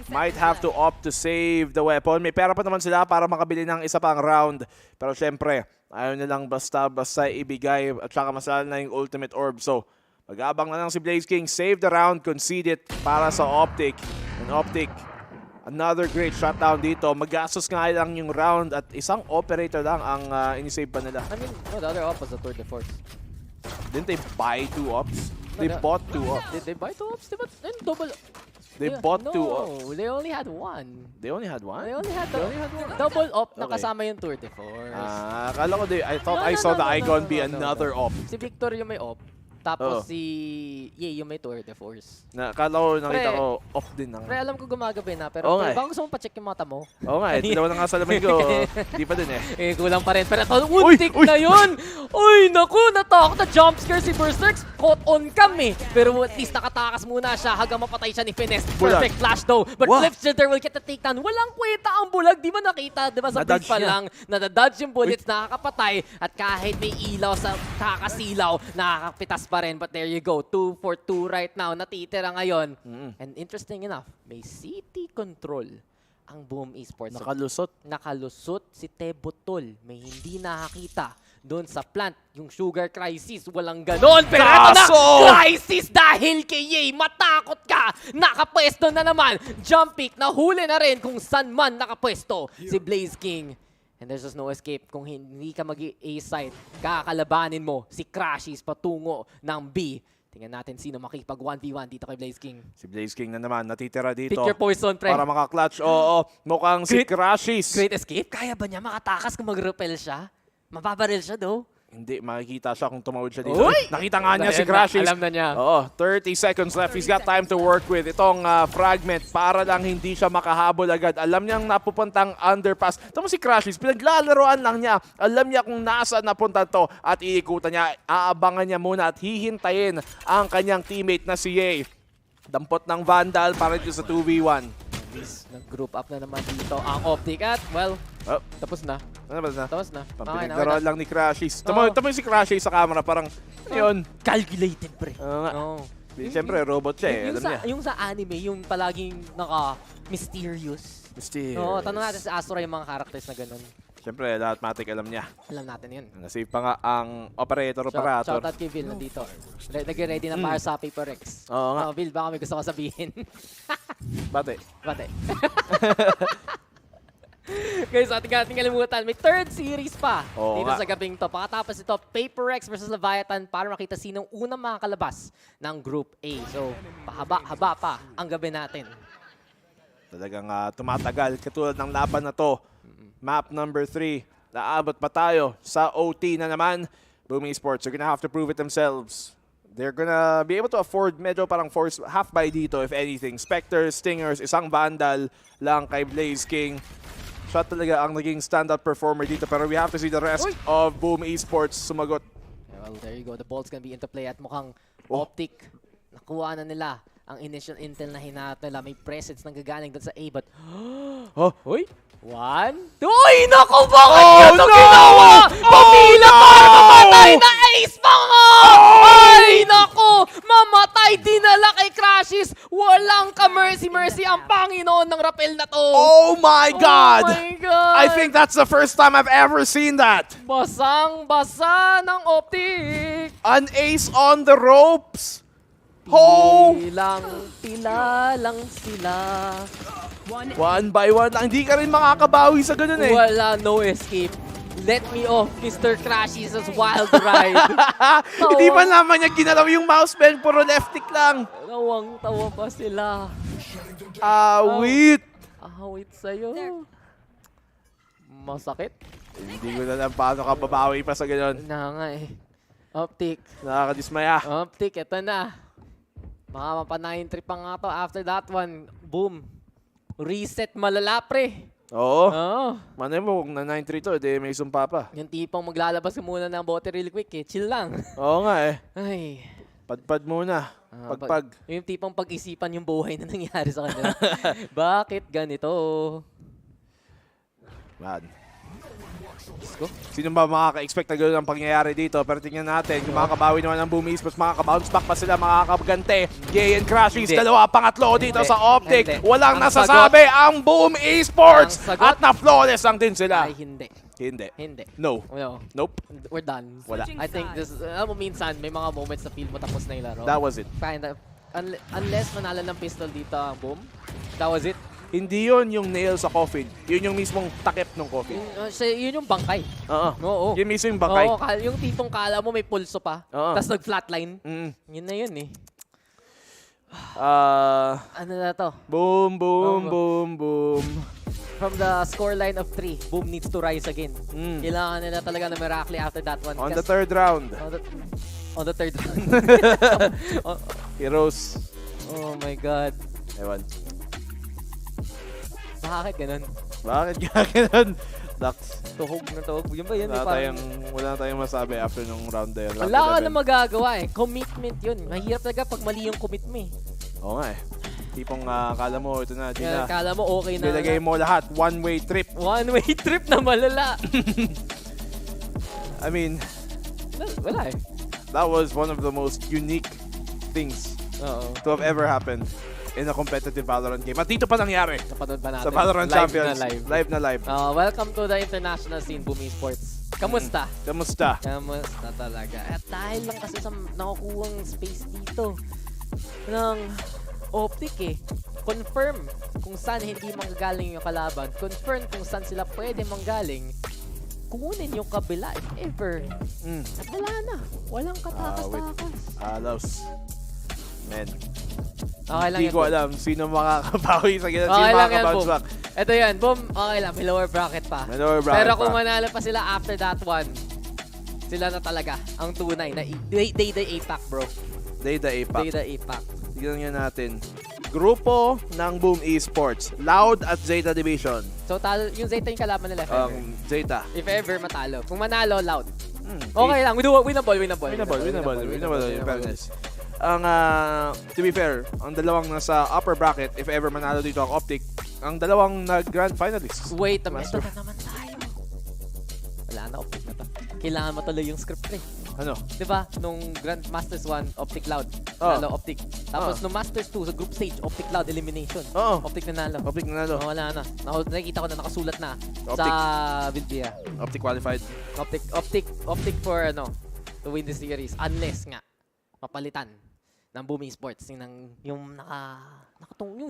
Might have to opt to save the weapon. May pera pa naman sila para makabili ng isa pang round. Pero syempre, ayaw nilang basta-basta ibigay at saka masala na yung ultimate orb. So, mag-abang na lang si Blaze King. Save the round, concede it para sa Optic. And Optic, another great shutdown dito. Magastos nga lang yung round at isang operator lang ang inisave pa nila. I mean, no, the other op was the tour de force. Didn't they buy 2 ops? They bought 2 ops. Did they buy 2 ops? Diba? Double. They bought 2 ops. No, they only had 1. They only had 1? They only had double op na kasama yung tour de force. Akala ko I thought I saw the icon be another op. Si Victor yung may op. Tapos si Ye yung may tour de force. Akala ko nakita ko off din ng... Pre, alam ko gumagabi na. Pero baka gusto mong pa-check yung mata mo. Oo nga, dalawa na nga sa lamin ko. Di pa din eh. Kulang pa rin. Pero ito, untik na yun! Uy, naku, natakot na jumpscare si Berserks. Caught on cam eh. Pero at least nakatakas muna siya hanggang mapatay siya ni Finesse. Perfect flash though. But Flip Jitter will get the takedown. Walang kwenta ang bulag. Di ba nakita? Di ba sa bridge pa lang? Nadadodge yung bullets, nakakapatay. At kahit may ilaw sa kakasilaw, nakakapitas pa rin. But there you go. 2 for 2 right now. Natitira ngayon. And interesting enough, may city control ang Boom Esports. Nakalusot si Tebotol. May hindi nakakita doon sa plant. Yung Sugar Crisis, walang ganon. Pero ito na, Crisis dahil kay Ye. Matakot ka. Nakapwesto na naman. Jump pick, nahuli na rin kung saan man nakapwesto si Blaze King. And there's just no escape. Kung hindi ka mag-A side, kakalabanin mo si Crashies patungo ng B. Tingnan natin sino makipag 1v1 dito kay Blaze King. Si Blaze King na naman, natitira dito. Pick your poison, pre. Para maka-clutch. Oo, mukhang si Crashies. Great escape? Kaya ba niya makatakas kung mag-repel siya? Mababaril siya, though. Hindi, makikita siya kung tumawid siya dito. Uy! Nakita nga niya si Crashies. Alam na niya. Oo, 30 seconds left. He's got time to work with. Itong fragment para lang hindi siya makahabol agad. Alam niyang napupuntang underpass. Tama si Crashies, pinaglalaroan lang niya. Alam niya kung nasaan napunta to at iikutan niya. Aabangan niya muna at hihintayin ang kanyang teammate na si Ye. Dampot ng Vandal para dito sa 2v1. Nag-group up na naman dito ang Optic at, well, tapos na. Tapos na. Pinaglaroan lang ni Crashies. Tama si Crashies sa camera, parang, ano yun? Calculated, pre. Siyempre, robot siya eh. Yung sa anime, yung palaging naka-mysterious. Oo, tanong natin sa Asura yung mga characters na ganun. Siyempre, lahat matik alam niya. Alam natin yun. Nasave pa nga ang operator. Shoutout kay Vil, nandito. Nag-ready na para sa Paper X. Oo nga. Vil, baka may gusto ka sabihin. Bate. Guys, ating kalimutan, may third series pa dito nga sa gabing to. Pakatapos ito, Paper X versus Leviatan para makita sinong unang makakalabas ng Group A. So, pahaba-haba pa ang gabi natin. Talagang tumatagal. Katulad ng laban na to. Map number 3. Naabot pa tayo sa OT na naman. Boom Esports are gonna have to prove it themselves. They're gonna be able to afford medyo parang force half buy dito if anything. Spectres, Stingers, isang Vandal lang kay Blaze King. Siya talaga ang naging standout performer dito. Pero we have to see the rest of Boom Esports sumagot. Well, there you go. The ball's gonna be into play at mukhang Optic. Nakuha na nila ang initial intel na hinahanap nila. May presence nang gagaling doon sa A, but Uy! 1, 2. Uy, naku! Bakit ito ginawa? Pumila para mamatay na ace pa nga! Ay, naku! Mamatay dinala kay Crashes. Walang ka-mercy-mercy ang Panginoon ng rappel na to. Oh my God! Oh my God! I think that's the first time I've ever seen that. Basang-basa ng Optic. An ace on the ropes. Oh! Pila lang sila. One by one lang. Hindi ka rin makakabawi sa ganun eh. Wala, no escape. Let me off, Mr. Crashes' wild ride. Hindi pa naman niya ginalaw yung mouse bend, puro left click lang. Tawang-tawa pa sila. Awit! Awit sa'yo. Masakit. Hindi ko na lang paano ka babawi pa sa ganun. Na nga eh. Optic. Nakakadismaya. Optic, eto na. Mga mapa-9 trip pa nga to. After that one, boom. Reset malala, pre. Oo. Oo. Manay mo, kung na 9-3 to, edi may sumpa pa. Yung tipong maglalabas ka muna ng bote really quick eh. Chill lang. Oo nga eh. Ay. Padpad muna. Pagpag. Yung tipong pag-isipan yung buhay na nangyari sa kanila. Bakit ganito? Man. Sino ba makaka-expect na gano'n ang pangyayari dito? Pero tingnan natin, kung makakabawi naman ng Boom Esports, makaka-bounce back pa sila, makakagante. Gay and Crashies, dalawa, pangatlo dito sa Optic. Walang nasasabi ang Boom Esports. At na-flawless lang din sila. Ay, hindi. Hindi. No. Nope. We're done. Wala. I think this, alam mo minsan, may mga moments na feel mo tapos na yung laro. That was it. Kinda, unless manalo ng pistol dito ang Boom, that was it. Hindi yun yung nail sa coffin. Yun yung mismong takip ng coffin. Yun yung bangkay. Oo. Yun mismo yung bangkay. Oo, yung tipong kala mo may pulso pa. Tapos nag-flatline. Yun na yun eh. Ano na to? Boom, boom, boom, boom. From the scoreline of 3, Boom needs to rise again. Kailangan nila talaga na miracle after that one. On the third round. On the third round. Heroes. Oh my God. Ewan. Bakit ganun? Bakit ganun? Ducks. Tuhog na tuhog. Yun ba yun? Wala na tayong masabi after nung round na yun. Wala ka na magagawa eh. Commitment yun. Mahirap talaga pag mali yung commit mo eh. Oo nga eh. Tipong kala mo, ito na, di na. Kala mo okay na. Nilagay mo lahat. One-way trip. One-way trip na malala. I mean, wala eh. That was one of the most unique things to have ever happened in a competitive Valorant game. At dito pa nangyari. Napanood ba natin? Sa Valorant Champions. Live na live. Welcome to the international scene, Boom Esports. Kamusta? Kamusta? Kamusta talaga. At dahil lang kasi sa nakukuhang space dito ng Optic eh. Confirm kung saan hindi manggagaling yung kalaban. Confirm kung saan sila pwede manggaling. Kunin yung kabila if ever. At wala na. Walang katakas-takas. Alaws. Man. Okay lang Hindi ko alam sino makakabawi sa ganyan. Sino makakabounce back. Ito yan, Boom. Okay lang, may lower bracket pa. May lower bracket Pero pa. kung manalo pa sila after that one, sila na talaga ang tunay na they the APAC, bro. They the APAC. They the APAC. Tignan nga natin. Grupo ng Boom Esports. Loud at Zeta Division. So, yung Zeta yung kalaban nila, if ever. Zeta. If ever matalo. Kung manalo, Loud. Okay lang. Winnable. Winnable. In fairness. To be fair, ang dalawang nasa upper bracket, if ever manalo dito ang Optic, ang dalawang grand finalists. Wait a minute. Ito na naman tayo. Wala na, Optic na to. Kailangan matuloy yung script eh. Ano? Diba? Nung Grand Masters 1, Optic Loud. Nalo, Optic. Tapos nung Masters 2, sa group stage, Optic Loud elimination. Optic nanalo. Optic nanalo. Wala na. Nakikita ko na nakasulat na Optic. sa Bilbia. Optic qualified. Optic for to win the series. Unless nga, mapalitan ng Boom Esports yung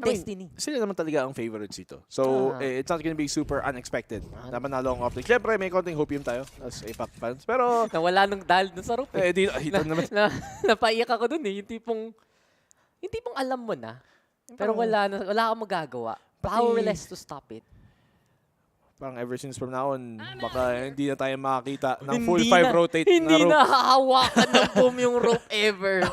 Destiny. Sila naman talaga ang favorites dito. So, it's not gonna be super unexpected na manalo ang Optic. Siyempre, may konting hopium tayo as APAC fans. Pero, nawala nung dahil dun sa rope eh. Dito naman. Napaiyak ako dun eh. Yung tipong alam mo na. Pero wala kang magagawa. Powerless to stop it. Parang ever since from now on, baka hindi na tayo makakita ng full 5 rotate na rope. Hindi na hahawakan ng Boom yung rope ever.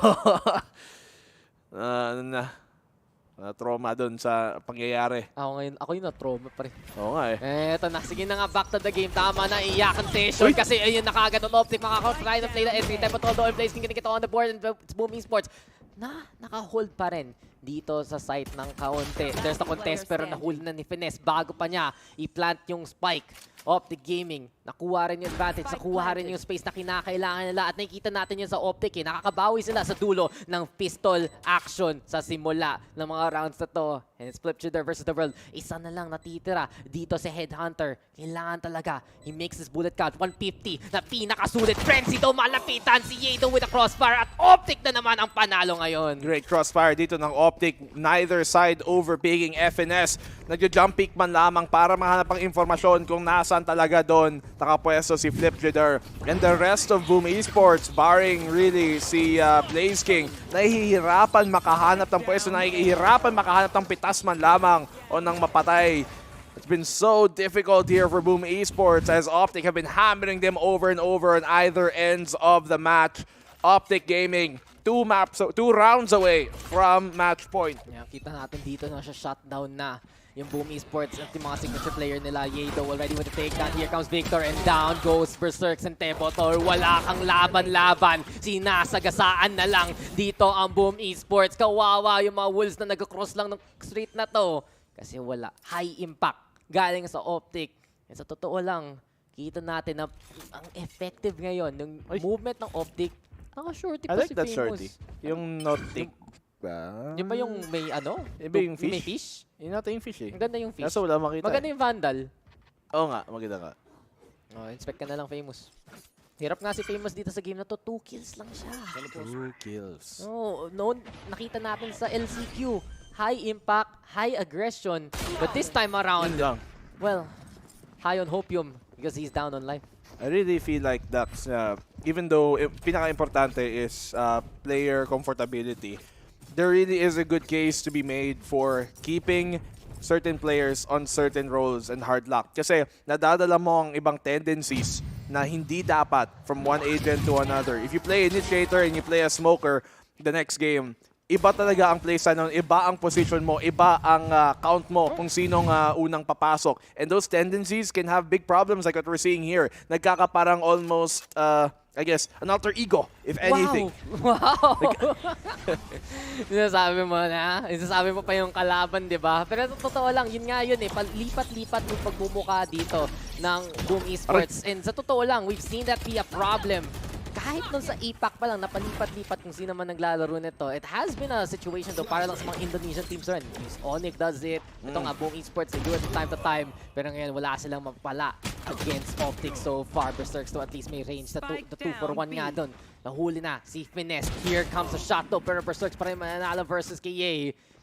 Trauma doon sa pangyayari. Ako yung na-trauma pa rin. Oo nga eh. Eto na, sige na nga, back to the game. Tama na, iyakan session. Kasi ayun, nakagad ang Optic. Makaka-try na play na entry. Type of all the place. Can get on the board and it's Boom Esports. na naka-hold pa rin dito sa site ng kaunti. There's the contest pero nahuli na ni Finesse bago pa niya i-plant yung spike. Optic Gaming, nakuha rin yung advantage, nakuha rin yung space na kinakailangan nila at nakikita natin yun sa Optic nakakabawi sila sa dulo ng pistol action sa simula ng mga rounds na to. And it's Flip Shooter versus the world. Isa na lang natitira dito si Headhunter. Kailangan talaga, he makes his bullet count 150 na pinakasulit. Frenzy daw malapitan si Yedo with a crossfire at Optic na naman ang panalo ngayon. Great crossfire dito ng Optic. Neither side overpicking FNS. Nagja-jump peek man lamang para mahanap ang informasyon kung nasaan talaga doon nakapwesto si Flip Shooter. And the rest of Boom Esports, barring really si Blaze King, nahihirapan makahanap ng pwesto, nahihirapan makahanap ng pitas man lamang o ng mapatay. It's been so difficult here for Boom Esports as Optic have been hammering them over and over on either ends of the match. Optic Gaming, 2 rounds away from match point. Yeah, kita natin dito na siya shutdown na yung Boom Esports at yung mga signature player nila. Yedo already with the takedown. Here comes Victor and down goes Berserks and Tebotor. Wala kang laban-laban. Sinasagasaan na lang dito ang Boom Esports. Kawawa yung mga Wolves na nag-cross lang ng street na to. Kasi wala. High impact galing sa Optic. And sa totoo lang, kita natin na ang effective ngayon ng movement ng Optic. Naka-shorty pa si Famous. Shorty. Yung not-tick ba? Yung ba yung may ano? Iba yung fish? May fish? Yung natin yung fish Ang ganda yung fish. Kaso wala makita. Maganda yung Vandal. Oo nga, maganda nga. Oh, inspect ka na lang, Famous. Hirap nga si Famous dito sa game na to. 2 kills lang siya. 2 kills. Oh, no, nakita natin sa LCQ. High impact, high aggression. But this time around, well, high on hopium because he's down on life. I really feel like that's, even though pinaka-importante is player comfortability, there really is a good case to be made for keeping certain players on certain roles and hard luck. Kasi nadadala mo ang ibang tendencies na hindi dapat from one agent to another. If you play initiator and you play a smoker the next game, iba talaga ang playstyle nun, iba ang position mo, iba ang count mo kung sinong unang papasok. And those tendencies can have big problems like what we're seeing here. Nagkakaparang almost, I guess, an alter ego, if anything. Wow! Sinasabi mo na, sinasabi mo pa yung kalaban, di ba? Pero totoo lang, yun nga yun lipat-lipat yung pagbumuka dito ng Boom Esports. And sa totoo lang, we've seen that be a problem. Kahit nun sa APAC pa lang, napalipat-lipat kung sino man naglalaro nito. It has been a situation though, para lang sa mga Indonesian teams rin. Onyx does it. Ito nga, Boom Esports, they do it from time to time. Pero ngayon, wala silang mapala against Optic so far. Berserks to at least may range. The 2-for-1 nga dun. Nahuli na si Finesse. Here comes a shot though, pero Berserks pa rin mananalo versus kay Ye.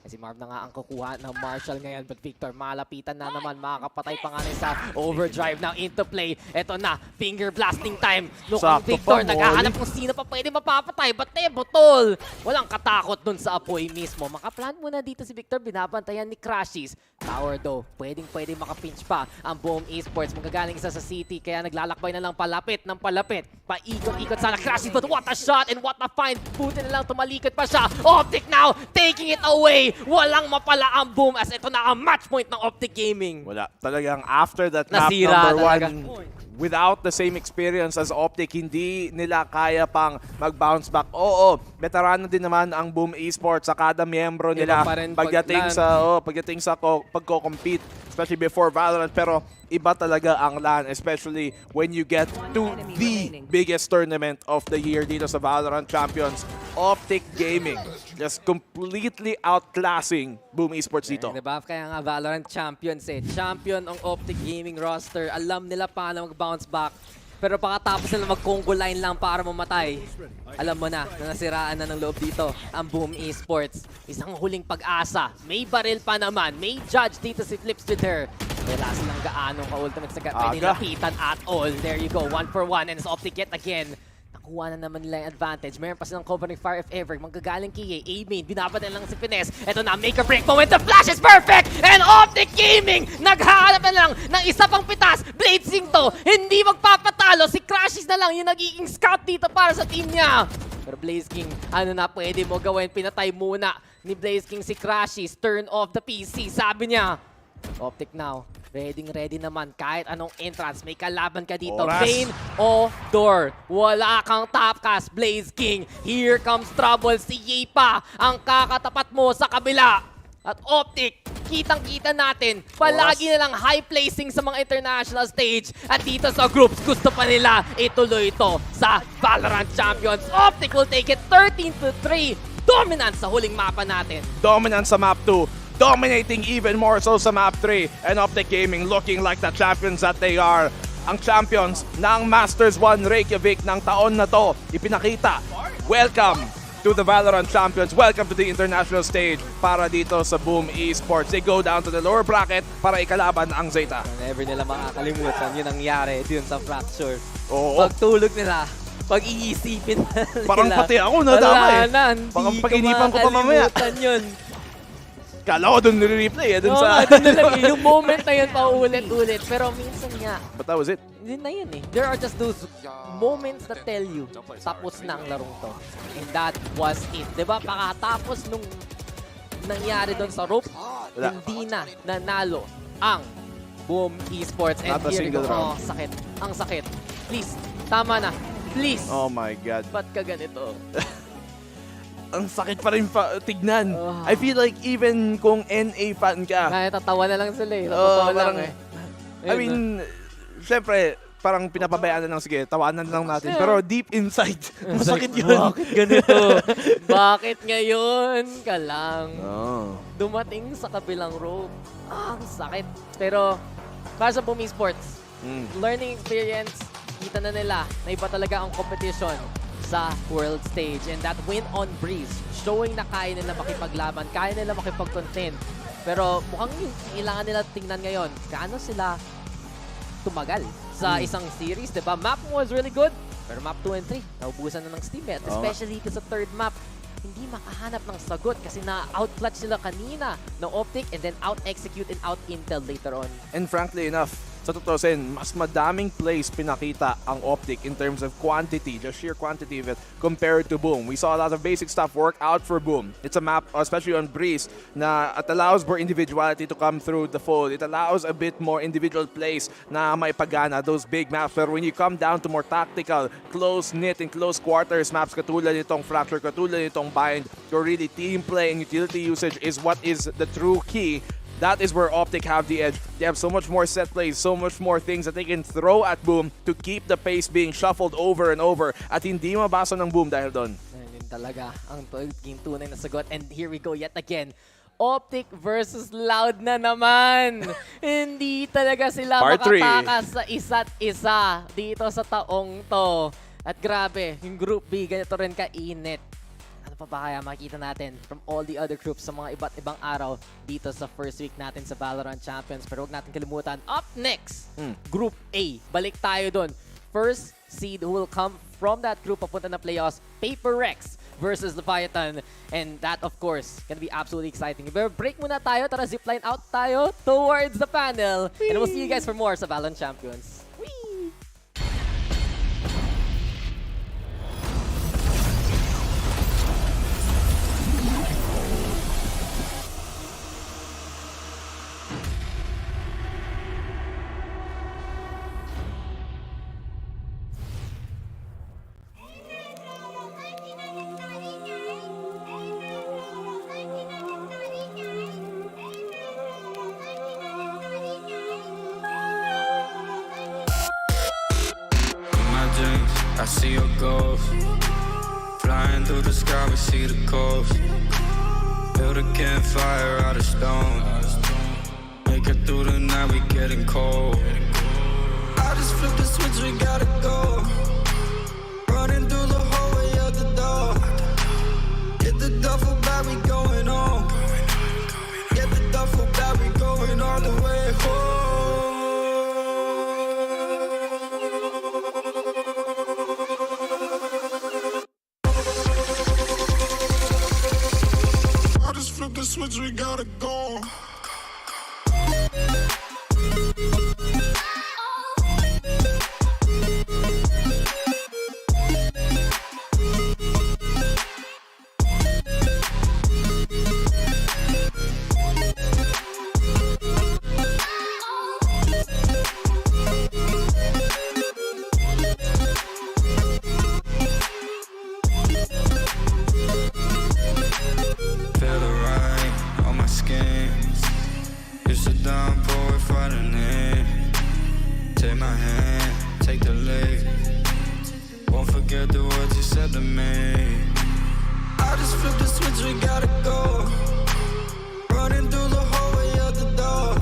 Si Marv na nga ang kukuha ng Marshall ngayon. But Victor, malapitan na naman. Makakapatay pa nga rin sa overdrive. Now into play. Ito na, finger blasting time. Look ang Victor, naghahanap kung sino pa pwede mapapatay. But botol! Walang katakot dun sa apoy mismo. Makaplan muna dito si Victor. Binabantayan ni Crashies. Tower though, pwedeng makapinch pa ang Boom Esports. Magagaling isa sa city. Kaya naglalakbay na lang palapit ng palapit. Paikot-ikot sana Crashies. But what a shot and what a find. Buti na lang tumalikot pa siya. Optic now, taking it away. Walang mapala ang Boom as ito na ang match point ng Optic Gaming. Wala. Talagang after that map Nasira number 1, without the same experience as Optic, hindi nila kaya pang mag-bounce back. Oo, veterano din naman ang Boom Esports sa kada miyembro nila pagdating sa pagko-compete, especially before Valorant. Pero iba talaga ang LAN, especially when you get to the biggest tournament of the year dito sa VALORANT Champions. Optic Gaming just completely outclassing Boom Esports dito. Diba? Kaya nga VALORANT Champions Champion ang Optic Gaming roster. Alam nila paano mag-bounce back. Pero pagkatapos nila mag-Congo line lang para mamatay, alam mo na nasiraan na ng loob dito ang Boom Esports. Isang huling pag-asa. May baril pa naman. May judge dito si Flipster. Wala silang gaanong ka-ultimate sa pwede lapitan at all. There you go. 1-for-1 and it's Optic yet again. Nakuha na naman nila yung advantage. Meron pa silang covering fire if ever. Manggagaling kay A-main. Binabatan lang si Finesse. Ito na, make or break moment. The flash is perfect! And Optic Gaming naghahanap na lang ng isa pang pitas. Blazing to. Hindi magpapatalo. Si Crashies na lang yung nagiging scout dito para sa team niya. Pero Blaze King, ano na pwede mo gawin? Pinatay muna ni Blaze King si Crashies. Turn off the PC. Sabi niya. Optic now. ready naman kahit anong entrance. May kalaban ka dito. Oras. Vayne o Door. Wala kang top cast, Blaze King. Here comes trouble. Si Yepa ang kakatapat mo sa kabila. At Optic, kitang-kita natin, palagi na lang high placing sa mga international stage. At dito sa groups, gusto pa nila ituloy ito sa Valorant Champions. Optic will take it 13-3. Dominance sa huling mapa natin. Dominance sa map 2. Dominating even more so sa map 3. And Optic Gaming looking like the champions that they are. Ang champions ng Masters 1 Reykjavik ng taon na to. Ipinakita. Welcome to the Valorant Champions. Welcome to the international stage para dito sa Boom Esports. They go down to the lower bracket para ikalaban ang Zeta. Never nila makakalimutan yun nangyari dun sa Fracture. Oo. Pagtulog nila, pag-iisipin na nila. Parang pati ako nadama Wala na, hindi Parang ko pag-inipan ko pa mamaya. makakalimutan yun. Kala ko doon nire-replay dun sa... Dun na lang, yung moment na yun pa ulit-ulit. Pero minsan nga, But that was it. yun na yun eh. There are just those moments that tell you, tapos na ang larong to. And that was it. Diba? Pakatapos nung nangyari doon sa rope, Wala. hindi na nanalo ang Boom Esports. And Not a here we single go. round. Oh, sakit. Ang sakit. Please, tama na. Please. Oh my God. Ba't ka ganito? Ang sakit pa rin tignan. I feel like even kung NA fan ka, Tatawa na lang sila eh. Tatawa lang parang- eh. I mean, syempre, parang pinapabayaan na lang, sige, tawanan lang natin. Pero deep inside, masakit yun. Bakit ganito? Bakit ngayon ka lang? Oh. Dumating sa kabilang rope. Ang sakit. Pero, para sa Boom Esports, learning experience, kita na nila na iba talaga ang competition sa world stage. And that win on Breeze, showing na kaya nila makipaglaban, kaya nila makipag-contend. Pero mukhang yung kailangan nila tingnan ngayon, gaano sila tumagal sa isang series, diba? Map was really good, pero map 2 and 3, naubusan na ng steam eh. Especially sa third map, hindi makahanap ng sagot kasi na-outclutch sila kanina ng Optic and then out-execute and out-intel later on. And frankly enough, sa tutusin, mas madaming plays pinakita ang Optic in terms of quantity, just sheer quantity of it, compared to Boom. We saw a lot of basic stuff work out for Boom. It's a map, especially on Breeze, na it allows more individuality to come through the fold. It allows a bit more individual plays na may pagana, those big maps. Pero when you come down to more tactical, close-knit and close quarters maps, katulad nitong Fracture, katulad nitong Bind, or really team play and utility usage is what is the true key. That is where Optic have the edge. They have so much more set plays, so much more things that they can throw at Boom to keep the pace being shuffled over and over at hindi mabasa ng Boom dahil doon. Yun talaga ang game tunay na sagot. And here we go yet again. Optic versus Loud na naman. Hindi talaga sila Part three. makatakas sa isa't isa dito sa taong to. At grabe, yung Group B, ganito rin kainit. Ano pa ba kaya makikita natin from all the other groups sa mga iba't ibang araw dito sa first week natin sa Valorant Champions. Pero huwag natin kalimutan, up next, Group A. Balik tayo dun. First seed who will come from that group papunta na playoffs, Paper Rex versus Leviatan. And that, of course, can be absolutely exciting. Pero break muna tayo, tara zipline out tayo towards the panel. And we'll see you guys for more sa Valorant Champions. I see your ghost flying through the sky. We see the coast. Build a campfire out of stone. Make it through the night. We getting cold. I just flipped the switch. We gotta go. Running through the hallway out the door. Get the duffel bag. We going home. Get the duffel bag. We going all the way home. Flip the switch, we gotta go. to me. I just flipped the switch, we gotta go. Running through the hallway of the door.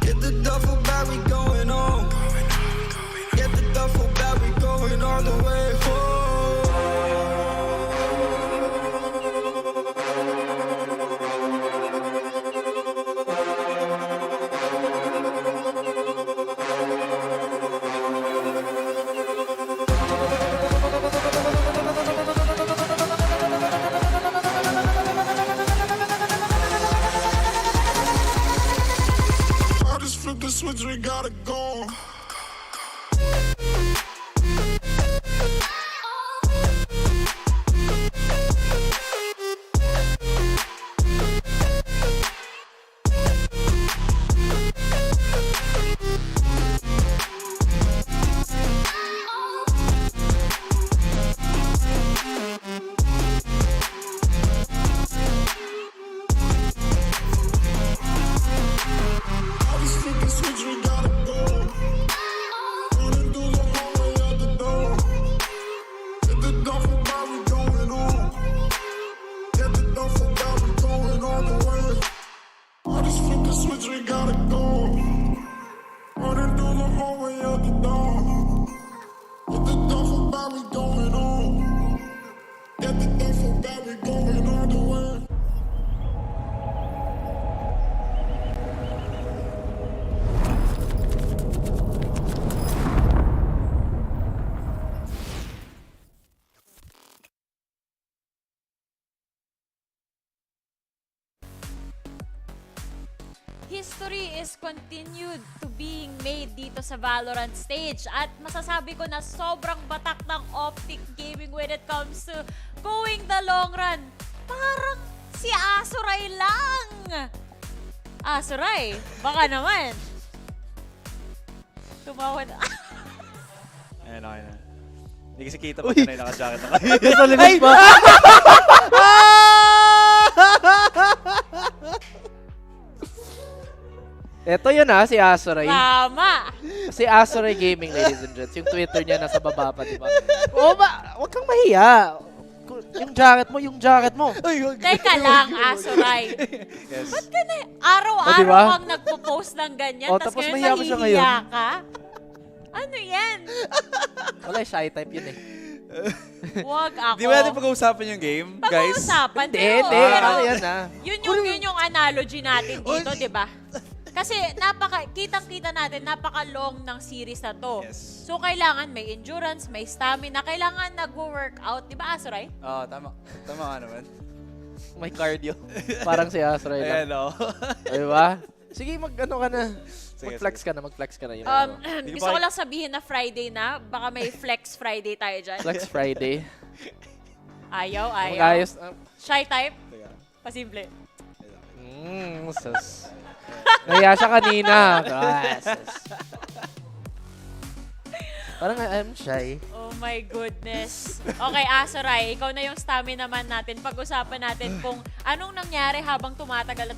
Get the duffel bag, we going home. Get the duffel bag, we going all the way home. I just flipped the switch, we gotta go. I just flipped the switch, we gotta go. Running through the hallway of the door. Get the duffel bag, we going home. Get the duffel bag, we going all the way. I just flipped the switch, we gotta go. Running through the hallway of the door. Get the duffel bag, we going home. Get the duffel bag, we going all the way. History is continued to being made dito sa Valorant stage at masasabi ko na sobrang batak ng Optic Gaming when it comes to going the long run. Parang si Asuray lang. Asuray, baka naman. Tumawad. Ayun, okay na. Hindi kasi kita pag na naka-jacket na kayo. Sa limit ba? Ito yun si Asuray. Tama. Si Asuray Gaming, ladies and gents. Yung Twitter niya nasa baba pa, di ba? Oo ba? Huwag kang mahiya. Yung jacket mo. Teka lang, Asuray. Yes. Ba't ka na araw-araw diba? kang nagpo-post ng ganyan, O, tapos tapos ngayon mahiya mo siya ngayon. nahihiya ka? Ano yan? Wala, shy type yun eh. Huwag ako. Di ba natin pag-uusapan yung game, guys? Pag-uusapan. Hindi. Pero, Ano yan yun yung analogy natin dito, di ba? Kasi kitang-kita natin, napaka-long ng series na to. Yes. So, kailangan may endurance, may stamina, kailangan nag-workout. Di ba, Asuray? Oo, tama. Tama nga naman. May cardio. Parang si Asuray lang. Ayan, oo. Di ba? Sige, mag-ano ka na. Sige, Mag-flex ka na. Yun, gusto ko lang sabihin na Friday na. Baka may Flex Friday tayo dyan. Flex Friday. Ayaw. Mag-ayos. Shy type? Pasimple. Sus. Naya siya kanina. Parang I'm shy. Oh my goodness. Okay, Asuray, ikaw na yung stamina man natin. Pag-usapan natin kung anong nangyari habang tumatagal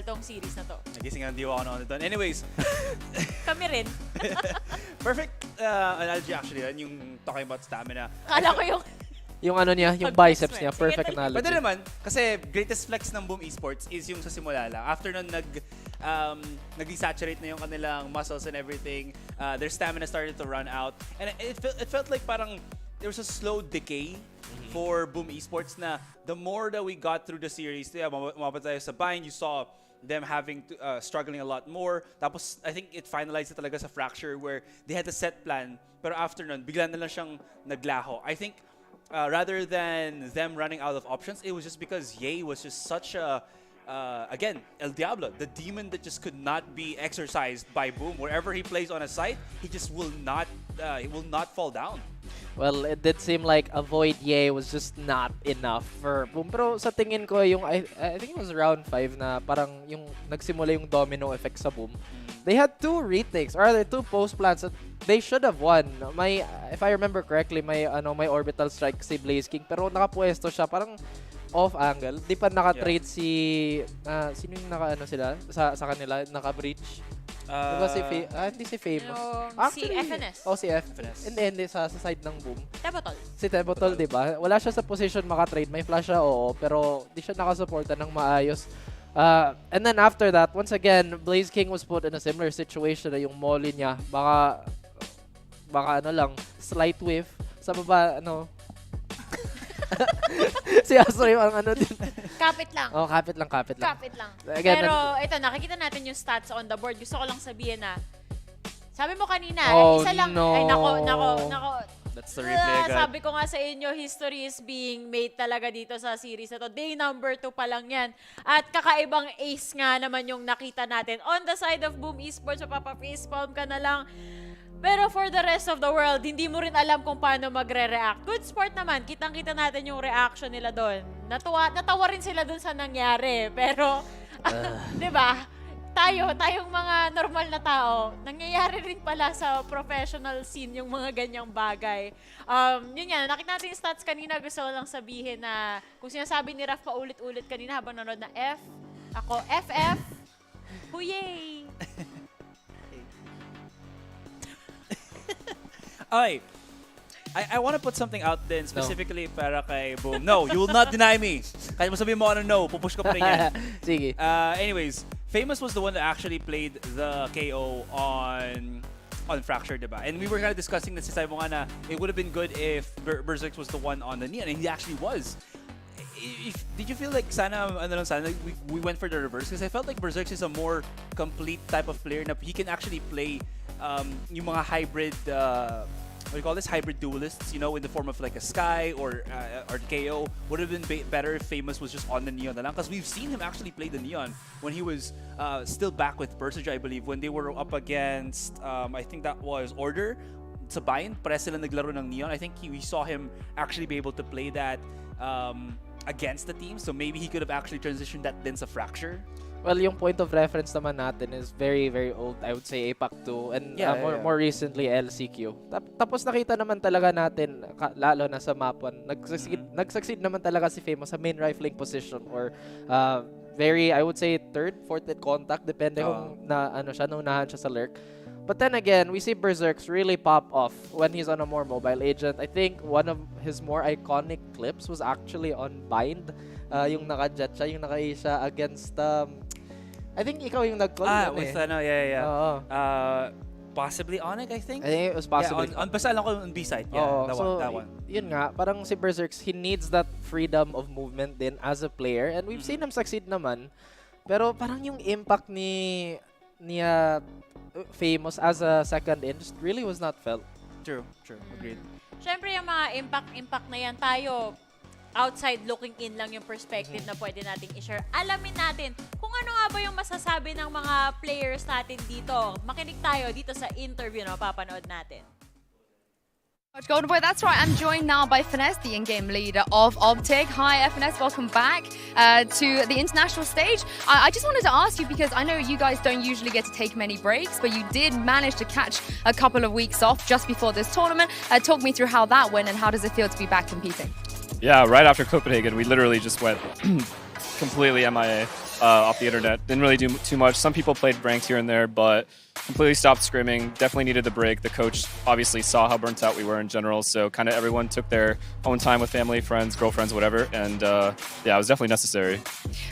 tong series na to. Nagising nga, hindi ako ano doon. Anyways. Kami rin. Perfect analogy actually yun, yung talking about stamina. Kala ko yung ano niya, yung biceps niya, perfect analogy. Pwede naman, kasi greatest flex ng Boom Esports is yung sa simula lang. After nun, nag-desaturate na yung kanilang muscles and everything. Their stamina started to run out. And it felt like parang there was a slow decay for Boom Esports na the more that we got through the series, umabot tayo sa bind, you saw them having to, struggling a lot more. Tapos, I think it finalized talaga sa Fracture where they had a set plan. Pero after nun, bigla na lang siyang naglaho. I think rather than them running out of options, it was just because Ye was just such a, again, El Diablo, the demon that just could not be exercised by Boom. Wherever he plays on a site, he just will not fall down. Well, it did seem like avoid Ye was just not enough for Boom. Pero sa tingin ko, yung I think it was round 5 na parang yung nagsimula yung domino effect sa Boom. They had 2 retakes, or rather 2 post plants that they should have won. May, if I remember correctly, may orbital strike si Blaze King, pero nakapuesto siya parang off angle. Di pa naka-trade si sino yung naka-ano sila sa kanila, naka-breach. Diba hindi si Famous. Si FNS. Si FNS. Hindi, sa side ng Boom. Tebotol. Si Tebotol, di ba? Wala siya sa position maka-trade. May flash siya, oo. Pero di siya nakasuporta ng maayos. And then after that, once again, Blaze King was put in a similar situation na yung molly niya. Baka slight whiff. Sa baba, si Astro yung din. Kapit lang. Kapit lang. Kapit lang. Again, pero ito, nakikita natin yung stats on the board. Gusto ko lang sabihin na, sabi mo kanina, isa lang. No. Ay, nako. That's the replay agad. Sabi ko nga sa inyo, history is being made talaga dito sa series na to. Day number 2 pa lang yan. At kakaibang ace nga naman yung nakita natin. On the side of Boom Esports, mapapafacepalm ka na lang. Pero for the rest of the world, hindi mo rin alam kung paano magre-react. Good sport naman. Kitang-kita natin yung reaction nila doon. Natawa rin sila doon sa nangyari. Pero, di ba? Tayong mga normal na tao, nangyayari rin pala sa professional scene yung mga ganyang bagay. Yun yan, nakita natin yung stats kanina. Gusto ko lang sabihin na kung sinasabi ni Raf paulit-ulit kanina habang nanonood na F, ako FF, huyay! Okay. I want to put something out then specifically para kay Boom. No, you will not deny me. Kahit mo sabihin mo no, pupush ko pa rin yan. Sige. Anyways, Famous was the one that actually played the KO on Fracture, diba? And we were kind of discussing this, sabi mo nga na it would have been good if Berserk was the one on the Neon, and he actually was. Did you feel like sana we went for the reverse? Because I felt like Berserk is a more complete type of player na he can actually play yung mga hybrid what do you call this? Hybrid duelists, in the form of like a Sky or KO. Would have been better if Famous was just on the Neon na lang. Because we've seen him actually play the Neon when he was still back with Berserk, I believe, when they were up against, I think that was Order. Sa Bind, pares sila naglaro ng Neon. I think we saw him actually be able to play that against the team. So maybe he could have actually transitioned that then sa Fracture. Well, yung point of reference naman natin is very, very old. I would say APAC 2 and more recently LCQ. Tapos nakita naman talaga natin, lalo na sa map 1, nag-succeed naman talaga si Famous sa main rifling position or very, I would say, third, fourth contact, depende kung naunahan siya sa lurk. But then again, we see Berserks really pop off when he's on a more mobile agent. I think one of his more iconic clips was actually on Bind. Yung naka-jet siya, yung naka-A siya against, I think ikaw yung nag-call with possibly Onyx, I think. I think it was possibly. Yeah, basta lang ko on B-side. Yeah, that one. Yun nga, parang si Berserks, he needs that freedom of movement din as a player. And we've seen him succeed naman. Pero parang yung impact ni Famous as a second in just really was not felt. True. Agreed. Siyempre yung mga impact na yan, tayo outside looking in lang yung perspective na pwede nating i-share. Alamin natin kung ano nga ba yung masasabi ng mga players natin dito. Makinig tayo dito sa interview na mapapanood natin. Golden Boy, that's right. I'm joined now by Finesse, the in-game leader of Optic. Hi, FNS. Welcome back to the international stage. I just wanted to ask you, because I know you guys don't usually get to take many breaks, but you did manage to catch a couple of weeks off just before this tournament. Talk me through how that went and how does it feel to be back competing? Yeah, right after Copenhagen, we literally just went completely MIA off the internet. Didn't really do too much. Some people played ranked here and there, but completely stopped scrimming. Definitely needed the break. The coach obviously saw how burnt out we were in general, so kind of everyone took their own time with family, friends, girlfriends, whatever, and yeah, it was definitely necessary.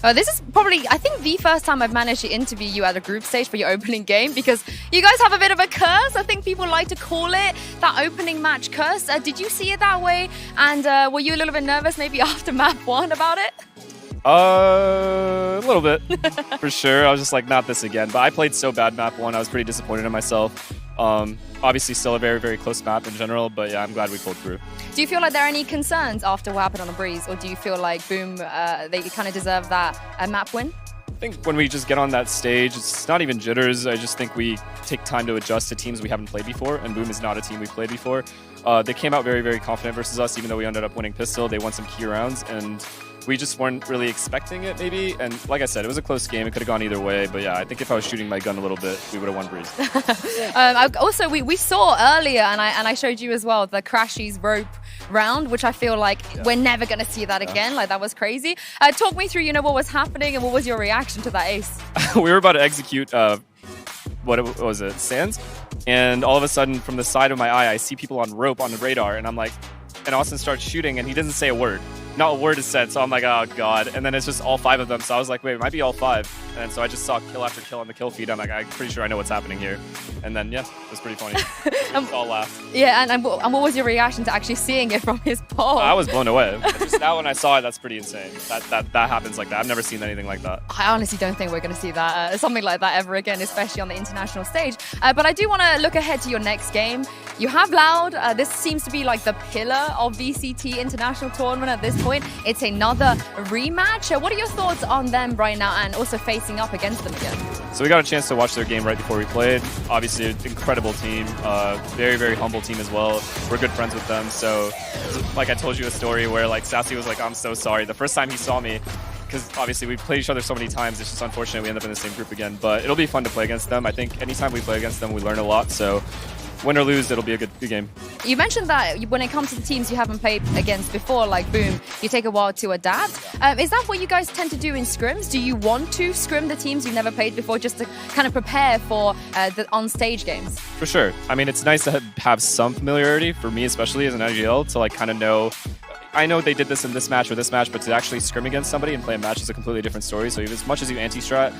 This is probably, I think, the first time I've managed to interview you at a group stage for your opening game, because you guys have a bit of a curse. I think people like to call it that opening match curse. Did you see it that way? And were you a little bit nervous maybe after map 1 about it? A little bit, for sure. I was just like, not this again. But I played so bad map 1, I was pretty disappointed in myself. Obviously still a very, very close map in general, but yeah, I'm glad we pulled through. Do you feel like there are any concerns after what happened on the Breeze, or do you feel like Boom, they kind of deserve that map win? I think when we just get on that stage, it's not even jitters. I just think we take time to adjust to teams we haven't played before, and Boom is not a team we've played before. They came out very, very confident versus us, even though we ended up winning Pistol. They won some key rounds, and we just weren't really expecting it, maybe. And like I said, it was a close game. It could have gone either way. But yeah, I think if I was shooting my gun a little bit, we would have won Breeze. Also, we saw earlier, and I showed you as well, the Crashies rope round, which I feel like we're never going to see that again. Like, that was crazy. Talk me through, what was happening and what was your reaction to that ace? We were about to execute sands. And all of a sudden, from the side of my eye, I see people on rope on the radar, and I'm like, and Austin starts shooting, and he doesn't say a word. Not a word is said, so I'm like, oh god. And then it's just all 5 of them, so I was like, wait, it might be all 5. And so I just saw kill after kill on the kill feed. I'm like, I'm pretty sure I know what's happening here. And then, yeah, it was pretty funny. We all laughed. Yeah, and what was your reaction to actually seeing it from his pole? I was blown away. Just now when I saw it, that's pretty insane. That happens like that. I've never seen anything like that. I honestly don't think we're going to see that something like that ever again, especially on the international stage. But I do want to look ahead to your next game. You have Loud. This seems to be like the pillar of VCT International Tournament at this point. It's another rematch. What are your thoughts on them right now and also facing up against them again? So we got a chance to watch their game right before we played. Obviously, an incredible team. Very, very humble team as well. We're good friends with them. So, like I told you a story where like Sassy was like, I'm so sorry. The first time he saw me, because obviously we've played each other so many times, it's just unfortunate we end up in the same group again. But it'll be fun to play against them. I think anytime we play against them, we learn a lot. So win or lose, it'll be a good game. You mentioned that when it comes to the teams you haven't played against before, like Boom, you take a while to adapt. Is that what you guys tend to do in scrims? Do you want to scrim the teams you've never played before just to kind of prepare for the on-stage games? For sure. I mean, it's nice to have some familiarity, for me especially as an IGL, to like kind of know. I know they did this in this match or this match, but to actually scrim against somebody and play a match is a completely different story. So as much as you anti-strat,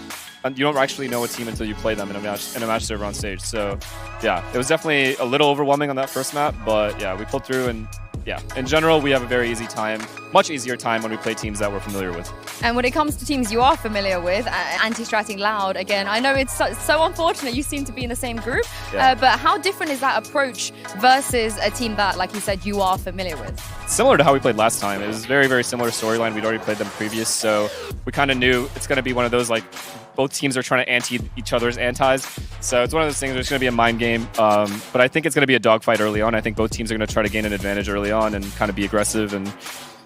you don't actually know a team until you play them in a match server on stage. So yeah, it was definitely a little overwhelming on that first map, but yeah, we pulled through, and yeah, in general, we have a very easy time, much easier time when we play teams that we're familiar with. And when it comes to teams you are familiar with, anti-stratting Loud, again, I know it's so unfortunate you seem to be in the same group, but how different is that approach versus a team that, like you said, you are familiar with? Similar to how we played last time. It was very, very similar storyline. We'd already played them previous, so we kind of knew it's going to be one of those, like, both teams are trying to anti each other's antis. So it's one of those things where it's going to be a mind game. But I think it's going to be a dogfight early on. I think both teams are going to try to gain an advantage early on and kind of be aggressive. And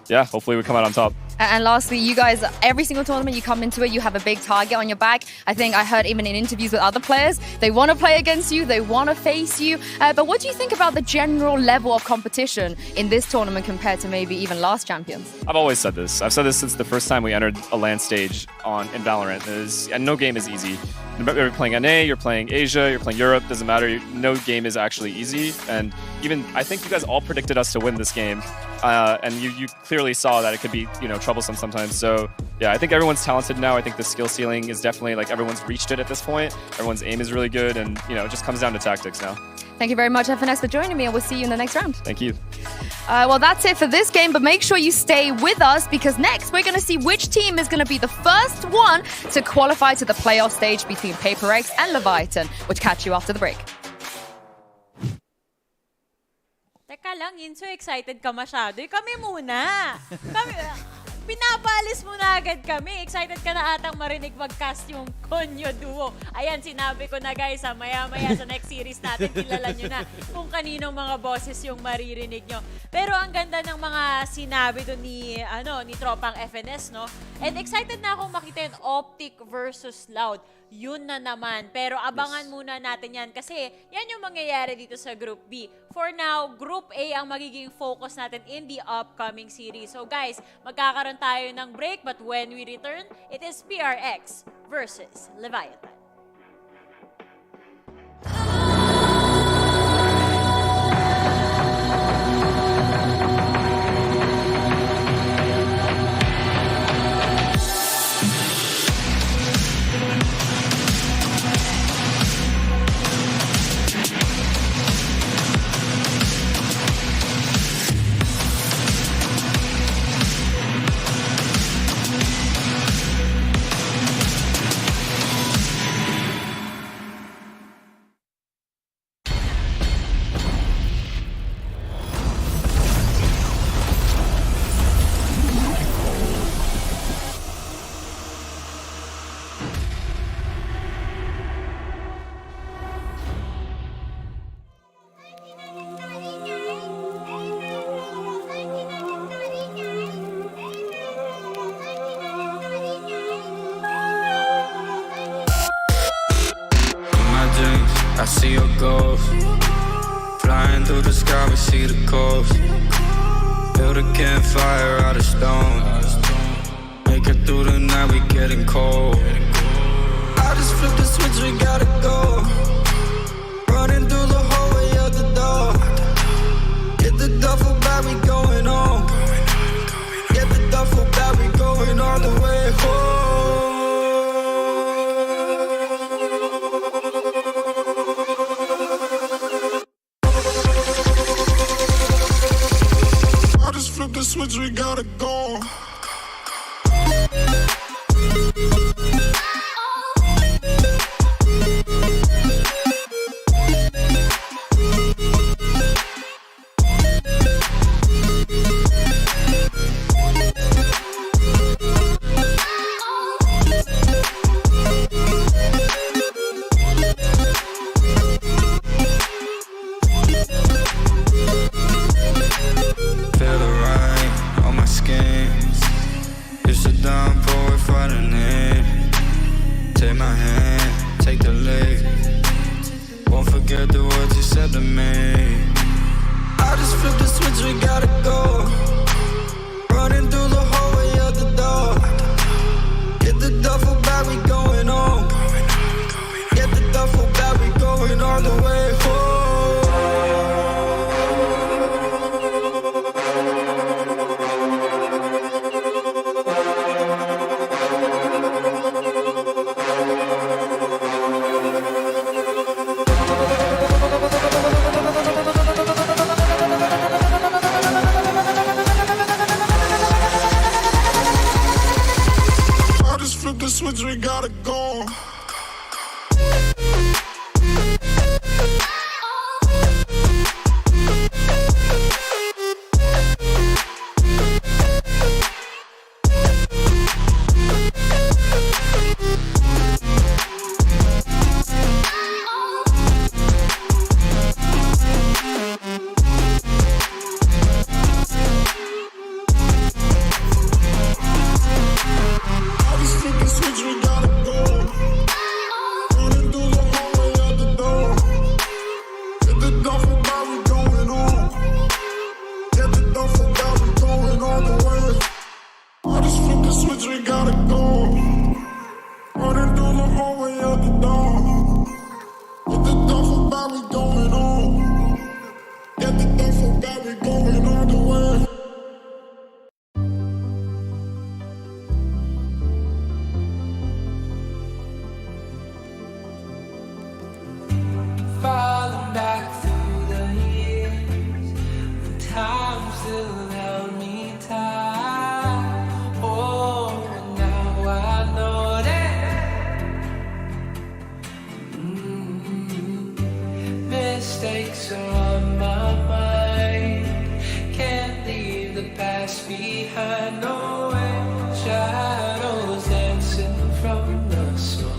yeah, hopefully we come out on top. And lastly, you guys, every single tournament you come into it, you have a big target on your back. I think I heard even in interviews with other players, they want to play against you, they want to face you. But what do you think about the general level of competition in this tournament compared to maybe even last Champions? I've always said this. I've said this since the first time we entered a LAN stage in Valorant. And no game is easy. You're playing NA, you're playing Asia, you're playing Europe, doesn't matter. No game is actually easy. And even, I think you guys all predicted us to win this game. And you clearly saw that it could be, troublesome sometimes. So yeah, I think everyone's talented now. I think the skill ceiling is definitely, like, everyone's reached it at this point. Everyone's aim is really good, and it just comes down to tactics now. Thank you very much, FNS, for joining me, and we'll see you in the next round. Thank you. Well, that's it for this game, but make sure you stay with us, because next we're going to see which team is going to be the first one to qualify to the playoff stage between PaperX and Leviatan. We'll catch you after the break. Teka lang, Inso, excited ka masyado. Kami muna. Pinapalis mo na agad kami. Excited ka na atang marinig mag-cast yung Konyo Duo. Ayan, sinabi ko na guys, maya-maya sa next series natin, kilala nyo na kung kaninong mga boses yung maririnig nyo. Pero ang ganda ng mga sinabi doon ni Tropang FNS, no? And excited na akong makita yung Optic versus Loud. Yun na naman. Pero abangan muna natin yan kasi yan yung mangyayari dito sa Group B. For now, Group A ang magiging focus natin in the upcoming series. So guys, magkakaroon tayo ng break, but when we return, it is PRX versus Leviatan. I see your ghost flying through the sky, we see the coast. Build a campfire out of stone. Make it through the night, we getting cold. I just flip the switch, we gotta go. Running through the hallway out the door. Get the duffel bag, we going home. Get the duffel bag, we going all the way home. I just flipped the switch, we gotta go. Feel the rain on my skin. It's a downpour fighting in. Take my hand, take the lead. Won't forget the words you said to me. I just flipped the switch, we gotta go. Running through the hallway out the door. Get the duffel bag, we going home. Get the duffel bag, we going all the way home. I just flipped the switch, we gotta go. I just flipped the switch, we gotta go. Running through the hallway out the door. Get the duffel bag, we going home. Get the duffel bag, we going all the way. I just flipped the switch, we gotta go. Running through the hallway out the door. Get the duffel bag, we going home. Get the duffel bag, we going all the way. Falling back through the years, when time still held me tight. Oh, and now I know that mistakes are on my mind. Can't leave the past behind. No way, shadows dancing from the smoke.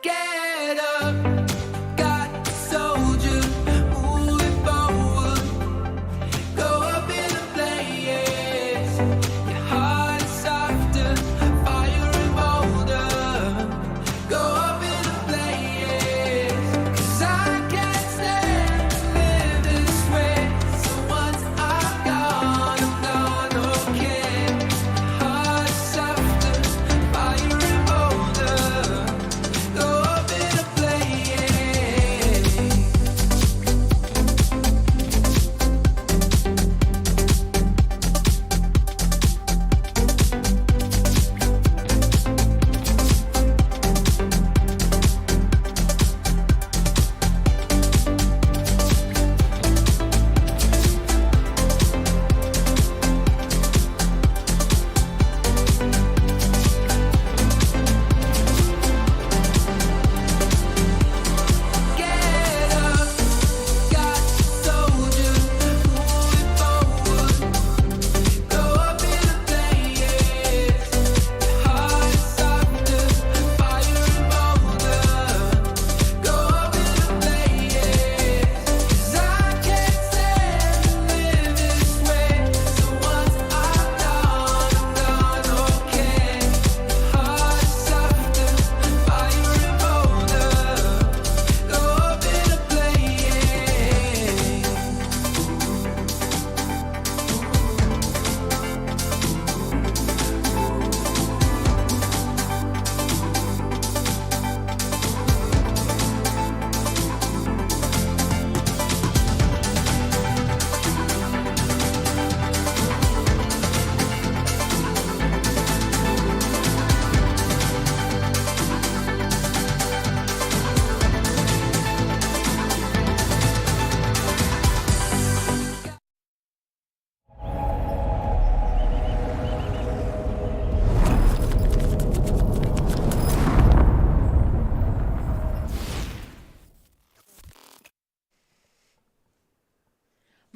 Get up, got the soldier, moving forward. Go up in the flames, your heart is softer, fire and bolder. Go up in the flames, 'cause I can't stand to live this way. So once I'm gone, I'm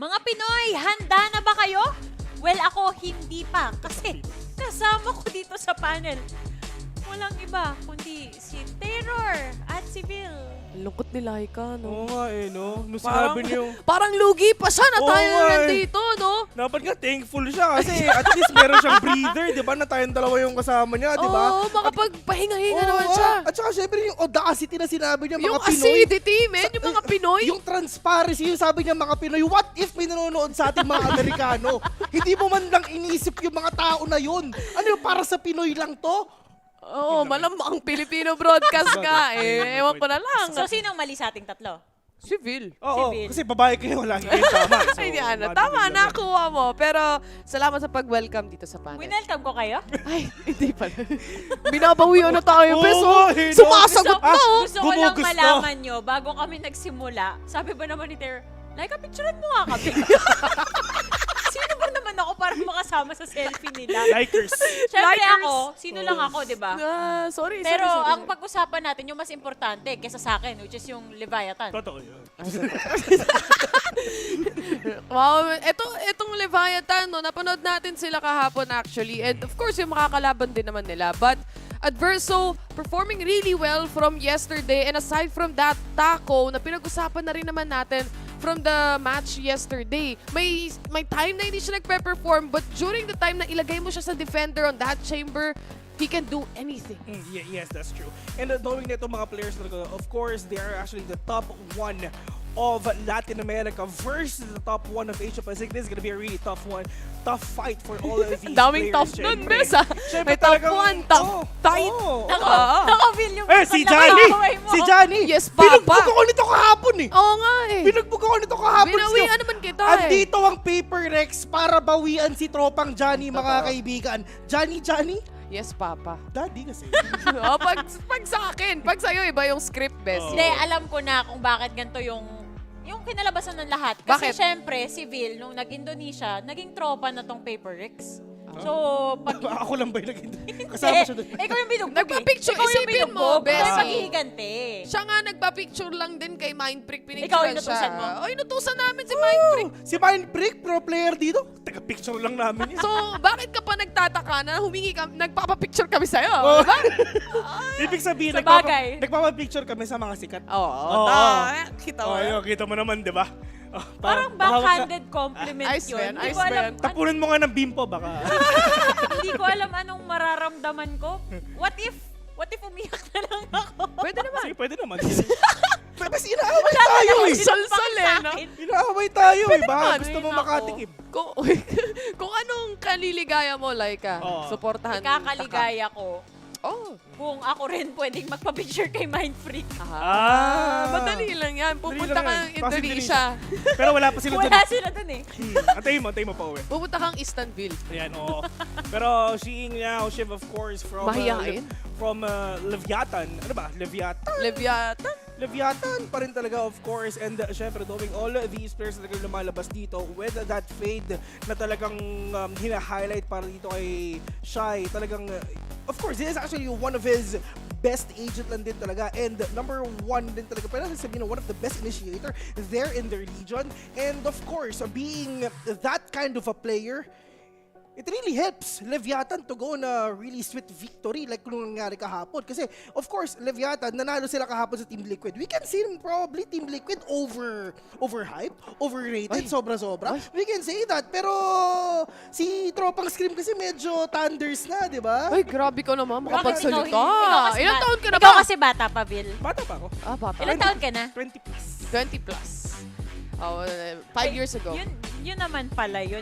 Mga Pinoy, handa na ba kayo? Well, ako hindi pa. Kasi kasama ko dito sa panel. Walang iba, kundi si Terror at si Bill. Lungkot ni Laika, no? Oo nga no? Nung Parang, sinabi niyo, parang lugi pa siya na Oo tayo nga nandito, no? dapat nga thankful siya kasi at least meron siyang breather, di ba? Na tayong dalawa yung kasama niya, di ba? Oo, makapagpahinga-hinga Oo naman nga. siya. At saka syempre yung audacity na sinabi niya, Yung mga Pinoy. acidity, men, yung mga Pinoy. Yung transparency, yung sabi niya mga Pinoy, what if may nanonood sa ating mga Amerikano? Hindi mo man lang inisip yung mga tao na yun. Ano yung para sa Pinoy lang to? Oo, malamang Filipino broadcast nga eh. Ewan ko na lang. So, sinong mali sa ating tatlo? Si Vil. Oo, Vil. kasi babae kayo, lagi kayo tama. So, Ay, tama, nakuha mo. Pero salamat sa pag-welcome dito sa panel. Winelcome ko kayo? Ay, hindi pala. Binabawian na tayo, Oo, beso. no? Sumasagot na, oh. Gusto ko lang Gumugusto. malaman nyo, bago kami nagsimula, sabi ba naman ni Terror, like, picturean mo nga kami. Sino ba naman ako para makasama sa selfie nila? Likers. Siyempre Likers. ako, sino lang ako, di ba? Sorry, Pero sorry. ang pag-usapan natin, yung mas importante kesa sa akin, which is yung Leviatan. Totoo yun. Wow, etong Leviatan, no, napanood natin sila kahapon actually. And of course, yung makakalaban din naman nila. But Adverso performing really well from yesterday. And aside from that, Taco, na pinag-usapan na rin naman natin from the match yesterday. May time na hindi siya nagpe-perform, but during the time na ilagay mo siya sa defender on that chamber, he can do anything. Yes, that's true. And knowing na itong mga players talaga, of course, they are actually the top one of Latin America versus the top one of Asia Pacific. This is gonna be a really tough fight for all of these Daming players. tough nun, syempre. Bes, ah. Syempre May top talagang- one, top tight. Nakawil yung Si Johnny! Si Johnny! Yes, Papa. Binugbog ako nito kahapon eh! Oo nga eh. Binugbog ako nito kahapon. Binawian naman kita eh. Andito ang Paper Rex para bawian si tropang Johnny, mga kaibigan. Johnny? Yes, Papa. Daddy kasi. Oh, pag sa akin, pag sa'yo, iba yung script, Bes. Hindi, alam ko na kung bakit ganito yung kinalabasan ng lahat. Kasi Bakit? syempre, si Vil, nung nag-Indonesia, naging tropa na tong Paper Rex. So, pag... Ako lang ba yung kasama siya doon? Ikaw yung binugbog Nagpa-picture, Ikaw yung isipin mo, binugbog. Bessie. Ikaw yung paghihiganti. Siya nga nagpa-picture lang din kay Mindfreak. Ikaw Pinicturean inutusan mo? O, inutusan namin si Mindfreak. Si Mindfreak, pro player dito. Taga-picture lang namin yan. So, bakit ka pa nagtataka na humingi ka, nagpapa-picture kami sa'yo? Oh. Diba? Ibig sabihin, Sa bagay. nagpapapicture kami sa mga sikat. Oo. Kita mo. Ayun, kita mo naman, di ba? Parang backhanded compliment Ice yun. man, Hindi ice ko alam, man. Tapunan mo nga ng bimpo, baka. hindi ko alam anong mararamdaman ko. What if umiyak na lang ako? Pwede naman. Sige, pwede naman. Mas inaaway tayo eh. Sol-sol eh, no? Inaaway tayo eh. Baka naman. gusto mo Ay, nako. makatikim. Kung anong kaliligaya mo, Laika, supportahan. Ikakaligaya ko Oh. kung ako rin pwedeng magpa-picture kay Mindfreak. Madali lang yan. Pupunta Madali lang kang yan. Tapos Indonesia. Pero wala pa sila doon. Wala sila dun eh. Antayin mo pa uwi. Pupunta kang Istanbul. Ayan, oo. Pero seeing now, Shiv, of course, from Mahiyain? Leviatan. Ano ba? Leviatan? Leviatan pa rin talaga, of course. And syempre, knowing all these players na talagang lumalabas dito with that fade na talagang hina-highlight para dito kay Shai. Talagang, of course, this is actually one of his best agent lang din talaga. And number one din talaga. Pwede sabihin na one of the best initiator there in their region. And of course, being that kind of a player, it really helps Leviatan to go on a really sweet victory like nung nangyari kahapon. Kasi, of course, Leviatan, nanalo sila kahapon sa Team Liquid. We can see probably Team Liquid overhyped, overrated, sobra-sobra. We can say that. Pero, si Tropang Scream kasi medyo thunders na, di ba? Ay, grabe ka naman. Makapagsalita. Ikaw Ilang taon ka na Ikaw ba? kasi bata pa, Vil. Bata pa ako. Bata. Ilang taon ka na? 20 plus. 20 plus. 5 years ago. Yun naman pala yun.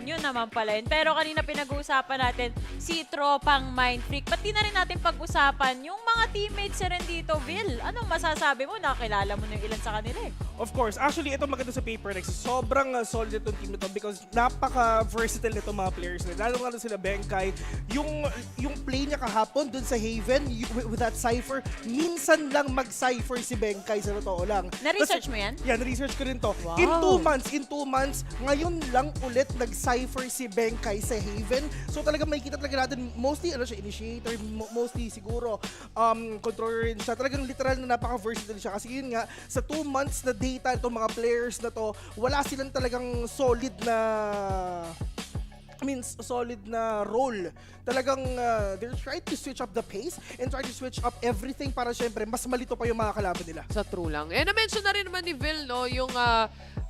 Pero kanina pinag-uusapan natin si Tropang Mindfreak. Ba't di na rin natin pag-usapan yung mga teammates rin dito, Vil? Anong masasabi mo? Nakilala mo na yung ilan sa kanila eh. Of course. Actually, ito maganda sa Paper Rex. Sobrang solid itong team na to because napaka-versatile nitong mga players nila. Lalo nga sila Benkay. Yung play niya kahapon dun sa Haven with that Cypher, minsan lang mag-Cypher si Benkay sa totoo lang. Na-research mo yan? Yeah, na-research ko rin to. Wow. In 2 months, ngayon lang ulit nag-cypher si Benkay sa Haven. So talaga makikita talaga natin, mostly initiator, mostly siguro controller rin siya. Talagang literal na napaka-versatile siya. Kasi yun nga, sa 2 months na data itong mga players na to, wala silang talagang solid na solid na role. Talagang they're trying to switch up the pace and try to switch up everything para syempre mas malito pa yung mga kalaban nila. Sa true lang. And na-mention na rin naman ni Vil, no, yung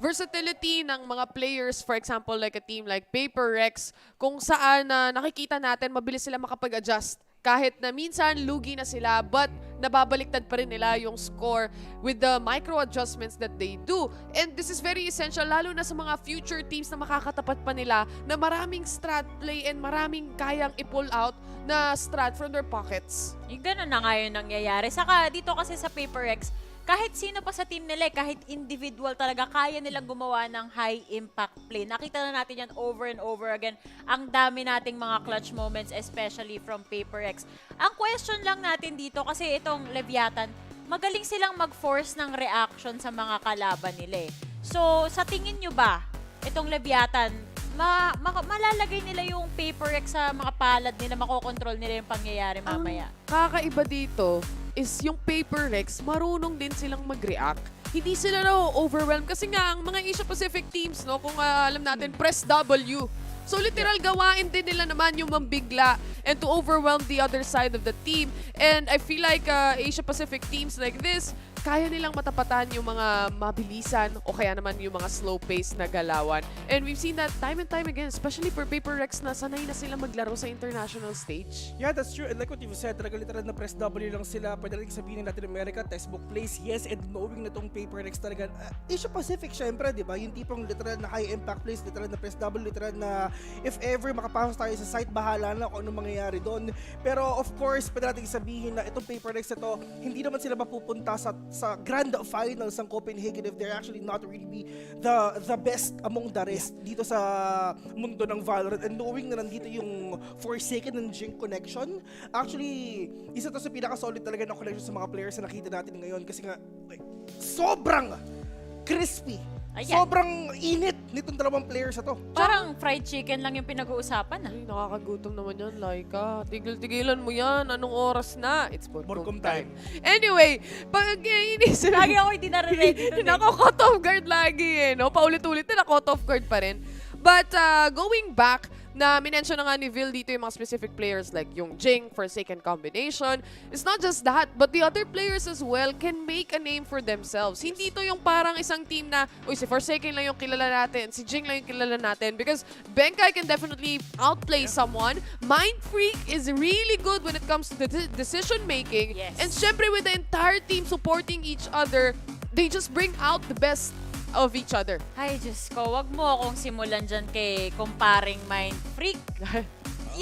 versatility ng mga players, for example, like a team like Paper Rex, kung saan nakikita natin, mabilis sila makapag-adjust. Kahit na minsan lugi na sila, but nababaliktad pa rin nila yung score with the micro adjustments that they do. And this is very essential, lalo na sa mga future teams na makakatapat pa nila na maraming strat play and maraming kayang i-pull out na strat from their pockets. Yung gano'n na nga yun nangyayari. Saka dito kasi sa Paper X, kahit sino pa sa team nila, kahit individual talaga, kaya nilang gumawa ng high impact play. Nakita na natin yan over and over again. Ang dami nating mga clutch moments, especially from Paper X. Ang question lang natin dito, kasi itong Leviatan, magaling silang mag-force ng reaction sa mga kalaban nila eh. So, sa tingin nyo ba, itong Leviatan, malalagay nila yung Paper X sa mga palad nila, makokontrol nila yung pangyayari mamaya? Ang kakaiba dito is yung Paper Rex, marunong din silang mag-react. Hindi sila na-overwhelm kasi nga ang mga Asia Pacific teams, no, kung alam natin, press W. So literal gawain din nila naman yung mambigla and to overwhelm the other side of the team. And I feel like Asia Pacific teams like this, kaya nilang matapatan yung mga mabilisan o kaya naman yung mga slow-paced na galawan. And we've seen that time and time again, especially for Paper Rex na sanay na sila maglaro sa international stage. Yeah, that's true. And like what you've said, talaga literal na press W lang sila. Pwede rin sabihin ng Latin America, textbook plays, yes, and knowing na tong Paper Rex talaga. Asia Pacific, syempre, di ba? Yung tipong literal na high impact plays, literal na press W, literal na if ever makapasok tayo sa site, bahala na kung anong mangyayari doon. Pero of course, pwede natin sabihin na itong Paper Rex na to, hindi naman sila mapupunta sa grand finals ng Copenhagen if they're actually not really be the best among the rest dito sa mundo ng Valorant. And knowing na nandito yung Forsaken and Jink connection, actually, isa to sa pinaka-solid talaga na connection sa mga players na nakita natin ngayon kasi nga, like, sobrang crispy. Ayan. Sobrang init nitong dalawang players na to. Parang fried chicken lang yung pinag-uusapan. Ay, nakakagutom naman yan, Laika. Tigil-tigilan mo yan. Anong oras na? It's Borkum time. Anyway, pag inisip... Lagi ako hindi nare-ready. Nako-cut off guard lagi eh. No? Paulit-ulit na cut off guard pa rin. But going back, na minention na nga ni Vil dito yung mga specific players like yung Jing, Forsaken combination. It's not just that, but the other players as well can make a name for themselves. Hindi ito yung parang isang team na, uy, si Forsaken lang yung kilala natin, si Jing lang yung kilala natin. Because Benkay can definitely outplay someone. Mind Freak is really good when it comes to the decision making. Yes. And syempre with the entire team supporting each other, they just bring out the best of each other. Ay, Diyos ko, wag mo akong simulan dyan kay kumparing Mind Freak.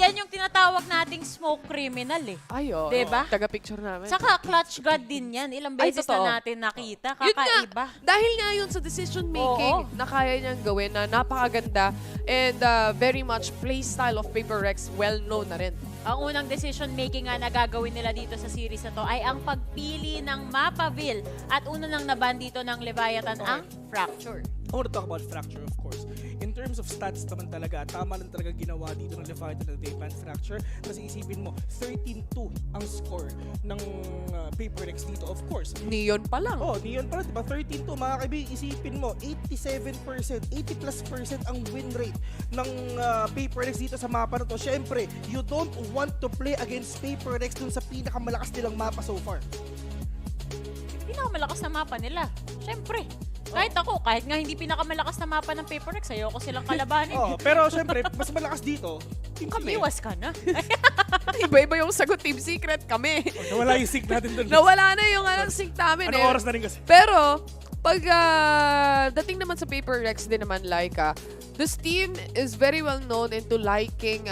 Yan yung tinatawag nating smoke criminal eh. Ay, oh. Diba? Taga-picture namin. Saka clutch god din yan. Ilang beses na natin nakita. Kakaiba. Dahil nga yun sa decision making na kaya niyang gawin na napakaganda and very much playstyle of Paper Rex, well known na rin. Ang unang decision making nga na gagawin nila dito sa series na to ay ang pagpili ng mapa Vil. At una nang naban dito ng Leviatan ang Fracture. I want to talk about Fracture, of course. In terms of stats naman talaga, tama lang talaga ginawa dito ng Leviatan na they ban Fracture. Kasi isipin mo, 13-2 ang score ng Paper Rex dito, of course. Neon pa lang. Oh, Neon pa lang, diba? 13-2, mga kaibigan, isipin mo, 87%, 80+% ang win rate ng Paper Rex dito sa mapa na to. Siyempre, you don't want to play against Paper Rex dun sa pinakamalakas nilang mapa so far. Pinakamalakas na mapa nila. Siyempre. Kahit ako, kahit nga hindi pinakamalakas na mapa ng Paper Rex, ayoko silang kalabanin. Pero syempre, mas malakas dito. Iwas ka na. Iba-iba yung sagot, Team Secret kami. Nawala yung sync natin doon. Nawala na yung sync namin. Anong oras na rin kasi? Pero, pag dating naman sa Paper Rex din naman, Laika, this team is very well known into liking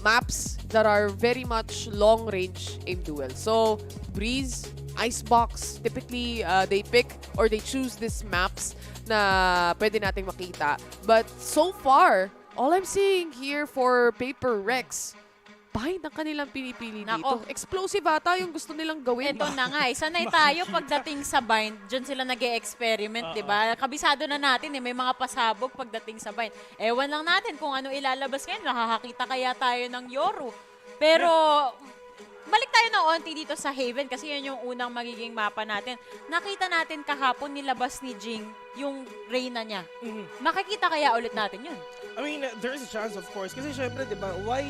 maps that are very much long-range aim duel. So, Breeze, Icebox, typically they pick or they choose these maps na pwede nating makita. But so far, all I'm seeing here for Paper Rex bind ang kanilang pinipili Nako. dito. Explosive ata yung gusto nilang gawin. Ito na nga, sanay tayo pagdating sa bind, dyan sila nag-e-experiment, di ba? Kabisado na natin, may mga pasabog pagdating sa bind. Ewan lang natin kung ano ilalabas ngayon, nakakakita kaya tayo ng Yoru. Pero, balik tayo na onti dito sa Haven kasi yan yung unang magiging mapa natin. Nakita natin kahapon nilabas ni Jing yung Reyna niya. Makikita kaya ulit natin yun? I mean, there is a chance, of course. Kasi syempre, di ba, why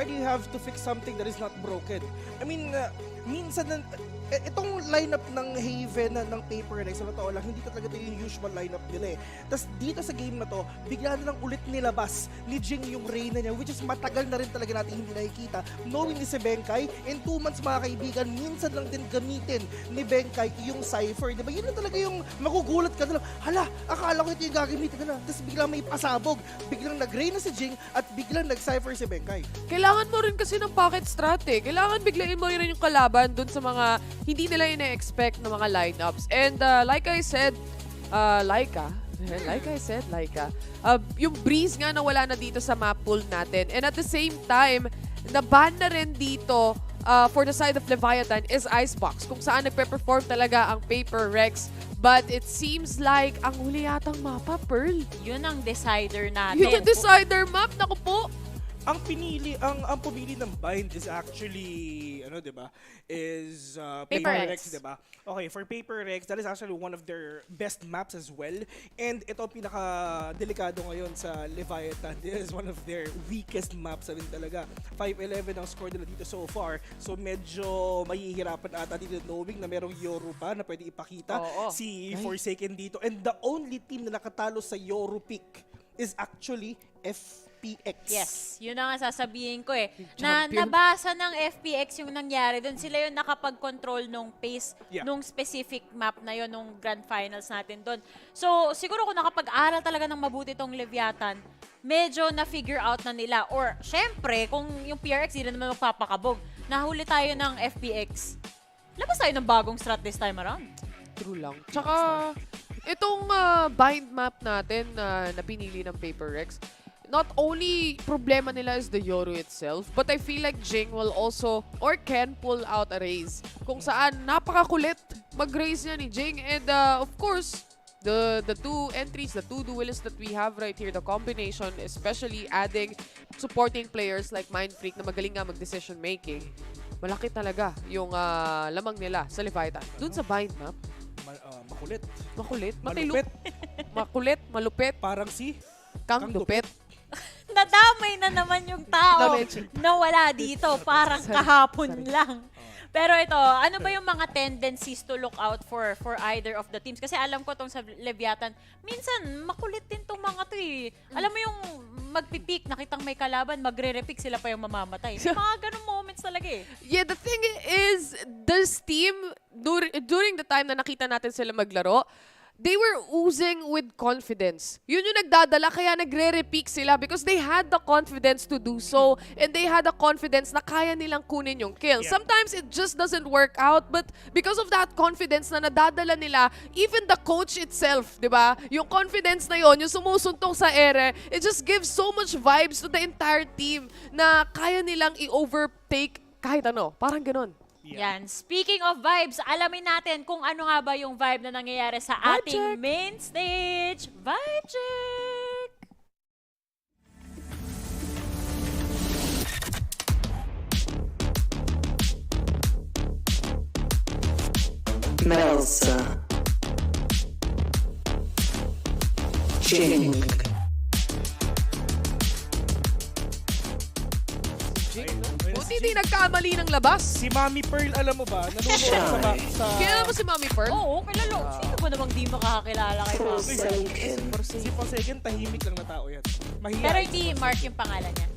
do you have to fix something that is not broken? I mean, minsan, itong lineup ng Haven ng Paper Rex, sa totoo lang, hindi ko talaga ito yung usual lineup nila eh. Tapos dito sa game na to, bigla na lang ulit nilabas ni Jing yung Reyna niya, which is matagal na rin talaga natin hindi nakikita. Knowing ni si Benkay, in 2 months mga kaibigan, minsan lang din gamitin ni Benkay yung Cypher. Diba? Yun na talaga yung magugulat ka na lang, hala, akala ko ito yung gagamitin ka na. Tapos biglang may pasabog, biglang nag-Reyna si Jing, at biglang nag-Cypher si Benkay. Kailangan mo rin kasi ng pocket strat eh. Kailangan biglain mo rin yung kalaban dun sa mga hindi nila ina-expect na mga lineups. And like I said, Laika, yung Breeze nga na wala na dito sa map pool natin. And at the same time, naban na rin dito for the side of Leviatan is Icebox, kung saan nagpe-perform talaga ang Paper Rex. But it seems like ang huli yatang mapa, Pearl. Yun ang decider natin. Yun ang decider map, naku po. Ang pumili ng bind is actually, ano, diba, is Paper Rex, diba? Okay, for Paper Rex, that is actually one of their best maps as well. And ito pinaka-delikado ngayon sa Leviatan. This is one of their weakest maps, sabi talaga. 5-11 ang score nila dito so far. So medyo mahihirapan ata dito, knowing na merong Yoru pa na pwede ipakita. Si Forsaken dito. And the only team na nakatalo sa Yoru pick is actually FPX. Yes, yun ang sasabihin ko eh. Na nabasa ng FPX yung nangyari doon. Sila yung nakapag-control nung pace nung specific map na yun, nung grand finals natin doon. So, siguro kung nakapag-aral talaga ng mabuti tong Leviatan, medyo na-figure out na nila. Or, syempre, kung yung PRX hindi naman magpapakabog, nahuli tayo ng FPX, labas tayo ng bagong strat this time around. True lang. Tsaka, itong bind map natin na pinili ng Paper Rex, not only problema nila is the Yoru itself, but I feel like Jing will also, or can pull out a raise. Kung saan, napakakulit mag-raise niya ni Jing. And of course, the two entries, the two duelists that we have right here, the combination, especially adding supporting players like Mindfreak na magaling nga mag-decision making, malaki talaga yung lamang nila sa Leviatan. Dun sa bind map, makulit. Makulit? Malupit. Makulit, malupit. Parang si Kang Lupit. Nadamay na naman yung tao na wala dito. Parang kahapon lang. Pero ito, ano ba yung mga tendencies to look out for either of the teams? Kasi alam ko tong sa Leviatan, minsan makulit din tong mga to eh. Alam mo yung magpipik, nakitang may kalaban, magre-repick, sila pa yung mamamatay. May mga ganun moments talaga eh. Yeah, the thing is, this team, during the time na nakita natin sila maglaro, they were oozing with confidence. Yun yung nagdadala, kaya nagre-repeat sila because they had the confidence to do so and they had the confidence na kaya nilang kunin yung kill. Yeah. Sometimes it just doesn't work out, but because of that confidence na nadadala nila, even the coach itself, di ba? Yung confidence na yon, yung sumusuntok sa ere, it just gives so much vibes to the entire team na kaya nilang i-overtake kahit ano. Parang ganun. Yan. Speaking of vibes, alamin natin kung ano nga ba yung vibe na nangyayari sa ating main stage. Vibe check! Melsa. Jing. Buti di nagkamali ng labas. Si Mami Pearl, alam mo ba? Nanonood sa... Kilala mo si Mami Pearl? Oo, kilala. Sino ba namang di makakakilala kay Mami Pearl? Si Forsaken, tahimik lang na tao yan. Mahihayin. Pero hindi mark yung pangalan niya.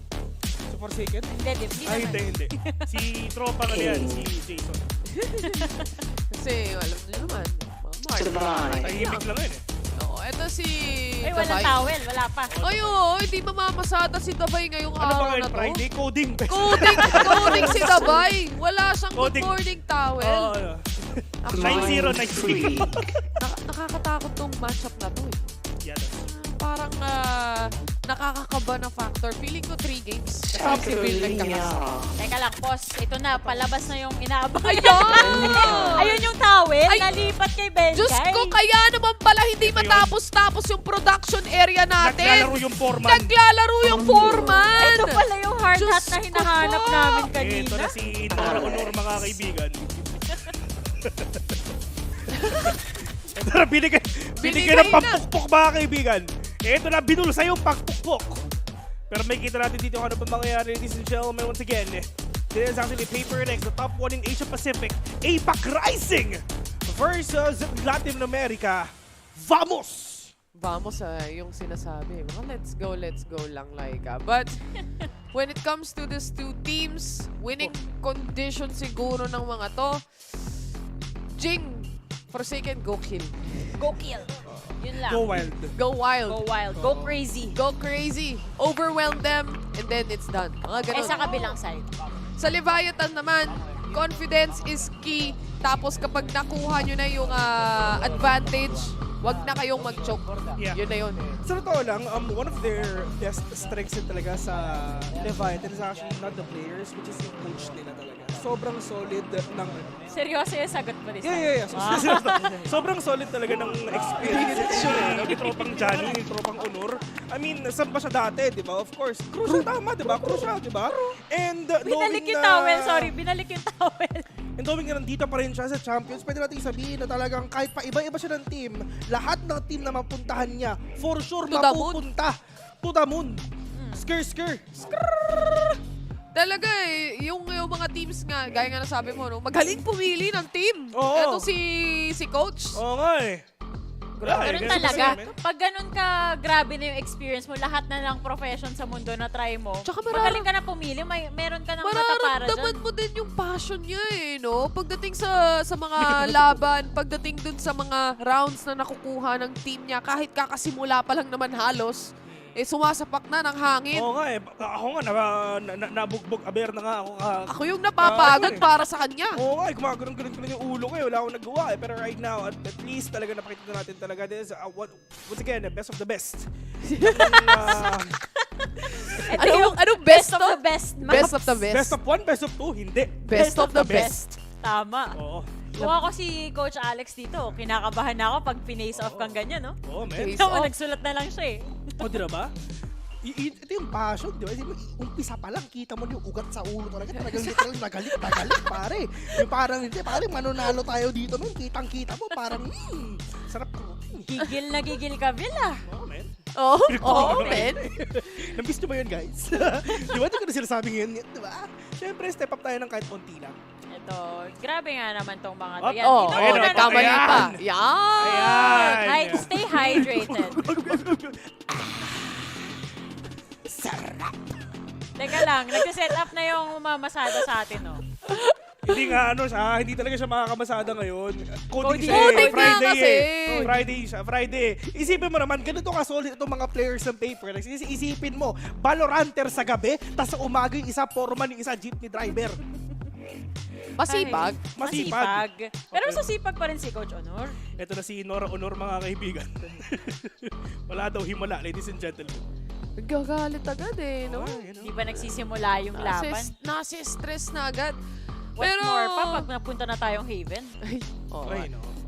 Si Forsaken? Hindi naman. Hindi. Si tropa na yan, si Jason. Kasi alam niyo naman, Mark. Tahimik lang yun eh. Ito si Ay, walang towel. Wala pa. Ay, hindi mamamasada si Dabay ngayong Ano ba araw ngayon, na to. Friday? Coding. Coding si Dabay. Wala siyang good morning towel. 9-0, 9-3. Nakakatakot tong matchup na to eh. Yeah, parang nakakakaba na factor. Feeling ko 3 games. Kasi si Will nagkakasama. Teka lang, boss. Ito na, palabas na yung inaabangan. Ayun yung towel, nalipat kay Benjay. Diyos ko, kaya naman pala hindi matapos-tapos yung production area natin. Naglalaro yung foreman. Naglalaro yung foreman. Ito pala yung hard hat na hinahanap namin kanina. Ito na si Nora Honor, mga kaibigan. Ito na, binigay ng pampukpok, mga kaibigan. Ito na, binulsa yung pampukpok. Pero may kita natin dito kung ano pa mangyayari, ladies and gentlemen, once again. This is actually Paper Next, the top one in Asia Pacific. APAC Rising versus Latin America. Vamos! Vamos yung sinasabi. Mga let's go lang, Laika. But when it comes to these two teams, winning condition siguro ng mga to, Jing, Forsaken, go kill. Go kill. Yun lang. Go wild. Go wild. Go wild. Go crazy. Go crazy. Overwhelm them, and then it's done. Mga ganun. Sa kabilang side. Sa Leviatan naman, confidence is key. Tapos kapag nakuha nyo na yung advantage, wag na kayong mag-choke. Yeah. Yun na yun. Sa totoo lang, one of their best strengths din talaga sa Leviatan is actually not the players, which is yung coach nila talaga. Sobrang solid ng... Seryoso yung sagot mo rin. Yeah. Sobrang solid talaga ng experience ni tropang Johnny, ni tropang Honor. I mean, saan ba siya dati, di ba? Of course. Crucial tama, di ba? Crucial, di ba? And binalik yung towel, sorry. Binalik yung towel. And knowing na nandito pa rin siya sa Champions, pwede natin sabihin na talagang kahit pa iba-iba siya ng team, lahat ng team na mapuntahan niya, for sure mapupunta to the moon. Skr. Talaga yung mga teams nga, gaya nga nasabi mo, no, magaling pumili ng team. Oo. Ito si coach. Oo nga Ganun talaga. Pag ganun ka, grabe na yung experience mo, lahat na lang profession sa mundo na try mo, magaling ka na pumili, meron ka ng mata para dyan. Mararamdaman mo din yung passion niya no? Pagdating sa mga laban, pagdating dun sa mga rounds na nakukuha ng team niya, kahit kakasimula pa lang naman halos, sumasapak na ng hangin. Oo nga ako nga, nabugbog aber na nga ako. Ako yung napapagod para sa kanya. Oo nga, gumagano'n yung ulo ko wala akong nagawa Pero right now, at least talaga napakita natin talaga. This is, once again, best of the best. Anong best of the best? Best of the best. Best of 1, best of 2, hindi. Best of the best. Tama. Oo. Kung ako si Coach Alex dito, kinakabahan na ako pag pinace off kang ganyan, no? Oo, man. Nagsulat na lang siya O, di ba? Ito yung passion, di ba? Umpisa pa lang, kita mo yung ugat sa ulo talaga. Talagang literal nagalit, pare. Yung parang, hindi, pare, manunalo tayo dito, man. Kitang-kita mo, parang, sarap ko. Gigil na gigil ka, Bill, Oo, man. Oo, man. Nambis nyo ba yun, guys? Di ba? Di ko na sinasabi ngayon, di ba? Siyempre, step up tayo ng kahit konti lang. Ito, grabe nga naman tong mga to. Yan, nagkamali pa. Yan. Stay hydrated. Sarap. Teka lang, nagsiset up na yung mamasada sa atin, no? Hindi nga hindi talaga siya makakamasada ngayon. Coding Friday. Isipin mo naman, ganito ka-solid itong mga players ng Paper. Isipin mo, Valoranter sa gabi, tas sa umaga yung isa foreman, yung isa jeepney driver. Masipag. Pero masasipag pa rin si Coach Honor. Ito na si Nora Honor, mga kaibigan. Wala daw himala, ladies and gentlemen. Nagagalit agad no? Di ba nagsisimula yung laban? Nasi-stress na agad. What more pa pag napunta na tayong Haven?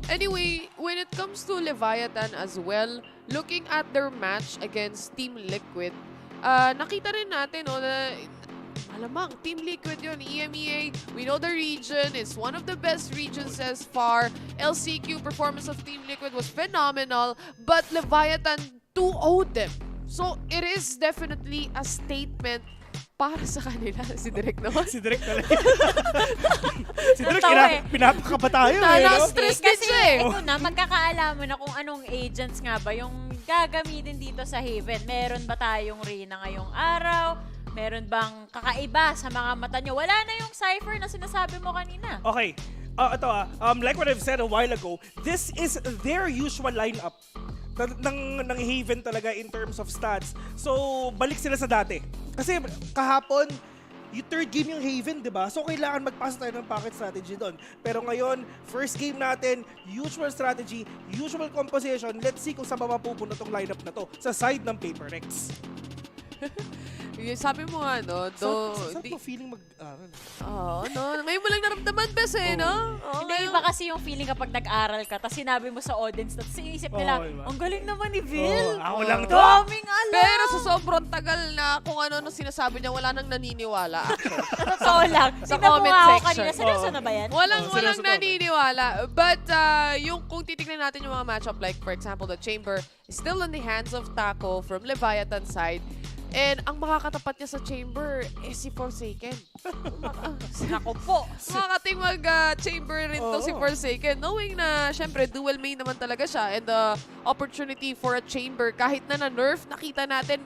Anyway, when it comes to Leviatan as well, looking at their match against Team Liquid, nakita rin natin na alamang, Team Liquid yun, EMEA, we know the region, it's one of the best regions as far. LCQ performance of Team Liquid was phenomenal, but Leviatan 2-0'd them. So, it is definitely a statement para sa kanila. Si Direk naman. Si Direk talaga. Si Direk, pinapakaba tayo. Na-stress din siya ito na, magkakaalaman na kung anong agents nga ba yung gagamitin dito sa Haven. Meron ba tayong Reyna ngayong araw? Meron bang kakaiba sa mga mata nyo? Wala na yung cipher na sinasabi mo kanina. Okay. Ito like what I've said a while ago, this is their usual lineup ng Haven talaga in terms of stats. So, balik sila sa dati. Kasi kahapon, yung third game yung Haven, di ba? So kailangan magpasa tayo ng pocket strategy doon. Pero ngayon, first game natin, usual strategy, usual composition. Let's see kung saan ba mapupunta tong lineup na to sa side ng Paper Rex. Sabi mo nga, no? Saan mo feeling mag-aral? No? Ngayon mo lang naramdaman, Bes, eh, no? Hindi, iba kasi yung feeling kapag nag-aral ka, tapos sinabi mo sa audience, tapos iisip nila, ang galing naman ni Vil. Ako lang to. Daming alam. Pero sa sobrang tagal na kung ano sinasabi niya, wala nang naniniwala, actually. Totoo lang. Sa Tignan mo comment nga ako section. kanina. Seryoso na ba yan? Walang naniniwala. But yung kung titignan natin yung mga matchup, like for example, the Chamber is still in the hands of Taco from Leviatan side. And ang makakatapat niya sa Chamber si Forsaken. Nako po. Makakating mag-Chamber rin to si Forsaken. Knowing na, syempre, dual main naman talaga siya. And the opportunity for a Chamber, kahit na na-nerf, nakita natin,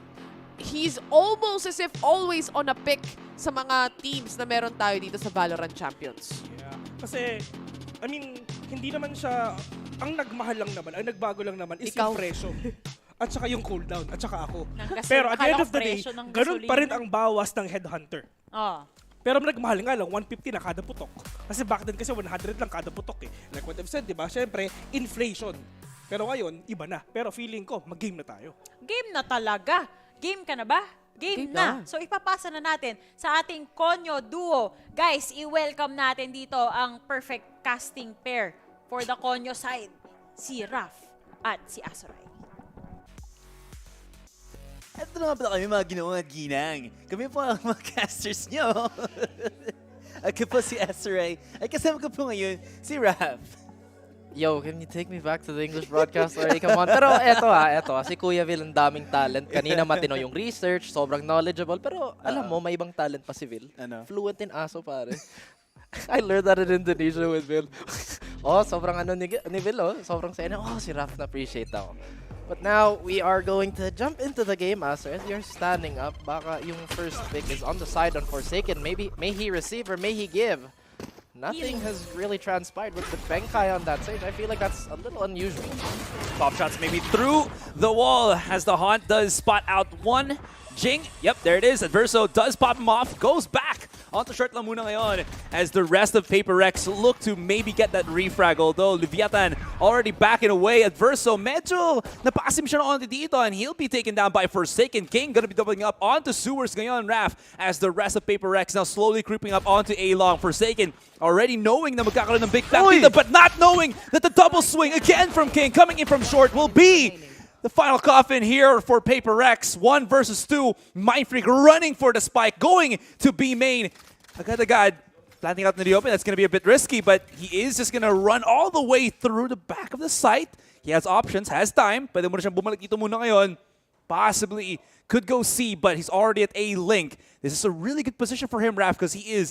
he's almost as if always on a pick sa mga teams na meron tayo dito sa VALORANT Champions. Yeah. Kasi, I mean, hindi naman siya, ang nagmahal lang naman, ang nagbago lang naman is yung presyo. At saka yung cooldown, at saka ako. Pero at the end of the day, ganun pa rin ang bawas ng headhunter. Pero nagmahal nga lang, 150 na kada putok. Kasi back then kasi 100 lang kada putok eh. Like what I've said, di ba? Siyempre, inflation. Pero ngayon, iba na. Pero feeling ko, mag-game na tayo. Game na talaga. Game ka na ba? Game na. So ipapasa na natin sa ating Konyo Duo. Guys, i-welcome natin dito ang perfect casting pair for the Konyo side. Si Raf at si Azuray. Ito naman pala kami mga ginawang ginang. Kami po ang mga casters nyo. Ako po si Azuray. Ay kasama ko po ngayon si Raf. Yo, can you take me back to the English broadcast already? Come on. Pero eto si Kuya Vil ang daming talent. Kanina matino yung research, sobrang knowledgeable. Pero alam mo, may ibang talent pa si Vil. Ano? Fluent in aso, pare. I learned that in Indonesia with Vil. Sobrang ni Vil, sobrang saya. Si Raf na-appreciate ako. But now, we are going to jump into the game, Aster. As you're standing up, baka yung first pick is on the side on Forsaken. Maybe, may he receive or may he give? Nothing has really transpired with the Benkai on that stage. I feel like that's a little unusual. Pop shots maybe through the wall as the Haunt does spot out one. Jing, yep, there it is. Adverso does pop him off, goes back onto short lang muna ngayon as the rest of Paper Rex look to maybe get that refrag. Although Leviatan already backing away. Adverso medyo napakasim siya na onto dito and he'll be taken down by Forsaken. King gonna be doubling up onto Sewers ngayon, Raf, as the rest of Paper Rex now slowly creeping up onto A-Long. Forsaken already knowing na magkakaroon ng big tap dito, but not knowing that the double swing again from King coming in from short will be the final coffin here for Paper Rex. 1 versus 2. Mindfreak running for the spike, going to B main. Agad-agad, planting out in the open. That's going to be a bit risky, but he is just going to run all the way through the back of the site. He has options, has time. Pwede mo na siyang bumalik dito muna ngayon. Possibly could go C, but he's already at A link. This is a really good position for him, Raf, because he is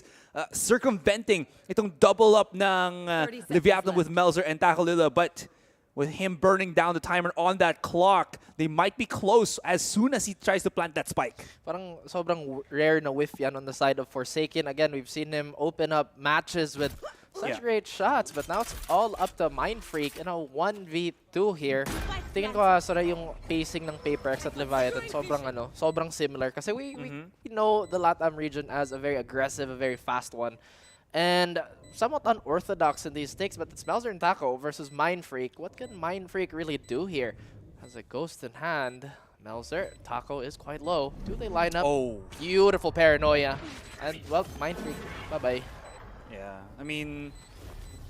circumventing itong double up ng Leviatan with Melzer and Takalila, but with him burning down the timer on that clock, they might be close as soon as he tries to plant that spike. Parang sobrang rare na whiff yan on the side of Forsaken. Again, we've seen him open up matches with such great shots, but now it's all up to Mindfreak in a 1v2 here. Tingin ko yung pacing ng Paper X at Leviathan sobrang similar kasi we know the LATAM region as a very aggressive, a very fast one. And somewhat unorthodox in these stakes, but it's Melzer and Taco versus Mindfreak. What can Mindfreak really do here? Has a ghost in hand. Melzer, Taco is quite low. Do they line up? Beautiful paranoia. And, well, Mindfreak, bye-bye. Yeah, I mean,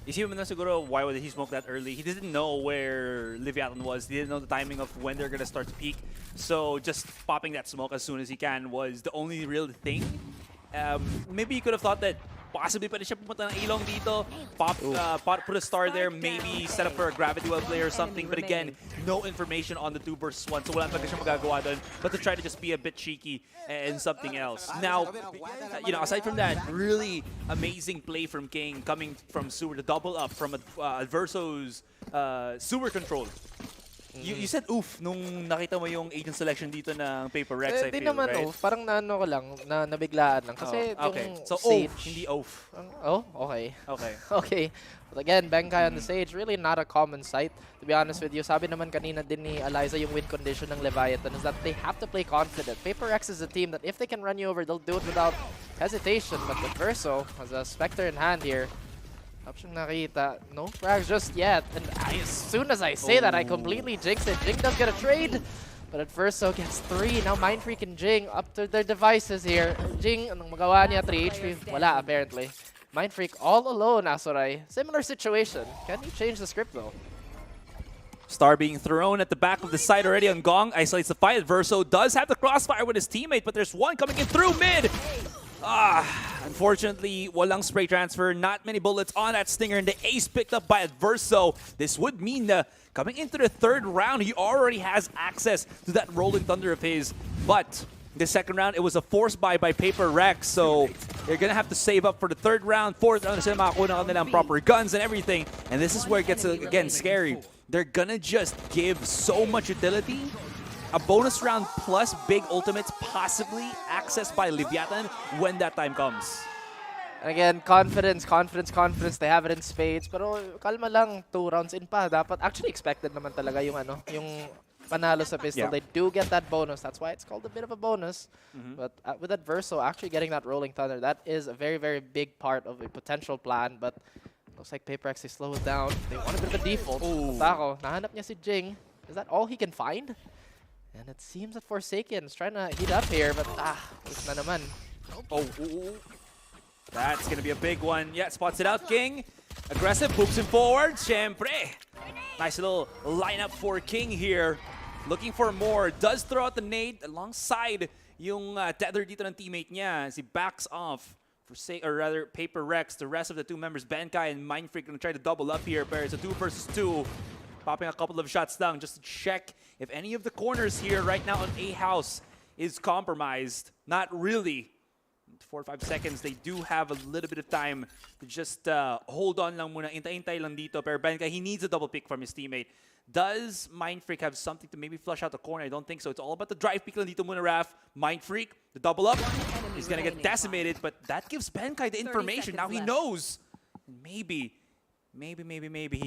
isipin mo na siguro why would he smoke that early? He didn't know where Leviatan was. He didn't know the timing of when they're going to start to peak. So just popping that smoke as soon as he can was the only real thing. Maybe you could have thought that possibly pwede siya pumunta ng ilong dito, put a star there, maybe set up for a gravity well play or something. But again, no information on the 2 versus 1, so wala talaga siya magagawa doon but to try to just be a bit cheeky and something else. Now, aside from that, really amazing play from King coming from Sewer, the double up from Adverso's Sewer control. You said oof nung nakita mo yung agent selection dito ng Paper Rex, I feel, naman right? oof. Parang naano ko lang, nabiglaan lang. Kasi okay. So stage, oof, hindi oof. Okay. Okay. But again, Benkai on the stage, really not a common sight. To be honest with you, sabi naman kanina din ni Eliza yung win condition ng Leviathan is that they have to play confident. Paper Rex is a team that if they can run you over, they'll do it without hesitation, but with Verso has a Spectre in hand here. Option nakita. No frags just yet. And as soon as I say that, I completely jinx it. Jing does get a trade, but at Verso gets 3. Now Mindfreak and Jing up to their devices here. Jing, anong magawa niya? 3 HP. Wala, apparently. Mindfreak all alone, Asoray. Similar situation. Can he change the script, though? Star being thrown at the back of the site already on Gong. Isolates the fight. Verso does have the crossfire with his teammate, but there's one coming in through mid. Unfortunately, walang spray transfer. Not many bullets on that Stinger, and the ace picked up by Verso. This would mean coming into the third round, he already has access to that Rolling Thunder of his. But the second round, it was a forced buy by Paper Rex, so they're gonna have to save up for the third round. Fourth round, sila makakuha na nilang proper guns and everything. And this is where it gets, again, scary. They're gonna just give so much utility. A bonus round plus big ultimates, possibly accessed by Leviatan when that time comes. Again, confidence. They have it in spades. Pero kalma lang, 2 rounds in pa. Dapat, actually expected naman talaga yung panalo sa pistol. Yeah. They do get that bonus. That's why it's called a bit of a bonus. But with that Verso actually getting that Rolling Thunder, that is a very, very big part of a potential plan. But looks like Paper X, they slow it down. They want a bit of a default. Tako, nahanap niya si Jing. Is that all he can find? And it seems that Forsaken is trying to heat up here, but it's na naman. That's going to be a big one. Yeah, spots it out, King. Aggressive, boops him forward. Syempre. Nice little lineup for King here. Looking for more. Does throw out the nade alongside yung tether dito ng teammate niya. As he backs off. Or rather, Paper Rex. The rest of the 2 members, Benkai and Mindfreak, going to try to double up here. But it's a 2 versus 2. Popping a couple of shots down just to check if any of the corners here right now on A House is compromised. Not really. 4 or 5 seconds, they do have a little bit of time to just hold on lang muna. Intay-intay lang dito. Pero Benkai, he needs a double pick from his teammate. Does Mindfreak have something to maybe flush out the corner? I don't think so. It's all about the drive pick lang dito muna, Raf. Mindfreak, the double up. He's gonna get decimated, but that gives Benkai the information. Now he knows. Maybe he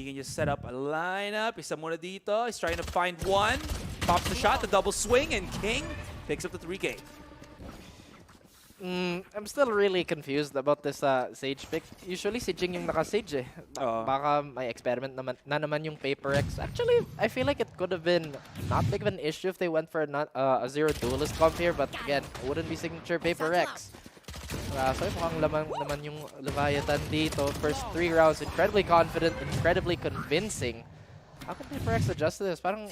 can just set up a lineup. Isa muna dito. He's trying to find one. Pops the shot, the double swing, and King picks up the 3K. I'm still really confused about this Sage pick. Usually si Jing yung naka-Sage eh. Baka may experiment naman yung Paper X. Actually, I feel like it could have been not big of an issue if they went for a zero duelist comp here, but again, it wouldn't be signature Paper X. So mukhang laman naman yung Leviatan dito. First 3 rounds, incredibly confident, incredibly convincing. How can Paper X adjust to this? Parang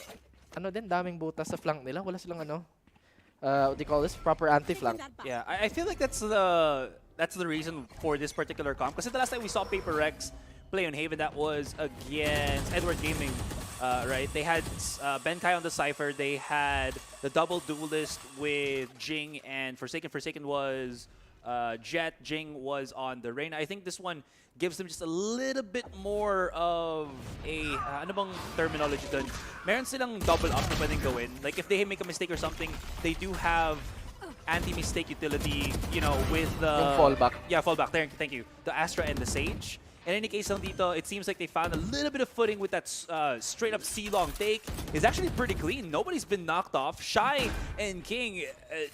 daming butas sa flank nila. Wala silang what do you call this? Proper anti-flank. Yeah, I feel like that's the reason for this particular comp. Because the last time we saw Paper Rex play on Haven, that was against Edward Gaming, right? They had Benkai on the Cypher. They had the double duelist with Jing and Forsaken. Forsaken was Jet. Jing was on the Reyna. I think this one gives them just a little bit more of a, ano bang terminology dun? Meron silang double up na pwedeng gawin. Like if they make a mistake or something, they do have anti-mistake utility, you know, with the... Yung fallback. Yeah, fallback. There, thank you. The Astra and the Sage. In any case, lang dito, it seems like they found a little bit of footing with that straight-up C-long take. It's actually pretty clean. Nobody's been knocked off. Shy and King,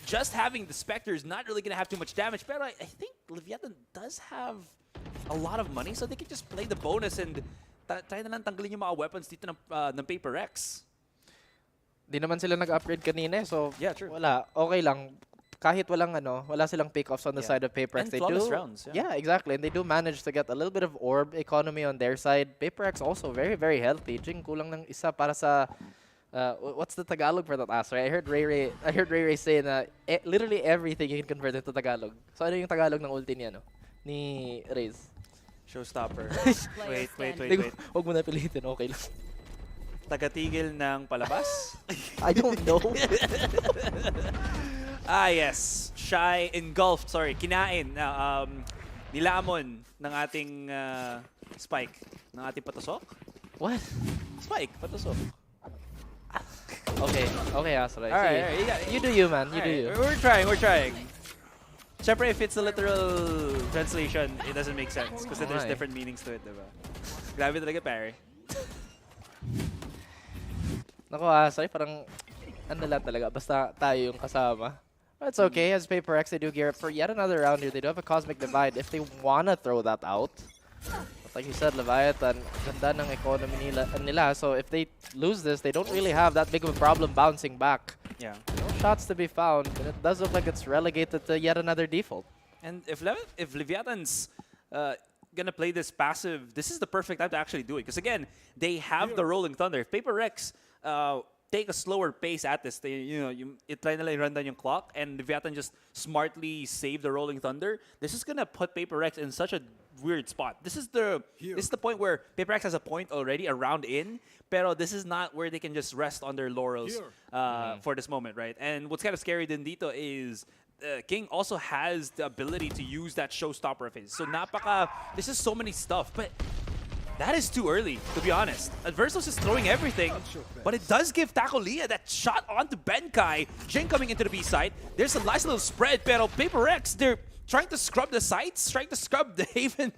just having the Spectre is not really going to have too much damage. But I think Leviatan does have a lot of money, so they can just play the bonus and try na lang tanggalin yung mga weapons dito ng Paper X. Di naman sila nag-upgrade kanina, so yeah, true. Wala. Okay lang. Kahit wala silang pick-offs on the side of Paper X. And flawless rounds. Yeah, exactly. And they do manage to get a little bit of orb economy on their side. Paper X also very, very healthy. Jing, kulang ng isa para sa... what's the Tagalog for that answer? I heard Ray say na literally everything you can convert into Tagalog. So ano yung Tagalog ng ulti niya, no? Ni Reyes? Showstopper. wait. Huwag mo na pilitin, okay lang. Tagatigil ng palabas? I don't know. Yes. Shy, engulfed, sorry, kinain. Nilamon ng ating Spike. Ng ating patusok? What? Spike, patusok. Okay, Asra. Alright, you do you, man. You do you. We're trying. Siyempre, if it's a literal translation, it doesn't make sense. Because there's different meanings to it, diba? Grabe talaga, pare. Naku, Asra, parang ano lang talaga. Basta tayo yung kasama. It's okay. As Paper X, they do gear up for yet another round here. They do have a Cosmic Divide if they want to throw that out. But like you said, Leviatan, ganda ng economy nila. So if they lose this, they don't really have that big of a problem bouncing back. Yeah. No shots to be found, and it does look like it's relegated to yet another default. And if Leviatan's gonna play this passive, this is the perfect time to actually do it. Because again, they have the Rolling Thunder. If Paper Rex take a slower pace at this, try nila run down yung clock, and Leviatan just smartly save the Rolling Thunder, this is gonna put Paper Rex in such a weird spot. This is the point where Paper Rex has a point already, a round in, pero this is not where they can just rest on their laurels for this moment, right? And what's kind of scary din dito is King also has the ability to use that showstopper of his. So this is so many stuff, but that is too early, to be honest. Adverso's is throwing everything, but it does give Tacolia that shot onto Benkai. Jing coming into the B side. There's a nice little spread, pero Paper X, they're trying to scrub the sites, trying to scrub the Haven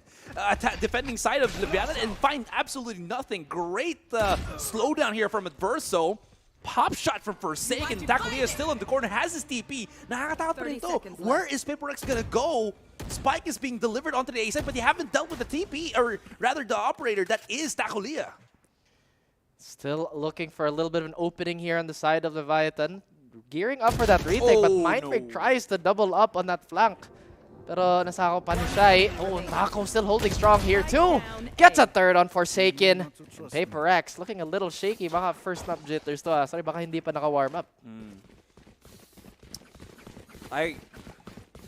defending side of Leviatan and find absolutely nothing. Great slowdown here from Adverso. Pop shot from Forsaken. Tacolia still in the corner, has his TP. Nakakatakot pa rin to. Where is Paper X gonna go? Spike is being delivered onto the A side, but they haven't dealt with the TP, or rather the operator that is Tacolia. Still looking for a little bit of an opening here on the side of Leviatan. Gearing up for that retake, but Mindbreak tries to double up on that flank. Pero nasako pa ni Shai. Oh, Taco still holding strong here too. Gets a third on Forsaken. And Paper X looking a little shaky. Baka first snap jitters to. Sorry, baka hindi pa naka-warm up.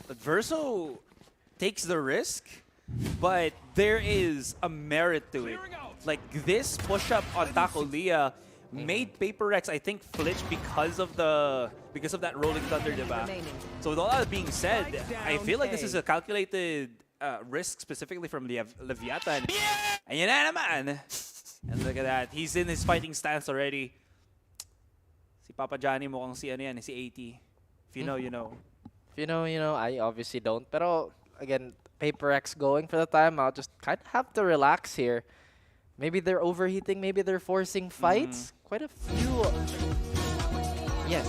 Adverso takes the risk, but there is a merit to it. Like this push-up on Tacolia made Paper X, I think, flinch because of that Rolling Thunder, diba? So with all that being said, I feel like this is a calculated risk specifically from Leviatan. And yun na naman. And look at that. He's in his fighting stance already. Si Papa Johnny mukhang si ano yan, si 80. If you know, you know. If you know, you know. I obviously don't. Pero again, Paper X going for the timeout. Just kind of have to relax here. Maybe they're overheating. Maybe they're forcing fights. Quite a few. Yes.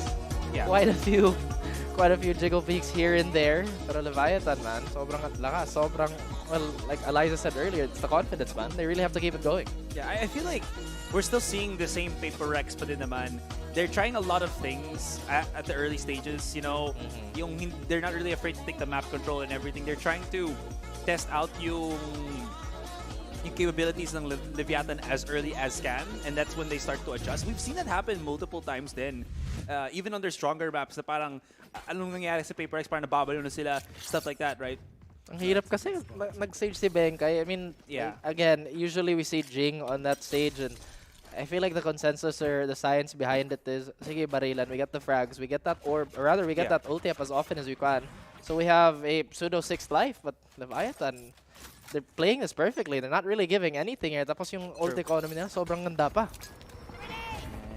Yeah. Quite a few jiggle peaks here and there. Pero Leviatan, man, sobrang lakas. Sobrang, well, like Eliza said earlier, it's the confidence, man. They really have to keep it going. Yeah, I feel like we're still seeing the same Paper Rex pa din naman. They're trying a lot of things at the early stages, you know. They're not really afraid to take the map control and everything. They're trying to test out yung capabilities ng Leviatan as early as can, and that's when they start to adjust. We've seen that happen multiple times then. Even on their stronger maps na parang anong nangyari sa Paper X, parang nababalo na sila, stuff like that, right? Ang hirap kasi nag-stage si Benkai. I mean, again, usually we see Jing on that stage, and I feel like the consensus or the science behind it is, sige, barilan, we get the frags, we get that orb, or rather, we get that ulti up as often as we can. So we have a pseudo 6th life, but Leviatan, they're playing this perfectly. They're not really giving anything here. Tapos yung ult economy nila, sobrang ganda pa.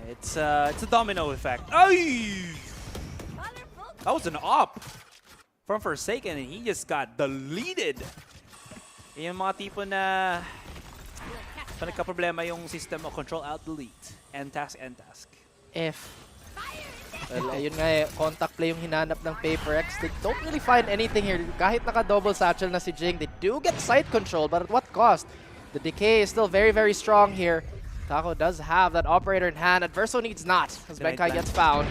It's a domino effect. Ay! That was an op from Forsaken, and he just got deleted. Yung mga tipo na nagka-problema yung system of control-alt-delete. End task. Well, ayun nga eh, contact play yung hinanap ng Paper X. They don't really find anything here. Kahit naka-double satchel na si Jing, they do get side control, but at what cost? The decay is still very, very strong here. Taco does have that operator in hand. Adverso needs not, as Benkai gets found.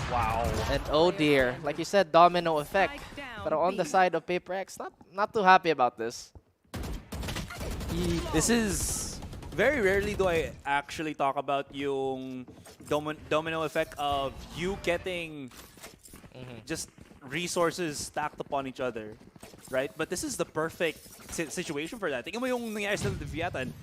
Wow. And oh dear, like you said, domino effect. But on the side of Paper X, not too happy about this. This is... Very rarely do I actually talk about yung domino effect of you getting just resources stacked upon each other, right? But this is the perfect situation for that. Tingnan mo yung nangyari sa Leviatan.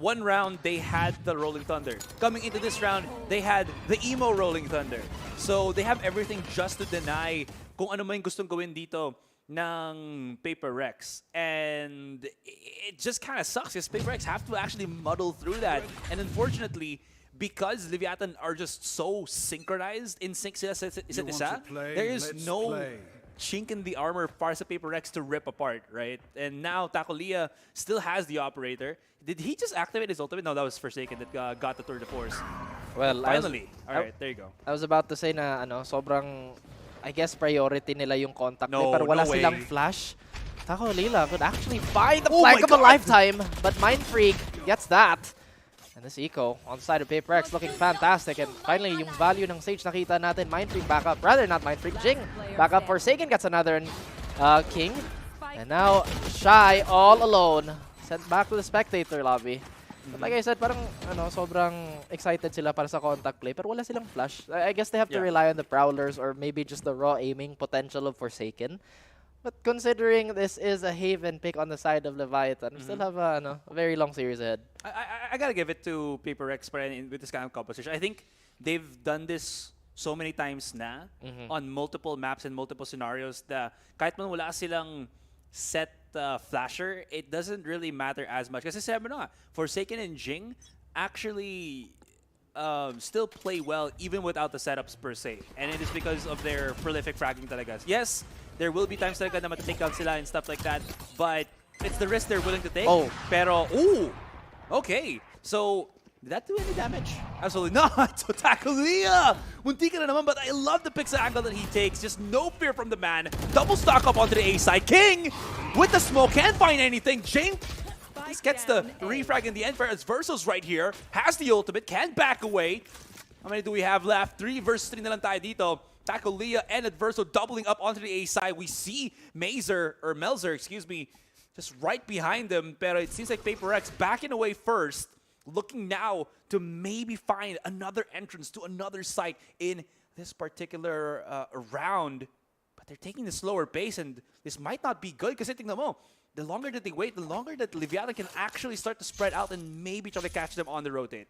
One round, they had the Rolling Thunder. Coming into this round, they had the Emo Rolling Thunder. So they have everything just to deny kung ano man gustong gawin dito ng Paper Rex, and it just kind of sucks because Paper Rex have to actually muddle through that, and unfortunately, because Leviatan are just so synchronized in sync sila sa isa't isa, there is no chink in the armor para sa Paper Rex to rip apart, right? And now Tacolia still has the operator. Did he just activate his ultimate? No, that was Forsaken that got the tour de force. Well, finally. Alright, there you go. I was about to say na sobrang I guess priority nila yung contact play, pero wala no silang way. flash. Taco Lila could actually find the Oh flank my of a God! lifetime, but Mind Freak gets that. And this eco on the side of PaperX looking fantastic. And finally, yung value ng Sage nakita natin. Mind Freak back up. Rather, not Mind Freak. Jing back up. Forsaken gets another King. And now, Shy all alone. Sent back to the spectator lobby. But like I said, parang sobrang excited sila para sa contact play. Pero wala silang flash. I guess they have to rely on the Prowlers or maybe just the raw aiming potential of Forsaken. But considering this is a Haven pick on the side of Leviatan, we still have a very long series ahead. I gotta give it to PaperX with this kind of composition. I think they've done this so many times na on multiple maps and multiple scenarios that kahit man wala silang set flasher, it doesn't really matter as much. Kasi sabi mo nga, Forsaken and Jing actually still play well even without the setups per se. And it is because of their prolific fragging talaga. Yes, there will be times talaga na mata-take down sila and stuff like that, but it's the risk they're willing to take. Pero, okay. So, did that do any damage? Absolutely not. So, Takulia! Muntika na naman, but I love the pixel angle that he takes. Just no fear from the man. Double stock up onto the A side. King with the smoke, can't find anything. Jing just gets the refrag in the end. Whereas Verso's right here, has the ultimate, can back away. How many do we have left? 3 versus 3 na lang tayo dito. Takulia and Adverso doubling up onto the A side. We see Melzer, excuse me, just right behind them. Pero it seems like PaperX backing away first, looking now to maybe find another entrance to another site in this particular round. But they're taking the slower pace, and this might not be good kasi tingnan mo, the longer that they wait, the longer that Leviatan can actually start to spread out and maybe try to catch them on the rotate.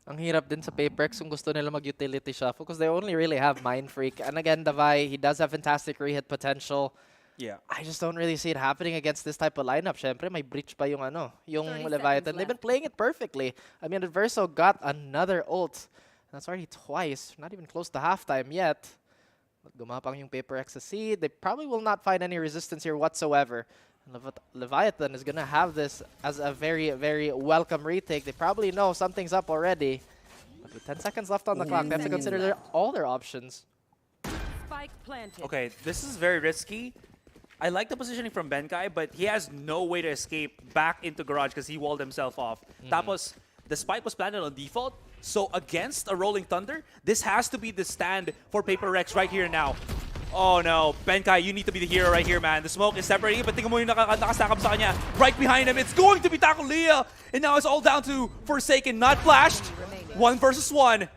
Ang hirap din sa PaperX kung gusto nila mag-utility shuffle because they only really have Mind Freak. And again, Davai, he does have fantastic re-hit potential. Yeah. I just don't really see it happening against this type of lineup. Syempre, may breach pa yung Leviatan. They've been playing it perfectly. I mean, Adverso got another ult. That's already twice. Not even close to halftime yet. But gumapang yung PaperX sa seed. They probably will not find any resistance here whatsoever. Leviatan is going to have this as a very, very welcome retake. They probably know something's up already. But with 10 seconds left on the clock, they have to consider all their options. Okay, this is very risky. I like the positioning from Benkai, but he has no way to escape back into Garage because he walled himself off. Tapos, the spike was planted on default. So against a Rolling Thunder, this has to be the stand for PaperX right here now. Oh no, Benkai, you need to be the hero right here, man. The smoke is separating, but tingnan mo yung nakastack up sa kanya. Right behind him, it's going to be Takulia. And now it's all down to Forsaken, not flashed. 1 versus 1.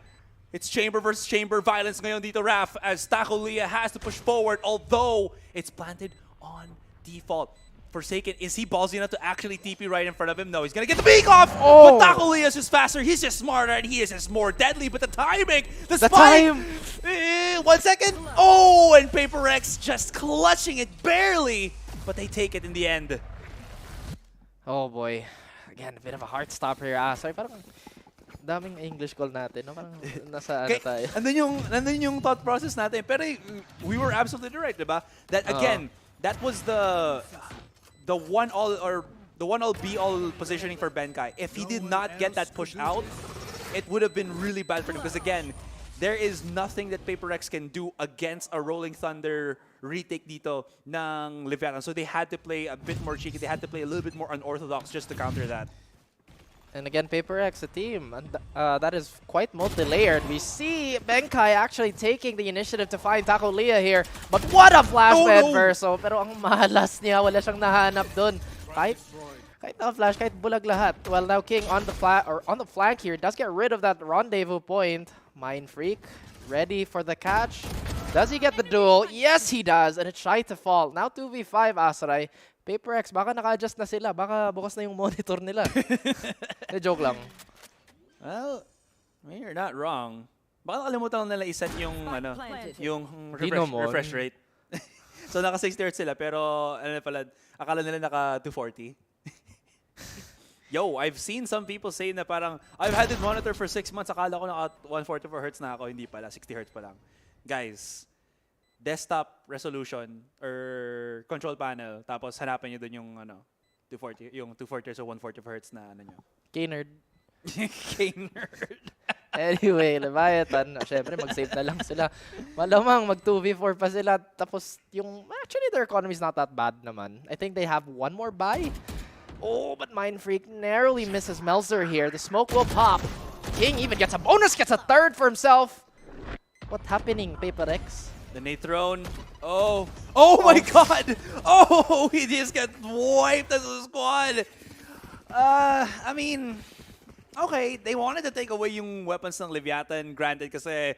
It's chamber versus chamber violence ngayon dito, Raf, as Takulia has to push forward, although it's planted on default. Forsaken, is he ballsy enough to actually TP right in front of him? No, he's gonna get the peek off! But Takulia is just faster, he's just smarter, and he is just more deadly, but the timing, the spike! 1 second! Oh, and PaperX just clutching it barely, but they take it in the end. Oh boy. Again, a bit of a heart stopper here. Sorry, parang daming English call natin. No? Parang nasa ano tayo. Nandun yung thought process natin. Pero we were absolutely right, diba? That again, that was the one all be all positioning for Benkai. If he did not get that push out, it would have been really bad for him because again, there is nothing that PaperX can do against a Rolling Thunder retake dito ng Leviatan. So they had to play a bit more cheeky. They had to play a little bit more unorthodox just to counter that. And again, PaperX, a team and, that is quite multi-layered. We see Benkai actually taking the initiative to find Takulia here. But what a flash by Adverso. Pero ang malas niya, wala siyang nahanap dun. Kahit na-flash, kahit bulag lahat. Well, now King on the flank here does get rid of that rendezvous point. Mind Freak, ready for the catch. Does he get the duel? Yes, he does. And it's shy to fall. Now 2v5, Asaray. PaperX, baka naka-adjust na sila. Baka bukas na yung monitor nila. Joke lang. Well, I mean, you're not wrong. Baka nakalimutan lang nila iset yung refresh rate. So naka 60 Hz sila, pero akala nila naka 240. Yo, I've seen some people say na parang, I've had this monitor for 6 months, akala ko naka 144 Hz na ako, hindi pala, 60 Hz pa lang. Guys, desktop resolution or control panel, tapos hanapan nyo dun yung 240 or 144 Hz na nyo. K-nerd. K-nerd. Anyway, Leviatan, syempre mag-save na lang sila. Malamang mag 2v4 pa sila. Tapos actually their economy is not that bad naman. I think they have one more buy. Oh, but Mind Freak narrowly misses Melzer here. The smoke will pop. King even gets a bonus, gets a third for himself. What's happening, Paper X? The Nate Throne. Oh my God! Oh, he just got wiped as a squad. I mean, okay, they wanted to take away yung weapons ng Leviatan, granted, kasi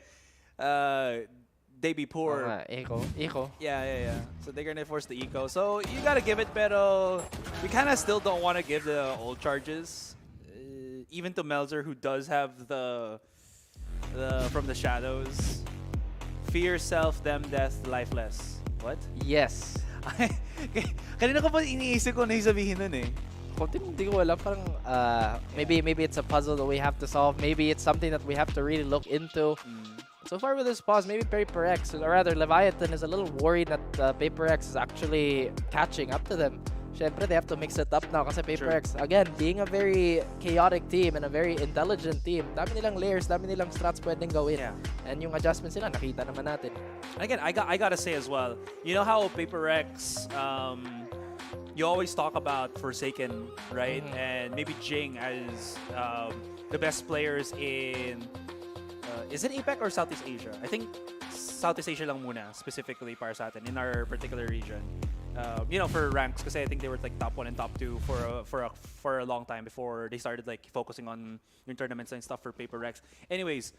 they be poor. Eco. Yeah. So they're gonna force the eco. So you gotta give it, pero we kind of still don't want to give the old charges, even to Melzer, who does have the from the shadows. Fear, self, them, death, lifeless. What? Yes. Kanina ko pa iniisip ko na yung sabihin nun eh. Hindi ko alam. Parang, maybe it's a puzzle that we have to solve. Maybe it's something that we have to really look into. So far with this pause, maybe Paper X, or rather Leviatan, is a little worried that Paper X is actually catching up to them. Syempre, they have to mix it up now kasi Paper X, again, being a very chaotic team and a very intelligent team, dami nilang layers, dami nilang strats pwedeng gawin. Yeah. And yung adjustments nila, nakita naman natin. Again, I gotta say as well, you know how Paper X, you always talk about Forsaken, right? And maybe Jing as the best players in, is it APAC or Southeast Asia? I think Southeast Asia lang muna, specifically para sa atin, in our particular region. You know, for ranks, because I think they were like top 1 and top 2 for a long time before they started like focusing on new tournaments and stuff for Paper Rex. Anyways,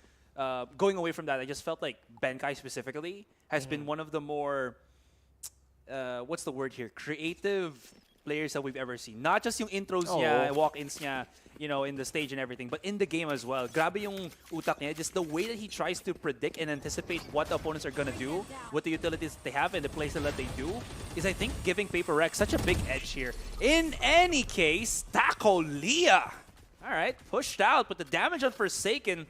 going away from that, I just felt like Benkai specifically has been one of the more what's the word here? Creative players that we've ever seen. Not just yung intros niya, walk-ins niya, you know, in the stage and everything, but in the game as well. Grabe yung utak niya. Just the way that he tries to predict and anticipate what the opponents are gonna do, what the utilities they have, and the plays that they do, is I think giving Paper Rex such a big edge here. In any case, Taco Leah. All right, pushed out, but the damage on Forsaken,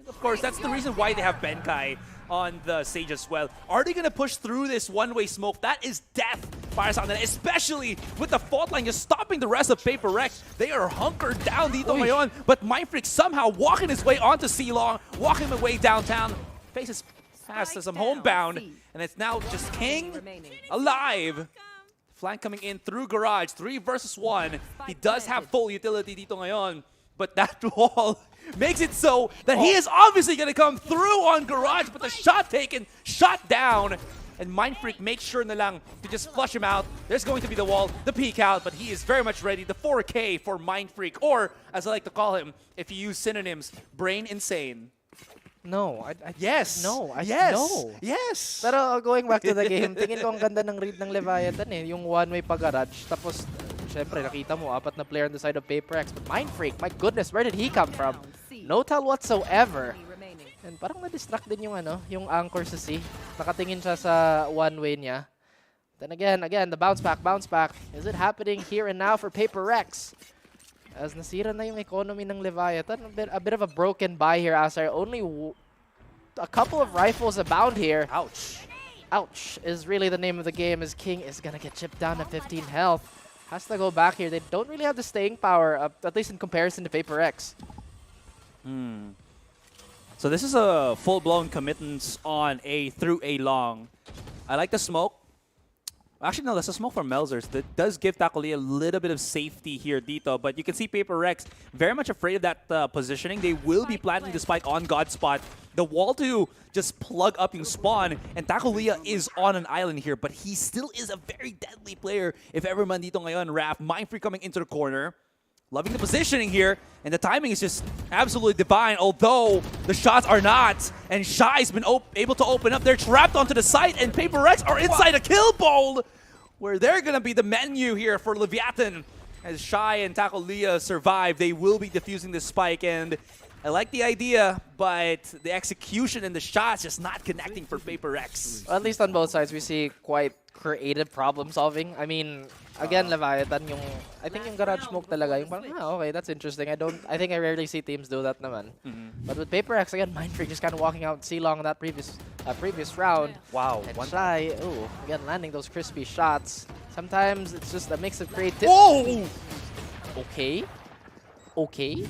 of course, that's the reason why they have Benkai on the stage as well. Are they gonna push through this one-way smoke? That is death para sa kanila, especially with the fault line just stopping the rest of Paper Rex. They are hunkered down dito ngayon, but Mindfreak somehow walking his way onto C-Long, walking his way downtown, faces past some homebound, and it's now just King alive. Flank coming in through Garage, 3 versus 1. He does have full utility dito ngayon, but that wall makes it so that he is obviously going to come through on Garage, but the shot taken, shot down, and Mindfreak makes sure na lang to just flush him out. There's going to be the wall, the peek out, but he is very much ready. The 4K for Mindfreak, or as I like to call him, if you use synonyms, brain insane. No. Yes. No. Yes. No. Yes. Pero going back to the game, tingin ko ang ganda ng read ng Leviatan eh. Yung one-way pag-garage. Tapos, syempre, nakita mo, 4 na player on the side of Paper X. But Mindfreak, my goodness, where did he come from? No tell whatsoever. And parang na-distract din yung yung anchor sa C. Nakatingin siya sa one-way niya. Then again, the bounce back. Is it happening here and now for Paper X? As nasira na yung economy ng Leviatan, a bit of a broken buy here, Asar. Only a couple of rifles abound here. Ouch. Ouch is really the name of the game, as King is going to get chipped down to 15 health. Has to go back here. They don't really have the staying power, at least in comparison to Paper X. So this is a full-blown committance on A through A long. I like the smoke. Actually, no, that's a smoke from Melzers. That does give Takoli a little bit of safety here, Dito. But you can see Paper Rex very much afraid of that positioning. They will be planting the spike on God Spot. The wall to just plug up yung spawn. And Takolia is on an island here, but he still is a very deadly player. If ever man dito ngayon, Raph, Mindfree coming into the corner. Loving the positioning here, and the timing is just absolutely divine, although the shots are not. And Shy's been able to open up. They're trapped onto the site, and Paper Rex are inside a kill bowl, where they're going to be the menu here for Leviatan. As Shy and Takolia survive, they will be defusing the spike, and I like the idea, but the execution and the shots just not connecting for Paper Rex. At least on both sides, we see quite creative problem solving. I mean, again, Leviatan, I think yung garage smoke talaga, yung parang, okay, that's interesting. I think I rarely see teams do that naman. But with Paper X, again, Mindfreak just kind of walking out C-Long in that previous round. Wow. And Shy, again, landing those crispy shots. Sometimes it's just a mix of creativity. Whoa! Okay.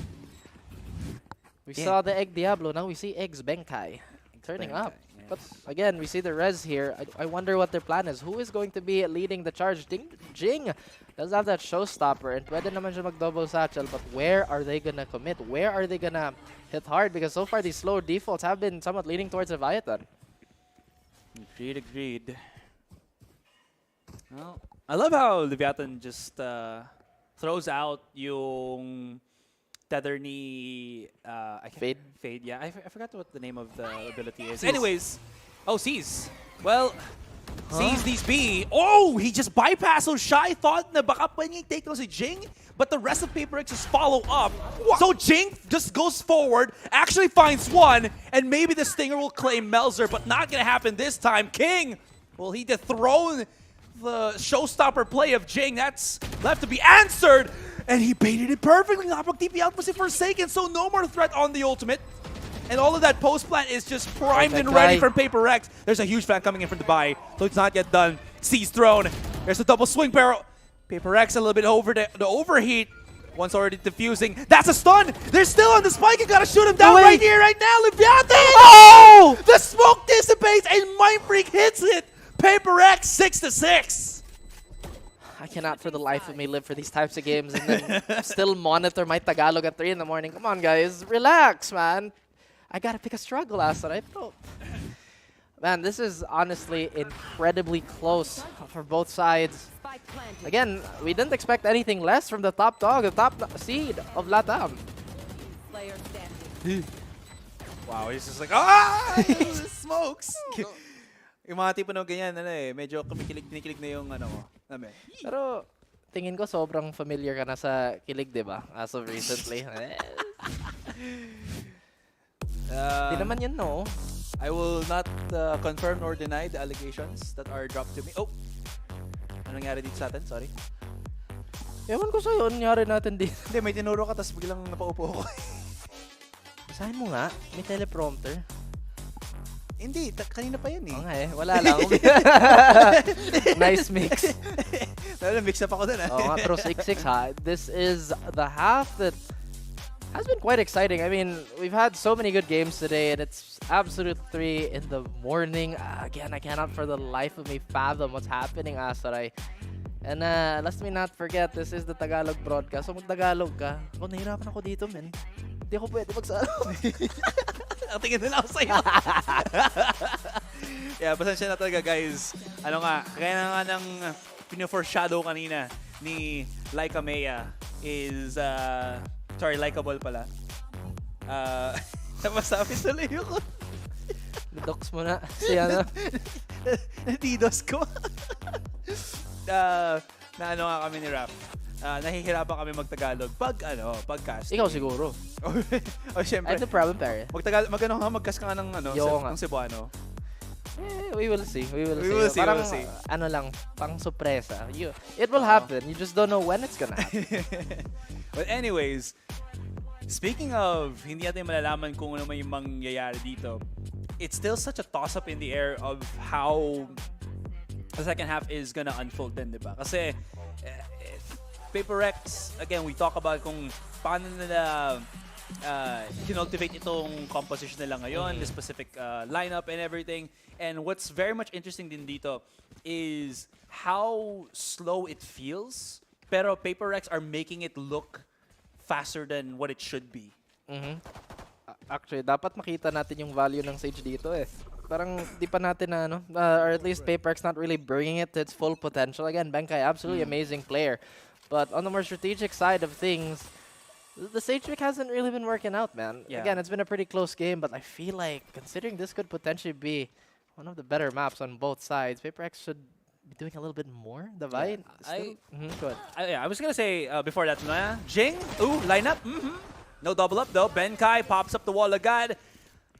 We saw the Egg Diablo, now we see Eggs Benkai turning up. But again, we see the res here. I wonder what their plan is. Who is going to be leading the charge? Jing does have that showstopper, and pwede naman siya mag-double satchel, but where are they gonna commit? Where are they gonna hit hard? Because so far these slow defaults have been somewhat leaning towards Leviatan. Agreed. Well, I love how Leviatan just throws out yung tether ni Fade. Yeah, I forgot what the name of the ability is. Anyways, Seize. Well, Seize these B. Oh, he just bypassed. So Shy thought na baka pwede take those si Jing, but the rest of Paper X just follow up. So Jing just goes forward, actually finds one, and maybe the Stinger will claim Melzer, but not gonna happen this time. King, will he dethrone the showstopper play of Jing? That's left to be answered. And he baited it perfectly. Napag-TP out was Forsaken, so no more threat on the ultimate. And all of that post-plant is just primed and ready from Paper X. There's a huge fan coming in from the buy, so it's not yet done. C's thrown. There's a double swing barrel. Paper X a little bit over the overheat. One's already diffusing. That's a stun. They're still on the spike. You gotta shoot him down right here, right now. Leviatan! Oh! The smoke dissipates and Mind Freak hits it. Paper X 6-6. I cannot for the life of me live for these types of games and then still monitor my Tagalog at 3 in the morning. Come on, guys. Relax, man. I gotta pick a struggle last night. No. Man, this is honestly incredibly close for both sides. Again, we didn't expect anything less from the top dog, the top seed of Latam. Wow, he's just like, smokes! Yung mga tipo ng ganyan, medyo kinikilig na yung namin. Pero tingin ko sobrang familiar ka na sa kilig, di ba? As of recently. Di naman yan, no? I will not confirm nor deny the allegations that are dropped to me. Oh! Ano nangyari dito sa atin? Sorry. Ewan ko sa'yo, nangyari natin dito. Hindi, may tinuro ka, tapos biglang napaupo ako. Basahin mo nga, may teleprompter. Hindi, kanina pa yun eh. Oo nga eh, wala lang. Nice mix. Mix up ako dun Oo nga, pero 6-6 ha. This is the half that has been quite exciting. I mean, we've had so many good games today, and it's absolute 3 in the morning. Again, I cannot for the life of me fathom what's happening, Asaray. And lest me not forget, this is the Tagalog broadcast. So mag-Tagalog ka. Ako, nahirapan ako dito, men. Hindi ako pwede magsalo. Tingin na lang ako sa'yo. Yeah, pasensya na talaga, guys. Ano nga, kaya na nga ng pino-foreshadow kanina ni Laika Mea is, sorry, Likeable pala. Napasabi tuloy ko. Nadox mo na. Siya na. Natidos ko. Na ano nga kami ni Rap. Nahihirapan kami mag-Tagalog pag casting. Ikaw siguro. Syempre. Ay, the problem, pare. Mag-cast ka nga ng ng Cebuano. We will see. We will see. Parang, ano lang, pang sorpresa. It will happen. You just don't know when it's gonna happen. But anyways, speaking of hindi natin malalaman kung ano may mangyayari dito, it's still such a toss-up in the air of how the second half is gonna unfold din, di ba? Kasi Paper X, again, we talk about kung paano nila kinultivate itong composition nila ngayon, the specific lineup and everything. And what's very much interesting din dito is how slow it feels, pero Paper X are making it look faster than what it should be. Actually, dapat makita natin yung value ng Sage dito eh. Parang di pa natin na, or at least Paper X not really bringing it to its full potential. Again, Benkai, absolutely amazing player. But on the more strategic side of things, the Sage pick hasn't really been working out, man. Yeah. Again, it's been a pretty close game, but I feel like considering this could potentially be one of the better maps on both sides, Paper X should be doing a little bit more. The Vine. Go ahead. I was gonna say before that, Jing, lineup. No double up though. Benkai pops up the wall agad.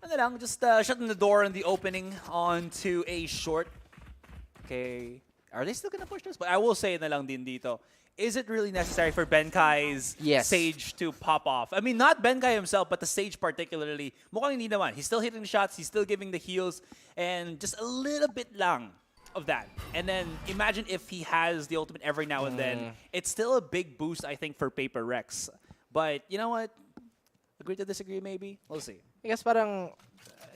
Ano lang, just shutting the door in the opening onto a short. Okay, are they still gonna push this? But I will say na lang din dito. Is it really necessary for Benkai's Sage to pop off? I mean, not Benkai himself, but the Sage particularly. Mukhang hindi naman. He's still hitting the shots, he's still giving the heals, and just a little bit lang of that. And then imagine if he has the ultimate every now and then. It's still a big boost, I think, for Paper Rex. But you know what? Agree to disagree maybe? We'll see. I guess parang,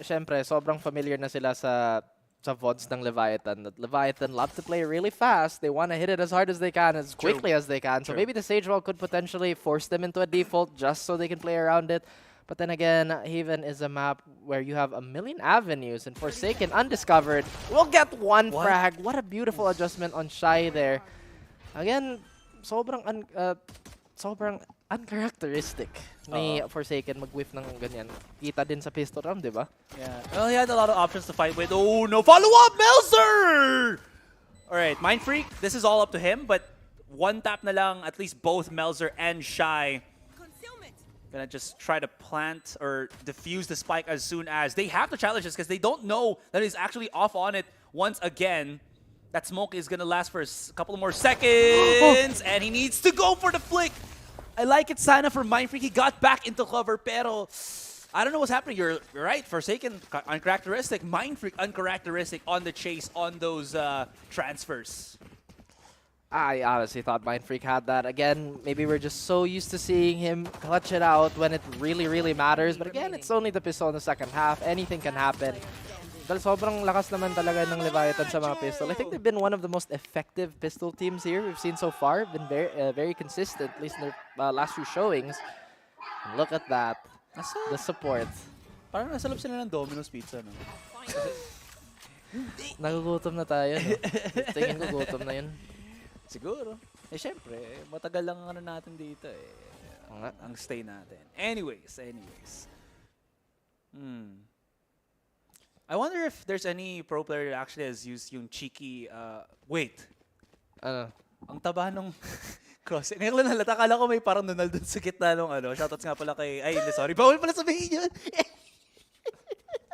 syempre, sobrang familiar na sila sa VODs ng Leviatan. That Leviatan love to play really fast. They want to hit it as hard as they can, as quickly as they can. So maybe the Sage Wall could potentially force them into a default just so they can play around it. But then again, Haven is a map where you have a million avenues, and Forsaken undiscovered will get one frag. What a beautiful adjustment on Shy there. Again, sobrang uncharacteristic ni Forsaken mag-whiff ng ganyan. Kita din sa pistol round, di ba? Yeah. Well, he had a lot of options to fight with. Oh, no follow-up! Melzer! Alright, Mind Freak, this is all up to him, but one tap na lang, at least both Melzer and Shy gonna just try to plant or defuse the spike as soon as they have to challenge this because they don't know that he's actually off on it once again. That smoke is gonna last for a couple more seconds, and he needs to go for the flick. I like it, Sana, for Mind Freak. He got back into cover, pero I don't know what's happening. You're right, Forsaken, uncharacteristic. Mind Freak, uncharacteristic on the chase on those transfers. I honestly thought Mind Freak had that. Again, maybe we're just so used to seeing him clutch it out when it really, really matters. But again, it's only the pistol in the second half. Anything can happen. Dahil sobrang lakas naman talaga ng Leviatan sa mga pistol. I think they've been one of the most effective pistol teams here we've seen so far. Been very consistent, at least in their last few showings. And look at that. The support. Parang nasa loob sila ng Domino's Pizza, no? Nagugutom na tayo, no? Tingin ko gutom na yun. Siguro. Eh, syempre, matagal lang ang ano natin dito, eh. Ang stay natin. Anyways. I wonder if there's any pro player that actually has used yung cheeky, wait. Ang taba nung cross. Ngayon lang nalata, kala ko may parang nunal dun sa gitna nung ano. Shoutouts nga pala kay, ay, hindi, sorry. Bawal pala sabihin yun.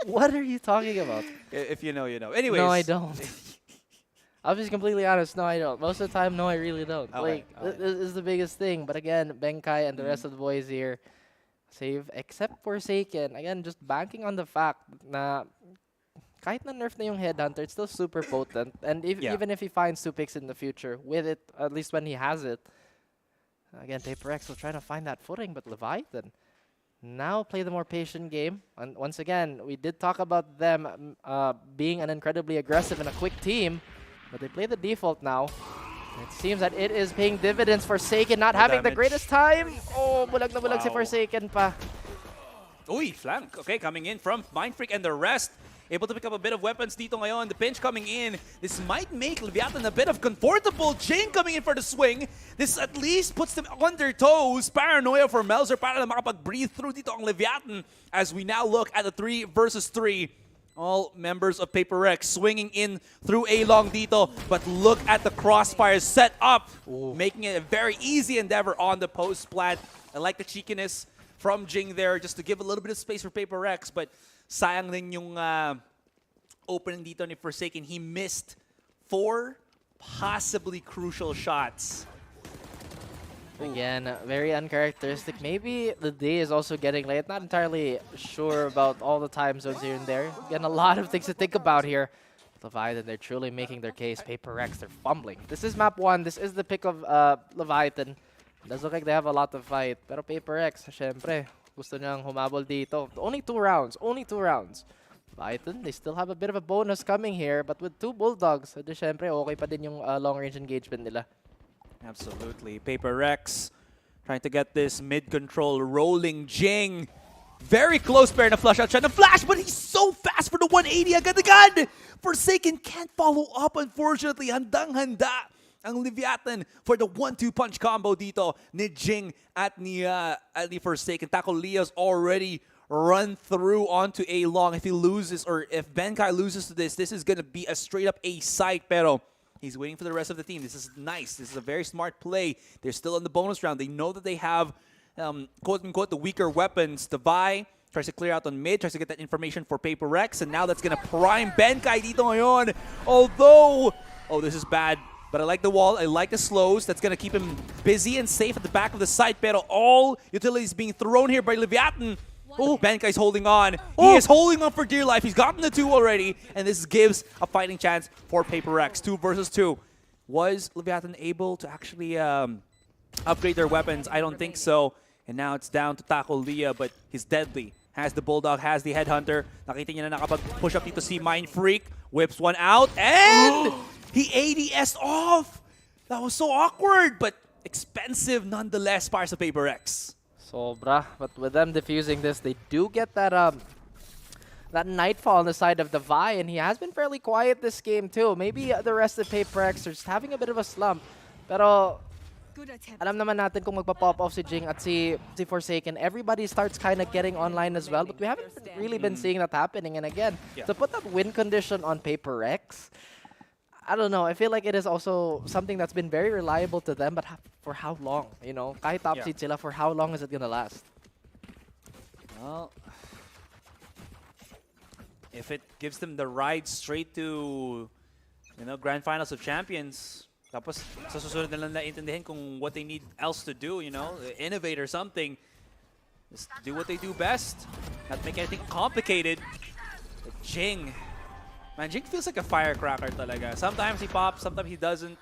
What are you talking about? If you know, you know. Anyways. No, I don't. I'll be completely honest. No, I don't. Most of the time, no, I really don't. Okay, This is the biggest thing. But again, Benkai and the rest of the boys here save, except Forsaken. Again, just banking on the fact na kahit na nerf na yung Headhunter, it's still super potent. And even if he finds 2 picks in the future, with it, at least when he has it, again, Paper X will try to find that footing. But Leviathan now play the more patient game. And once again, we did talk about them being an incredibly aggressive and a quick team. But they play the default now. It seems that it is paying dividends. Forsaken not having the greatest time. Oh, bulag na bulag si Forsaken pa. Uy, flank. Okay, coming in from Mind Freak and the rest. Able to pick up a bit of weapons dito ngayon. The pinch coming in. This might make Leviatan a bit of comfortable. Jane coming in for the swing. This at least puts them on their toes. Paranoia for Melzer para na makapag-breathe through dito ang Leviatan as we now look at the 3 versus 3. All members of Paper X swinging in through A-Long dito. But look at the crossfire set up. Making it a very easy endeavor on the post plant. I like the cheekiness from Jing there just to give a little bit of space for Paper X. But sayang din yung opening dito ni Forsaken. He missed 4 possibly crucial shots. Again, very uncharacteristic. Maybe the day is also getting late. Not entirely sure about all the time zones here and there. Again, a lot of things to think about here. Leviathan, they're truly making their case. Paper Rex, they're fumbling. This is map 1. This is the pick of Leviathan. Does look like they have a lot to fight. Pero Paper Rex, syempre, gusto niyang humabol dito. Only 2 rounds. Only 2 rounds. Leviathan, they still have a bit of a bonus coming here. But with 2 Bulldogs, syempre, okay pa din yung long-range engagement nila. Absolutely. Paper Rex trying to get this mid-control rolling. Jing. Very close pair na flush out. Trying to flash, but he's so fast for the 180 agad-agad. Forsaken can't follow up, unfortunately. Handang-handa ang Leviathan for the 1-2 punch combo dito ni Jing at ni Forsaken. Taco Leo's already run through onto A-Long. If he loses, or if Benkai loses to this, this is going to be a straight-up A-site. Pero he's waiting for the rest of the team. This is nice. This is a very smart play. They're still in the bonus round. They know that they have, quote-unquote, the weaker weapons. Devi tries to clear out on mid, tries to get that information for Paper Rex, and now that's going to prime Benkai dito ngayon. Although, oh, this is bad. But I like the wall. I like the slows. That's going to keep him busy and safe at the back of the site. Pero all utilities being thrown here by Leviathan. Oh, Benkai's holding on. He is holding on for dear life. He's gotten the 2 already, and this gives a fighting chance for Paper X. 2 versus 2. Was Leviathan able to actually upgrade their weapons? I don't think so. And now it's down to tackle Leah, but he's deadly. Has the Bulldog, has the Headhunter. Nakita niya na nakapag-push up dito si Mind Freak. Whips one out, and he ADS off! That was so awkward, but expensive nonetheless para sa Paper X. Sobra. But with them defusing this, they do get that that Nightfall on the side of the Vi, and he has been fairly quiet this game too. Maybe the rest of Paper X are just having a bit of a slump. Pero alam naman natin kung magpa-pop off si Jing at si Forsaken, everybody starts kind of getting online as well, but we haven't really been seeing that happening. And again, to put that win condition on Paper X, I don't know. I feel like it is also something that's been very reliable to them, but for how long? You know, kahit top seed sila, for how long is it gonna last? Well, if it gives them the ride straight to, you know, Grand Finals of Champions, tapos sa susunod na lang naintindihan kung what they need else to do, you know, innovate or something. Just do what they do best. Not make anything complicated. But Jing, man, Jing feels like a firecracker talaga. Sometimes he pops, sometimes he doesn't.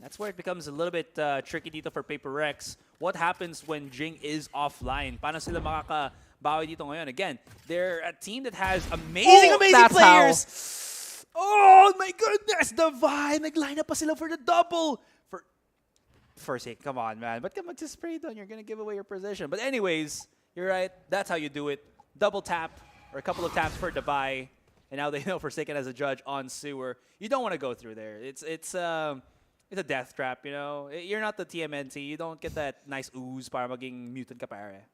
That's where it becomes a little bit tricky dito for Paper X. What happens when Jing is offline? Paano sila makakabawi dito ngayon? Again, they're a team that has amazing players. Oh my goodness! The Vi! Nag-line up pa sila for the double! For sake, come on, man. Ba't ka mag-spray doon? You're gonna give away your position. But anyways, you're right. That's how you do it. Double tap, or a couple of taps for the Vi. And now they know Forsaken as a judge on Sewer. You don't want to go through there. It's a death trap, you know? You're not the TMNT. You don't get that nice ooze para maging mutant ka pare.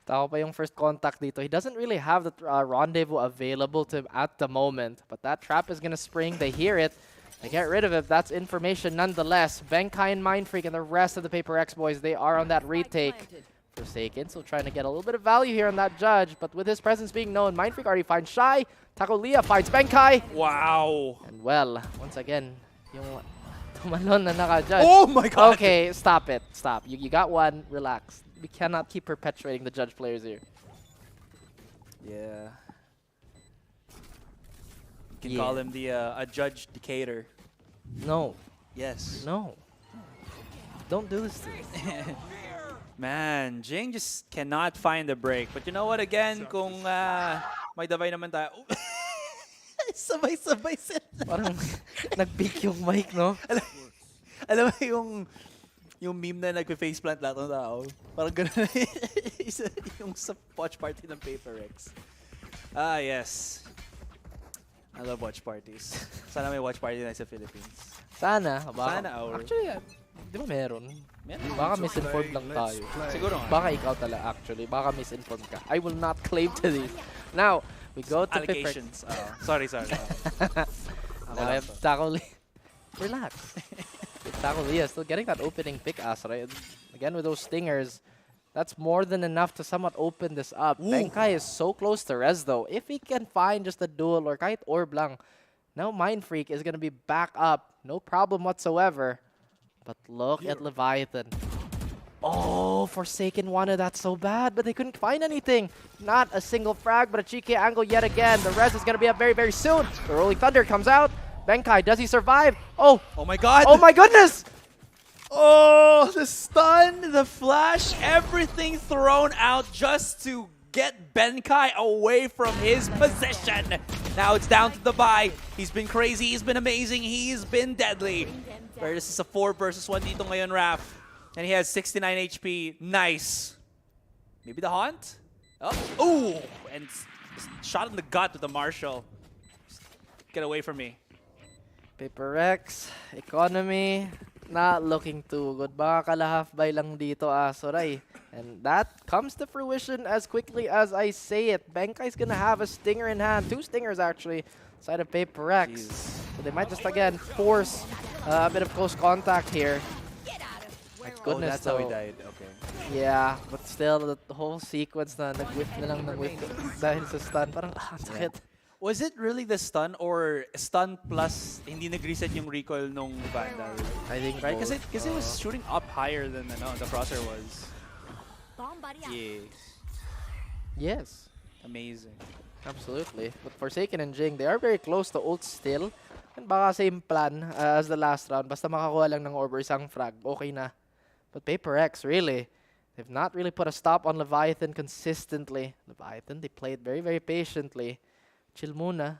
Tao pa yung first contact dito. He doesn't really have the rendezvous available to him at the moment. But that trap is going to spring. They hear it. They get rid of it. That's information nonetheless. Benkai and Mind Freak and the rest of the Paper X boys, they are on that retake. Forsaken, so trying to get a little bit of value here on that judge. But with his presence being known, Mind Freak already finds Shy. Taco Leah finds Benkai. Wow. And well, once again, yung tumalon na naka-judge. Oh my God. Okay, stop it. Stop. You got one. Relax. We cannot keep perpetuating the judge players here. Yeah. You can call him the a judge Decatur. No. Yes. No. Don't do this to me. Man, Jing just cannot find the break. But you know what, again, kung may dabay naman tayo. Sabay-sabay sila. Parang nag-peak yung mic, no? Alam mo yung meme na nagpe-faceplant lahat ng tao. Parang gano'n yung sa watch party ng Paper X. Ah, yes. I love watch parties. Sana may watch party na sa Philippines. Sana. Sana our. Actually, di ba meron? Baka misinformed lang tayo. Siguro nga. Baka ikaw talaga, actually. Baka misinformed ka. I will not claim to this. Now, we go to allegations. Sorry. Taco relax. Taco Leah still getting that opening pick, right? Again, with those stingers, that's more than enough to somewhat open this up. Benkai is so close to res, though. If he can find just a duel or kahit orb lang, now Mind Freak is going to be back up. No problem whatsoever. But look at Leviatan. Oh, Forsaken wanted that so bad, but they couldn't find anything. Not a single frag, but a cheeky angle yet again. The res is going to be up very, very soon. The Rolling Thunder comes out. Benkai, does he survive? Oh! Oh my God! Oh my goodness! Oh, the stun, the flash, everything thrown out just to get Benkai away from his position. Now it's down to the Vi. He's been crazy, he's been amazing, he's been deadly. Where this is a 4 versus 1 dito ngayon, Raph. And he has 69 HP. Nice. Maybe the Haunt? Oh, ooh! And shot in the gut with the Marshall. Get away from me. Paper X, economy, not looking too good. Baka kalahaf-bay lang dito, Asoray. And that comes to fruition as quickly as I say it. Benkai's gonna have a stinger in hand. 2 stingers, actually, side of Paper X. So they might just, again, force a bit of close contact here. My goodness, that's how he died. Okay. Yeah, but still, the whole sequence na nag-whiff na lang ng whiff dahil sa stun. Parang, sakit. Was it really the stun or stun plus hindi nag-reset yung recoil nung Vandal? I think right, both. because it was shooting up higher than the crosshair was. Yes. Yes. Amazing. Absolutely. But Forsaken and Jing, they are very close to ult still. And baka same plan as the last round. Basta makakuha lang ng orb or isang frag, okay na. But Paper X, really, they've not really put a stop on Leviathan consistently. Leviathan, they played very, very patiently. Chill muna.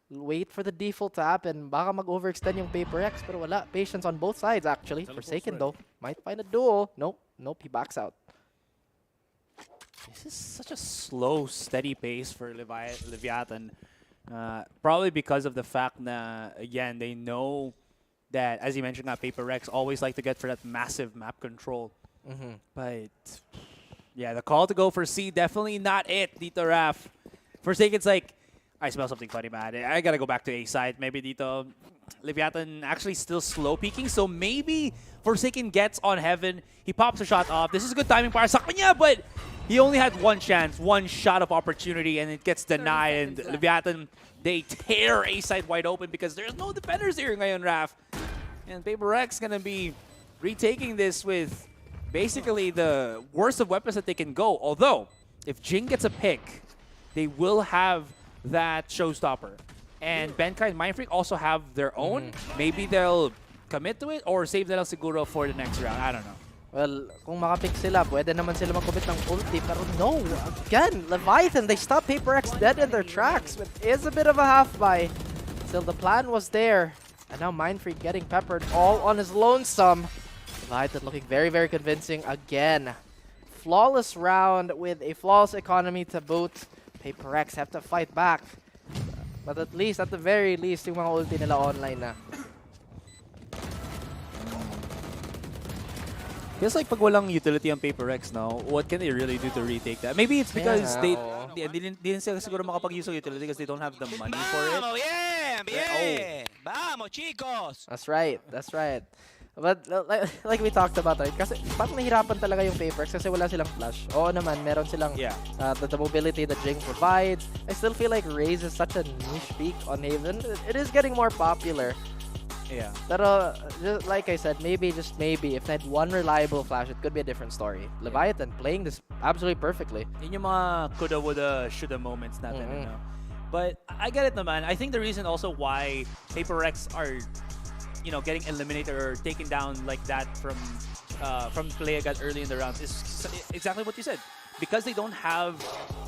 Wait for the default to happen. Baka mag-overextend yung Paper X, pero wala. Patience on both sides, actually. Forsaken, though, might find a duel. Nope, he backs out. This is such a slow, steady pace for Leviathan. Probably because of the fact that, again, they know that, as you mentioned, Paper X always like to get for that massive map control. But, yeah, the call to go for C, definitely not it, Dito Raf. Forsaken's like, I smell something funny, man. I gotta go back to A side. Maybe Dito. Leviathan actually still slow peeking, so maybe Forsaken gets on Heaven. He pops a shot off. This is good timing para sa kanya, but he only had one chance, one shot of opportunity, and it gets denied. And Leviathan, they tear A side wide open because there's no defenders here ngayon, Raf. And Paper X gonna be retaking this with basically the worst of weapons that they can go. Although, if Jing gets a pick, they will have that showstopper. And Benkai and Mindfreak also have their own. Maybe they'll commit to it or save that siguro for the next round. I don't know. Well, kung makapick sila, pwede naman sila mag-commit ng ulti. Pero no, again, Leviathan, they stop Paper X dead in their tracks. It is a bit of a half-buy. Still, the plan was there. And now Mindfreak getting peppered all on his lonesome. Leviathan looking very, very convincing again. Flawless round with a flawless economy to boot. Paper X have to fight back. But at least, at the very least, yung mga ulti nila online na. Feels like pag walang utility on Paper X now, what can they really do to retake that? Maybe it's because they didn't sila siguro makapag-use of utility because they don't have the money for it. Vamos, chicos! That's right, that's right. But like we talked about, right? Kasi parang nahirapan talaga yung Paper X kasi wala silang flash. Oo naman, meron silang the mobility that Jing provides. I still feel like Raze is such a niche pick on Haven. It is getting more popular. Yeah. Pero just like I said, maybe, just maybe, if they had one reliable flash, it could be a different story. Leviathan playing this absolutely perfectly. Yun yung mga coulda, woulda, shoulda moments natin. You know? But I get it naman. I think the reason also why Paper X are getting eliminated or taken down like that from play agad early in the rounds is exactly what you said. Because they don't have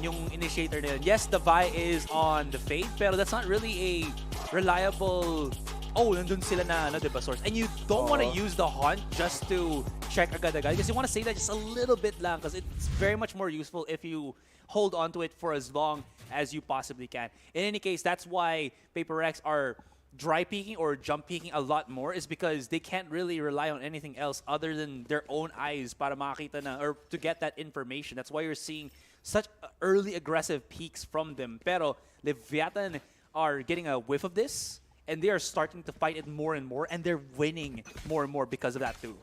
yung initiator nila. Yes, the Vi is on the fade, pero that's not really a reliable, nandun sila na, diba, source. And you don't want to use the haunt just to check agad-agad because you want to save that just a little bit lang because it's very much more useful if you hold on to it for as long as you possibly can. In any case, that's why Paper X are dry peeking or jump peeking a lot more is because they can't really rely on anything else other than their own eyes para makita na or to get that information. That's why you're seeing such early aggressive peaks from them. Pero Leviathan are getting a whiff of this and they are starting to fight it more and more and they're winning more and more because of that too.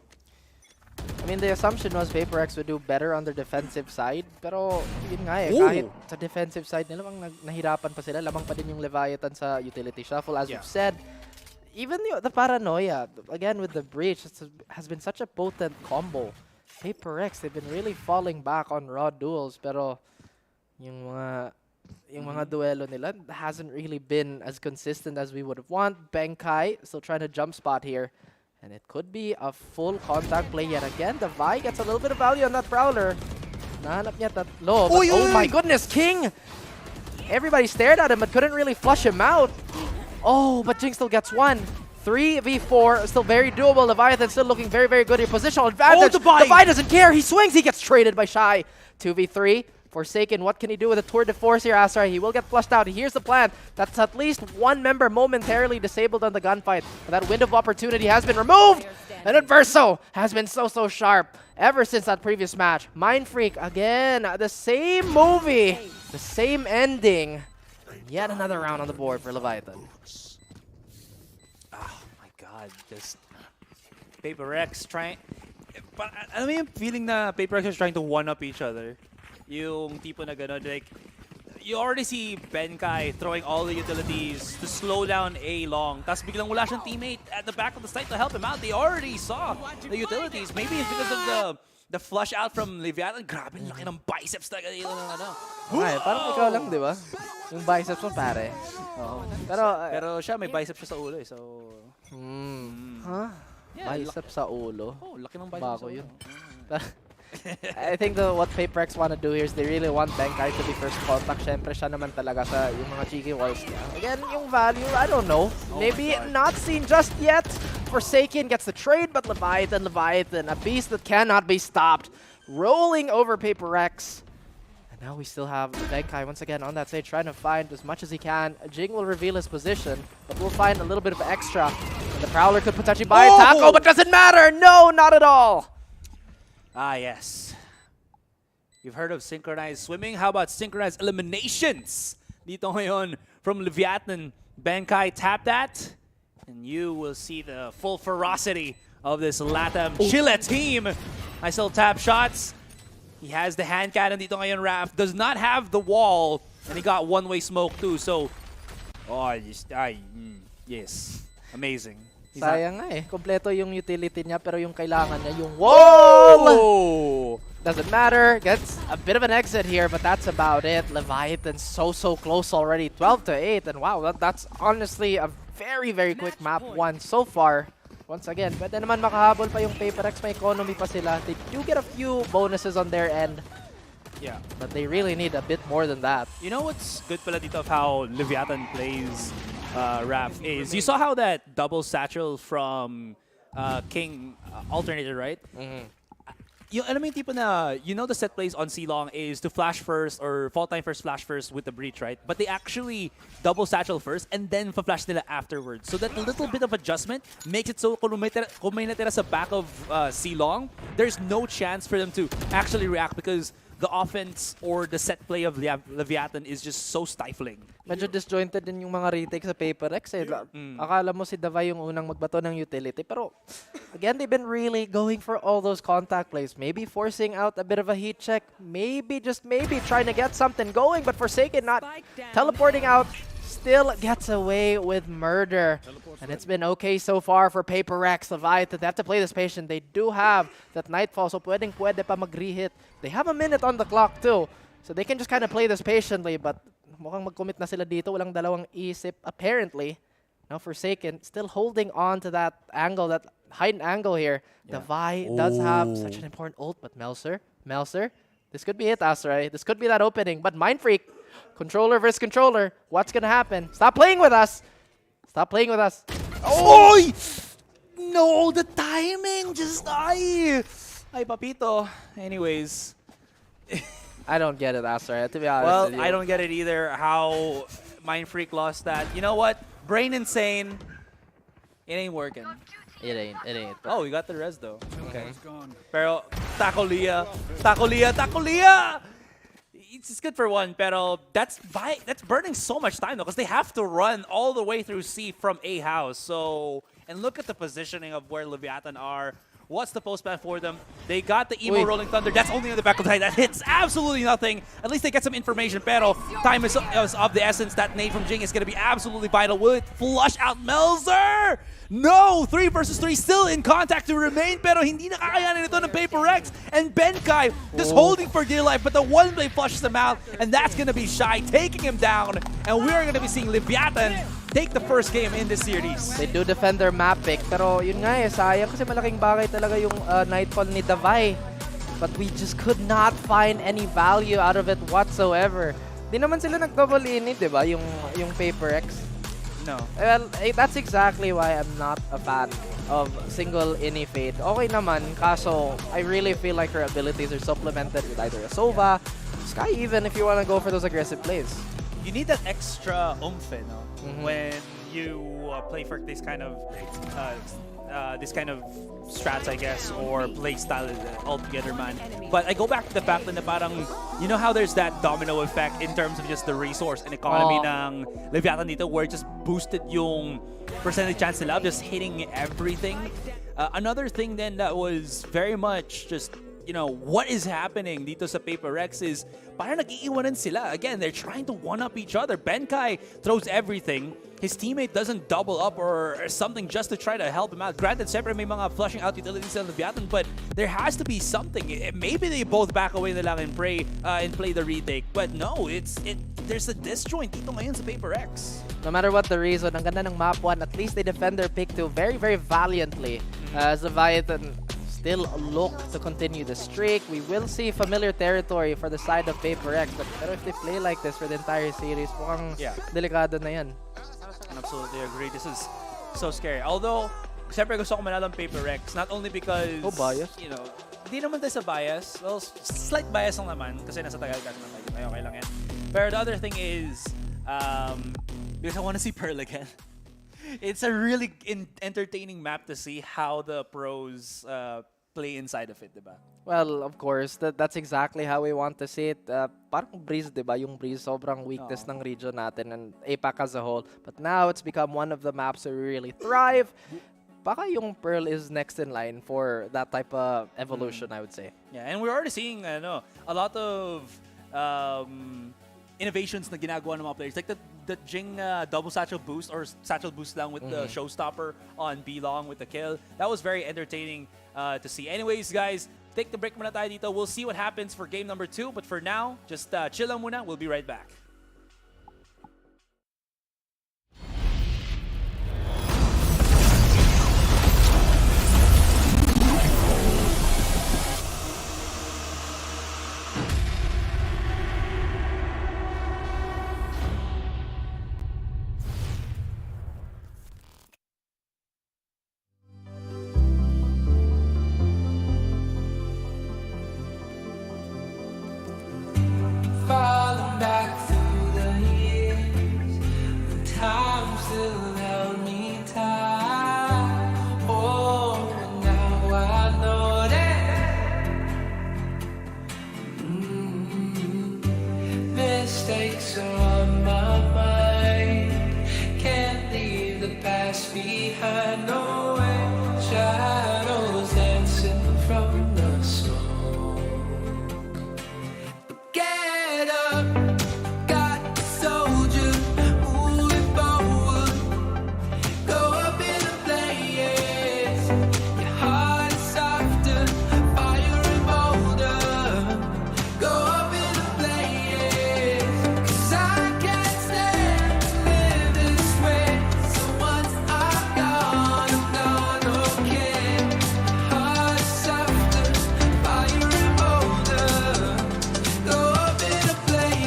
I mean, the assumption was Paper X would do better on their defensive side. Pero yun nga kahit sa defensive side nila, nahirapan pa sila. Lamang pa din yung Leviathan sa utility shuffle. As you've said, even the paranoia, again with the breach, has been such a potent combo. Paper X, they've been really falling back on raw duels. Pero yung mga duelo nila hasn't really been as consistent as we would have want. Benkai still trying to jump spot here. And it could be a full contact play yet again. The Vi gets a little bit of value on that Prowler. Nahanap niya tatlo. But oh my goodness, King! Everybody stared at him but couldn't really flush him out. Oh, but Jing still gets one. 3v4, still very doable. Leviathan still looking very, very good in positional advantage. The Vi doesn't care. He swings. He gets traded by Shy. 2v3. Forsaken, what can he do with a tour de force here, Astra? He will get flushed out. Here's the plan. That's at least one member momentarily disabled on the gunfight. But that window of opportunity has been removed. And Adverso has been so sharp ever since that previous match. Mindfreak, again, the same movie, the same ending. Yet another round on the board for Leviathan. Oh my God, just Paper X trying. But I mean, feeling na Paper X is trying to one-up each other. Yung tipo na gano'n, like, you already see Benkai throwing all the utilities to slow down A long. Tapos biglang wala siyang teammate at the back of the site to help him out. They already saw the utilities. Maybe it's because of the flush out from Leviatan. Grabe, laki ng biceps talaga. Ay, parang ikaw lang, di ba? Yung biceps mo, pare. Pero siya, may biceps siya sa ulo eh. So, Huh? Bicep sa ulo. Oh, laki ng bicep Bago sa ulo. yun. I think what Paperex want to do here is they really want Benkai to be first contact. Syempre, siya naman talaga sa yung mga cheeky walls niya. Again, yung value, I don't know. Maybe not seen just yet. Forsaken gets the trade, but Leviathan, a beast that cannot be stopped. Rolling over Paperex. And now we still have Benkai once again on that stage, trying to find as much as he can. Jing will reveal his position, but we'll find a little bit of extra. And the Prowler could potentially buy a tackle, but doesn't matter! No, not at all! Ah, yes. You've heard of synchronized swimming? How about synchronized eliminations? Dito ngayon from Leviatan. Benkai, tap that, and you will see the full ferocity of this LATAM Chile team. Nice little tap shots. He has the hand cannon dito ngayon, Raph. Does not have the wall, and he got one-way smoke too, so... yes. Amazing. Sayang nga eh. Kompleto yung utility niya pero yung kailangan niya yung wall! Oh! Doesn't matter. Gets a bit of an exit here, but that's about it. Leviathan so close already. 12-8. And wow, that's honestly a very quick map one so far. Once again, pwede naman makahabol pa yung Paperex. May economy pa sila. They do get a few bonuses on their end. Yeah. But they really need a bit more than that. You know what's good pala dito of how Leviatan plays, Raph, is you saw how that double satchel from King alternated, right? Yung, alam mo yung tipo na, you know the set plays on C-Long is to flash first or fall time first, flash first with the breach, right? But they actually double satchel first and then flash nila afterwards. So that little bit of adjustment makes it so kung may natira sa back of C-Long, there's no chance for them to actually react because the offense or the set play of Leviatan is just so stifling. Medyo disjointed din yung mga retake sa Paperex eh. Akala mo si Davay yung unang magbato ng utility. Pero, again, they've been really going for all those contact plays. Maybe forcing out a bit of a heat check. Maybe, just maybe, trying to get something going. But Forsaken not teleporting out. Still gets away with murder. And it's been okay so far for Paperex. Leviathan, they have to play this patient. They do have that Nightfall, so pwede pa mag-rehit. They have a minute on the clock too. So they can just kind of play this patiently, but mukhang mag-commit na sila dito. Walang dalawang isip, apparently. Now Forsaken still holding on to that angle, that heightened angle here. Yeah. Davai does have such an important ult, but Melser, this could be it, Asarai. This could be that opening, but Mind Freak, controller versus controller. What's gonna happen? Stop playing with us. Stop playing with us. Oh! No, the timing just ay papito. Anyways, I don't get it, Asarai, to be honest with you. I don't get it either how Mind Freak lost that. You know what? Brain insane. It ain't working. It ain't. Oh, we got the res though. Okay. Pero Tacolia. It's good for one, pero that's burning so much time though, because they have to run all the way through C from A house. So, and look at the positioning of where Leviatan are. What's the post plan for them? They got the Emo Rolling Thunder. That's only on the back of the head. That hits absolutely nothing. At least they get some information. Pero time is of the essence. That nade from Jing is going to be absolutely vital. Will it flush out Melzer? No! 3 versus 3 still in contact to remain. Pero hindi nakakayanin ito ng Paperex. And Benkai just holding for dear life. But the one play flushes him out. And that's going to be Shy taking him down. And we're going to be seeing Leviatan take the first game in this series. They do defend their map pick. Pero yun nga eh, sayang kasi malaking bagay talaga yung Nightfall ni Davai. But we just could not find any value out of it whatsoever. Di naman sila nag-double init, di ba? Yung Paperex. No. Well, that's exactly why I'm not a fan of single ini fade. Okay naman, kaso I really feel like her abilities are supplemented with either a Sova, Sky even if you want to go for those aggressive plays. You need that extra oomph, no? When you play for this kind of strats, I guess, or play style altogether, man. But I go back to the fact that parang, you know how there's that domino effect in terms of just the resource and economy ng Leviatan dito, where it just boosted yung percentage chance nila of just hitting everything. Another thing then that was very much just, you know, what is happening dito sa Paperex is parang nag-iiwanan sila. Again, they're trying to one-up each other. Benkai throws everything. His teammate doesn't double up or something just to try to help him out. Granted, siyempre may mga flushing out utilities ng Leviatan, but there has to be something. Maybe they both back away na lang and play the retake. But no, there's a disjoint dito ngayon sa Paperex. No matter what the reason, ang ganda ng map 1, at least they defend their pick 2 very, very valiantly. As Leviatan still look to continue the streak. We will see familiar territory for the side of Paper X. But if they play like this for the entire series, mukhang delikado na yan. Absolutely agree. This is so scary. Although, siyempre gusto ko manalo ng Paper X. Not only because, bias. you know, di naman tayo sa bias. Well, slight bias lang naman kasi nasa Tagalog naman tayo. Okay lang yan. But the other thing is, because I want to see Pearl again. It's a really entertaining map to see how the pros play inside of it, diba? Well, of course, that's exactly how we want to see it. Parang Breeze, diba? Yung Breeze, sobrang weakness ng region natin and APAC as a whole. But now it's become one of the maps that really thrive. Baka yung Pearl is next in line for that type of evolution, I would say. Yeah, and we're already seeing a lot of innovations na ginagawa ng mga players. Like the Jing double satchel boost or satchel boost lang with the showstopper on B-Long with the kill. That was very entertaining to see. Anyways, guys, take the break muna tayo dito. We'll see what happens for game number 2. But for now, just chill lang muna. We'll be right back. Falling back through the years, the time still held me tight. Oh, and now I know that mistakes are on my mind. Can't leave the past behind. No way, shadows dancing from the smoke. Get up, got the soldier, moving forward. Go up in the blaze, your heart is softer, fire and bolder. Go up in the blaze, 'cause I can't stand to live this way. So once I'm gone, okay. Heart is softer, fire and bolder. Go up in a blaze.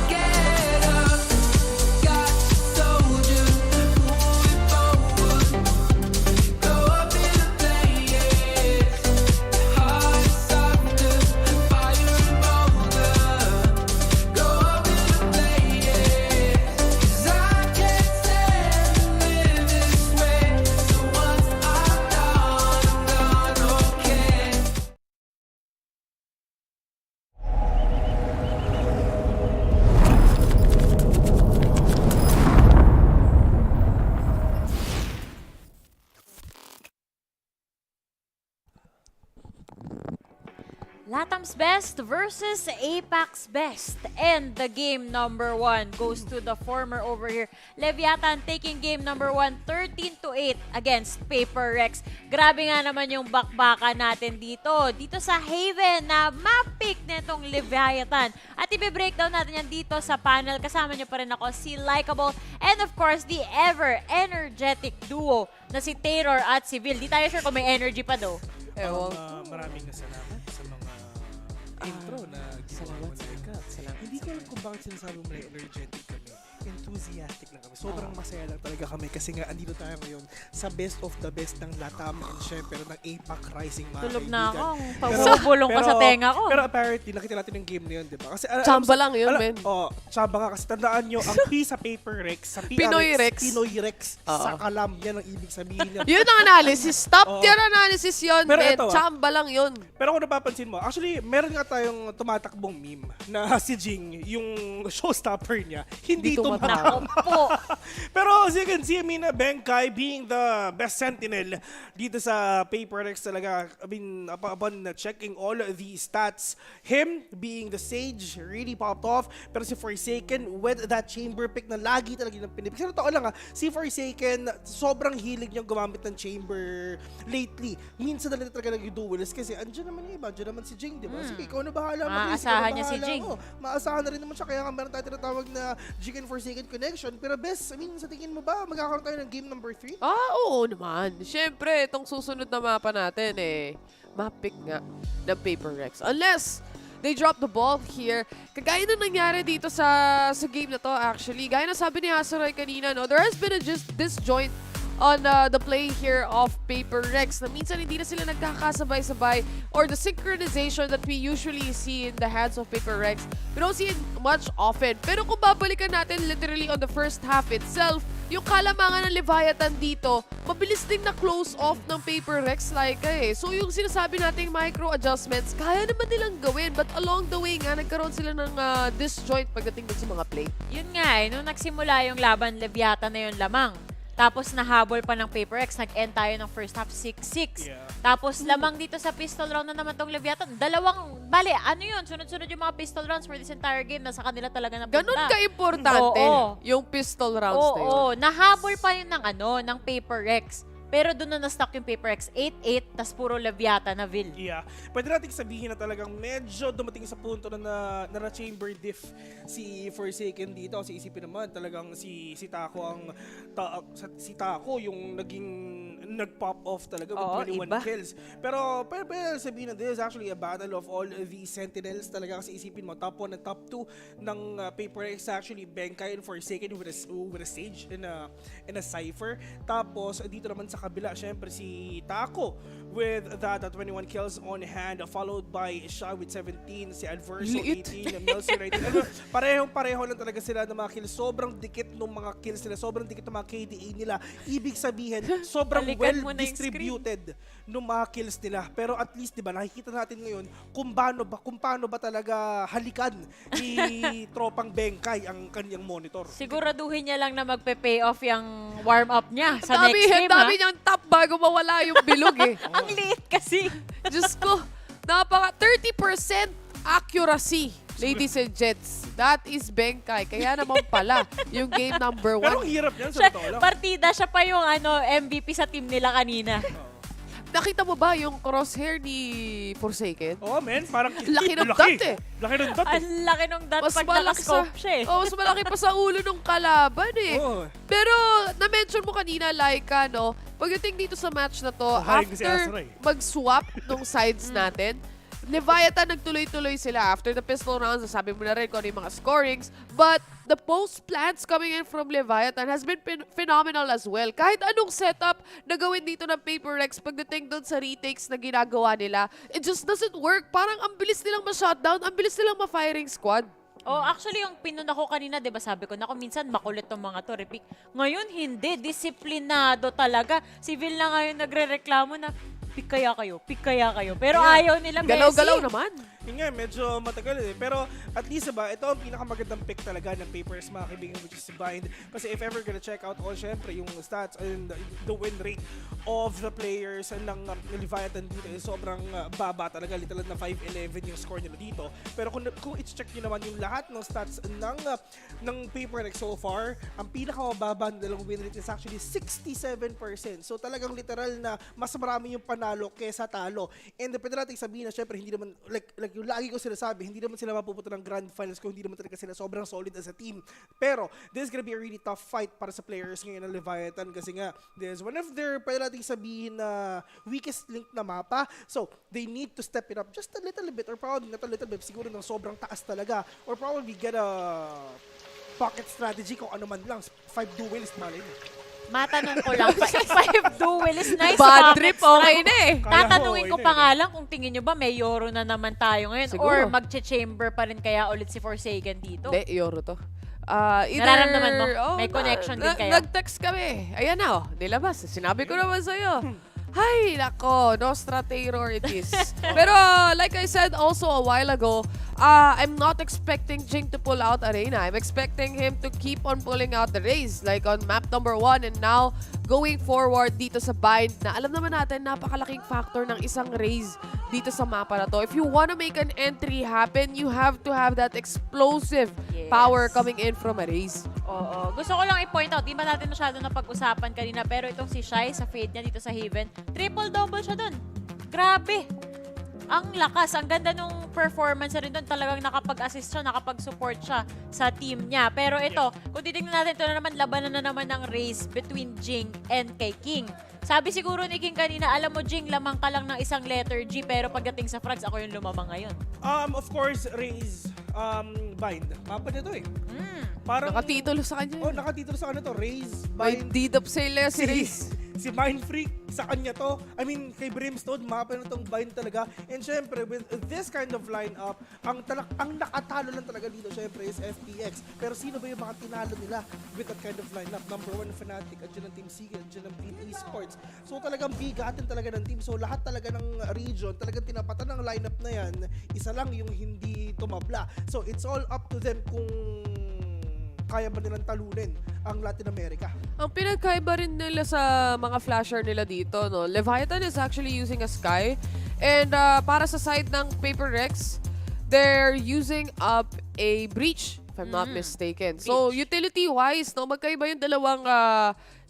Get up, got the soldier, moving forward. Go up in a blaze, your heart is softer, fire and bolder. Go up in a blaze, 'cause I can't stand to live this way. So once I'm gone, okay. Latam's best versus Apac's best. And the game number 1 goes to the former over here. Leviatan taking game number 1, 13-8 against Paper Rex. Grabe nga naman yung bakbakan natin dito. Dito sa Haven na map pick netong Leviatan. At i-breakdown natin yan dito sa panel. Kasama nyo pa rin ako, si Likeable. And of course, the ever-energetic duo na si Taylor at si Vil. Di tayo sure kung may energy pa do. Maraming salamat sa mga intro na ginawa mo na. Hindi ko alam kung bakit sinasabi mo na energetic kami. Enthusiastic lang kami. Sobrang masaya lang talaga kami kasi nga andito tayo ngayon sa best of the best ng Latam and syempre ng APAC Rising mga Tulog na ako. kaibigan. Pabubulong ka sa tenga ko. Pero apparently, nakita natin yung game na yun, di ba? Kasi, Chamba lang yun, men. Chamba nga. Kasi tandaan nyo, ang P sa Paper Rex, sa PRX, Pinoy Rex. Pinoy Rex, sa Kalam, yan ang ibig sabihin niya. Yun ang analysis. Top tier analysis yun, Pero men. ito, Chamba lang yun. Pero kung napapansin mo, actually, meron nga tayong tumatakbong meme na si Jing, yung showstopper niya, hindi tumatak. Opo. Pero as you can see, I mean, Benkai being the best sentinel dito sa PaperX talaga. I mean, upon checking all the stats, him being the Sage really popped off. Pero si Forsaken with that chamber pick na lagi talaga yung pinipik. Kasi totoo lang si Forsaken, sobrang hilig niyang gumamit ng chamber lately. Minsan na talaga nag-duelist kasi andyan naman yung iba. Andyan naman si Jing, di ba? Sige, ikaw na bahala. Maasahan niya si Jing. Maasahan na rin naman siya. Kaya nga meron tayo tinatawag na Jing and Forsaken connection. Pero best, I mean, sa tingin mo ba, magkakaroon tayo ng game number 3? Oo naman. Siyempre, itong susunod na mapa natin map pick nga ng PaperX. Unless they drop the ball here. Kagaya na nangyari dito sa game na to actually. Gaya na sabi ni Hasaray kanina, no, there has been a disjoint on the play here of PaperX na minsan hindi na sila nagkakasabay-sabay or the synchronization that we usually see in the hands of PaperX. We don't see it much often. Pero kung babalikan natin literally on the first half itself, yung kalamangan ng Leviatan dito, mabilis ding na-close off ng PaperX like So yung sinasabi nating micro-adjustments, kaya naman nilang gawin. But along the way nga, nagkaroon sila ng disjoint pagdating dun sa mga play. Yun nga nung nagsimula yung laban, Leviatan na yung lamang. Tapos nahabol pa ng PaperX, nag-end tayo ng first half 6-6. Yeah. Tapos lamang dito sa pistol round na naman tong Leviatan. Ano yun? Sunod-sunod yung mga pistol rounds for this entire game. Nasa kanila talaga napunta. Ganon ka-importante yung pistol rounds na yun. Oo, nahabol pa yun ng PaperX. Pero doon na na-stuck yung PaperX 8-8, tas puro Leviatan na Vil. Yeah. Pwede natin sabihin na talagang medyo dumating sa punto na chamber diff si Forsaken dito. Kasi isipin naman talagang si Taco yung naging nag-pop off talaga with 21 kills. Pero pwede sabihin na this is actually a battle of all the sentinels talaga. Kasi isipin mo, top 1 and top 2 ng PaperX actually Benkai and Forsaken with a Sage and a Cypher. Tapos dito naman sa kabila, syempre si Taco with that 21 kills on hand, followed by Sha with 17, si Adverso 18, Melson 19. Parehong-pareho lang talaga sila ng mga kills. Sobrang dikit ng mga kills nila, sobrang dikit ng mga KDA nila. Ibig sabihin, sobrang well-distributed ng mga kills nila. Pero at least, di ba, nakikita natin ngayon kung paano ba talaga halikan ni tropang Benkai ang kanyang monitor. Siguraduhin niya lang na magpe-pay off yung warm-up niya sa next game, Dami niyang top bago mawala yung bilog Ang liit kasi. Diyos ko, 30% accuracy, ladies and gents. That is Benkai. Kaya naman pala, yung game number 1. Pero ang hirap niyan, sa totoo lang. Partida, siya pa yung MVP sa team nila kanina. Nakita mo ba yung crosshair ni Forsaken? Oo, man. Parang laki ng dot Laki ng dot Ang laki ng dot pag nakascope siya mas malaki pa sa ulo ng kalaban Pero, na-mention mo kanina, Laika, no? Pagdating dito sa match na to, after mag-swap ng sides natin, Leviatan nagtuloy-tuloy sila after the pistol rounds. Sabi mo na rin kung ano yung mga scorings. But the post plants coming in from Leviatan has been phenomenal as well. Kahit anong setup na gawin dito ng PaperX pagdating doon sa retakes na ginagawa nila, it just doesn't work. Parang ang bilis nilang ma-shutdown, ang bilis nilang ma-firing squad. Actually, yung pinuna ko kanina, diba sabi ko, naku, minsan makulit tong mga to, repick. Ngayon, hindi. Disiplinado talaga. Civil na ngayon nagre-reklamo na, pick kaya kayo. Pero ayaw nila, Messi. Galaw-galaw naman. Yun nga, medyo matagal Pero at least ito ang pinakamagandang pick talaga ng PaperX, mga kaibigan, which is Bind. Kasi if ever gonna check out syempre, yung stats and the win rate of the players ng Leviathan dito is sobrang baba talaga. Literal na 5-11 yung score nila dito. Pero kung i-check nyo naman yung lahat ng stats ng PaperX so far, ang pinakamababa nilang win rate is actually 67%. So talagang literal na mas marami yung panalo kesa talo. And pwede natin sabihin na syempre, hindi naman, like yung lagi ko sinasabi, hindi naman sila mapupunta ng grand finals kung hindi naman talaga sila sobrang solid as a team. Pero this is gonna be a really tough fight para sa players ngayon ng Leviathan kasi nga, this is one of their, pwede natin sabihin na weakest link na mapa. So, they need to step it up just a little bit or probably not a little bit, siguro ng sobrang taas talaga or probably get a pocket strategy kung ano man lang. 5 duelist, malay mo. Matanong ko lang, 5 duel is nice. Bad trip, okay na Tatanungin ko pa nga lang kung tingin nyo ba may Yoro na naman tayo ngayon or magche-chamber pa rin kaya ulit si Forsaken dito? Hindi, Yoro to. Nararamdaman mo? May connection din kayo? Nag-text kami. Ayan na, nilabas. Sinabi ko naman sa'yo. Ay, nako, Nostra Terror it is. Pero like I said also a while ago, I'm not expecting Jing to pull out Arena. I'm expecting him to keep on pulling out the Raze, like on map number 1 and now going forward dito sa bind na alam naman natin napakalaking factor ng isang Raze dito sa mapa na to. If you want to make an entry happen, you have to have that explosive power coming in from a Raze. Oo. Gusto ko lang i-point out, di ba natin masyado na pag-usapan kanina, pero itong si Shai sa fade niya dito sa Haven, triple-double siya dun. Grabe! Ang lakas, ang ganda nung performance rin doon. Talagang nakapag-assist siya, nakapag-support siya sa team niya. Pero ito, kung titignan natin, ito na naman, labanan na naman ng race between Jing and kay King. Sabi siguro ni King kanina, alam mo Jing, lamang ka lang ng isang letter G, pero pagdating sa frags, ako yung lumamang ngayon. Of course, Raze, bind. Mapa nito eh. Parang, nakatitulo sa kanya. Oh, nakatitulo sa kanya to. Raze, May bind. deed of sale si Raze. Si Mind Freak, sa kanya to. I mean, kay Brimstone, mapa na itong bind talaga. And syempre, with this kind of lineup, ang nakatalo lang talaga dito, syempre, is FPX. Pero sino ba yung mga tinalo nila with that kind of lineup? Number 1, Fnatic, andyan ang Team Seagull, andyan ang Team Esports. So talagang bigatin talaga ng team. So lahat talaga ng region, talagang tinapatan ng lineup na yan, isa lang yung hindi tumabla. So it's all up to them kung kaya ba nilang talunin ang Latin America. Ang pinagkaiba rin nila sa mga flasher nila dito, no? Leviatan is actually using a Sky. And para sa side ng Paper Rex, they're using up a Breach, if I'm not mistaken. So, utility-wise, no, magkaiba yung dalawang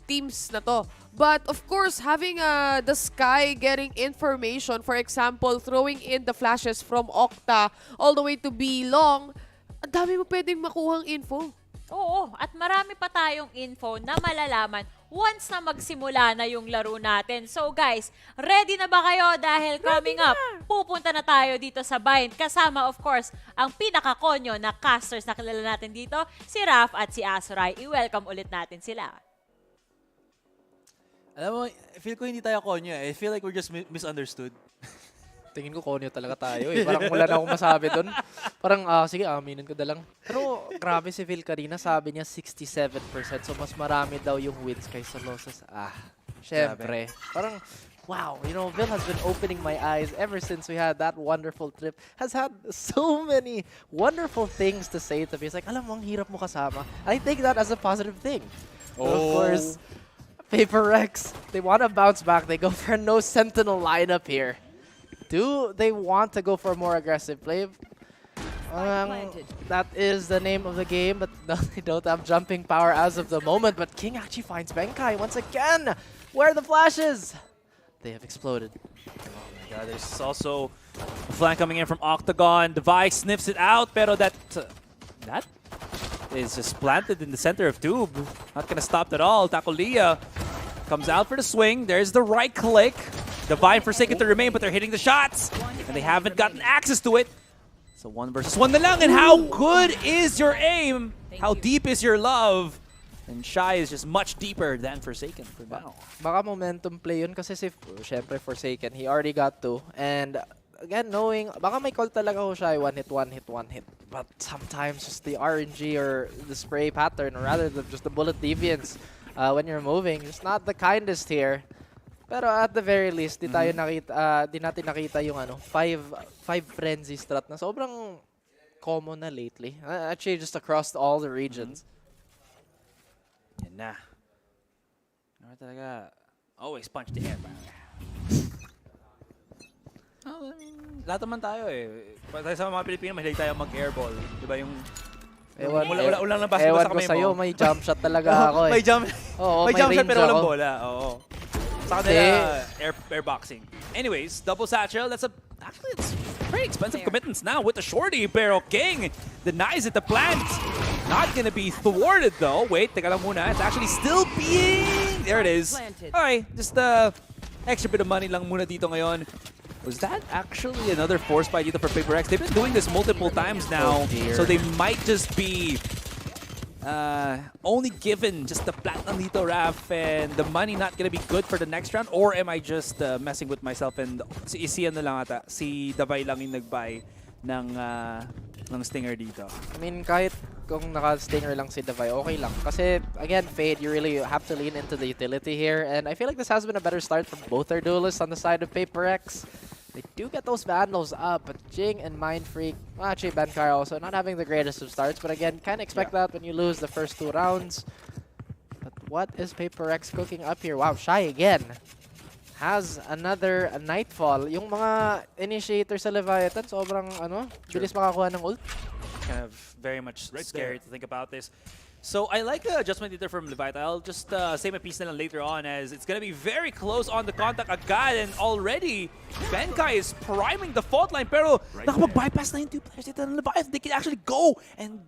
teams na to. But, of course, having the Sky getting information, for example, throwing in the flashes from Octa all the way to B Long, ang dami mo pwedeng makuhang info. Oo, at marami pa tayong info na malalaman once na magsimula na yung laro natin. So guys, ready na ba kayo? Dahil coming up, pupunta na tayo dito sa Bind. Kasama of course, ang pinakakonyo na casters na kilala natin dito, si Raph at si Azuray. I-welcome ulit natin sila. Alam mo, feel ko hindi tayo konyo eh. I feel like we're just misunderstood. Tingin ko konyo talaga tayo eh. Parang wala na akong masabi doon. Parang, sige, aminin ko na lang. Pero grabe si Phil kanina, sabi niya 67%. So mas marami daw yung wins kaysa losses. Syempre. Parang, wow, you know, Phil has been opening my eyes ever since we had that wonderful trip. Has had so many wonderful things to say to me. It's like, alam mo, ang hirap mo kasama. I take that as a positive thing. But of course, Paper Rex, they want to bounce back. They go for no Sentinel lineup here. Do they want to go for a more aggressive play? That is the name of the game, but no, they don't have jumping power as of the moment. But King actually finds Benkai once again. Where are the flashes? They have exploded. Oh my god, there's also a flank coming in from Octagon. Device sniffs it out, pero that is just planted in the center of Tube. Not gonna stop at all. Takolia comes out for the swing. There's the right click. Divine forsaken to remain, but they're hitting the shots. And they haven't gotten access to it. So 1 versus 1 na lang. And how good is your aim? How deep is your love? And Shy is just much deeper than Forsaken for now. Baka momentum play yun kasi si, syempre, Forsaken, he already got 2. And again, knowing, baka may call talaga ho Shy, one hit. But sometimes just the RNG or the spray pattern, or rather just the bullet deviance when you're moving, just not the kindest here. Pero at the very least, di natin nakita yung 5 frenzy strat na sobrang common na lately. Actually, just across all the regions. Yan na. Ano talaga, always punch the air. Lahat naman tayo eh. Tayo sa mga Pilipino, mahilig tayo mag-airball. Diba yung... Ulang na basketball sa kamay mo. Sa'yo, may jump shot talaga ako eh. May jump shot pero walang bola. Oo. Sa kanila, air boxing. Anyways, double satchel. Actually, it's pretty expensive commitments now with the shorty. Pero King denies it. The plant not gonna be thwarted though. Wait, teka lang muna. It's actually still being... There it is. Alright, just extra bit of money lang muna dito ngayon. Was that actually another force fight dito for Paper Rex? They've been doing this multiple times now. So they might just be only given just the platinum dito, Raph, and the money not gonna be good for the next round? Or am I just messing with myself and si ano lang ata, si Davay lang yung nag-buy ng Stinger dito? I mean, kahit kung naka-Stinger lang si Davay, okay lang. Kasi, again, Fade, you really have to lean into the utility here. And I feel like this has been a better start for both our duelists on the side of Paper Rex. They do get those Vandals up, but Jing and Mindfreak, well, actually Benkai also, not having the greatest of starts, but again, can't expect that when you lose the first 2 rounds. But what is Paper Rex cooking up here? Wow, Shy again has another Nightfall. Yung mga initiator sa Leviatan, sobrang bilis makakuha ng ult. Kind of very much scary to think about this. So I like the adjustment dito from Leviatan. I'll just say my piece na lang later on, as it's gonna be very close on the contact agad, and already Benkai is priming the fault line, pero nakapag-bypass na yung 2 players dito ng Leviatan. They can actually go and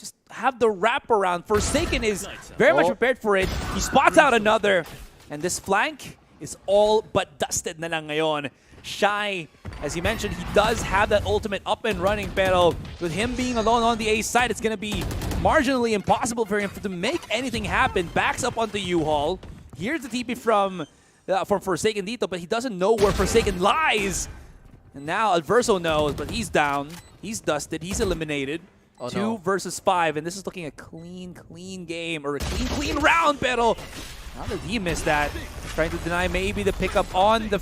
just have the wraparound. Forsaken is very much prepared for it. He spots out another, and this flank is all but dusted na lang ngayon. Shy, as you mentioned, he does have that ultimate up and running, pero with him being alone on the A side, it's going to be marginally impossible for him to make anything happen. Backs up onto U-Haul. Here's the TP from Forsaken dito, but he doesn't know where Forsaken lies. And now Alverso knows, but he's down. He's dusted. He's eliminated. 2 versus 5, and this is looking a clean game, or a clean round, pero how did he miss that? Trying to deny maybe the pickup on the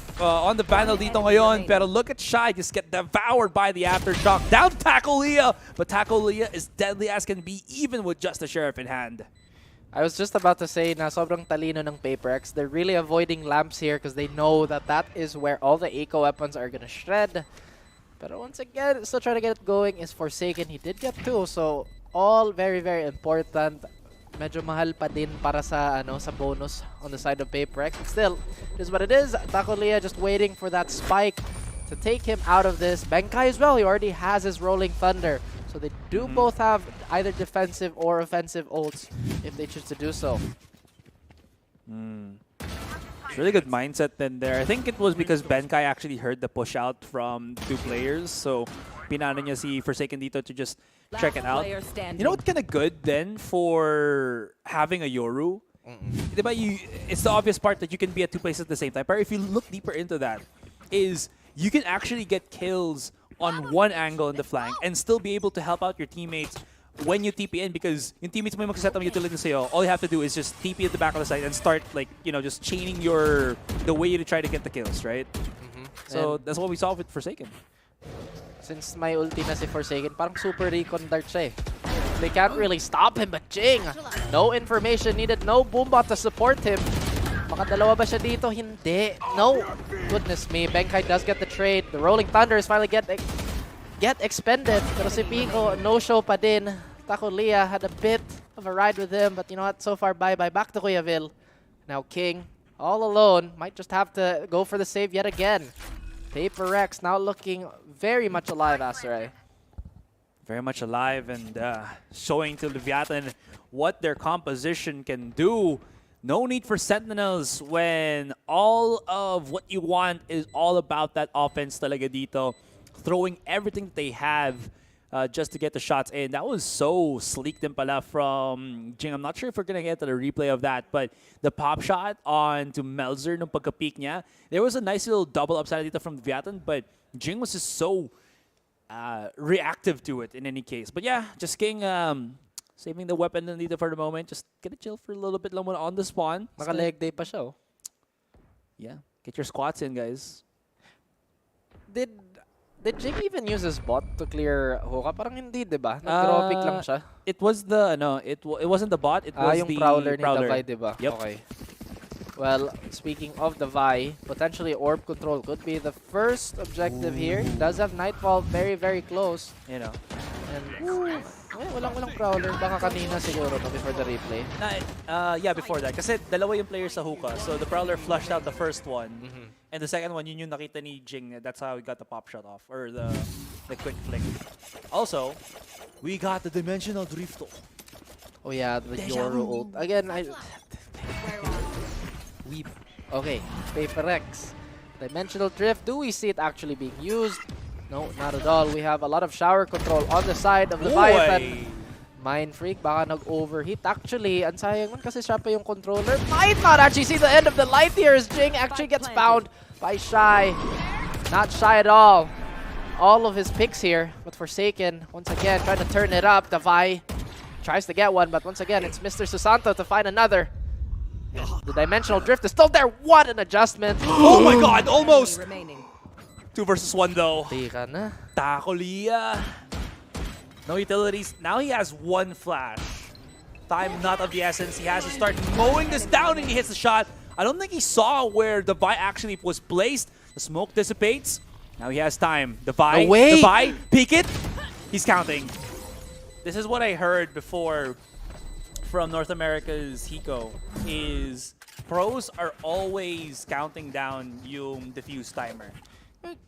Vandal dito ngayon, pero look at Shy just get devoured by the Aftershock. Down to Taco Leah, but Taco Leah is deadly as can be, even with just the Sheriff in hand. I was just about to say na sobrang talino ng Paper Rex. They're really avoiding lamps here because they know that is where all the eco weapons are gonna shred. But once again, still trying to get it going is Forsaken. He did get 2, so all very, very important. Medyo mahal pa din para sa sa bonus on the side of Paper Rex. Still, it is what it is. Taco Leah just waiting for that spike to take him out of this. Benkai as well, he already has his Rolling Thunder. So they do both have either defensive or offensive ults if they choose to do so. Really good mindset then there. I think it was because Benkai actually heard the push out from 2 players. So pinano niya si Forsaken dito to just check it out. You know what's kind of good then for having a Yoru? Diba, it's the obvious part that you can be at 2 places at the same time. But if you look deeper into that, is you can actually get kills on 1 angle in the flank and still be able to help out your teammates when you TP in, because yung teammates mo yung magsaset ng utility sa'yo, all you have to do is just TP at the back of the site and start, like, just chaining the way to try to get the kills, right? So and that's what we saw with Forsaken. Since may ulti na si Forsaken, parang super recon dart siya eh. They can't really stop him, but Jing, no information needed, no Boombot to support him. Makadalawa ba siya dito? Hindi. No. Goodness me, Benkai does get the trade. The Rolling Thunder is finally get expended. Pero si Pico, no-show pa din. Taco Leah had a bit of a ride with him, but you know what? So far, bye-bye. Back to Cuyaville. Now King, all alone, might just have to go for the save yet again. Paper Rex now looking very much alive, Aserai. Very much alive and showing to Leviatan what their composition can do. No need for Sentinels when all of what you want is all about that offense talaga dito. Throwing everything that they have just to get the shots in. That was so sleek din pala from Jing. I'm not sure if we're going to get to the replay of that, but the pop shot on to Melzer nung pagka-peak niya, there was a nice little double upside dito from Leviatan, but Jing was just so reactive to it in any case. But yeah, just King saving the weapon dito for the moment. Just get a chill for a little bit lang muna on the spawn. Naka-leg day pa siya. Yeah, get your squats in, guys. Did Jing even use his bot to clear Hoka? Parang hindi, diba? Nag-draw pick lang siya. It was the, it wasn't the bot, it was yung the Prowler ni Davai, diba? Yep. Okay. Well, speaking of Davai, potentially Orb Control could be the first objective here. Does have Nightfall very, very close. You know. And, walang Prowler. Baka kanina siguro before the replay. Yeah, before that. Kasi dalawa yung players sa hookah. So the Prowler flushed out the first one. And the second one, yun yung nakita ni Jing. That's how he got the pop shot off. Or the quick flick. Also, we got the Dimensional Drift. Oh yeah, the Yoru ult. Again, Okay, Paper Rex. Dimensional Drift. Do we see it actually being used? No, not at all. We have a lot of shower control on the side of the Leviatan. Mind Freak, baka nag-overheat. Actually, ang sayang nun kasi siya pa yung controller. Might not actually see the end of the light here as Jing actually gets found by Shy. Not Shy at all. All of his picks here, but Forsaken, once again, trying to turn it up. Davai tries to get one, but once again, it's Mr. Susanto to find another. The Dimensional Drift is still there. What an adjustment. Oh my god, almost! 2 versus 1 though. Tika na. Taco Lia. No utilities. Now he has 1 flash. Time not of the essence. He has to start mowing this down and he hits the shot. I don't think he saw where the Vi actually was placed. The smoke dissipates. Now he has time. The Vi, peek it. He's counting. This is what I heard before from North America's Hiko is pros are always counting down yung defuse timer.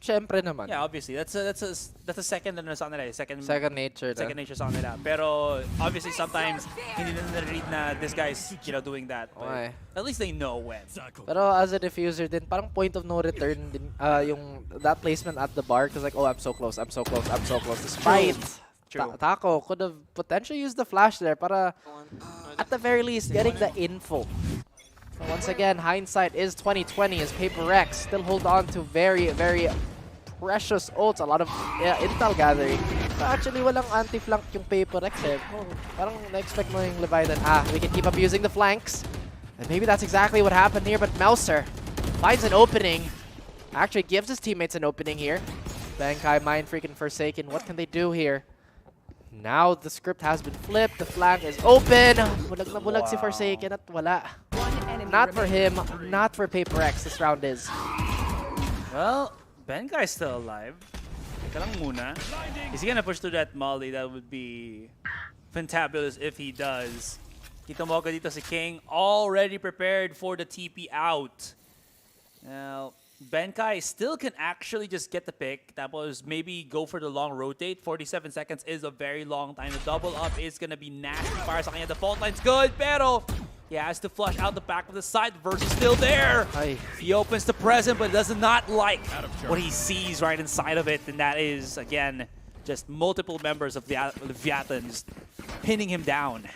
Siyempre naman. Yeah, obviously. That's a second ano sa nila. Second nature. Second nature sa nila. Pero obviously sometimes hindi nila na-read na this guy's doing that. But at least they know when. Pero as a diffuser din, parang point of no return din yung that placement at the bar because like, oh, I'm so close. Despite Taco could have potentially used the flash there para at the very least getting the info. Once again, hindsight is 2020 as Paper X still hold on to very, very precious ults. A lot of intel gathering. So actually, walang anti-flank yung Paper X eh. Parang na-expect mo yung Leviatan. We can keep up using the flanks. And maybe that's exactly what happened here, but Melser finds an opening. Actually gives his teammates an opening here. Bankai, Mind Freak, and Forsaken. What can they do here? Now the script has been flipped. The flank is open. Bulag na bulag si Forsaken at wala. Not for him, not for Paper X this round is. Well, Benkai's still alive. Teka lang muna. Is he gonna push through that molly? That would be fantabulous if he does. Kita mo ka dito si King already prepared for the TP out. Now, Benkai still can actually just get the pick. Tapos maybe go for the long rotate. 47 seconds is a very long time. The double up is gonna be nasty para sa kanya. The fault line's good, pero he has to flush out the back of the side. The verse is still there. He opens the present, but does not like what he sees right inside of it. And that is, again, just multiple members of the Leviatan just pinning him down.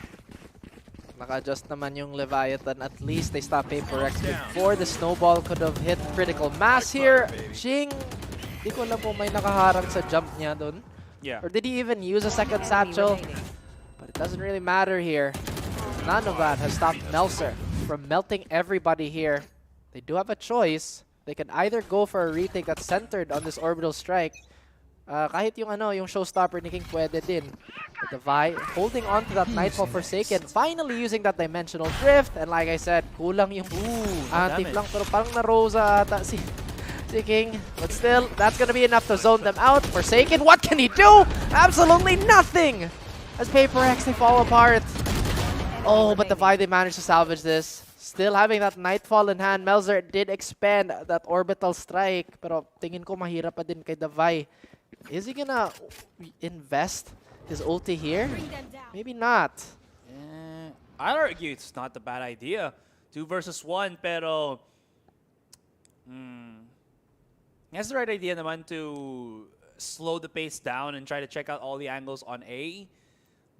Naka-adjust naman yung Leviatan. At least they stop Paper X before the snowball could have hit critical mass here. Jing, di ko alam po may nakaharang sa jump niya dun. Yeah. Or did he even use a second satchel? But it doesn't really matter here. None of that has stopped Melser from melting everybody here. They do have a choice. They can either go for a retake that's centered on this orbital strike. Kahit yung yung showstopper ni King pwede din. But the Vi holding on to that Nightfall Forsaken, finally using that dimensional drift. And like I said, kulang yung anti-flank. Pero parang na-rosa ata si King. But still, that's gonna be enough to zone them out. Forsaken, what can he do? Absolutely nothing! As Paper X, they fall apart. Oh, but the Vi, they managed to salvage this. Still having that Nightfall in hand. Melzer did expand that orbital strike. Pero tingin ko mahirap pa din kay the Vi. Is he gonna invest his ulti here? Maybe not. I'd argue it's not a bad idea. 2 versus 1, pero he has the right idea naman to slow the pace down and try to check out all the angles on A.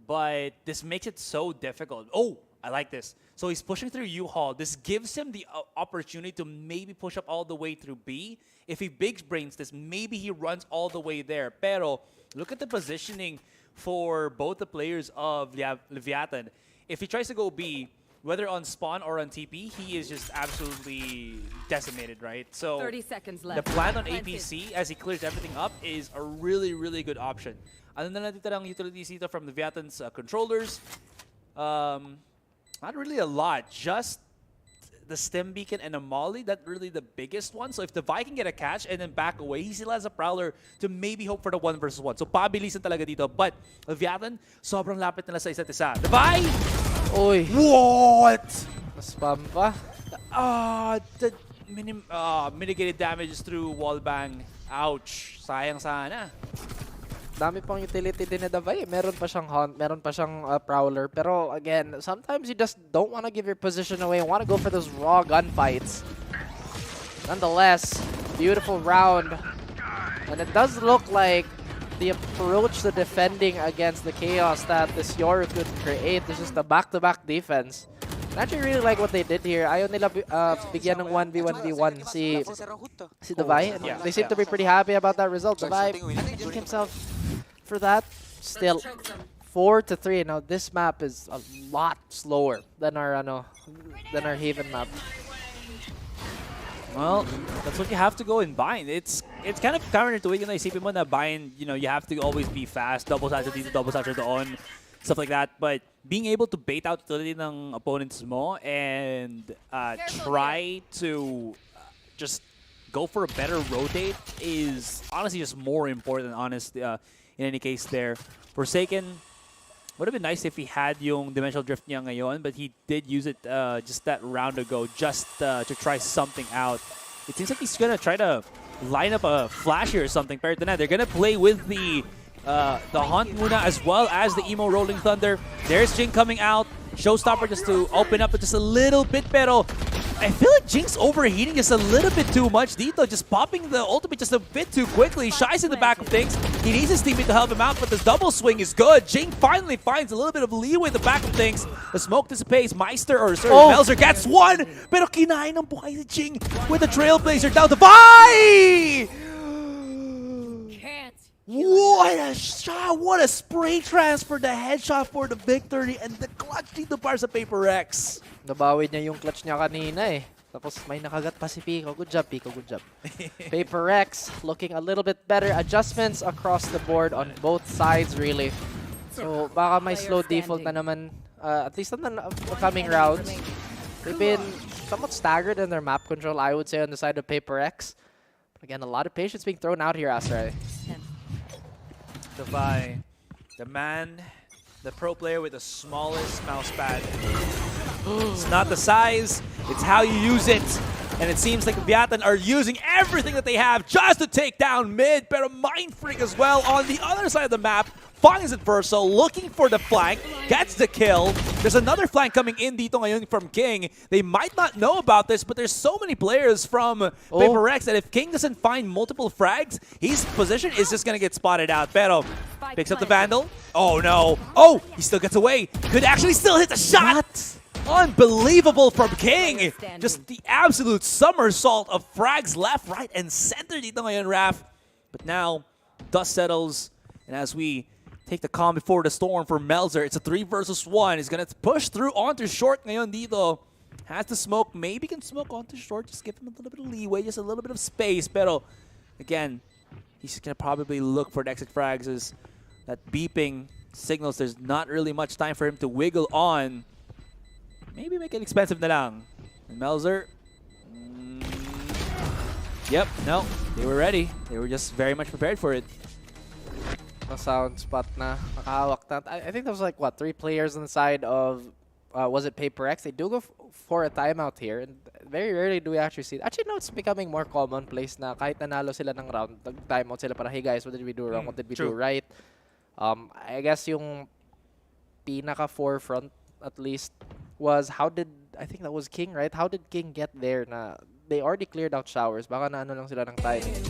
But this makes it so difficult. Oh, I like this. So he's pushing through U-Haul. This gives him the opportunity to maybe push up all the way through B. If he big brains this, maybe he runs all the way there. Pero look at the positioning for both the players of Leviatan. If he tries to go B, whether on spawn or on TP, he is just absolutely decimated, right? So 30 seconds left. The plan on APC, as he clears everything up, is a really, really good option. Ano na natitirang utilities dito from Leviatan's controllers? Not really a lot. Just the stem beacon and a molly. That's really the biggest one. So if the Vi can get a catch and then back away, he still has a prowler to maybe hope for the 1 versus 1. So pabilisan talaga dito. But Leviatan, sobrang lapit nila sa isa't isa. The Vi! Oy. What? Spam pa. The mitigated damages through wallbang. Ouch. Sayang sana. Dami pang utility din na Davay. Meron pa siyang hunt, meron pa siyang prowler. Pero again, sometimes you just don't want to give your position away. You want to go for those raw gunfights. Nonetheless, beautiful round. And it does look like the approach to defending against the chaos that this Yoru could create is just a back-to-back defense. I actually really like what they did here. Ayaw nila bigyan ng 1v1v1 si Davay. Yeah. They seem to be pretty happy about that result. Davay took himself for that. Still 4-3. Now this map is a lot slower than our Haven map. Well, that's what you have to go and bind. It's kind of counterintuitive na isipin mo na bind, you know, you have to always be fast, double satchel dito, double satchel doon, stuff like that. But being able to bait out utility ng opponents mo and try to just go for a better rotate is honestly just more important, honest, in any case there. Forsaken, would have been nice if he had yung dimensional drift niya ngayon, but he did use it just that round ago just to try something out. It seems like he's gonna try to line up a flashy or something. Pero ito na, they're gonna play with the Hunt muna as well as the Emo Rolling Thunder. There's Jing coming out. Showstopper just to open up just a little bit, pero I feel like Jing's overheating just a little bit too much dito, just popping the ultimate just a bit too quickly. Shy's in the back of things. He needs his teammate to help him out, but this double swing is good. Jing finally finds a little bit of leeway in the back of things. The smoke dissipates. Meister, or sorry, Melzer gets one, pero kinain ng buhay si Jing with the Trailblazer down to Vi! What a shot! What a spray transfer! The headshot for the victory and the clutch dito para sa Paper Rex. Nabawi niya yung clutch niya kanina eh. Tapos may nakagat pa si Pico. Good job, Pico. Good job. Paper Rex looking a little bit better. Adjustments across the board on both sides, really. So baka may slow default na naman, at least on the upcoming rounds. They've been somewhat staggered in their map control, I would say, on the side of Paper Rex. But again, a lot of patience being thrown out here, Asray. Devi, the man, the pro player with the smallest mousepad. It's not the size, it's how you use it. And it seems like Leviatan are using everything that they have just to take down mid. Pero Mind Freak as well on the other side of the map finds it Verso, looking for the flank, gets the kill. There's another flank coming in dito ngayon from King. They might not know about this, but there's so many players from Paper Rex that if King doesn't find multiple frags, his position is just gonna get spotted out. Pero picks up the Vandal. Oh no. Oh, he still gets away. Could actually still hit the shot. Unbelievable from King. Just the absolute somersault of frags left, right, and center dito ngayon, Raf. But now, dust settles, and as we take the calm before the storm for Melzer, it's a 3 versus 1. He's gonna push through onto short ngayon dito. Has to smoke, maybe can smoke onto short, just give him a little bit of leeway, just a little bit of space. Pero, again, he's gonna probably look for the exit frags as that beeping signals there's not really much time for him to wiggle on. Maybe make it expensive na lang. And Melzer, yep, no, they were ready. They were just very much prepared for it. A sound spot na nakahawak na. I think that was like, what, 3 players on the side of, was it Paper X? They do go for a timeout here. And very rarely do we actually see it. Actually, no, it's becoming more commonplace na kahit nanalo sila ng round, timeout sila para, hey guys, what did we do wrong? What did we do right? I guess yung pinaka-forefront, at least, was I think that was King, right? How did King get there na they already cleared out showers? Baka na ano lang sila ng timing.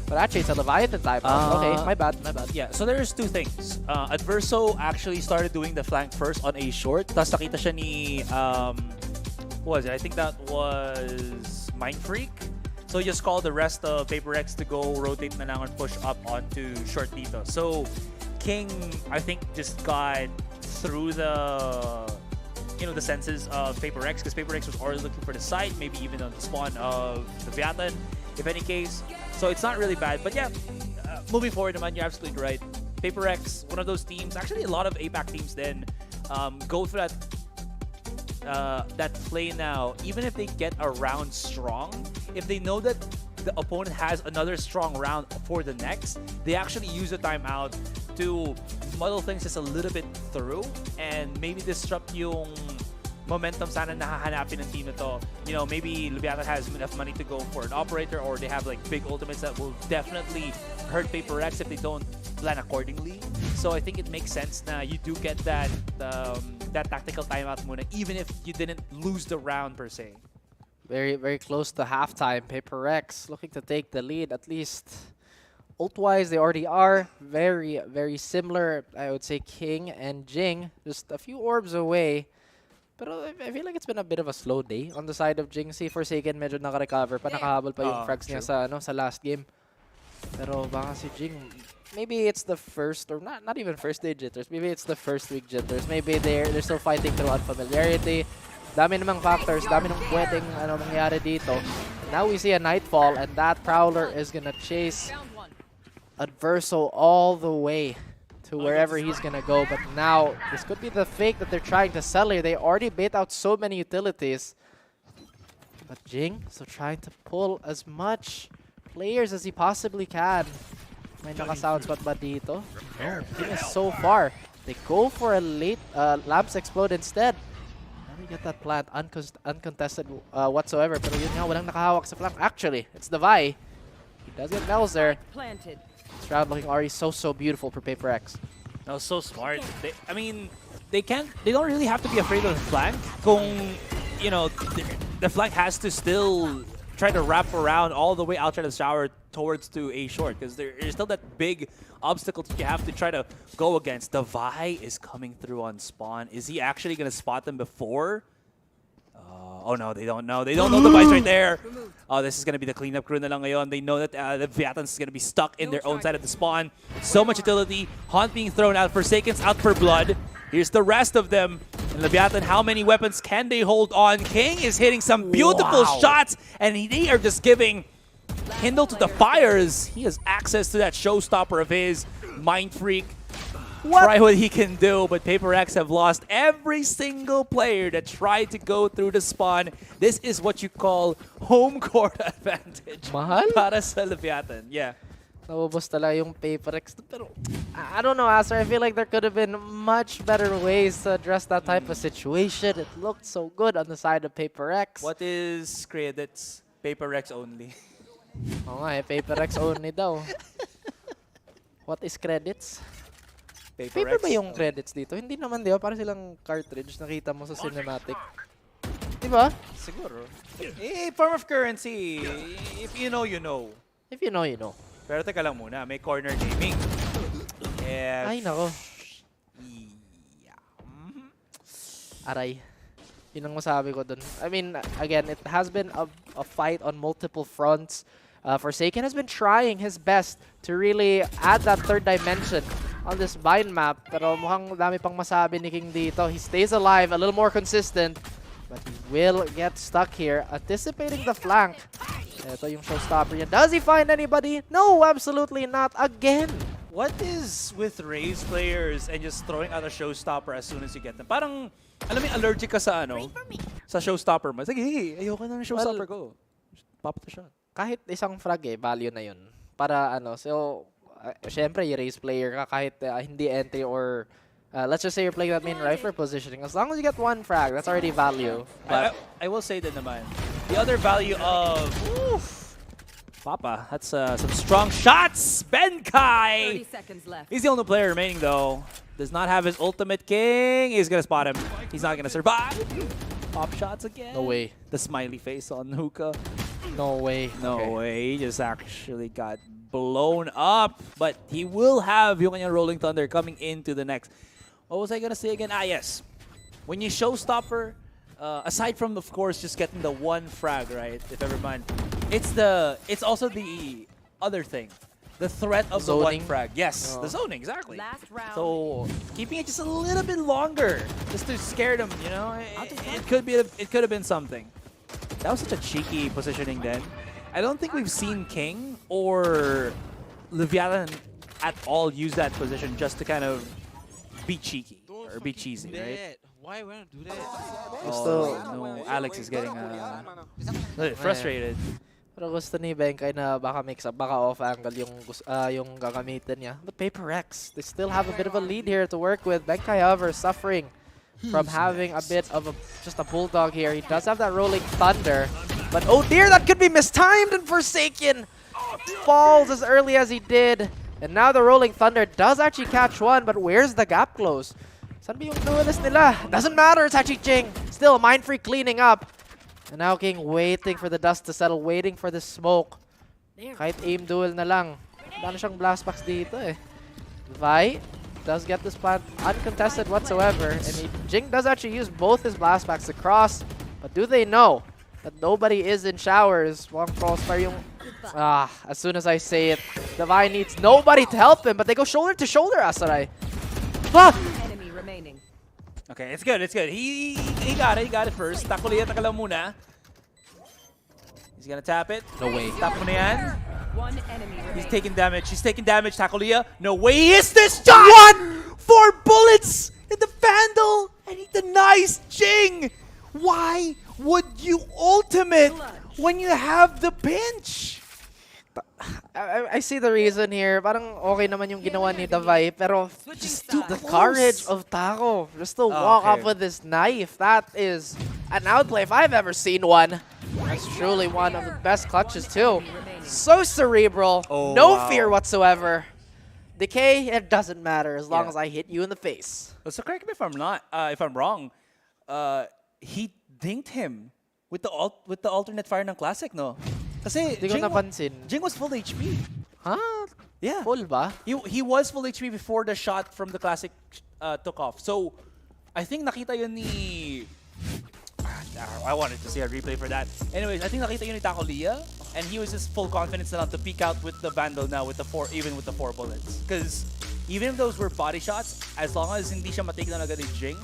But actually, it's a Leviatan timeout. Okay, my bad. Yeah, so there's 2 things. Adverso actually started doing the flank first on a short. Tapos nakita siya ni, what was it? I think that was Mind Freak. So he just called the rest of Paper X to go rotate na lang and push up onto short dito. So King, I think, just got through the the senses of Paper X, because Paper X was already looking for the site, maybe even on the spawn of the Leviatan, if any case. So it's not really bad. But yeah, moving forward, man, you're absolutely right. Paper X, one of those teams, actually a lot of APAC teams then go through that play now, even if they get a round strong, if they know that the opponent has another strong round for the next, they actually use the timeout to muddle things just a little bit through and maybe disrupt yung momentum sana nahahanapin ng team na to. Maybe Leviatan has enough money to go for an operator, or they have like big ultimates that will definitely hurt Paper X if they don't plan accordingly. So I think it makes sense na you do get that tactical timeout muna, even if you didn't lose the round per se. Very, very close to halftime. Paper X looking to take the lead, at least ult-wise, they already are very, very similar. I would say King and Jing, just a few orbs away. But I feel like it's been a bit of a slow day on the side of Jing. Si Forsaken medyo naka-recover pa, nakahabol pa yung frags niya sa last game. Pero baka si Jing, maybe it's the first, or not even first day jitters. Maybe it's the first week jitters. Maybe they're still fighting through unfamiliarity. Dami namang factors, dami nang pwedeng mangyari dito. Now we see a Nightfall, and that Prowler is gonna chase Adverso all the way to wherever he's gonna go. But now, this could be the fake that they're trying to sell here. They already bait out so many utilities. But Jing, so trying to pull as much players as he possibly can. May nakasounds ba dito? No, Jing is so far. They go for a late Lamps Explode instead. Let me get that plant uncontested whatsoever. Pero yun nga, walang nakahawak sa flank. Actually, it's the Vi. He does get Mel's there. Planted. This round looking already so beautiful for Paper X. That was so smart. I mean, they don't really have to be afraid of the flank. Kung, you know, the flank has to still try to wrap around all the way outside of the shower towards to A short, because there's still that big obstacle that you have to try to go against. The Vi is coming through on spawn. Is he actually going to spot them before? Oh no, they don't know. They don't know the Vi's right there. Oh, this is going to be the cleanup crew na lang ngayon. They know that the Leviatans is going to be stuck in their own side of the spawn. So much utility. Haunt being thrown out. Forsaken's out for blood. Here's the rest of them. And Leviathan, how many weapons can they hold on? King is hitting some beautiful shots, and they are just giving Hindle to the fires. He has access to that showstopper of his. Mind Freak. Try what he can do, but Paper X have lost every single player that tried to go through the spawn. This is what you call home court advantage. Mahal? Para sa Leviathan. Yeah. Naubos talaga yung Paper X. Pero, I don't know, Aster. I feel like there could have been much better ways to address that type of situation. It looked so good on the side of Paper X. What is credits? Paper X only. Oo nga Paper X only daw. What is credits? Paper ba yung credits dito? Hindi naman, di ba? Para silang cartridge. Nakita mo sa cinematic. Di ba? Siguro. Form of currency. If you know, you know. If you know, you know. Pero teka lang muna. May corner gaming. Ay, nako. Aray. Yun ang masabi ko dun. I mean, again, it has been a fight on multiple fronts. Forsaken has been trying his best to really add that third dimension on this bind map. Pero mukhang dami pang masabi ni King dito. He stays alive, a little more consistent. But he will get stuck here, anticipating the flank. Ito yung showstopper niya. Does he find anybody? No, absolutely not. Again. What is with raised players and just throwing out a showstopper as soon as you get them? Parang, alam mo, allergic ka sa ano? Sa showstopper mo. Sige, ayoko na ng showstopper ko. Pop the shot. Kahit isang frag value na yun. Para ano, so, syempre, i-raise player ka kahit hindi entry or let's just say you're playing that main rifle positioning. As long as you get one frag, that's already value. But I will say that naman. The other value of Papa, that's some strong shots. Benkai! 30 seconds left. He's the only player remaining though. Does not have his ultimate. King. He's gonna spot him. He's not gonna survive. Pop shots again. No way. The smiley face on Hookah. No way. No way. He just actually got blown up. But he will have yung kanyang Rolling Thunder coming into the next. What was I gonna say again? Yes. When you showstopper, aside from, of course, just getting the one frag, right? If ever mind, it's also the other thing, the threat of the one frag. Yes, the zoning, exactly. Last round. So keeping it just a little bit longer, just to scare them, you know, it could have been something. That was such a cheeky positioning then. I don't think we've seen King or Leviathan at all use that position just to kind of be cheeky or be cheesy, right? Why would I do that? Oh, no. Alex is getting frustrated. Pero gusto ni Benkai na baka mix up, baka off angle yung gagamitin niya. But Paper X, they still have a bit of a lead here to work with. Benkai, however, suffering from having a bit of just a bulldog here. He does have that Rolling Thunder. But oh dear, that could be mistimed, and Forsaken falls as early as he did. And now the Rolling Thunder does actually catch one, but where's the gap close? Saan ba yung duelist nila? Doesn't matter, it's actually Jing. Still, Mind Freak cleaning up. And now King waiting for the dust to settle, waiting for the smoke. Kahit aim duel na lang. Wala na siyang blast packs dito eh. Vi does get this plant uncontested whatsoever. And Jing does actually use both his blast packs to cross. But do they know that nobody is in showers? One crossfire yung... as soon as I say it, the Vi needs nobody to help him, but they go shoulder to shoulder, Asaray. Fuck! Enemy remaining. Okay, it's good, it's good. He got it first. Takuliya, takala muna. Is He's gonna tap it. No way. Tap mo na yan. One enemy He's remaining. taking damage. He's taking damage. Takulia. No way he is this shot! 4 bullets in the Vandal, and he denies Jing. Why would you ultimate when you have the pinch? I see the reason here. Parang okay naman yung ginawa ni Davai, pero just the courage of Taco just to walk up with this knife. That is an outplay if I've ever seen one. That's truly one of the best clutches too. So cerebral, no fear whatsoever. Decay, it doesn't matter as long as I hit you in the face. So correct me if I'm wrong. He dinked him with the alternate fire ng classic, no? Kasi Di ko napansin. Jing was full HP. Huh? Yeah. Full ba? He was full HP before the shot from the classic took off. So I think nakita yun ni I wanted to see a replay for that. Anyways, I think nakita yun ni Takulia, and he was just full confidence na lang to peek out with the Vandal now with the 4 bullets. Because even if those were body shots, as long as hindi siya matake na agad ni Jing,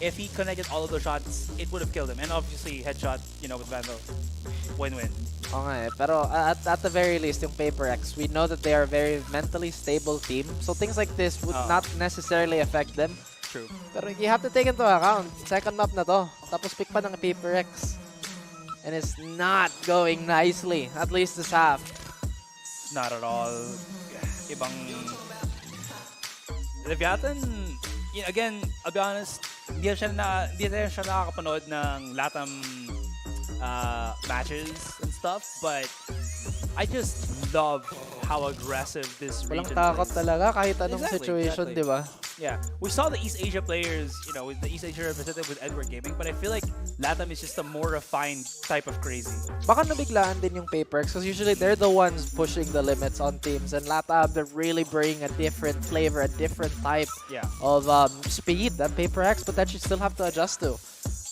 if he connected all of those shots, it would have killed him. And obviously, headshot, with Vandal, win-win. Okay, pero at the very least, yung Paper X, we know that they are a very mentally stable team. So things like this would not necessarily affect them. True. Pero you have to take into account, second map na to. Tapos pick pa ng Paper X. And it's not going nicely, at least this half. Not at all. Ibang... Leviatan, again, I'll be honest, hindi na siya nakakapanood ng Latam matches and stuff, but I just love how aggressive this region Walang takot plays. talaga kahit anong situation, di ba? Yeah, we saw the East Asia players, with the East Asia representative with Edward Gaming, but I feel like Latam is just a more refined type of crazy. Baka nabiglaan din yung Paper X because usually they're the ones pushing the limits on teams, and Latam, they're really bringing a different flavor, a different type of speed that Paper X potentially still have to adjust to.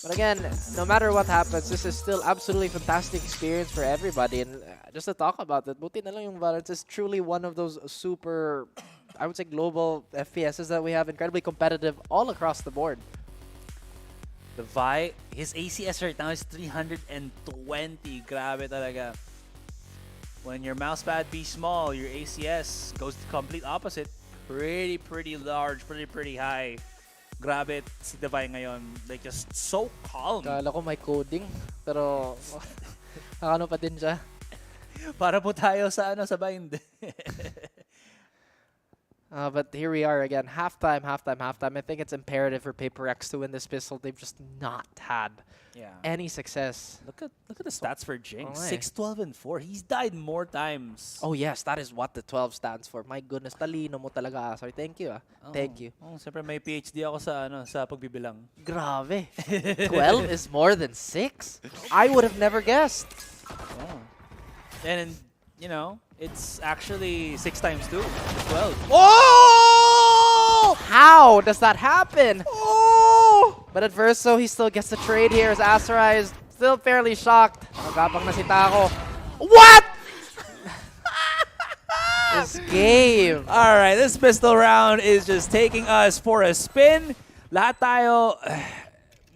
But again, no matter what happens, this is still absolutely fantastic experience for everybody. And just to talk about it, buti na lang yung VALORANT is truly one of those super, I would say, global FPSs that we have, incredibly competitive all across the board. The Vi, his ACS right now is 320. Grabe talaga. When your mousepad be small, your ACS goes the complete opposite. Pretty large, pretty high. Grabe si Davai ngayon. Like, just so calm. Kala ko may coding, pero nakano pa din siya. Para po tayo sa bind. But here we are again. Halftime. I think it's imperative for Paper X to win this pistol. They've just not had any success. Look at the stats for Jing. Okay. 6, 12, and 4. He's died more times. Oh yes, that is what the 12 stands for. My goodness, talino mo talaga. Sorry, thank you. Thank you. Siyempre may PhD ako sa pagbibilang. Grabe. 12 is more than 6? I would have never guessed. Oh. And, it's actually 6 times 2. 12. Oh! How does that happen? Oh! But at Verso, he still gets the trade here as Aserai is still fairly shocked. Magapang na si Taco. What? This game. All right, this pistol round is just taking us for a spin. Lahat tayo,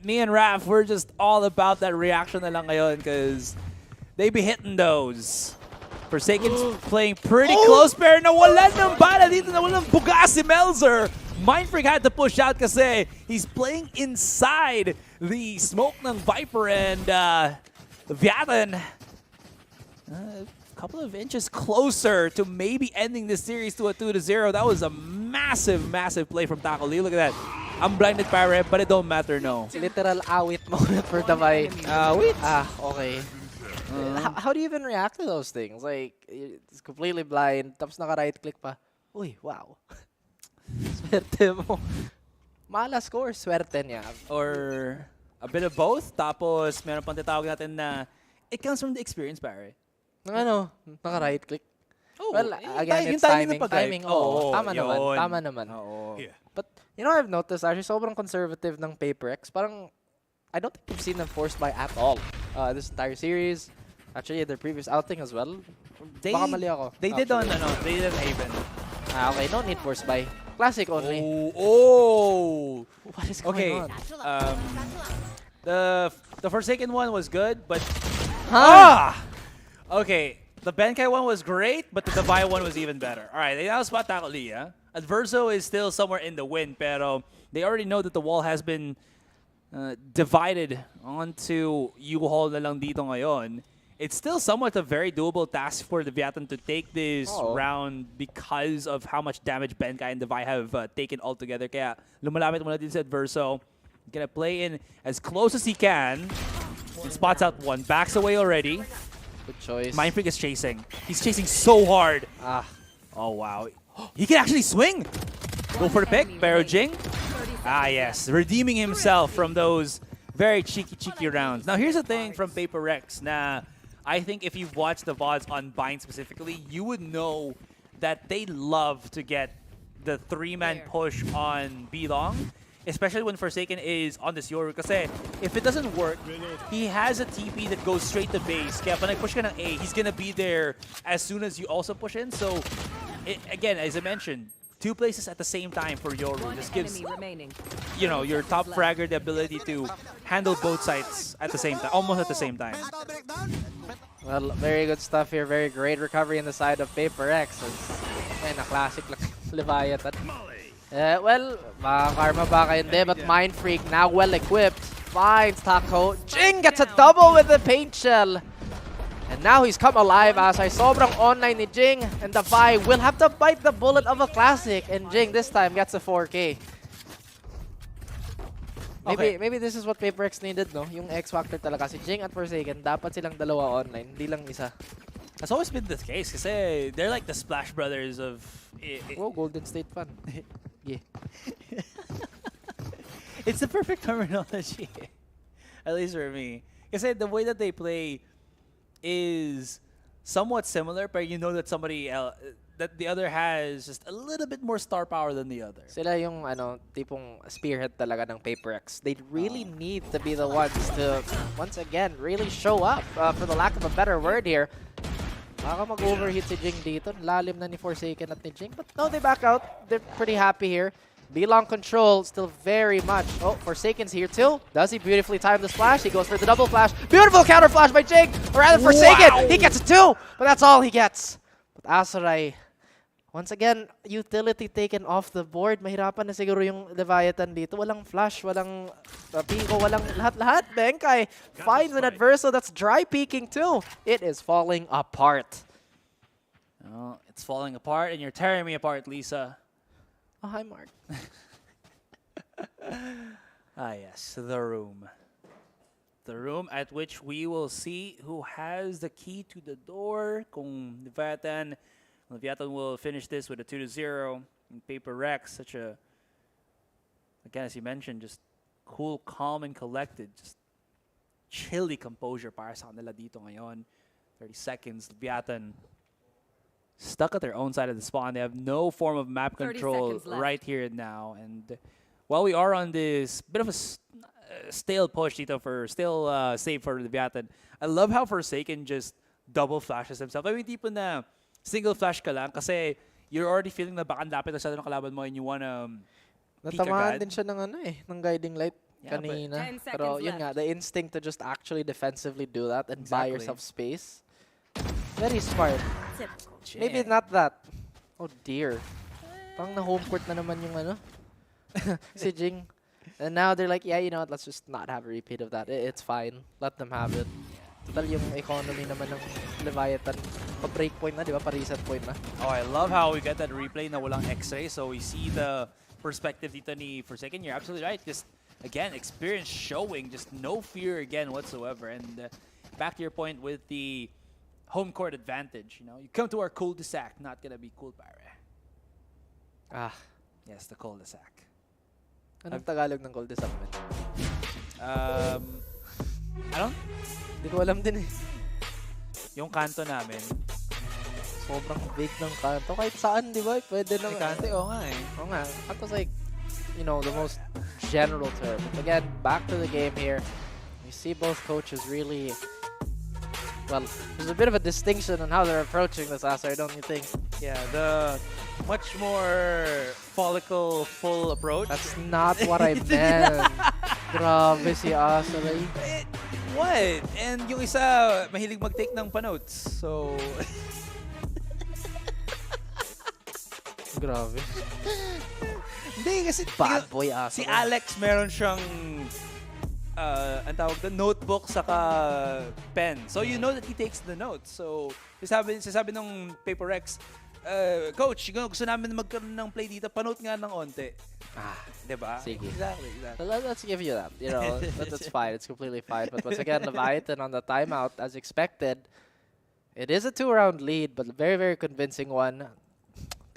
me and Raph, we're just all about that reaction na lang ngayon because they be hitting those. Forsaken's playing pretty close, pero nawalan ng bala dito, nawalan ng buga si Melzer. Mindfreak had to push out kasi he's playing inside the smoke ng Viper, and Leviatan a couple of inches closer to maybe ending this series to a 2-0. That was a massive play from Taco Lee. Look at that. I'm blinded by Rep, but it don't matter, no. Literal awit moment for Davai. Awit? Okay. How do you even react to those things? Like, it's completely blind, tapos naka-right click pa. Uy, wow. Swerte mo. Mala score, swerte niya. Or a bit of both, tapos meron pang tatawag natin na it comes from the experience, pare. Naka-right click. Oh, well, again, it's timing. Timing, tama naman. Yeah. But, I've noticed, actually, sobrang conservative ng Paper X. Parang, I don't think we've seen them forced by at all. This entire series. Actually, their previous outing as well. Baka mali ako. They did on Haven. Okay, no need forced by. Classic only. Oh! What is going on? The Forsaken one was good, but... Okay, the Benkai one was great, but the Divide one was even better. All right, now spot tackle Lia. Adverso is still somewhere in the win, pero they already know that the wall has been divided onto U-Haul na lang dito ngayon. It's still somewhat a very doable task for Leviatan to take this round because of how much damage Benkai and Divide have taken altogether. Kaya lumalapit muna din sa Adverso. Gonna play in as close as he can. And spots out one. Backs away already. Good choice. Mind Freak is chasing. He's chasing so hard. Oh, wow. He can actually swing. Go for the pick. Pero Jing. Yes. Redeeming himself from those very cheeky rounds. Now, here's the thing from Paper Rex. Nah, I think if you've watched the VODs on Bind specifically, you would know that they love to get the 3-man push on B-Long. Especially when Forsaken is on this Yoru. Kasi if it doesn't work, he has a TP that goes straight to base. Kaya pag nag-push ka ng A, he's gonna be there as soon as you also push in. So, again, as I mentioned, 2 places at the same time for Yoru just gives, you know, your top fragger the ability to handle both sides at the same time, almost at the same time. Well, very good stuff here. Very great recovery in the side of Paper X. And a classic Leviatan. Well, karma baka hindi, but Mind Freak now well equipped. Finds Taco. Jing gets a double with the paint shell. And now he's come alive as ay sobrang online ni Jing. And the Vi will have to bite the bullet of a classic. And Jing this time gets a 4K. Maybe this is what Paper X needed, no? Yung X Factor talaga. Si Jing at Forsaken, dapat silang dalawa online, hindi lang isa. That's always been the case kasi they're like the Splash Brothers of... Oh, Golden State fan. Yeah. It's the perfect terminology, at least for me. Kasi the way that they play is somewhat similar, but you know that somebody else, that the other has just a little bit more star power than the other. Sila yung tipong spearhead talaga ng Paper X. They really need to be the ones to, once again, really show up, for the lack of a better word here. Baka mag-overheat si Jing dito. Lalim na ni Forsaken at ni Jing. But no, they back out. They're pretty happy here. B-Long control still very much. Oh, Forsaken's here too. Does he beautifully time the splash? He goes for the double flash. Beautiful counter flash by Jing. Or rather Forsaken. Wow. He gets it too. But that's all he gets. But Azurai, once again, utility taken off the board. Mahirapan na siguro yung Leviatan dito. Walang flash, walang pico, walang lahat-lahat. Benkai finds an Adverso that's dry peeking too. It is falling apart. Oh, it's falling apart and you're tearing me apart, Lisa. Oh, hi, Mark. Yes, the room. The room at which we will see who has the key to the door. Kung Leviatan will finish this with a 2-0. And Paper Rex, such a, again, as you mentioned, just cool, calm, and collected. Just chilly composure para sa kanila dito ngayon. 30 seconds, Leviatan stuck at their own side of the spawn. They have no form of map control right here and now. And while we are on this bit of a stale push dito for still save for Leviatan, I love how Forsaken just double flashes himself. I mean, tipo na single flash ka lang kasi you're already feeling na baka lapit na siya ng kalaban mo and you wanna peek Natamaan agad. din siya ng guiding light kanina. Pero yun nga, the instinct to just actually defensively do that and buy yourself space. Very smart. Maybe not that. Oh dear. Parang na home court na naman yung si Jing. And now they're like, yeah, you know what, let's just not have a repeat of that. It's fine. Let them have it. Total yung economy naman ng Leviatan. Pa-break point na, di ba? Pa-reset point na. Oh, I love how we get that replay na walang X-ray. So we see the perspective dito ni Forsaken. You're absolutely right. Just, again, experience showing. Just no fear again whatsoever. And back to your point with the home court advantage. You know, you come to our cul-de-sac, not gonna be cool, pare. Yes, the cul-de-sac. Anong Tagalog ng cul-de-sac, man? I don't... Hindi ko alam din eh. Yung kanto namin. Sobrang big ng kanto. Kahit saan, di ba? Pwede naman. Kanto, oo nga eh. Oo nga. Kanto's like, you know, the most general term. But again, back to the game here. We see both coaches really... Well, there's a bit of a distinction on how they're approaching this, Asar, don't you think? Yeah, the much more follicle full approach. That's not what I meant. Grabe si Asar. What? And yung isa, mahilig mag-take ng panotes. So... Grabe. Hindi, kasi... Bad boy Si Alex, meron siyang... ang tawag doon, notebook saka pen. So you know that he takes the notes. So, sasabi ng Paper Rex, Coach, gusto namin magkaroon ng play dito, panote nga ng onte. Diba? Sige. Exactly. Let's give you that. You know, that's fine. It's completely fine. But once again, Leviatan on the timeout, as expected. It is a 2-round lead, but a very, very convincing one.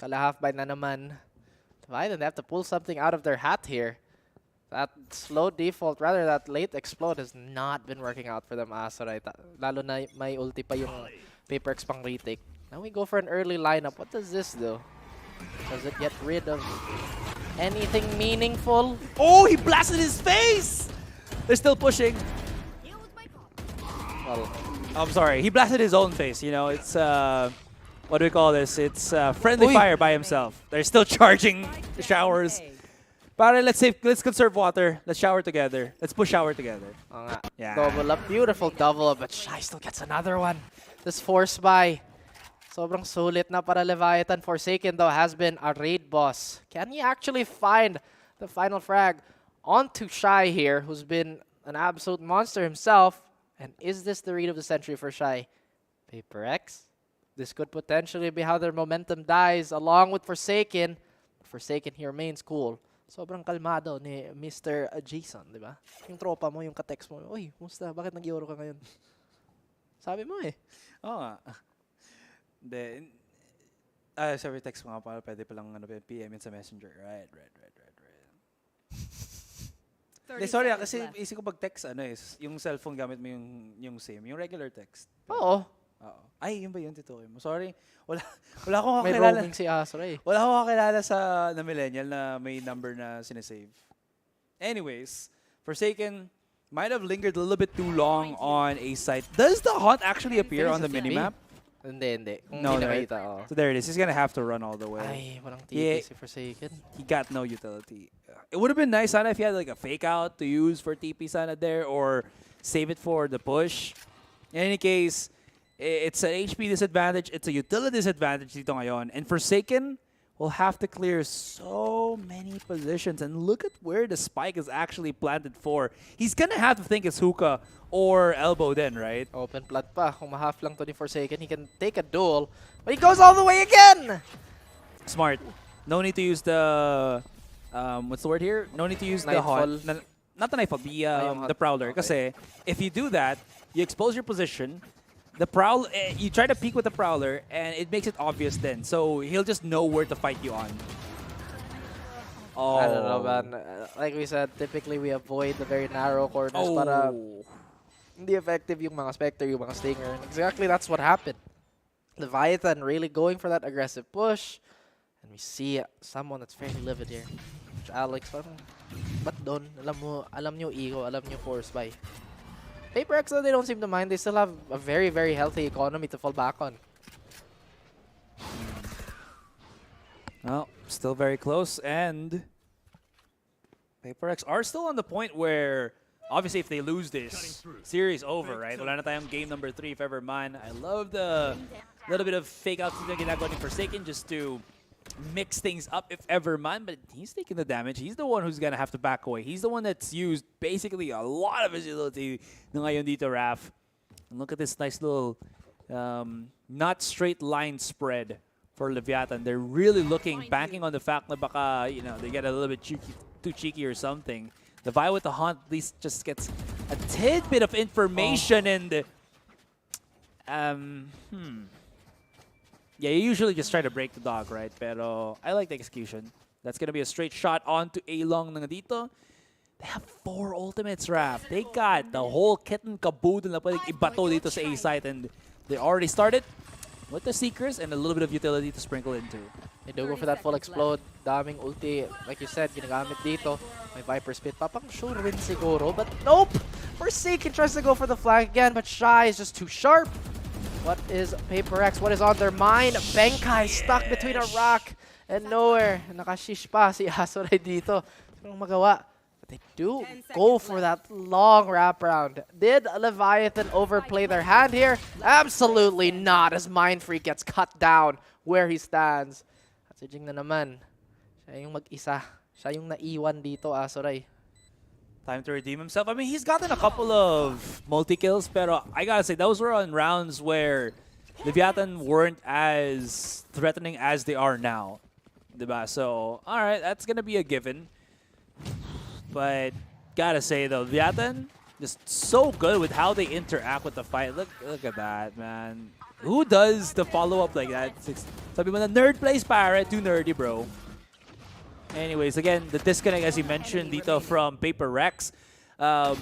Kalahaf by na naman. Leviatan, they have to pull something out of their hat here. That slow default, rather that late explode has not been working out for them as right. Lalo na may ulti pa yung Paper X pang retake. Now we go for an early lineup. What does this do? Does it get rid of anything meaningful? Oh, he blasted his face! They're still pushing. Well, I'm sorry. He blasted his own face. You know, it's what do we call this? It's friendly fire by himself. They're still charging showers. Para let's conserve water. Let's shower together. Let's push shower together. Yeah. Double up, beautiful double up, but Shy still gets another one. This force buy. Sobrang sulit na para Leviatan. Forsaken though has been a raid boss. Can he actually find the final frag onto Shy here, who's been an absolute monster himself? And is this the read of the century for Shy? Paper X? This could potentially be how their momentum dies along with Forsaken. Forsaken, he remains cool. Sobrang kalmado ni Mr. Jason, di ba? Yung tropa mo, yung ka-text mo, uy, musta? Bakit nag-euro ka ngayon? Sabi mo eh. Oo nga. Then, sorry, text mo nga pala, pwede palang PM yun sa messenger. Right. Sorry, kasi isip ko pag text, yung cellphone gamit mo yung SIM, yung regular text. Oo. Ay, yun ba yun, Tito? Sorry. Wala akong May kakilala. roaming si Asra eh. Wala akong kakilala na millennial na may number na sinesave. Anyways, Forsaken might have lingered a little bit too long on a site. Does the haunt actually appear on the minimap? Hindi. Kung No, hindi right? nakita, oh. So there it is. He's gonna have to run all the way. Ay, walang TP si Forsaken. He got no utility. It would have been nice, sana, if he had like a fake out to use for TP sana there or save it for the push. In any case, it's an HP disadvantage. It's a utility disadvantage dito ngayon. And Forsaken will have to clear so many positions. And look at where the spike is actually planted for. He's gonna have to think it's hookah or elbow then, right? Open plat pa. Kung ma-half lang to ni Forsaken, he can take a duel. But he goes all the way again! Smart. No need to use the... what's the word here? No need to use the haunt. Not the Nightfall, the Prowler. Kasi if you do that, you expose your position. The Prowler, you try to peek with the Prowler, and it makes it obvious then. So he'll just know where to fight you on. I don't know, man. Like we said, typically we avoid the very narrow corners para hindi effective yung mga Spectre, yung mga Stinger. And exactly that's what happened. Leviathan really going for that aggressive push. And we see someone that's very livid here. Alex, parang, ba't doon? Alam nyo ego, alam nyo force buy. Paper X, though, they don't seem to mind. They still have a very, very healthy economy to fall back on. Well, still very close, and Paper X are still on the point where, obviously, if they lose this, series over, right? Wala na tayong game number 3, if ever man. I love the little bit of fake outs na ginagawa ni Forsaken just to mix things up if ever man, but he's taking the damage. He's the one who's gonna have to back away. He's the one that's used basically a lot of his ability ngayon dito, Raf. And look at this nice little not straight line spread for Leviatan. They're really banking on the fact that baka, they get a little bit too cheeky or something. The Vi with the haunt at least just gets a tidbit of information and yeah, you usually just try to break the dog, right? Pero I like the execution. That's going to be a straight shot onto A-Long na dito. They have 4 ultimates, Raf. They got the whole kit and caboodle na pwedeng ibato dito sa A-site, and they already started with the Seekers and a little bit of utility to sprinkle into. They do go for that full explode. Daming ulti. Like you said, ginagamit dito. May Viper Spit. Papang sure win siguro, but nope! Forsaken tries to go for the flank again, but Shy is just too sharp. What is Paper X? What is on their mind? Benkai stuck between a rock and nowhere. Nakashish pa si Asoray dito. Anong magawa? They do go for that long wraparound. Did Leviathan overplay their hand here? Absolutely not, as Mindfreak gets cut down where he stands. At si Jing na naman, siya yung mag-isa. Siya yung naiwan dito, Asoray. Time to redeem himself. I mean, he's gotten a couple of multi-kills, pero I gotta say, those were on rounds where Leviathan weren't as threatening as they are now. Diba? So, alright, that's gonna be a given. But, gotta say though, Leviathan, just so good with how they interact with the fight. Look at that, man. Who does the follow-up like that? Sabi mo na, nerd plays pare, too nerdy, bro. Anyways, again, the disconnect, as you mentioned, dito from Paper Rex. The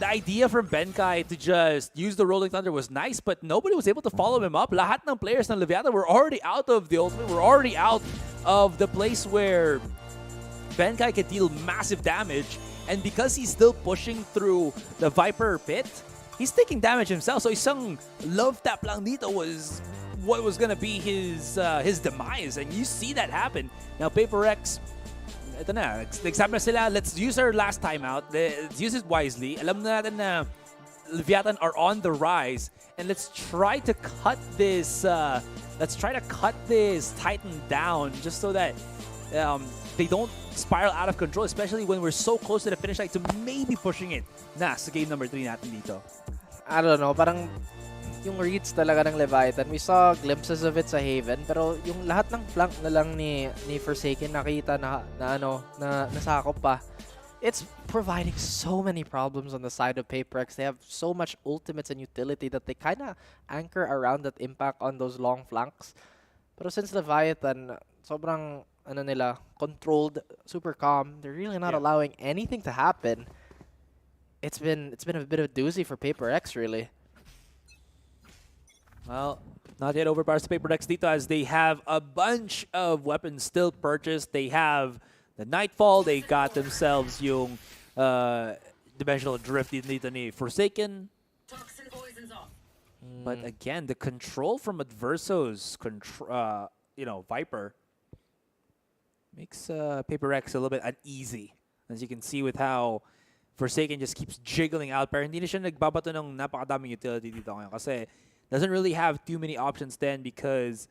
idea from Benkai to just use the Rolling Thunder was nice, but nobody was able to follow him up. Lahat ng players ng Leviathan were already out of the ultimate. We're already out of the place where Benkai can deal massive damage. And because he's still pushing through the Viper pit, he's taking damage himself. So isang love tap lang dito was what was gonna be his demise, and you see that happen. Now Paper Rex, ito na, nagsabi na sila, let's use our last timeout, let's use it wisely. Alam na natin na Leviathan are on the rise, and let's try to cut this Titan down just so that they don't spiral out of control, especially when we're so close to the finish line to maybe pushing it na sa game number 3 natin dito. I don't know, parang yung reads talaga ng Leviathan, we saw glimpses of it sa Haven, pero yung lahat ng flank na lang ni Forsaken nakita na nasakop pa. It's providing so many problems on the side of PaperX. They have so much ultimates and utility that they kind of anchor around that impact on those long flanks. Pero since Leviathan, sobrang controlled, super calm, they're really not allowing anything to happen. It's been a bit of a doozy for PaperX, really. Well, not yet overpowers Paper Rex dito as they have a bunch of weapons still purchased. They have the Nightfall. They got themselves yung Dimensional Drift dito ni Forsaken. But again, the control from Adverso's Viper makes Paper Rex a little bit uneasy. As you can see with how Forsaken just keeps jiggling out. Pero hindi na siya nagbabato ng napakadaming utility dito ngayon kasi doesn't really have too many options then because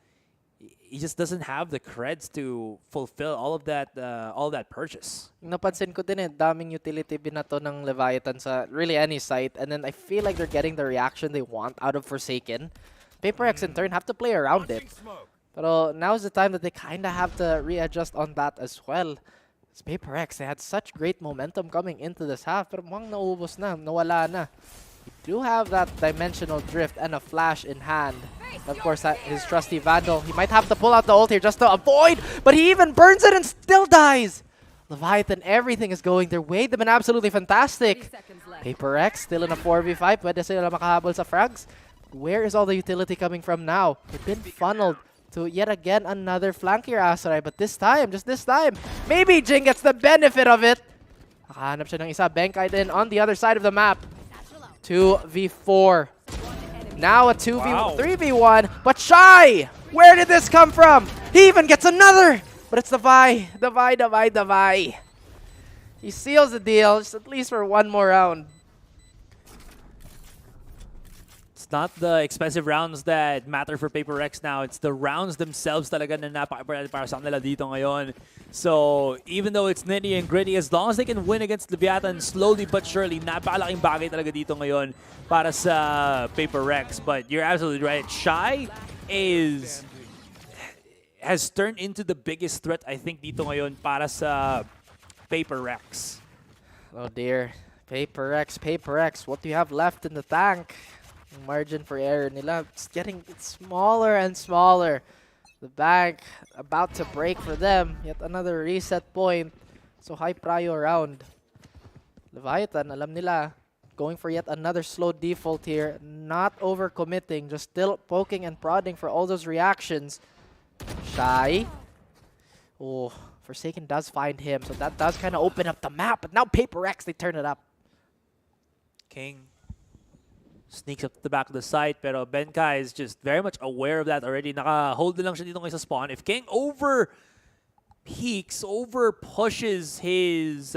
he just doesn't have the creds to fulfill all of that purchase. Napansin ko din daming utility binato ng Leviathan sa really any site, and then I feel like they're getting the reaction they want out of Forsaken. PaperX in turn have to play around it. Pero now's the time that they kind of have to readjust on that as well. It's PaperX, they had such great momentum coming into this half, pero mukhang naubos na, nawala na. Do have that Dimensional Drift and a flash in hand. Of course, his trusty Vandal. He might have to pull out the ult here just to avoid, but he even burns it and still dies. Leviathan, everything is going their way. They've been absolutely fantastic. PaperX still in a 4v5. Pwede sila makahabol sa frags. Where is all the utility coming from now? They've been funneled to yet again another flankier Asaray, but this time, just this time, maybe Jing gets the benefit of it. Nakahanap siya ng isa. Benkai din on the other side of the map. 2v4. Now a 3v1. But Shy! Where did this come from? He even gets another! But it's Davai. He seals the deal, just at least for one more round. It's not the expensive rounds that matter for Paper X now. It's the rounds themselves talaga na napaka-importante para sa kanila dito ngayon. So, even though it's nitty and gritty, as long as they can win against Leviathan slowly but surely, napakalaking bagay talaga dito ngayon para sa Paper Rex. But you're absolutely right. Shy has turned into the biggest threat, I think, dito ngayon para sa Paper Rex. Oh dear. Paper X. What do you have left in the tank? The margin for error nila, it's getting smaller and smaller. The bank about to break for them. Yet another reset point. So high prio round. Leviathan, alam nila, going for yet another slow default here. Not overcommitting, just still poking and prodding for all those reactions. Shy. Oh, Forsaken does find him, so that does kind of open up the map. But now Paper X, they turn it up. King sneaks up to the back of the site, pero Benkai is just very much aware of that already. Naka-hold na lang siya dito ngayon sa spawn. If King peeks, over pushes his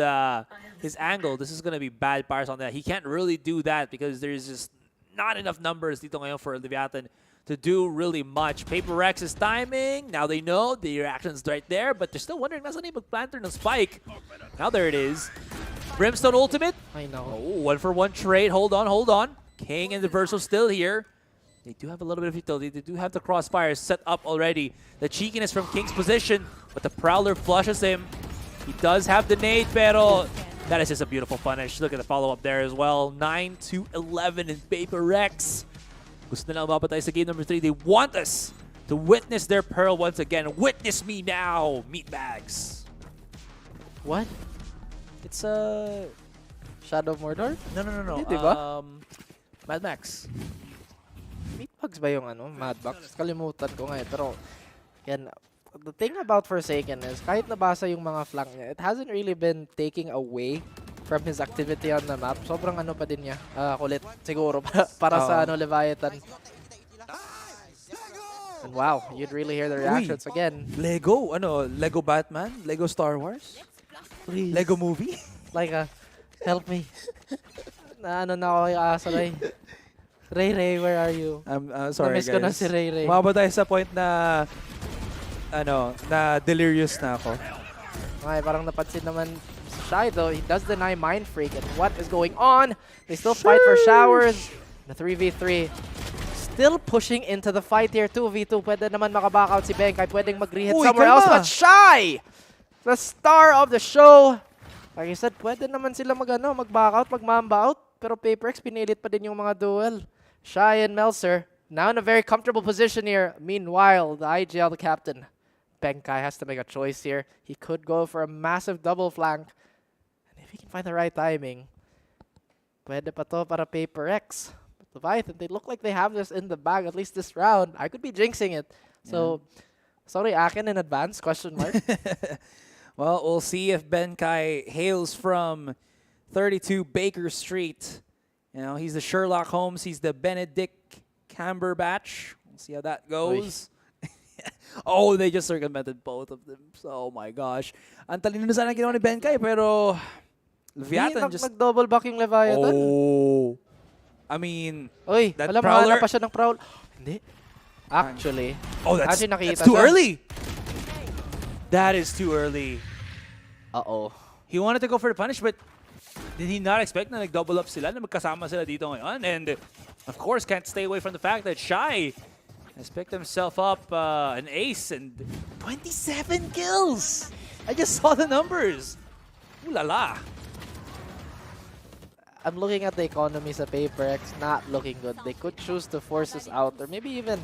angle, this is gonna be bad bars on that. He can't really do that because there's just not enough numbers dito ngayon for Leviatan to do really much. Paper Rex's timing, now they know the reaction's right there, but they're still wondering, nasaan yung mag-planter ng spike? Now there it is. Brimstone ultimate. I know. Oh, 1-for-1 trade. Hold on. King and the Verso still here. They do have a little bit of utility. They do have the crossfires set up already. The cheekiness from King's position, but the Prowler flushes him. He does have the nade, pero that is just a beautiful punish. Look at the follow-up there as well. 9-11 in Paper Rex. Gusto nilang mapatay sa game number 3. They want us to witness their pearl once again. Witness me now, meatbags. What? It's Shadow of Mordor? No. Hindi, diba? Mad Max. Meatbugs ba yung Mad Max? Kalimutan ko nga pero yan, the thing about Forsaken is kahit nabasa yung mga flank niya, it hasn't really been taking away from his activity on the map. Sobrang pa din niya. Kulit siguro para sa Leviatan. And wow, you'd really hear the reactions again. Lego? Lego Batman? Lego Star Wars? Please. Lego movie? Like help me. Na ako kay Asaray. Ray, where are you? I'm sorry, Na-miss guys. ko na si Ray. Mababa tayo sa point na na delirious na ako. Okay, parang napansin naman Shy though. He does deny Mind Freak. And what is going on? They still fight for showers. The 3v3. Still pushing into the fight here. 2v2. Pwede naman makaback out si Benkai. Pwedeng mag-rehit somewhere else. But Shy! The star of the show. Like I said, pwede naman sila mag-back out, mag-mamba out. Pero PaperX pinilit pa din yung mga duel. Shy and Melzer now in a very comfortable position here. Meanwhile, the IGL, the captain, Benkai has to make a choice here. He could go for a massive double flank. And if he can find the right timing, pwede pa to para PaperX. But Leviathan, they look like they have this in the bag, at least this round. I could be jinxing it. So, sorry, Akin in advance, question mark. Well, we'll see if Benkai hails from 32 Baker Street. He's the Sherlock Holmes. He's the Benedict Cumberbatch. We'll see how that goes. Oh, they just circumvented both of them. So, oh my gosh. Ang talino na sana ginawa ni Benkai, pero Leviatan just... Nag-double back yung Leviathan. Oh. I mean, Uy, that alam Prowler... pa siya ng Prowler. Hindi. Actually. Oh, that's too early. That is too early. Uh-oh. He wanted to go for the punish, but did he not expect na nag-double up sila, na magkasama sila dito ngayon? And, of course, can't stay away from the fact that Shy has picked himself up an ace and 27 kills. I just saw the numbers. Ooh la la. I'm looking at the economy sa PaperX, not looking good. They could choose to force us out or maybe even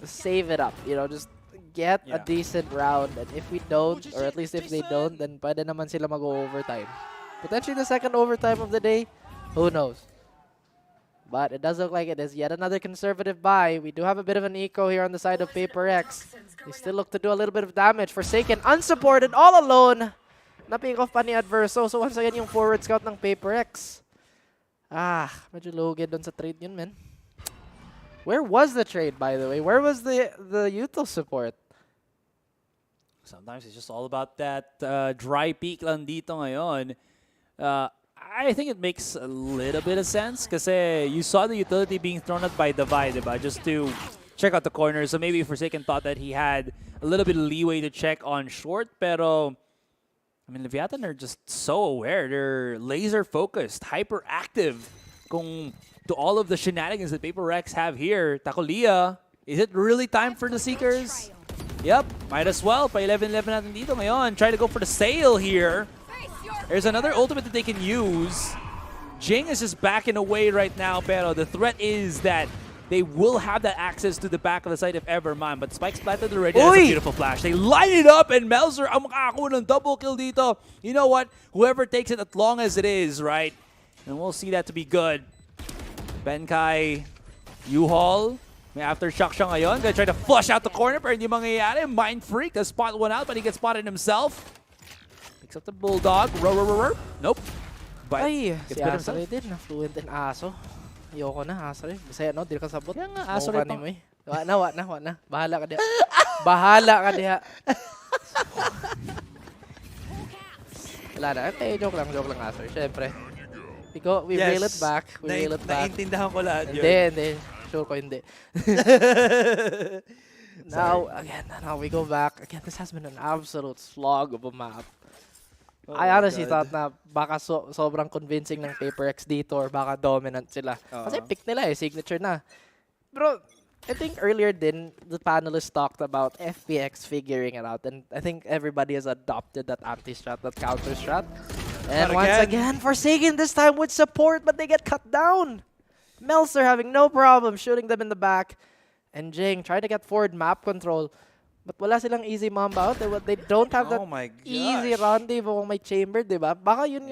save it up. Just get a decent round. And if we don't, or at least if they don't, then pwede naman sila mag-overtime. Potentially the second overtime of the day. Who knows? But it does look like it is yet another conservative buy. We do have a bit of an eco here on the side of PaperX. They still look to do a little bit of damage. Forsaken, unsupported, all alone. Na-pick off pa ni Adverso. So once again yung forward scout ng PaperX. Medyo lugi doon sa trade yun, man. Where was the trade, by the way? Where was the util support? Sometimes it's just all about that dry peak lang dito ngayon. I think it makes a little bit of sense kasi you saw the utility being thrown out by Divide, diba? Just to check out the corner. So maybe Forsaken thought that he had a little bit of leeway to check on short, pero I mean, Leviatan are just so aware. They're laser focused, hyperactive to all of the shenanigans that PaperX have here. Takolia, is it really time for the Seekers? Yep, might as well. Pa 11-11 natin dito ngayon. Try to go for the sail here. There's another ultimate that they can use. Jing is just backing away right now, pero the threat is that they will have that access to the back of the site if ever, man. But Spike's planted already. That's a beautiful flash. They line it up, and Melzer ang makakakuha ng double kill dito. You know what? Whoever takes it, as long as it is, right? And we'll see that to be good. Benkai, U-Haul. May aftershock siya ngayon. Gonna try to flush out the corner, pero hindi mangyayari. Mind Freak does spot one out, but he gets spotted himself. Picks up the Bulldog. Nope. But ay, si Asare din. Fluent in aso. Ayoko na, Asare. Bisaya, no? Di ka sabot. Yan nga, Asare pa. Wa na. Bahala ka diha. Bahala ka diha. Wala na. Okay, joke lang, Acer. Siyempre. We reel it back. We reel it back. Naintindahan ko lahat yun. Hindi. Sure ko hindi. Now we go back. Again, this has been an absolute slog of a map. I honestly thought na baka sobrang convincing ng Paper X dito or baka dominant sila. Kasi pick nila signature na. Pero I think earlier din, the panelists talked about FPX figuring it out. And I think everybody has adopted that anti-strat, that counter-strat. And once again, Forsaken this time with support, but they get cut down. Melzer having no problem shooting them in the back. And Jing trying to get forward map control. But wala silang easy mamba out. They don't have that easy rendezvous kung may chamber, di ba? Baka yun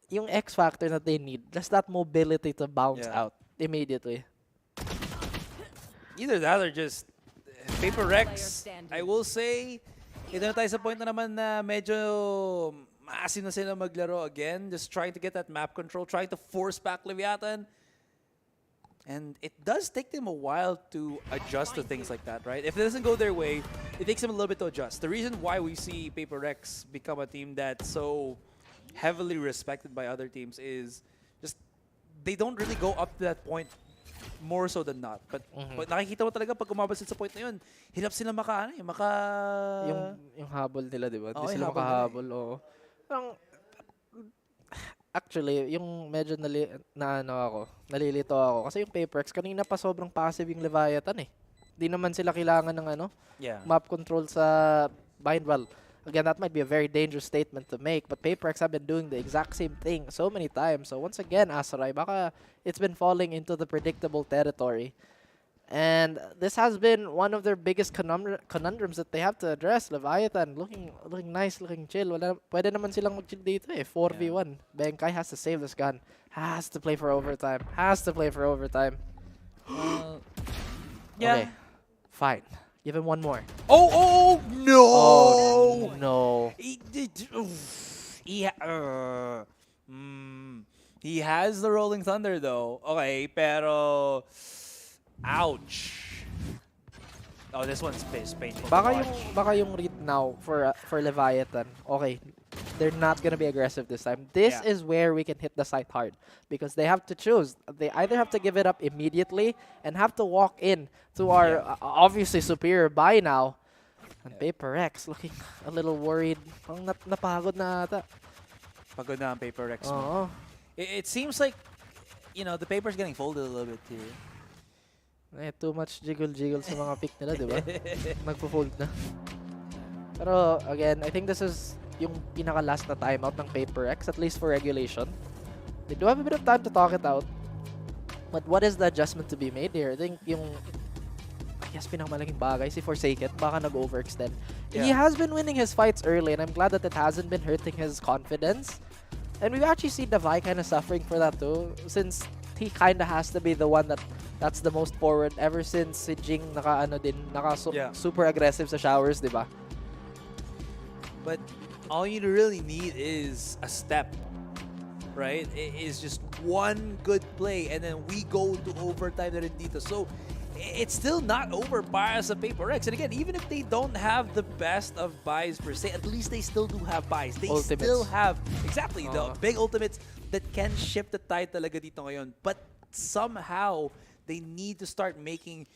yung X factor that they need. Just that mobility to bounce out immediately. Either that or just Paper Rex, I will say, ito na tayo sa point na naman na medyo maasin na sila maglaro again. Just trying to get that map control, trying to force back Leviatan. And it does take them a while to adjust to things like that, right? If it doesn't go their way, it takes them a little bit to adjust. The reason why we see Paper Rex become a team that's so heavily respected by other teams is just they don't really go up to that point more so than not. But nakikita mo talaga pag umabot sila sa point na yun, hirap sila yung habol nila, di ba? Hindi sila makahabol. Actually, yung medyo nalilito ako. Kasi yung Paper X, kanina pa sobrang passive yung Leviathan eh. Di naman sila kailangan ng map control sa bind wall. Again, that might be a very dangerous statement to make, but Paper X have been doing the exact same thing so many times. So once again, Asaray, baka it's been falling into the predictable territory. And this has been one of their biggest conundrums that they have to address. Leviathan looking nice, looking chill. Pwede naman silang mag-chill dito eh. 4v1. Benkai has to save this gun. Has to play for overtime. Okay, fine. Give him one more. Oh no! Oh no! He has the Rolling Thunder though. Okay, pero ouch. Oh, this one's painful. Baka yung read now for Leviathan. Okay, they're not gonna be aggressive this time. This is where we can hit the site hard because they have to choose. They either have to give it up immediately and have to walk in to our obviously superior buy now. And Paper X looking a little worried. Napagod na ata. Pagod na ang Paper X. It seems like, the paper's getting folded a little bit too. Too much jiggle sa mga pick nila, di ba? Magpo-fold na. Pero again, I think this is yung pinaka-last na timeout ng Paper X, at least for regulation. They do have a bit of time to talk it out. But what is the adjustment to be made here? I think yung pinakamalaking bagay, si Forsaken, baka nag-overextend. He has been winning his fights early, and I'm glad that it hasn't been hurting his confidence. And we've actually seen Devi kind of suffering for that too, since he kind of has to be the one that's the most forward ever since si Jing super aggressive sa showers, di ba? But all you really need is a step, right? It is just one good play, and then we go to overtime na rin dito. So it's still not over para sa Paper X. And again, even if they don't have the best of buys per se, at least they still do have buys. They still have, the big ultimates that can shift the tide talaga dito ngayon. But somehow, they need to start making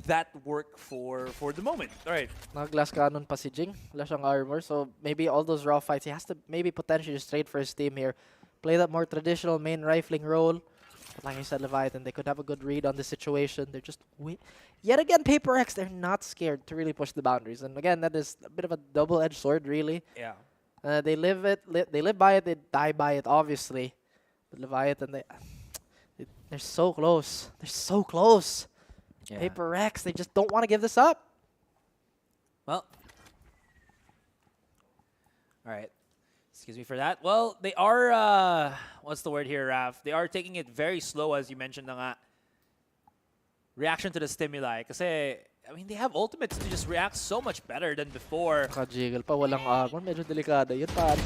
that work for the moment. All right. Naka-glass cannon pa si Jing. Wala siyang armor. So maybe all those raw fights, he has to maybe potentially just trade for his team here. Play that more traditional main rifling role. But like I said, Leviathan, they could have a good read on the situation. They're just... Yet again, Paper X, they're not scared to really push the boundaries. And again, that is a bit of a double-edged sword, really. Yeah. They live by it, they die by it, obviously. But Leviathan, they're so close. They're so close. Yeah. Paper X, they just don't want to give this up. Well. All right. Excuse me for that. Well, they are, what's the word here, Raf? They are taking it very slow, as you mentioned na nga. Reaction to the stimuli. Kasi, I mean, they have ultimates to just react so much better than before. Naka-jiggle pa, walang armor. Medyo delikado yun, pare.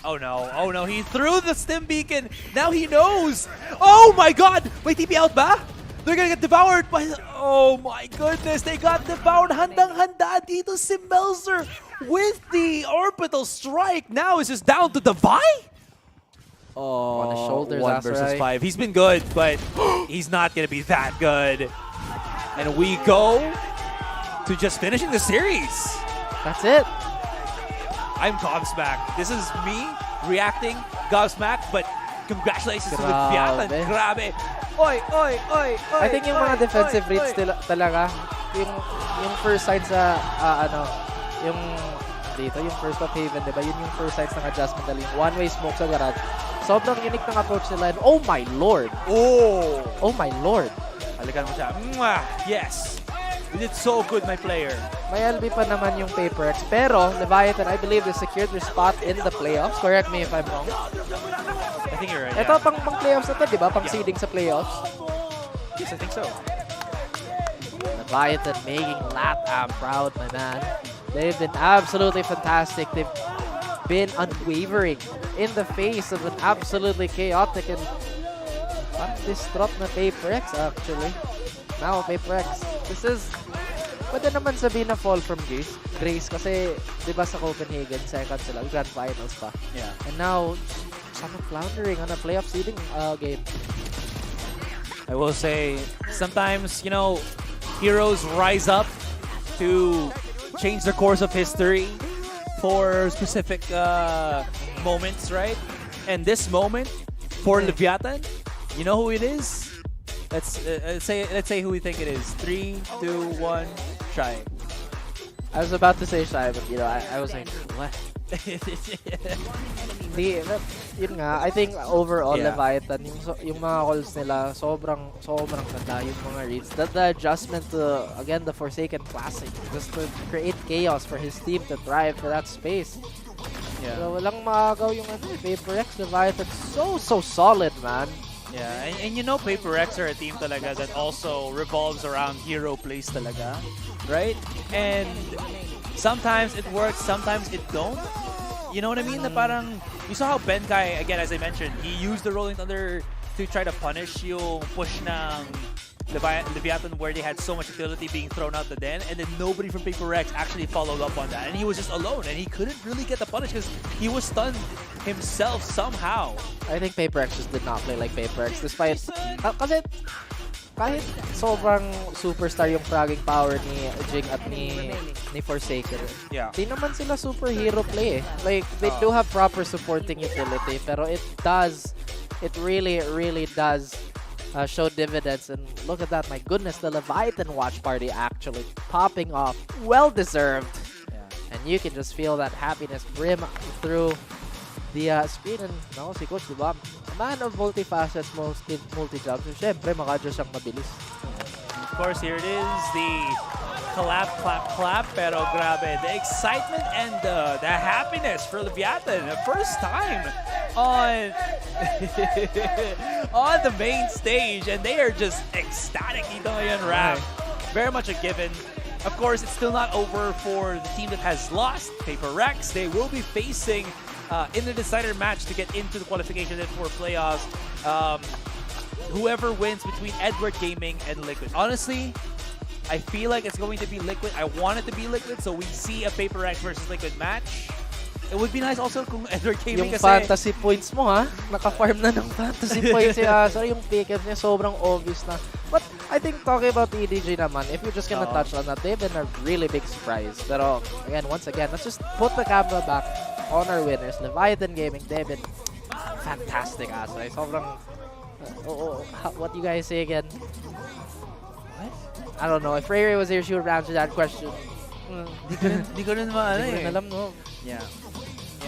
Oh no, he threw the stim beacon. Now he knows. Oh my god! Wait, TP out ba? They're gonna get devoured by... Oh my goodness, they got devoured. Handang-handa dito si Melzer with the orbital strike. Now it's just down to Devi? Oh, On his shoulders, 1 versus Asarai. 5. He's been good, but he's not gonna be that good. And we go to just finishing the series. That's it. I'm gobsmacked. This is me reacting gobsmacked, but congratulations to Grabe. Leviatan. Grabe. Oy, oy, oy, oy. I think yung mga oy, defensive oy, reads oy. talaga, yung first signs sa, yung dito, yung first of Haven, diba? Yun yung first signs ng adjustment dali. One-way smoke sa garage. Sobrang unique ng approach nila. And oh my lord! Oh! Oh my lord! Halikan mo siya. Mwah! Yes! You did so good, my player. May LB pa naman yung Paper X. Pero, Leviathan, I believe, they secured their spot in the playoffs. Correct me if I'm wrong. I think you're right. Ito, pang playoffs na to, di ba? Pang seeding sa playoffs. Yes, I think so. Leviathan making LATAM proud, my man. They've been absolutely fantastic. They've been unwavering in the face of an absolutely chaotic and distraught na Paper X, actually. Now, Paper X. This is, pwede naman sabihin na fall from grace kasi, di ba sa Copenhagen, second sila, grand finals pa. Yeah. And now, somewhat floundering on a playoff seeding game. I will say, sometimes, you know, heroes rise up to change the course of history for specific moments, right? And this moment, for Leviatan, you know who it is? Let's say who we think it is. 3, 2, 1, Shy. I was about to say Shy, but you know, I was like, what? Yun nga, I think overall, Yeah. Leviathan, yung mga calls nila, sobrang ganda yung mga reads. The adjustment to, again, the Forsaken Classic, just to create chaos for his team to thrive for that space. Yeah. So, walang makagaw yung Paper X, Leviathan, so solid, man. Yeah, and you know Paper X are a team talaga that also revolves around hero plays talaga, right? And sometimes it works, sometimes it don't. You know what I mean? Na parang, you saw how Benkai, again, as I mentioned, he used the Rolling Thunder to try to punish yung push ng Leviathan where they had so much utility being thrown out the den, and then nobody from Paper X actually followed up on that. And he was just alone, and he couldn't really get the punish because he was stunned himself somehow. I think Paper X just did not play like Paper X despite, kasi kahit sobrang superstar yung fragging power ni Jing at ni Forsaken. Yeah. Di naman sila superhero play eh. Like, they do have proper supporting utility, pero it really does show dividends. And look at that, my goodness, the Leviathan watch party actually popping off. Well-deserved. Yeah. And you can just feel that happiness brim through the screen. And no, si Coach, diba? A man of multifacets, multi-jobs. So, syempre, makadyo siyang mabilis. Of course, here it is, the clap, clap, clap, pero grabe, the excitement and the happiness for Leviathan, the first time on on the main stage, and they are just ecstatic dito ngayon, Raph. Very much a given. Of course, it's still not over for the team that has lost, Paper X. They will be facing in the decider match to get into the qualification for playoffs. Whoever wins between Edward Gaming and Liquid. Honestly, I feel like it's going to be Liquid. I want it to be Liquid, so we see a Paper X versus Liquid match. It would be nice also kung Edward Gaming Yung kasi... fantasy points mo, ha? Naka-farm na ng fantasy points si Azar. Yung pick-up niya sobrang obvious na. But I think talking about the EDG naman, if you're just gonna touch on that, they've been a really big surprise. Pero once again, let's just put the camera back on our winners. Leviathan Gaming, they've been fantastic, Azar. Sobrang... what do you guys say again? What? I don't know. If Ray was here, she would answer that question. Di ko rin alam, no? Yeah.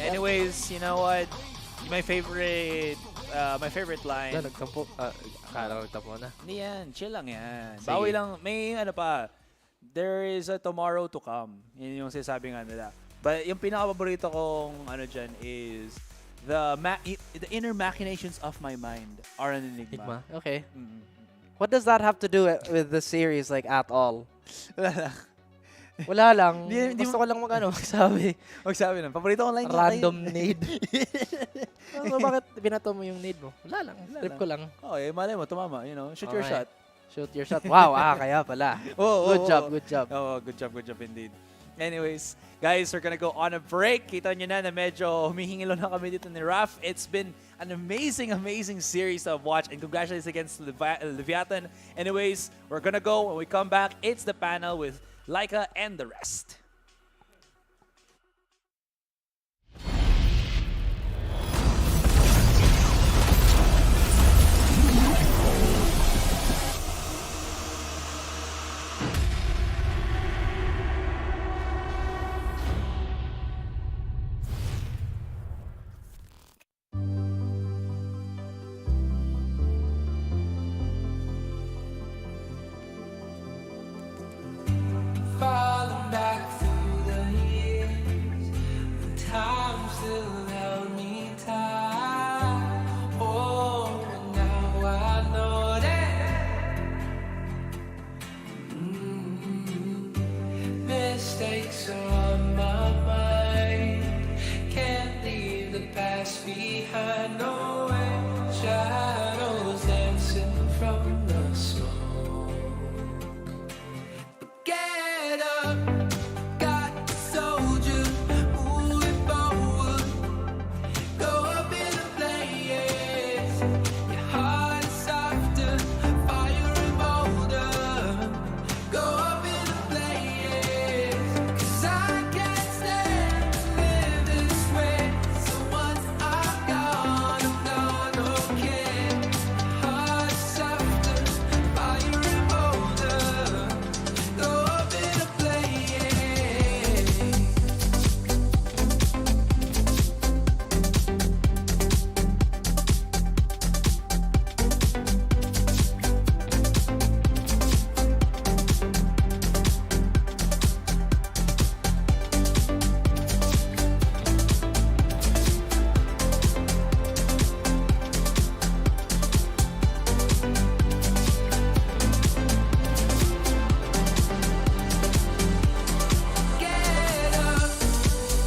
Anyways, you know what? My favorite line. Nagtampo. Akala nagtampo na. Hindi yan. Chill lang yan. Sige. Bawi lang. May ano pa. There is a tomorrow to come. Yun yung sinasabi nga nila. But yung pinaka-paborito kong ano dyan is the inner machinations of my mind are an enigma. Okay. What does that have to do with the series, like, at all? Wala lang. Gusto ko lang magsabi. Magsabi lang. Paborito kong line. Random nade. So, bakit binato mo yung nade mo? Wala lang. Trip ko lang. Okay, malay mo, tumama. You know, shoot your shot. Shoot your shot. Wow, kaya pala. Good job, good job. Oh, good job indeed. Anyways, guys, we're gonna go on a break. Kita nyo na medyo humihingilo na kami dito ni Raf. It's been an amazing series to watch, and congratulations against Leviatan. Anyways, we're gonna go. When we come back, it's the panel with Laika and the rest. Falling back through the years when time still held me tight. Oh, and now I know that mistakes are on my mind. Can't leave the past behind. No way, shadows dancing from the smoke. Get up, got the soldier, moving forward. Go up in the flames. Your heart is softer, fire and bolder. Go up in the flames. 'Cause I can't stand to live this way. So once I'm gone, okay. Heart is softer, fire and bolder. Go up in a flame. Get up,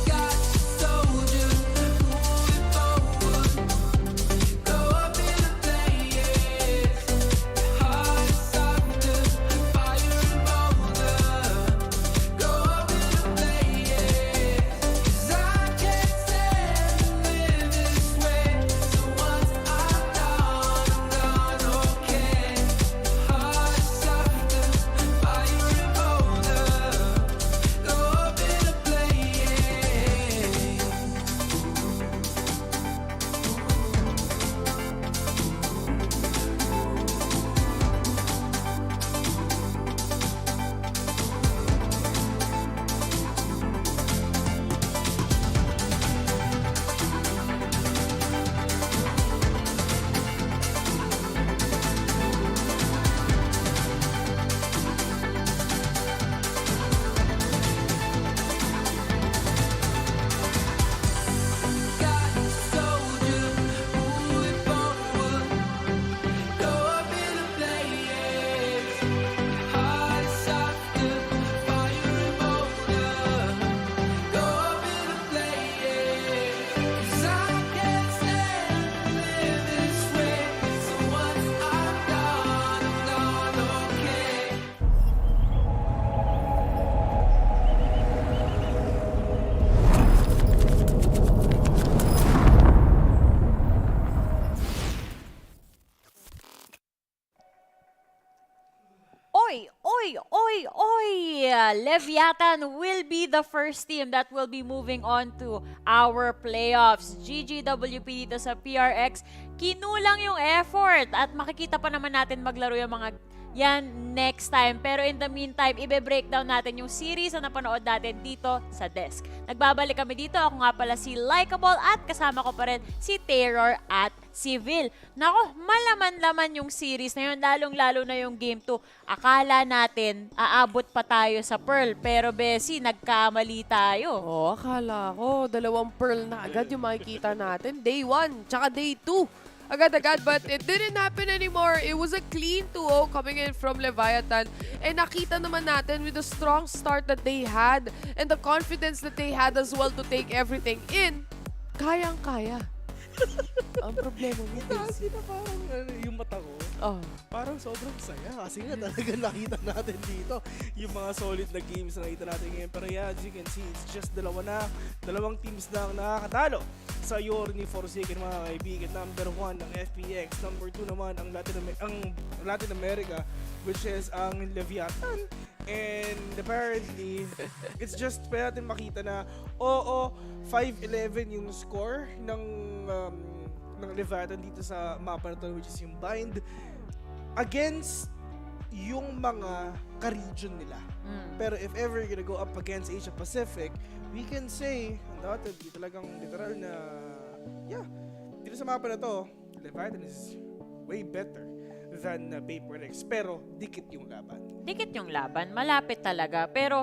got the soldier, moving forward. Go up in the flames. Your heart is softer, fire and bolder. Go up in the flames. 'Cause I can't stand to live this way. So once I'm gone, okay. Heart is softer, fire and bolder. Go up in a flame. Got the soldier, moving forward. Go up in the flames. Your heart is softer, fire and bolder. Go up in the flames. 'Cause I can't stand to live this way. So once I'm gone, okay. Oy, oy, oy, oy! Leviatan will be the first team that will be moving on to our playoffs. GGWP dito sa PRX. Kinulang yung effort at makikita pa naman natin maglaro yung mga yan next time. Pero in the meantime, ibe-breakdown natin yung series na napanood natin dito sa desk. Nagbabalik kami dito. Ako nga pala si Likeable at kasama ko pa rin si Terror at si Vil. Nako, malaman-laman yung series na yun, lalong-lalo na yung Game 2. Akala natin, aabot pa tayo sa Pearl. Pero Bessie, nagkamali tayo. Akala ko, 2 pearl na agad yung makikita natin. Day 1, tsaka day 2. Agad-agad, but it didn't happen anymore. It was a clean 2-0 coming in from Leviatan. And nakita naman natin with the strong start that they had and the confidence that they had as well to take everything in, kayang-kaya. Ang problema mo, Kasi na parang yung mata ko. Oh. Parang sobrang saya kasi nga talaga nakita natin dito yung mga solid na games na nakita natin ngayon. Pero yeah, as you can see, it's just dalawang teams na ang nakakatalo sa Yor ni Forsaken, mga kaibigan. Number 1 ang FPX, number 2 naman ang Latin America, which is ang Leviatan. And apparently, it's just pwede natin makita na 5-11 yung score ng Leviatan dito sa mapa na to, which is yung bind against yung mga ka-region nila. Pero if ever you're gonna go up against Asia Pacific, we can say, undoubtedly, talagang literal na, dito sa mapa na to, Leviatan is way better than PaperX. Pero, dikit yung laban. Dikit yung laban. Malapit talaga. Pero,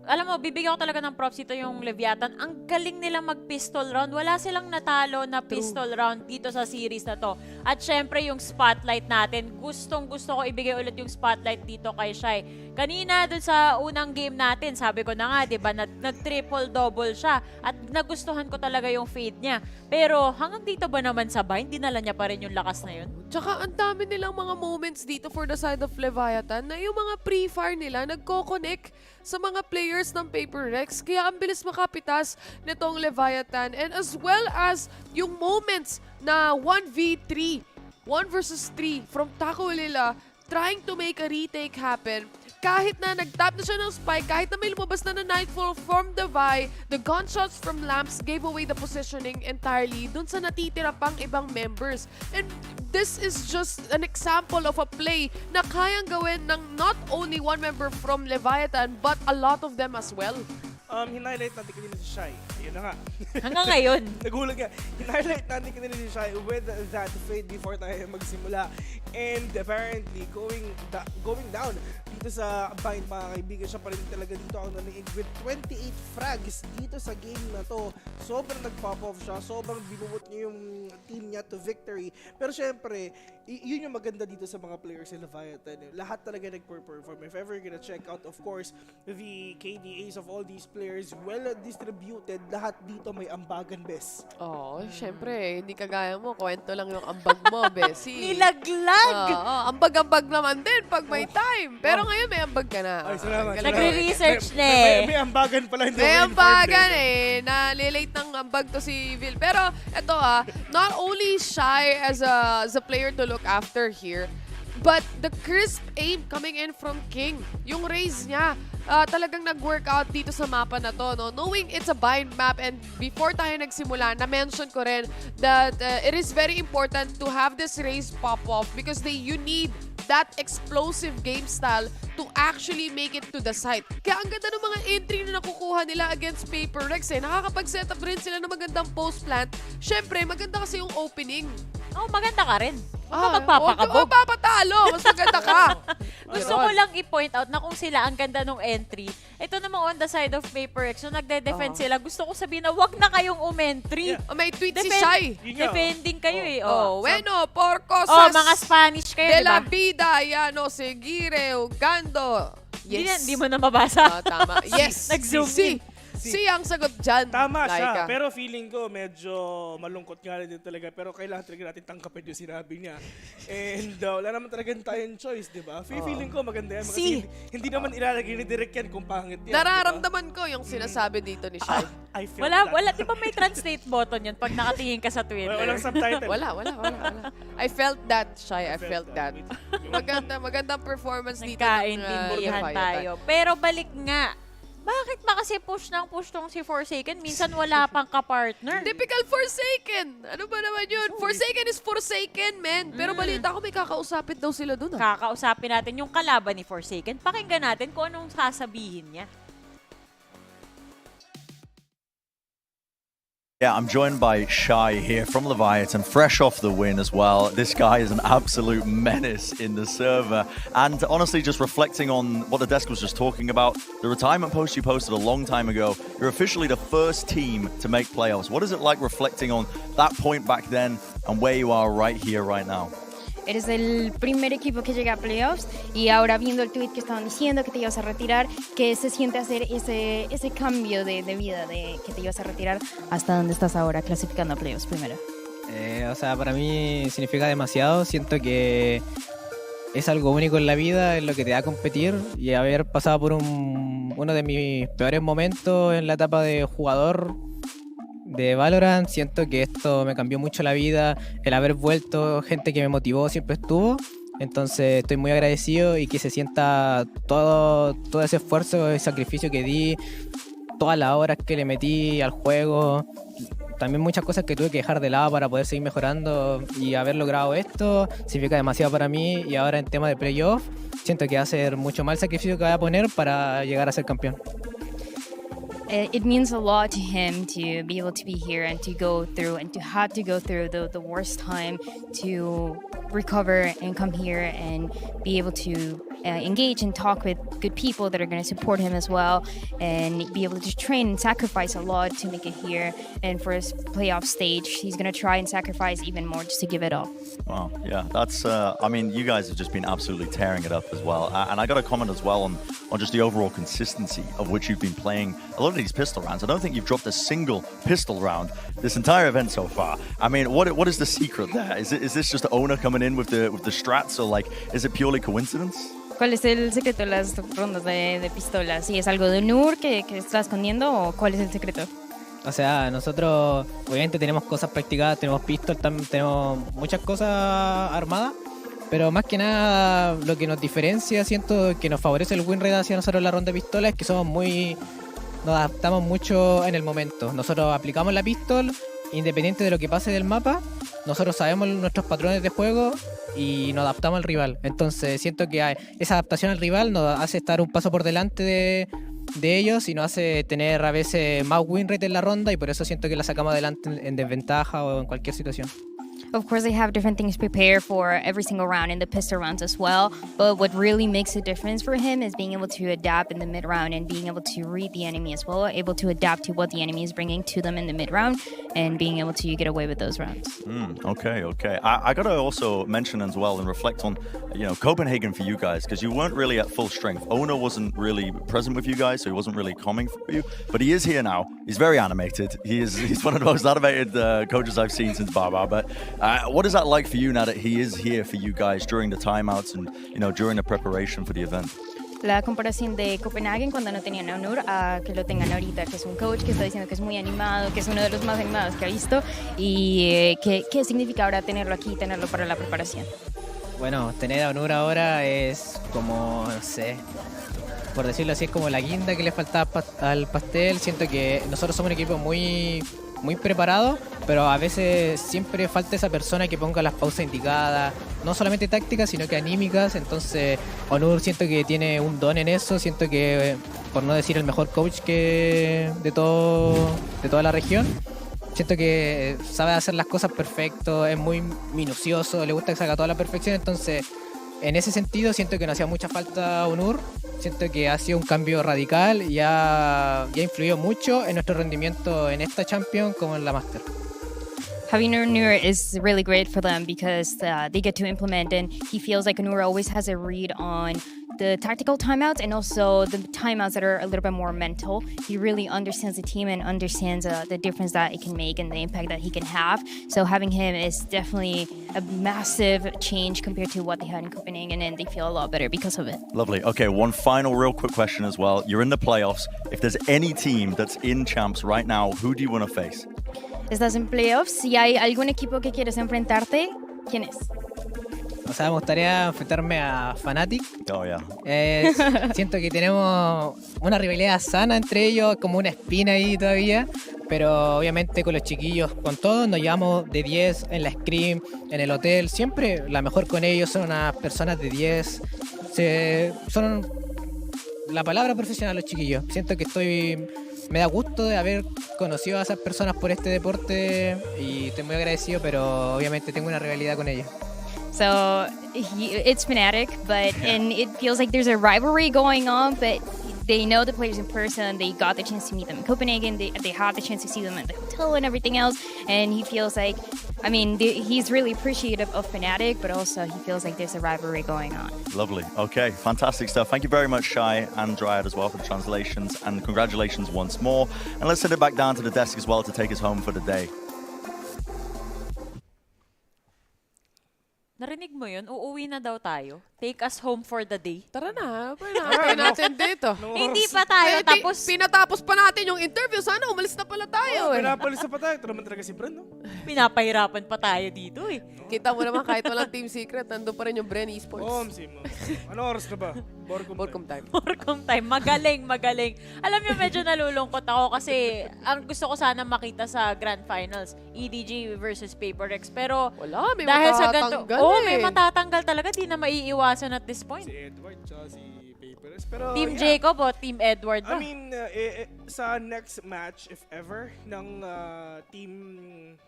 alam mo, bibigyan ko talaga ng props dito yung Leviatan. Ang galing nilang mag-pistol round. Wala silang natalo na pistol round dito sa series na to. At syempre, yung spotlight natin. Gustong-gusto ko ibigay ulit yung spotlight dito kay Shai. Kanina, dun sa unang game natin, sabi ko na nga, diba, nag-triple-double siya. At nagustuhan ko talaga yung fade niya. Pero hanggang dito ba naman sa bind, dinala niya pa rin yung lakas na yun? Tsaka ang dami nilang mga moments dito for the side of Leviatan na yung mga pre-fire nila nagko-connect sa mga players ng PaperX. Kaya ang bilis makapitas nitong Leviatan. And as well as yung moments na 1v3, 1 versus 3 from Taco Lila trying to make a retake happen. Kahit na nag-tap na siya ng spike, kahit na may lumabas na Nightfall from the Vi, the gunshots from Lamps gave away the positioning entirely dun sa natitira pang ibang members. And this is just an example of a play na kayang gawin ng not only one member from Leviatan, but a lot of them as well. Hinighlight natin kanina si Shai. Ayun na nga. Hanggang ngayon. Nagulat nga. Hinighlight natin kanina si Shai with that fade before tayo magsimula. And apparently, going down dito sa bind, mga kaibigan, siya pa rin talaga dito ako naniig with 28 frags dito sa game na to. Sobrang nag-pop off siya. Sobrang binuot niya yung team niya to victory. Pero syempre, yun yung maganda dito sa mga players sa Leviatan. Lahat talaga nag-perform. If ever you're gonna check out, of course, the KDAs of all these players, well distributed, lahat dito may ambagan, bes. Syempre, hindi kagaya mo, kwento lang yung ambag mo, besi. Nilaglag! Ambag-ambag naman din pag may time. Pero ngayon may ambag ka na. Ay, salamat. Nagre-research na eh. May ambagan pala. May ambagan eh. Nalilate ng ambag to si Vil. Pero ito not only Shai as a player to look after here, but the crisp aim coming in from King. Yung raise niya, talagang nag-workout dito sa mapa na to. No? Knowing it's a bind map, and before tayo nagsimula, na-mention ko rin that it is very important to have this raise pop off because you need that explosive game style to actually make it to the site. Kaya ang ganda ng mga entry na nakukuha nila against PaperX eh. Nakakapag-set up rin sila ng magandang post plant. Syempre, maganda kasi yung opening. Maganda ka rin. Huwag ka magpapakabog. Huwag papatalo. Mas maganda ka. Gusto ko lang i-point out na kung sila ang ganda ng entry. Ito naman on the side of PaperX, so nagde-defend sila. Gusto ko sabihin na wag na kayong umentry. May tweet si Shai. Defending kayo eh. Bueno, por cosas mga Spanish kayo, de la diba? vida, yano, seguire, ugando. Yes. Hindi mo na mabasa. Tama. Yes. Nag-zoom in. Si ang sagot dyan. Tama siya, Laika. pero feeling ko medyo malungkot nga rin din talaga. Pero kailangan talaga natin tangkapin yung sinabi niya. And wala naman talaga tayong choice, di ba? Feeling ko maganda yan. Kasi hindi naman ilalagay ni Direk yan kung pangit yan. Nararamdaman ko yung sinasabi dito ni Shai. Wala. Di ba may translate button yun pag nakatingin ka sa Twitter? Walang subtitle. Wala. I felt that, Shai. I felt that. Magandang performance dito. Nagkaintindihan tayo. Pero balik nga. Bakit ba kasi push tong si Forsaken? Minsan wala pang kapartner. Typical Forsaken! Ano ba naman yun? Forsaken is Forsaken, man. Pero balita ko may kakausapin daw sila dun. Kakausapin natin yung kalaban ni Forsaken. Pakinggan natin kung anong sasabihin niya. Yeah, I'm joined by Shai here from Leviatan, fresh off the win as well. This guy is an absolute menace in the server. And honestly, just reflecting on what the desk was just talking about, the retirement post you posted a long time ago, you're officially the first team to make playoffs. What is it like reflecting on that point back then and where you are right here, right now? Eres el primer equipo que llega a playoffs y ahora viendo el tweet que estaban diciendo que te ibas a retirar, ¿qué se siente hacer ese cambio de vida, de que te ibas a retirar hasta donde estás ahora, clasificando a playoffs primero? Para mí significa demasiado. Siento que es algo único en la vida, es lo que te da a competir, y haber pasado por uno de mis peores momentos en la etapa de jugador de Valorant, siento que esto me cambió mucho la vida, el haber vuelto, gente que me motivó siempre estuvo, entonces estoy muy agradecido y que se sienta todo ese esfuerzo, ese sacrificio que di, todas las horas que le metí al juego, también muchas cosas que tuve que dejar de lado para poder seguir mejorando, y haber logrado esto significa demasiado para mí, y ahora en tema de playoff siento que va a ser mucho más el sacrificio que voy a poner para llegar a ser campeón. It means a lot to him to be able to be here and to go through and to have to go through the worst time to recover and come here and be able to engage and talk with good people that are going to support him as well, and be able to train and sacrifice a lot to make it here. And for his playoff stage, he's going to try and sacrifice even more just to give it all. Wow, yeah, that's, I mean, you guys have just been absolutely tearing it up as well. And I got a comment as well on just the overall consistency of which you've been playing a lot of these pistol rounds. I don't think you've dropped a single pistol round this entire event so far. I mean, what is the secret there? Is this just the owner coming in with the strats, or like, is it purely coincidence? ¿Cuál es el secreto de las rondas de pistolas? ¿Si es algo de Nur que está escondiendo o cuál es el secreto? O sea, nosotros obviamente tenemos cosas practicadas, tenemos pistols, tenemos muchas cosas armadas, pero más que nada lo que nos diferencia, siento que nos favorece el win rate hacia nosotros en la ronda de pistola, es que nos adaptamos mucho en el momento. Nosotros aplicamos la pistol, independiente de lo que pase del mapa, nosotros sabemos nuestros patrones de juego y nos adaptamos al rival. Entonces siento que esa adaptación al rival nos hace estar un paso por delante de ellos y nos hace tener a veces más win rate en la ronda, y por eso siento que la sacamos adelante en desventaja o en cualquier situación. Of course, they have different things prepared for every single round in the pistol rounds as well. But what really makes a difference for him is being able to adapt in the mid round and being able to read the enemy as well, able to adapt to what the enemy is bringing to them in the mid round, and being able to get away with those rounds. Okay. I got to also mention as well and reflect on, Copenhagen for you guys, because you weren't really at full strength. Ono wasn't really present with you guys, so he wasn't really coming for you. But he is here now. He's very animated. He's one of the most animated coaches I've seen since Baba. But what is that like for you now that he is here for you guys during the timeouts and during the preparation for the event? La comparación de Copenhagen cuando no tenían a Onur a que lo tengan ahorita, que es un coach que está diciendo que es muy animado, que es uno de los más animados que ha visto, y ¿qué significa ahora tenerlo aquí, tenerlo para la preparación? Bueno, tener a Onur ahora es como, no sé, por decirlo así, es como la guinda que le faltaba al pastel. Siento que nosotros somos un equipo muy preparado, pero a veces siempre falta esa persona que ponga las pausas indicadas, no solamente tácticas, sino que anímicas. Entonces Onur siento que tiene un don en eso, siento que, por no decir el mejor coach de toda la región, siento que sabe hacer las cosas perfecto, es muy minucioso, le gusta que salga toda la perfección. Entonces en ese sentido siento que no hacía mucha falta Onur. Siento que ha sido un cambio radical y ha influido mucho en nuestro rendimiento en esta Champions como en la Master. Having Onur is really great for them because they get to implement, and he feels like Onur always has a read on the tactical timeouts and also the timeouts that are a little bit more mental. He really understands the team and understands the difference that it can make and the impact that he can have. So having him is definitely a massive change compared to what they had in Copenhagen, and they feel a lot better because of it. Lovely. Okay, one final real quick question as well. You're in the playoffs. If there's any team that's in Champs right now, who do you want to face? Estás en playoffs. Si hay algún equipo que quieres enfrentarte, ¿quién es? O sea, me gustaría enfrentarme a Fnatic. Oh, yeah. Siento que tenemos una rivalidad sana entre ellos, como una espina ahí todavía, pero obviamente con los chiquillos, con todos, nos llevamos de 10 en la scrim, en el hotel, siempre la mejor con ellos, son unas personas de 10, son la palabra profesional los chiquillos. Siento que me da gusto de haber conocido a esas personas por este deporte y estoy muy agradecido, pero obviamente tengo una rivalidad con ellos. So it's Fnatic, and it feels like there's a rivalry going on, but they know the players in person. They got the chance to meet them in Copenhagen. They had the chance to see them at the hotel and everything else. And he feels like, he's really appreciative of Fnatic, but also he feels like there's a rivalry going on. Lovely. Okay, fantastic stuff. Thank you very much, Shai and Dryad as well for the translations. And congratulations once more. And let's send it back down to the desk as well to take us home for the day. Narinig mo yun? Uuwi na daw tayo. Take us home for the day. Tara na, pwede natin dito. Hindi pa tayo, tapos... Pinatapos pa natin yung interview. Sana umalis na pala tayo. Pinapalis na pa tayo. Ito naman talaga si Bren, no? Pinapahirapan pa tayo dito eh. Kita mo naman kahit walang team secret, nandun pa rin yung Bren Esports. Ano oras na ba? Borcom time. Borcom time. Magaling, magaling. Alam niyo, medyo nalulungkot ako kasi ang gusto ko sana makita sa Grand Finals, EDG versus PaperX. Pero wala, may dahil sa matatanggal may matatanggal talaga. Di na maiiwasan at this point. Si Edward tsaka si Paperes. Pero, Team Jacob o Team Edward ba? I mean, sa next match, if ever, ng team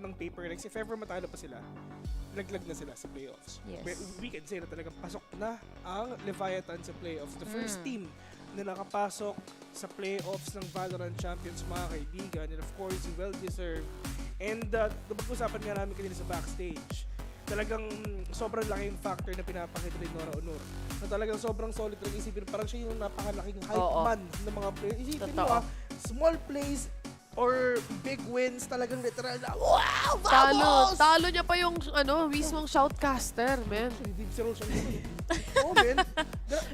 ng PaperX, if ever matalo pa sila, laglag na sila sa playoffs. Yes. We can say na talagang pasok na ang Leviatan sa playoffs. The first team na nakapasok sa playoffs ng VALORANT Champions, mga kaibigan. And of course, well-deserved. And napag-usapan nga namin kanina sa backstage, talagang sobrang laking factor na pinapakita ni Nora Honor. Na talagang sobrang solid lang isipin. Parang siya yung napakalaking hype man ng mga players. Isipin mo small plays or big wins, talagang literal na, wow, vamos! Talo niya pa yung mismong shoutcaster, man. Oo, man.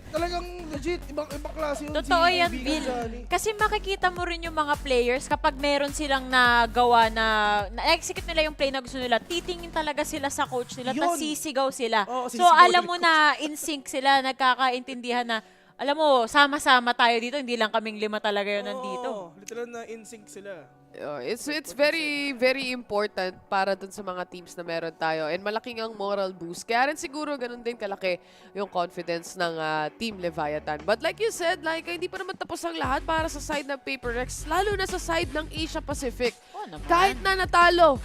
Talagang legit, ibang klase yun. Totoo yan, Bill. Kasi makikita mo rin yung mga players kapag meron silang nagawa na-execute nila yung play na gusto nila, titingin talaga sila sa coach nila, tapos sisigaw sila. So, alam mo na in sync sila, nagkakaintindihan na, alam mo, sama-sama tayo dito, hindi lang kaming 5 talaga yun nandito. Literal na in sync sila. It's very, very important para dun sa mga teams na meron tayo. And malaking ang moral boost. Kaya rin siguro ganun din kalaki yung confidence ng Team Leviatan. But like you said, hindi pa naman tapos ang lahat para sa side ng PaperX, lalo na sa side ng Asia Pacific. Kahit na natalo,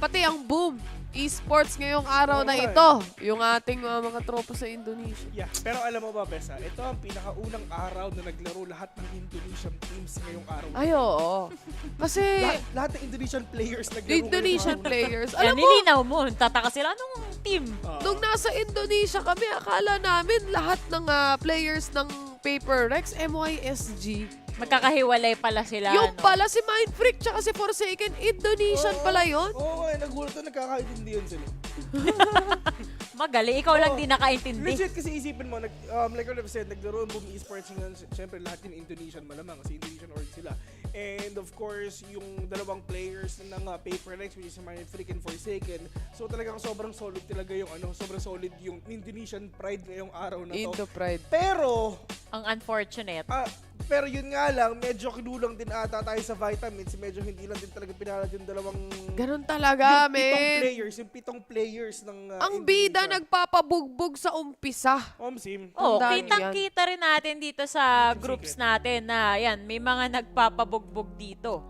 pati ang Boom Esports ngayong araw na ito, yung ating mga tropa sa Indonesia. Yeah, pero alam mo ba, Besa, ito ang pinakaunang araw na naglaro lahat ng Indonesian teams ngayong araw. Ay, oo. Kasi... lahat ng Indonesian players naglaro. Indonesian players. Alam mo, nilinaw mo, tataka sila nung team. Nung nasa Indonesia kami, akala namin lahat ng players ng PaperX, MYSG. Magkakahiwalay pala sila. Yung pala si Mindfreak tsaka si Forsaken, Indonesian pala yun. Oo, nagulat na nagkakaintindihan sila. Magaling, ikaw lang di nakaintindi. Legit kasi isipin mo, like what I've said, naglaro ang Boom Esports ngayon, syempre lahat yung Indonesian malamang kasi Indonesian org sila. And of course, yung dalawang players ng PaperX, which is Mindfreak and Forsaken. So talagang sobrang solid talaga yung sobrang solid yung Indonesian pride ngayong araw na to. Indo pride. Pero, ang unfortunate. Pero yun nga lang, medyo kinulang din ata tayo sa vitamins. Medyo hindi lang din talaga pinalad yung dalawang... Ganun talaga, Yung pitong players ng... ang bida nagpapabugbog sa umpisa. Sim. Kitang-kita rin natin dito sa groups natin na yan, may mga nagpapabugbog dito.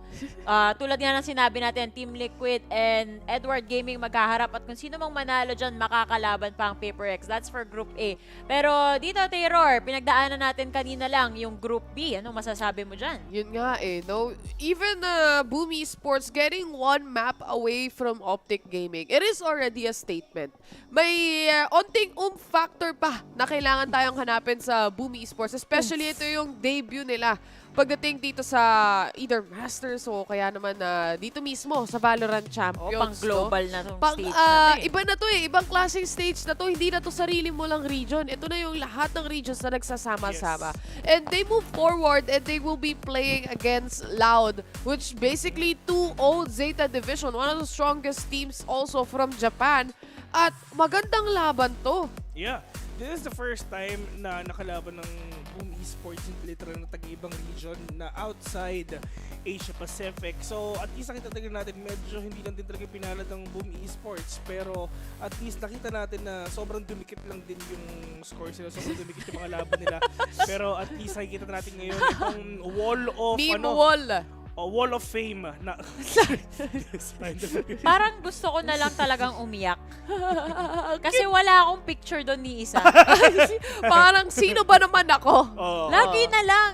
Tulad nga ng sinabi natin, Team Liquid and Edward Gaming maghaharap at kung sino mang manalo dyan, makakalaban pa ang PaperX. That's for Group A. Pero dito, Terror, pinagdaanan natin kanina lang yung Group B. Anong masasabi mo dyan? Yun nga no? Even Boom Esports getting one map away from Optic Gaming, it is already a statement. May onting factor pa na kailangan tayong hanapin sa Boom Esports. Especially ito yung debut nila pagdating dito sa either Masters o kaya naman dito mismo sa VALORANT Champions. Pang-global na itong stage na to. Iba na to ibang klaseng stage na to. Hindi na to sarili mo lang region. Ito na yung lahat ng regions na nagsasama-sama. And they move forward and they will be playing against Loud, which basically 2-0 Zeta Division, one of the strongest teams also from Japan. At magandang laban to. Yeah. This is the first time na nakalaban ng Boom Esports yung literal na taga-ibang region na outside Asia Pacific. So, at least nakita talaga natin, medyo hindi lang din talaga pinalad ng Boom Esports. Pero, at least nakita natin na sobrang dumikit lang din yung score sila. Sobrang dumikit yung mga laban nila. Pero, at least nakikita natin ngayon itong wall of... Wall of Fame na parang gusto ko na lang talagang umiyak. Kasi wala akong picture doon ni isa. Parang sino ba naman ako? Lagi na lang.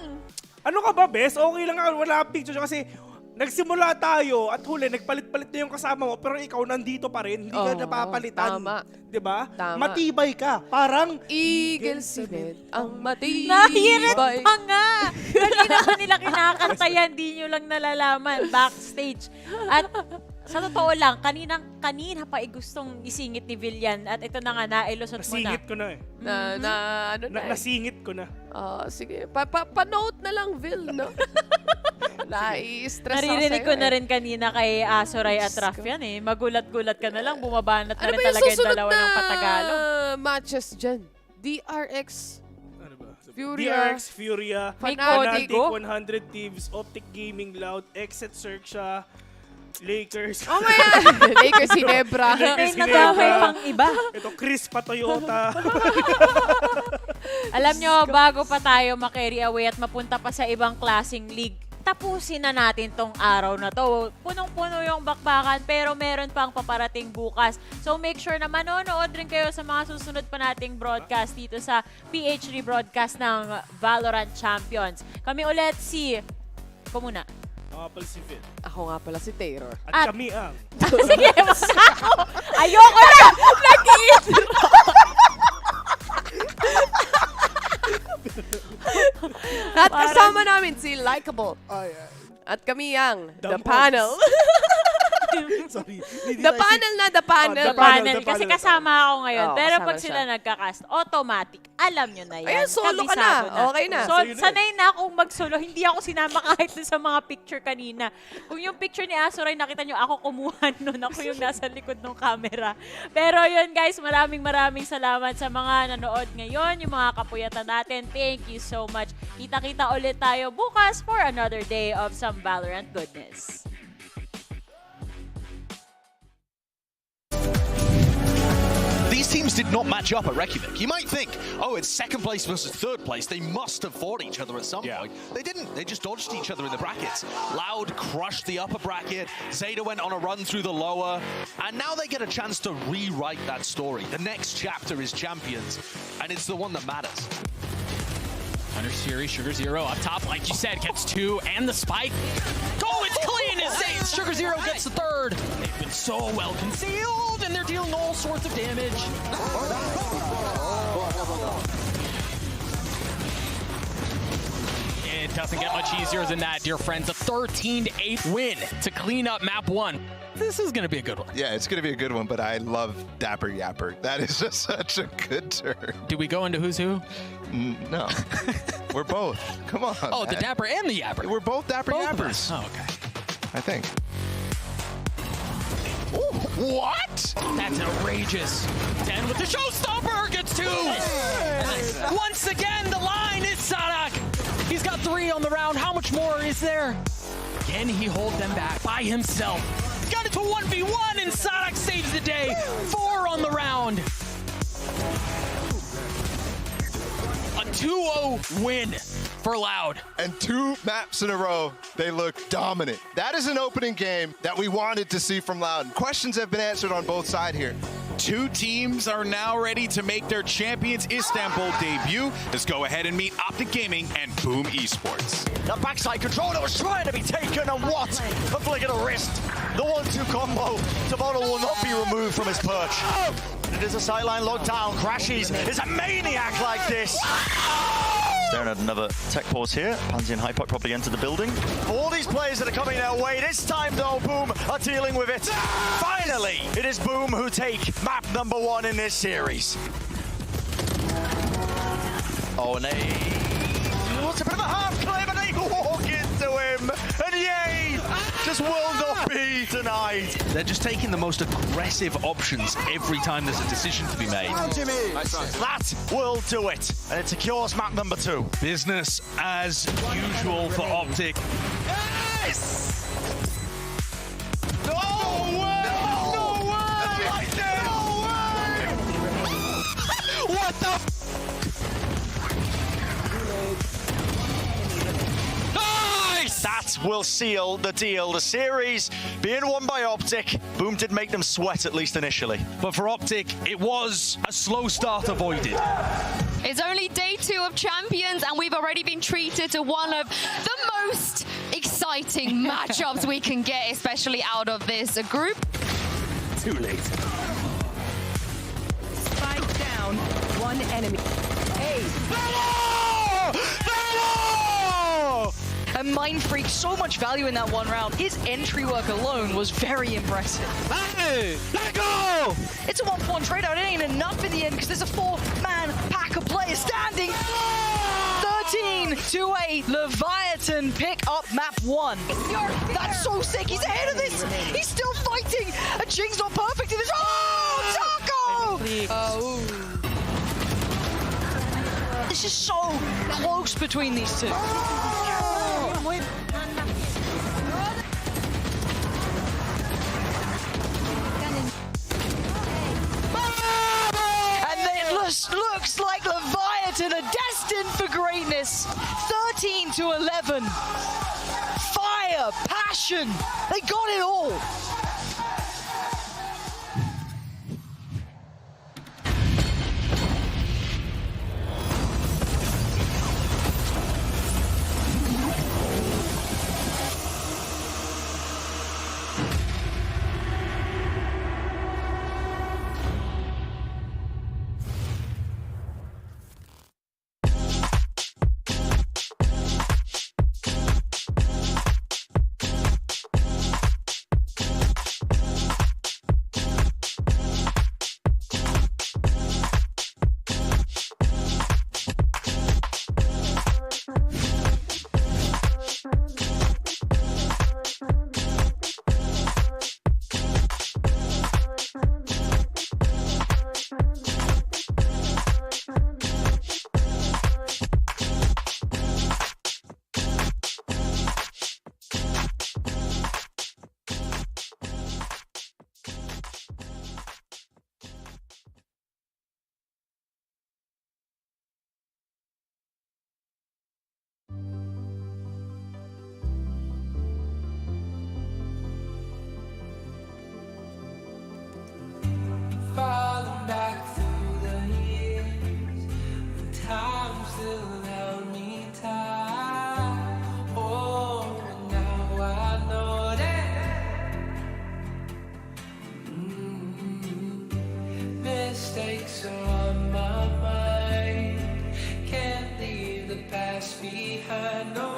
Ano ka ba, Bes? Okay lang ako. Wala akong picture kasi nagsimula tayo at huli, nagpalit-palit na yung kasama mo pero ikaw nandito pa rin. Hindi ka napapalitan. Tama. Diba? Tama. Matibay ka. Parang Eagle Cement ang matibay. Nahirit pa nga. Kanina nila kinakanta yan, di nyo lang nalalaman backstage. At Sa totoo lang, kanina pa gustong isingit ni Villian at ito na nga, nailusot mo na. Nasingit ko na eh. Nasingit ko na. Sige. Pa-note na lang, Vil, no? Nai-stress ako Naririnig sa'yo, ko na rin kanina kay Asoray at Raf yan eh. Magulat-gulat ka na lang, bumabanat na rin ba yung talaga yung susunod dalawa ng Patagalog. matches dyan? DRX, Ano ba? Furia, DRX, Furia, Fnatic, Fnatic, 100 Thieves, Optic Gaming, Loud, Exit Searcha, Lakers. Oh my God! Lakers, Ginebra. May nadamay pang iba. Ito, Chris pa Toyota. Alam nyo, bago pa tayo ma-carry away at mapunta pa sa ibang klaseng league, tapusin na natin tong araw na to. Punong-puno yung bakbakan pero meron pang paparating bukas. So make sure na manonood rin kayo sa mga susunod pa nating broadcast dito sa PH broadcast ng Valorant Champions. Kami ulit si... Ikaw muna. Ako pala si Phil. Ako nga pala si Taylor. At kami ang... Sige, wala ako. Ayoko na! Nag-iintro! At kasama namin si Likeable. At kami ang The Panel. Sorry. The Panel na The Panel. The panel. Kasi kasama ako ngayon. Oo, Pero kasama pag siya. sila nagka-cast, automatic. Alam nyo na yan. Ayan, solo ka Kabisado na. Okay na. So, sanay na akong mag-solo. Hindi ako sinama kahit dun sa mga picture kanina. Kung yung picture ni Asoray, nakita nyo ako kumuha nun. Ako yung nasa likod ng camera. Pero yun guys, maraming salamat sa mga nanood ngayon. Yung mga kapuyatan natin. Thank you so much. Kita-kita ulit tayo bukas for another day of some Valorant goodness. These teams did not match up at Reykjavik. You might think, oh, it's second place versus third place. They must have fought each other at some point. They didn't. They just dodged each other in the brackets. Loud crushed the upper bracket. Zeta went on a run through the lower. And now they get a chance to rewrite that story. The next chapter is Champions. And it's the one that matters. Under series, Sugar Zero up top, like you said, gets 2 and the spike. Oh, it's clean as Sugar Zero gets the 3rd. They've been so well concealed, and they're dealing all sorts of damage. It doesn't get much easier than that, dear friends. A 13-8 win to clean up map 1. This is going to be a good one. Yeah, it's going to be a good one, but I love Dapper Yapper. That is just such a good turn. Do we go into who's who? No. We're both. Come on. Oh, the man. Dapper and the Yapper. We're both Dapper Both of Yappers. us. Oh, okay. I think. What? That's outrageous. 10 with the showstopper gets 2. Once again, the line is Sadak. He's got 3 on the round. How much more is there? Can he hold them back by himself? He's got it to 1v1 and Sadak saves the day. 4 on the round. A 2-0 win for Loud. And 2 maps in a row, they look dominant. That is an opening game that we wanted to see from Loud. Questions have been answered on both sides here. 2 teams are now ready to make their Champions Istanbul debut. Let's go ahead and meet Optic Gaming and Boom Esports. The backside controller was trying to be taken, and what a flick of the wrist. The 1-2 combo. Tomorrow will not be removed from his perch. It is a sideline lockdown. Crashies is a maniac like this. Staring at another tech pause here. Pansy and Hypoc probably enter the building. For all these players that are coming their way, this time though, Boom are dealing with it. Finally, it is Boom who take map number 1 in this series. Oh, and What's a bit of a half claim, and they walk into him. And yay, just will not be denied. They're just taking the most aggressive options every time there's a decision to be made. That will do it. And it secures map number 2. Business as usual for Optic. Yes! No way! No way! Like this! No way! What the? That will seal the deal. The series being won by Optic. Boom did make them sweat, at least initially. But for Optic, it was a slow start avoided. It's only day 2 of Champions, and we've already been treated to one of the most exciting matchups we can get, especially out of this group. Too late. Spike down. 1 enemy. Hey. Valo! and Mind Freak so much value in that one round. His entry work alone was very impressive. Hey, let go! It's a 1-for-1 trade out. It ain't enough in the end because there's a 4-man pack of players standing. 13-8, Leviatan pick up map 1. That's so sick. He's ahead of this. He's still fighting. And Jing's not perfect in this. Oh, Taco! This is so close between these two. And it looks like Leviatan are destined for greatness. 13-11. Fire, passion, they got it all. Falling back through the years, when time still held me tight. Oh, but now I know that mistakes are on my mind. Can't leave the past behind. No.